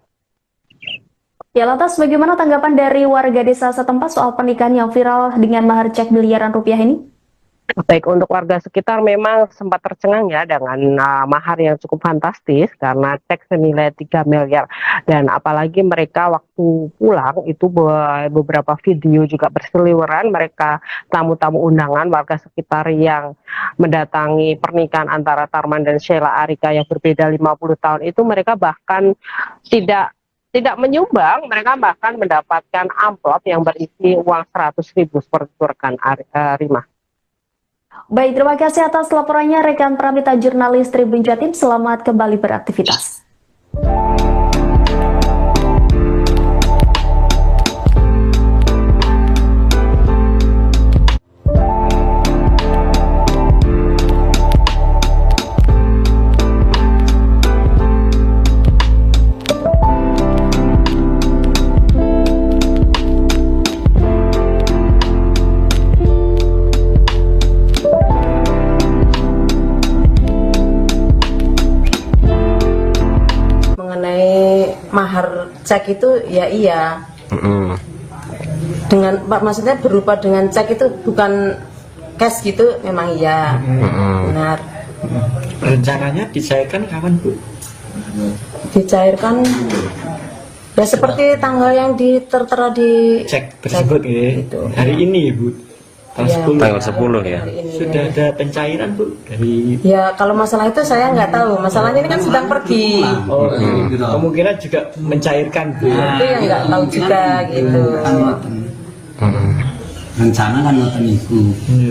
Ya, lantas bagaimana tanggapan dari warga desa setempat soal pernikahan yang viral dengan mahar cek miliaran rupiah ini? Baik, untuk warga sekitar memang sempat tercengang ya dengan mahar yang cukup fantastis karena cek senilai 3 miliar. Dan apalagi mereka waktu pulang itu beberapa video juga berseliweran, mereka tamu-tamu undangan warga sekitar yang mendatangi pernikahan antara Tarman dan Sheila Arika yang berbeda 50 tahun itu, mereka bahkan tidak menyumbang, mereka bahkan mendapatkan amplop yang berisi uang 100.000 seperti itu rekan Rima. Baik, terima kasih atas laporannya rekan Pramita, jurnalis Tribun Jatim. Selamat kembali beraktivitas. Mahar cek itu ya iya. Dengan maksudnya berupa dengan cek itu bukan cash gitu, memang iya. Benar. Rencananya dicairkan kapan, Bu? Dicairkan Ya seperti tanggal yang tertera di Cek tersebut ya. gitu. Hari ini ya, Bu. Tanggal Ya. 10. Tanggal 10 ya. Hari ini. Sudah ada pencairan, Bu, dari Ya kalau masalah itu saya nggak tahu. Masalahnya ini kan sedang pergi. kemungkinan juga mencairkan, Bu. Itu yang nggak tahu juga gitu. Kan ngoten. Rencana kan ngoten iku.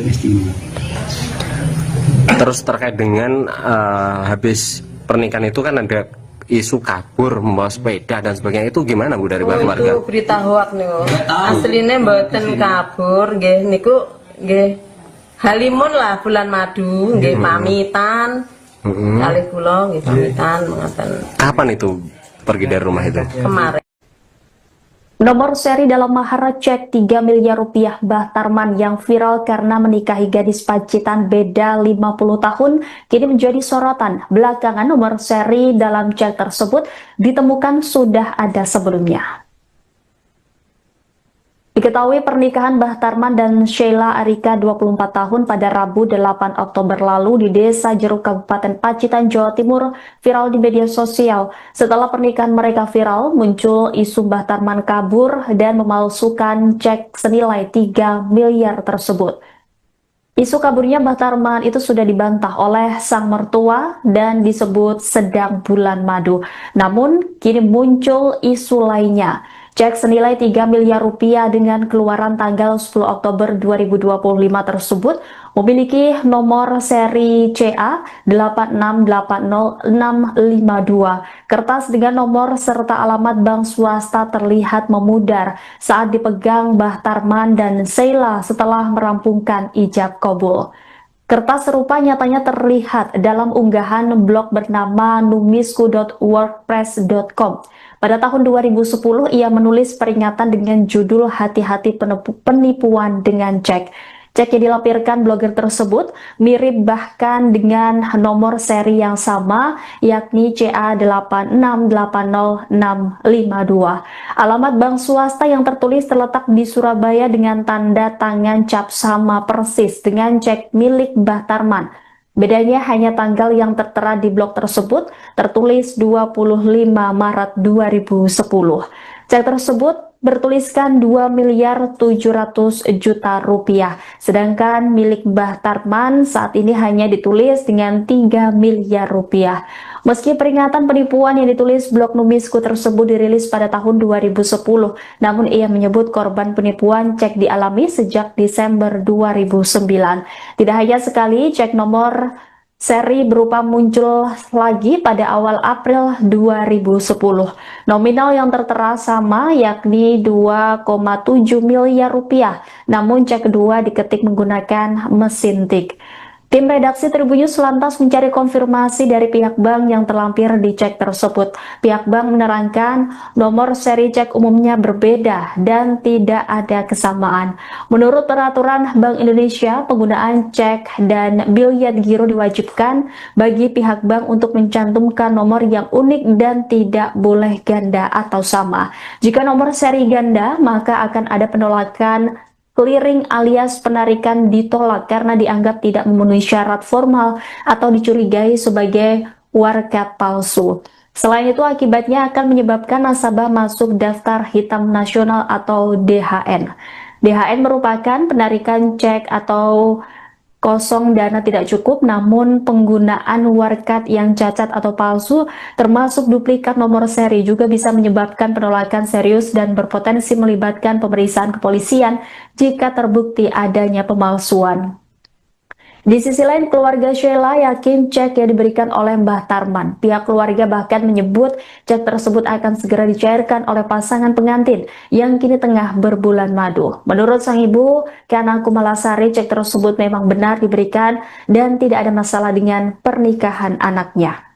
Istimewa. Terus terkait dengan habis pernikahan itu kan ada isu kabur membawa sepeda dan sebagainya, itu gimana Bu dari Oh, keluarga? itu berita hoak niku. tahu. Aslinya mboten kabur nggih niku nggih halimun lah bulan madu nggih pamitan. Kali kula nggih pamitan mengaten Kapan itu pergi dari rumah itu? kemarin. Nomor seri dalam mahar cek 3 miliar rupiah Mbah Tarman yang viral karena menikahi gadis Pacitan beda 50 tahun kini menjadi sorotan. Belakangan nomor seri dalam cek tersebut ditemukan sudah ada sebelumnya. Diketahui pernikahan Mbah Tarman dan Sheila Arika 24 tahun pada Rabu 8 Oktober lalu di Desa Jeruk Kabupaten Pacitan, Jawa Timur viral di media sosial. Setelah pernikahan mereka viral, muncul isu Mbah Tarman kabur dan memalsukan cek senilai 3 miliar tersebut. Isu kaburnya Mbah Tarman itu sudah dibantah oleh sang mertua dan disebut sedang bulan madu. Namun, kini muncul isu lainnya. Cek senilai 3 miliar rupiah dengan keluaran tanggal 10 Oktober 2025 tersebut memiliki nomor seri CA 8680652. Kertas dengan nomor serta alamat bank swasta terlihat memudar saat dipegang Mbah Tarman dan Sheila setelah merampungkan ijab kabul. Kertas serupa nyatanya terlihat dalam unggahan blog bernama numisku.wordpress.com. Pada tahun 2010, ia menulis peringatan dengan judul Hati-hati penipuan dengan cek. Cek yang dilampirkan blogger tersebut mirip bahkan dengan nomor seri yang sama, yakni CA8680652. Alamat bank swasta yang tertulis terletak di Surabaya dengan tanda tangan cap sama persis dengan cek milik Mbah Tarman. Bedanya hanya tanggal yang tertera di blog tersebut tertulis 25 Maret 2010. Cek tersebut bertuliskan 2 miliar 700 juta rupiah. Sedangkan milik Mbah Tarman saat ini hanya ditulis dengan 3 miliar rupiah. Meski peringatan penipuan yang ditulis blog Numisku tersebut dirilis pada tahun 2010, namun ia menyebut korban penipuan cek dialami sejak Desember 2009. Tidak hanya sekali, cek nomor seri berupa muncul lagi pada awal April 2010. Nominal yang tertera sama yakni 2,7 miliar rupiah, namun cek kedua diketik menggunakan mesin tik. Tim redaksi Tribun News lantas mencari konfirmasi dari pihak bank yang terlampir di cek tersebut. Pihak bank menerangkan nomor seri cek umumnya berbeda dan tidak ada kesamaan. Menurut peraturan Bank Indonesia, penggunaan cek dan biliet giro diwajibkan bagi pihak bank untuk mencantumkan nomor yang unik dan tidak boleh ganda atau sama. Jika nomor seri ganda, maka akan ada penolakan clearing alias penarikan ditolak karena dianggap tidak memenuhi syarat formal atau dicurigai sebagai warga palsu. Selain itu, akibatnya akan menyebabkan nasabah masuk daftar hitam nasional atau DHN. DHN merupakan penarikan cek atau kosong dana tidak cukup, namun penggunaan warkat yang cacat atau palsu termasuk duplikat nomor seri juga bisa menyebabkan penolakan serius dan berpotensi melibatkan pemeriksaan kepolisian jika terbukti adanya pemalsuan. Di sisi lain, keluarga Sheila yakin cek yang diberikan oleh Mbah Tarman. Pihak keluarga bahkan menyebut cek tersebut akan segera dicairkan oleh pasangan pengantin yang kini tengah berbulan madu. Menurut sang ibu, Kana Kumalasari, cek tersebut memang benar diberikan dan tidak ada masalah dengan pernikahan anaknya.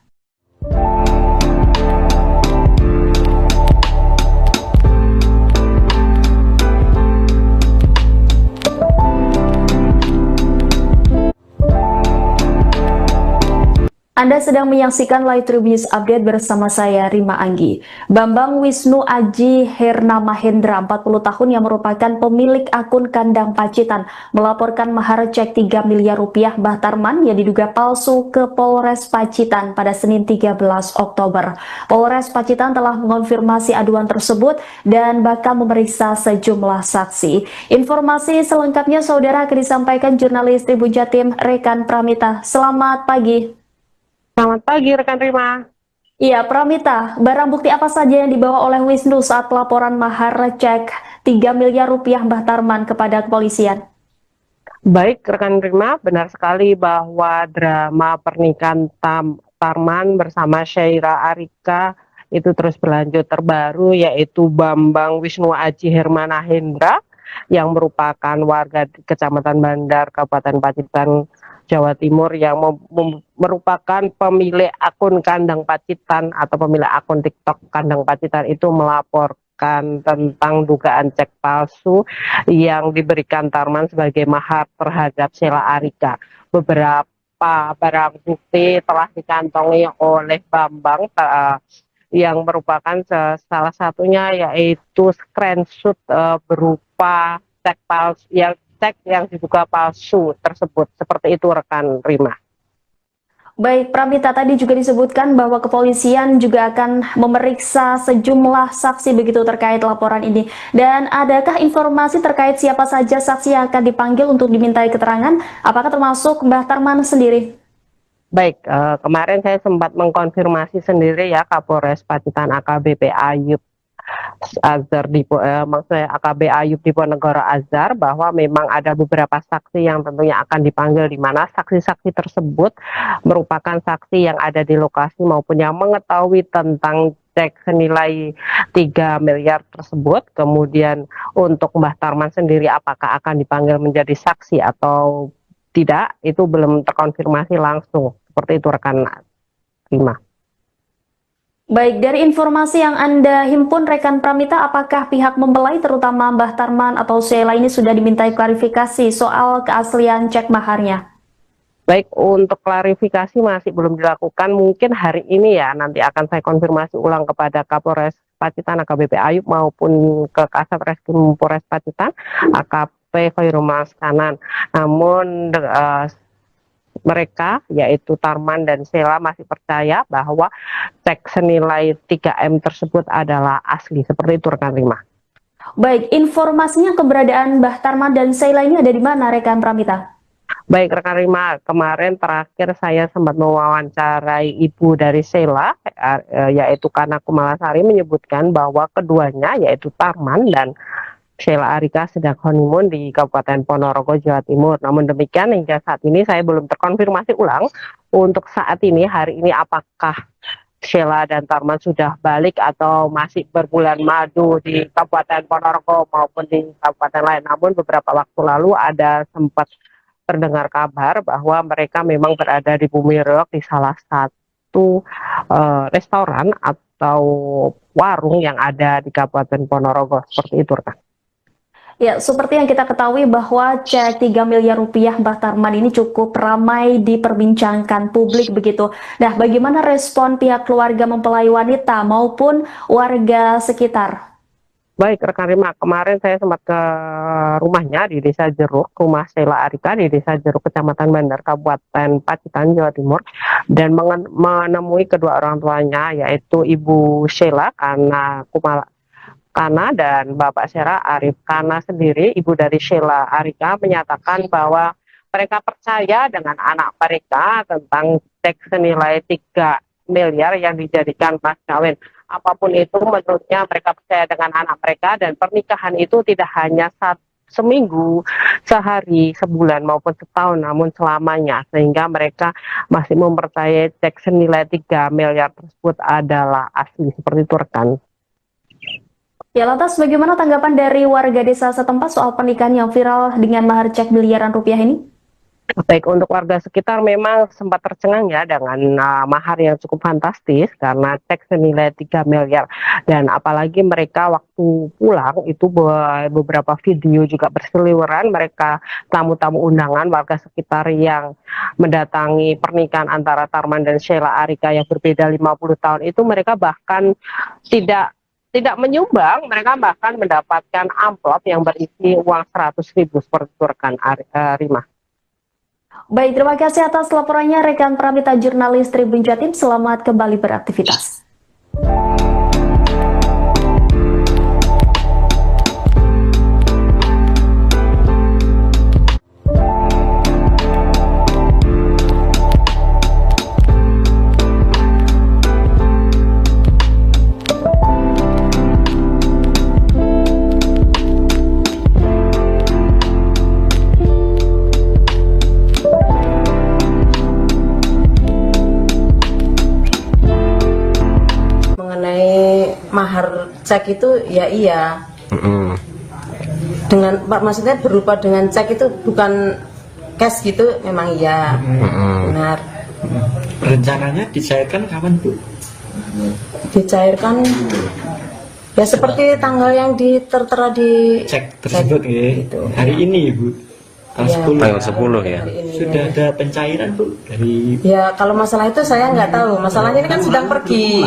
Anda sedang menyaksikan Live Tribun News Update bersama saya, Rima Anggi. Bambang Wisnu Aji Herna Mahendra, 40 tahun yang merupakan pemilik akun Kandang Pacitan, melaporkan mahar cek 3 miliar rupiah Mbah Tarman yang diduga palsu ke Polres Pacitan pada Senin 13 Oktober. Polres Pacitan telah mengonfirmasi aduan tersebut dan bakal memeriksa sejumlah saksi. Informasi selengkapnya saudara akan disampaikan jurnalis Tribun Jatim Rekan Pramita. Selamat pagi. Selamat pagi rekan Rima. Iya, Pramita, barang bukti apa saja yang dibawa oleh Wisnu saat laporan mahar cek 3 miliar rupiah Mbah Tarman kepada kepolisian? Baik rekan Rima, benar sekali bahwa drama pernikahan Tarman bersama Syaira Arika itu terus berlanjut. Terbaru yaitu Bambang Wisnu Aji Hermana Hendra yang merupakan warga di Kecamatan Bandar, Kabupaten Pacitan, Jawa Timur, yang merupakan pemilik akun Kandang Pacitan atau pemilik akun TikTok Kandang Pacitan itu melaporkan tentang dugaan cek palsu yang diberikan Tarman sebagai mahar terhadap Sheila Arika. Beberapa barang bukti telah dikantongi oleh Bambang yang merupakan salah satunya yaitu screenshot berupa cek palsu yang diduga palsu tersebut. Seperti itu rekan Rima. Baik, Pramita, tadi juga disebutkan bahwa kepolisian juga akan memeriksa sejumlah saksi begitu terkait laporan ini. Dan adakah informasi terkait siapa saja saksi yang akan dipanggil untuk dimintai keterangan? Apakah termasuk Mbah Tarman sendiri? Baik, kemarin saya sempat mengkonfirmasi sendiri ya Kapolres Pacitan AKBP Ayub Azhar maksudnya AKB Ayub Diponegoro Azhar, bahwa memang ada beberapa saksi yang tentunya akan dipanggil, di mana saksi-saksi tersebut merupakan saksi yang ada di lokasi maupun yang mengetahui tentang cek senilai 3 miliar tersebut. Kemudian untuk Mbah Tarman sendiri apakah akan dipanggil menjadi saksi atau tidak, itu belum terkonfirmasi langsung. Seperti itu rekan Rima. Baik, dari informasi yang Anda himpun rekan Pramita, apakah pihak mempelai terutama Mbah Tarman atau Sheila ini sudah dimintai klarifikasi soal keaslian cek maharnya? Baik, untuk klarifikasi masih belum dilakukan. Mungkin hari ini ya, nanti akan saya konfirmasi ulang kepada Kapolres Pacitan AKBP Ayub maupun ke Kasat Reskrim Polres Pacitan AKP Khairul Kanan. Namun mereka yaitu Tarman dan Sheila masih percaya bahwa cek senilai 3M tersebut adalah asli. Seperti itu rekan Rima. Baik, informasinya keberadaan Mbah Tarman dan Sheila ini ada di mana rekan Pramita? Baik rekan Rima, kemarin terakhir saya sempat mewawancarai ibu dari Sheila, yaitu Kana Kumalasari, menyebutkan bahwa keduanya yaitu Tarman dan Sheila Arika sedang honeymoon di Kabupaten Ponorogo, Jawa Timur. Namun demikian hingga saat ini saya belum terkonfirmasi ulang untuk saat ini, hari ini, apakah Sheila dan Tarman sudah balik atau masih berbulan madu di Kabupaten Ponorogo maupun di kabupaten lain. Namun beberapa waktu lalu ada sempat terdengar kabar bahwa mereka memang berada di Bumi Reog di salah satu restoran atau warung yang ada di Kabupaten Ponorogo. Seperti itu rekan. Ya, seperti yang kita ketahui bahwa cek 3 miliar rupiah Mbah Tarman ini cukup ramai diperbincangkan publik begitu. Nah, bagaimana respon pihak keluarga mempelai wanita maupun warga sekitar? Baik rekan Rima, kemarin saya sempat ke rumahnya di Desa Jeruk, rumah Sheila Arika di Desa Jeruk, Kecamatan Bandar, Kabupaten Pacitan, Jawa Timur, dan menemui kedua orang tuanya yaitu Ibu Sheila Kana dan Bapak Sheila Arif. Kana sendiri, ibu dari Sheila Arika, menyatakan bahwa mereka percaya dengan anak mereka tentang cek senilai 3 miliar yang dijadikan mas kawin. Apapun itu, menurutnya mereka percaya dengan anak mereka, dan pernikahan itu tidak hanya seminggu, sehari, sebulan maupun setahun, namun selamanya, sehingga mereka masih mempercayai cek senilai 3 miliar tersebut adalah asli. Seperti itu rekan. Ya, lantas bagaimana tanggapan dari warga desa setempat soal pernikahan yang viral dengan mahar cek miliaran rupiah ini? Baik, untuk warga sekitar memang sempat tercengang ya dengan mahar yang cukup fantastis karena cek senilai 3 miliar, dan apalagi mereka waktu pulang itu beberapa video juga berseliweran mereka tamu-tamu undangan warga sekitar yang mendatangi pernikahan antara Tarman dan Sheila Arika yang berbeda 50 tahun itu, mereka bahkan tidak menyumbang, mereka bahkan mendapatkan amplop yang berisi uang 100.000 seperti itu rekan Rima. Baik, terima kasih atas laporannya rekan Pramita jurnalis Tribun Jatim. Selamat kembali beraktivitas. Mahar cek itu ya iya. Dengan maksudnya berupa dengan cek itu bukan cash gitu, memang iya. Benar. Rencananya dicairkan kapan, Bu? Dicairkan ya seperti tanggal yang tertera di Cek tersebut ya. gitu. Hari ini, Bu. Ya, Tanggal 10 ya. Sudah ada pencairan, Bu, dari ya kalau masalah itu saya nggak tahu. Masalahnya ini kan sedang pergi.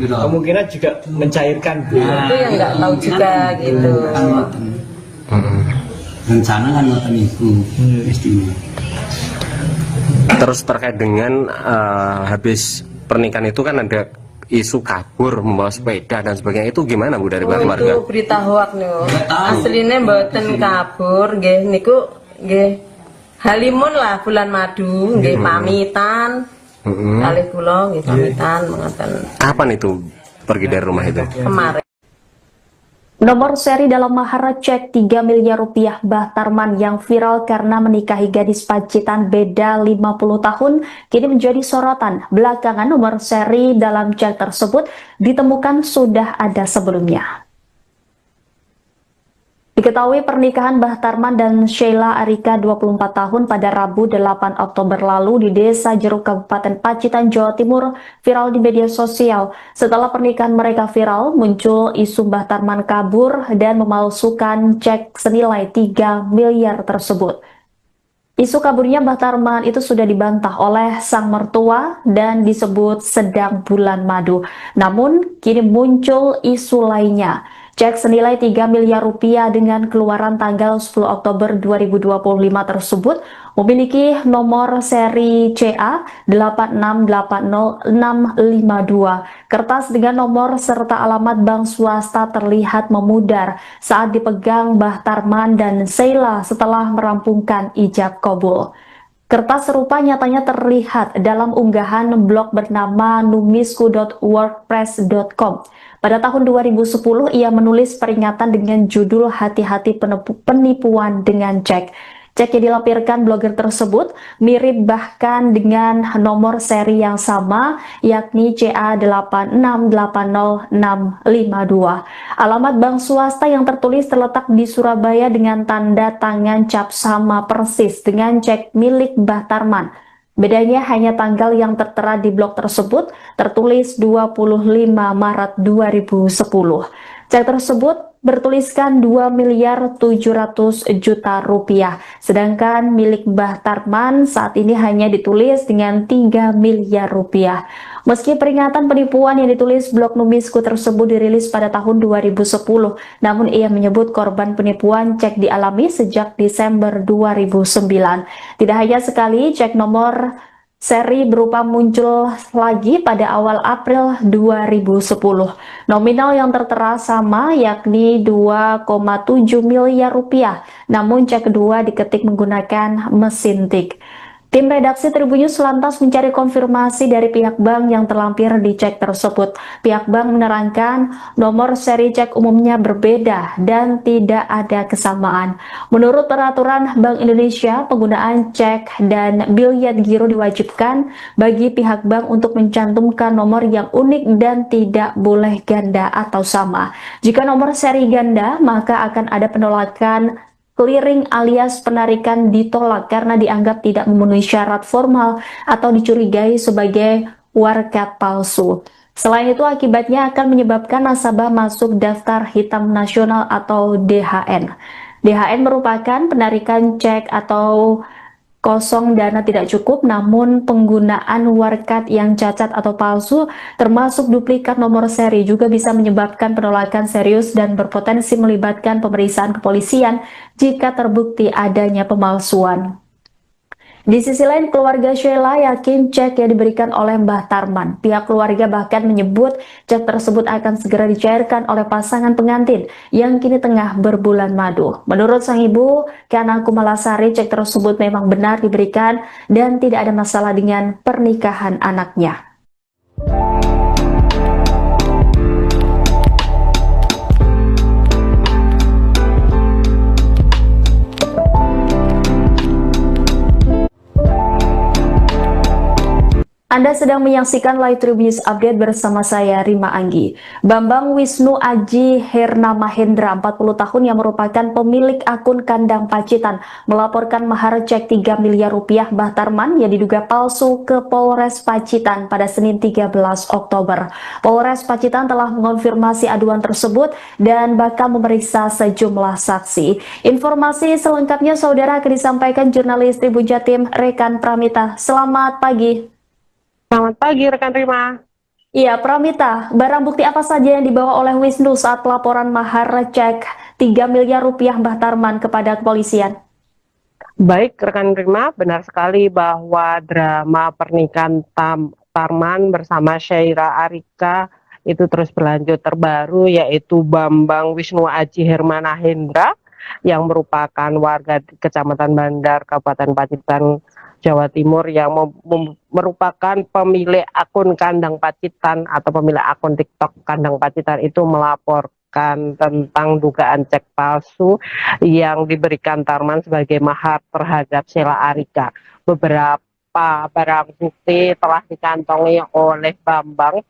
kemungkinan juga mencairkan, Bu. Itu yang nggak tahu juga gitu. Rencana kan ngoten niku istimewa. Terus terkait dengan habis pernikahan itu kan ada isu kabur membawa sepeda dan sebagainya, itu gimana Bu dari warga? Itu berita hoak niku. Aslinya mboten kabur nggih niku nggih halimun lah bulan madu nggih pamitan. Kalih kula nggih pamitan mengaten. Kapan itu pergi dari rumah itu? Kemarin. Nomor seri dalam mahar cek 3 miliar rupiah Mbah Tarman yang viral karena menikahi gadis Pacitan beda 50 tahun kini menjadi sorotan. Belakangan nomor seri dalam cek tersebut ditemukan sudah ada sebelumnya. Diketahui pernikahan Mbah Tarman dan Sheila Arika 24 tahun pada Rabu 8 Oktober lalu di Desa Jeruk Kabupaten Pacitan, Jawa Timur viral di media sosial. Setelah pernikahan mereka viral, muncul isu Mbah Tarman kabur dan memalsukan cek senilai 3 miliar tersebut. Isu kaburnya Mbah Tarman itu sudah dibantah oleh sang mertua dan disebut sedang bulan madu. Namun, kini muncul isu lainnya. Cek senilai 3 miliar rupiah dengan keluaran tanggal 10 Oktober 2025 tersebut memiliki nomor seri CA 8680652. Kertas dengan nomor serta alamat bank swasta terlihat memudar saat dipegang Mbah Tarman dan Sheila setelah merampungkan ijab kabul. Kertas serupa nyatanya terlihat dalam unggahan blog bernama numisku.wordpress.com. Pada tahun 2010, ia menulis peringatan dengan judul Hati-hati penipuan dengan cek. Cek yang dilampirkan blogger tersebut mirip bahkan dengan nomor seri yang sama, yakni CA8680652. Alamat bank swasta yang tertulis terletak di Surabaya dengan tanda tangan cap sama persis dengan cek milik Mbah Tarman. Bedanya hanya tanggal yang tertera di blog tersebut tertulis 25 Maret 2010. Cek tersebut bertuliskan 2 miliar 700 juta rupiah. Sedangkan milik Mbah Tarman saat ini hanya ditulis dengan 3 miliar rupiah. Meski peringatan penipuan yang ditulis blog Numisku tersebut dirilis pada tahun 2010, namun ia menyebut korban penipuan cek dialami sejak Desember 2009. Tidak hanya sekali, cek nomor seri berupa muncul lagi pada awal April 2010. Nominal yang tertera sama, yakni 2,7 miliar rupiah, namun cek kedua diketik menggunakan mesin tik. Tim redaksi Tribun News lantas mencari konfirmasi dari pihak bank yang terlampir di cek tersebut. Pihak bank menerangkan nomor seri cek umumnya berbeda dan tidak ada kesamaan. Menurut peraturan Bank Indonesia, penggunaan cek dan biliet giro diwajibkan bagi pihak bank untuk mencantumkan nomor yang unik dan tidak boleh ganda atau sama. Jika nomor seri ganda, maka akan ada penolakan clearing alias penarikan ditolak karena dianggap tidak memenuhi syarat formal atau dicurigai sebagai warkat palsu. Selain itu, akibatnya akan menyebabkan nasabah masuk daftar hitam nasional atau DHN. DHN merupakan penarikan cek atau kosong dana tidak cukup, namun penggunaan warkat yang cacat atau palsu termasuk duplikat nomor seri juga bisa menyebabkan penolakan serius dan berpotensi melibatkan pemeriksaan kepolisian jika terbukti adanya pemalsuan. Di sisi lain, keluarga Sheila yakin cek yang diberikan oleh Mbah Tarman. Pihak keluarga bahkan menyebut cek tersebut akan segera dicairkan oleh pasangan pengantin yang kini tengah berbulan madu. Menurut sang ibu, Kana Kumalasari, cek tersebut memang benar diberikan dan tidak ada masalah dengan pernikahan anaknya. Anda sedang menyaksikan Live Tribun News Update bersama saya, Rima Anggi. Bambang Wisnu Aji Herna Mahendra, 40 tahun yang merupakan pemilik akun Kandang Pacitan, melaporkan mahar cek 3 miliar rupiah Mbah Tarman yang diduga palsu ke Polres Pacitan pada Senin 13 Oktober. Polres Pacitan telah mengonfirmasi aduan tersebut dan bakal memeriksa sejumlah saksi. Informasi selengkapnya saudara akan disampaikan jurnalis Tribun Jatim Rekan Pramita. Selamat pagi. Selamat pagi rekan Rima. Iya, Pramita, barang bukti apa saja yang dibawa oleh Wisnu saat pelaporan mahar cek 3 miliar rupiah Mbah Tarman kepada kepolisian? Baik rekan Rima, benar sekali bahwa drama pernikahan Tarman bersama Syaira Arika itu terus berlanjut. Terbaru yaitu Bambang Wisnu Aji Hermana Hendra yang merupakan warga Kecamatan Bandar, Kabupaten Pacitan, Jawa Timur, yang merupakan pemilik akun Kandang Pacitan atau pemilik akun TikTok Kandang Pacitan itu melaporkan tentang dugaan cek palsu yang diberikan Tarman sebagai mahar terhadap Sheila Arika. Beberapa barang bukti telah dikantongi oleh Bambang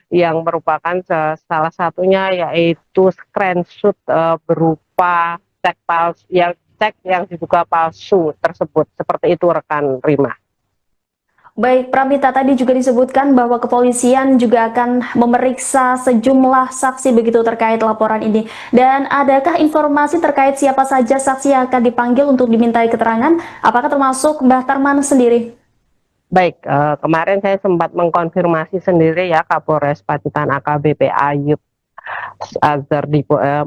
yang merupakan salah satunya yaitu screenshot berupa cek palsu yang diduga palsu tersebut. Seperti itu rekan Rima. Baik, Pramita, tadi juga disebutkan bahwa kepolisian juga akan memeriksa sejumlah saksi begitu terkait laporan ini. Dan adakah informasi terkait siapa saja saksi yang akan dipanggil untuk dimintai keterangan? Apakah termasuk Mbah Tarman sendiri? Baik, kemarin saya sempat mengkonfirmasi sendiri ya Kapolres Pacitan AKBP Ayub Azhar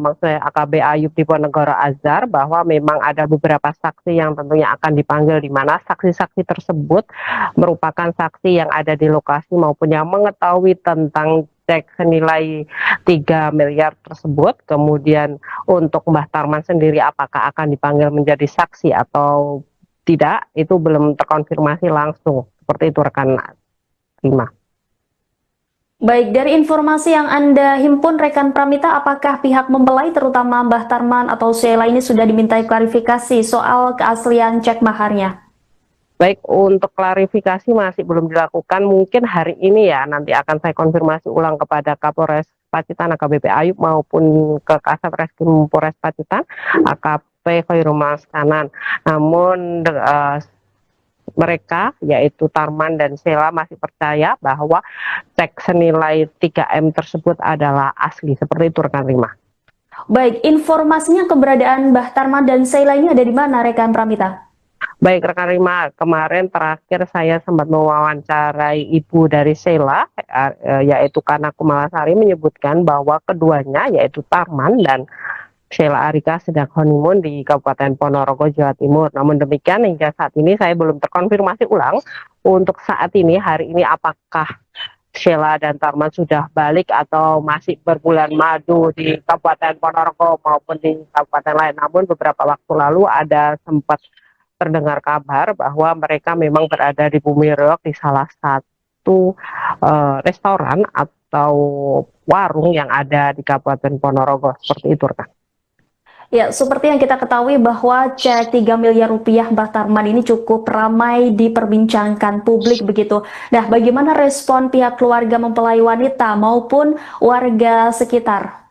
maksudnya AKB Ayub Diponegoro Azhar, bahwa memang ada beberapa saksi yang tentunya akan dipanggil, di mana saksi-saksi tersebut merupakan saksi yang ada di lokasi maupun yang mengetahui tentang cek senilai 3 miliar tersebut. Kemudian untuk Mbah Tarman sendiri apakah akan dipanggil menjadi saksi atau tidak, itu belum terkonfirmasi langsung. Seperti itu rekan Rima. Baik, dari informasi yang Anda himpun rekan Pramita, apakah pihak mempelai terutama Mbah Tarman atau Sheila ini sudah dimintai klarifikasi soal keaslian cek maharnya? Baik, untuk klarifikasi masih belum dilakukan. Mungkin hari ini ya, nanti akan saya konfirmasi ulang kepada Kapolres Pacitan AKBP Ayub maupun ke Kasat Reskrim Polres Pacitan AKP Khairul Maskanan. Namun mereka yaitu Tarman dan Sheila masih percaya bahwa cek senilai 3M tersebut adalah asli. Seperti itu rekan Rima. Baik, informasinya keberadaan Mbah Tarman dan Sheila ini ada di mana rekan Pramita? Baik rekan Rima, kemarin terakhir saya sempat mewawancarai ibu dari Sheila, yaitu Kana Kumalasari, menyebutkan bahwa keduanya yaitu Tarman dan Sheila Arika sedang honeymoon di Kabupaten Ponorogo, Jawa Timur. Namun demikian hingga saat ini saya belum terkonfirmasi ulang untuk saat ini, hari ini, apakah Sheila dan Tarman sudah balik atau masih berbulan madu di Kabupaten Ponorogo maupun di kabupaten lain. Namun beberapa waktu lalu ada sempat terdengar kabar bahwa mereka memang berada di Bumi Reog di salah satu restoran atau warung yang ada di Kabupaten Ponorogo. Seperti itu rekan. Ya, seperti yang kita ketahui bahwa cek 3 miliar rupiah Mbah Tarman ini cukup ramai diperbincangkan publik begitu. Nah, bagaimana respon pihak keluarga mempelai wanita maupun warga sekitar?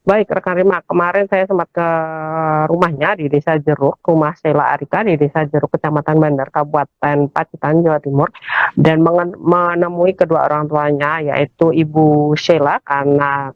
Baik, rekan Rima, kemarin saya sempat ke rumahnya di Desa Jeruk, rumah Sheila Arika di Desa Jeruk, Kecamatan Bandar, Kabupaten Pacitan, Jawa Timur, dan menemui kedua orang tuanya, yaitu Ibu Sheila Kana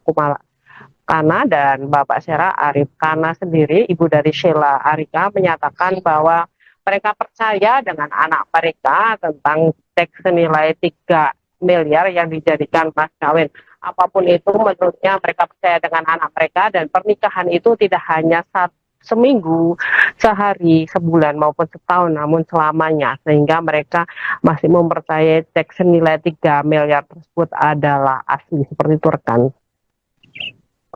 dan Bapak Sheila Arif Kana sendiri. Ibu dari Sheila Arika menyatakan bahwa mereka percaya dengan anak mereka tentang cek senilai 3 miliar yang dijadikan mas kawin. Apapun itu, menurutnya mereka percaya dengan anak mereka, dan pernikahan itu tidak hanya seminggu, sehari, sebulan, maupun setahun, namun selamanya. Sehingga mereka masih mempercayai cek senilai 3 miliar tersebut adalah asli. Seperti itu, rekan.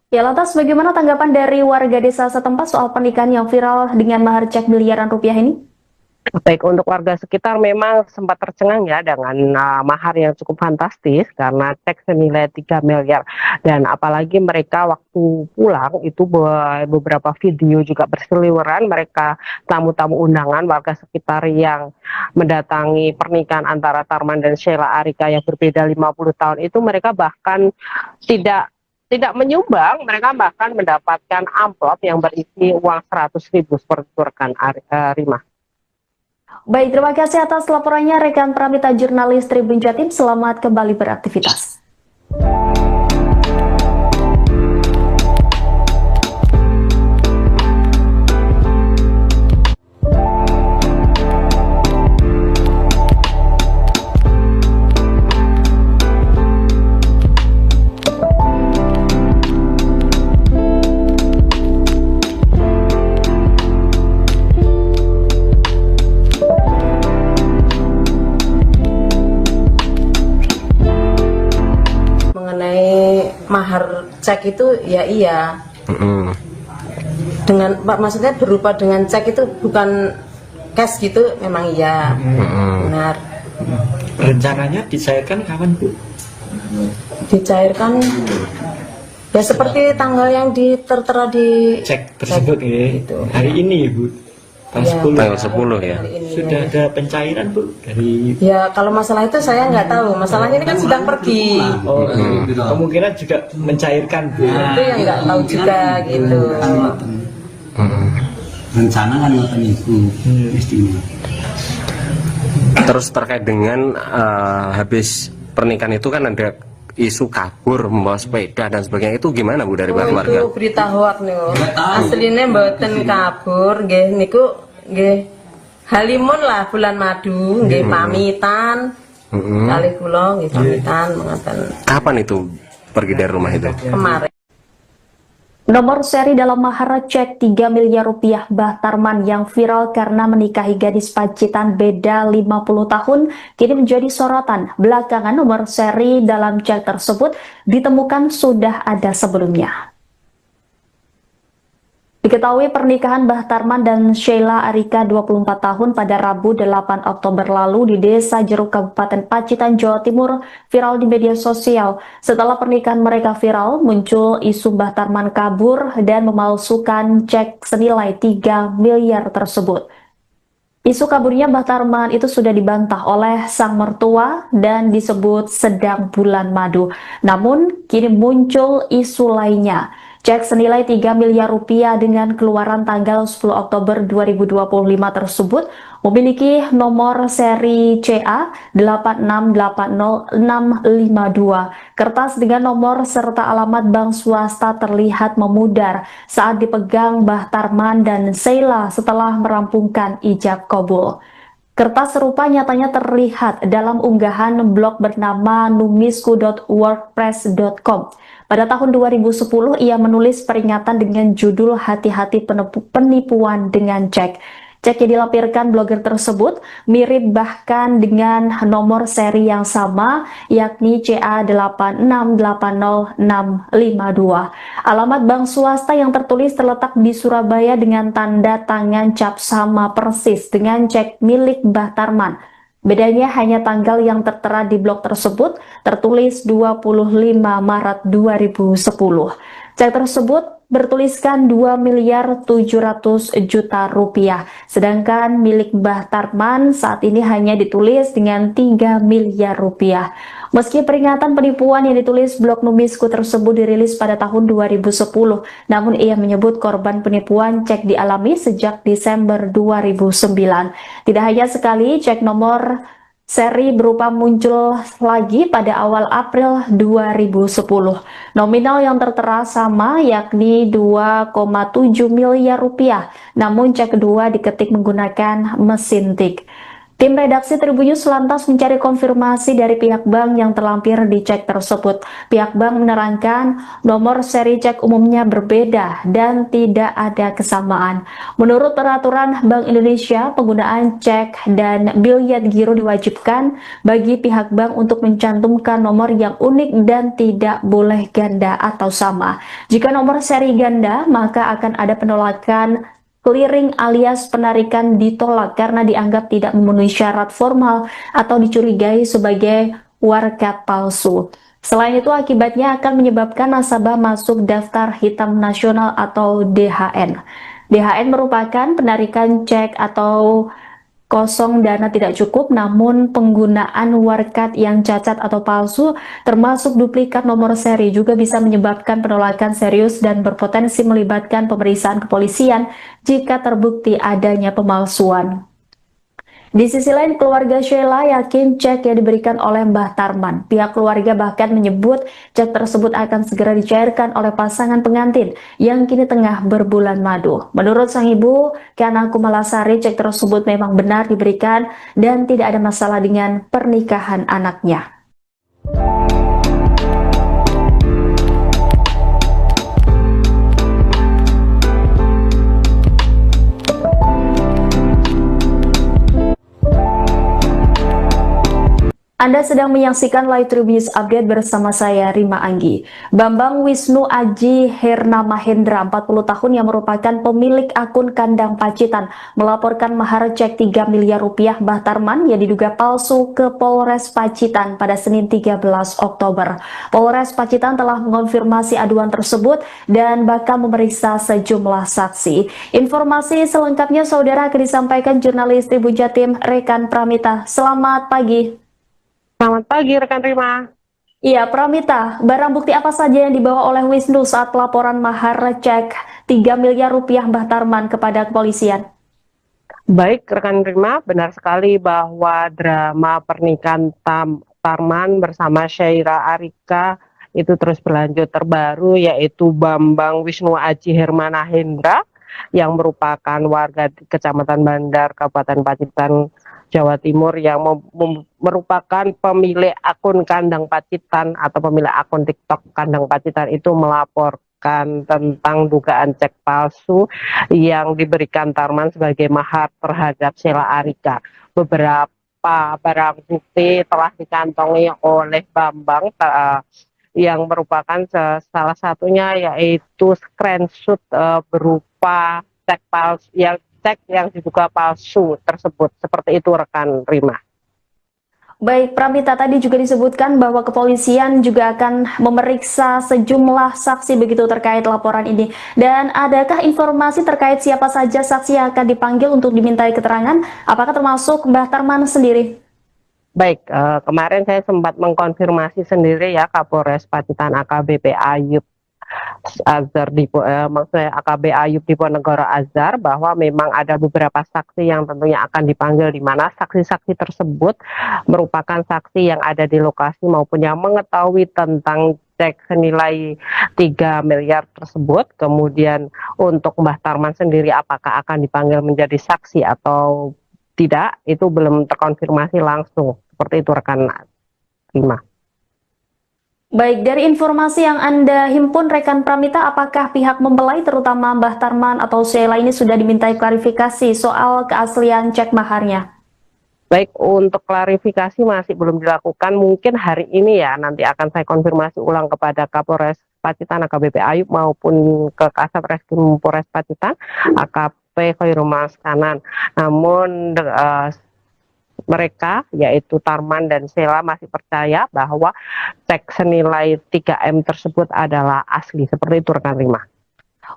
Ya, lantas bagaimana tanggapan dari warga desa setempat soal pernikahan yang viral dengan mahar cek miliaran rupiah ini? Baik, untuk warga sekitar memang sempat tercengang ya dengan mahar yang cukup fantastis karena cek senilai 3 miliar, dan apalagi mereka waktu pulang itu beberapa video juga berseliweran, mereka tamu-tamu undangan warga sekitar yang mendatangi pernikahan antara Tarman dan Sheila Arika yang berbeda 50 tahun itu, mereka bahkan tidak menyumbang, mereka bahkan mendapatkan amplop yang berisi uang 100.000 seperti itu, rekan Rima. Baik, terima kasih atas laporannya rekan Pramita jurnalis Tribun Jatim. Selamat kembali beraktivitas. Mahar cek itu ya iya. Dengan maksudnya berupa dengan cek itu bukan cash gitu, memang iya. Benar. Rencananya dicairkan kapan, Bu? Dicairkan ya seperti tanggal yang tertera di Cek tersebut ya. Gitu. Hari ini, Bu. Tanggal 10. Tanggal 10 ya. Sudah ada pencairan, Bu, dari Ya kalau masalah itu saya nggak tahu. Masalahnya ini kan sedang pergi. kemungkinan juga mencairkan, Bu. Itu yang nggak tahu juga gitu. Rencana kan ngoten iku istimewa. Terus terkait dengan habis pernikahan itu kan ada isu kabur membawa sepeda dan sebagainya, itu gimana, Bu, dari pihak keluarga? Itu berita hoak nih. Aslinya mboten kabur, nggih niku nggih halimun lah bulan madu, nggih pamitan. Kali kula nggih pamitan mengaten. Kapan itu pergi dari rumah itu? Kemarin. Nomor seri dalam mahar cek 3 miliar rupiah Mbah Tarman yang viral karena menikahi gadis Pacitan beda 50 tahun kini menjadi sorotan. Belakangan nomor seri dalam cek tersebut ditemukan sudah ada sebelumnya. Diketahui pernikahan Mbah Tarman dan Sheila Arika 24 tahun pada Rabu 8 Oktober lalu di Desa Jeruk Kabupaten Pacitan, Jawa Timur viral di media sosial. Setelah pernikahan mereka viral, muncul isu Mbah Tarman kabur dan memalsukan cek senilai 3 miliar tersebut. Isu kaburnya Mbah Tarman itu sudah dibantah oleh sang mertua dan disebut sedang bulan madu. Namun kini muncul isu lainnya. Cek senilai 3 miliar rupiah dengan keluaran tanggal 10 Oktober 2025 tersebut memiliki nomor seri CA 8680652. Kertas dengan nomor serta alamat bank swasta terlihat memudar saat dipegang Mbah Tarman dan Sheila setelah merampungkan ijab kabul. Kertas serupa nyatanya terlihat dalam unggahan blog bernama numisku.wordpress.com. Pada tahun 2010, ia menulis peringatan dengan judul Hati-hati penipuan dengan cek. Cek yang dilampirkan blogger tersebut mirip bahkan dengan nomor seri yang sama, yakni CA8680652. Alamat bank swasta yang tertulis terletak di Surabaya dengan tanda tangan cap sama persis dengan cek milik Mbah Tarman. Bedanya hanya tanggal yang tertera di blog tersebut, tertulis 25 Maret 2010. Cek tersebut bertuliskan 2.700.000.000 rupiah, sedangkan milik Mbah Tarman saat ini hanya ditulis dengan 3 miliar rupiah. Meski peringatan penipuan yang ditulis blog Numisku tersebut dirilis pada tahun 2010, namun ia menyebut korban penipuan cek dialami sejak Desember 2009. Tidak hanya sekali, cek nomor seri berupa muncul lagi pada awal April 2010. Nominal yang tertera sama, yakni 2,7 miliar rupiah, namun cek kedua diketik menggunakan mesin tik. Tim redaksi Tribun News lantas mencari konfirmasi dari pihak bank yang terlampir di cek tersebut. Pihak bank menerangkan nomor seri cek umumnya berbeda dan tidak ada kesamaan. Menurut peraturan Bank Indonesia, penggunaan cek dan biliet giro diwajibkan bagi pihak bank untuk mencantumkan nomor yang unik dan tidak boleh ganda atau sama. Jika nomor seri ganda, maka akan ada penolakan clearing alias penarikan ditolak karena dianggap tidak memenuhi syarat formal atau dicurigai sebagai warkat palsu. Selain itu, akibatnya akan menyebabkan nasabah masuk daftar hitam nasional atau DHN. DHN merupakan penarikan cek atau kosong dana tidak cukup, namun penggunaan warkat yang cacat atau palsu termasuk duplikat nomor seri juga bisa menyebabkan penolakan serius dan berpotensi melibatkan pemeriksaan kepolisian jika terbukti adanya pemalsuan. Di sisi lain, keluarga Sheila yakin cek yang diberikan oleh Mbah Tarman. Pihak keluarga bahkan menyebut cek tersebut akan segera dicairkan oleh pasangan pengantin yang kini tengah berbulan madu. Menurut sang ibu, Kana Kumalasari, cek tersebut memang benar diberikan dan tidak ada masalah dengan pernikahan anaknya. Anda sedang menyaksikan Live Tribun News Update bersama saya, Rima Anggi. Bambang Wisnu Aji Herna Mahendra, 40 tahun yang merupakan pemilik akun Kandang Pacitan, melaporkan mahar cek 3 miliar rupiah Mbah Tarman yang diduga palsu ke Polres Pacitan pada Senin 13 Oktober. Polres Pacitan telah mengonfirmasi aduan tersebut dan bakal memeriksa sejumlah saksi. Informasi selengkapnya saudara akan disampaikan jurnalis Tribun Jatim Rekan Pramita. Selamat pagi. Selamat pagi rekan Rima. Iya, Pramita, barang bukti apa saja yang dibawa oleh Wisnu saat laporan mahar cek 3 miliar rupiah Mbah Tarman kepada kepolisian? Baik rekan Rima, benar sekali bahwa drama pernikahan Tarman bersama Syaira Arika itu terus berlanjut. Terbaru yaitu Bambang Wisnu Aji Hermana Hendra yang merupakan warga di Kecamatan Bandar, Kabupaten Pacitan, Jawa Timur, yang merupakan pemilik akun Kandang Pacitan atau pemilik akun TikTok Kandang Pacitan itu melaporkan tentang dugaan cek palsu yang diberikan Tarman sebagai mahar terhadap Sheila Arika. Beberapa barang bukti telah dikantongi oleh Bambang yang merupakan salah satunya yaitu screenshot berupa cek palsu yang diduga palsu tersebut. Seperti itu rekan Rima. Baik, Pramita, tadi juga disebutkan bahwa kepolisian juga akan memeriksa sejumlah saksi begitu terkait laporan ini. Dan adakah informasi terkait siapa saja saksi yang akan dipanggil untuk dimintai keterangan? Apakah termasuk Mbah Tarman sendiri? Baik, kemarin saya sempat mengkonfirmasi sendiri ya Kapolres Pacitan AKBP Ayub Azhar maksudnya AKB Ayub Diponegoro Azhar, bahwa memang ada beberapa saksi yang tentunya akan dipanggil, di mana saksi-saksi tersebut merupakan saksi yang ada di lokasi maupun yang mengetahui tentang cek senilai 3 miliar tersebut. Kemudian untuk Mbah Tarman sendiri apakah akan dipanggil menjadi saksi atau tidak, itu belum terkonfirmasi langsung. Seperti itu rekan Rima. Baik, dari informasi yang Anda himpun rekan Pramita, apakah pihak mempelai terutama Mbah Tarman atau Sheila ini sudah dimintai klarifikasi soal keaslian cek maharnya? Baik, untuk klarifikasi masih belum dilakukan. Mungkin hari ini ya, nanti akan saya konfirmasi ulang kepada Kapolres Pacitan AKBP Ayub maupun ke Kasat Reskrim Polres Pacitan AKP Khairul Maskanan. Namun mereka yaitu Tarman dan Sheila masih percaya bahwa cek senilai 3M tersebut adalah asli. Seperti itu rekan Rima.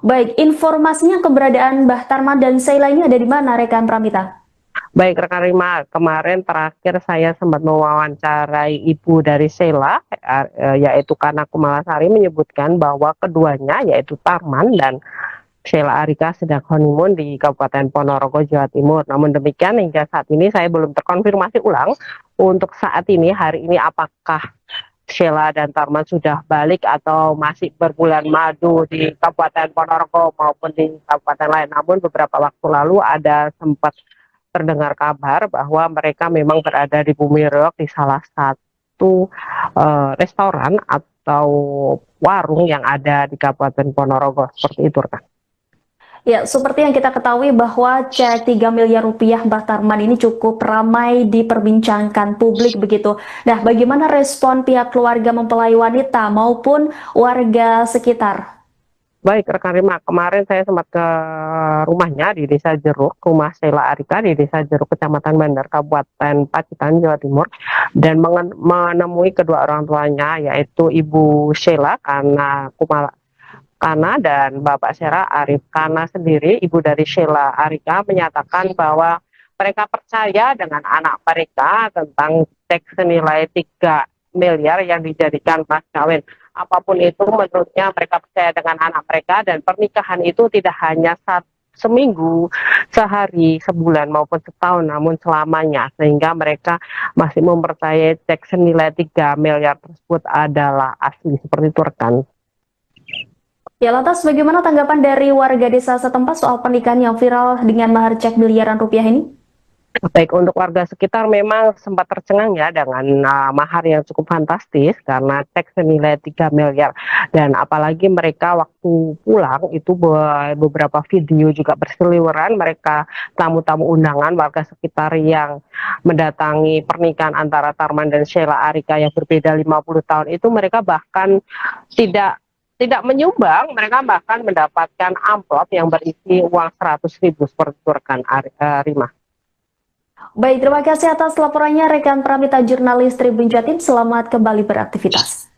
Baik, informasinya keberadaan Mbah Tarman dan Sheila ini ada di mana rekan Pramita? Baik rekan Rima, kemarin terakhir saya sempat mewawancarai ibu dari Sheila, yaitu Kana Kumalasari, menyebutkan bahwa keduanya yaitu Tarman dan Sheila Arika sedang honeymoon di Kabupaten Ponorogo, Jawa Timur. Namun demikian hingga saat ini saya belum terkonfirmasi ulang untuk saat ini, hari ini, apakah Sheila dan Tarman sudah balik atau masih berbulan madu di Kabupaten Ponorogo maupun di kabupaten lain. Namun beberapa waktu lalu ada sempat terdengar kabar bahwa mereka memang berada di Bumi Reog di salah satu restoran atau warung yang ada di Kabupaten Ponorogo. Seperti itu, rekan. Ya, seperti yang kita ketahui bahwa cek 3 miliar rupiah Mbah Tarman ini cukup ramai diperbincangkan publik begitu. Nah, bagaimana respon pihak keluarga mempelai wanita maupun warga sekitar? Baik rekan Rima, kemarin saya sempat ke rumahnya di Desa Jeruk, rumah Sheila Arika di Desa Jeruk, Kecamatan Bandar, Kabupaten Pacitan, Jawa Timur, dan menemui kedua orang tuanya, yaitu Ibu Sheila Kana dan Bapak Sheila Arif. Kana sendiri, ibu dari Sheila Arika, menyatakan bahwa mereka percaya dengan anak mereka tentang cek senilai 3 miliar yang dijadikan mas kawin. Apapun itu, menurutnya mereka percaya dengan anak mereka, dan pernikahan itu tidak hanya seminggu, sehari, sebulan maupun setahun, namun selamanya, sehingga mereka masih mempercayai cek senilai 3 miliar tersebut adalah asli. Seperti itu, rekan. Ya, lantas bagaimana tanggapan dari warga desa setempat soal pernikahan yang viral dengan mahar cek miliaran rupiah ini? Baik, untuk warga sekitar memang sempat tercengang ya dengan mahar yang cukup fantastis karena cek senilai 3 miliar. Dan apalagi mereka waktu pulang itu beberapa video juga berseliweran, mereka tamu-tamu undangan warga sekitar yang mendatangi pernikahan antara Tarman dan Sheila Arika yang berbeda 50 tahun itu, mereka bahkan tidak menyumbang, mereka bahkan mendapatkan amplop yang berisi uang 100.000 seperti itu, rekan Rima. Baik, terima kasih atas laporannya rekan Pramita jurnalis Tribun Jatim. Selamat kembali beraktivitas.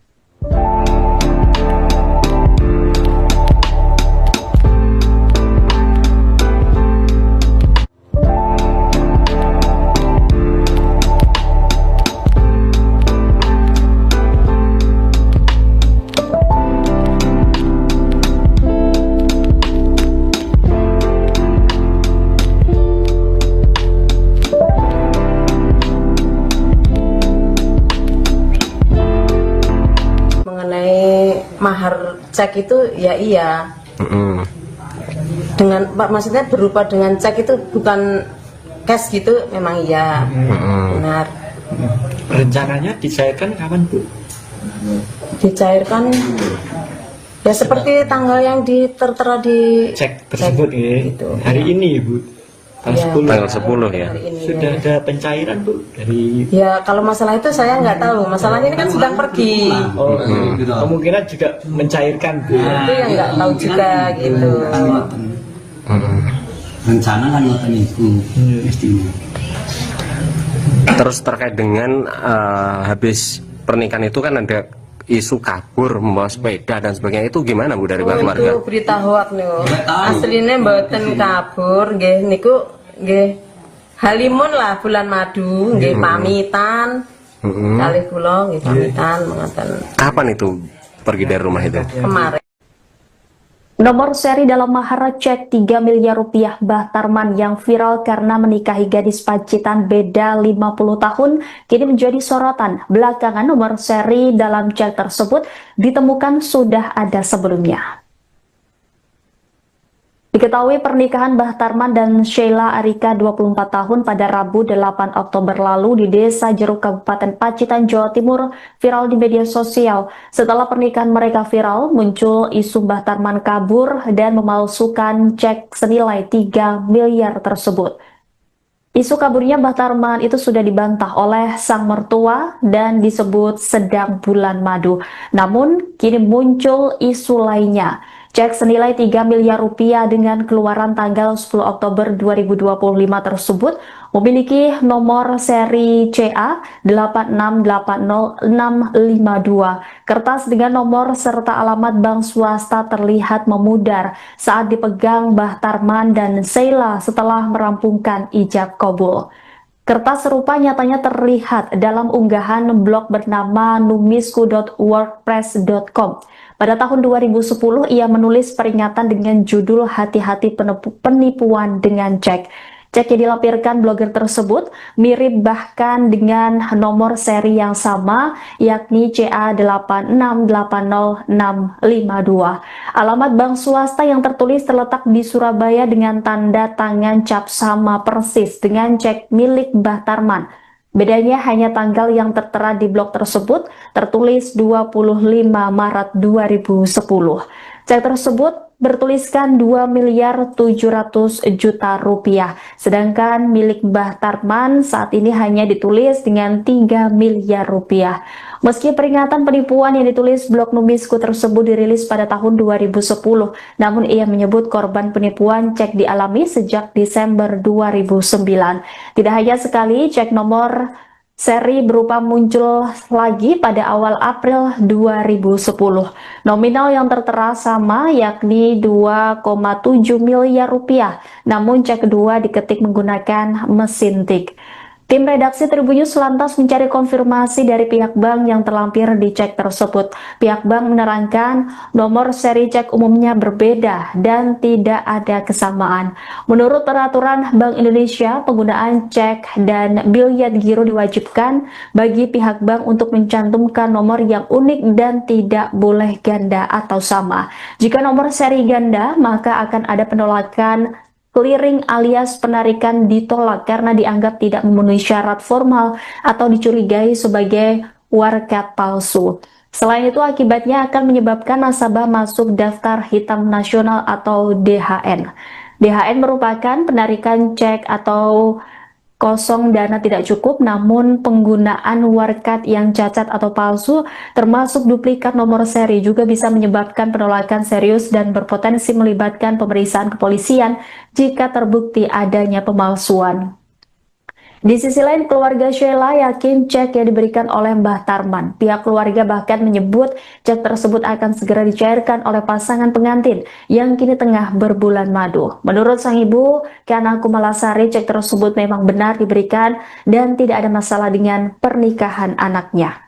Mahar cek itu ya iya, dengan maksudnya berupa dengan cek itu bukan cash gitu, memang iya, benar. Rencananya dicairkan kapan, Bu? Dicairkan ya seperti tanggal yang tertera di Cek tersebut ya, gitu. hari ini, Bu, Ya, Tanggal 10 ya. hari ini, sudah ya. ada pencairan, Bu, dari Ya kalau masalah itu saya nggak tahu, masalahnya ini kan sedang pergi, kemungkinan juga mencairkan, Bu. itu yang nggak tahu juga gitu. Rencana kan ngoten itu mestinya. Terus terkait dengan habis pernikahan itu kan ada isu kabur membawa sepeda dan sebagainya, itu gimana, Bu, dari keluarga? Itu berita hoak niku. Aslinya mboten kabur, nggih niku nggih halimun lah bulan madu, nggih pamitan. Kalih kula nggih pamitan mengaten. Kapan itu pergi dari rumah itu? Kemarin. Nomor seri dalam mahar cek 3 miliar rupiah Mbah Tarman yang viral karena menikahi gadis Pacitan beda 50 tahun kini menjadi sorotan. Belakangan nomor seri dalam cek tersebut ditemukan sudah ada sebelumnya. Diketahui pernikahan Mbah Tarman dan Sheila Arika 24 tahun pada Rabu 8 Oktober lalu di Desa Jeruk, Kabupaten Pacitan, Jawa Timur viral di media sosial. Setelah pernikahan mereka viral, muncul isu Mbah Tarman kabur dan memalsukan cek senilai 3 miliar tersebut. Isu kaburnya Mbah Tarman itu sudah dibantah oleh sang mertua dan disebut sedang bulan madu. Namun, kini muncul isu lainnya. Cek senilai 3 miliar rupiah dengan keluaran tanggal 10 Oktober 2025 tersebut memiliki nomor seri CA 8680652. Kertas dengan nomor serta alamat bank swasta terlihat memudar saat dipegang Mbah Tarman dan Sheila setelah merampungkan ijab kabul. Kertas serupa nyatanya terlihat dalam unggahan blog bernama numisku.wordpress.com. Pada tahun 2010, ia menulis peringatan dengan judul Hati-hati penipuan dengan cek. Cek yang dilampirkan blogger tersebut mirip bahkan dengan nomor seri yang sama, yakni CA8680652. Alamat bank swasta yang tertulis terletak di Surabaya dengan tanda tangan cap sama persis dengan cek milik Mbah Tarman. Bedanya hanya tanggal yang tertera di blog tersebut tertulis 25 Maret 2010. Cek tersebut bertuliskan 2 miliar 700 juta rupiah, sedangkan milik Mbah Tarman saat ini hanya ditulis dengan 3 miliar rupiah. Meski peringatan penipuan yang ditulis blog Numisku tersebut dirilis pada tahun 2010, namun ia menyebut korban penipuan cek dialami sejak Desember 2009. Tidak hanya sekali, cek nomor seri berupa muncul lagi pada awal April 2010. Nominal yang tertera sama, yakni 2,7 miliar rupiah, namun cek kedua diketik menggunakan mesin tik. Tim redaksi Tribun News lantas mencari konfirmasi dari pihak bank yang terlampir di cek tersebut. Pihak bank menerangkan nomor seri cek umumnya berbeda dan tidak ada kesamaan. Menurut peraturan Bank Indonesia, penggunaan cek dan biliet giro diwajibkan bagi pihak bank untuk mencantumkan nomor yang unik dan tidak boleh ganda atau sama. Jika nomor seri ganda, maka akan ada penolakan clearing alias penarikan ditolak karena dianggap tidak memenuhi syarat formal atau dicurigai sebagai warkat palsu. Selain itu, akibatnya akan menyebabkan nasabah masuk daftar hitam nasional atau DHN. DHN merupakan penarikan cek atau kosong dana tidak cukup, namun penggunaan warkat yang cacat atau palsu termasuk duplikat nomor seri juga bisa menyebabkan penolakan serius dan berpotensi melibatkan pemeriksaan kepolisian jika terbukti adanya pemalsuan. Di sisi lain, keluarga Sheila yakin cek yang diberikan oleh Mbah Tarman. Pihak keluarga bahkan menyebut cek tersebut akan segera dicairkan oleh pasangan pengantin yang kini tengah berbulan madu. Menurut sang ibu, Kana Kumalasari, cek tersebut memang benar diberikan dan tidak ada masalah dengan pernikahan anaknya.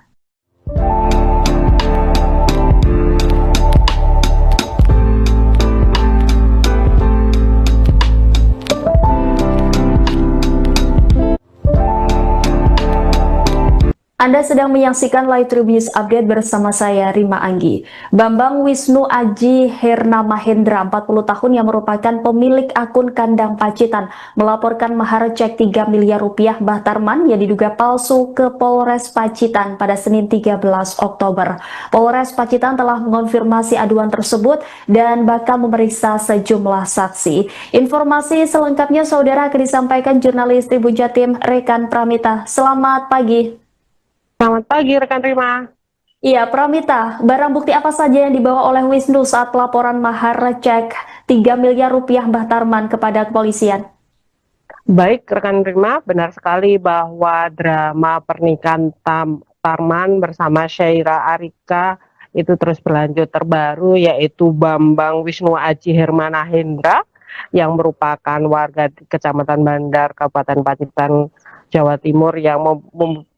Anda sedang menyaksikan Live Tribun News Update bersama saya, Rima Anggi. Bambang Wisnu Aji Herna Mahendra, 40 tahun yang merupakan pemilik akun Kandang Pacitan, melaporkan mahar cek 3 miliar rupiah Mbah Tarman yang diduga palsu ke Polres Pacitan pada Senin 13 Oktober. Polres Pacitan telah mengonfirmasi aduan tersebut dan bakal memeriksa sejumlah saksi. Informasi selengkapnya saudara akan disampaikan jurnalis Tribun Jatim Rekan Pramita. Selamat pagi. Selamat pagi rekan Rima. Iya, Pramita, barang bukti apa saja yang dibawa oleh Wisnu saat laporan mahar cek 3 miliar rupiah Mbah Tarman kepada kepolisian? Baik rekan Rima, benar sekali bahwa drama pernikahan Tarman bersama Sheila Arika itu terus berlanjut. Terbaru yaitu Bambang Wisnu Aji Hermana Hendra yang merupakan warga di Kecamatan Bandar, Kabupaten Pacitan, Jawa Timur, yang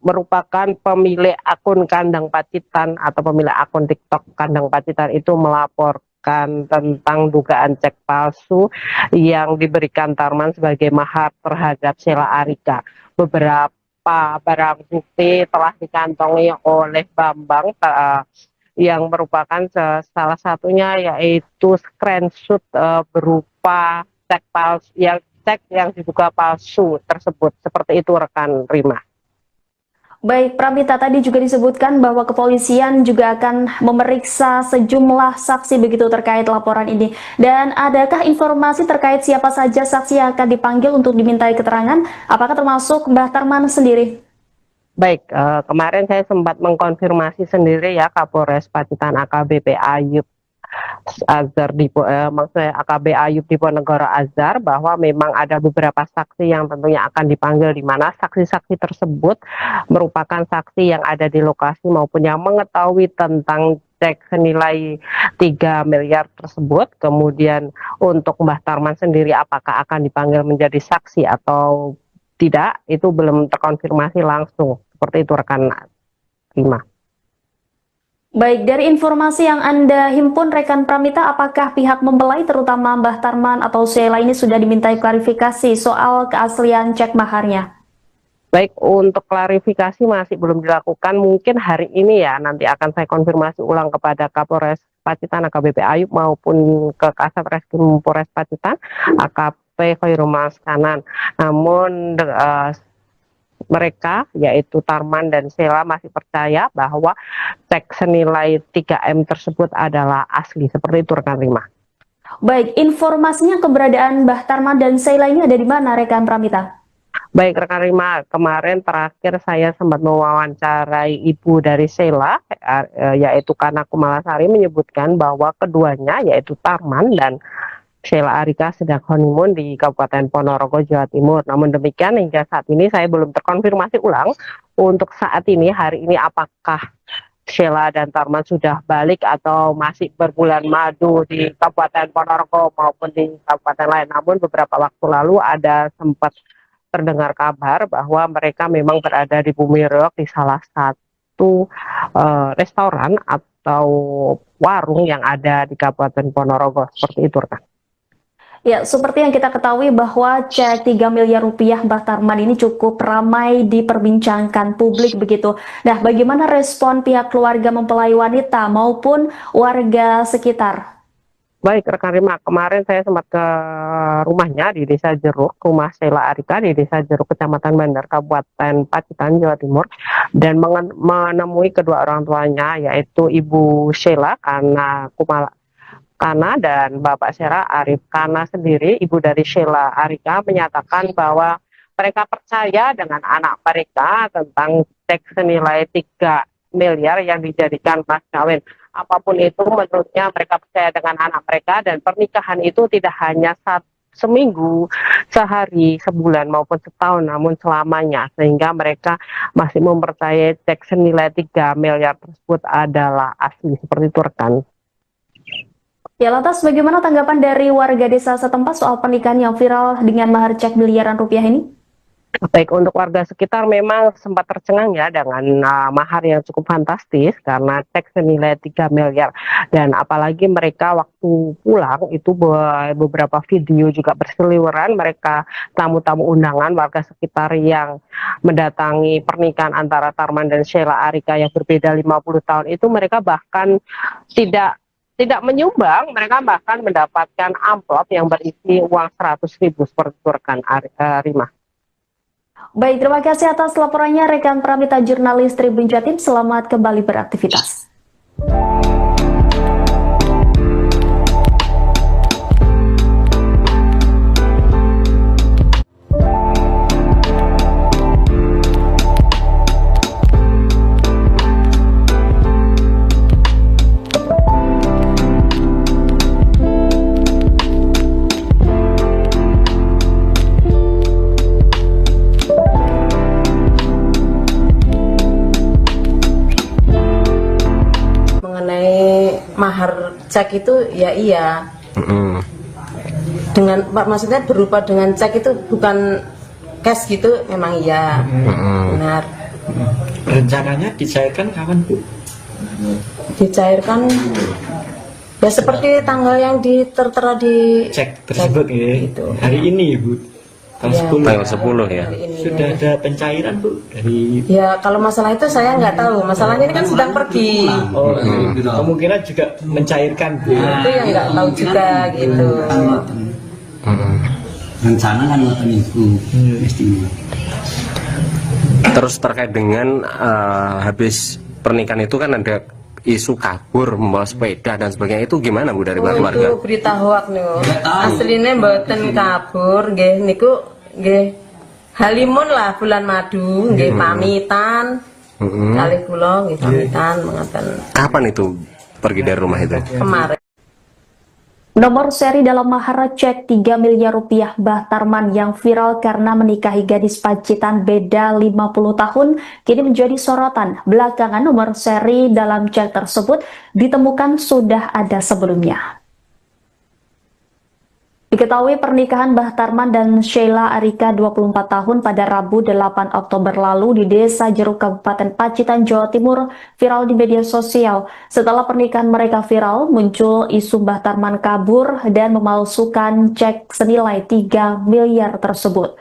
merupakan pemilik akun Kandang Pacitan atau pemilik akun TikTok Kandang Pacitan itu melaporkan tentang dugaan cek palsu yang diberikan Tarman sebagai mahar terhadap Sheila Arika. Beberapa barang bukti telah dikantongi oleh Bambang yang merupakan salah satunya yaitu screenshot berupa cek palsu yang diduga palsu tersebut. Seperti itu rekan Rima. Baik, Pramita, tadi juga disebutkan bahwa kepolisian juga akan memeriksa sejumlah saksi begitu terkait laporan ini. Dan adakah informasi terkait siapa saja saksi yang akan dipanggil untuk dimintai keterangan? Apakah termasuk Mbah Tarman sendiri? Baik, kemarin saya sempat mengkonfirmasi sendiri ya Kapolres Pacitan AKBP Ayub Azhar maksudnya AKB Ayub Diponegoro Azhar, bahwa memang ada beberapa saksi yang tentunya akan dipanggil, di mana saksi-saksi tersebut merupakan saksi yang ada di lokasi maupun yang mengetahui tentang cek senilai 3 miliar tersebut. Kemudian untuk Mbah Tarman sendiri apakah akan dipanggil menjadi saksi atau tidak, itu belum terkonfirmasi langsung. Seperti itu rekan Rima. Baik, dari informasi yang Anda himpun rekan Pramita, apakah pihak mempelai terutama Mbah Tarman atau Sheila ini sudah dimintai klarifikasi soal keaslian cek maharnya? Baik, untuk klarifikasi masih belum dilakukan. Mungkin hari ini ya, nanti akan saya konfirmasi ulang kepada Kapolres Pacitan AKBP Ayub maupun ke Kasat Reskrim Polres Pacitan AKP Khairul Maskanan. Namun mereka yaitu Tarman dan Sheila masih percaya bahwa cek senilai 3M tersebut adalah asli. Seperti itu rekan Rima. Baik, informasinya keberadaan Mbah Tarman dan Sheila ini ada di mana rekan Pramita? Baik rekan Rima, kemarin terakhir saya sempat mewawancarai ibu dari Sheila, yaitu Kana Kumalasari, menyebutkan bahwa keduanya yaitu Tarman dan Sheila Arika sedang honeymoon di Kabupaten Ponorogo, Jawa Timur. Namun demikian hingga saat ini saya belum terkonfirmasi ulang untuk saat ini, hari ini, apakah Sheila dan Tarman sudah balik atau masih berbulan madu di Kabupaten Ponorogo maupun di kabupaten lain. Namun beberapa waktu lalu ada sempat terdengar kabar bahwa mereka memang berada di Bumi Reog di salah satu restoran atau warung yang ada di Kabupaten Ponorogo. Seperti itu rekan. Ya, seperti yang kita ketahui bahwa cek 3 miliar rupiah Mbah Tarman ini cukup ramai diperbincangkan publik begitu. Nah, bagaimana respon pihak keluarga mempelai wanita maupun warga sekitar? Baik rekan Rima, kemarin saya sempat ke rumahnya di Desa Jeruk, rumah Sheila Arika di Desa Jeruk, Kecamatan Bandar, Kabupaten Pacitan, Jawa Timur, dan menemui kedua orang tuanya, yaitu Ibu Sheila Kana dan Bapak Sheila Arif. Kana sendiri, ibu dari Sheila Arika, menyatakan bahwa mereka percaya dengan anak mereka tentang cek senilai 3 miliar yang dijadikan mas kawin. Apapun itu, menurutnya mereka percaya dengan anak mereka, dan pernikahan itu tidak hanya seminggu, sehari, sebulan maupun setahun, namun selamanya, sehingga mereka masih mempercayai cek senilai 3 miliar tersebut adalah asli. Seperti itu rekan. Ya, lantas bagaimana tanggapan dari warga desa setempat soal pernikahan yang viral dengan mahar cek miliaran rupiah ini? Baik, untuk warga sekitar memang sempat tercengang ya dengan mahar yang cukup fantastis karena cek senilai 3 miliar. Dan apalagi mereka waktu pulang itu beberapa video juga berseliweran, mereka tamu-tamu undangan warga sekitar yang mendatangi pernikahan antara Tarman dan Sheila Arika yang berbeda 50 tahun itu, mereka bahkan tidak menyumbang, mereka bahkan mendapatkan amplop yang berisi uang 100.000 seperti itu rekan Rima. Baik, terima kasih atas laporannya rekan Pramita jurnalis Tribun Jatim. Selamat kembali beraktivitas. Mahar cek itu ya iya. Dengan maksudnya berupa dengan cek itu bukan cash gitu, memang iya. Benar. Rencananya dicairkan kapan, Bu? Dicairkan ya seperti tanggal yang tertera di Cek tersebut ya. Gitu. Hari ini, Bu. Tanggal 10. Tanggal 10 ya. Hari ini. Sudah ada pencairan, Bu, dari Ya kalau masalah itu saya nggak tahu. Masalahnya ini kan sedang pergi. kemungkinan juga mencairkan, Bu. Itu yang nggak tahu juga gitu. Rencana kan ngoten iku istimewa. Terus terkait dengan habis pernikahan itu kan ada isu kabur membawa sepeda dan sebagainya, itu gimana Bu dari keluarga? Itu berita hoak niku. Asline mboten kabur nggih niku nggih halimun lah bulan madu nggih pamitan. Kalih kula nggih pamitan mengaten. Kapan itu pergi dari rumah itu? Kemarin Nomor seri dalam mahar cek 3 miliar rupiah Mbah Tarman yang viral karena menikahi gadis Pacitan beda 50 tahun kini menjadi sorotan. Belakangan nomor seri dalam cek tersebut ditemukan sudah ada sebelumnya. Diketahui pernikahan Mbah Tarman dan Sheila Arika 24 tahun pada Rabu 8 Oktober lalu di Desa Jeruk Kabupaten Pacitan, Jawa Timur viral di media sosial. Setelah pernikahan mereka viral, muncul isu Mbah Tarman kabur dan memalsukan cek senilai 3 miliar tersebut.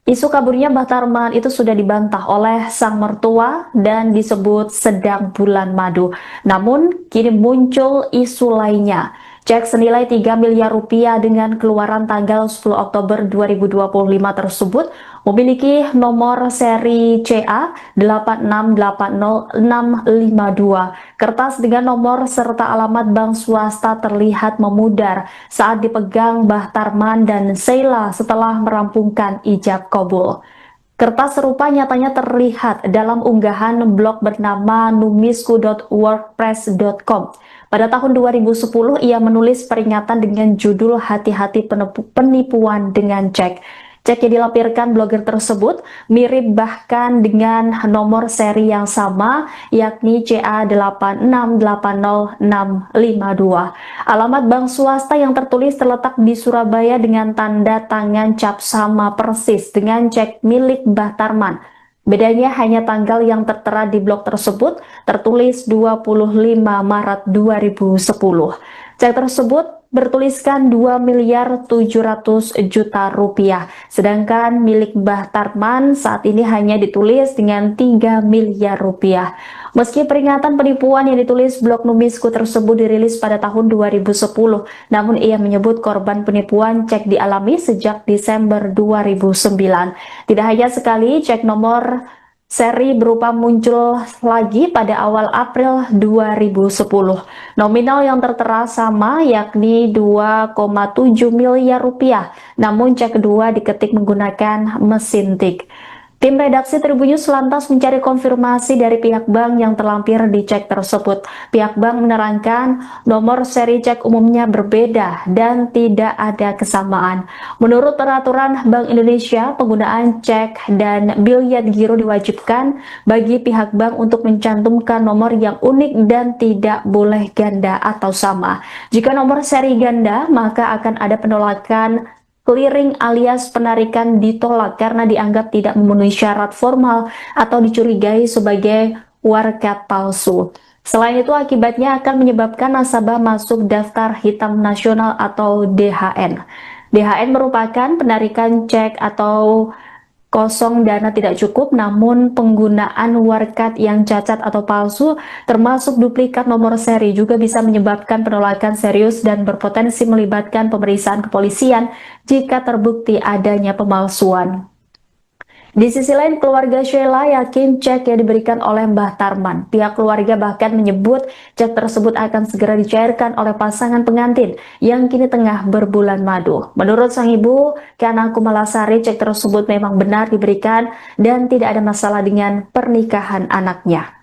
Isu kaburnya Mbah Tarman itu sudah dibantah oleh sang mertua dan disebut sedang bulan madu. Namun, kini muncul isu lainnya. Cek senilai 3 miliar rupiah dengan keluaran tanggal 10 Oktober 2025 tersebut memiliki nomor seri CA 8680652. Kertas dengan nomor serta alamat bank swasta terlihat memudar saat dipegang Mbah Tarman dan Sheila setelah merampungkan ijab kabul. Kertas serupa nyatanya terlihat dalam unggahan blog bernama numisku.wordpress.com. Pada tahun 2010, ia menulis peringatan dengan judul "Hati-hati penipuan dengan cek". Cek yang dilampirkan blogger tersebut mirip bahkan dengan nomor seri yang sama, yakni CA8680652. Alamat bank swasta yang tertulis terletak di Surabaya dengan tanda tangan cap sama persis dengan cek milik Mbah Tarman. Bedanya hanya tanggal yang tertera di blog tersebut tertulis 25 Maret 2010. Cek tersebut bertuliskan 2 miliar 700 juta rupiah. Sedangkan milik Mbah Tarman saat ini hanya ditulis dengan 3 miliar rupiah. Meski peringatan penipuan yang ditulis blog Numisku tersebut dirilis pada tahun 2010, namun ia menyebut korban penipuan cek dialami sejak Desember 2009. Tidak hanya sekali, cek nomor seri berupa muncul lagi pada awal April 2010. Nominal yang tertera sama, yakni 2,7 miliar rupiah, namun cek kedua diketik menggunakan mesin tik. Tim redaksi Tribun News lantas mencari konfirmasi dari pihak bank yang terlampir di cek tersebut. Pihak bank menerangkan nomor seri cek umumnya berbeda dan tidak ada kesamaan. Menurut peraturan Bank Indonesia, penggunaan cek dan biliet giro diwajibkan bagi pihak bank untuk mencantumkan nomor yang unik dan tidak boleh ganda atau sama. Jika nomor seri ganda, maka akan ada penolakan clearing alias penarikan ditolak karena dianggap tidak memenuhi syarat formal atau dicurigai sebagai warkat palsu. Selain itu, akibatnya akan menyebabkan nasabah masuk daftar hitam nasional atau DHN. DHN merupakan penarikan cek atau kosong dana tidak cukup, namun penggunaan warkat yang cacat atau palsu termasuk duplikat nomor seri juga bisa menyebabkan penolakan serius dan berpotensi melibatkan pemeriksaan kepolisian jika terbukti adanya pemalsuan. Di sisi lain, keluarga Sheila yakin cek yang diberikan oleh Mbah Tarman. Pihak keluarga bahkan menyebut cek tersebut akan segera dicairkan oleh pasangan pengantin yang kini tengah berbulan madu. Menurut sang ibu, Kana Kumalasari, cek tersebut memang benar diberikan dan tidak ada masalah dengan pernikahan anaknya.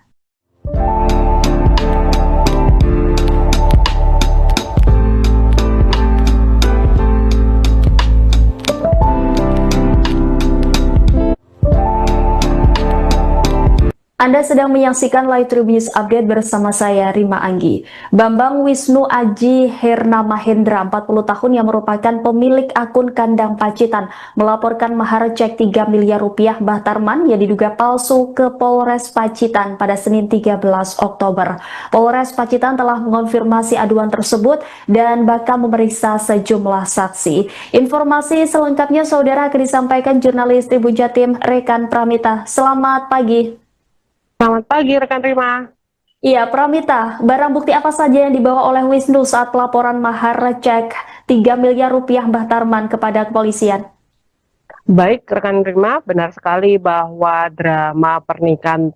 Anda sedang menyaksikan Live Tribun News Update bersama saya, Rima Anggi. Bambang Wisnu Aji Hernama Hendra, 40 tahun yang merupakan pemilik akun Kandang Pacitan, melaporkan mahar cek 3 miliar rupiah Mbah Tarman yang diduga palsu ke Polres Pacitan pada Senin 13 Oktober. Polres Pacitan telah mengonfirmasi aduan tersebut dan bakal memeriksa sejumlah saksi. Informasi selengkapnya saudara akan disampaikan jurnalis Tribun Jatim Rekan Pramita. Selamat pagi. Selamat pagi rekan Rima. Iya, Pramita, barang bukti apa saja yang dibawa oleh Wisnu saat laporan mahar cek 3 miliar rupiah Mbah Tarman kepada kepolisian? Baik rekan Rima, benar sekali bahwa drama pernikahan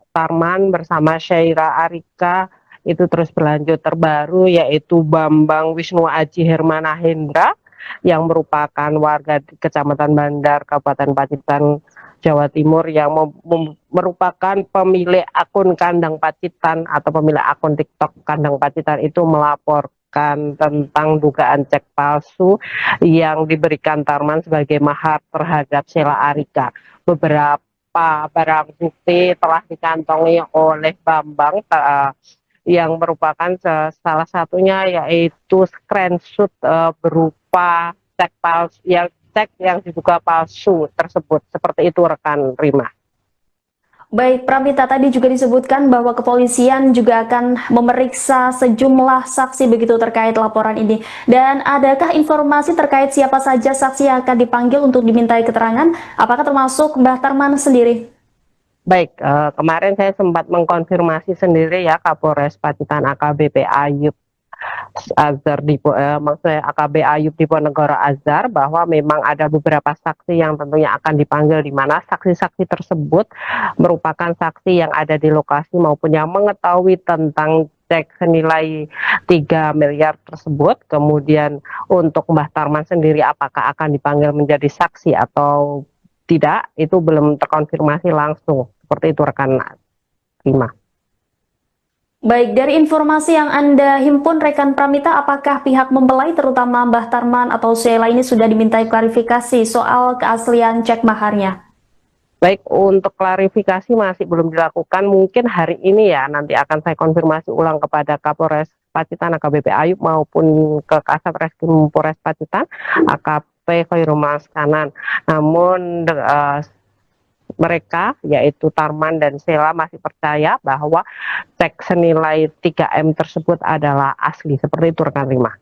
Tarman bersama Sheila Arika itu terus berlanjut. Terbaru yaitu Bambang Wisnu Aji Hermana Hendra yang merupakan warga Kecamatan Bandar, Kabupaten Pacitan, Jawa Timur, yang merupakan pemilik akun Kandang Pacitan atau pemilik akun TikTok Kandang Pacitan itu menceritakan tentang dugaan cek palsu yang diberikan Tarman sebagai mahar terhadap Sheila Arika. Beberapa barang bukti telah dikantongi oleh Bambang yang merupakan salah satunya yaitu screenshot berupa cek palsu yang diduga palsu tersebut. Seperti itu rekan Rima. Baik, Pramita, tadi juga disebutkan bahwa kepolisian juga akan memeriksa sejumlah saksi begitu terkait laporan ini. Dan adakah informasi terkait siapa saja saksi yang akan dipanggil untuk dimintai keterangan? Apakah termasuk Mbah Tarman sendiri? Baik, kemarin saya sempat mengkonfirmasi sendiri ya Kapolres Pacitan AKBP Ayub Azhar maksudnya AKB Ayub Diponegoro Azhar, bahwa memang ada beberapa saksi yang tentunya akan dipanggil, di mana saksi-saksi tersebut merupakan saksi yang ada di lokasi maupun yang mengetahui tentang cek senilai 3 miliar tersebut. Kemudian untuk Mbah Tarman sendiri apakah akan dipanggil menjadi saksi atau tidak, itu belum terkonfirmasi langsung. Seperti itu rekan Rima. Baik, dari informasi yang Anda himpun rekan Pramita, apakah pihak mempelai terutama Mbah Tarman atau Sheila ini sudah dimintai klarifikasi soal keaslian cek maharnya? Baik, untuk klarifikasi masih belum dilakukan. Mungkin hari ini ya, nanti akan saya konfirmasi ulang kepada Kapolres Pacitan AKBP Ayub maupun ke Kasat Reskrim Polres Pacitan AKP Khairul Maskanan. Namun mereka yaitu Tarman dan Sheila masih percaya bahwa cek senilai 3M tersebut adalah asli. Seperti itu rekan Rima.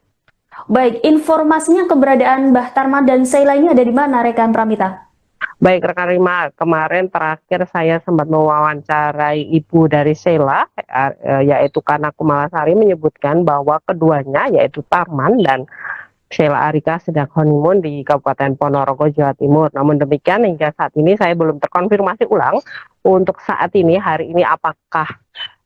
Baik, informasinya keberadaan Mbah Tarman dan Sheila ini ada di mana rekan Pramita? Baik rekan Rima, kemarin terakhir saya sempat mewawancarai ibu dari Sheila, yaitu Kana Kumalasari, menyebutkan bahwa keduanya yaitu Tarman dan Sheila Arika sedang honeymoon di Kabupaten Ponorogo, Jawa Timur. Namun demikian hingga saat ini saya belum terkonfirmasi ulang untuk saat ini, hari ini, apakah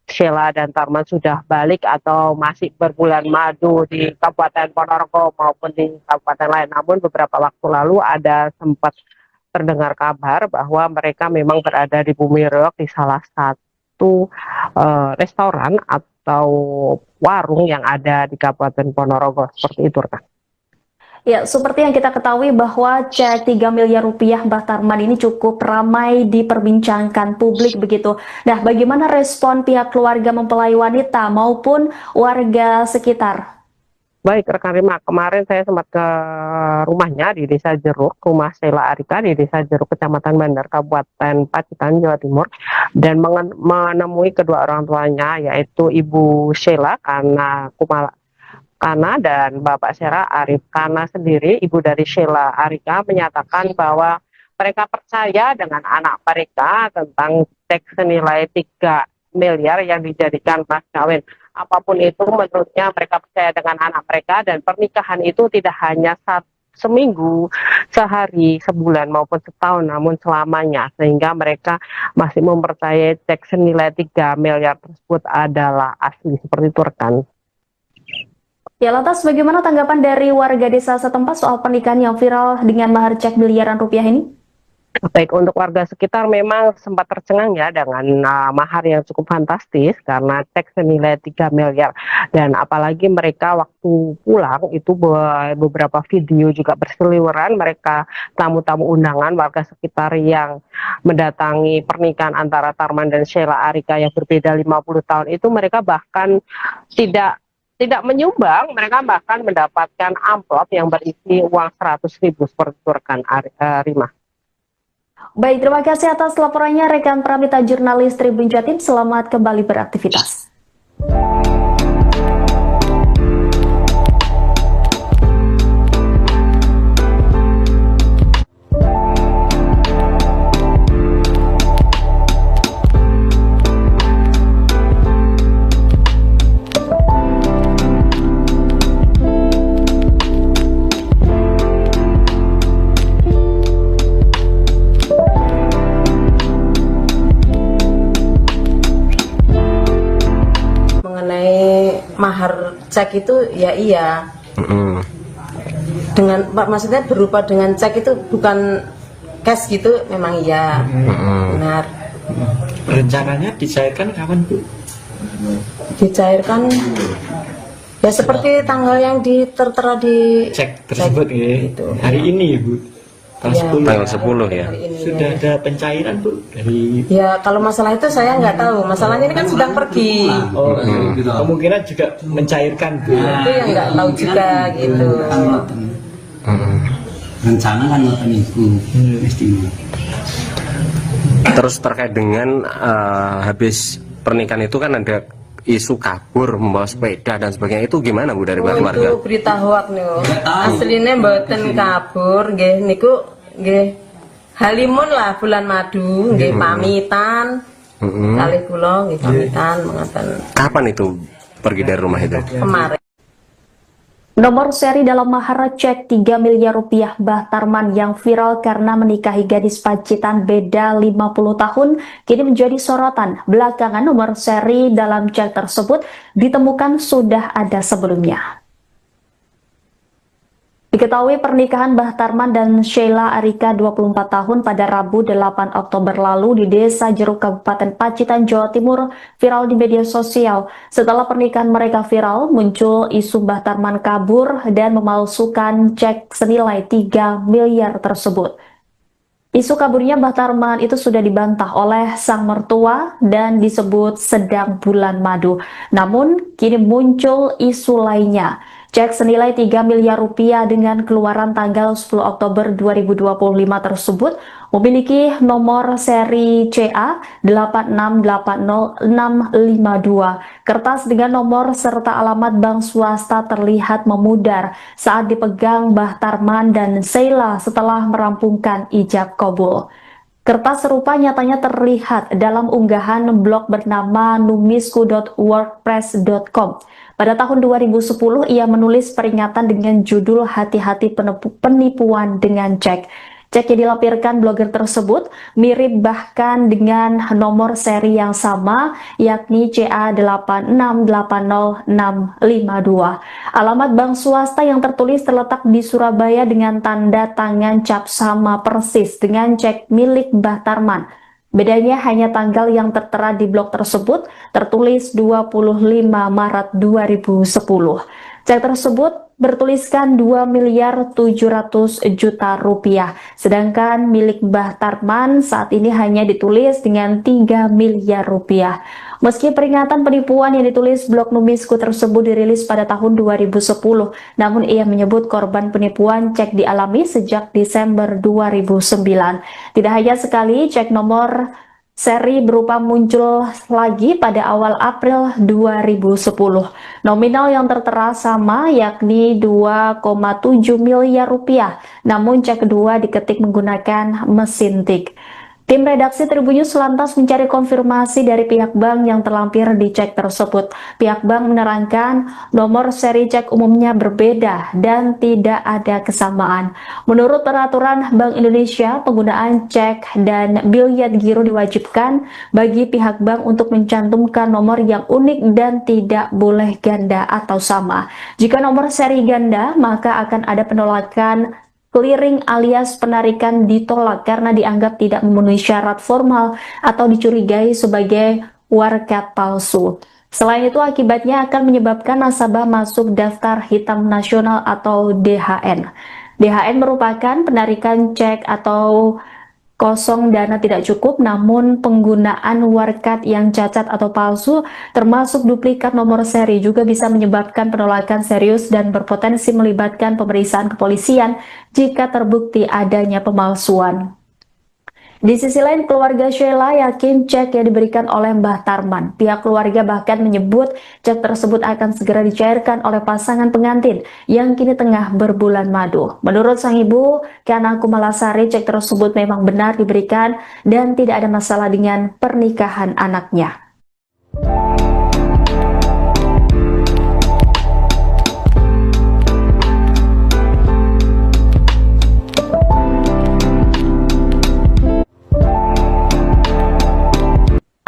Sheila dan Tarman sudah balik atau masih berbulan madu di Kabupaten Ponorogo maupun di kabupaten lain. Namun beberapa waktu lalu ada sempat terdengar kabar bahwa mereka memang berada di Bumi Reog di salah satu restoran atau warung yang ada di Kabupaten Ponorogo. Seperti itu rekan. Ya, seperti yang kita ketahui bahwa cek 3 miliar rupiah Mbah Tarman ini cukup ramai diperbincangkan publik begitu. Nah, bagaimana respon pihak keluarga mempelai wanita maupun warga sekitar? Baik rekan Rima, kemarin saya sempat ke rumahnya di Desa Jeruk, rumah Sheila Arika di Desa Jeruk, Kecamatan Bandar, Kabupaten Pacitan, Jawa Timur, dan menemui kedua orang tuanya, yaitu Ibu Sheila Kana dan Bapak Sheila Arif. Kana sendiri, ibu dari Sheila Arika, menyatakan bahwa mereka percaya dengan anak mereka tentang cek senilai 3 miliar yang dijadikan mas kawin. Apapun itu, menurutnya mereka percaya dengan anak mereka, dan pernikahan itu tidak hanya seminggu, sehari, sebulan maupun setahun, namun selamanya, sehingga mereka masih mempercayai cek senilai 3 miliar tersebut adalah asli. Seperti itu rekan. Ya, lantas bagaimana tanggapan dari warga desa setempat soal pernikahan yang viral dengan mahar cek miliaran rupiah ini? Baik, untuk warga sekitar memang sempat tercengang ya dengan mahar yang cukup fantastis karena cek senilai 3 miliar. Dan apalagi mereka waktu pulang itu beberapa video juga berseliweran, mereka tamu-tamu undangan warga sekitar yang mendatangi pernikahan antara Tarman dan Sheila Arika yang berbeda 50 tahun itu, mereka bahkan tidak menyumbang, mereka bahkan mendapatkan amplop yang berisi uang 100.000 seperti itu rekan Rima. Baik, terima kasih atas laporannya rekan Pramita, jurnalis Tribun Jatim. Selamat kembali beraktivitas. Mahar cek itu ya iya, dengan maksudnya berupa dengan cek itu bukan cash gitu, memang iya, benar. Rencananya dicairkan kapan Bu? Dicairkan Ya seperti tanggal yang tertera di cek tersebut ya. gitu. Hari ini Bu, tanggal 10. Tanggal 10 ya. Hari ini, Sudah ya. ada pencairan Bu dari Ya kalau masalah itu saya nggak tahu. Masalahnya ini kan sedang pergi. kemungkinan juga mencairkan Bu. Itu yang nggak tahu juga gitu. Kan ngoten. Rencana kan ngoten iku. Mesti. Terus terkait dengan habis pernikahan itu kan ada isu kabur membawa sepeda dan sebagainya, itu gimana Bu dari pihak keluarga? Itu berita hoak nih. Aslinya mboten kabur, nggih niku nggih halimun lah bulan madu, nggih pamitan. Kalih kula nggih pamitan mengaten Kapan itu pergi dari rumah itu? kemarin. Nomor seri dalam mahar cek 3 miliar rupiah Mbah Tarman yang viral karena menikahi gadis Pacitan beda 50 tahun kini menjadi sorotan. Belakangan nomor seri dalam cek tersebut ditemukan sudah ada sebelumnya. Diketahui pernikahan Mbah Tarman dan Sheila Arika 24 tahun pada Rabu 8 Oktober lalu di Desa Jeruk Kabupaten Pacitan, Jawa Timur viral di media sosial. Setelah pernikahan mereka viral, muncul isu Mbah Tarman kabur dan memalsukan cek senilai 3 miliar tersebut. Isu kaburnya Mbah Tarman itu sudah dibantah oleh sang mertua dan disebut sedang bulan madu. Namun, kini muncul isu lainnya. Cek senilai 3 miliar rupiah dengan keluaran tanggal 10 Oktober 2025 tersebut memiliki nomor seri CA 8680652. Kertas dengan nomor serta alamat bank swasta terlihat memudar saat dipegang Mbah Tarman dan Sheila setelah merampungkan ijab kabul. Kertas serupa nyatanya terlihat dalam unggahan blog bernama numisku.wordpress.com. Pada tahun 2010, ia menulis peringatan dengan judul Hati-hati penipuan dengan cek. Cek yang dilampirkan blogger tersebut mirip bahkan dengan nomor seri yang sama, yakni CA8680652. Alamat bank swasta yang tertulis terletak di Surabaya dengan tanda tangan cap sama persis dengan cek milik Mbah Tarman. Bedanya hanya tanggal yang tertera di blog tersebut tertulis 25 Maret 2010. Cek tersebut bertuliskan 2 miliar 700 juta rupiah. Sedangkan milik Mbah Tarman saat ini hanya ditulis dengan 3 miliar rupiah. Meski peringatan penipuan yang ditulis blog Numisku tersebut dirilis pada tahun 2010, namun ia menyebut korban penipuan cek dialami sejak Desember 2009. Tidak hanya sekali, cek nomor seri berupa muncul lagi pada awal April 2010. Nominal yang tertera sama, yakni 2,7 miliar rupiah, namun cek kedua diketik menggunakan mesin tik. Tim redaksi Tribunnews lantas mencari konfirmasi dari pihak bank yang terlampir di cek tersebut. Pihak bank menerangkan nomor seri cek umumnya berbeda dan tidak ada kesamaan. Menurut peraturan Bank Indonesia, penggunaan cek dan biliet giro diwajibkan bagi pihak bank untuk mencantumkan nomor yang unik dan tidak boleh ganda atau sama. Jika nomor seri ganda, maka akan ada penolakan clearing alias penarikan ditolak karena dianggap tidak memenuhi syarat formal atau dicurigai sebagai warkat palsu. Selain itu, akibatnya akan menyebabkan nasabah masuk daftar hitam nasional atau DHN. DHN merupakan penarikan cek atau kosong dana tidak cukup, namun penggunaan warkat yang cacat atau palsu termasuk duplikat nomor seri juga bisa menyebabkan penolakan serius dan berpotensi melibatkan pemeriksaan kepolisian jika terbukti adanya pemalsuan. Di sisi lain, keluarga Sheila yakin cek yang diberikan oleh Mbah Tarman. Pihak keluarga bahkan menyebut cek tersebut akan segera dicairkan oleh pasangan pengantin yang kini tengah berbulan madu. Menurut sang ibu, Kana Kumalasari, cek tersebut memang benar diberikan dan tidak ada masalah dengan pernikahan anaknya.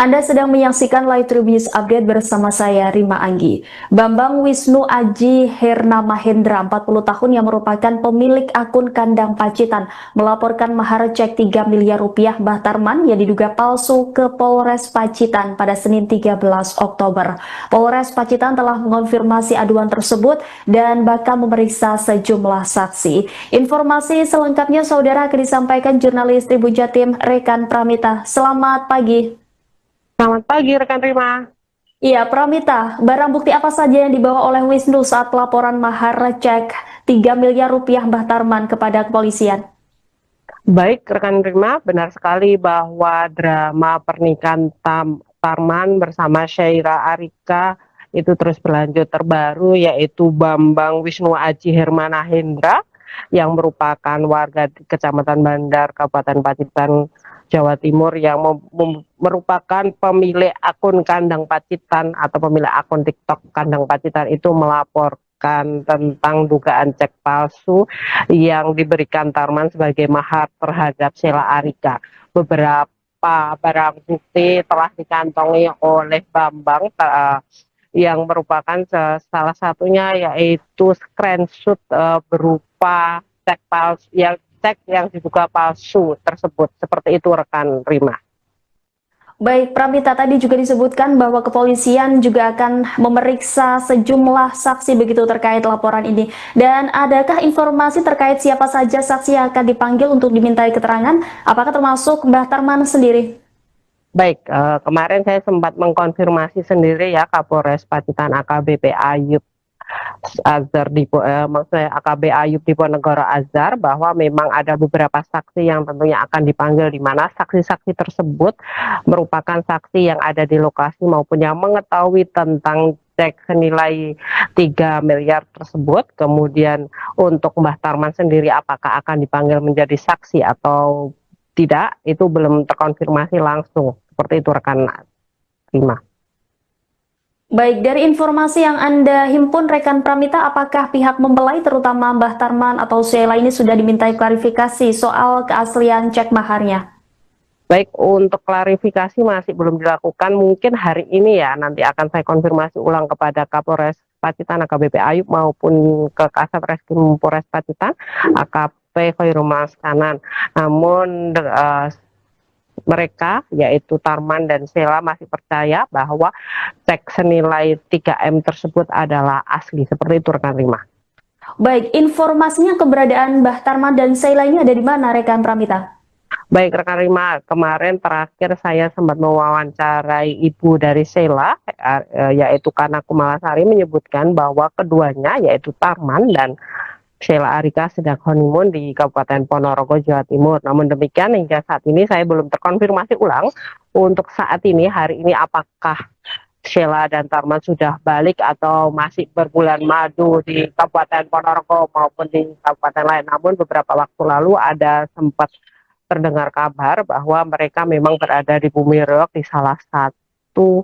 Anda sedang menyaksikan Live Tribun News Update bersama saya, Rima Anggi. Bambang Wisnu Aji Herna Mahendra, 40 tahun yang merupakan pemilik akun Kandang Pacitan, melaporkan mahar cek 3 miliar rupiah Mbah Tarman yang diduga palsu ke Polres Pacitan pada Senin 13 Oktober. Polres Pacitan telah mengonfirmasi aduan tersebut dan bakal memeriksa sejumlah saksi. Informasi selengkapnya saudara akan disampaikan jurnalis Tribun Jatim Rekan Pramita. Selamat pagi. Selamat pagi rekan Rima. Iya, Pramita, barang bukti apa saja yang dibawa oleh Wisnu saat pelaporan mahar cek 3 miliar rupiah Mbah Tarman kepada kepolisian? Baik rekan Rima, benar sekali bahwa drama pernikahan Tarman bersama Syaira Arika itu terus berlanjut. Terbaru yaitu Bambang Wisnu Aji Hermana Hendra yang merupakan warga di Kecamatan Bandar, Kabupaten Pacitan, Jawa Timur, yang merupakan pemilik akun Kandang Pacitan atau pemilik akun TikTok Kandang Pacitan itu melaporkan tentang dugaan cek palsu yang diberikan Tarman sebagai mahar terhadap Sheila Arika. Beberapa barang bukti telah dikantongi oleh Bambang yang merupakan salah satunya yaitu screenshot berupa cek palsu yang diduga palsu tersebut. Seperti itu rekan Rima. Baik, Pramita, tadi juga disebutkan bahwa kepolisian juga akan memeriksa sejumlah saksi begitu terkait laporan ini. Dan adakah informasi terkait siapa saja saksi yang akan dipanggil untuk dimintai keterangan? Apakah termasuk Mbah Tarman sendiri? Baik, kemarin saya sempat mengkonfirmasi sendiri ya Kapolres Pacitan AKBP Ayub Azhar maksudnya AKB Ayub Diponegoro Azhar, bahwa memang ada beberapa saksi yang tentunya akan dipanggil, di mana saksi-saksi tersebut merupakan saksi yang ada di lokasi maupun yang mengetahui tentang cek senilai 3 miliar tersebut. Kemudian untuk Mbah Tarman sendiri apakah akan dipanggil menjadi saksi atau tidak, itu belum terkonfirmasi langsung. Seperti itu rekan Rima. Baik, dari informasi yang Anda himpun rekan Pramita, apakah pihak mempelai terutama Mbah Tarman atau Sheila ini sudah dimintai klarifikasi soal keaslian cek maharnya? Baik, untuk klarifikasi masih belum dilakukan. Mungkin hari ini ya, nanti akan saya konfirmasi ulang kepada Kapolres Pacitan AKBP Ayub maupun ke Kasat Reskrim Polres Pacitan AKP Khairul Kanan. Namun mereka yaitu Tarman dan Sheila masih percaya bahwa cek senilai 3M tersebut adalah asli. Seperti itu rekan Rima. Baik, informasinya keberadaan Mbah Tarman dan Sheila ini ada di mana rekan Pramita? Baik rekan Rima, kemarin terakhir saya sempat mewawancarai ibu dari Sheila, yaitu Kana Kumalasari, menyebutkan bahwa keduanya yaitu Tarman dan Sheila Arika sedang honeymoon di Kabupaten Ponorogo, Jawa Timur. Namun demikian hingga saat ini saya belum terkonfirmasi ulang untuk saat ini, hari ini, apakah Sheila dan Tarman sudah balik atau masih berbulan madu di Kabupaten Ponorogo maupun di kabupaten lain. Namun beberapa waktu lalu ada sempat terdengar kabar bahwa mereka memang berada di Bumi Reog di salah satu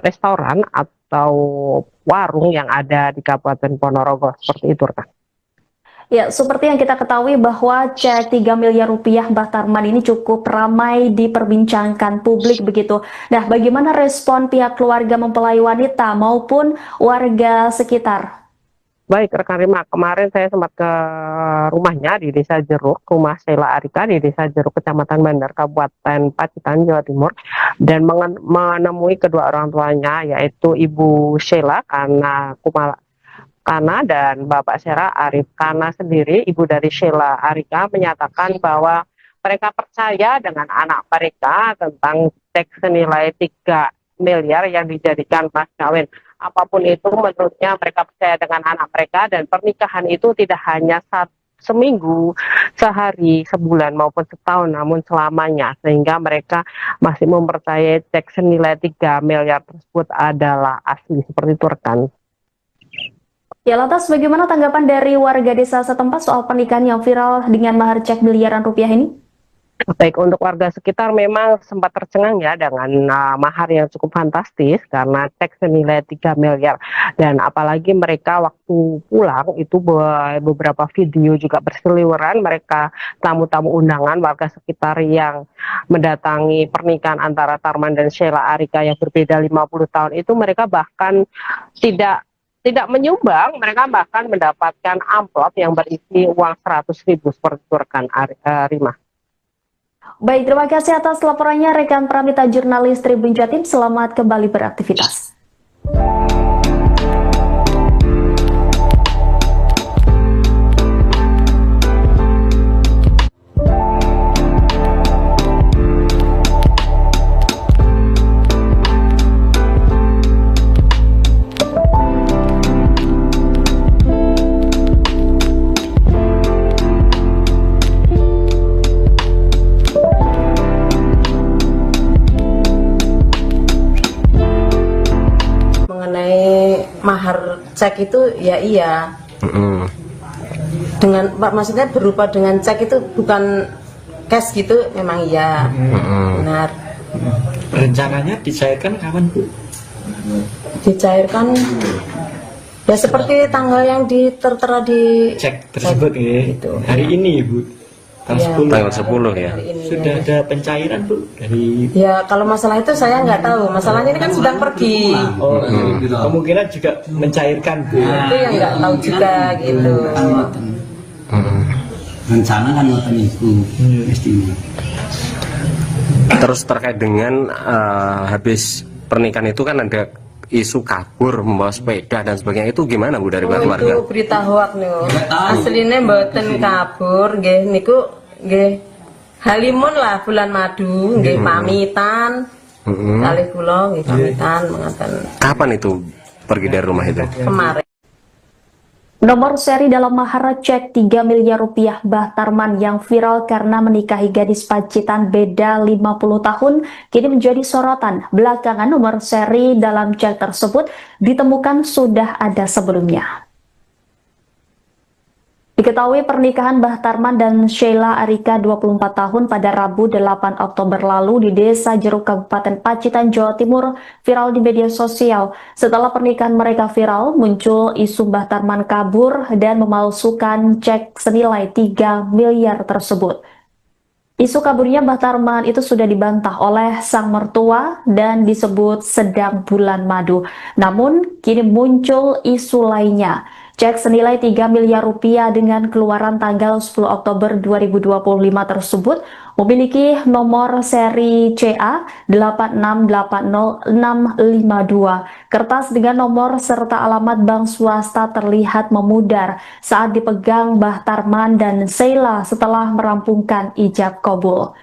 restoran atau warung yang ada di Kabupaten Ponorogo. Seperti itu rekan. Ya, seperti yang kita ketahui bahwa cek 3 miliar rupiah Mbah Tarman ini cukup ramai diperbincangkan publik begitu. Nah, bagaimana respon pihak keluarga mempelai wanita maupun warga sekitar? Baik rekan Rima, kemarin saya sempat ke rumahnya di Desa Jeruk, rumah Sheila Arika di Desa Jeruk, Kecamatan Bandar, Kabupaten Pacitan, Jawa Timur, dan menemui kedua orang tuanya yaitu Ibu Sheila Kana dan Bapak Sheila Arif. Kana sendiri, ibu dari Sheila Arika, menyatakan bahwa mereka percaya dengan anak mereka tentang cek senilai 3 miliar yang dijadikan mas kawin. Apapun itu, menurutnya mereka percaya dengan anak mereka, dan pernikahan itu tidak hanya seminggu, sehari, sebulan maupun setahun, namun selamanya, sehingga mereka masih mempercayai cek senilai 3 miliar tersebut adalah asli. Seperti itu rekan. Ya, lantas bagaimana tanggapan dari warga desa setempat soal pernikahan yang viral dengan mahar cek miliaran rupiah ini? Baik, untuk warga sekitar memang sempat tercengang ya dengan mahar yang cukup fantastis karena cek senilai 3 miliar, dan apalagi mereka waktu pulang itu beberapa video juga berseliweran, mereka tamu-tamu undangan warga sekitar yang mendatangi pernikahan antara Tarman dan Sheila Arika yang berbeda 50 tahun itu, mereka bahkan tidak menyumbang, mereka bahkan mendapatkan amplop yang berisi uang 100.000 seperti itu rekan Rima. Baik, terima kasih atas laporannya rekan Pramita jurnalis Tribun Jatim. Selamat kembali beraktivitas. Mahar cek itu ya iya dengan maksudnya berupa dengan cek itu bukan cash gitu, memang iya benar. Rencananya dicairkan kapan Bu? Dicairkan ya seperti tanggal yang tertera di Cek tersebut ya. gitu. Hari ini Bu, tanggal 10. Tanggal 10 ya. Hari ini. Sudah ada pencairan Bu dari Ya kalau masalah itu saya nggak tahu, masalahnya ini kan sedang pergi, kemungkinan juga mencairkan Bu. itu yang nggak tahu juga gitu. Rencana kan ngoten iku mestinya. Terus terkait dengan habis pernikahan itu kan ada isu kabur membawa sepeda dan sebagainya, itu gimana Bu dari Oh, keluarga? itu berita hoak nih. Aslinya mboten kabur, nggih niku nggih halimun lah bulan madu, nggih pamitan. Kalih kula nggih pamitan mengaten Kapan itu pergi dari rumah itu? kemarin. Nomor seri dalam mahar cek 3 miliar rupiah Mbah Tarman yang viral karena menikahi gadis Pacitan beda 50 tahun kini menjadi sorotan. Belakangan nomor seri dalam cek tersebut ditemukan sudah ada sebelumnya. Diketahui pernikahan Mbah Tarman dan Sheila Arika 24 tahun pada Rabu 8 Oktober lalu di Desa Jeruk Kabupaten Pacitan, Jawa Timur viral di media sosial. Setelah pernikahan mereka viral, muncul isu Mbah Tarman kabur dan memalsukan cek senilai 3 miliar tersebut. Isu kaburnya Mbah Tarman itu sudah dibantah oleh sang mertua dan disebut sedang bulan madu. Namun, kini muncul isu lainnya. Cek senilai 3 miliar rupiah dengan keluaran tanggal 10 Oktober 2025 tersebut memiliki nomor seri CA 8680652. Kertas dengan nomor serta alamat bank swasta terlihat memudar saat dipegang Mbah Tarman dan Sheila setelah merampungkan ijab kabul.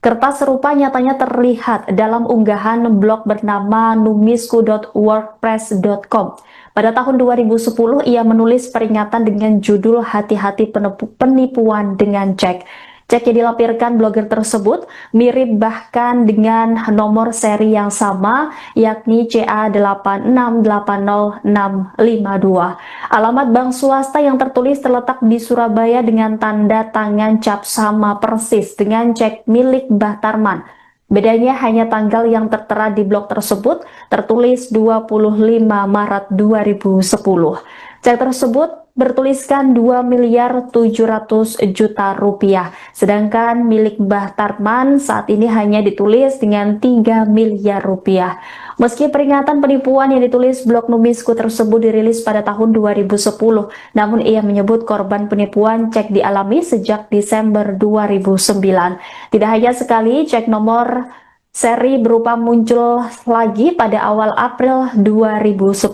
Kertas serupa nyatanya terlihat dalam unggahan blog bernama numisku.wordpress.com. Pada tahun 2010, ia menulis peringatan dengan judul Hati-hati penipuan dengan cek. Cek yang dilampirkan blogger tersebut mirip bahkan dengan nomor seri yang sama, yakni CA8680652. Alamat bank swasta yang tertulis terletak di Surabaya dengan tanda tangan cap sama persis dengan cek milik Mbah Tarman. Bedanya hanya tanggal yang tertera di blog tersebut tertulis 25 Maret 2010. Cek tersebut bertuliskan 2.700.000.000 rupiah, sedangkan milik Mbah Tarman saat ini hanya ditulis dengan 3 miliar rupiah. Meski peringatan penipuan yang ditulis blog Numisku tersebut dirilis pada tahun 2010, namun ia menyebut korban penipuan cek dialami sejak Desember 2009. Tidak hanya sekali, cek nomor seri berupa muncul lagi pada awal April 2010.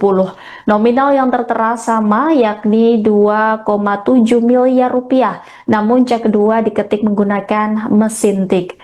Nominal yang tertera sama, yakni 2,7 miliar rupiah, namun cek kedua diketik menggunakan mesin tik.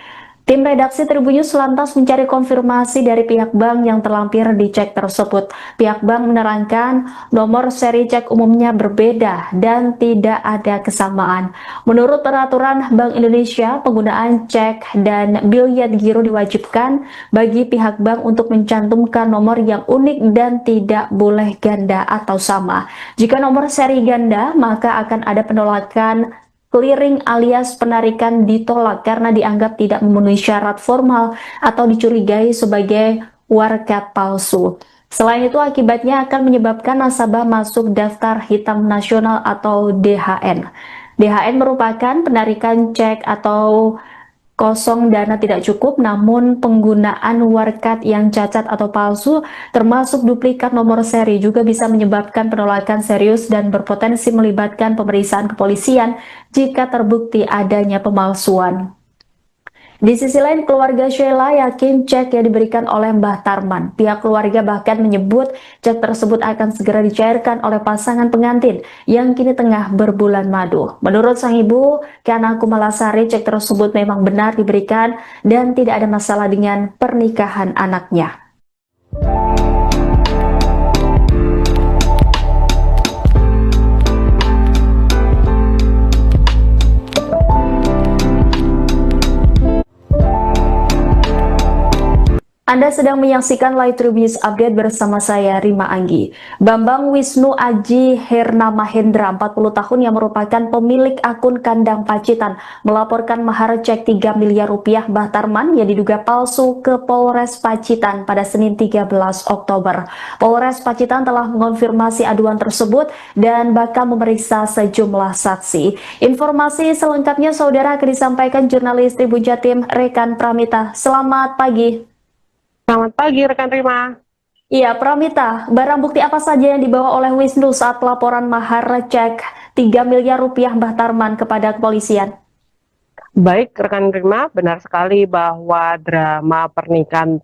Tim redaksi Tribun News lantas mencari konfirmasi dari pihak bank yang terlampir di cek tersebut. Pihak bank menerangkan nomor seri cek umumnya berbeda dan tidak ada kesamaan. Menurut peraturan Bank Indonesia, penggunaan cek dan biliet giro diwajibkan bagi pihak bank untuk mencantumkan nomor yang unik dan tidak boleh ganda atau sama. Jika nomor seri ganda, maka akan ada penolakan clearing alias penarikan ditolak karena dianggap tidak memenuhi syarat formal atau dicurigai sebagai warkat palsu. Selain itu, akibatnya akan menyebabkan nasabah masuk daftar hitam nasional atau DHN. DHN merupakan penarikan cek atau kosong dana tidak cukup, namun penggunaan warkat yang cacat atau palsu termasuk duplikat nomor seri juga bisa menyebabkan penolakan serius dan berpotensi melibatkan pemeriksaan kepolisian jika terbukti adanya pemalsuan. Di sisi lain, keluarga Sheila yakin cek yang diberikan oleh Mbah Tarman. Pihak keluarga bahkan menyebut cek tersebut akan segera dicairkan oleh pasangan pengantin yang kini tengah berbulan madu. Menurut sang ibu, Kana Kumalasari, cek tersebut memang benar diberikan dan tidak ada masalah dengan pernikahan anaknya. Anda sedang menyaksikan Live True News Update bersama saya, Rima Anggi. Bambang Wisnu Aji Herna Mahendra, 40 tahun yang merupakan pemilik akun Kandang Pacitan, melaporkan mahar cek 3 miliar rupiah Mbah Tarman yang diduga palsu ke Polres Pacitan pada Senin 13 Oktober. Polres Pacitan telah mengonfirmasi aduan tersebut dan bakal memeriksa sejumlah saksi. Informasi selengkapnya saudara akan disampaikan jurnalis Tribun Jatim Rekan Pramita. Selamat pagi. Selamat pagi rekan Rima. Iya, Pramita, barang bukti apa saja yang dibawa oleh Wisnu saat laporan mahar cek 3 miliar rupiah Mbah Tarman kepada kepolisian? Baik rekan Rima, benar sekali bahwa drama pernikahan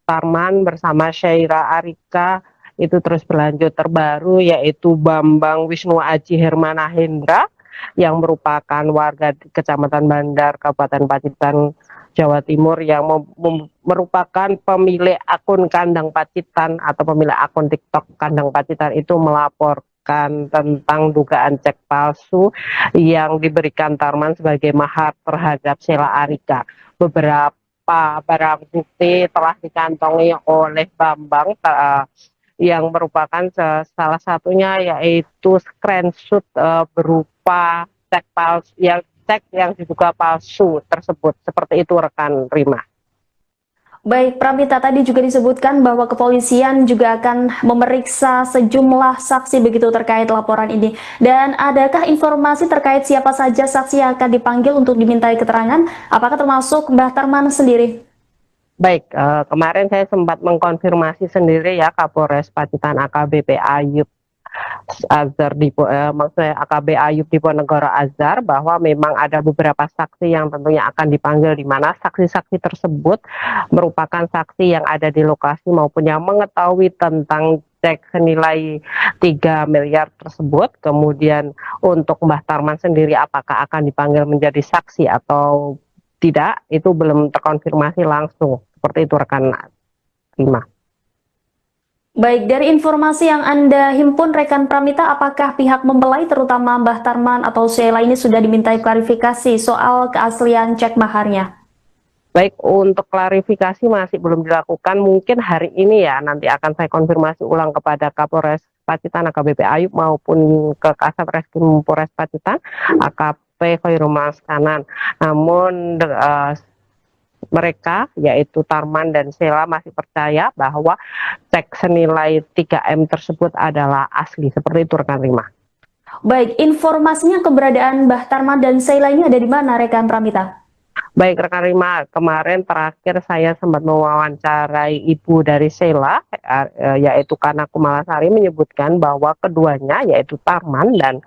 Tarman bersama Syaira Arika itu terus berlanjut. Terbaru yaitu Bambang Wisnu Aji Hermana Hendra yang merupakan warga Kecamatan Bandar, Kabupaten Pacitan, Jawa Timur, yang merupakan pemilik akun Kandang Pacitan atau pemilik akun TikTok Kandang Pacitan itu melaporkan tentang dugaan cek palsu yang diberikan Tarman sebagai mahar terhadap Sheila Arika. Beberapa barang bukti telah dikantongi oleh Bambang yang merupakan salah satunya yaitu screenshot berupa cek palsu yang diduga palsu tersebut. Seperti itu rekan Rima. Baik, Pramita, tadi juga disebutkan bahwa kepolisian juga akan memeriksa sejumlah saksi begitu terkait laporan ini. Dan adakah informasi terkait siapa saja saksi yang akan dipanggil untuk dimintai keterangan? Apakah termasuk Mbah Tarman sendiri? Baik, kemarin saya sempat mengkonfirmasi sendiri ya Kapolres Pacitan AKBP Ayub Azhar maksudnya AKB Ayub Diponegoro Azhar, bahwa memang ada beberapa saksi yang tentunya akan dipanggil, di mana saksi-saksi tersebut merupakan saksi yang ada di lokasi maupun yang mengetahui tentang cek senilai 3 miliar tersebut. Kemudian untuk Mbah Tarman sendiri apakah akan dipanggil menjadi saksi atau tidak, itu belum terkonfirmasi langsung. Seperti itu rekan Rima. Baik, dari informasi yang Anda himpun rekan Pramita, apakah pihak mempelai terutama Mbah Tarman atau Sheila ini sudah dimintai klarifikasi soal keaslian cek maharnya? Baik, untuk klarifikasi masih belum dilakukan. Mungkin hari ini ya, nanti akan saya konfirmasi ulang kepada Kapolres Pacitan AKBP Ayub maupun ke Kasat Reskrim Polres Pacitan AKP Khairul Maskanan. Namun mereka yaitu Tarman dan Sheila masih percaya bahwa cek senilai 3M tersebut adalah asli. Seperti itu rekan Rima. Baik, informasinya keberadaan Mbah Tarman dan Sheila ini ada di mana rekan Pramita? Baik rekan Rima, kemarin terakhir saya sempat mewawancarai ibu dari Sheila yaitu Kana Kumalasari, menyebutkan bahwa keduanya yaitu Tarman dan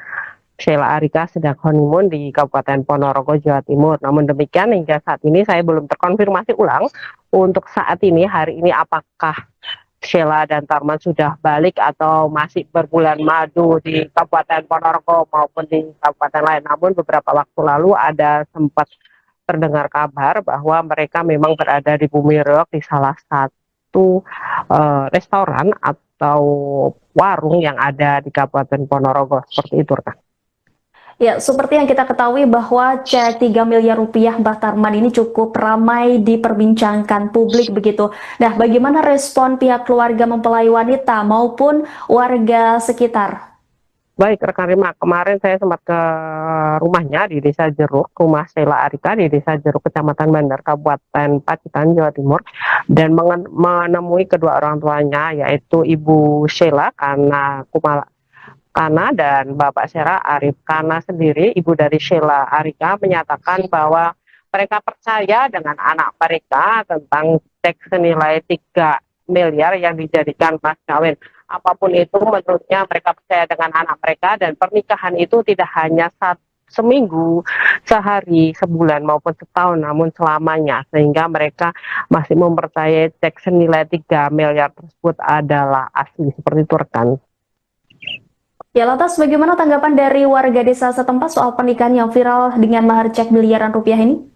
Sheila Arika sedang honeymoon di Kabupaten Ponorogo, Jawa Timur. Namun demikian hingga saat ini saya belum terkonfirmasi ulang untuk saat ini, hari ini, apakah Sheila dan Tarman sudah balik atau masih berbulan madu di Kabupaten Ponorogo maupun di kabupaten lain. Namun beberapa waktu lalu ada sempat terdengar kabar bahwa mereka memang berada di Bumi Reog di salah satu restoran atau warung yang ada di Kabupaten Ponorogo. Seperti itu rekan. Ya, seperti yang kita ketahui bahwa cek 3 miliar rupiah Mbah Tarman ini cukup ramai diperbincangkan publik begitu. Nah, bagaimana respon pihak keluarga mempelai wanita maupun warga sekitar? Baik, rekan Rima, kemarin saya sempat ke rumahnya di Desa Jeruk, rumah Sheila Arika di Desa Jeruk, Kecamatan Bandar, Kabupaten Pacitan, Jawa Timur, dan menemui kedua orang tuanya, yaitu Ibu Sheila Kana dan Bapak Sheila Arif Kana sendiri. Ibu dari Sheila Arika menyatakan bahwa mereka percaya dengan anak mereka tentang cek senilai 3 miliar yang dijadikan mas kawin. Apapun itu, menurutnya mereka percaya dengan anak mereka, dan pernikahan itu tidak hanya seminggu, sehari, sebulan maupun setahun, namun selamanya, sehingga mereka masih mempercayai cek senilai 3 miliar tersebut adalah asli. Seperti itu, rekan. Ya, lantas bagaimana tanggapan dari warga desa setempat soal pernikahan yang viral dengan mahar cek miliaran rupiah ini?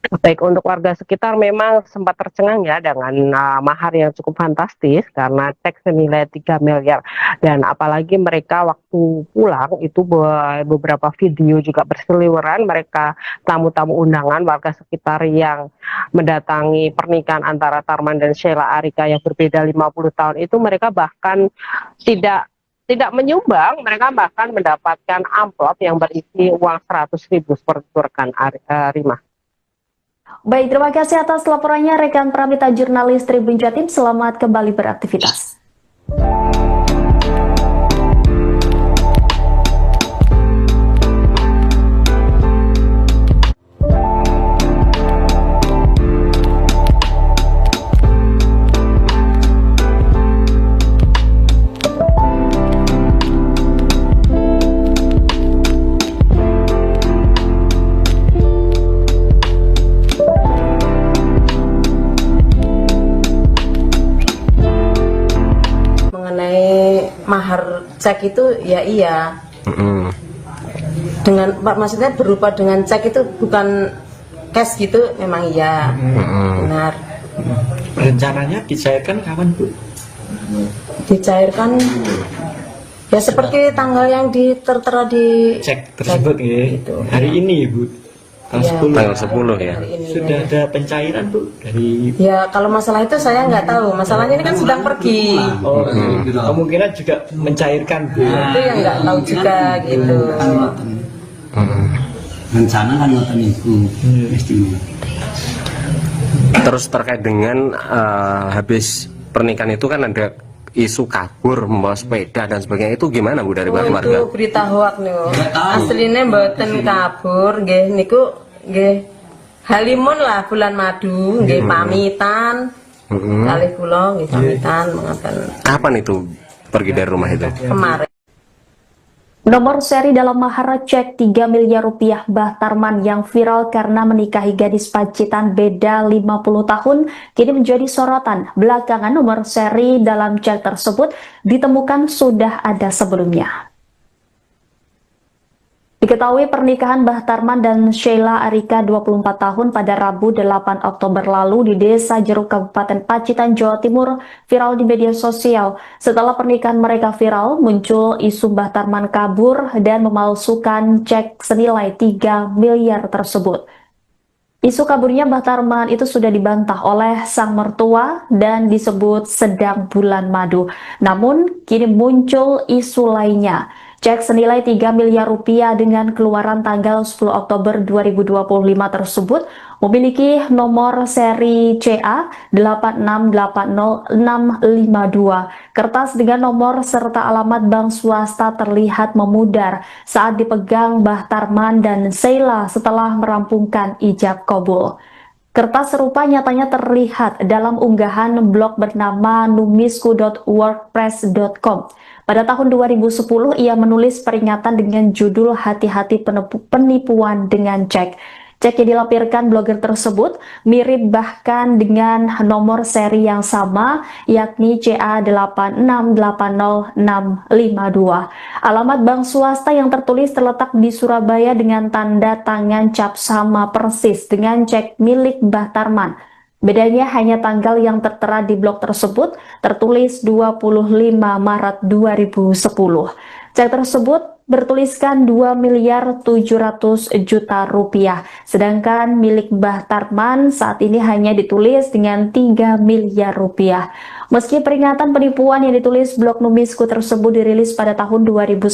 Baik, untuk warga sekitar memang sempat tercengang ya dengan mahar yang cukup fantastis karena cek senilai 3 miliar, dan apalagi mereka waktu pulang itu beberapa video juga berseliweran, mereka tamu-tamu undangan warga sekitar yang mendatangi pernikahan antara Tarman dan Sheila Arika yang berbeda 50 tahun itu, mereka bahkan tidak menyumbang, mereka bahkan mendapatkan amplop yang berisi uang 100.000 seperti itu, rekan Rima. Baik, terima kasih atas laporannya rekan Pramita jurnalis Tribun Jatim. Selamat kembali beraktivitas. Mahar cek itu ya iya, dengan maksudnya berupa dengan cek itu bukan cash gitu, memang iya, benar. Rencananya dicairkan kapan, Bu? Dicairkan ya seperti tanggal yang tertera di Cek tersebut ya. gitu. Hari ini, Bu. Ya, Tanggal 10 ya. Sudah ada pencairan, Bu, dari ya kalau masalah itu saya nggak tahu, masalahnya ini kan sedang pergi, kemungkinan juga mencairkan, Bu. itu yang nggak tahu juga gitu. Rencana kan ngoten niku mesti. Terus terkait dengan habis pernikahan itu kan ada isu kabur membawa sepeda dan sebagainya, itu gimana, Bu, dari warga? Itu berita hoak niku. Aslinya mboten kabur, nggih niku nggih halimun lah bulan madu, nggih pamitan. Kalih kula nggih pamitan mengaten. Kapan itu pergi dari rumah itu? Kemarin. Nomor seri dalam mahar cek 3 miliar rupiah Mbah Tarman yang viral karena menikahi gadis Pacitan beda 50 tahun kini menjadi sorotan. Belakangan nomor seri dalam cek tersebut ditemukan sudah ada sebelumnya. Diketahui pernikahan Mbah Tarman dan Sheila Arika 24 tahun pada Rabu 8 Oktober lalu di Desa Jeruk, Kabupaten Pacitan, Jawa Timur viral di media sosial. Setelah pernikahan mereka viral, muncul isu Mbah Tarman kabur dan memalsukan cek senilai 3 miliar tersebut. Isu kaburnya Mbah Tarman itu sudah dibantah oleh sang mertua dan disebut sedang bulan madu. Namun, kini muncul isu lainnya. Cek senilai 3 miliar rupiah dengan keluaran tanggal 10 Oktober 2025 tersebut memiliki nomor seri CA 8680652. Kertas dengan nomor serta alamat bank swasta terlihat memudar saat dipegang Mbah Tarman dan Sheila setelah merampungkan ijab kabul. Kertas serupa nyatanya terlihat dalam unggahan blog bernama numisku.wordpress.com. Pada tahun 2010, ia menulis peringatan dengan judul "Hati-hati penipuan dengan cek". Cek yang dilampirkan blogger tersebut mirip bahkan dengan nomor seri yang sama, yakni CA8680652. Alamat bank swasta yang tertulis terletak di Surabaya dengan tanda tangan cap sama persis dengan cek milik Mbah Tarman. Bedanya hanya tanggal yang tertera di blog tersebut tertulis 25 Maret 2010. Cek tersebut bertuliskan 2 miliar 700 juta rupiah. Sedangkan milik Mbah Tarman saat ini hanya ditulis dengan 3 miliar rupiah. Meski peringatan penipuan yang ditulis blog Numisku tersebut dirilis pada tahun 2010,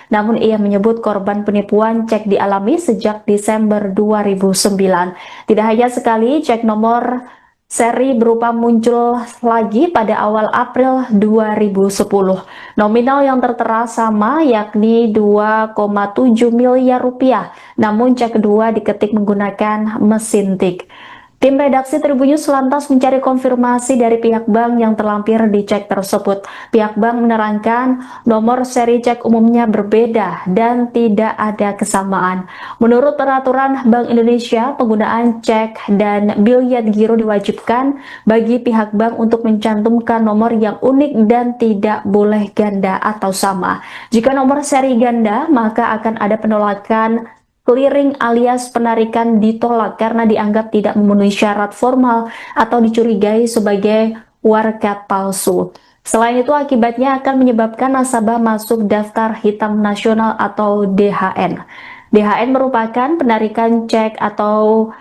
namun ia menyebut korban penipuan cek dialami sejak Desember 2009. Tidak hanya sekali, cek nomor seri berupa muncul lagi pada awal April 2010. Nominal yang tertera sama, yakni 2,7 miliar rupiah, namun cek kedua diketik menggunakan mesin tik. Tim redaksi Tribunnews lantas mencari konfirmasi dari pihak bank yang terlampir di cek tersebut. Pihak bank menerangkan nomor seri cek umumnya berbeda dan tidak ada kesamaan. Menurut peraturan Bank Indonesia, penggunaan cek dan biliet giro diwajibkan bagi pihak bank untuk mencantumkan nomor yang unik dan tidak boleh ganda atau sama. Jika nomor seri ganda, maka akan ada penolakan clearing alias penarikan ditolak karena dianggap tidak memenuhi syarat formal atau dicurigai sebagai warkat palsu. Selain itu, akibatnya akan menyebabkan nasabah masuk daftar hitam nasional atau DHN. DHN merupakan penarikan cek atau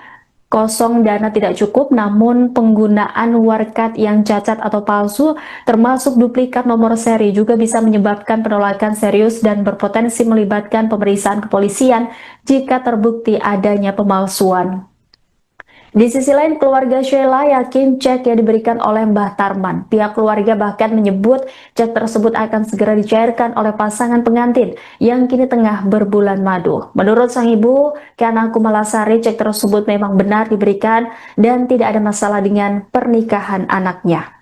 kosong dana tidak cukup, namun penggunaan warkat yang cacat atau palsu termasuk duplikat nomor seri juga bisa menyebabkan penolakan serius dan berpotensi melibatkan pemeriksaan kepolisian jika terbukti adanya pemalsuan. Di sisi lain, keluarga Sheila yakin cek yang diberikan oleh Mbah Tarman. Pihak keluarga bahkan menyebut cek tersebut akan segera dicairkan oleh pasangan pengantin yang kini tengah berbulan madu. Menurut sang ibu, Kana Kumalasari, cek tersebut memang benar diberikan dan tidak ada masalah dengan pernikahan anaknya.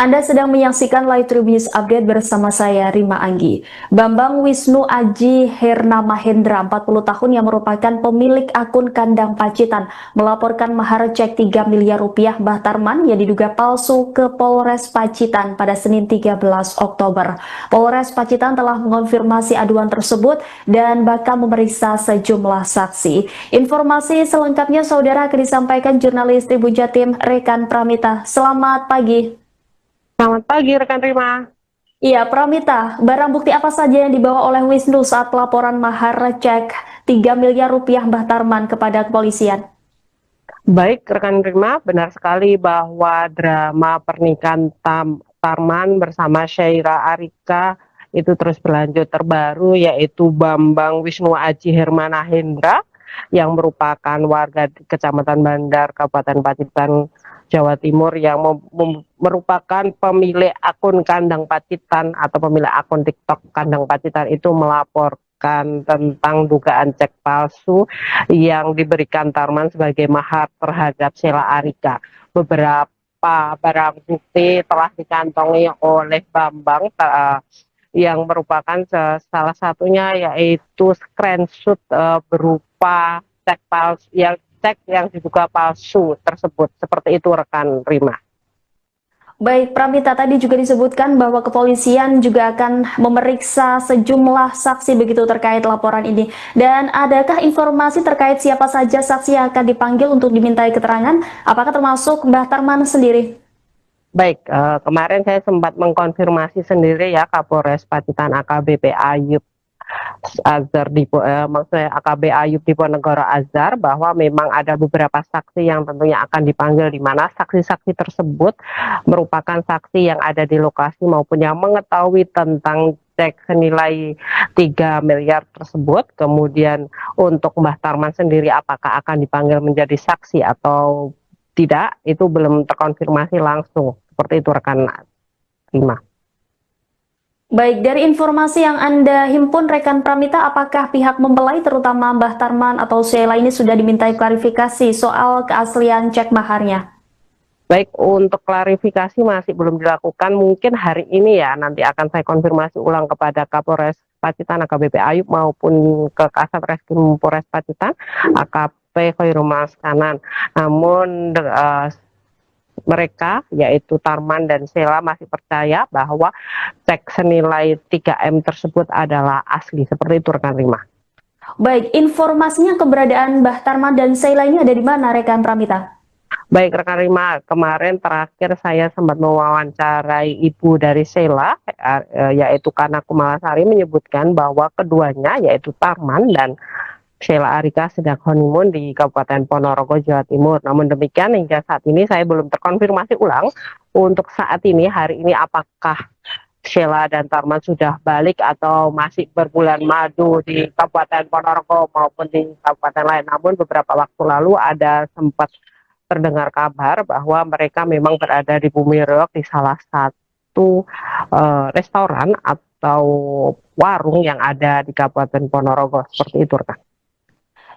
Anda sedang menyaksikan Live Tribunnews Update bersama saya, Rima Anggi. Bambang Wisnu Aji Herna Mahendra, 40 tahun yang merupakan pemilik akun Kandang Pacitan, melaporkan mahar cek 3 miliar rupiah Mbah Tarman yang diduga palsu ke Polres Pacitan pada Senin 13 Oktober. Polres Pacitan telah mengonfirmasi aduan tersebut dan bakal memeriksa sejumlah saksi. Informasi selengkapnya saudara akan disampaikan jurnalis Tribun Jatim Rekan Pramita. Selamat pagi. Selamat pagi rekan Rima. Iya, Pramita, barang bukti apa saja yang dibawa oleh Wisnu saat pelaporan mahar cek 3 miliar rupiah Mbah Tarman kepada kepolisian? Baik rekan Rima, benar sekali bahwa drama pernikahan Tarman bersama Syaira Arika itu terus berlanjut. Terbaru yaitu Bambang Wisnu Aji Hermana Hendra yang merupakan warga Kecamatan Bandar, Kabupaten Pacitan, Jawa Timur, yang merupakan pemilik akun Kandang Pacitan atau pemilik akun TikTok Kandang Pacitan itu melaporkan tentang dugaan cek palsu yang diberikan Tarman sebagai mahar terhadap Sheila Arika. Beberapa barang bukti telah dikantongi oleh Bambang yang merupakan salah satunya yaitu screenshot berupa cek palsu yang diduga palsu tersebut. Seperti itu rekan Rima. Baik, Pramita, tadi juga disebutkan bahwa kepolisian juga akan memeriksa sejumlah saksi begitu terkait laporan ini. Dan adakah informasi terkait siapa saja saksi yang akan dipanggil untuk dimintai keterangan? Apakah termasuk Mbah Tarman sendiri? Baik, kemarin saya sempat mengkonfirmasi sendiri ya Kapolres Pacitan AKBP Ayub Azhar maksudnya AKB Ayub Diponegoro Azhar, bahwa memang ada beberapa saksi yang tentunya akan dipanggil, di mana saksi-saksi tersebut merupakan saksi yang ada di lokasi maupun yang mengetahui tentang cek senilai 3 miliar tersebut. Kemudian untuk Mbah Tarman sendiri apakah akan dipanggil menjadi saksi atau tidak, itu belum terkonfirmasi langsung. Seperti itu rekan Rima. Baik, dari informasi yang Anda himpun rekan Pramita, apakah pihak mempelai terutama Mbah Tarman atau Sheila ini sudah dimintai klarifikasi soal keaslian cek maharnya? Baik, untuk klarifikasi masih belum dilakukan. Mungkin hari ini ya, nanti akan saya konfirmasi ulang kepada Kapolres Pacitan AKBP Ayub maupun ke Kasat Reskrim Polres Pacitan AKP Khairul Maskanan. Namun mereka yaitu Tarman dan Sheila masih percaya bahwa cek senilai 3M tersebut adalah asli. Seperti itu rekan Rima. Baik, informasinya keberadaan Mbah Tarman dan Sheila ini ada di mana rekan Pramita? Baik rekan Rima, kemarin terakhir saya sempat mewawancarai ibu dari Sheila, yaitu Kana Kumalasari, menyebutkan bahwa keduanya yaitu Tarman dan Sheila Arika sedang honeymoon di Kabupaten Ponorogo, Jawa Timur. Namun demikian hingga saat ini saya belum terkonfirmasi ulang untuk saat ini, hari ini, apakah Sheila dan Tarman sudah balik atau masih berbulan madu di Kabupaten Ponorogo maupun di kabupaten lain. Namun beberapa waktu lalu ada sempat terdengar kabar bahwa mereka memang berada di Bumi Reog di salah satu restoran atau warung yang ada di Kabupaten Ponorogo. Seperti itu, rekan.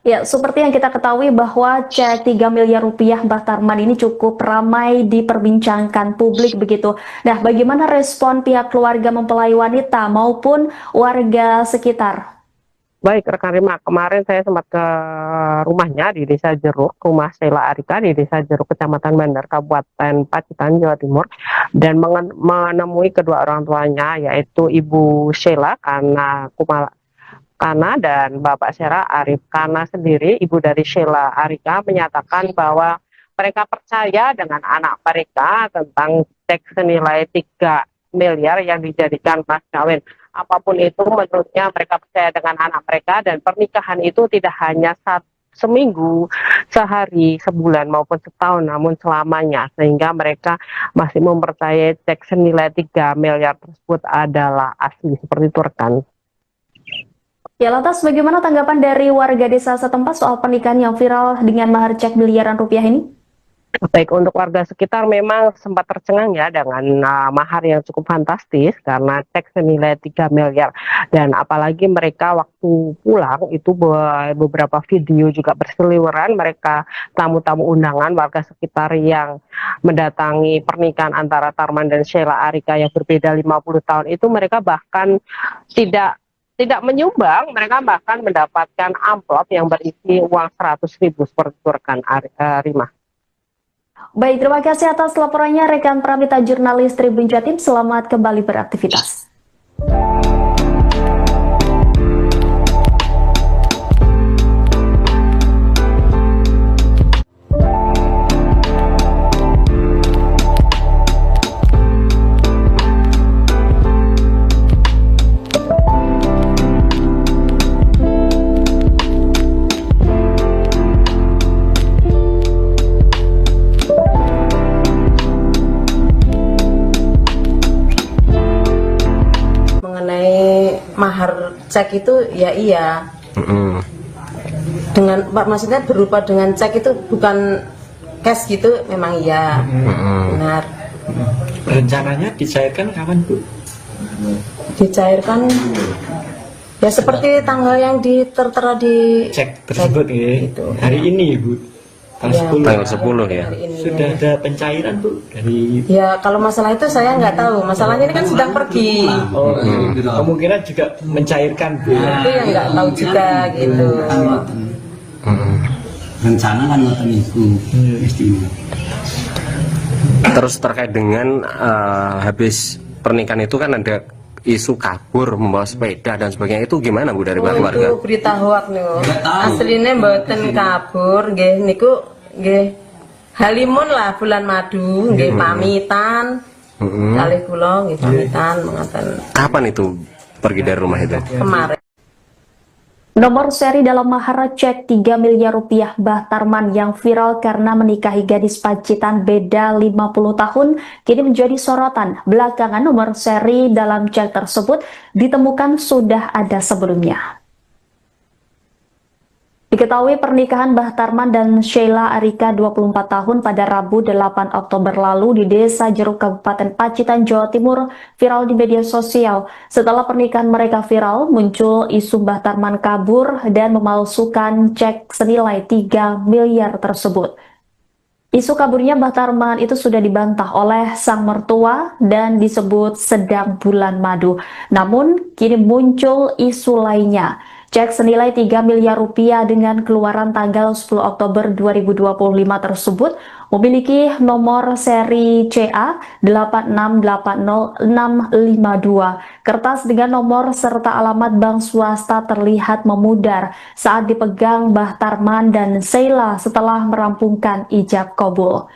Ya, seperti yang kita ketahui bahwa cek 3 miliar rupiah Mbah Tarman ini cukup ramai diperbincangkan publik begitu. Nah, bagaimana respon pihak keluarga mempelai wanita maupun warga sekitar? Baik rekan Rima, kemarin saya sempat ke rumahnya di Desa Jeruk, rumah Sheila Arika di Desa Jeruk, Kecamatan Bandar, Kabupaten Pacitan, Jawa Timur, dan menemui kedua orang tuanya, yaitu Ibu Sheila Kana dan Bapak Sheila Arif. Kana sendiri, ibu dari Sheila Arika, menyatakan bahwa mereka percaya dengan anak mereka tentang cek senilai 3 miliar yang dijadikan mas kawin. Apapun itu, menurutnya mereka percaya dengan anak mereka, dan pernikahan itu tidak hanya seminggu, sehari, sebulan maupun setahun, namun selamanya, sehingga mereka masih mempercayai cek senilai 3 miliar tersebut adalah asli. Seperti itu, rekan. Ya, lantas bagaimana tanggapan dari warga desa setempat soal pernikahan yang viral dengan mahar cek miliaran rupiah ini? Baik, untuk warga sekitar memang sempat tercengang ya dengan mahar yang cukup fantastis karena cek senilai 3 miliar. Dan apalagi mereka waktu pulang itu beberapa video juga berseliweran, mereka tamu-tamu undangan warga sekitar yang mendatangi pernikahan antara Tarman dan Sheila Arika yang berbeda 50 tahun itu, mereka bahkan tidak menyumbang, mereka bahkan mendapatkan amplop yang berisi uang 100.000 seperti itu, rekan Rima. Baik, terima kasih atas laporannya rekan Pramita jurnalis Tribun Jatim. Selamat kembali beraktivitas. Mahar cek itu ya iya. Dengan maksudnya berupa dengan cek itu bukan cash gitu, memang iya. Benar. Rencananya dicairkan kapan, Bu? Dicairkan ya seperti tanggal yang tertera di Cek tersebut ya. gitu. Hari ini, Bu. Tanggal 10. Tanggal 10 ya. Hari ini, Sudah ya. ada pencairan, Bu, dari Ya kalau masalah itu saya nggak tahu. Masalahnya ini kan sedang pergi. kemungkinan juga mencairkan, Bu. Itu yang nggak tahu juga gitu. Rencana kan ngoten niku istimewa. Terus terkait dengan habis pernikahan itu kan ada isu kabur membawa sepeda dan sebagainya, itu gimana Bu dari pihak keluarga? Itu berita hoak nih. Aslinya mboten kabur, nggih niku nggih halimun lah bulan madu, nggih pamitan. Kalih kula nggih pamitan mengatakan Kapan itu pergi dari rumah itu? kemarin. Nomor seri dalam mahar cek 3 miliar rupiah Mbah Tarman yang viral karena menikahi gadis Pacitan beda 50 tahun kini menjadi sorotan. Belakangan nomor seri dalam cek tersebut ditemukan sudah ada sebelumnya. Diketahui pernikahan Mbah Tarman dan Sheila Arika 24 tahun pada Rabu 8 Oktober lalu di Desa Jeruk Kabupaten Pacitan, Jawa Timur viral di media sosial. Setelah pernikahan mereka viral, muncul isu Mbah Tarman kabur dan memalsukan cek senilai 3 miliar tersebut. Isu kaburnya Mbah Tarman itu sudah dibantah oleh sang mertua dan disebut sedang bulan madu. Namun kini muncul isu lainnya. Cek senilai 3 miliar rupiah dengan keluaran tanggal 10 Oktober 2025 tersebut memiliki nomor seri CA 8680652. Kertas dengan nomor serta alamat bank swasta terlihat memudar saat dipegang Mbah Tarman dan Sheila setelah merampungkan ijab kabul.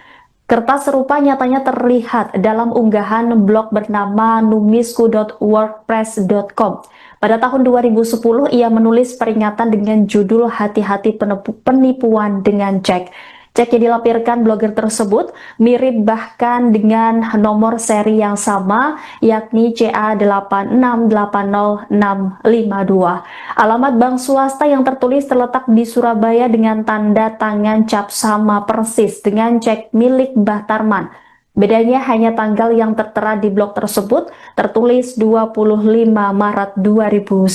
Kertas serupa nyatanya terlihat dalam unggahan blog bernama numisku.wordpress.com. Pada tahun 2010, ia menulis peringatan dengan judul "Hati-hati penipuan dengan cek". Cek yang dilampirkan blogger tersebut mirip bahkan dengan nomor seri yang sama, yakni CA8680652. Alamat bank swasta yang tertulis terletak di Surabaya dengan tanda tangan cap sama persis dengan cek milik Mbah Tarman. Bedanya hanya tanggal yang tertera di blog tersebut tertulis 25 Maret 2010.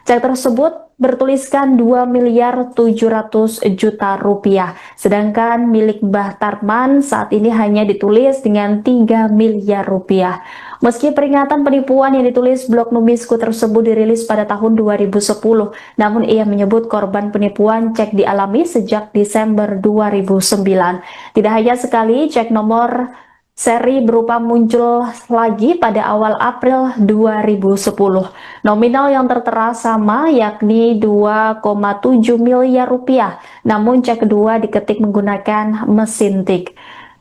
Cek tersebut bertuliskan 2.700.000.000 rupiah, sedangkan milik Mbah Tarman saat ini hanya ditulis dengan 3 miliar rupiah. Meski peringatan penipuan yang ditulis blog Numisku tersebut dirilis pada tahun 2010, namun ia menyebut korban penipuan cek dialami sejak Desember 2009. Tidak hanya sekali, cek nomor seri berupa muncul lagi pada awal April 2010. Nominal yang tertera sama, yakni 2,7 miliar rupiah, namun cek kedua diketik menggunakan mesin tik.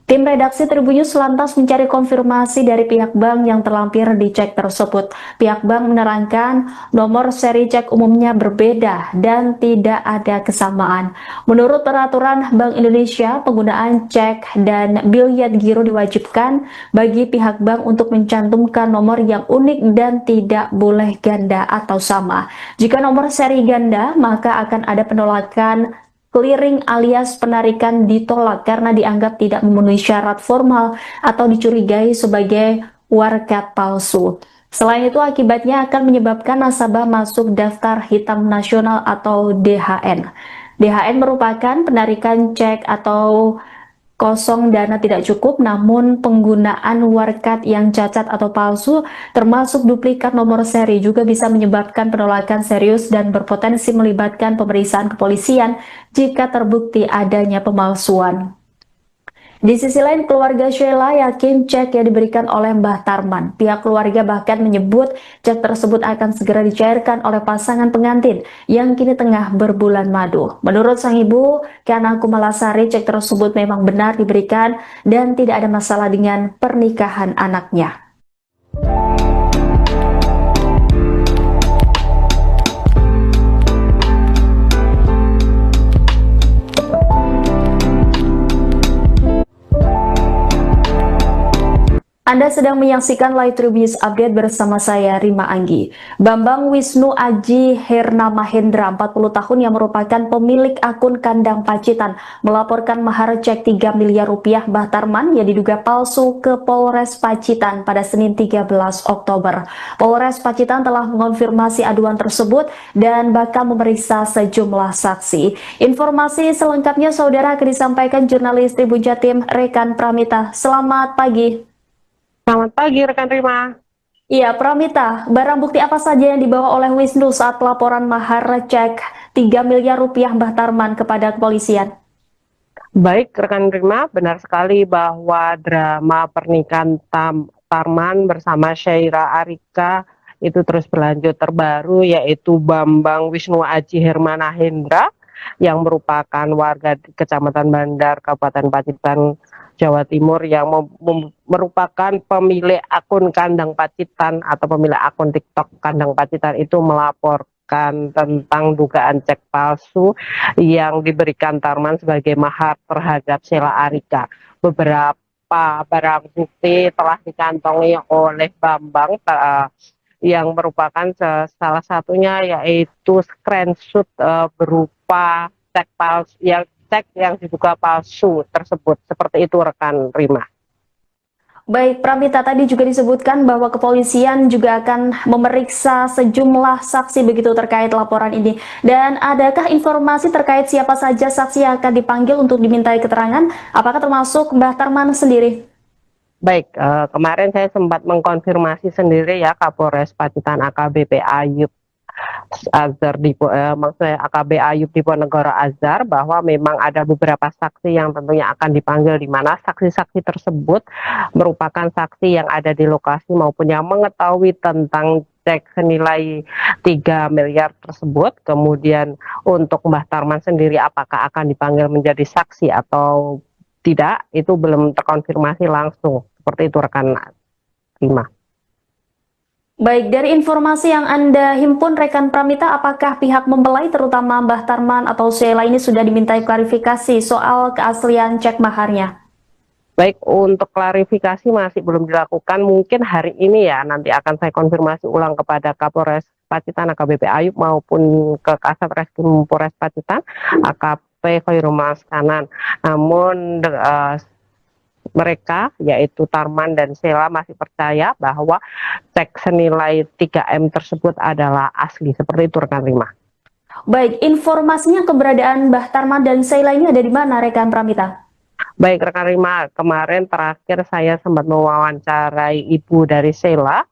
Tim redaksi Tribun News lantas mencari konfirmasi dari pihak bank yang terlampir di cek tersebut. Pihak bank menerangkan nomor seri cek umumnya berbeda dan tidak ada kesamaan. Menurut peraturan Bank Indonesia, penggunaan cek dan biliet giro diwajibkan bagi pihak bank untuk mencantumkan nomor yang unik dan tidak boleh ganda atau sama. Jika nomor seri ganda, maka akan ada penolakan clearing alias penarikan ditolak karena dianggap tidak memenuhi syarat formal atau dicurigai sebagai warkat palsu. Selain itu, akibatnya akan menyebabkan nasabah masuk daftar hitam nasional atau DHN. DHN merupakan penarikan cek atau kosong dana tidak cukup, namun penggunaan warkat yang cacat atau palsu termasuk duplikat nomor seri juga bisa menyebabkan penolakan serius dan berpotensi melibatkan pemeriksaan kepolisian jika terbukti adanya pemalsuan. Di sisi lain, keluarga Sheila yakin cek yang diberikan oleh Mbah Tarman. Pihak keluarga bahkan menyebut cek tersebut akan segera dicairkan oleh pasangan pengantin yang kini tengah berbulan madu. Menurut sang ibu, Kana Kumalasari, cek tersebut memang benar diberikan dan tidak ada masalah dengan pernikahan anaknya. Anda sedang menyaksikan Live Tribun News Update bersama saya, Rima Anggi. Bambang Wisnu Aji Herna Mahendra, 40 tahun, yang merupakan pemilik akun Kandang Pacitan, melaporkan mahar cek 3 miliar rupiah Mbah Tarman yang diduga palsu ke Polres Pacitan pada Senin 13 Oktober. Polres Pacitan telah mengonfirmasi aduan tersebut dan bakal memeriksa sejumlah saksi. Informasi selengkapnya, saudara, akan disampaikan jurnalis Tribun Jatim, Rekan Pramita. Selamat pagi. Selamat pagi rekan Rima. Iya, Pramita, barang bukti apa saja yang dibawa oleh Wisnu saat laporan mahar cek 3 miliar rupiah Mbah Tarman kepada kepolisian? Baik rekan Rima, benar sekali bahwa drama pernikahan Tarman bersama Sheila Arika itu terus berlanjut. Terbaru yaitu Bambang Wisnu Aji Hermana Hendra yang merupakan warga di Kecamatan Bandar, Kabupaten Pacitan, Jawa Timur, yang merupakan pemilik akun Kandang Pacitan atau pemilik akun TikTok Kandang Pacitan itu melaporkan tentang dugaan cek palsu yang diberikan Tarman sebagai mahar terhadap Sheila Arika. Beberapa barang bukti telah dikantongi oleh Bambang yang merupakan salah satunya yaitu screenshot berupa cek palsu yang diduga palsu tersebut. Seperti itu rekan Rima. Baik, Pramita, tadi juga disebutkan bahwa kepolisian juga akan memeriksa sejumlah saksi begitu terkait laporan ini. Dan adakah informasi terkait siapa saja saksi yang akan dipanggil untuk dimintai keterangan? Apakah termasuk Mbah Tarman sendiri? Baik, kemarin saya sempat mengkonfirmasi sendiri ya Kapolres Pacitan AKBP Ayub Azhar maksudnya AKB Ayub Diponegoro Azhar, bahwa memang ada beberapa saksi yang tentunya akan dipanggil, di mana saksi-saksi tersebut merupakan saksi yang ada di lokasi maupun yang mengetahui tentang cek senilai 3 miliar tersebut. Kemudian untuk Mbah Tarman sendiri apakah akan dipanggil menjadi saksi atau tidak, itu belum terkonfirmasi langsung. Seperti itu rekan Rima. Baik, dari informasi yang Anda himpun rekan Pramita, apakah pihak mempelai terutama Mbah Tarman atau Sheila ini sudah dimintai klarifikasi soal keaslian cek maharnya? Baik, untuk klarifikasi masih belum dilakukan. Mungkin hari ini ya, nanti akan saya konfirmasi ulang kepada Kapolres Pacitan AKBP Ayub maupun ke Kasat Reskrim Polres Pacitan AKP Khairul Kanan. Namun mereka yaitu Tarman dan Sheila masih percaya bahwa cek senilai 3M tersebut adalah asli. Seperti itu rekan Rima. Baik, informasinya keberadaan Mbah Tarman dan Sheila ini ada di mana rekan Pramita? Baik rekan Rima, kemarin terakhir saya sempat mewawancarai ibu dari Sheila,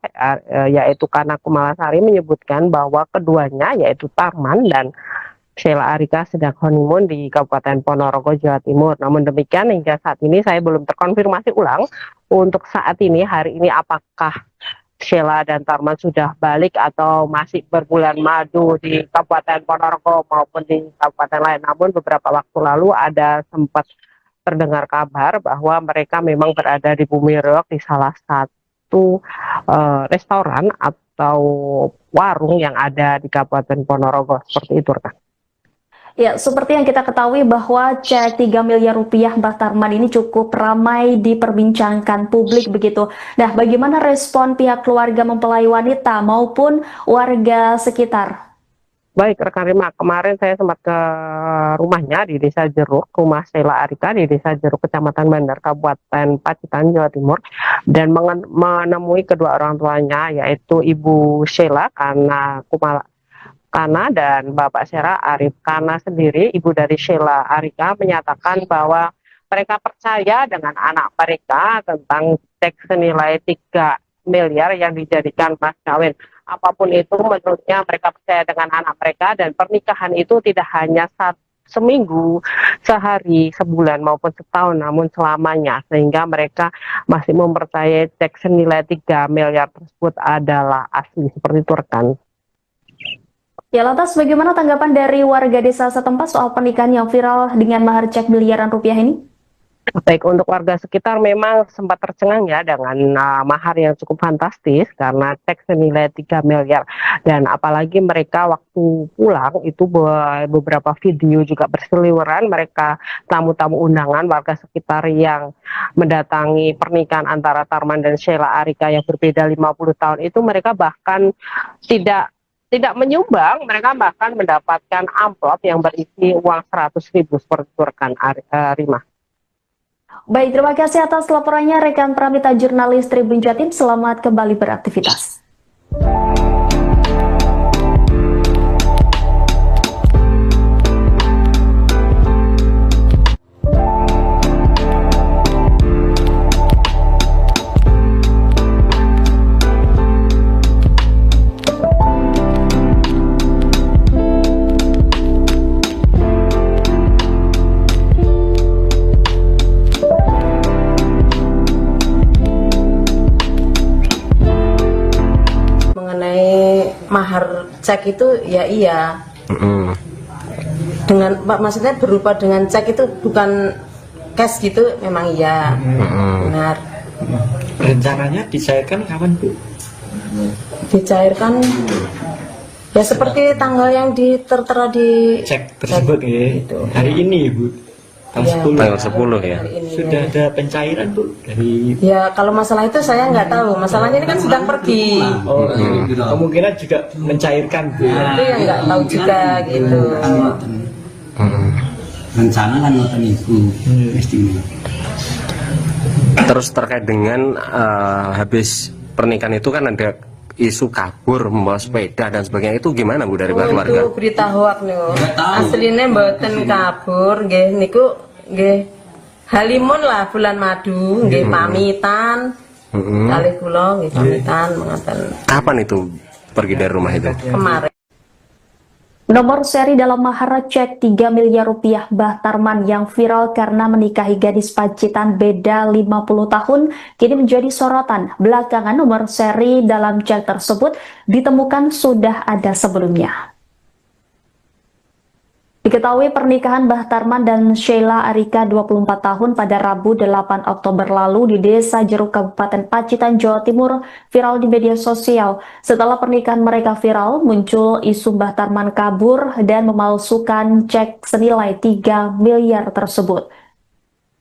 yaitu Kana Kumalasari, menyebutkan bahwa keduanya yaitu Tarman dan Sheila Arika sedang honeymoon di Kabupaten Ponorogo, Jawa Timur. Namun demikian hingga saat ini saya belum terkonfirmasi ulang untuk saat ini, hari ini, apakah Sheila dan Tarman sudah balik atau masih berbulan madu di Kabupaten Ponorogo maupun di kabupaten lain. Namun beberapa waktu lalu ada sempat terdengar kabar bahwa mereka memang berada di Bumi Reog di salah satu restoran atau warung yang ada di Kabupaten Ponorogo. Seperti itu rekan. Ya, seperti yang kita ketahui bahwa cek 3 miliar rupiah Mbah Tarman ini cukup ramai diperbincangkan publik begitu. Nah, bagaimana respon pihak keluarga mempelai wanita maupun warga sekitar? Baik rekan Rima, kemarin saya sempat ke rumahnya di Desa Jeruk, rumah Sheila Arika di Desa Jeruk, Kecamatan Bandar, Kabupaten Pacitan, Jawa Timur, dan menemui kedua orang tuanya, yaitu Ibu Sheila Kana dan Bapak Syera Arif. Kana sendiri, ibu dari Sheila Arika, menyatakan bahwa mereka percaya dengan anak mereka tentang cek senilai 3 miliar yang dijadikan mas kawin. Apapun itu, menurutnya mereka percaya dengan anak mereka, dan pernikahan itu tidak hanya seminggu, sehari, sebulan maupun setahun, namun selamanya, sehingga mereka masih mempercayai cek senilai 3 miliar tersebut adalah asli. Seperti itu rekan. Ya, lantas bagaimana tanggapan dari warga desa setempat soal pernikahan yang viral dengan mahar cek miliaran rupiah ini? Baik, untuk warga sekitar memang sempat tercengang ya dengan mahar yang cukup fantastis karena cek senilai 3 miliar. Dan apalagi mereka waktu pulang itu beberapa video juga berseliweran, mereka tamu-tamu undangan warga sekitar yang mendatangi pernikahan antara Tarman dan Sheila Arika yang berbeda 50 tahun itu, mereka bahkan tidak menyumbang, mereka bahkan mendapatkan amplop yang berisi uang 100.000 seperti itu rekan Rima. Baik, terima kasih atas laporannya rekan Pramita jurnalis Tribun Jatim. Selamat kembali beraktivitas. Mahar cek itu ya iya, dengan maksudnya berupa dengan cek itu bukan cash gitu, memang iya, benar. Rencananya dicairkan kapan Bu? Dicairkan ya seperti tanggal yang tertera di Cek tersebut ya, gitu. hari ini Bu, Tanggal 10 ya. Sudah ada pencairan Bu dari. Ya kalau masalah itu saya nggak tahu, masalahnya ini kan sedang pergi, Oh, kemungkinan juga mencairkan Bu. itu yang nggak tahu juga gitu. Rencana kan nonton itu mesti. Terus terkait dengan habis pernikahan itu kan ada isu kabur membawa sepeda dan sebagainya, itu gimana Bu dari keluarga? Itu berita hoak niku. Aslinya mboten kabur nggih niku nggih halimun lah bulan madu nggih pamitan. Kalih kula nggih pamitan mengaten. Kapan itu pergi dari rumah itu? Kemarin Nomor seri dalam mahar cek 3 miliar rupiah Mbah Tarman yang viral karena menikahi gadis Pacitan beda 50 tahun kini menjadi sorotan. Belakangan nomor seri dalam cek tersebut ditemukan sudah ada sebelumnya. Diketahui pernikahan Mbah Tarman dan Sheila Arika 24 tahun pada Rabu 8 Oktober lalu di Desa Jeruk Kabupaten Pacitan, Jawa Timur viral di media sosial. Setelah pernikahan mereka viral, muncul isu Mbah Tarman kabur dan memalsukan cek senilai 3 miliar tersebut.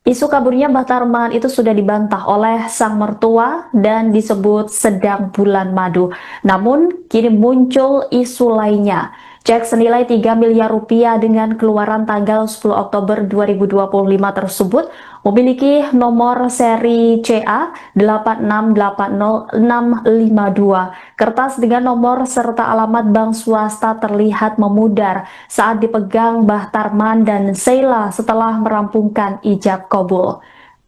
Isu kaburnya Mbah Tarman itu sudah dibantah oleh sang mertua dan disebut sedang bulan madu. Namun, kini muncul isu lainnya. Cek senilai 3 miliar rupiah dengan keluaran tanggal 10 Oktober 2025 tersebut memiliki nomor seri CA 8680652. Kertas dengan nomor serta alamat bank swasta terlihat memudar saat dipegang Mbah Tarman dan Sheila setelah merampungkan ijab kabul.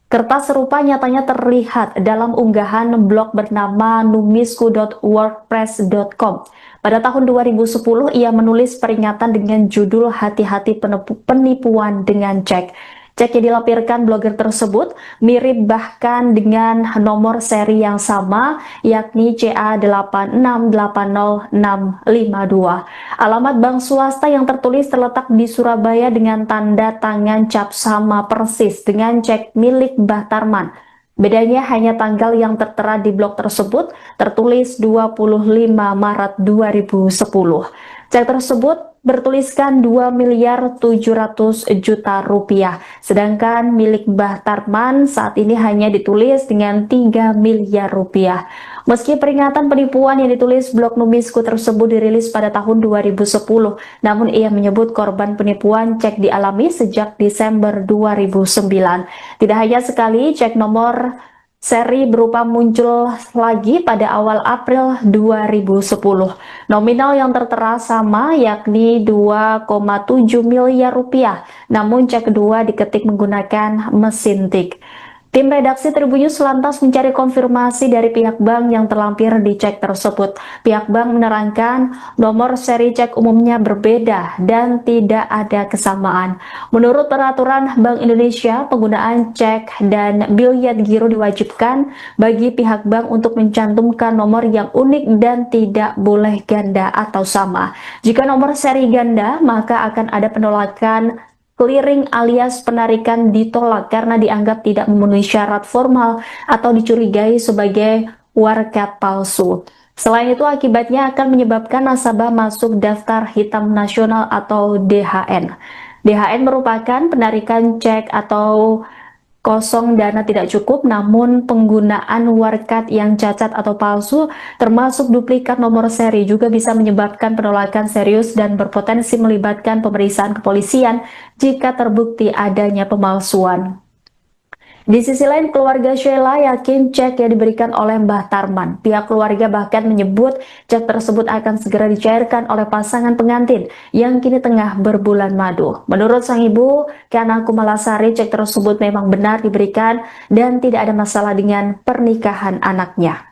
Kertas serupa nyatanya terlihat dalam unggahan blog bernama numisku.wordpress.com. Pada tahun 2010, ia menulis peringatan dengan judul Hati-hati penipuan dengan cek. Cek yang dilampirkan blogger tersebut mirip bahkan dengan nomor seri yang sama, yakni CA8680652. Alamat bank swasta yang tertulis terletak di Surabaya dengan tanda tangan cap sama persis dengan cek milik Mbah Tarman. Bedanya hanya tanggal yang tertera di blog tersebut tertulis 25 Maret 2010. Cek tersebut bertuliskan 2 miliar 700 juta rupiah, sedangkan milik Mbah Tarman saat ini hanya ditulis dengan 3 miliar rupiah. Meski peringatan penipuan yang ditulis blog Numisku tersebut dirilis pada tahun 2010, namun ia menyebut korban penipuan cek dialami sejak Desember 2009. Tidak hanya sekali, cek nomor seri berupa muncul lagi pada awal April 2010. Nominal yang tertera sama, yakni 2,7 miliar rupiah, namun cek kedua diketik menggunakan mesin tik. Tim redaksi Tribunnews lantas mencari konfirmasi dari pihak bank yang terlampir di cek tersebut. Pihak bank menerangkan nomor seri cek umumnya berbeda dan tidak ada kesamaan. Menurut peraturan Bank Indonesia, penggunaan cek dan biliet giro diwajibkan bagi pihak bank untuk mencantumkan nomor yang unik dan tidak boleh ganda atau sama. Jika nomor seri ganda, maka akan ada penolakan clearing alias penarikan ditolak karena dianggap tidak memenuhi syarat formal atau dicurigai sebagai warkat palsu. Selain itu, akibatnya akan menyebabkan nasabah masuk daftar hitam nasional atau DHN. DHN merupakan penarikan cek atau kosong dana tidak cukup, namun penggunaan warkat yang cacat atau palsu termasuk duplikat nomor seri juga bisa menyebabkan penolakan serius dan berpotensi melibatkan pemeriksaan kepolisian jika terbukti adanya pemalsuan. Di sisi lain, keluarga Sheila yakin cek yang diberikan oleh Mbah Tarman. Pihak keluarga bahkan menyebut cek tersebut akan segera dicairkan oleh pasangan pengantin yang kini tengah berbulan madu. Menurut sang ibu, Kana Kumalasari, cek tersebut memang benar diberikan dan tidak ada masalah dengan pernikahan anaknya.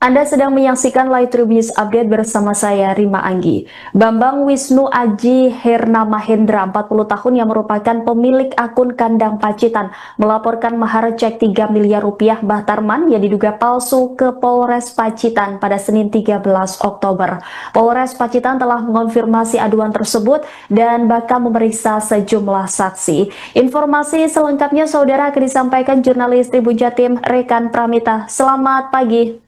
Anda sedang menyaksikan Live Tribunnews Update bersama saya, Rima Anggi. Bambang Wisnu Aji Hernamahendra, 40 tahun yang merupakan pemilik akun Kandang Pacitan, melaporkan mahar cek 3 miliar rupiah Mbah Tarman yang diduga palsu ke Polres Pacitan pada Senin 13 Oktober. Polres Pacitan telah mengonfirmasi aduan tersebut dan bakal memeriksa sejumlah saksi. Informasi selengkapnya saudara akan disampaikan jurnalis Tribun Jatim Rekan Pramita. Selamat pagi.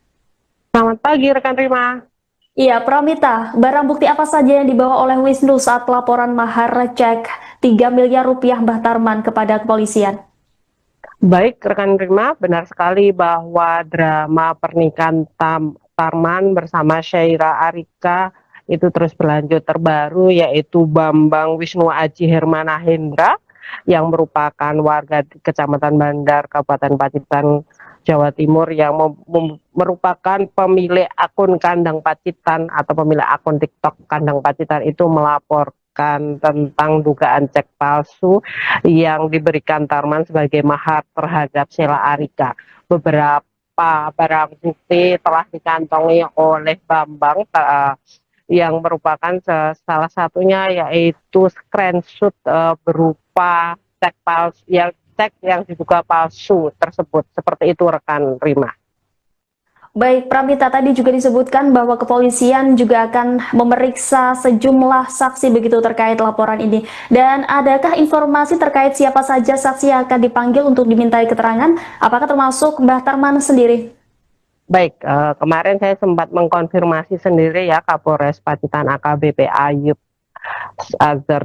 Selamat pagi rekan Rima. Iya, Pramita, barang bukti apa saja yang dibawa oleh Wisnu saat pelaporan mahar cek 3 miliar rupiah Mbah Tarman kepada kepolisian? Baik rekan Rima, benar sekali bahwa drama pernikahan Tarman bersama Sheila Arika itu terus berlanjut. Terbaru yaitu Bambang Wisnu Aji Hernamahendra yang merupakan warga Kecamatan Bandar, Kabupaten Pacitan, Jawa Timur, yang merupakan pemilik akun Kandang Pacitan atau pemilik akun TikTok Kandang Pacitan itu menceritakan tentang dugaan cek palsu yang diberikan Tarman sebagai mahar terhadap Sheila Arika. Beberapa barang bukti telah dikantongi oleh Bambang yang merupakan salah satunya yaitu screenshot berupa cek yang diduga palsu tersebut. Seperti itu rekan Rima. Baik, Pramita, tadi juga disebutkan bahwa kepolisian juga akan memeriksa sejumlah saksi begitu terkait laporan ini. Dan adakah informasi terkait siapa saja saksi yang akan dipanggil untuk dimintai keterangan? Apakah termasuk Mbah Tarman sendiri? Baik, kemarin saya sempat mengkonfirmasi sendiri ya Kapolres Pacitan AKBP Ayub Azhar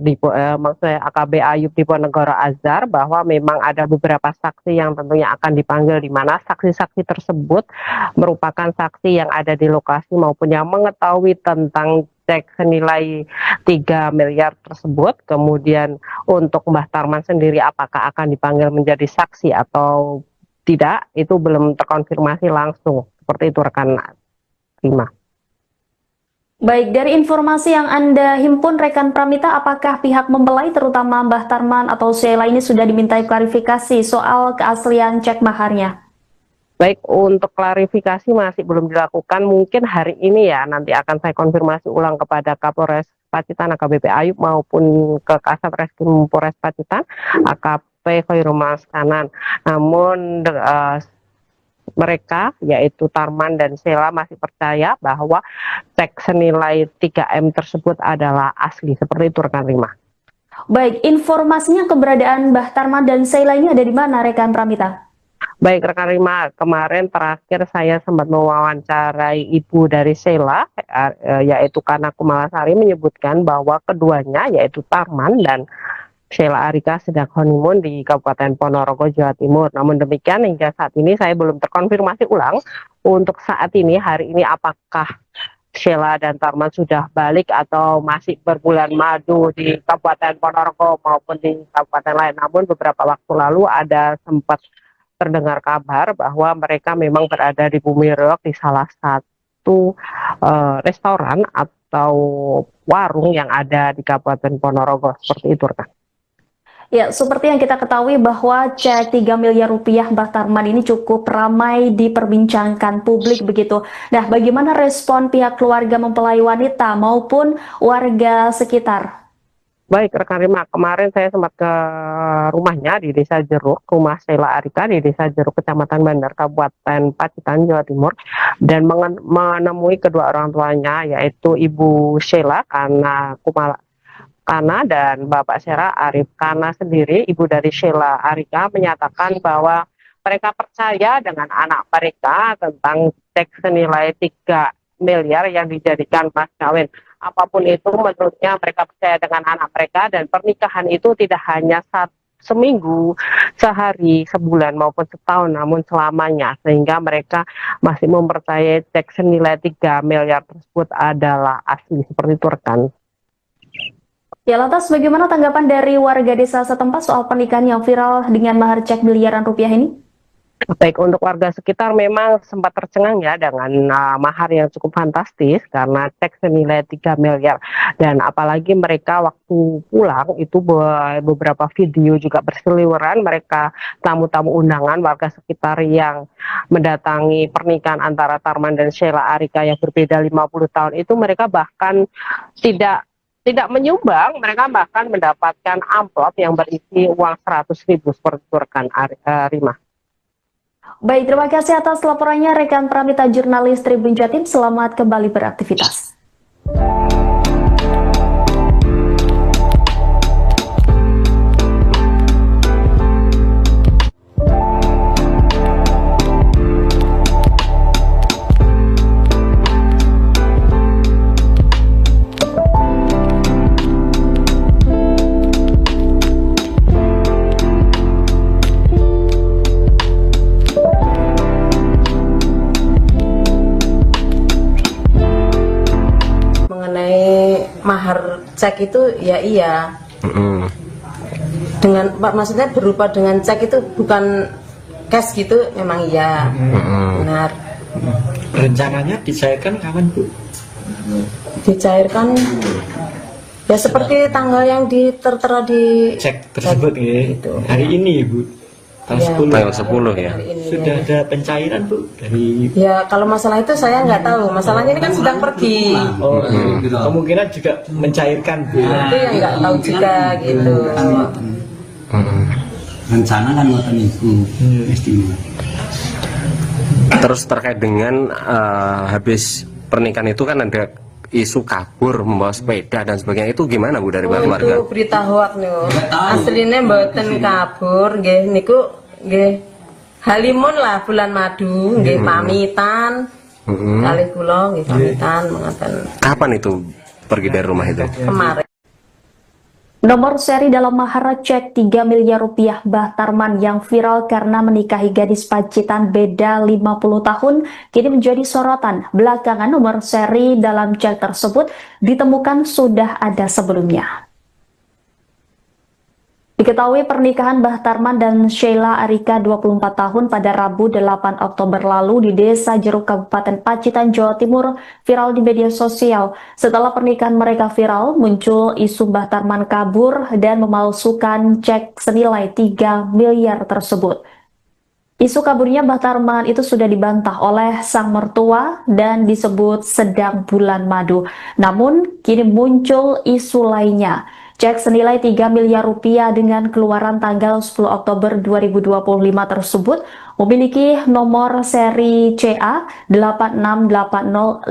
maksudnya AKB Ayub Diponegoro Azhar, bahwa memang ada beberapa saksi yang tentunya akan dipanggil, di mana saksi-saksi tersebut merupakan saksi yang ada di lokasi maupun yang mengetahui tentang cek senilai 3 miliar tersebut. Kemudian untuk Mbah Tarman sendiri apakah akan dipanggil menjadi saksi atau tidak, itu belum terkonfirmasi langsung. Seperti itu rekan Rima. Baik, dari informasi yang Anda himpun rekan Pramita, apakah pihak mempelai terutama Mbah Tarman atau Sheila ini sudah dimintai klarifikasi soal keaslian cek maharnya? Baik, untuk klarifikasi masih belum dilakukan. Mungkin hari ini ya, nanti akan saya konfirmasi ulang kepada Kapolres Pacitan AKBP Ayub maupun ke Kasat Reskrim Polres Pacitan AKP Khairul Maskanan. Namun mereka yaitu Tarman dan Sheila masih percaya bahwa cek senilai 3M tersebut adalah asli. Seperti itu rekan Rima. Baik, informasinya keberadaan Mbah Tarman dan Sheila ini ada di mana rekan Pramita? Baik rekan Rima, kemarin terakhir saya sempat mewawancarai ibu dari Sheila, yaitu Kana Kumalasari, menyebutkan bahwa keduanya yaitu Tarman dan Sheila Arika sedang honeymoon di Kabupaten Ponorogo, Jawa Timur. Namun demikian hingga saat ini saya belum terkonfirmasi ulang untuk saat ini, hari ini, apakah Sheila dan Tarman sudah balik atau masih berbulan madu di Kabupaten Ponorogo maupun di kabupaten lain. Namun beberapa waktu lalu ada sempat terdengar kabar bahwa mereka memang berada di Bumi Reog di salah satu restoran atau warung yang ada di Kabupaten Ponorogo. Seperti itu rekan. Ya, seperti yang kita ketahui bahwa cek 3 miliar rupiah Mbah Tarman ini cukup ramai diperbincangkan publik begitu. Nah, bagaimana respon pihak keluarga mempelai wanita maupun warga sekitar? Baik rekan Rima, kemarin saya sempat ke rumahnya di Desa Jeruk, rumah Sheila Arika di Desa Jeruk, Kecamatan Bandar, Kabupaten Pacitan, Jawa Timur, dan menemui kedua orang tuanya yaitu Ibu Sheila Kana dan Bapak Sheila Arif. Kana sendiri, ibu dari Sheila Arika, menyatakan bahwa mereka percaya dengan anak mereka tentang cek senilai 3 miliar yang dijadikan mas kawin. Apapun itu, menurutnya mereka percaya dengan anak mereka, dan pernikahan itu tidak hanya seminggu, sehari, sebulan maupun setahun, namun selamanya, sehingga mereka masih mempercayai cek senilai 3 miliar tersebut adalah asli. Seperti itu rekan. Ya, lantas bagaimana tanggapan dari warga desa setempat soal pernikahan yang viral dengan mahar cek miliaran rupiah ini? Baik, untuk warga sekitar memang sempat tercengang ya dengan mahar yang cukup fantastis karena cek senilai 3 miliar. Dan apalagi mereka waktu pulang itu beberapa video juga berseliweran, mereka tamu-tamu undangan warga sekitar yang mendatangi pernikahan antara Tarman dan Sheila Arika yang berbeda 50 tahun itu, mereka bahkan tidak menyumbang, mereka bahkan mendapatkan amplop yang berisi uang 100.000 seperti itu rekan Rima. Baik, terima kasih atas laporannya rekan Pramita, jurnalis Tribun Jatim. Selamat kembali beraktivitas. Mahar cek itu ya iya. Dengan maksudnya berupa dengan cek itu bukan cash gitu, memang iya. Benar. Rencananya dicairkan kapan Bu? Dicairkan Ya seperti tanggal yang tertera di Cek tersebut ya. Gitu. Hari ini Bu, tanggal Ya. 10. Tanggal 10 ya. hari ini. Sudah ada pencairan Bu dari Ya kalau masalah itu saya nggak tahu. Masalahnya ini kan sedang pergi. oh, kemungkinan juga mencairkan Bu. Itu yang nggak tahu juga gitu. Rencana kan ngoten niku istimewa. Terus terkait dengan habis pernikahan itu kan ada isu kabur membawa sepeda dan sebagainya, itu gimana Bu dari Oh, keluarga? itu berita hoak nih. Aslinya mboten kabur, nggih niku nggih halimun lah bulan madu, nggih pamitan. Kali kula nggih pamitan mengaten Kapan itu pergi dari rumah itu? kemarin. Nomor seri dalam mahar cek 3 miliar rupiah Mbah Tarman yang viral karena menikahi gadis Pacitan beda 50 tahun kini menjadi sorotan. Belakangan nomor seri dalam cek tersebut ditemukan sudah ada sebelumnya. Diketahui pernikahan Mbah Tarman dan Sheila Arika 24 tahun pada Rabu 8 Oktober lalu di Desa Jeruk Kabupaten Pacitan, Jawa Timur viral di media sosial. Setelah pernikahan mereka viral, muncul isu Mbah Tarman kabur dan memalsukan cek senilai 3 miliar tersebut. Isu kaburnya Mbah Tarman itu sudah dibantah oleh sang mertua dan disebut sedang bulan madu. Namun, kini muncul isu lainnya. Cek senilai 3 miliar rupiah dengan keluaran tanggal 10 Oktober 2025 tersebut memiliki nomor seri CA 8680652.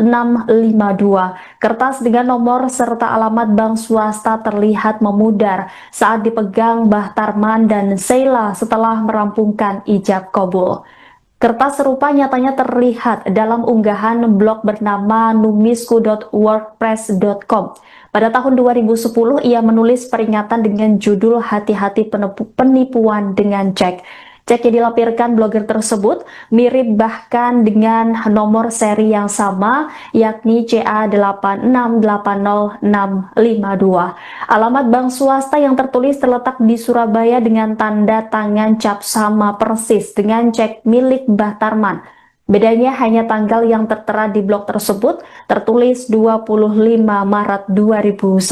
Kertas dengan nomor serta alamat bank swasta terlihat memudar saat dipegang Mbah Tarman dan Sheila setelah merampungkan ijab kabul. Kertas serupa nyatanya terlihat dalam unggahan blog bernama numisku.wordpress.com. Pada tahun 2010, ia menulis peringatan dengan judul Hati-hati penipuan dengan cek. Cek yang dilampirkan blogger tersebut mirip bahkan dengan nomor seri yang sama, yakni CA8680652. Alamat bank swasta yang tertulis terletak di Surabaya dengan tanda tangan cap sama persis dengan cek milik Mbah Tarman. Bedanya hanya tanggal yang tertera di blog tersebut tertulis 25 Maret 2010.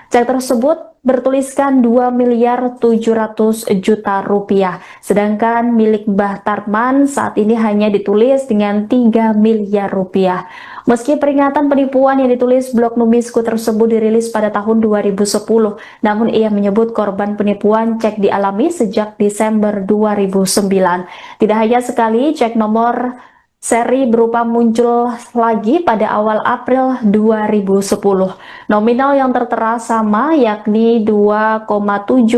Cek tersebut bertuliskan 2 miliar 700 juta rupiah. Sedangkan milik Mbah Tarman saat ini hanya ditulis dengan 3 miliar rupiah. Meski peringatan penipuan yang ditulis blog Numisku tersebut dirilis pada tahun 2010, namun ia menyebut korban penipuan cek dialami sejak Desember 2009. Tidak hanya sekali, cek nomor seri berupa muncul lagi pada awal April 2010. Nominal yang tertera sama, yakni 2,7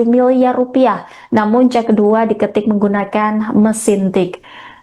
miliar rupiah, namun cek kedua diketik menggunakan mesin tik.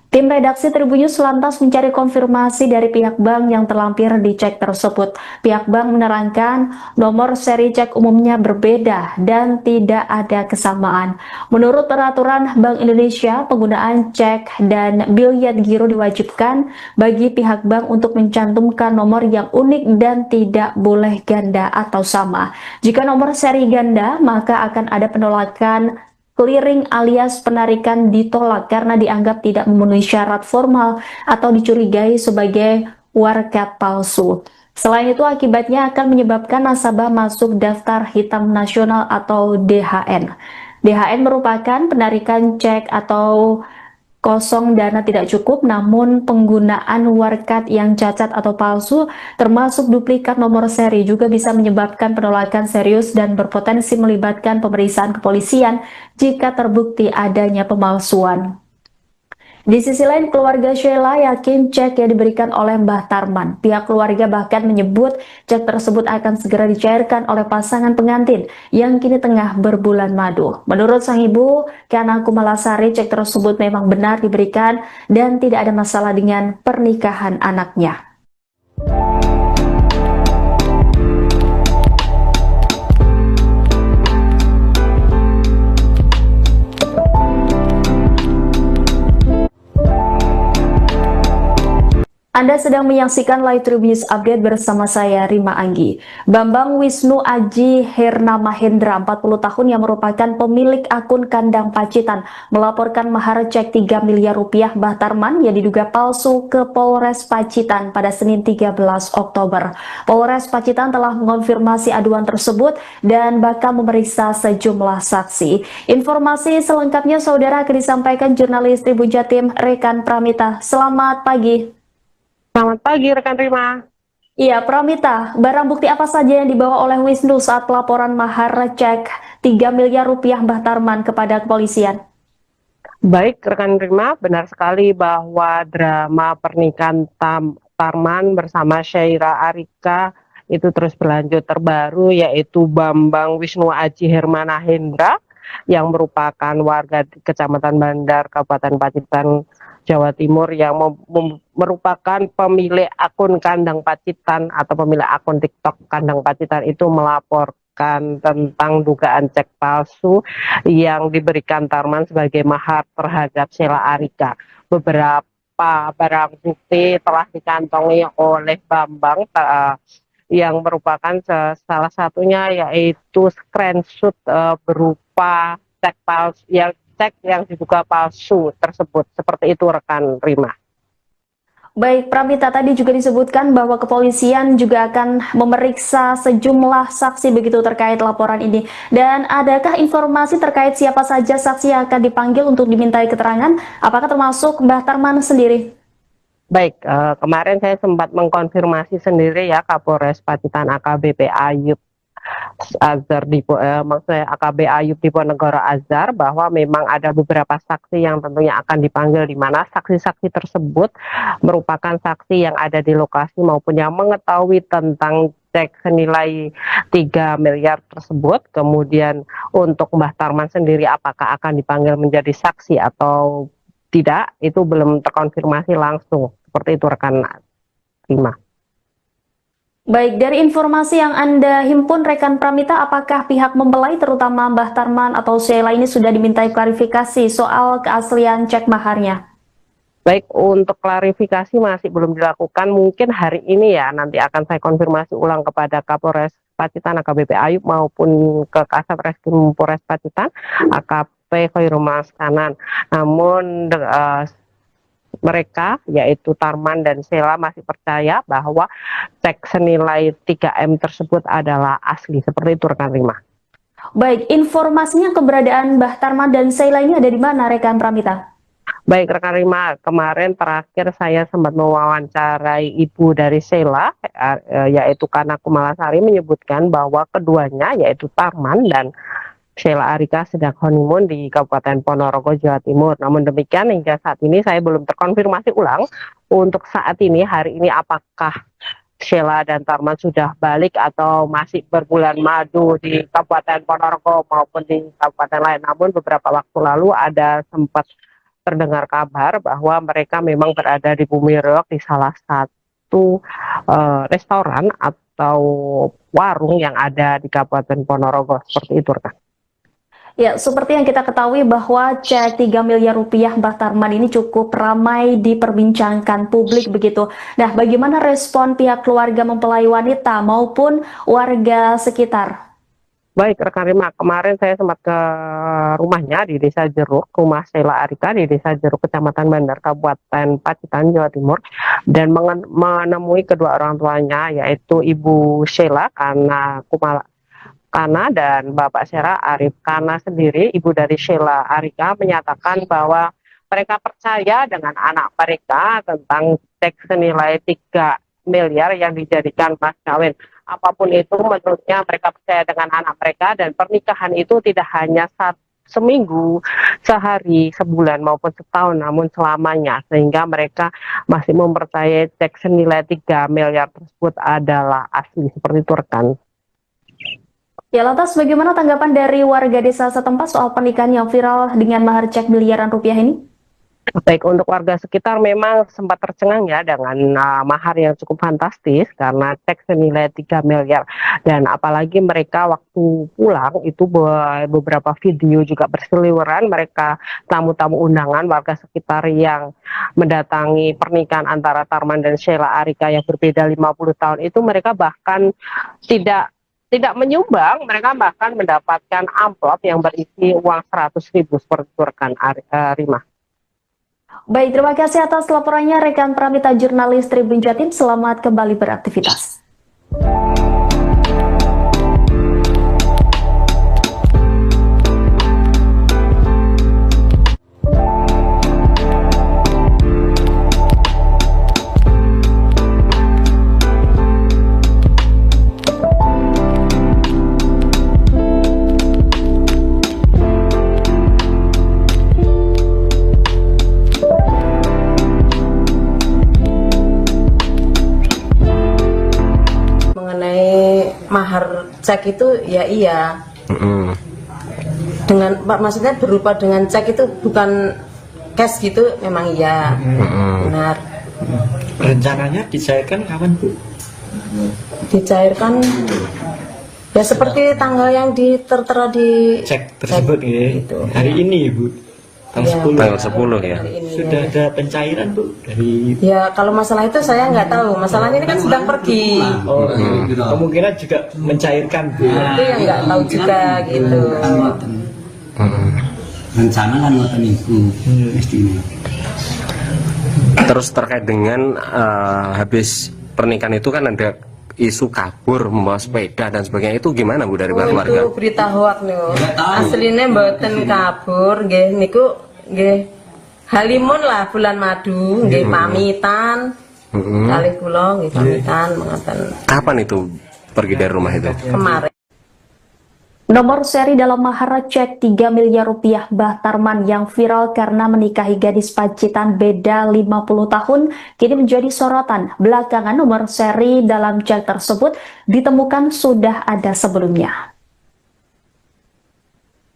Tim redaksi Tribun News lantas mencari konfirmasi dari pihak bank yang terlampir di cek tersebut. Pihak bank menerangkan nomor seri cek umumnya berbeda dan tidak ada kesamaan. Menurut peraturan Bank Indonesia, penggunaan cek dan biliet giro diwajibkan bagi pihak bank untuk mencantumkan nomor yang unik dan tidak boleh ganda atau sama. Jika nomor seri ganda, maka akan ada penolakan clearing alias penarikan ditolak karena dianggap tidak memenuhi syarat formal atau dicurigai sebagai warkat palsu. Selain itu, akibatnya akan menyebabkan nasabah masuk daftar hitam nasional atau DHN. DHN merupakan penarikan cek atau kosong dana tidak cukup, namun penggunaan warkat yang cacat atau palsu termasuk duplikat nomor seri juga bisa menyebabkan penolakan serius dan berpotensi melibatkan pemeriksaan kepolisian jika terbukti adanya pemalsuan. Di sisi lain, keluarga Sheila yakin cek yang diberikan oleh Mbah Tarman. Pihak keluarga bahkan menyebut cek tersebut akan segera dicairkan oleh pasangan pengantin yang kini tengah berbulan madu. Menurut sang ibu, Kana Kumalasari, cek tersebut memang benar diberikan dan tidak ada masalah dengan pernikahan anaknya. Anda sedang menyaksikan Live Tribun News Update bersama saya, Rima Anggi. Bambang Wisnu Aji Herna Mahendra, 40 tahun yang merupakan pemilik akun Kandang Pacitan, melaporkan mahar cek 3 miliar rupiah Mbah Tarman yang diduga palsu ke Polres Pacitan pada Senin 13 Oktober. Polres Pacitan telah mengonfirmasi aduan tersebut dan bakal memeriksa sejumlah saksi. Informasi selengkapnya saudara akan disampaikan jurnalis Tribun Jatim Rekan Pramita. Selamat pagi. Selamat pagi rekan Rima. Iya, Pramita, barang bukti apa saja yang dibawa oleh Wisnu saat pelaporan mahar cek 3 miliar rupiah Mbah Tarman kepada kepolisian? Baik rekan Rima, benar sekali bahwa drama pernikahan Tarman bersama Syaira Arika itu terus berlanjut. Terbaru yaitu Bambang Wisnu Aji Hermana Hendra yang merupakan warga di Kecamatan Bandar, Kabupaten Pacitan, Jawa Timur, yang merupakan pemilik akun Kandang Pacitan atau pemilik akun TikTok Kandang Pacitan itu melaporkan tentang dugaan cek palsu yang diberikan Tarman sebagai mahar terhadap Sheila Arika. Beberapa barang bukti telah dikantongi oleh Bambang yang merupakan salah satunya yaitu screenshot berupa cek palsu yang diduga palsu tersebut. Seperti itu rekan Rima. Baik, Pramita, tadi juga disebutkan bahwa kepolisian juga akan memeriksa sejumlah saksi begitu terkait laporan ini. Dan adakah informasi terkait siapa saja saksi yang akan dipanggil untuk dimintai keterangan? Apakah termasuk Mbah Tarman sendiri? Baik, kemarin saya sempat mengkonfirmasi sendiri ya Kapolres Pacitan AKBP Ayub Azhar maksudnya AKB Ayub Diponegoro Azhar, bahwa memang ada beberapa saksi yang tentunya akan dipanggil, di mana saksi-saksi tersebut merupakan saksi yang ada di lokasi maupun yang mengetahui tentang cek senilai 3 miliar tersebut. Kemudian untuk Mbah Tarman sendiri apakah akan dipanggil menjadi saksi atau tidak, itu belum terkonfirmasi langsung. Seperti itu rekan Rima. Baik, dari informasi yang Anda himpun rekan Pramita, apakah pihak mempelai terutama Mbah Tarman atau Sheila ini sudah dimintai klarifikasi soal keaslian cek maharnya? Baik, untuk klarifikasi masih belum dilakukan. Mungkin hari ini ya, nanti akan saya konfirmasi ulang kepada Kapolres Pacitan AKBP Ayub maupun ke Kasat Reskrim Polres Pacitan AKP Khairul Maskanan. Namun mereka yaitu Tarman dan Sheila masih percaya bahwa cek senilai 3M tersebut adalah asli. Seperti itu rekan Rima. Baik, informasinya keberadaan Mbah Tarman dan Sheila ini ada di mana rekan Pramita? Baik rekan Rima, kemarin terakhir saya sempat mewawancarai ibu dari Sheila, yaitu Kana Kumalasari, menyebutkan bahwa keduanya yaitu Tarman dan Sheila Arika sedang honeymoon di Kabupaten Ponorogo, Jawa Timur. Namun demikian hingga saat ini saya belum terkonfirmasi ulang untuk saat ini, hari ini, apakah Sheila dan Tarman sudah balik atau masih berbulan madu di Kabupaten Ponorogo maupun di kabupaten lain. Namun beberapa waktu lalu ada sempat terdengar kabar bahwa mereka memang berada di Bumi Reog di salah satu restoran atau warung yang ada di Kabupaten Ponorogo. Seperti itu rekan. Ya, seperti yang kita ketahui bahwa cek 3 miliar rupiah Mbah Tarman ini cukup ramai diperbincangkan publik begitu. Nah, bagaimana respon pihak keluarga mempelai wanita maupun warga sekitar? Baik rekan Rima, kemarin saya sempat ke rumahnya di Desa Jeruk, rumah Sheila Arika di Desa Jeruk, Kecamatan Bandar, Kabupaten Pacitan, Jawa Timur, dan menemui kedua orang tuanya yaitu Ibu Sheila Kana dan Bapak Sheila Arif. Kana sendiri, ibu dari Sheila Arika, menyatakan bahwa mereka percaya dengan anak mereka tentang cek senilai 3 miliar yang dijadikan mas kawin. Apapun itu, menurutnya mereka percaya dengan anak mereka, dan pernikahan itu tidak hanya seminggu, sehari, sebulan maupun setahun, namun selamanya, sehingga mereka masih mempercayai cek senilai 3 miliar tersebut adalah asli. Seperti itu rekan. Ya, lantas bagaimana tanggapan dari warga desa setempat soal pernikahan yang viral dengan mahar cek miliaran rupiah ini? Baik, untuk warga sekitar memang sempat tercengang ya dengan mahar yang cukup fantastis karena cek senilai 3 miliar, dan apalagi mereka waktu pulang itu beberapa video juga berseliweran, mereka tamu-tamu undangan warga sekitar yang mendatangi pernikahan antara Tarman dan Sheila Arika yang berbeda 50 tahun itu, mereka bahkan tidak menyumbang, mereka bahkan mendapatkan amplop yang berisi uang 100.000 seperti itu rekan Rima. Baik, terima kasih atas laporannya rekan Pramita jurnalis Tribun Jatim. Selamat kembali beraktivitas. Mahar cek itu ya iya dengan maksudnya berupa dengan cek itu bukan cash gitu, memang iya benar. Rencananya dicairkan kapan Bu? Dicairkan ya seperti tanggal yang tertera di Cek tersebut ya. gitu. Hari ini Bu, tanggal 10. Tanggal 10 ya. Hari ini, Sudah ada pencairan Bu dari ya kalau masalah itu saya nggak tahu, masalahnya ini kan sedang pergi, kemungkinan juga mencairkan Bu. itu yang nggak tahu juga gitu. Rencana kan ngoten niku mestine. Terus terkait dengan habis pernikahan itu kan ada isu kabur membawa sepeda dan sebagainya, itu gimana Bu dari pihak keluarga? Itu berita hoak nih, aslinya mboten kabur, nggih niku nggih halimun lah bulan madu, nggih pamitan, kali kula nggih pamitan mengatakan Kapan itu pergi dari rumah itu? kemarin. Nomor seri dalam mahar cek 3 miliar rupiah Mbah Tarman yang viral karena menikahi gadis Pacitan beda 50 tahun kini menjadi sorotan. Belakangan nomor seri dalam cek tersebut ditemukan sudah ada sebelumnya.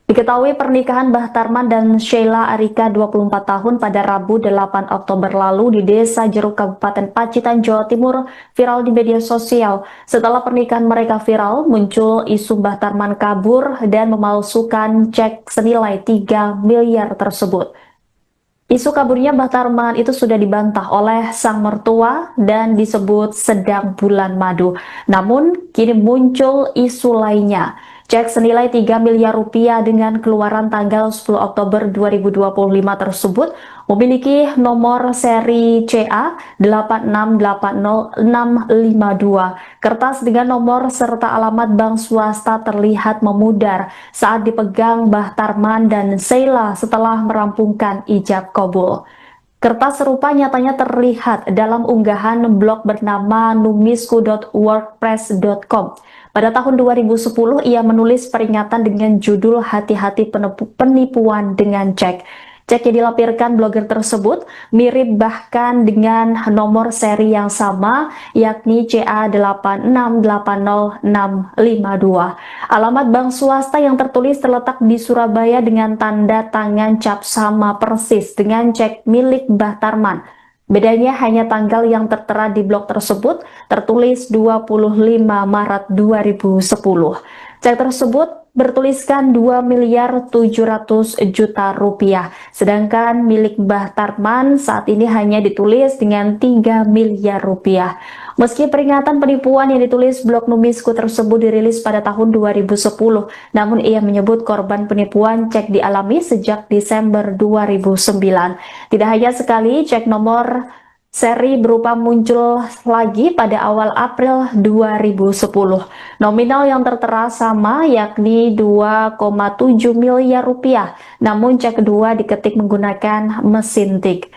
Diketahui pernikahan Mbah Tarman dan Sheila Arika 24 tahun pada Rabu 8 Oktober lalu di Desa Jeruk Kabupaten Pacitan, Jawa Timur viral di media sosial. Setelah pernikahan mereka viral, muncul isu Mbah Tarman kabur dan memalsukan cek senilai 3 miliar tersebut. Isu kaburnya Mbah Tarman itu sudah dibantah oleh sang mertua dan disebut sedang bulan madu. Namun, kini muncul isu lainnya. Cek senilai 3 miliar rupiah dengan keluaran tanggal 10 Oktober 2025 tersebut memiliki nomor seri CA 8680652. Kertas dengan nomor serta alamat bank swasta terlihat memudar saat dipegang Mbah Tarman dan Sheila setelah merampungkan ijab kabul. Kertas serupa nyatanya terlihat dalam unggahan blog bernama numisku.wordpress.com. Pada tahun 2010, ia menulis peringatan dengan judul Hati-hati penipuan dengan cek. Cek yang dilampirkan blogger tersebut mirip bahkan dengan nomor seri yang sama, yakni CA8680652. Alamat bank swasta yang tertulis terletak di Surabaya dengan tanda tangan cap sama persis dengan cek milik Mbah Tarman. Bedanya hanya tanggal yang tertera di blog tersebut tertulis 25 Maret 2010. Cek tersebut bertuliskan 2.700.000.000 rupiah, sedangkan milik Mbah Tarman saat ini hanya ditulis dengan 3 miliar rupiah. Meski peringatan penipuan yang ditulis blog Numisku tersebut dirilis pada tahun 2010, namun ia menyebut korban penipuan cek dialami sejak Desember 2009. Tidak hanya sekali, cek nomor seri berupa muncul lagi pada awal April 2010. Nominal yang tertera sama, yakni 2,7 miliar rupiah, namun cek kedua diketik menggunakan mesin tik.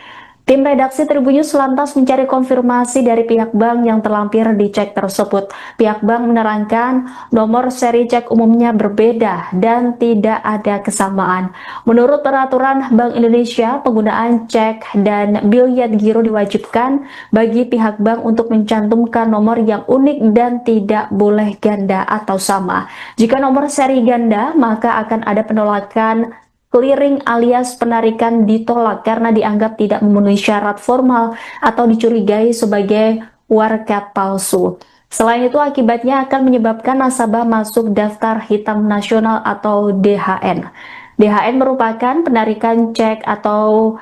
Tim redaksi Tribun News lantas mencari konfirmasi dari pihak bank yang terlampir di cek tersebut. Pihak bank menerangkan nomor seri cek umumnya berbeda dan tidak ada kesamaan. Menurut peraturan Bank Indonesia, penggunaan cek dan biliet giro diwajibkan bagi pihak bank untuk mencantumkan nomor yang unik dan tidak boleh ganda atau sama. Jika nomor seri ganda, maka akan ada penolakan clearing alias penarikan ditolak karena dianggap tidak memenuhi syarat formal atau dicurigai sebagai warkat palsu. Selain itu, akibatnya akan menyebabkan nasabah masuk daftar hitam nasional atau DHN. DHN merupakan penarikan cek atau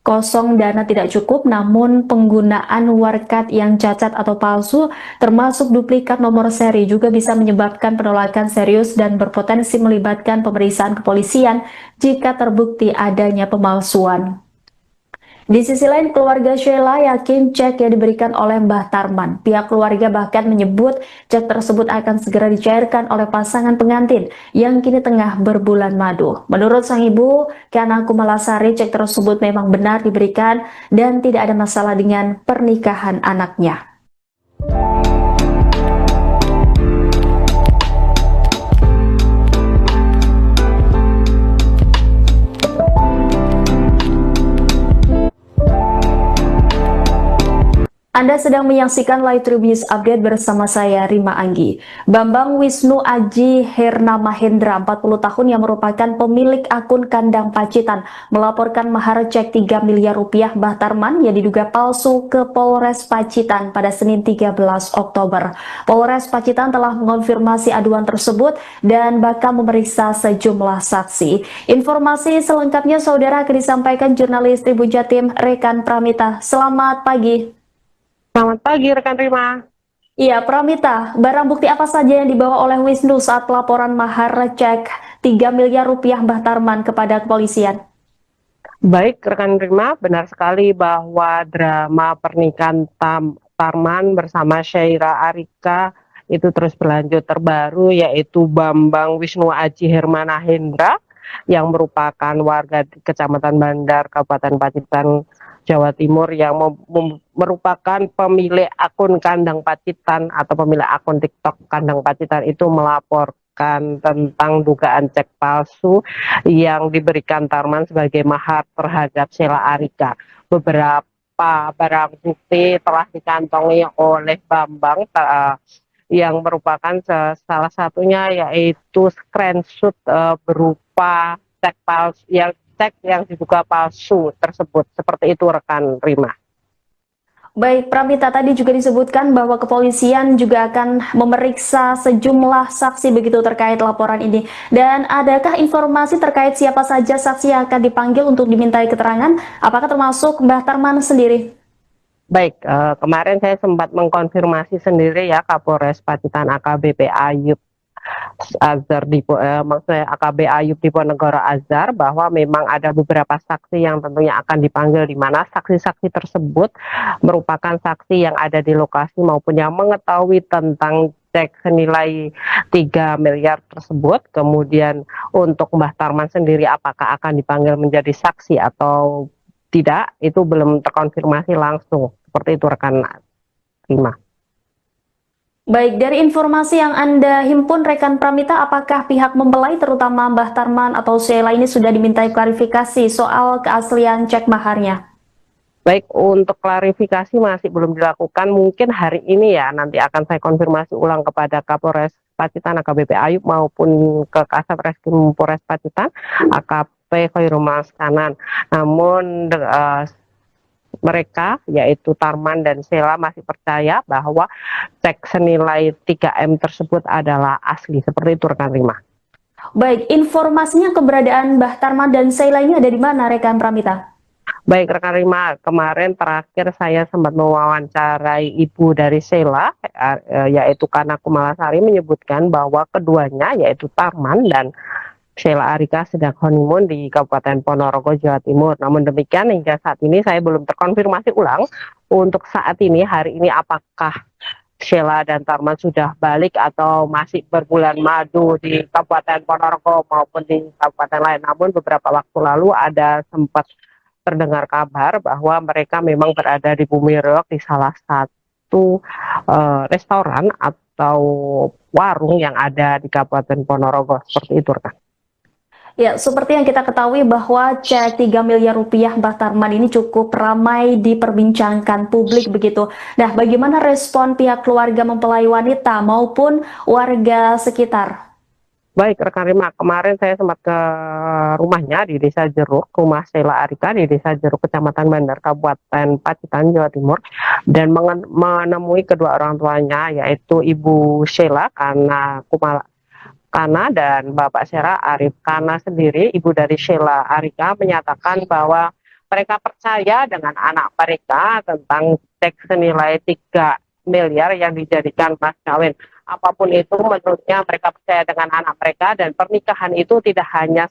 kosong dana tidak cukup, namun penggunaan warkat yang cacat atau palsu termasuk duplikat nomor seri juga bisa menyebabkan penolakan serius dan berpotensi melibatkan pemeriksaan kepolisian jika terbukti adanya pemalsuan. Di sisi lain, keluarga Sheila yakin cek yang diberikan oleh Mbah Tarman. Pihak keluarga bahkan menyebut cek tersebut akan segera dicairkan oleh pasangan pengantin yang kini tengah berbulan madu. Menurut sang ibu, Kana Kumalasari, cek tersebut memang benar diberikan dan tidak ada masalah dengan pernikahan anaknya. Anda sedang menyaksikan Live Tribun News Update bersama saya, Rima Anggi. Bambang Wisnu Aji Herna Mahendra, 40 tahun yang merupakan pemilik akun Kandang Pacitan, melaporkan mahar cek 3 miliar rupiah Mbah Tarman yang diduga palsu ke Polres Pacitan pada Senin 13 Oktober. Polres Pacitan telah mengonfirmasi aduan tersebut dan bakal memeriksa sejumlah saksi. Informasi selengkapnya saudara akan disampaikan jurnalis Tribun Jatim Rekan Pramita. Selamat pagi. Selamat pagi rekan Rima. Iya, Pramita, barang bukti apa saja yang dibawa oleh Wisnu saat pelaporan mahar cek 3 miliar rupiah Mbah Tarman kepada kepolisian? Baik rekan Rima, benar sekali bahwa drama pernikahan Tarman bersama Syaira Arika itu terus berlanjut. Terbaru yaitu Bambang Wisnu Aji Hermana Hendra yang merupakan warga di Kecamatan Bandar, Kabupaten Pacitan, Jawa Timur, yang merupakan pemilik akun Kandang Pacitan atau pemilik akun TikTok Kandang Pacitan itu melaporkan tentang dugaan cek palsu yang diberikan Tarman sebagai mahar terhadap Sheila Arika. Beberapa barang bukti telah dikantongi oleh Bambang yang merupakan salah satunya yaitu screenshot berupa cek palsu yang diduga palsu tersebut. Seperti itu rekan Rima. Baik, Pramita, tadi juga disebutkan bahwa kepolisian juga akan memeriksa sejumlah saksi begitu terkait laporan ini. Dan adakah informasi terkait siapa saja saksi yang akan dipanggil untuk dimintai keterangan? Apakah termasuk Mbah Tarman sendiri? Baik, kemarin saya sempat mengkonfirmasi sendiri ya Kapolres Pacitan AKBP Ayub Azhar maksudnya AKB Ayub Diponegoro Azhar, bahwa memang ada beberapa saksi yang tentunya akan dipanggil, di mana saksi-saksi tersebut merupakan saksi yang ada di lokasi maupun yang mengetahui tentang cek senilai 3 miliar tersebut. Kemudian untuk Mbah Tarman sendiri apakah akan dipanggil menjadi saksi atau tidak, itu belum terkonfirmasi langsung. Seperti itu rekan Rima. Baik, dari informasi yang Anda himpun rekan Pramita, apakah pihak mempelai terutama Mbah Tarman atau Sheila ini sudah dimintai klarifikasi soal keaslian cek maharnya? Baik, untuk klarifikasi masih belum dilakukan. Mungkin hari ini ya, nanti akan saya konfirmasi ulang kepada Kapolres Pacitan AKBP Ayub maupun ke Kasat Reskrim Polres Pacitan AKP Khairul Maskanan. Namun mereka yaitu Tarman dan Sheila masih percaya bahwa cek senilai 3M tersebut adalah asli. Seperti itu rekan Rima. Baik, informasinya keberadaan Mbah Tarman dan Sheila ini ada di mana rekan Pramita? Baik rekan Rima, kemarin terakhir saya sempat mewawancarai ibu dari Sheila, yaitu Kana Kumalasari, menyebutkan bahwa keduanya yaitu Tarman dan Sheila Arika sedang honeymoon di Kabupaten Ponorogo, Jawa Timur. Namun demikian hingga saat ini saya belum terkonfirmasi ulang untuk saat ini, hari ini, apakah Sheila dan Tarman sudah balik atau masih berbulan madu di Kabupaten Ponorogo maupun di kabupaten lain. Namun beberapa waktu lalu ada sempat terdengar kabar bahwa mereka memang berada di Bumi Reog di salah satu restoran atau warung yang ada di Kabupaten Ponorogo. Seperti itu rekan. Ya, seperti yang kita ketahui bahwa cek 3 miliar rupiah Mbah Tarman ini cukup ramai diperbincangkan publik begitu. Nah, bagaimana respon pihak keluarga mempelai wanita maupun warga sekitar? Baik, rekan Rima, kemarin saya sempat ke rumahnya di Desa Jeruk, rumah Sheila Arika di Desa Jeruk, Kecamatan Bandar, Kabupaten Pacitan, Jawa Timur, dan menemui kedua orang tuanya, yaitu Ibu Sheila Kana dan Bapak Sheila Arif Kana sendiri. Ibu dari Sheila Arika menyatakan bahwa mereka percaya dengan anak mereka tentang cek senilai 3 miliar yang dijadikan mas kawin. Apapun itu, menurutnya mereka percaya dengan anak mereka, dan pernikahan itu tidak hanya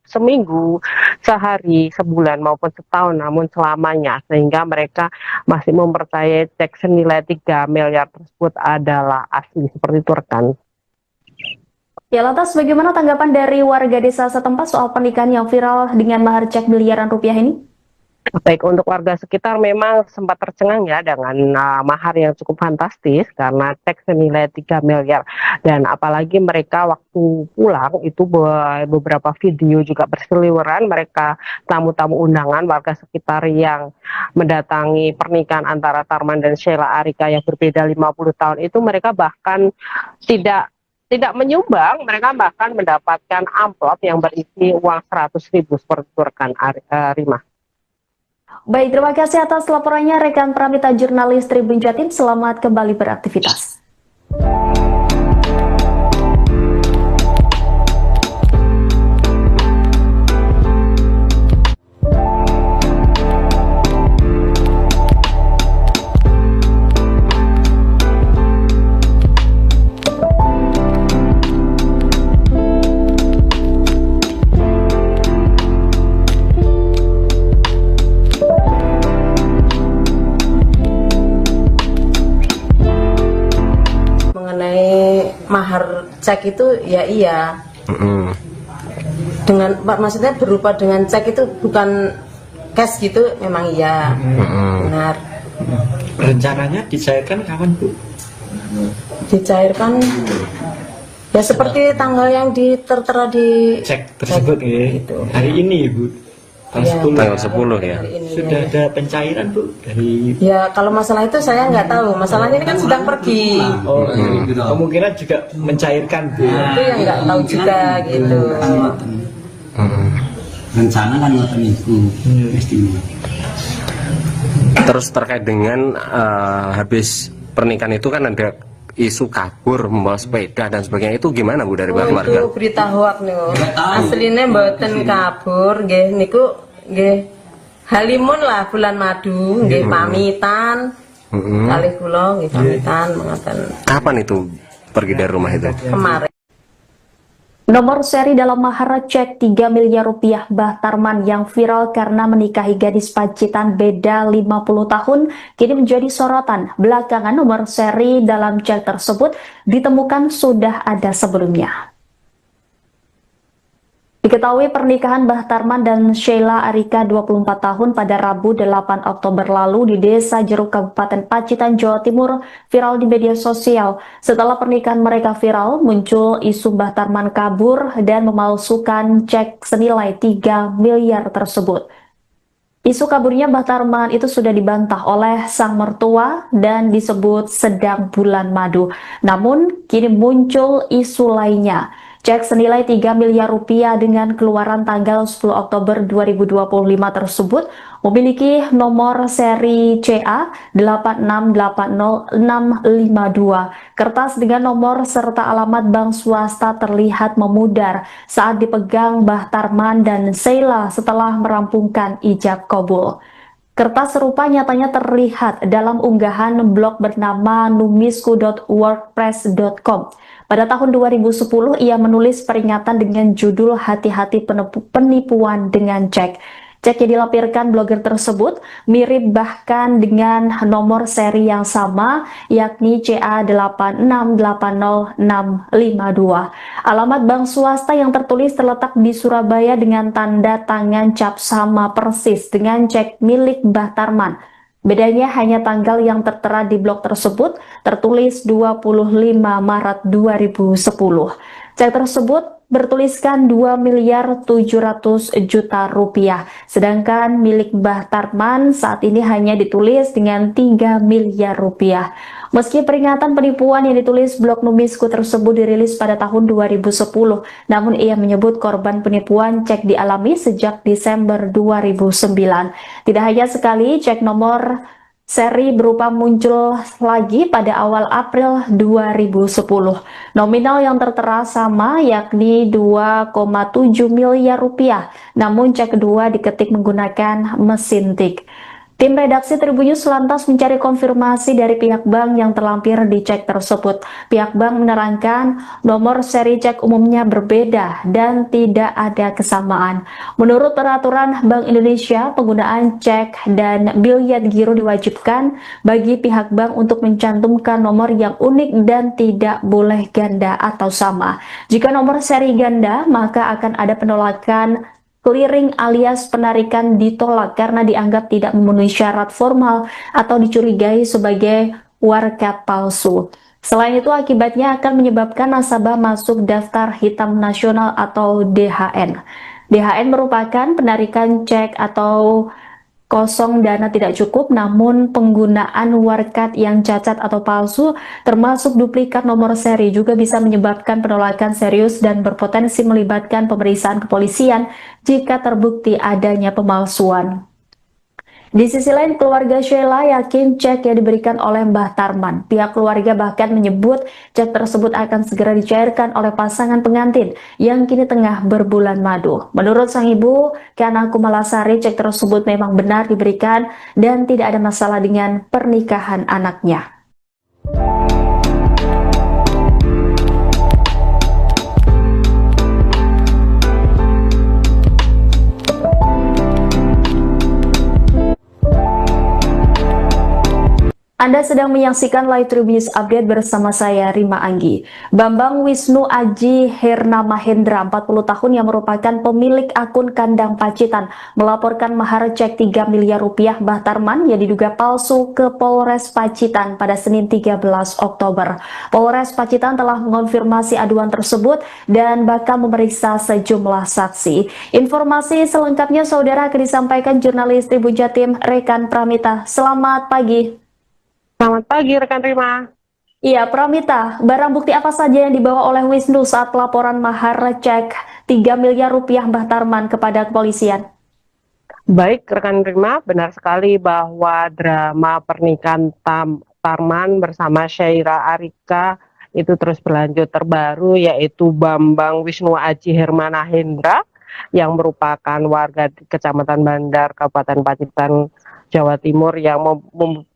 seminggu, sehari, sebulan maupun setahun, namun selamanya, sehingga mereka masih mempercayai cek senilai 3 miliar tersebut adalah asli. Seperti itu, rekan. Ya, lantas bagaimana tanggapan dari warga desa setempat soal pernikahan yang viral dengan mahar cek miliaran rupiah ini? Baik, untuk warga sekitar memang sempat tercengang ya dengan mahar yang cukup fantastis karena cek senilai 3 miliar, dan apalagi mereka waktu pulang itu beberapa video juga berseliweran, mereka tamu-tamu undangan warga sekitar yang mendatangi pernikahan antara Tarman dan Sheila Arika yang berbeda 50 tahun itu, mereka bahkan tidak menyumbang, mereka bahkan mendapatkan amplop yang berisi uang 100.000 seperti itu, rekan Rima. Baik, terima kasih atas laporannya rekan Pramita jurnalis Tribun Jatim. Selamat kembali beraktivitas. Mahar cek itu ya iya, dengan maksudnya berupa dengan cek itu bukan cash gitu, memang iya, benar. Rencananya dicairkan kapan, Bu? Dicairkan ya seperti tanggal yang tertera di Cek tersebut ya, gitu. hari ini, Bu. Tanggal 10 ya. Sudah ada pencairan, Bu, dari... Ya kalau masalah itu saya nggak tahu, masalahnya ini kan sedang pergi, Oh, kemungkinan juga mencairkan, Bu. itu yang nggak tahu juga gitu. Rencana kan ngoten niku mesti. Terus terkait dengan habis pernikahan itu kan ada isu kabur membawa sepeda dan sebagainya, itu gimana, Bu, dari keluarga? Itu berita hoak niku. Aslinya mboten kabur, nggih niku nggih halimun lah bulan madu, nggih pamitan. Kalih kula nggih pamitan mengaten. Kapan itu pergi dari rumah itu? Kemarin. Nomor seri dalam mahar cek 3 miliar rupiah Mbah Tarman yang viral karena menikahi gadis Pacitan beda 50 tahun kini menjadi sorotan. Belakangan nomor seri dalam cek tersebut ditemukan sudah ada sebelumnya. Diketahui pernikahan Mbah Tarman dan Sheila Arika 24 tahun pada Rabu 8 Oktober lalu di Desa Jeruk, Kabupaten Pacitan, Jawa Timur viral di media sosial. Setelah pernikahan mereka viral, muncul isu Mbah Tarman kabur dan memalsukan cek senilai 3 miliar tersebut. Isu kaburnya Mbah Tarman itu sudah dibantah oleh sang mertua dan disebut sedang bulan madu. Namun, kini muncul isu lainnya. Cek senilai 3 miliar rupiah dengan keluaran tanggal 10 Oktober 2025 tersebut memiliki nomor seri CA 8680652. Kertas dengan nomor serta alamat bank swasta terlihat memudar saat dipegang Mbah Tarman dan Sheila setelah merampungkan ijab kabul. Kertas serupa nyatanya terlihat dalam unggahan blog bernama numisku.wordpress.com. Pada tahun 2010, ia menulis peringatan dengan judul Hati-hati penipuan dengan cek. Cek yang dilampirkan blogger tersebut mirip bahkan dengan nomor seri yang sama, yakni CA8680652. Alamat bank swasta yang tertulis terletak di Surabaya dengan tanda tangan cap sama persis dengan cek milik Mbah Tarman. Bedanya hanya tanggal yang tertera di blog tersebut tertulis 25 Maret 2010. Cek tersebut bertuliskan 2.700.000.000 rupiah. Sedangkan milik Mbah Tarman saat ini hanya ditulis dengan 3 miliar rupiah. Meski peringatan penipuan yang ditulis blog Numisku tersebut dirilis pada tahun 2010, namun ia menyebut korban penipuan cek dialami sejak Desember 2009. Tidak hanya sekali, cek nomor seri berupa muncul lagi pada awal April 2010. Nominal yang tertera sama, yakni 2,7 miliar rupiah, namun cek kedua diketik menggunakan mesin tik. Tim redaksi Tribunnews lantas mencari konfirmasi dari pihak bank yang terlampir di cek tersebut. Pihak bank menerangkan nomor seri cek umumnya berbeda dan tidak ada kesamaan. Menurut peraturan Bank Indonesia, penggunaan cek dan biliet giro diwajibkan bagi pihak bank untuk mencantumkan nomor yang unik dan tidak boleh ganda atau sama. Jika nomor seri ganda, maka akan ada penolakan clearing alias penarikan ditolak karena dianggap tidak memenuhi syarat formal atau dicurigai sebagai warkat palsu. Selain itu, akibatnya akan menyebabkan nasabah masuk daftar hitam nasional atau DHN. DHN merupakan penarikan cek atau kosong dana tidak cukup, namun penggunaan warkat yang cacat atau palsu termasuk duplikat nomor seri juga bisa menyebabkan penolakan serius dan berpotensi melibatkan pemeriksaan kepolisian jika terbukti adanya pemalsuan. Di sisi lain, keluarga Sheila yakin cek yang diberikan oleh Mbah Tarman. Pihak keluarga bahkan menyebut cek tersebut akan segera dicairkan oleh pasangan pengantin yang kini tengah berbulan madu. Menurut sang ibu, Kana Kumalasari, cek tersebut memang benar diberikan dan tidak ada masalah dengan pernikahan anaknya. Anda sedang menyaksikan Live Tribunnews Update bersama saya, Rima Anggi. Bambang Wisnu Aji Herna Mahendra, 40 tahun yang merupakan pemilik akun Kandang Pacitan, melaporkan mahar cek 3 miliar rupiah Mbah Tarman yang diduga palsu ke Polres Pacitan pada Senin 13 Oktober. Polres Pacitan telah mengonfirmasi aduan tersebut dan bakal memeriksa sejumlah saksi. Informasi selengkapnya saudara akan disampaikan jurnalis Tribun Jatim Rekan Pramita. Selamat pagi. Selamat pagi rekan Rima. Iya, Pramita, barang bukti apa saja yang dibawa oleh Wisnu saat pelaporan mahar cek 3 miliar rupiah Mbah Tarman kepada kepolisian? Baik rekan Rima, benar sekali bahwa drama pernikahan Tarman bersama Syaira Arika itu terus berlanjut. Terbaru yaitu Bambang Wisnu Aji Hermana Hendra yang merupakan warga di Kecamatan Bandar, Kabupaten Pacitan, Jawa Timur, yang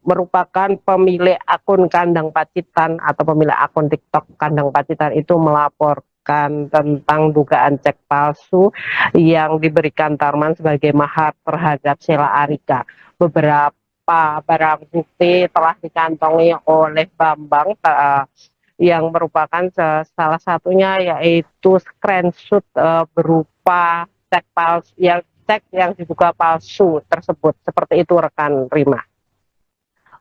merupakan pemilik akun Kandang Pacitan atau pemilik akun TikTok Kandang Pacitan itu melaporkan tentang dugaan cek palsu yang diberikan Tarman sebagai mahar terhadap Sheila Arika. Beberapa barang bukti telah dikantongi oleh Bambang yang merupakan salah satunya yaitu screenshot berupa cek palsu yang diduga palsu tersebut. Seperti itu rekan Rima.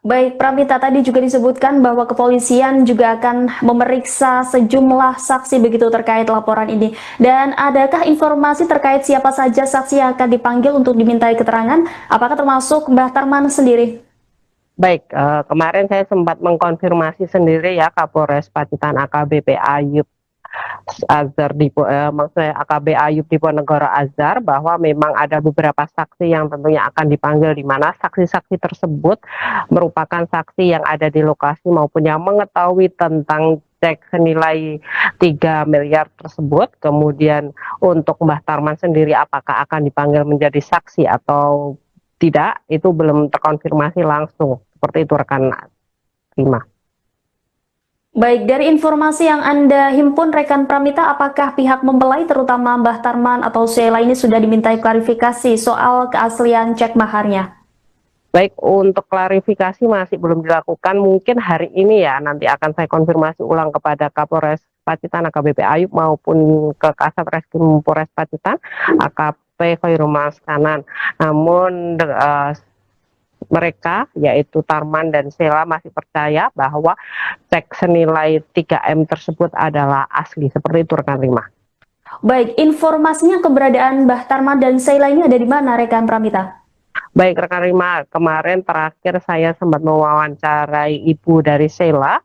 Baik, Pramita, tadi juga disebutkan bahwa kepolisian juga akan memeriksa sejumlah saksi begitu terkait laporan ini. Dan adakah informasi terkait siapa saja saksi yang akan dipanggil untuk dimintai keterangan? Apakah termasuk Mbah Tarman sendiri? Baik, kemarin saya sempat mengkonfirmasi sendiri ya Kapolres Pacitan AKBP Ayub Azhar maksudnya AKB Ayub Diponegoro Azhar, bahwa memang ada beberapa saksi yang tentunya akan dipanggil, di mana saksi-saksi tersebut merupakan saksi yang ada di lokasi maupun yang mengetahui tentang cek senilai 3 miliar tersebut. Kemudian untuk Mbah Tarman sendiri apakah akan dipanggil menjadi saksi atau tidak, itu belum terkonfirmasi langsung. Seperti itu rekan Rima. Baik, dari informasi yang Anda himpun rekan Pramita, apakah pihak mempelai terutama Mbah Tarman atau Sheila ini sudah dimintai klarifikasi soal keaslian cek maharnya? Baik, untuk klarifikasi masih belum dilakukan. Mungkin hari ini ya, nanti akan saya konfirmasi ulang kepada Kapolres Pacitan AKBP Ayub maupun ke Kasat Reskrim Polres Pacitan AKP Khairul Maskanan. Namun mereka yaitu Tarman dan Sheila masih percaya bahwa cek senilai 3M tersebut adalah asli. Seperti itu rekan Rima. Baik, informasinya keberadaan Mbah Tarman dan Sheila ini ada di mana, rekan Pramita? Baik rekan Rima, kemarin terakhir saya sempat mewawancarai ibu dari Sheila,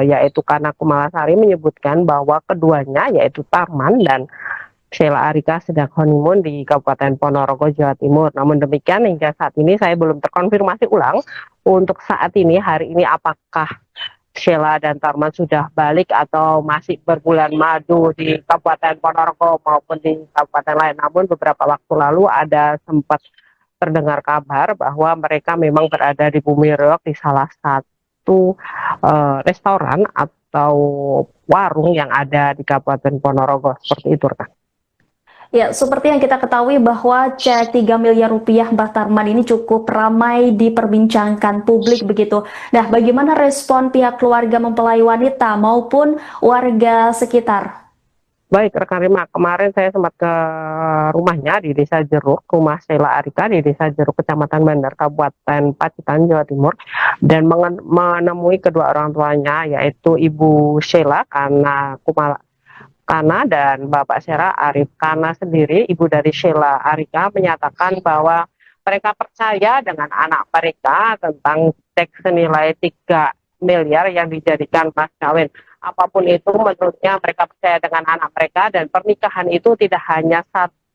yaitu Kana Kumalasari, menyebutkan bahwa keduanya yaitu Tarman dan Sheila Arika sedang honeymoon di Kabupaten Ponorogo, Jawa Timur. Namun demikian hingga saat ini saya belum terkonfirmasi ulang untuk saat ini, hari ini, apakah Sheila dan Tarman sudah balik atau masih berbulan madu di Kabupaten Ponorogo maupun di kabupaten lain. Namun beberapa waktu lalu ada sempat terdengar kabar bahwa mereka memang berada di Bumi Reog di salah satu restoran atau warung yang ada di Kabupaten Ponorogo. Seperti itu, rekan. Ya, seperti yang kita ketahui bahwa cek 3 miliar rupiah Mbah Tarman ini cukup ramai diperbincangkan publik begitu. Nah, bagaimana respon pihak keluarga mempelai wanita maupun warga sekitar? Baik, rekan Rima, kemarin saya sempat ke rumahnya di Desa Jeruk, rumah Sheila Arika di Desa Jeruk, Kecamatan Bandar, Kabupaten Pacitan, Jawa Timur, dan menemui kedua orang tuanya, yaitu Ibu Sheila, Kana dan Bapak Sheila Arif. Kana sendiri, ibu dari Sheila Arika, menyatakan bahwa mereka percaya dengan anak mereka tentang cek senilai 3 miliar yang dijadikan mas kawin. Apapun itu, menurutnya mereka percaya dengan anak mereka, dan pernikahan itu tidak hanya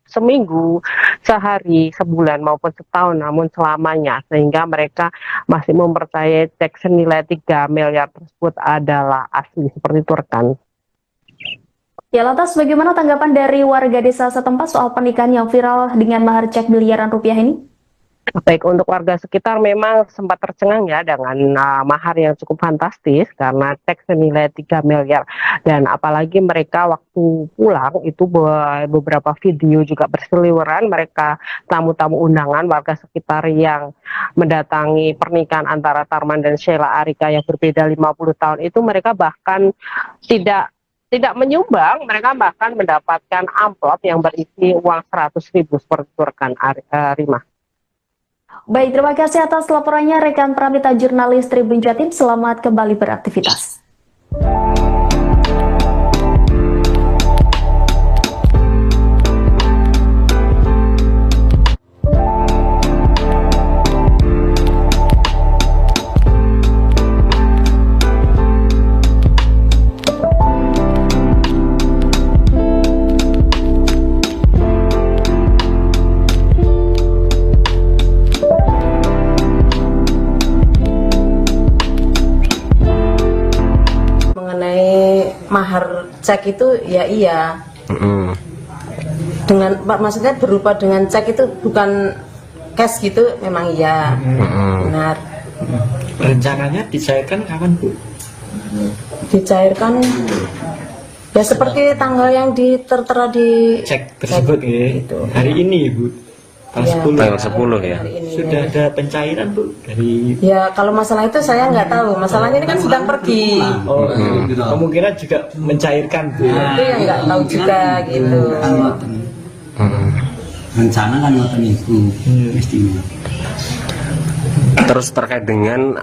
seminggu, sehari, sebulan maupun setahun, namun selamanya, sehingga mereka masih mempercayai cek senilai 3 miliar tersebut adalah asli. Seperti itu, rekan. Ya, lantas bagaimana tanggapan dari warga desa setempat soal pernikahan yang viral dengan mahar cek miliaran rupiah ini? Baik, untuk warga sekitar memang sempat tercengang ya dengan mahar yang cukup fantastis karena cek senilai 3 miliar. Dan apalagi mereka waktu pulang itu beberapa video juga berseliweran, mereka tamu-tamu undangan warga sekitar yang mendatangi pernikahan antara Tarman dan Sheila Arika yang berbeda 50 tahun itu, mereka bahkan tidak menyumbang, mereka bahkan mendapatkan amplop yang berisi uang 100.000 seperti itu, rekan Rima. Baik, terima kasih atas laporannya rekan Pramita jurnalis Tribun Jatim. Selamat kembali beraktivitas. Mahar cek itu ya iya. Dengan maksudnya berupa dengan cek itu bukan cash gitu, memang iya. Benar. Rencananya dicairkan kapan, Bu? Dicairkan ya seperti tanggal yang tertera di Cek tersebut ya. gitu. Hari ini, Bu. Tanggal 10. Tanggal 10 ya. Hari ini, Sudah ya. ada pencairan, Bu, dari Ya kalau masalah itu saya nggak tahu. Masalahnya ini kan sedang pergi. kemungkinan juga mencairkan, Bu. Itu yang nggak tahu juga gitu. Rencana kan ngoten itu mestinya. Terus terkait dengan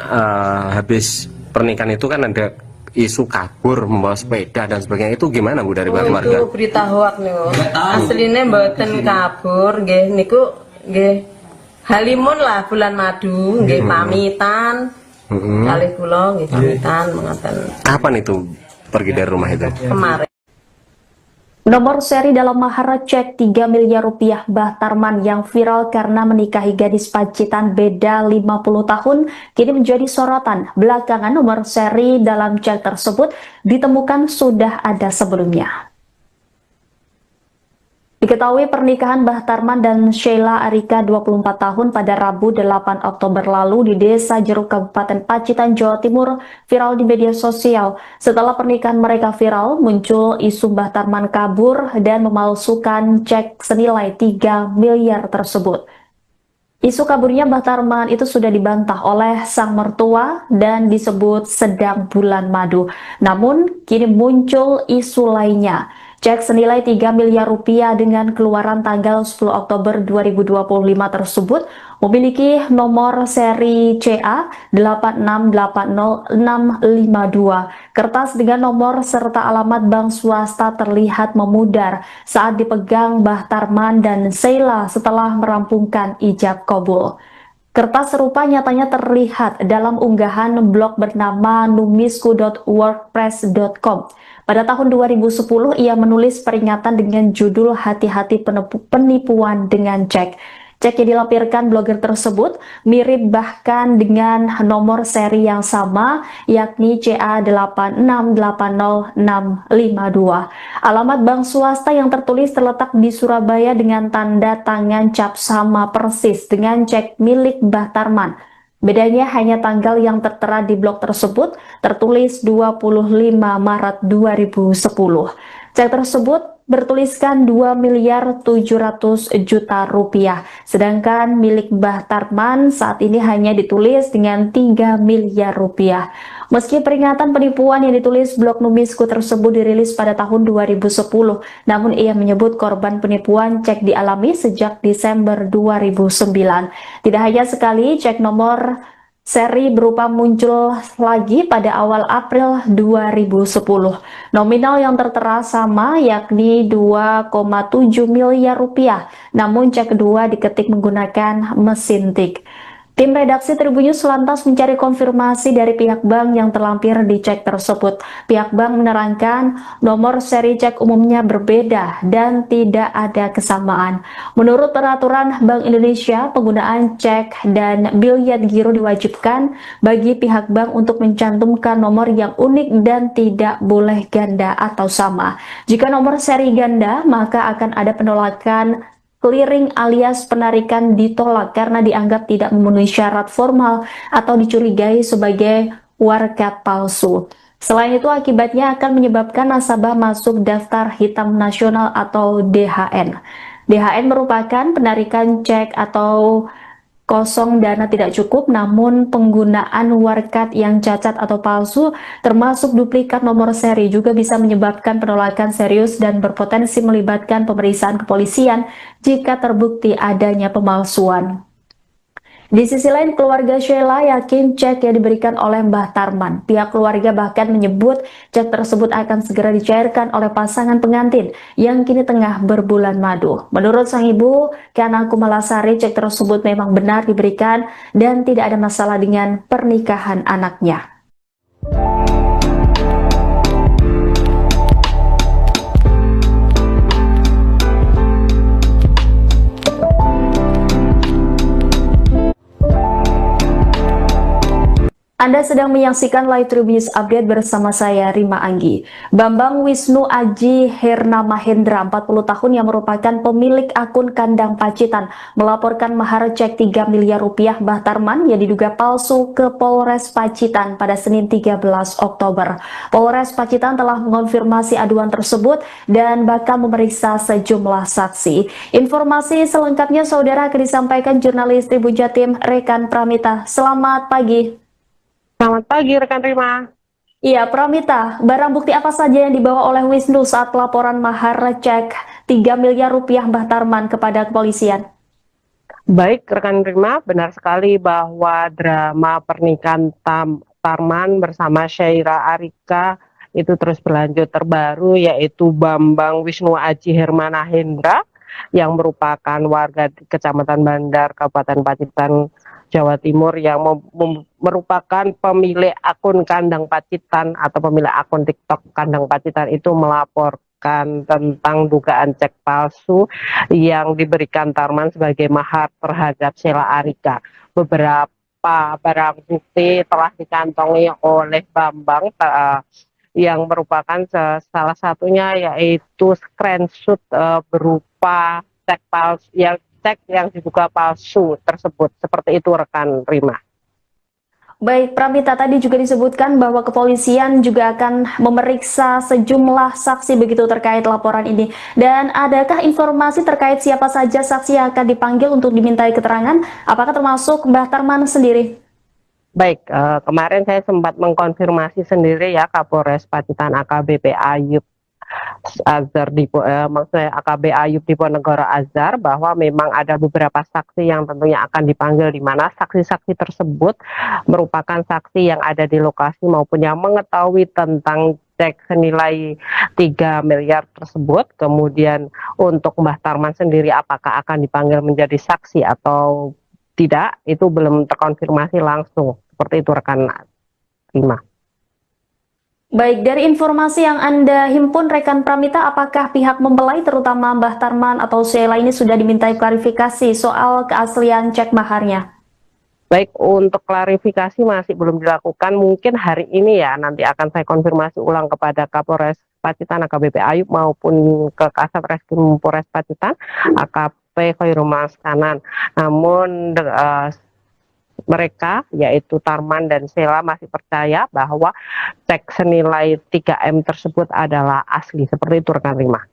habis pernikahan itu kan ada isu kabur membawa sepeda dan sebagainya, itu gimana, Bu, dari warga? Itu berita hoak nih. Aslinya mboten kabur, nggih niku nggih halimun lah bulan madu, nggih pamitan. Kalih kula nggih pamitan mengaten. Kapan itu pergi dari rumah itu? Kemarin. Nomor seri dalam mahar cek 3 miliar rupiah Mbah Tarman yang viral karena menikahi gadis Pacitan beda 50 tahun kini menjadi sorotan. Belakangan nomor seri dalam cek tersebut ditemukan sudah ada sebelumnya. Diketahui pernikahan Mbah Tarman dan Sheila Arika 24 tahun pada Rabu 8 Oktober lalu di Desa Jeruk, Kabupaten Pacitan, Jawa Timur viral di media sosial. Setelah pernikahan mereka viral, muncul isu Mbah Tarman kabur dan memalsukan cek senilai 3 miliar tersebut. Isu kaburnya Mbah Tarman itu sudah dibantah oleh sang mertua dan disebut sedang bulan madu. Namun, kini muncul isu lainnya. Cek senilai 3 miliar rupiah dengan keluaran tanggal 10 Oktober 2025 tersebut memiliki nomor seri CA 8680652. Kertas dengan nomor serta alamat bank swasta terlihat memudar saat dipegang Mbah Tarman dan Sheila setelah merampungkan ijab kabul. Kertas serupa nyatanya terlihat dalam unggahan blog bernama numisku.wordpress.com. Pada tahun 2010, ia menulis peringatan dengan judul Hati-hati penipuan dengan cek. Cek yang dilampirkan blogger tersebut mirip bahkan dengan nomor seri yang sama, yakni CA8680652. Alamat bank swasta yang tertulis terletak di Surabaya dengan tanda tangan cap sama persis dengan cek milik Mbah Tarman. Bedanya hanya tanggal yang tertera di blog tersebut tertulis 25 Maret 2010. Cek tersebut bertuliskan 2 miliar 700 juta rupiah, sedangkan milik Mbah Tarman saat ini hanya ditulis dengan 3 miliar rupiah. Meski peringatan penipuan yang ditulis blog Numisku tersebut dirilis pada tahun 2010, namun ia menyebut korban penipuan cek dialami sejak Desember 2009. Tidak hanya sekali, cek nomor seri berupa muncul lagi pada awal April 2010. Nominal yang tertera sama, yakni 2,7 miliar rupiah, namun cek kedua diketik menggunakan mesin tik. Tim redaksi Tribun News lantas mencari konfirmasi dari pihak bank yang terlampir di cek tersebut. Pihak bank menerangkan nomor seri cek umumnya berbeda dan tidak ada kesamaan. Menurut peraturan Bank Indonesia, penggunaan cek dan biliet giro diwajibkan bagi pihak bank untuk mencantumkan nomor yang unik dan tidak boleh ganda atau sama. Jika nomor seri ganda, maka akan ada penolakan clearing alias penarikan ditolak karena dianggap tidak memenuhi syarat formal atau dicurigai sebagai warkat palsu. Selain itu, akibatnya akan menyebabkan nasabah masuk daftar hitam nasional atau DHN. DHN merupakan penarikan cek atau kosong dana tidak cukup, namun penggunaan warkat yang cacat atau palsu termasuk duplikat nomor seri juga bisa menyebabkan penolakan serius dan berpotensi melibatkan pemeriksaan kepolisian jika terbukti adanya pemalsuan. Di sisi lain, keluarga Sheila yakin cek yang diberikan oleh Mbah Tarman. Pihak keluarga bahkan menyebut cek tersebut akan segera dicairkan oleh pasangan pengantin yang kini tengah berbulan madu. Menurut sang ibu, Kana Kumalasari, cek tersebut memang benar diberikan dan tidak ada masalah dengan pernikahan anaknya. Anda sedang menyaksikan Live Tribun News Update bersama saya, Rima Anggi. Bambang Wisnu Aji Herna Mahendra, 40 tahun yang merupakan pemilik akun Kandang Pacitan, melaporkan mahar cek 3 miliar rupiah Mbah Tarman yang diduga palsu ke Polres Pacitan pada Senin 13 Oktober. Polres Pacitan telah mengonfirmasi aduan tersebut dan bakal memeriksa sejumlah saksi. Informasi selengkapnya saudara akan disampaikan jurnalis Tribun Jatim Rekan Pramita. Selamat pagi. Selamat pagi rekan Rima. Iya, Pramita, barang bukti apa saja yang dibawa oleh Wisnu saat laporan mahar cek 3 miliar rupiah Mbah Tarman kepada kepolisian? Baik rekan Rima, benar sekali bahwa drama pernikahan Tarman bersama Sheila Arika itu terus berlanjut. Terbaru yaitu Bambang Wisnu Aji Hermana Hendra yang merupakan warga di Kecamatan Bandar, Kabupaten Pacitan, Jawa Timur, yang merupakan pemilik akun Kandang Pacitan atau pemilik akun TikTok Kandang Pacitan itu melaporkan tentang dugaan cek palsu yang diberikan Tarman sebagai mahar terhadap Sheila Arika. Beberapa barang bukti telah dikantongi oleh Bambang yang merupakan salah satunya yaitu screenshot berupa cek palsu yang diduga palsu tersebut. Seperti itu rekan Rima. Baik, Pramita, tadi juga disebutkan bahwa kepolisian juga akan memeriksa sejumlah saksi begitu terkait laporan ini. Dan adakah informasi terkait siapa saja saksi yang akan dipanggil untuk dimintai keterangan? Apakah termasuk Mbah Tarman sendiri? Baik, kemarin saya sempat mengkonfirmasi sendiri ya Kapolres Pacitan AKBP Ayub Azhar maksudnya AKB Ayub Diponegoro Azhar, bahwa memang ada beberapa saksi yang tentunya akan dipanggil, di mana saksi-saksi tersebut merupakan saksi yang ada di lokasi maupun yang mengetahui tentang cek senilai 3 miliar tersebut. Kemudian untuk Mbah Tarman sendiri apakah akan dipanggil menjadi saksi atau tidak, itu belum terkonfirmasi langsung. Seperti itu rekan Rima. Baik, dari informasi yang Anda himpun rekan Pramita, apakah pihak mempelai terutama Mbah Tarman atau Sheila ini sudah dimintai klarifikasi soal keaslian cek maharnya? Baik, untuk klarifikasi masih belum dilakukan. Mungkin hari ini ya, nanti akan saya konfirmasi ulang kepada Kapolres Pacitan AKBP Ayub maupun ke Kasat Reskrim Polres Pacitan AKP Khairul Maskanan. Namun mereka yaitu Tarman dan Sheila masih percaya bahwa cek senilai 3M tersebut adalah asli. Seperti itu rekan Rima.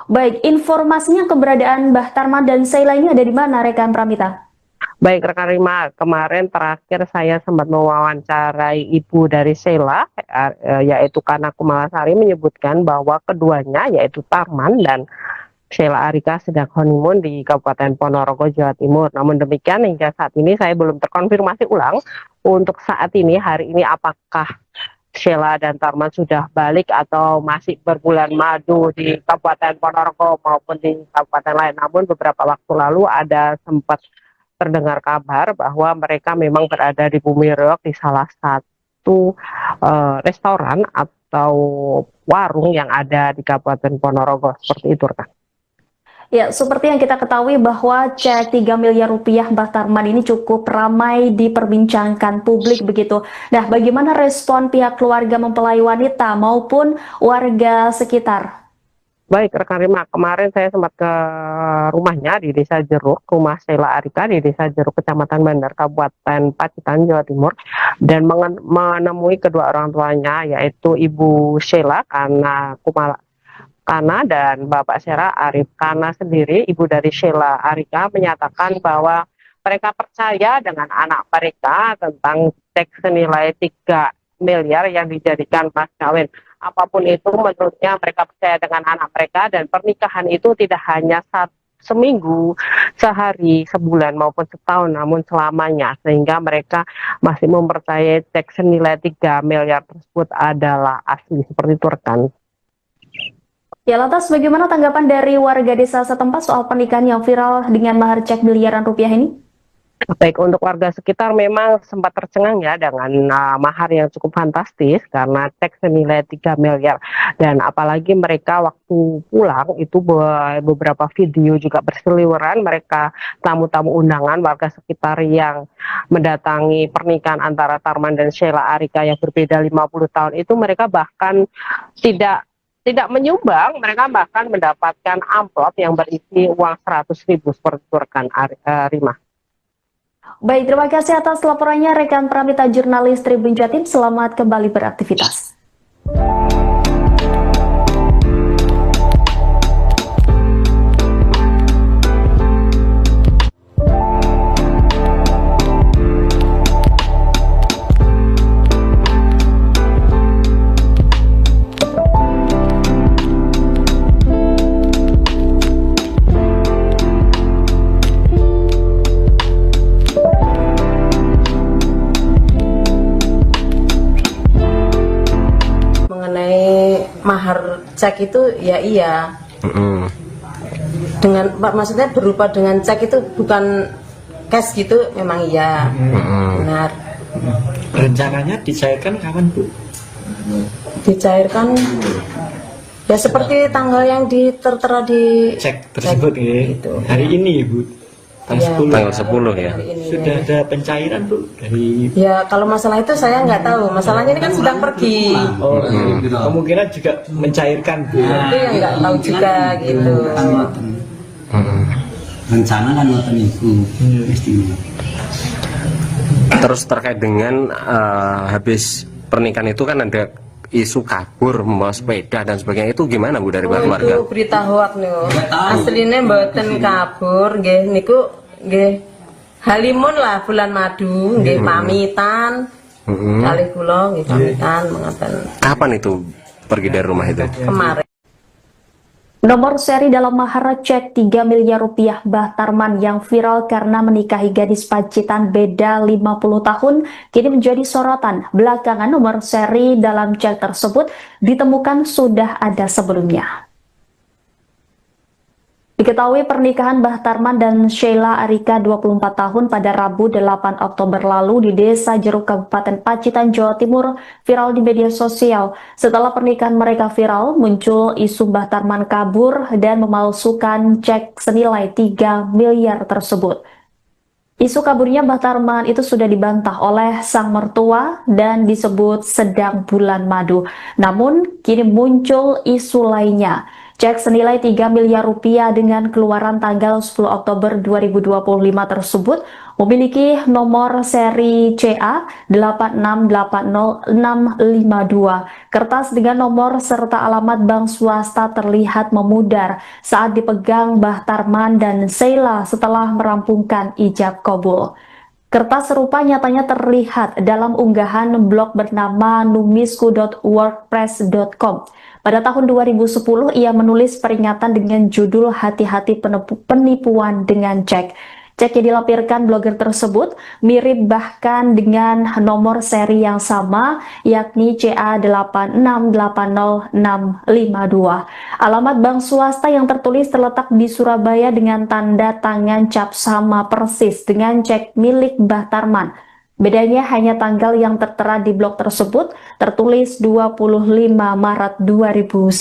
Baik, informasinya keberadaan Mbah Tarman dan Sheila ini ada di mana rekan Pramita? Baik rekan Rima, kemarin terakhir saya sempat mewawancarai ibu dari Sheila, yaitu Kana Kumalasari, menyebutkan bahwa keduanya yaitu Tarman dan Sheila Arika sedang honeymoon di Kabupaten Ponorogo, Jawa Timur. Namun demikian hingga saat ini saya belum terkonfirmasi ulang untuk saat ini, hari ini, apakah Sheila dan Tarman sudah balik atau masih berbulan madu di Kabupaten Ponorogo maupun di kabupaten lain. Namun beberapa waktu lalu ada sempat terdengar kabar bahwa mereka memang berada di Bumi Reog di salah satu restoran atau warung yang ada di Kabupaten Ponorogo. Seperti itu rekan. Ya, seperti yang kita ketahui bahwa cek 3 miliar rupiah Mbah Tarman ini cukup ramai diperbincangkan publik begitu. Nah, bagaimana respon pihak keluarga mempelai wanita maupun warga sekitar? Baik rekan Rima, kemarin saya sempat ke rumahnya di Desa Jeruk, rumah Sheila Arika di Desa Jeruk, Kecamatan Bandar, Kabupaten Pacitan, Jawa Timur, dan menemui kedua orang tuanya, yaitu Ibu Sheila Kana dan Bapak Sheila Arif. Kana sendiri, ibu dari Sheila Arika, menyatakan bahwa mereka percaya dengan anak mereka tentang cek senilai 3 miliar yang dijadikan mas kawin. Apapun itu, menurutnya mereka percaya dengan anak mereka, dan pernikahan itu tidak hanya seminggu, sehari, sebulan maupun setahun, namun selamanya, sehingga mereka masih mempercayai cek senilai 3 miliar tersebut adalah asli. Seperti itu rekan. Ya, lantas bagaimana tanggapan dari warga desa setempat soal pernikahan yang viral dengan mahar cek miliaran rupiah ini? Baik, untuk warga sekitar memang sempat tercengang ya dengan mahar yang cukup fantastis karena cek senilai 3 miliar. Dan apalagi mereka waktu pulang itu beberapa video juga berseliweran, mereka tamu-tamu undangan warga sekitar yang mendatangi pernikahan antara Tarman dan Sheila Arika yang berbeda 50 tahun itu, mereka bahkan tidak menyumbang, mereka bahkan mendapatkan amplop yang berisi uang 100.000 seperti itu rekan Rima. Baik, terima kasih atas laporannya rekan Pramita jurnalis Tribun Jatim. Selamat kembali beraktivitas. Mahar cek itu ya iya. Dengan maksudnya berupa dengan cek itu bukan cash gitu, memang iya. Benar. Rencananya dicairkan kapan, Bu? Dicairkan ya seperti tanggal yang tertera di Cek tersebut ya. Gitu. Hari ini, Bu. Tanggal 10. Tanggal 10 ya. Sudah ada pencairan, Bu, dari Ya kalau masalah itu saya nggak tahu. Masalahnya ini kan sedang pergi. kemungkinan juga mencairkan, Bu. Itu yang nggak tahu juga gitu. Rencana kan ngoten iku. Istimewa. Terus terkait dengan habis pernikahan itu kan ada isu kabur membawa sepeda dan sebagainya, itu gimana Bu dari keluarga? Itu berita hoak niku. Asline mboten kabur nggih niku nggih halimun lah bulan madu nggih pamitan. Kalih kula nggih pamitan mengaten. Kapan itu pergi dari rumah itu? Kemarin. Nomor seri dalam mahar cek 3 miliar rupiah Mbah Tarman yang viral karena menikahi gadis Pacitan beda 50 tahun kini menjadi sorotan. Belakangan nomor seri dalam cek tersebut ditemukan sudah ada sebelumnya. Diketahui pernikahan Mbah Tarman dan Sheila Arika 24 tahun pada Rabu 8 Oktober lalu di Desa Jeruk Kabupaten Pacitan, Jawa Timur viral di media sosial. Setelah pernikahan mereka viral, muncul isu Mbah Tarman kabur dan memalsukan cek senilai 3 miliar tersebut. Isu kaburnya Mbah Tarman itu sudah dibantah oleh sang mertua dan disebut sedang bulan madu. Namun, kini muncul isu lainnya. Cek senilai 3 miliar rupiah dengan keluaran tanggal 10 Oktober 2025 tersebut memiliki nomor seri CA 8680652. Kertas dengan nomor serta alamat bank swasta terlihat memudar saat dipegang Mbah Tarman dan Sheila setelah merampungkan ijab kabul. Kertas serupa nyatanya terlihat dalam unggahan blog bernama numisku.wordpress.com. Pada tahun 2010, ia menulis peringatan dengan judul "Hati-hati penipuan dengan cek". Cek yang dilampirkan blogger tersebut mirip bahkan dengan nomor seri yang sama, yakni CA8680652. Alamat bank swasta yang tertulis terletak di Surabaya dengan tanda tangan cap sama persis dengan cek milik Mbah Tarman. Bedanya hanya tanggal yang tertera di blog tersebut tertulis 25 Maret 2010.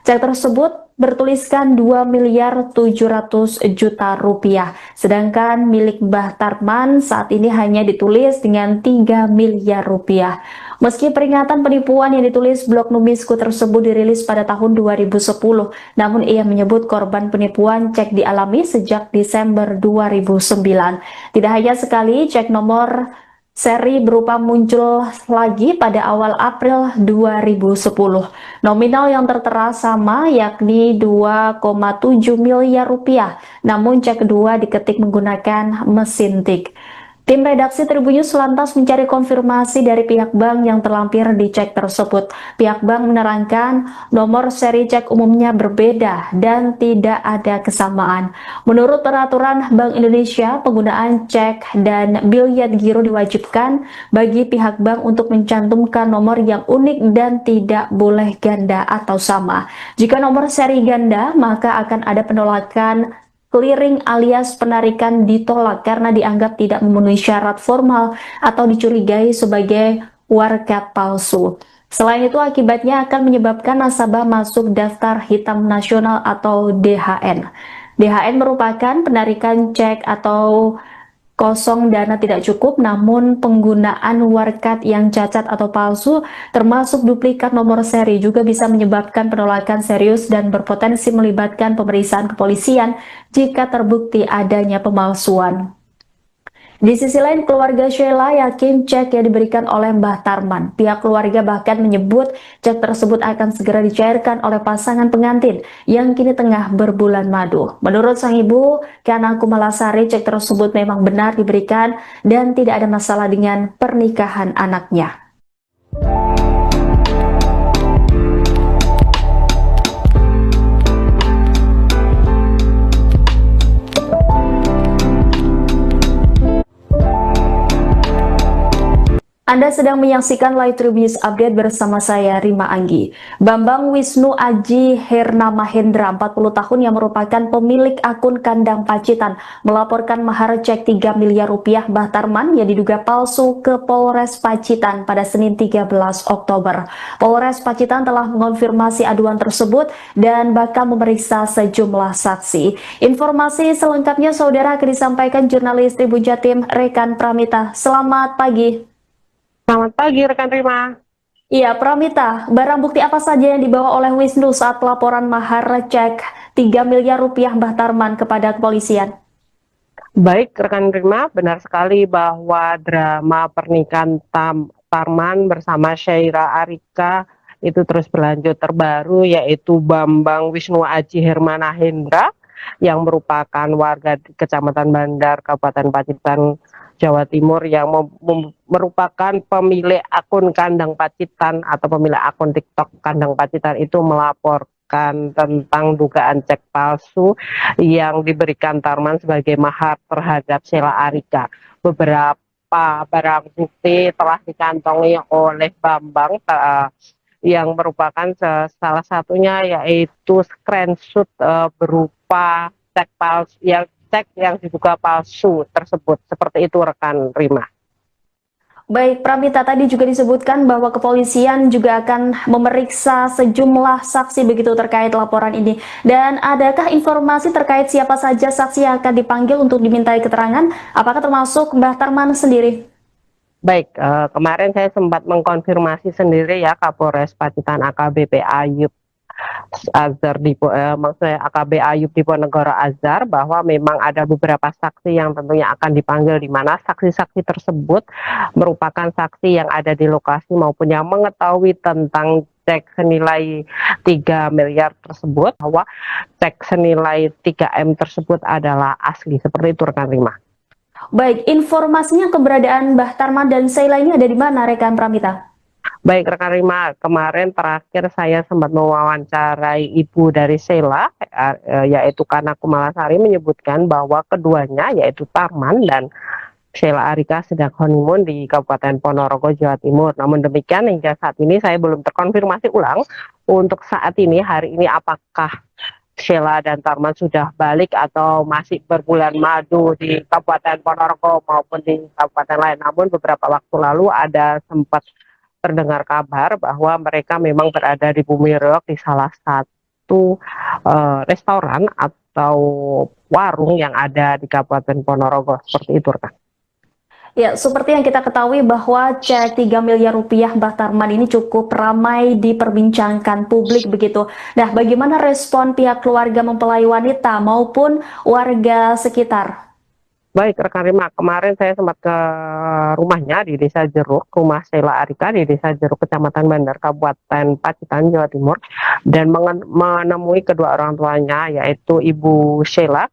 Cek tersebut bertuliskan 2 miliar 700 juta rupiah. Sedangkan milik Mbah Tarman saat ini hanya ditulis dengan 3 miliar rupiah. Meski peringatan penipuan yang ditulis blog Numisku tersebut dirilis pada tahun 2010, namun ia menyebut korban penipuan cek dialami sejak Desember 2009. Tidak hanya sekali, cek nomor seri berupa muncul lagi pada awal April 2010. Nominal yang tertera sama, yakni 2,7 miliar rupiah, namun cek kedua diketik menggunakan mesin tik. Tim redaksi Tribun News lantas mencari konfirmasi dari pihak bank yang terlampir di cek tersebut. Pihak bank menerangkan nomor seri cek umumnya berbeda dan tidak ada kesamaan. Menurut peraturan Bank Indonesia, penggunaan cek dan biliet giro diwajibkan bagi pihak bank untuk mencantumkan nomor yang unik dan tidak boleh ganda atau sama. Jika nomor seri ganda, maka akan ada penolakan clearing alias penarikan ditolak karena dianggap tidak memenuhi syarat formal atau dicurigai sebagai warga palsu. Selain itu, akibatnya akan menyebabkan nasabah masuk daftar hitam nasional atau DHN. DHN merupakan penarikan cek atau kosong dana tidak cukup, namun penggunaan warkat yang cacat atau palsu termasuk duplikat nomor seri juga bisa menyebabkan penolakan serius dan berpotensi melibatkan pemeriksaan kepolisian jika terbukti adanya pemalsuan. Di sisi lain, keluarga Sheila yakin cek yang diberikan oleh Mbah Tarman. Pihak keluarga bahkan menyebut cek tersebut akan segera dicairkan oleh pasangan pengantin yang kini tengah berbulan madu. Menurut sang ibu, Kana Kumalasari, cek tersebut memang benar diberikan dan tidak ada masalah dengan pernikahan anaknya. Anda sedang menyaksikan Live Tribun News Update bersama saya, Rima Anggi. Bambang Wisnu Aji Hernama Hendra, 40 tahun yang merupakan pemilik akun Kandang Pacitan, melaporkan mahar cek 3 miliar rupiah Mbah Tarman yang diduga palsu ke Polres Pacitan pada Senin 13 Oktober. Polres Pacitan telah mengonfirmasi aduan tersebut dan bakal memeriksa sejumlah saksi. Informasi selengkapnya saudara akan disampaikan jurnalis Tribun Jatim Rekan Pramita. Selamat pagi. Selamat pagi rekan Rima. Iya, Pramita, barang bukti apa saja yang dibawa oleh Wisnu saat pelaporan mahar cek 3 miliar rupiah Mbah Tarman kepada kepolisian? Baik rekan Rima, benar sekali bahwa drama pernikahan Tarman bersama Sheila Arika itu terus berlanjut. Terbaru yaitu Bambang Wisnu Aji Hermana Hendra yang merupakan warga Kecamatan Bandar, Kabupaten Pacitan, Jawa Timur, yang merupakan pemilik akun Kandang Pacitan atau pemilik akun TikTok Kandang Pacitan itu menceritakan tentang dugaan cek palsu yang diberikan Tarman sebagai mahar terhadap Sheila Arika. Beberapa barang bukti telah dikantongi oleh Bambang yang merupakan salah satunya yaitu screenshot berupa cek palsu yang diduga palsu tersebut. Seperti itu rekan Rima. Baik, Pramita, tadi juga disebutkan bahwa kepolisian juga akan memeriksa sejumlah saksi begitu terkait laporan ini. Dan adakah informasi terkait siapa saja saksi yang akan dipanggil untuk dimintai keterangan? Apakah termasuk Mbah Tarman sendiri? Baik, kemarin saya sempat mengkonfirmasi sendiri ya Kapolres Pacitan AKBP Ayub Azhar maksudnya AKB Ayub Diponegoro Azhar, bahwa memang ada beberapa saksi yang tentunya akan dipanggil, di mana saksi-saksi tersebut merupakan saksi yang ada di lokasi maupun yang mengetahui tentang cek senilai 3 miliar tersebut, bahwa cek senilai 3M tersebut adalah asli. Seperti itu rekan Rima. Baik, informasinya keberadaan Mbah Tarman dan Sheila ini ada di mana rekan Pramita? Baik rekan Rima, kemarin terakhir saya sempat mewawancarai ibu dari Sheila, yaitu Kana Kumalasari, menyebutkan bahwa keduanya yaitu Tarman dan Sheila Arika sedang honeymoon di Kabupaten Ponorogo, Jawa Timur. Namun demikian hingga saat ini saya belum terkonfirmasi ulang untuk saat ini, hari ini, apakah Sheila dan Tarman sudah balik atau masih berbulan madu di Kabupaten Ponorogo maupun di kabupaten lain. Namun beberapa waktu lalu ada sempat terdengar kabar bahwa mereka memang berada di Bumi Reog, di salah satu restoran atau warung yang ada di Kabupaten Ponorogo. Seperti itu rekan. Ya, seperti yang kita ketahui bahwa cek 3 miliar rupiah Mbah Tarman ini cukup ramai diperbincangkan publik begitu. Nah, bagaimana respon pihak keluarga mempelai wanita maupun warga sekitar? Baik rekan Rima, kemarin saya sempat ke rumahnya di Desa Jeruk, rumah Sheila Arika di Desa Jeruk, Kecamatan Bandar, Kabupaten Pacitan, Jawa Timur, dan menemui kedua orang tuanya, yaitu Ibu Sheila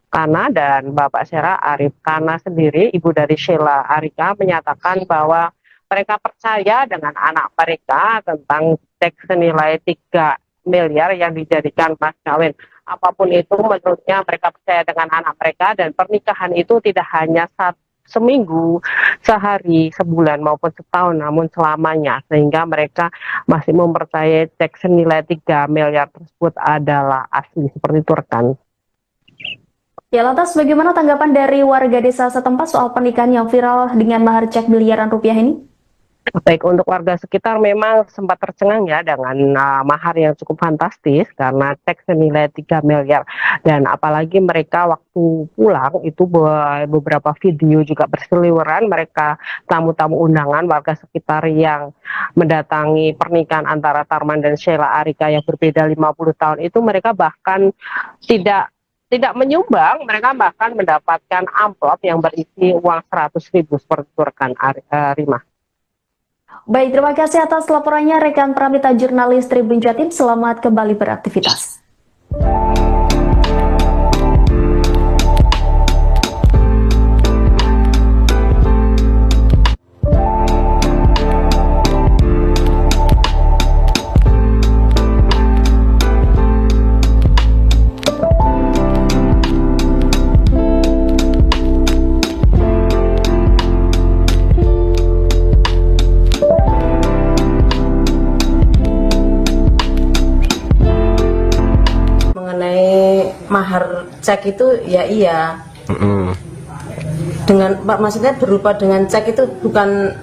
Kana dan Bapak Sheila Arif. Kana sendiri, ibu dari Sheila Arika, menyatakan bahwa mereka percaya dengan anak mereka tentang cek senilai 3 miliar yang dijadikan mas kawin. Apapun itu, menurutnya mereka percaya dengan anak mereka, dan pernikahan itu tidak hanya seminggu, sehari, sebulan maupun setahun, namun selamanya, sehingga mereka masih mempercayai cek senilai 3 miliar tersebut adalah asli. Seperti itu rekan. Ya, lantas bagaimana tanggapan dari warga desa setempat soal pernikahan yang viral dengan mahar cek miliaran rupiah ini? Baik, untuk warga sekitar memang sempat tercengang ya dengan mahar yang cukup fantastis, karena cek senilai 3 miliar. Dan apalagi mereka waktu pulang itu beberapa video juga berseliweran, mereka tamu-tamu undangan warga sekitar yang mendatangi pernikahan antara Tarman dan Sheila Arika yang berbeda 50 tahun itu, mereka bahkan tidak menyumbang, mereka bahkan mendapatkan amplop yang berisi uang 100.000 seperti itu rekan Rima. Baik, terima kasih atas laporannya rekan Pramita, jurnalis Tribun Jatim. Selamat kembali beraktivitas. Mahar cek itu ya iya. Dengan maksudnya berupa dengan cek itu bukan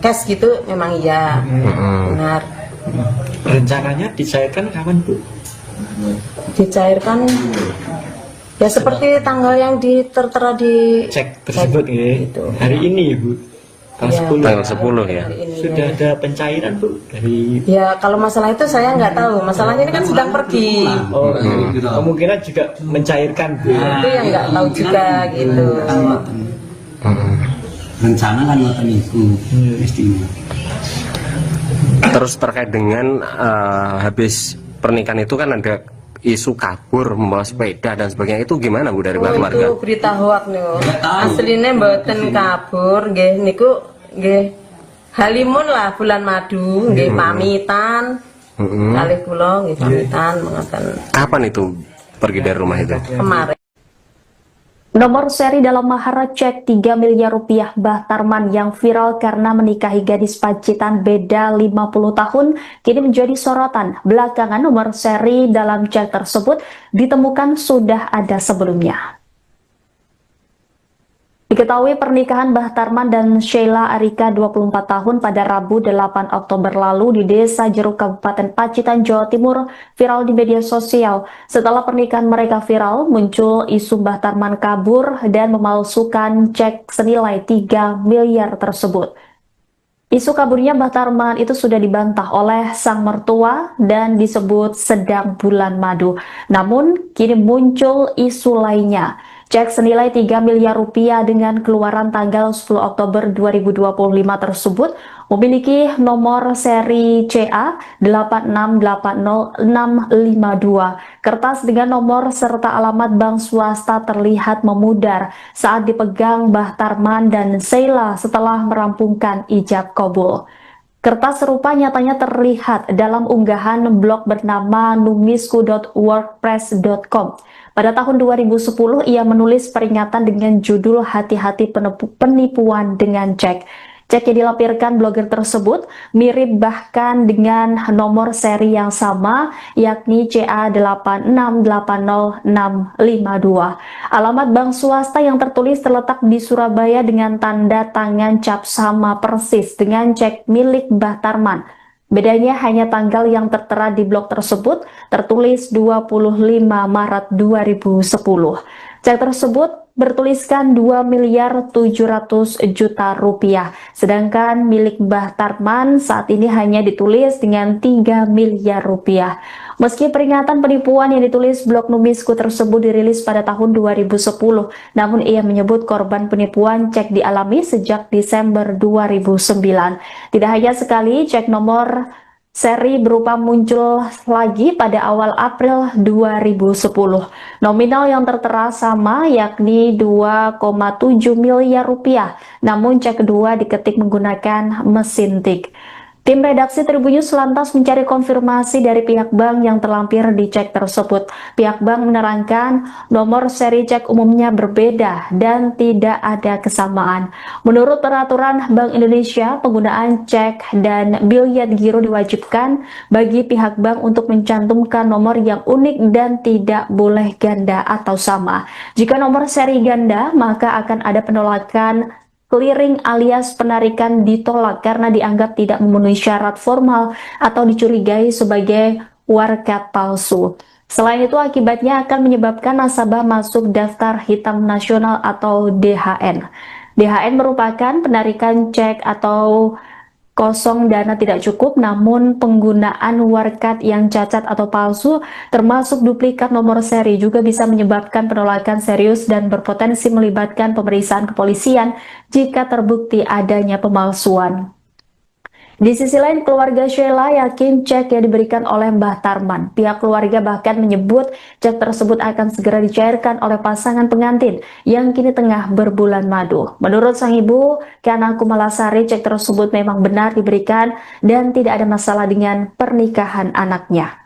cash gitu, memang iya. Benar. Rencananya dicairkan kapan, Bu? Dicairkan ya seperti tanggal yang tertera di Cek tersebut gitu. Hari ini, Bu. Tanggal 10 ya. Sudah ada pencairan, Bu, dari Ya, kalau masalah itu saya nggak tahu. Masalahnya ini kan sedang pergi. kemungkinan juga mencairkan, Bu. Itu yang nggak tahu juga gitu. Rencana kan ngoten iku istimewa. Terus terkait dengan habis pernikahan itu kan ada isu kabur membawa sepeda dan sebagainya, itu gimana Bu dari keluarga? Itu berita hoak niku. Asline mboten kabur, nggih niku nggih halimun lah bulan madu, nggih pamitan. Kali kula nggih pamitan mengatakan Kapan itu pergi dari rumah itu? kemarin. Nomor seri dalam mahar cek 3 miliar rupiah Mbah Tarman yang viral karena menikahi gadis Pacitan beda 50 tahun kini menjadi sorotan. Belakangan nomor seri dalam cek tersebut ditemukan sudah ada sebelumnya. Diketahui pernikahan Mbah Tarman dan Sheila Arika 24 tahun pada Rabu 8 Oktober lalu di Desa Jeruk Kabupaten Pacitan, Jawa Timur viral di media sosial. Setelah pernikahan mereka viral, muncul isu Mbah Tarman kabur dan memalsukan cek senilai 3 miliar tersebut. Isu kaburnya Mbah Tarman itu sudah dibantah oleh sang mertua dan disebut sedang bulan madu. Namun, kini muncul isu lainnya. Cek senilai 3 miliar rupiah dengan keluaran tanggal 10 Oktober 2025 tersebut memiliki nomor seri CA 8680652. Kertas dengan nomor serta alamat bank swasta terlihat memudar saat dipegang Mbah Tarman dan Sheila setelah merampungkan ijab kabul. Kertas serupa nyatanya terlihat dalam unggahan blog bernama numisku.wordpress.com. Pada tahun 2010, ia menulis peringatan dengan judul Hati-hati penipuan dengan cek. Cek yang dilampirkan blogger tersebut mirip bahkan dengan nomor seri yang sama, yakni CA8680652. Alamat bank swasta yang tertulis terletak di Surabaya dengan tanda tangan cap sama persis dengan cek milik Mbah Tarman. Bedanya hanya tanggal yang tertera di blog tersebut tertulis 25 Maret 2010. Cek tersebut bertuliskan 2 miliar 700 juta rupiah. Sedangkan milik Mbah Tarman saat ini hanya ditulis dengan 3 miliar rupiah. Meski peringatan penipuan yang ditulis blog Numisku tersebut dirilis pada tahun 2010, namun ia menyebut korban penipuan cek dialami sejak Desember 2009. Tidak hanya sekali, cek nomor seri berupa muncul lagi pada awal April 2010. Nominal yang tertera sama yakni 2,7 miliar rupiah, namun cek kedua diketik menggunakan mesin tik. Tim redaksi Tribun News lantas mencari konfirmasi dari pihak bank yang terlampir di cek tersebut. Pihak bank menerangkan nomor seri cek umumnya berbeda dan tidak ada kesamaan. Menurut peraturan Bank Indonesia, penggunaan cek dan biliet giro diwajibkan bagi pihak bank untuk mencantumkan nomor yang unik dan tidak boleh ganda atau sama. Jika nomor seri ganda, maka akan ada penolakan clearing alias penarikan ditolak karena dianggap tidak memenuhi syarat formal atau dicurigai sebagai warkat palsu. Selain itu, akibatnya akan menyebabkan nasabah masuk daftar hitam nasional atau DHN. DHN merupakan penarikan cek atau kosong dana tidak cukup, namun penggunaan warkat yang cacat atau palsu termasuk duplikat nomor seri juga bisa menyebabkan penolakan serius dan berpotensi melibatkan pemeriksaan kepolisian jika terbukti adanya pemalsuan. Di sisi lain, keluarga Sheila yakin cek yang diberikan oleh Mbah Tarman. Pihak keluarga bahkan menyebut cek tersebut akan segera dicairkan oleh pasangan pengantin yang kini tengah berbulan madu. Menurut sang ibu, Kana Kumalasari, cek tersebut memang benar diberikan dan tidak ada masalah dengan pernikahan anaknya.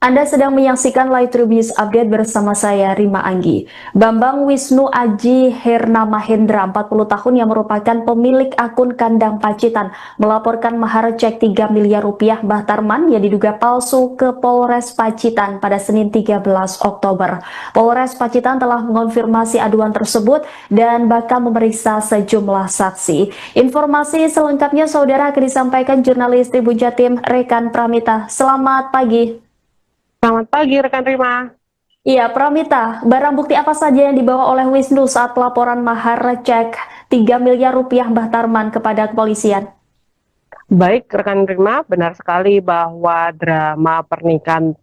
Anda sedang menyaksikan Live Tribun News Update bersama saya, Rima Anggi. Bambang Wisnu Aji Herna Mahendra, 40 tahun yang merupakan pemilik akun Kandang Pacitan, melaporkan mahar cek 3 miliar rupiah Mbah Tarman yang diduga palsu ke Polres Pacitan pada Senin 13 Oktober. Polres Pacitan telah mengonfirmasi aduan tersebut dan bakal memeriksa sejumlah saksi. Informasi selengkapnya saudara akan disampaikan jurnalis Tribun Jatim Rekan Pramita. Selamat pagi. Selamat pagi rekan Rima. Iya, Pramita, barang bukti apa saja yang dibawa oleh Wisnu saat laporan mahar cek 3 miliar rupiah Mbah Tarman kepada kepolisian? Baik rekan Rima, benar sekali bahwa drama pernikahan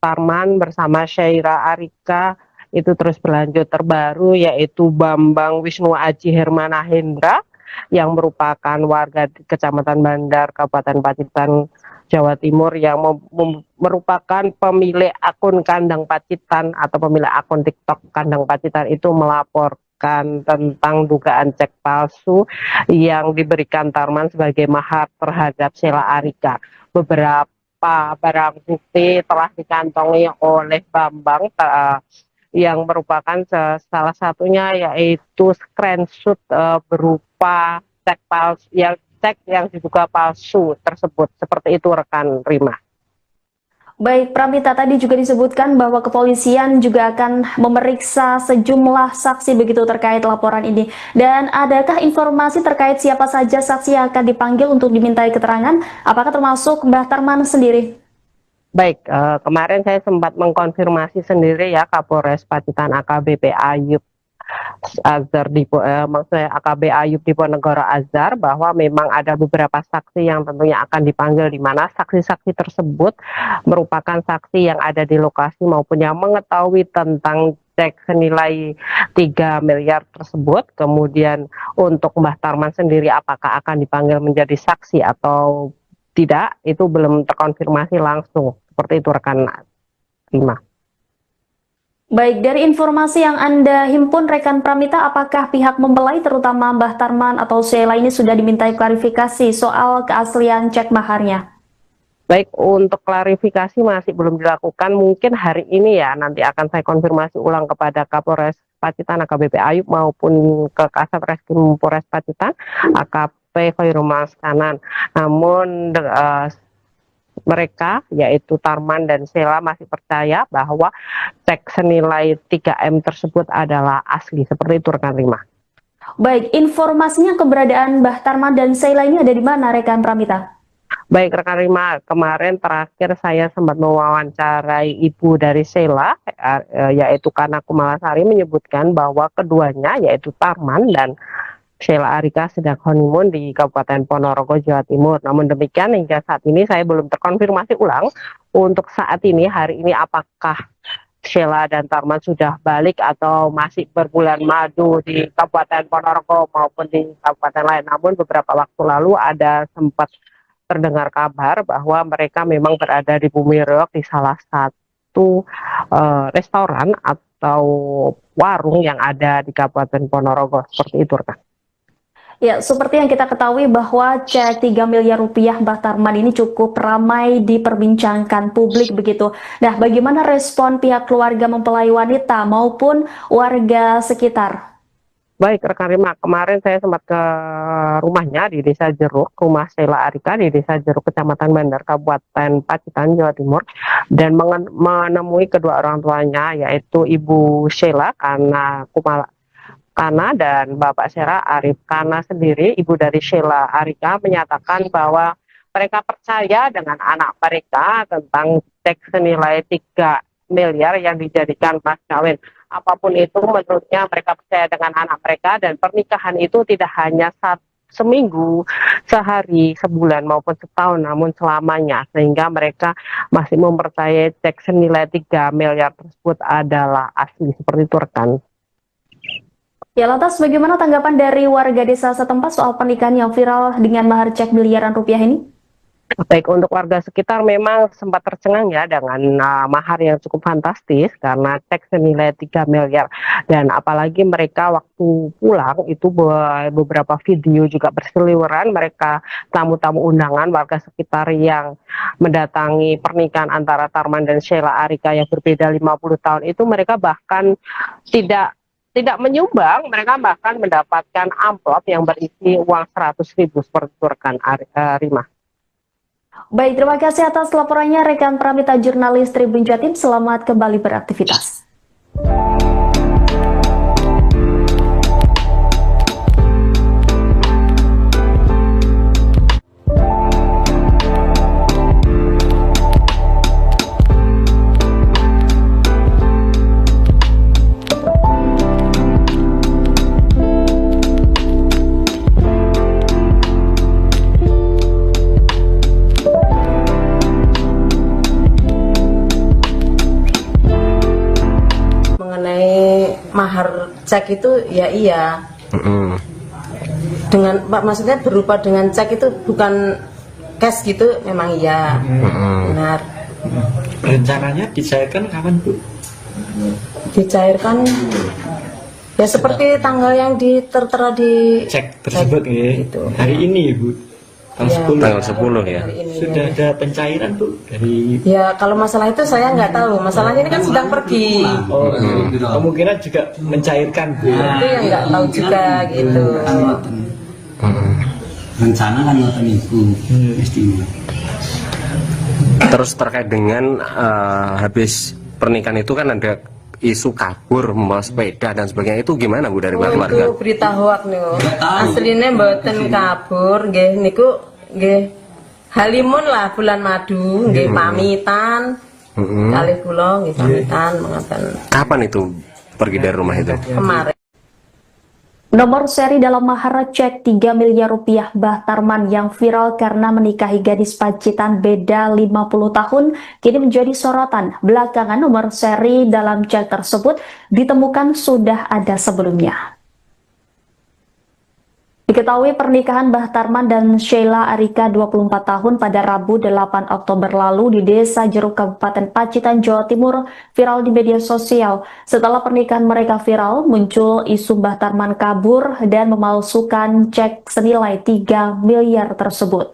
Tarman bersama Sheila Arika itu terus berlanjut. Terbaru yaitu Bambang Wisnu Aji Hermana Hendra yang merupakan warga di Kecamatan Bandar, Kabupaten Pacitan, Jawa Timur yang merupakan pemilik akun Kandang Pacitan atau pemilik akun TikTok Kandang Pacitan itu melaporkan tentang dugaan cek palsu yang diberikan Tarman sebagai mahar terhadap Sheila Arika. Beberapa barang bukti telah dikantongi oleh Bambang yang merupakan salah satunya yaitu screenshot berupa cek palsu yang diduga palsu tersebut. Seperti itu rekan Rima. Baik, Pramita, tadi juga disebutkan bahwa kepolisian juga akan memeriksa sejumlah saksi begitu terkait laporan ini. Dan adakah informasi terkait siapa saja saksi yang akan dipanggil untuk dimintai keterangan? Apakah termasuk Mbah Tarman sendiri? Baik, kemarin saya sempat mengkonfirmasi sendiri ya Kapolres Pacitan AKBP Ayub Azhar maksudnya AKB Ayub Diponegoro Azhar, bahwa memang ada beberapa saksi yang tentunya akan dipanggil, di mana saksi-saksi tersebut merupakan saksi yang ada di lokasi maupun yang mengetahui tentang cek senilai 3 miliar tersebut. Kemudian untuk Mbah Tarman sendiri apakah akan dipanggil menjadi saksi atau tidak, itu belum terkonfirmasi langsung. Seperti itu rekan Rima. Baik, dari informasi yang Anda himpun rekan Pramita, apakah pihak mempelai terutama Mbah Tarman atau Sheila ini sudah dimintai klarifikasi soal keaslian cek maharnya? Baik, untuk klarifikasi masih belum dilakukan, mungkin hari ini ya, nanti akan saya konfirmasi ulang kepada Kapolres Pacitan AKBP Ayub maupun ke Kasat Reskrim Polres Pacitan AKP Khairul Maskanan. Namun mereka yaitu Tarman dan Sheila masih percaya bahwa cek senilai 3M tersebut adalah asli. Seperti itu rekan Rima. Baik, informasinya keberadaan Mbah Tarman dan Sheila ini ada di mana rekan Pramita? Baik rekan Rima, kemarin terakhir saya sempat mewawancarai ibu dari Sheila, yaitu Kana Kumalasari, menyebutkan bahwa keduanya yaitu Tarman dan Sheila Arika sedang honeymoon di Kabupaten Ponorogo, Jawa Timur. Namun demikian hingga saat ini saya belum terkonfirmasi ulang untuk saat ini, hari ini, apakah Sheila dan Tarman sudah balik atau masih berbulan madu di Kabupaten Ponorogo maupun di kabupaten lain. Namun beberapa waktu lalu ada sempat terdengar kabar bahwa mereka memang berada di Bumi Reog di salah satu restoran atau warung yang ada di Kabupaten Ponorogo. Seperti itu rekan. Ya, seperti yang kita ketahui bahwa cek 3 miliar rupiah Mbah Tarman ini cukup ramai diperbincangkan publik begitu. Nah, bagaimana respon pihak keluarga mempelai wanita maupun warga sekitar? Baik rekan Rima, kemarin saya sempat ke rumahnya di Desa Jeruk, rumah Sheila Arika di Desa Jeruk, Kecamatan Bandar, Kabupaten Pacitan, Jawa Timur, dan menemui kedua orang tuanya yaitu Ibu Sheila Kana dan Bapak Sheila Arif. Kana sendiri, ibu dari Sheila Arika, menyatakan bahwa mereka percaya dengan anak mereka tentang cek senilai 3 miliar yang dijadikan mas kawin. Apapun itu, menurutnya mereka percaya dengan anak mereka, dan pernikahan itu tidak hanya seminggu, sehari, sebulan maupun setahun, namun selamanya, sehingga mereka masih mempercayai cek senilai 3 miliar tersebut adalah asli. Seperti itu rekan. Ya, lantas bagaimana tanggapan dari warga desa setempat soal pernikahan yang viral dengan mahar cek miliaran rupiah ini? Baik, untuk warga sekitar memang sempat tercengang ya dengan mahar yang cukup fantastis karena cek senilai 3 miliar. Dan apalagi mereka waktu pulang itu beberapa video juga berseliweran, mereka tamu-tamu undangan warga sekitar yang mendatangi pernikahan antara Tarman dan Sheila Arika yang berbeda 50 tahun itu, mereka bahkan tidak menyumbang, mereka bahkan mendapatkan amplop yang berisi uang 100.000 seperti itu rekan Rima. Baik, terima kasih atas laporannya rekan Pramita, jurnalis Tribun Jatim. Selamat kembali beraktivitas. Mahar cek itu ya iya dengan maksudnya berupa dengan cek itu bukan cash gitu memang iya. Benar. Rencananya dicairkan kapan Bu? Dicairkan ya seperti tanggal yang tertera di Cek tersebut ya. Gitu. Hari ini Bu. Ya, Tanggal 10 ya. hari ini, Sudah ya. ada pencairan Bu dari Ya kalau masalah itu saya nggak tahu. Masalahnya ini kan sedang pergi. kemungkinan juga mencairkan Bu. Itu yang nggak tahu juga gitu. Rencana kan ngoten iku istimewa. Terus terkait dengan habis pernikahan itu kan ada isu kabur membawa sepeda dan sebagainya, itu gimana Bu dari keluarga? Itu berita hoak niku. Aslinya mboten kabur, nggih niku nggih halimun lah bulan madu, nggih pamitan. Kalih kula nggih pamitan mengaten Kapan itu pergi dari rumah itu? kemarin. Nomor seri dalam mahar cek 3 miliar rupiah Mbah Tarman yang viral karena menikahi gadis Pacitan beda 50 tahun kini menjadi sorotan. Belakangan nomor seri dalam cek tersebut ditemukan sudah ada sebelumnya. Diketahui pernikahan Mbah Tarman dan Sheila Arika 24 tahun pada Rabu 8 Oktober lalu di Desa Jeruk Kabupaten Pacitan, Jawa Timur viral di media sosial. Setelah pernikahan mereka viral, muncul isu Mbah Tarman kabur dan memalsukan cek senilai 3 miliar tersebut.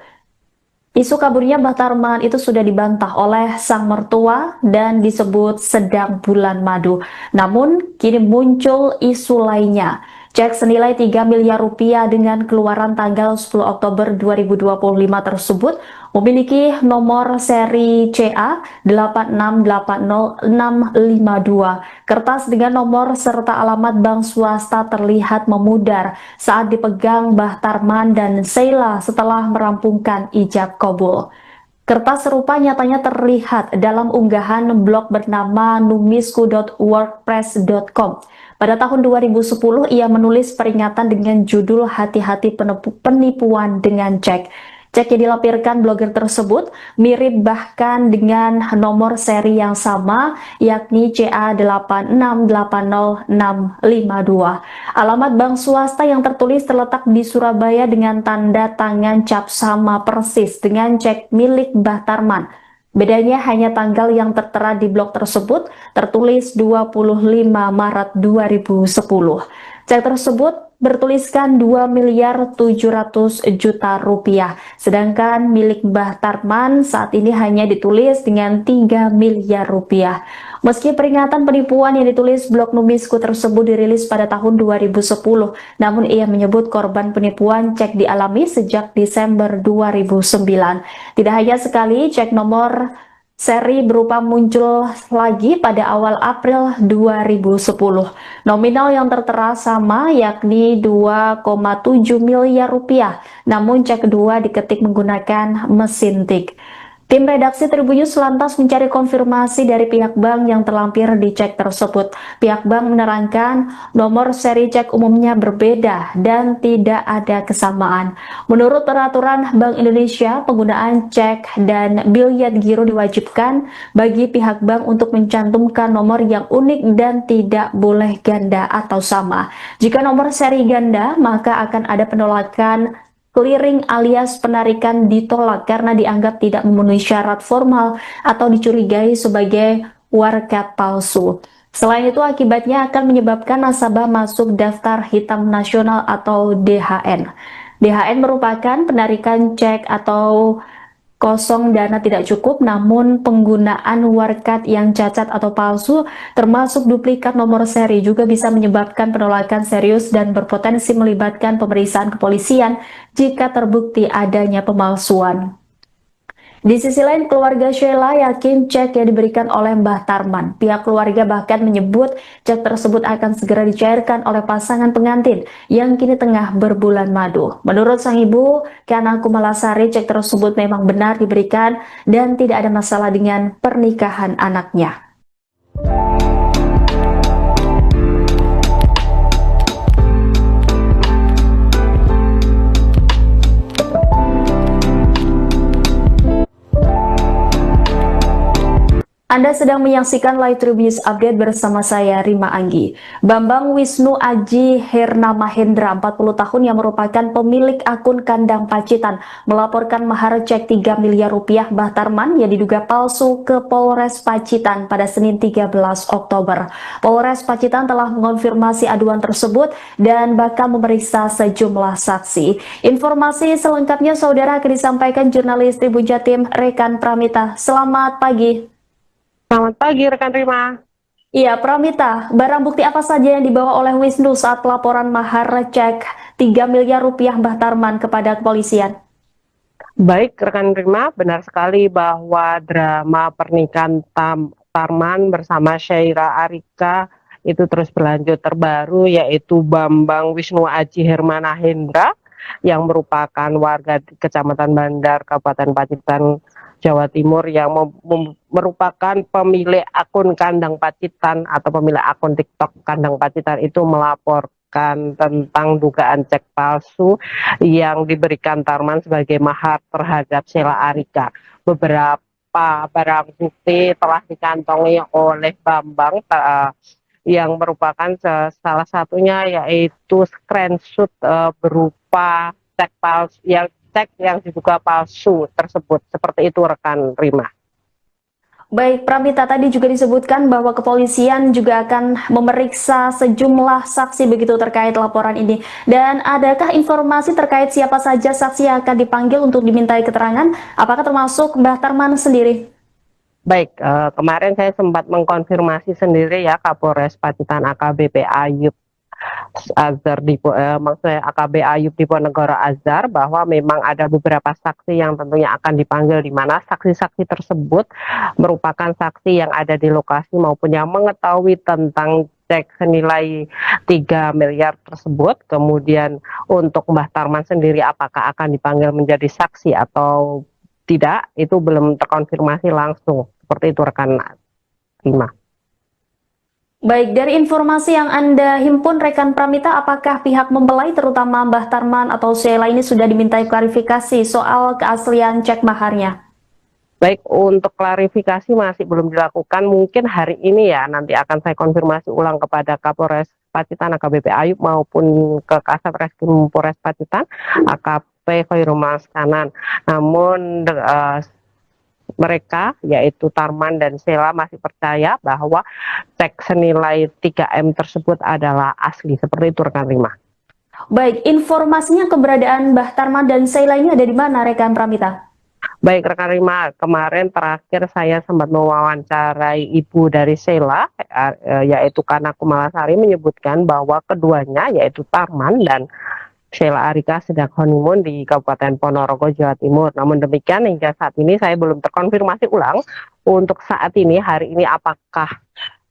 Isu kaburnya Mbah Tarman itu sudah dibantah oleh sang mertua dan disebut sedang bulan madu. Namun, kini muncul isu lainnya. Cek senilai 3 miliar rupiah dengan keluaran tanggal 10 Oktober 2025 tersebut memiliki nomor seri CA 8680652. Kertas dengan nomor serta alamat bank swasta terlihat memudar saat dipegang Mbah Tarman dan Sheila setelah merampungkan ijab kabul. Kertas serupa nyatanya terlihat dalam unggahan blog bernama numisku.wordpress.com. Pada tahun 2010, ia menulis peringatan dengan judul Hati-hati penipuan dengan cek. Cek yang dilampirkan blogger tersebut mirip bahkan dengan nomor seri yang sama, yakni CA8680652. Alamat bank swasta yang tertulis terletak di Surabaya dengan tanda tangan cap sama persis dengan cek milik Mbah Tarman. Bedanya hanya tanggal yang tertera di blog tersebut tertulis 25 Maret 2010. Cek tersebut bertuliskan 2 miliar 700 juta rupiah, sedangkan milik Mbah Tarman saat ini hanya ditulis dengan 3 miliar rupiah. Meski peringatan penipuan yang ditulis blog Numisku tersebut dirilis pada tahun 2010, namun ia menyebut korban penipuan cek dialami sejak Desember 2009. Tidak hanya sekali, cek nomor seri berupa muncul lagi pada awal April 2010. Nominal yang tertera sama, yakni 2,7 miliar rupiah, namun cek kedua diketik menggunakan mesin tik. Tim redaksi Tribunnews lantas mencari konfirmasi dari pihak bank yang terlampir di cek tersebut. Pihak bank menerangkan nomor seri cek umumnya berbeda dan tidak ada kesamaan. Menurut peraturan Bank Indonesia, penggunaan cek dan biliet giro diwajibkan bagi pihak bank untuk mencantumkan nomor yang unik dan tidak boleh ganda atau sama. Jika nomor seri ganda, maka akan ada penolakan clearing alias penarikan ditolak karena dianggap tidak memenuhi syarat formal atau dicurigai sebagai warkat palsu. Selain itu, akibatnya akan menyebabkan nasabah masuk daftar hitam nasional atau DHN. DHN merupakan penarikan cek atau kosong dana tidak cukup, namun penggunaan warkat yang cacat atau palsu termasuk duplikat nomor seri juga bisa menyebabkan penolakan serius dan berpotensi melibatkan pemeriksaan kepolisian jika terbukti adanya pemalsuan. Di sisi lain, keluarga Sheila yakin cek yang diberikan oleh Mbah Tarman. Pihak keluarga bahkan menyebut cek tersebut akan segera dicairkan oleh pasangan pengantin yang kini tengah berbulan madu. Menurut sang ibu, Kana Kumalasari, cek tersebut memang benar diberikan dan tidak ada masalah dengan pernikahan anaknya. Anda sedang menyaksikan Live Tribun News Update bersama saya, Rima Anggi. Bambang Wisnu Aji Herna Mahendra, 40 tahun yang merupakan pemilik akun Kandang Pacitan, melaporkan mahar cek 3 miliar rupiah Mbah Tarman yang diduga palsu ke Polres Pacitan pada Senin 13 Oktober. Polres Pacitan telah mengonfirmasi aduan tersebut dan bakal memeriksa sejumlah saksi. Informasi selengkapnya saudara akan disampaikan jurnalis Tribun Jatim Rekan Pramita. Selamat pagi. Selamat pagi rekan Rima. Iya, Pramita, barang bukti apa saja yang dibawa oleh Wisnu saat pelaporan mahar cek 3 miliar rupiah Mbah Tarman kepada kepolisian? Baik rekan Rima, benar sekali bahwa drama pernikahan Tarman bersama Syaira Arika itu terus berlanjut. Terbaru yaitu Bambang Wisnu Aji Hermana Hendra yang merupakan warga di Kecamatan Bandar, Kabupaten Pacitan, Jawa Timur, yang merupakan pemilik akun Kandang Pacitan atau pemilik akun TikTok Kandang Pacitan itu melaporkan tentang dugaan cek palsu yang diberikan Tarman sebagai mahar terhadap Sheila Arika. Beberapa barang bukti telah dikantongi oleh Bambang yang merupakan salah satunya yaitu screenshot berupa cek palsu yang diduga palsu tersebut. Seperti itu rekan Rima. Baik, Pramita, tadi juga disebutkan bahwa kepolisian juga akan memeriksa sejumlah saksi begitu terkait laporan ini. Dan adakah informasi terkait siapa saja saksi yang akan dipanggil untuk dimintai keterangan? Apakah termasuk Mbah Tarman sendiri? Baik, kemarin saya sempat mengkonfirmasi sendiri ya Kapolres Pacitan AKBP Ayub Azhar maksudnya AKB Ayub Diponegoro Azhar, bahwa memang ada beberapa saksi yang tentunya akan dipanggil, di mana saksi-saksi tersebut merupakan saksi yang ada di lokasi maupun yang mengetahui tentang cek senilai 3 miliar tersebut. Kemudian untuk Mbah Tarman sendiri apakah akan dipanggil menjadi saksi atau tidak, itu belum terkonfirmasi langsung. Seperti itu rekan Rima. Baik, dari informasi yang Anda himpun rekan Pramita, apakah pihak mempelai terutama Mbah Tarman atau Sheila ini sudah dimintai klarifikasi soal keaslian cek maharnya? Baik, untuk klarifikasi masih belum dilakukan. Mungkin hari ini ya, nanti akan saya konfirmasi ulang kepada Kapolres Pacitan AKBP Ayub maupun ke Kasat Reskrim Polres Pacitan AKP Khairul Maskanan. Namun mereka yaitu Tarman dan Sheila masih percaya bahwa cek senilai 3M tersebut adalah asli. Seperti itu rekan Rima. Baik, informasinya keberadaan Mbah Tarman dan Sheila ini ada di mana rekan Pramita? Baik rekan Rima, kemarin terakhir saya sempat mewawancarai ibu dari Sheila, yaitu Kana Kumalasari, menyebutkan bahwa keduanya yaitu Tarman dan Sheila Arika sedang honeymoon di Kabupaten Ponorogo, Jawa Timur. Namun demikian hingga saat ini saya belum terkonfirmasi ulang untuk saat ini, hari ini, apakah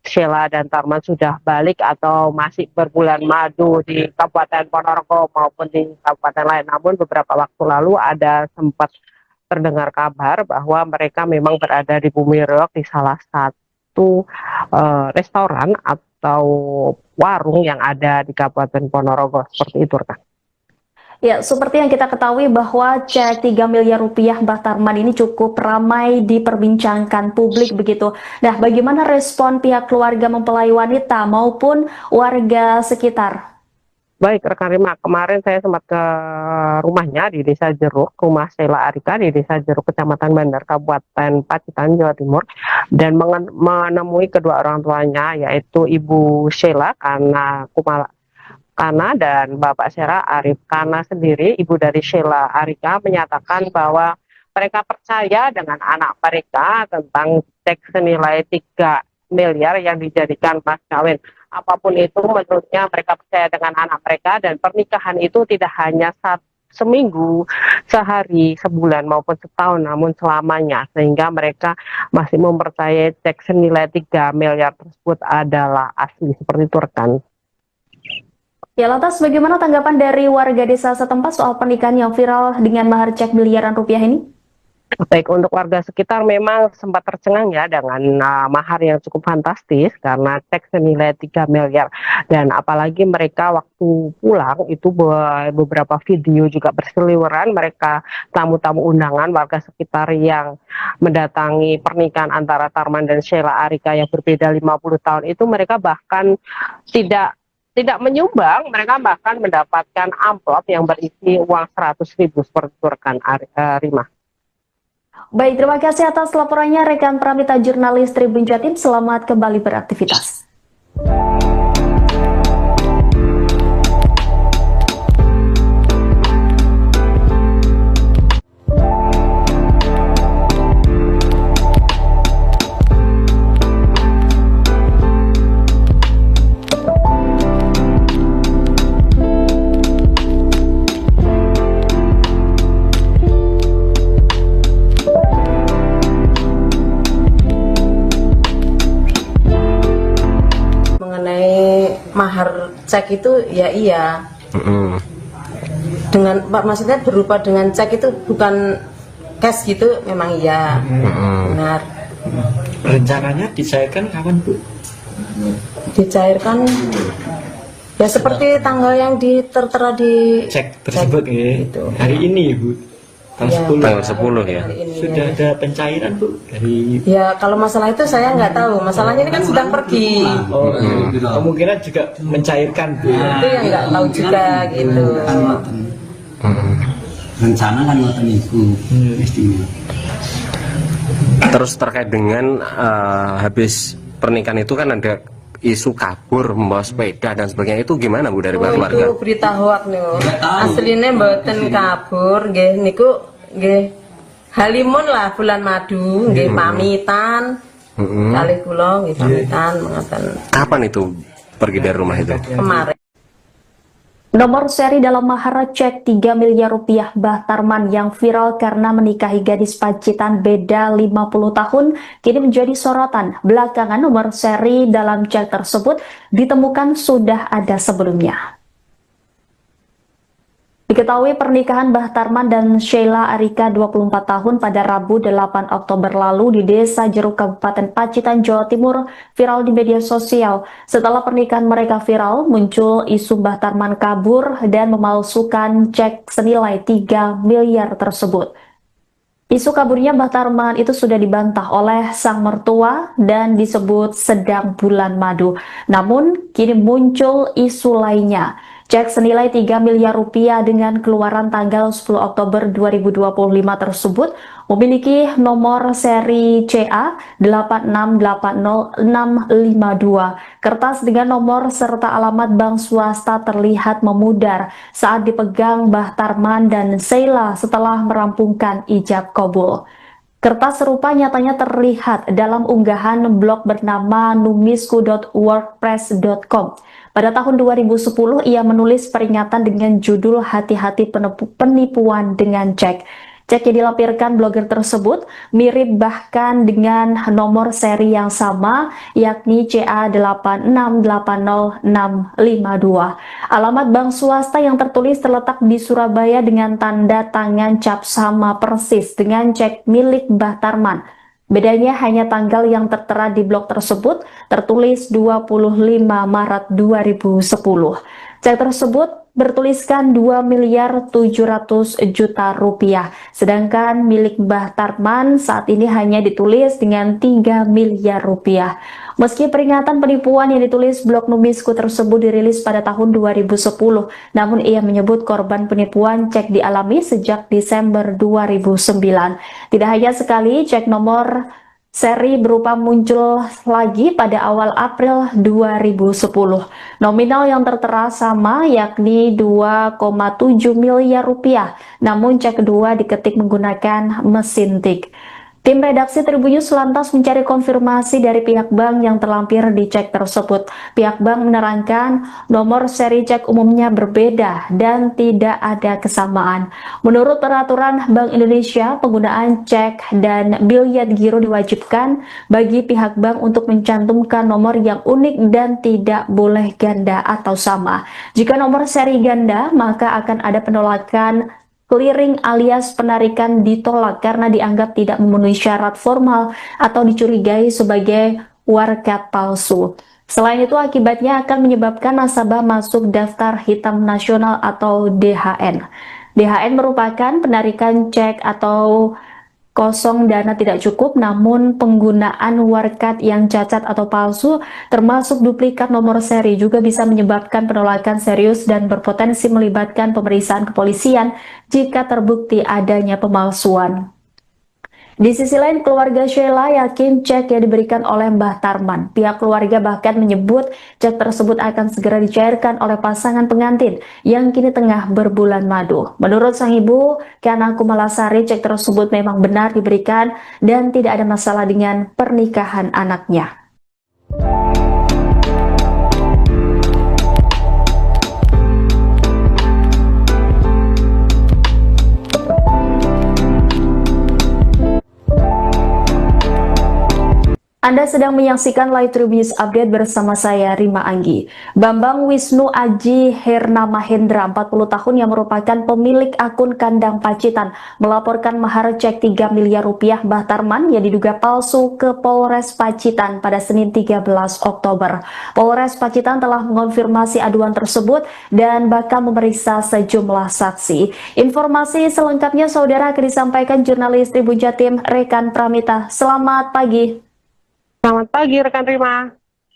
Sheila dan Tarman sudah balik atau masih berbulan madu di Kabupaten Ponorogo maupun di kabupaten lain. Namun beberapa waktu lalu ada sempat terdengar kabar bahwa mereka memang berada di Bumi Reog di salah satu restoran atau warung yang ada di Kabupaten Ponorogo. Seperti itu rekan. Ya, seperti yang kita ketahui bahwa cek 3 miliar rupiah Mbah Tarman ini cukup ramai diperbincangkan publik begitu. Nah, bagaimana respon pihak keluarga mempelai wanita maupun warga sekitar? Baik rekan Rima, kemarin saya sempat ke rumahnya di Desa Jeruk, rumah Sheila Arika di Desa Jeruk, Kecamatan Bandar, Kabupaten Pacitan, Jawa Timur, dan menemui kedua orang tuanya yaitu Ibu Sheila Kana dan Bapak Sheila Arif. Kana sendiri, ibu dari Sheila Arika, menyatakan bahwa mereka percaya dengan anak mereka tentang cek senilai 3 miliar yang dijadikan mas kawin. Apapun itu, menurutnya mereka percaya dengan anak mereka, dan pernikahan itu tidak hanya seminggu, sehari, sebulan maupun setahun, namun selamanya, sehingga mereka masih mempercayai cek senilai 3 miliar tersebut adalah asli. Seperti itu rekan. Ya, lantas bagaimana tanggapan dari warga desa setempat soal pernikahan yang viral dengan mahar cek miliaran rupiah ini? Baik, untuk warga sekitar memang sempat tercengang ya dengan mahar yang cukup fantastis karena cek senilai 3 miliar, dan apalagi mereka waktu pulang itu beberapa video juga berseliweran mereka tamu-tamu undangan warga sekitar yang mendatangi pernikahan antara Tarman dan Sheila Arika yang berbeda 50 tahun itu, mereka bahkan tidak menyumbang, mereka bahkan mendapatkan amplop yang berisi uang 100.000 seperti itu rekan Rima. Baik, terima kasih atas laporannya rekan Pramita jurnalis Tribun Jatim. Selamat kembali beraktivitas. Mahar cek itu ya iya. Dengan maksudnya berupa dengan cek itu bukan cash gitu, memang iya. Benar. Rencananya dicairkan kapan, Bu? Dicairkan ya seperti tanggal yang tertera di Cek tersebut ya. gitu. Hari ini, Bu. Tanggal 10. Tanggal 10 ya. Hari ini, Sudah ya. ada pencairan, Bu, dari Ya kalau masalah itu saya nggak tahu. Masalahnya ini kan sedang pergi. kemungkinan juga mencairkan, Bu. Itu yang nggak tahu juga gitu. Kan ngoten. Rencana kan ngoten iku. Mestinya. Terus terkait dengan habis pernikahan itu kan ada isu kabur membawa sepeda dan sebagainya, itu gimana Bu dari Oh, keluarga? itu berita hoak nih. Aslinya mboten kabur, nggih niku nggih halimun lah bulan madu, nggih pamitan. Kali kula nggih pamitan mengaten Kapan itu pergi dari rumah itu? kemarin. Nomor seri dalam mahar cek 3 miliar rupiah Mbah Tarman yang viral karena menikahi gadis Pacitan beda 50 tahun kini menjadi sorotan. Belakangan nomor seri dalam cek tersebut ditemukan sudah ada sebelumnya. Diketahui pernikahan Mbah Tarman dan Sheila Arika 24 tahun pada Rabu 8 Oktober lalu di Desa Jeruk Kabupaten Pacitan, Jawa Timur viral di media sosial. Setelah pernikahan mereka viral, muncul isu Mbah Tarman kabur dan memalsukan cek senilai 3 miliar tersebut. Isu kaburnya Mbah Tarman itu sudah dibantah oleh sang mertua dan disebut sedang bulan madu. Namun, kini muncul isu lainnya. Cek senilai 3 miliar rupiah dengan keluaran tanggal 10 Oktober 2025 tersebut memiliki nomor seri CA 8680652. Kertas dengan nomor serta alamat bank swasta terlihat memudar saat dipegang Mbah Tarman dan Sheila setelah merampungkan ijab kabul. Kertas serupa nyatanya terlihat dalam unggahan blog bernama numisku.wordpress.com. Pada tahun 2010, ia menulis peringatan dengan judul Hati-hati penipuan dengan cek. Cek yang dilampirkan blogger tersebut mirip bahkan dengan nomor seri yang sama, yakni CA8680652. Alamat bank swasta yang tertulis terletak di Surabaya dengan tanda tangan cap sama persis dengan cek milik Mbah Tarman. Bedanya hanya tanggal yang tertera di blog tersebut tertulis 25 Maret 2010. Cek tersebut bertuliskan 2 miliar 700 juta rupiah. Sedangkan milik Mbah Tarman saat ini hanya ditulis dengan 3 miliar rupiah. Meski peringatan penipuan yang ditulis blog Numisku tersebut dirilis pada tahun 2010, namun ia menyebut korban penipuan cek dialami sejak Desember 2009. Tidak hanya sekali, cek nomor seri berupa muncul lagi pada awal April 2010. Nominal yang tertera sama, yakni 2,7 miliar rupiah, namun cek kedua diketik menggunakan mesin tik. Tim redaksi Tribun News lantas mencari konfirmasi dari pihak bank yang terlampir di cek tersebut. Pihak bank menerangkan nomor seri cek umumnya berbeda dan tidak ada kesamaan. Menurut peraturan Bank Indonesia, penggunaan cek dan bilyet giro diwajibkan bagi pihak bank untuk mencantumkan nomor yang unik dan tidak boleh ganda atau sama. Jika nomor seri ganda, maka akan ada penolakan clearing alias penarikan ditolak karena dianggap tidak memenuhi syarat formal atau dicurigai sebagai warkat palsu. Selain itu, akibatnya akan menyebabkan nasabah masuk daftar hitam nasional atau DHN. DHN merupakan penarikan cek atau kosong dana tidak cukup, namun penggunaan warkat yang cacat atau palsu termasuk duplikat nomor seri juga bisa menyebabkan penolakan serius dan berpotensi melibatkan pemeriksaan kepolisian jika terbukti adanya pemalsuan. Di sisi lain, keluarga Sheila yakin cek yang diberikan oleh Mbah Tarman. Pihak keluarga bahkan menyebut cek tersebut akan segera dicairkan oleh pasangan pengantin yang kini tengah berbulan madu. Menurut sang ibu, Kana Kumalasari, cek tersebut memang benar diberikan dan tidak ada masalah dengan pernikahan anaknya. Anda sedang menyaksikan Live True News Update bersama saya, Rima Anggi. Bambang Wisnu Aji Herna Mahendra, 40 tahun yang merupakan pemilik akun Kandang Pacitan, melaporkan mahar cek 3 miliar rupiah Mbah Tarman yang diduga palsu ke Polres Pacitan pada Senin 13 Oktober. Polres Pacitan telah mengonfirmasi aduan tersebut dan bakal memeriksa sejumlah saksi. Informasi selengkapnya saudara akan disampaikan jurnalis Tribun Jatim Rekan Pramita. Selamat pagi. Selamat pagi rekan Rima.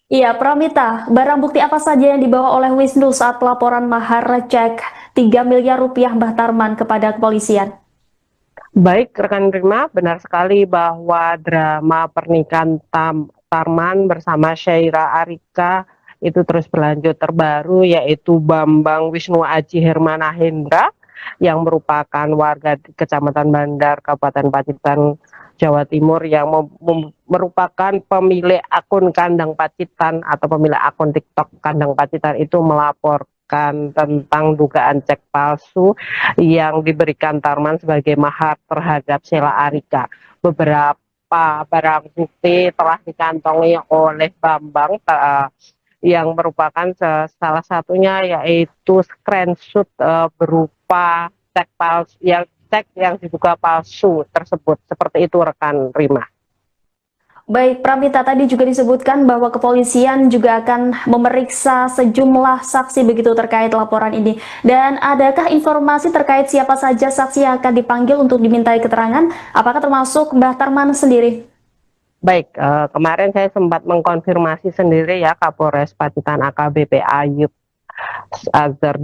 Iya, Pramita, barang bukti apa saja yang dibawa oleh Wisnu saat pelaporan mahar cek 3 miliar rupiah Mbah Tarman kepada kepolisian? Baik rekan Rima, benar sekali bahwa drama pernikahan Tarman bersama Syaira Arika itu terus berlanjut. Terbaru yaitu Bambang Wisnu Aji Hermana Hendra yang merupakan warga di Kecamatan Bandar, Kabupaten Pacitan, Jawa Timur, yang merupakan pemilik akun Kandang Pacitan atau pemilik akun TikTok Kandang Pacitan itu melaporkan tentang dugaan cek palsu yang diberikan Tarman sebagai mahar terhadap Sheila Arika. Beberapa barang bukti telah dikantongi oleh Bambang yang merupakan salah satunya yaitu screenshot berupa cek palsu yang diduga palsu tersebut. Seperti itu rekan Rima. Baik, Pramita, tadi juga disebutkan bahwa kepolisian juga akan memeriksa sejumlah saksi begitu terkait laporan ini. Dan adakah informasi terkait siapa saja saksi yang akan dipanggil untuk dimintai keterangan? Apakah termasuk Mbah Tarman sendiri? Baik, kemarin saya sempat mengkonfirmasi sendiri ya Kapolres Pacitan AKBP Ayub Azhar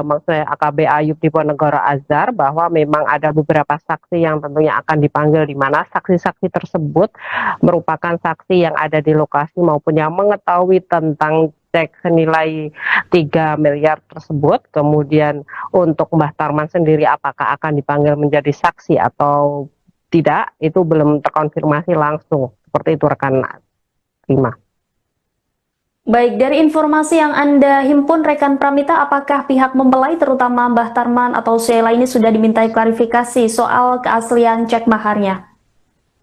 maksudnya AKB Ayub Diponegoro Azhar, bahwa memang ada beberapa saksi yang tentunya akan dipanggil, di mana saksi-saksi tersebut merupakan saksi yang ada di lokasi maupun yang mengetahui tentang cek senilai 3 miliar tersebut. Kemudian untuk Mbah Tarman sendiri apakah akan dipanggil menjadi saksi atau tidak, itu belum terkonfirmasi langsung. Seperti itu rekan Rima. Baik, dari informasi yang Anda himpun rekan Pramita, apakah pihak mempelai terutama Mbah Tarman atau Sheila ini sudah dimintai klarifikasi soal keaslian cek maharnya?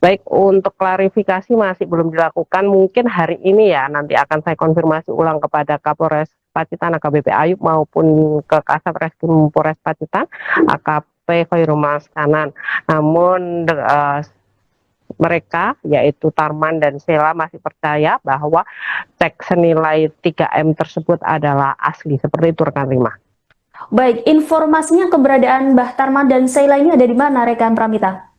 Baik, untuk klarifikasi masih belum dilakukan. Mungkin hari ini ya, nanti akan saya konfirmasi ulang kepada Kapolres Pacitan AKBP Ayub maupun ke Kasat Reskrim Polres Pacitan AKP Khairul Maskanan. Namun mereka yaitu Tarman dan Sheila masih percaya bahwa cek senilai 3M tersebut adalah asli. Seperti itu rekan Rima. Baik, informasinya keberadaan Mbah Tarman dan Sheila ini ada di mana rekan Pramita?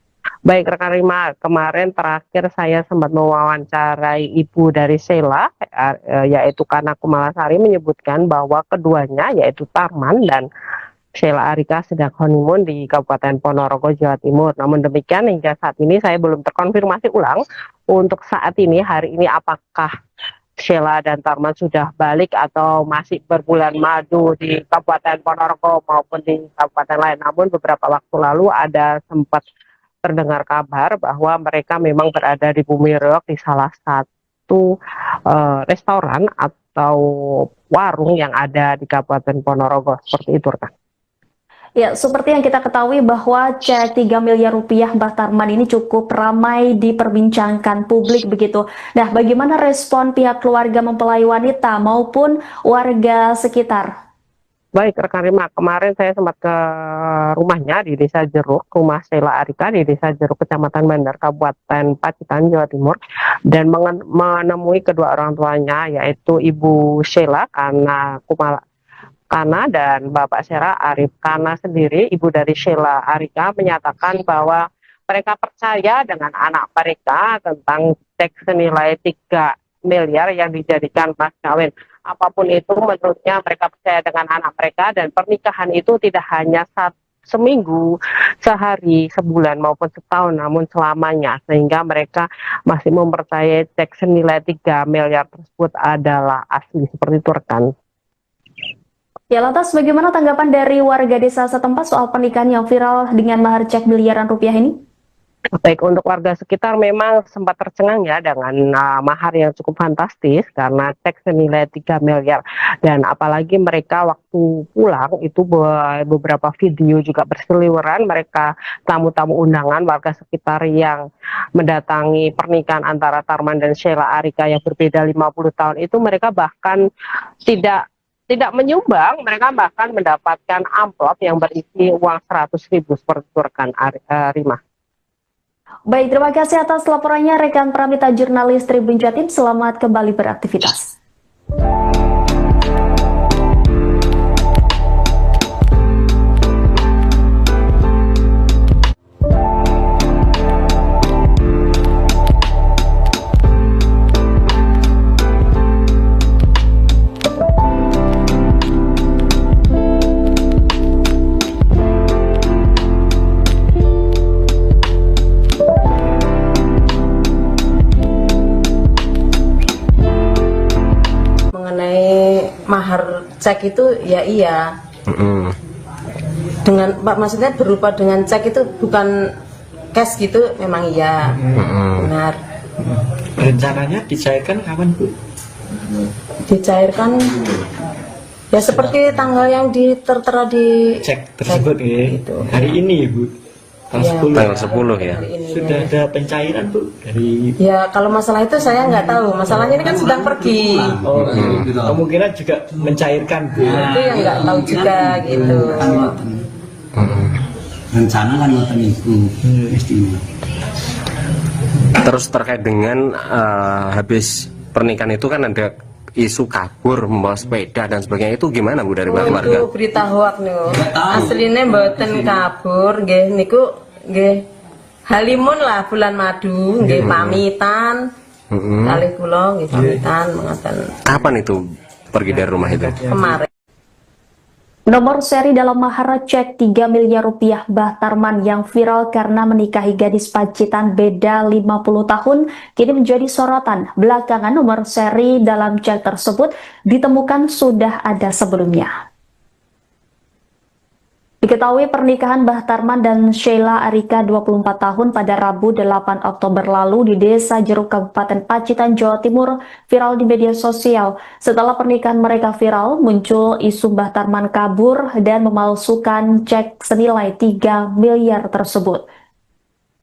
Baik rekan Rima, kemarin terakhir saya sempat mewawancarai ibu dari Sheila, yaitu Kana Kumalasari, menyebutkan bahwa keduanya yaitu Tarman dan Sheila Arika sedang honeymoon di Kabupaten Ponorogo, Jawa Timur. Namun demikian hingga saat ini saya belum terkonfirmasi ulang untuk saat ini, hari ini, apakah Sheila dan Tarman sudah balik atau masih berbulan madu di Kabupaten Ponorogo maupun di kabupaten lain. Namun beberapa waktu lalu ada sempat terdengar kabar bahwa mereka memang berada di Bumi Reog di salah satu restoran atau warung yang ada di Kabupaten Ponorogo. Seperti itu rekan. Ya, seperti yang kita ketahui bahwa cek 3 miliar rupiah Mbah Tarman ini cukup ramai diperbincangkan publik begitu. Nah, bagaimana respon pihak keluarga mempelai wanita maupun warga sekitar? Baik, rekan Rima, kemarin saya sempat ke rumahnya di Desa Jeruk, rumah Sheila Arika di Desa Jeruk, Kecamatan Bandar, Kabupaten Pacitan, Jawa Timur, dan menemui kedua orang tuanya, yaitu Ibu Sheila Kana dan Bapak Sheila Arif Kana sendiri. Ibu dari Sheila Arika menyatakan bahwa mereka percaya dengan anak mereka tentang cek senilai 3 miliar yang dijadikan mas kawin. Apapun itu, menurutnya mereka percaya dengan anak mereka, dan pernikahan itu tidak hanya seminggu, sehari, sebulan maupun setahun, namun selamanya, sehingga mereka masih mempercayai cek senilai 3 miliar tersebut adalah asli. Seperti itu, rekan. Ya, lantas bagaimana tanggapan dari warga desa setempat soal pernikahan yang viral dengan mahar cek miliaran rupiah ini? Baik, untuk warga sekitar memang sempat tercengang ya dengan mahar yang cukup fantastis karena cek senilai 3 miliar, dan apalagi mereka waktu pulang itu beberapa video juga berseliweran, mereka tamu-tamu undangan warga sekitar yang mendatangi pernikahan antara Tarman dan Sheila Arika yang berbeda 50 tahun itu, mereka bahkan tidak menyumbang, mereka bahkan mendapatkan amplop yang berisi uang 100.000 seperti itu, rekan Rima. Baik, terima kasih atas laporannya rekan Pramita jurnalis Tribun Jatim. Selamat kembali beraktivitas. Mahar cek itu ya iya. Dengan maksudnya berupa dengan cek itu bukan cash gitu, memang iya. Benar. Rencananya dicairkan kapan, Bu? Dicairkan ya seperti tanggal yang tertera di Cek tersebut ya. Gitu. Hari ini, Bu. Tanggal 10 ya. Sudah ada pencairan, Bu, dari Ya kalau masalah itu saya nggak tahu. Masalahnya ini kan sedang pergi. kemungkinan juga mencairkan, Bu. Itu yang nggak tahu juga gitu. Rencana kan ngoten niku istimewa. Terus terkait dengan habis pernikahan itu kan ada isu kabur membawa sepeda dan sebagainya, itu gimana, Bu, dari warga? Itu berita hoak niku. Aslinya mboten kabur, nggih niku nggih halimun lah bulan madu, nggih pamitan. Kalih kula nggih pamitan mengaten. Kapan itu pergi dari rumah itu? Kemarin. Nomor seri dalam mahar cek 3 miliar rupiah Mbah Tarman yang viral karena menikahi gadis Pacitan beda 50 tahun kini menjadi sorotan. Belakangan nomor seri dalam cek tersebut ditemukan sudah ada sebelumnya. Diketahui pernikahan Mbah Tarman dan Sheila Arika 24 tahun pada Rabu 8 Oktober lalu di Desa Jeruk, Kabupaten Pacitan, Jawa Timur viral di media sosial. Setelah pernikahan mereka viral, muncul isu Mbah Tarman kabur dan memalsukan cek senilai 3 miliar tersebut.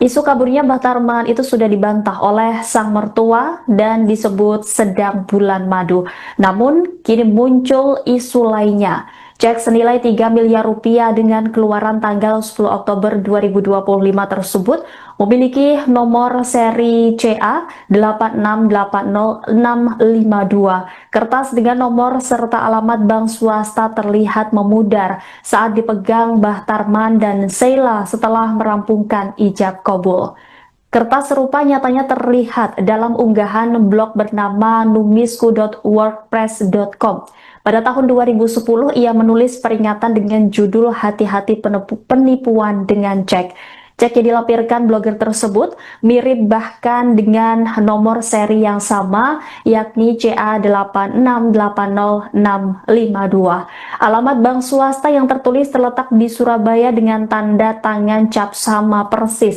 Isu kaburnya Mbah Tarman itu sudah dibantah oleh sang mertua dan disebut sedang bulan madu. Namun, kini muncul isu lainnya. Cek senilai 3 miliar rupiah dengan keluaran tanggal 10 Oktober 2025 tersebut memiliki nomor seri CA 8680652. Kertas dengan nomor serta alamat bank swasta terlihat memudar saat dipegang Mbah Tarman dan Sheila setelah merampungkan ijab kabul. Kertas serupa nyatanya terlihat dalam unggahan blog bernama numisku.wordpress.com. Pada tahun 2010, ia menulis peringatan dengan judul "Hati-hati penipuan dengan cek". Cek yang dilampirkan blogger tersebut mirip bahkan dengan nomor seri yang sama, yakni CA8680652. Alamat bank swasta yang tertulis terletak di Surabaya dengan tanda tangan cap sama persis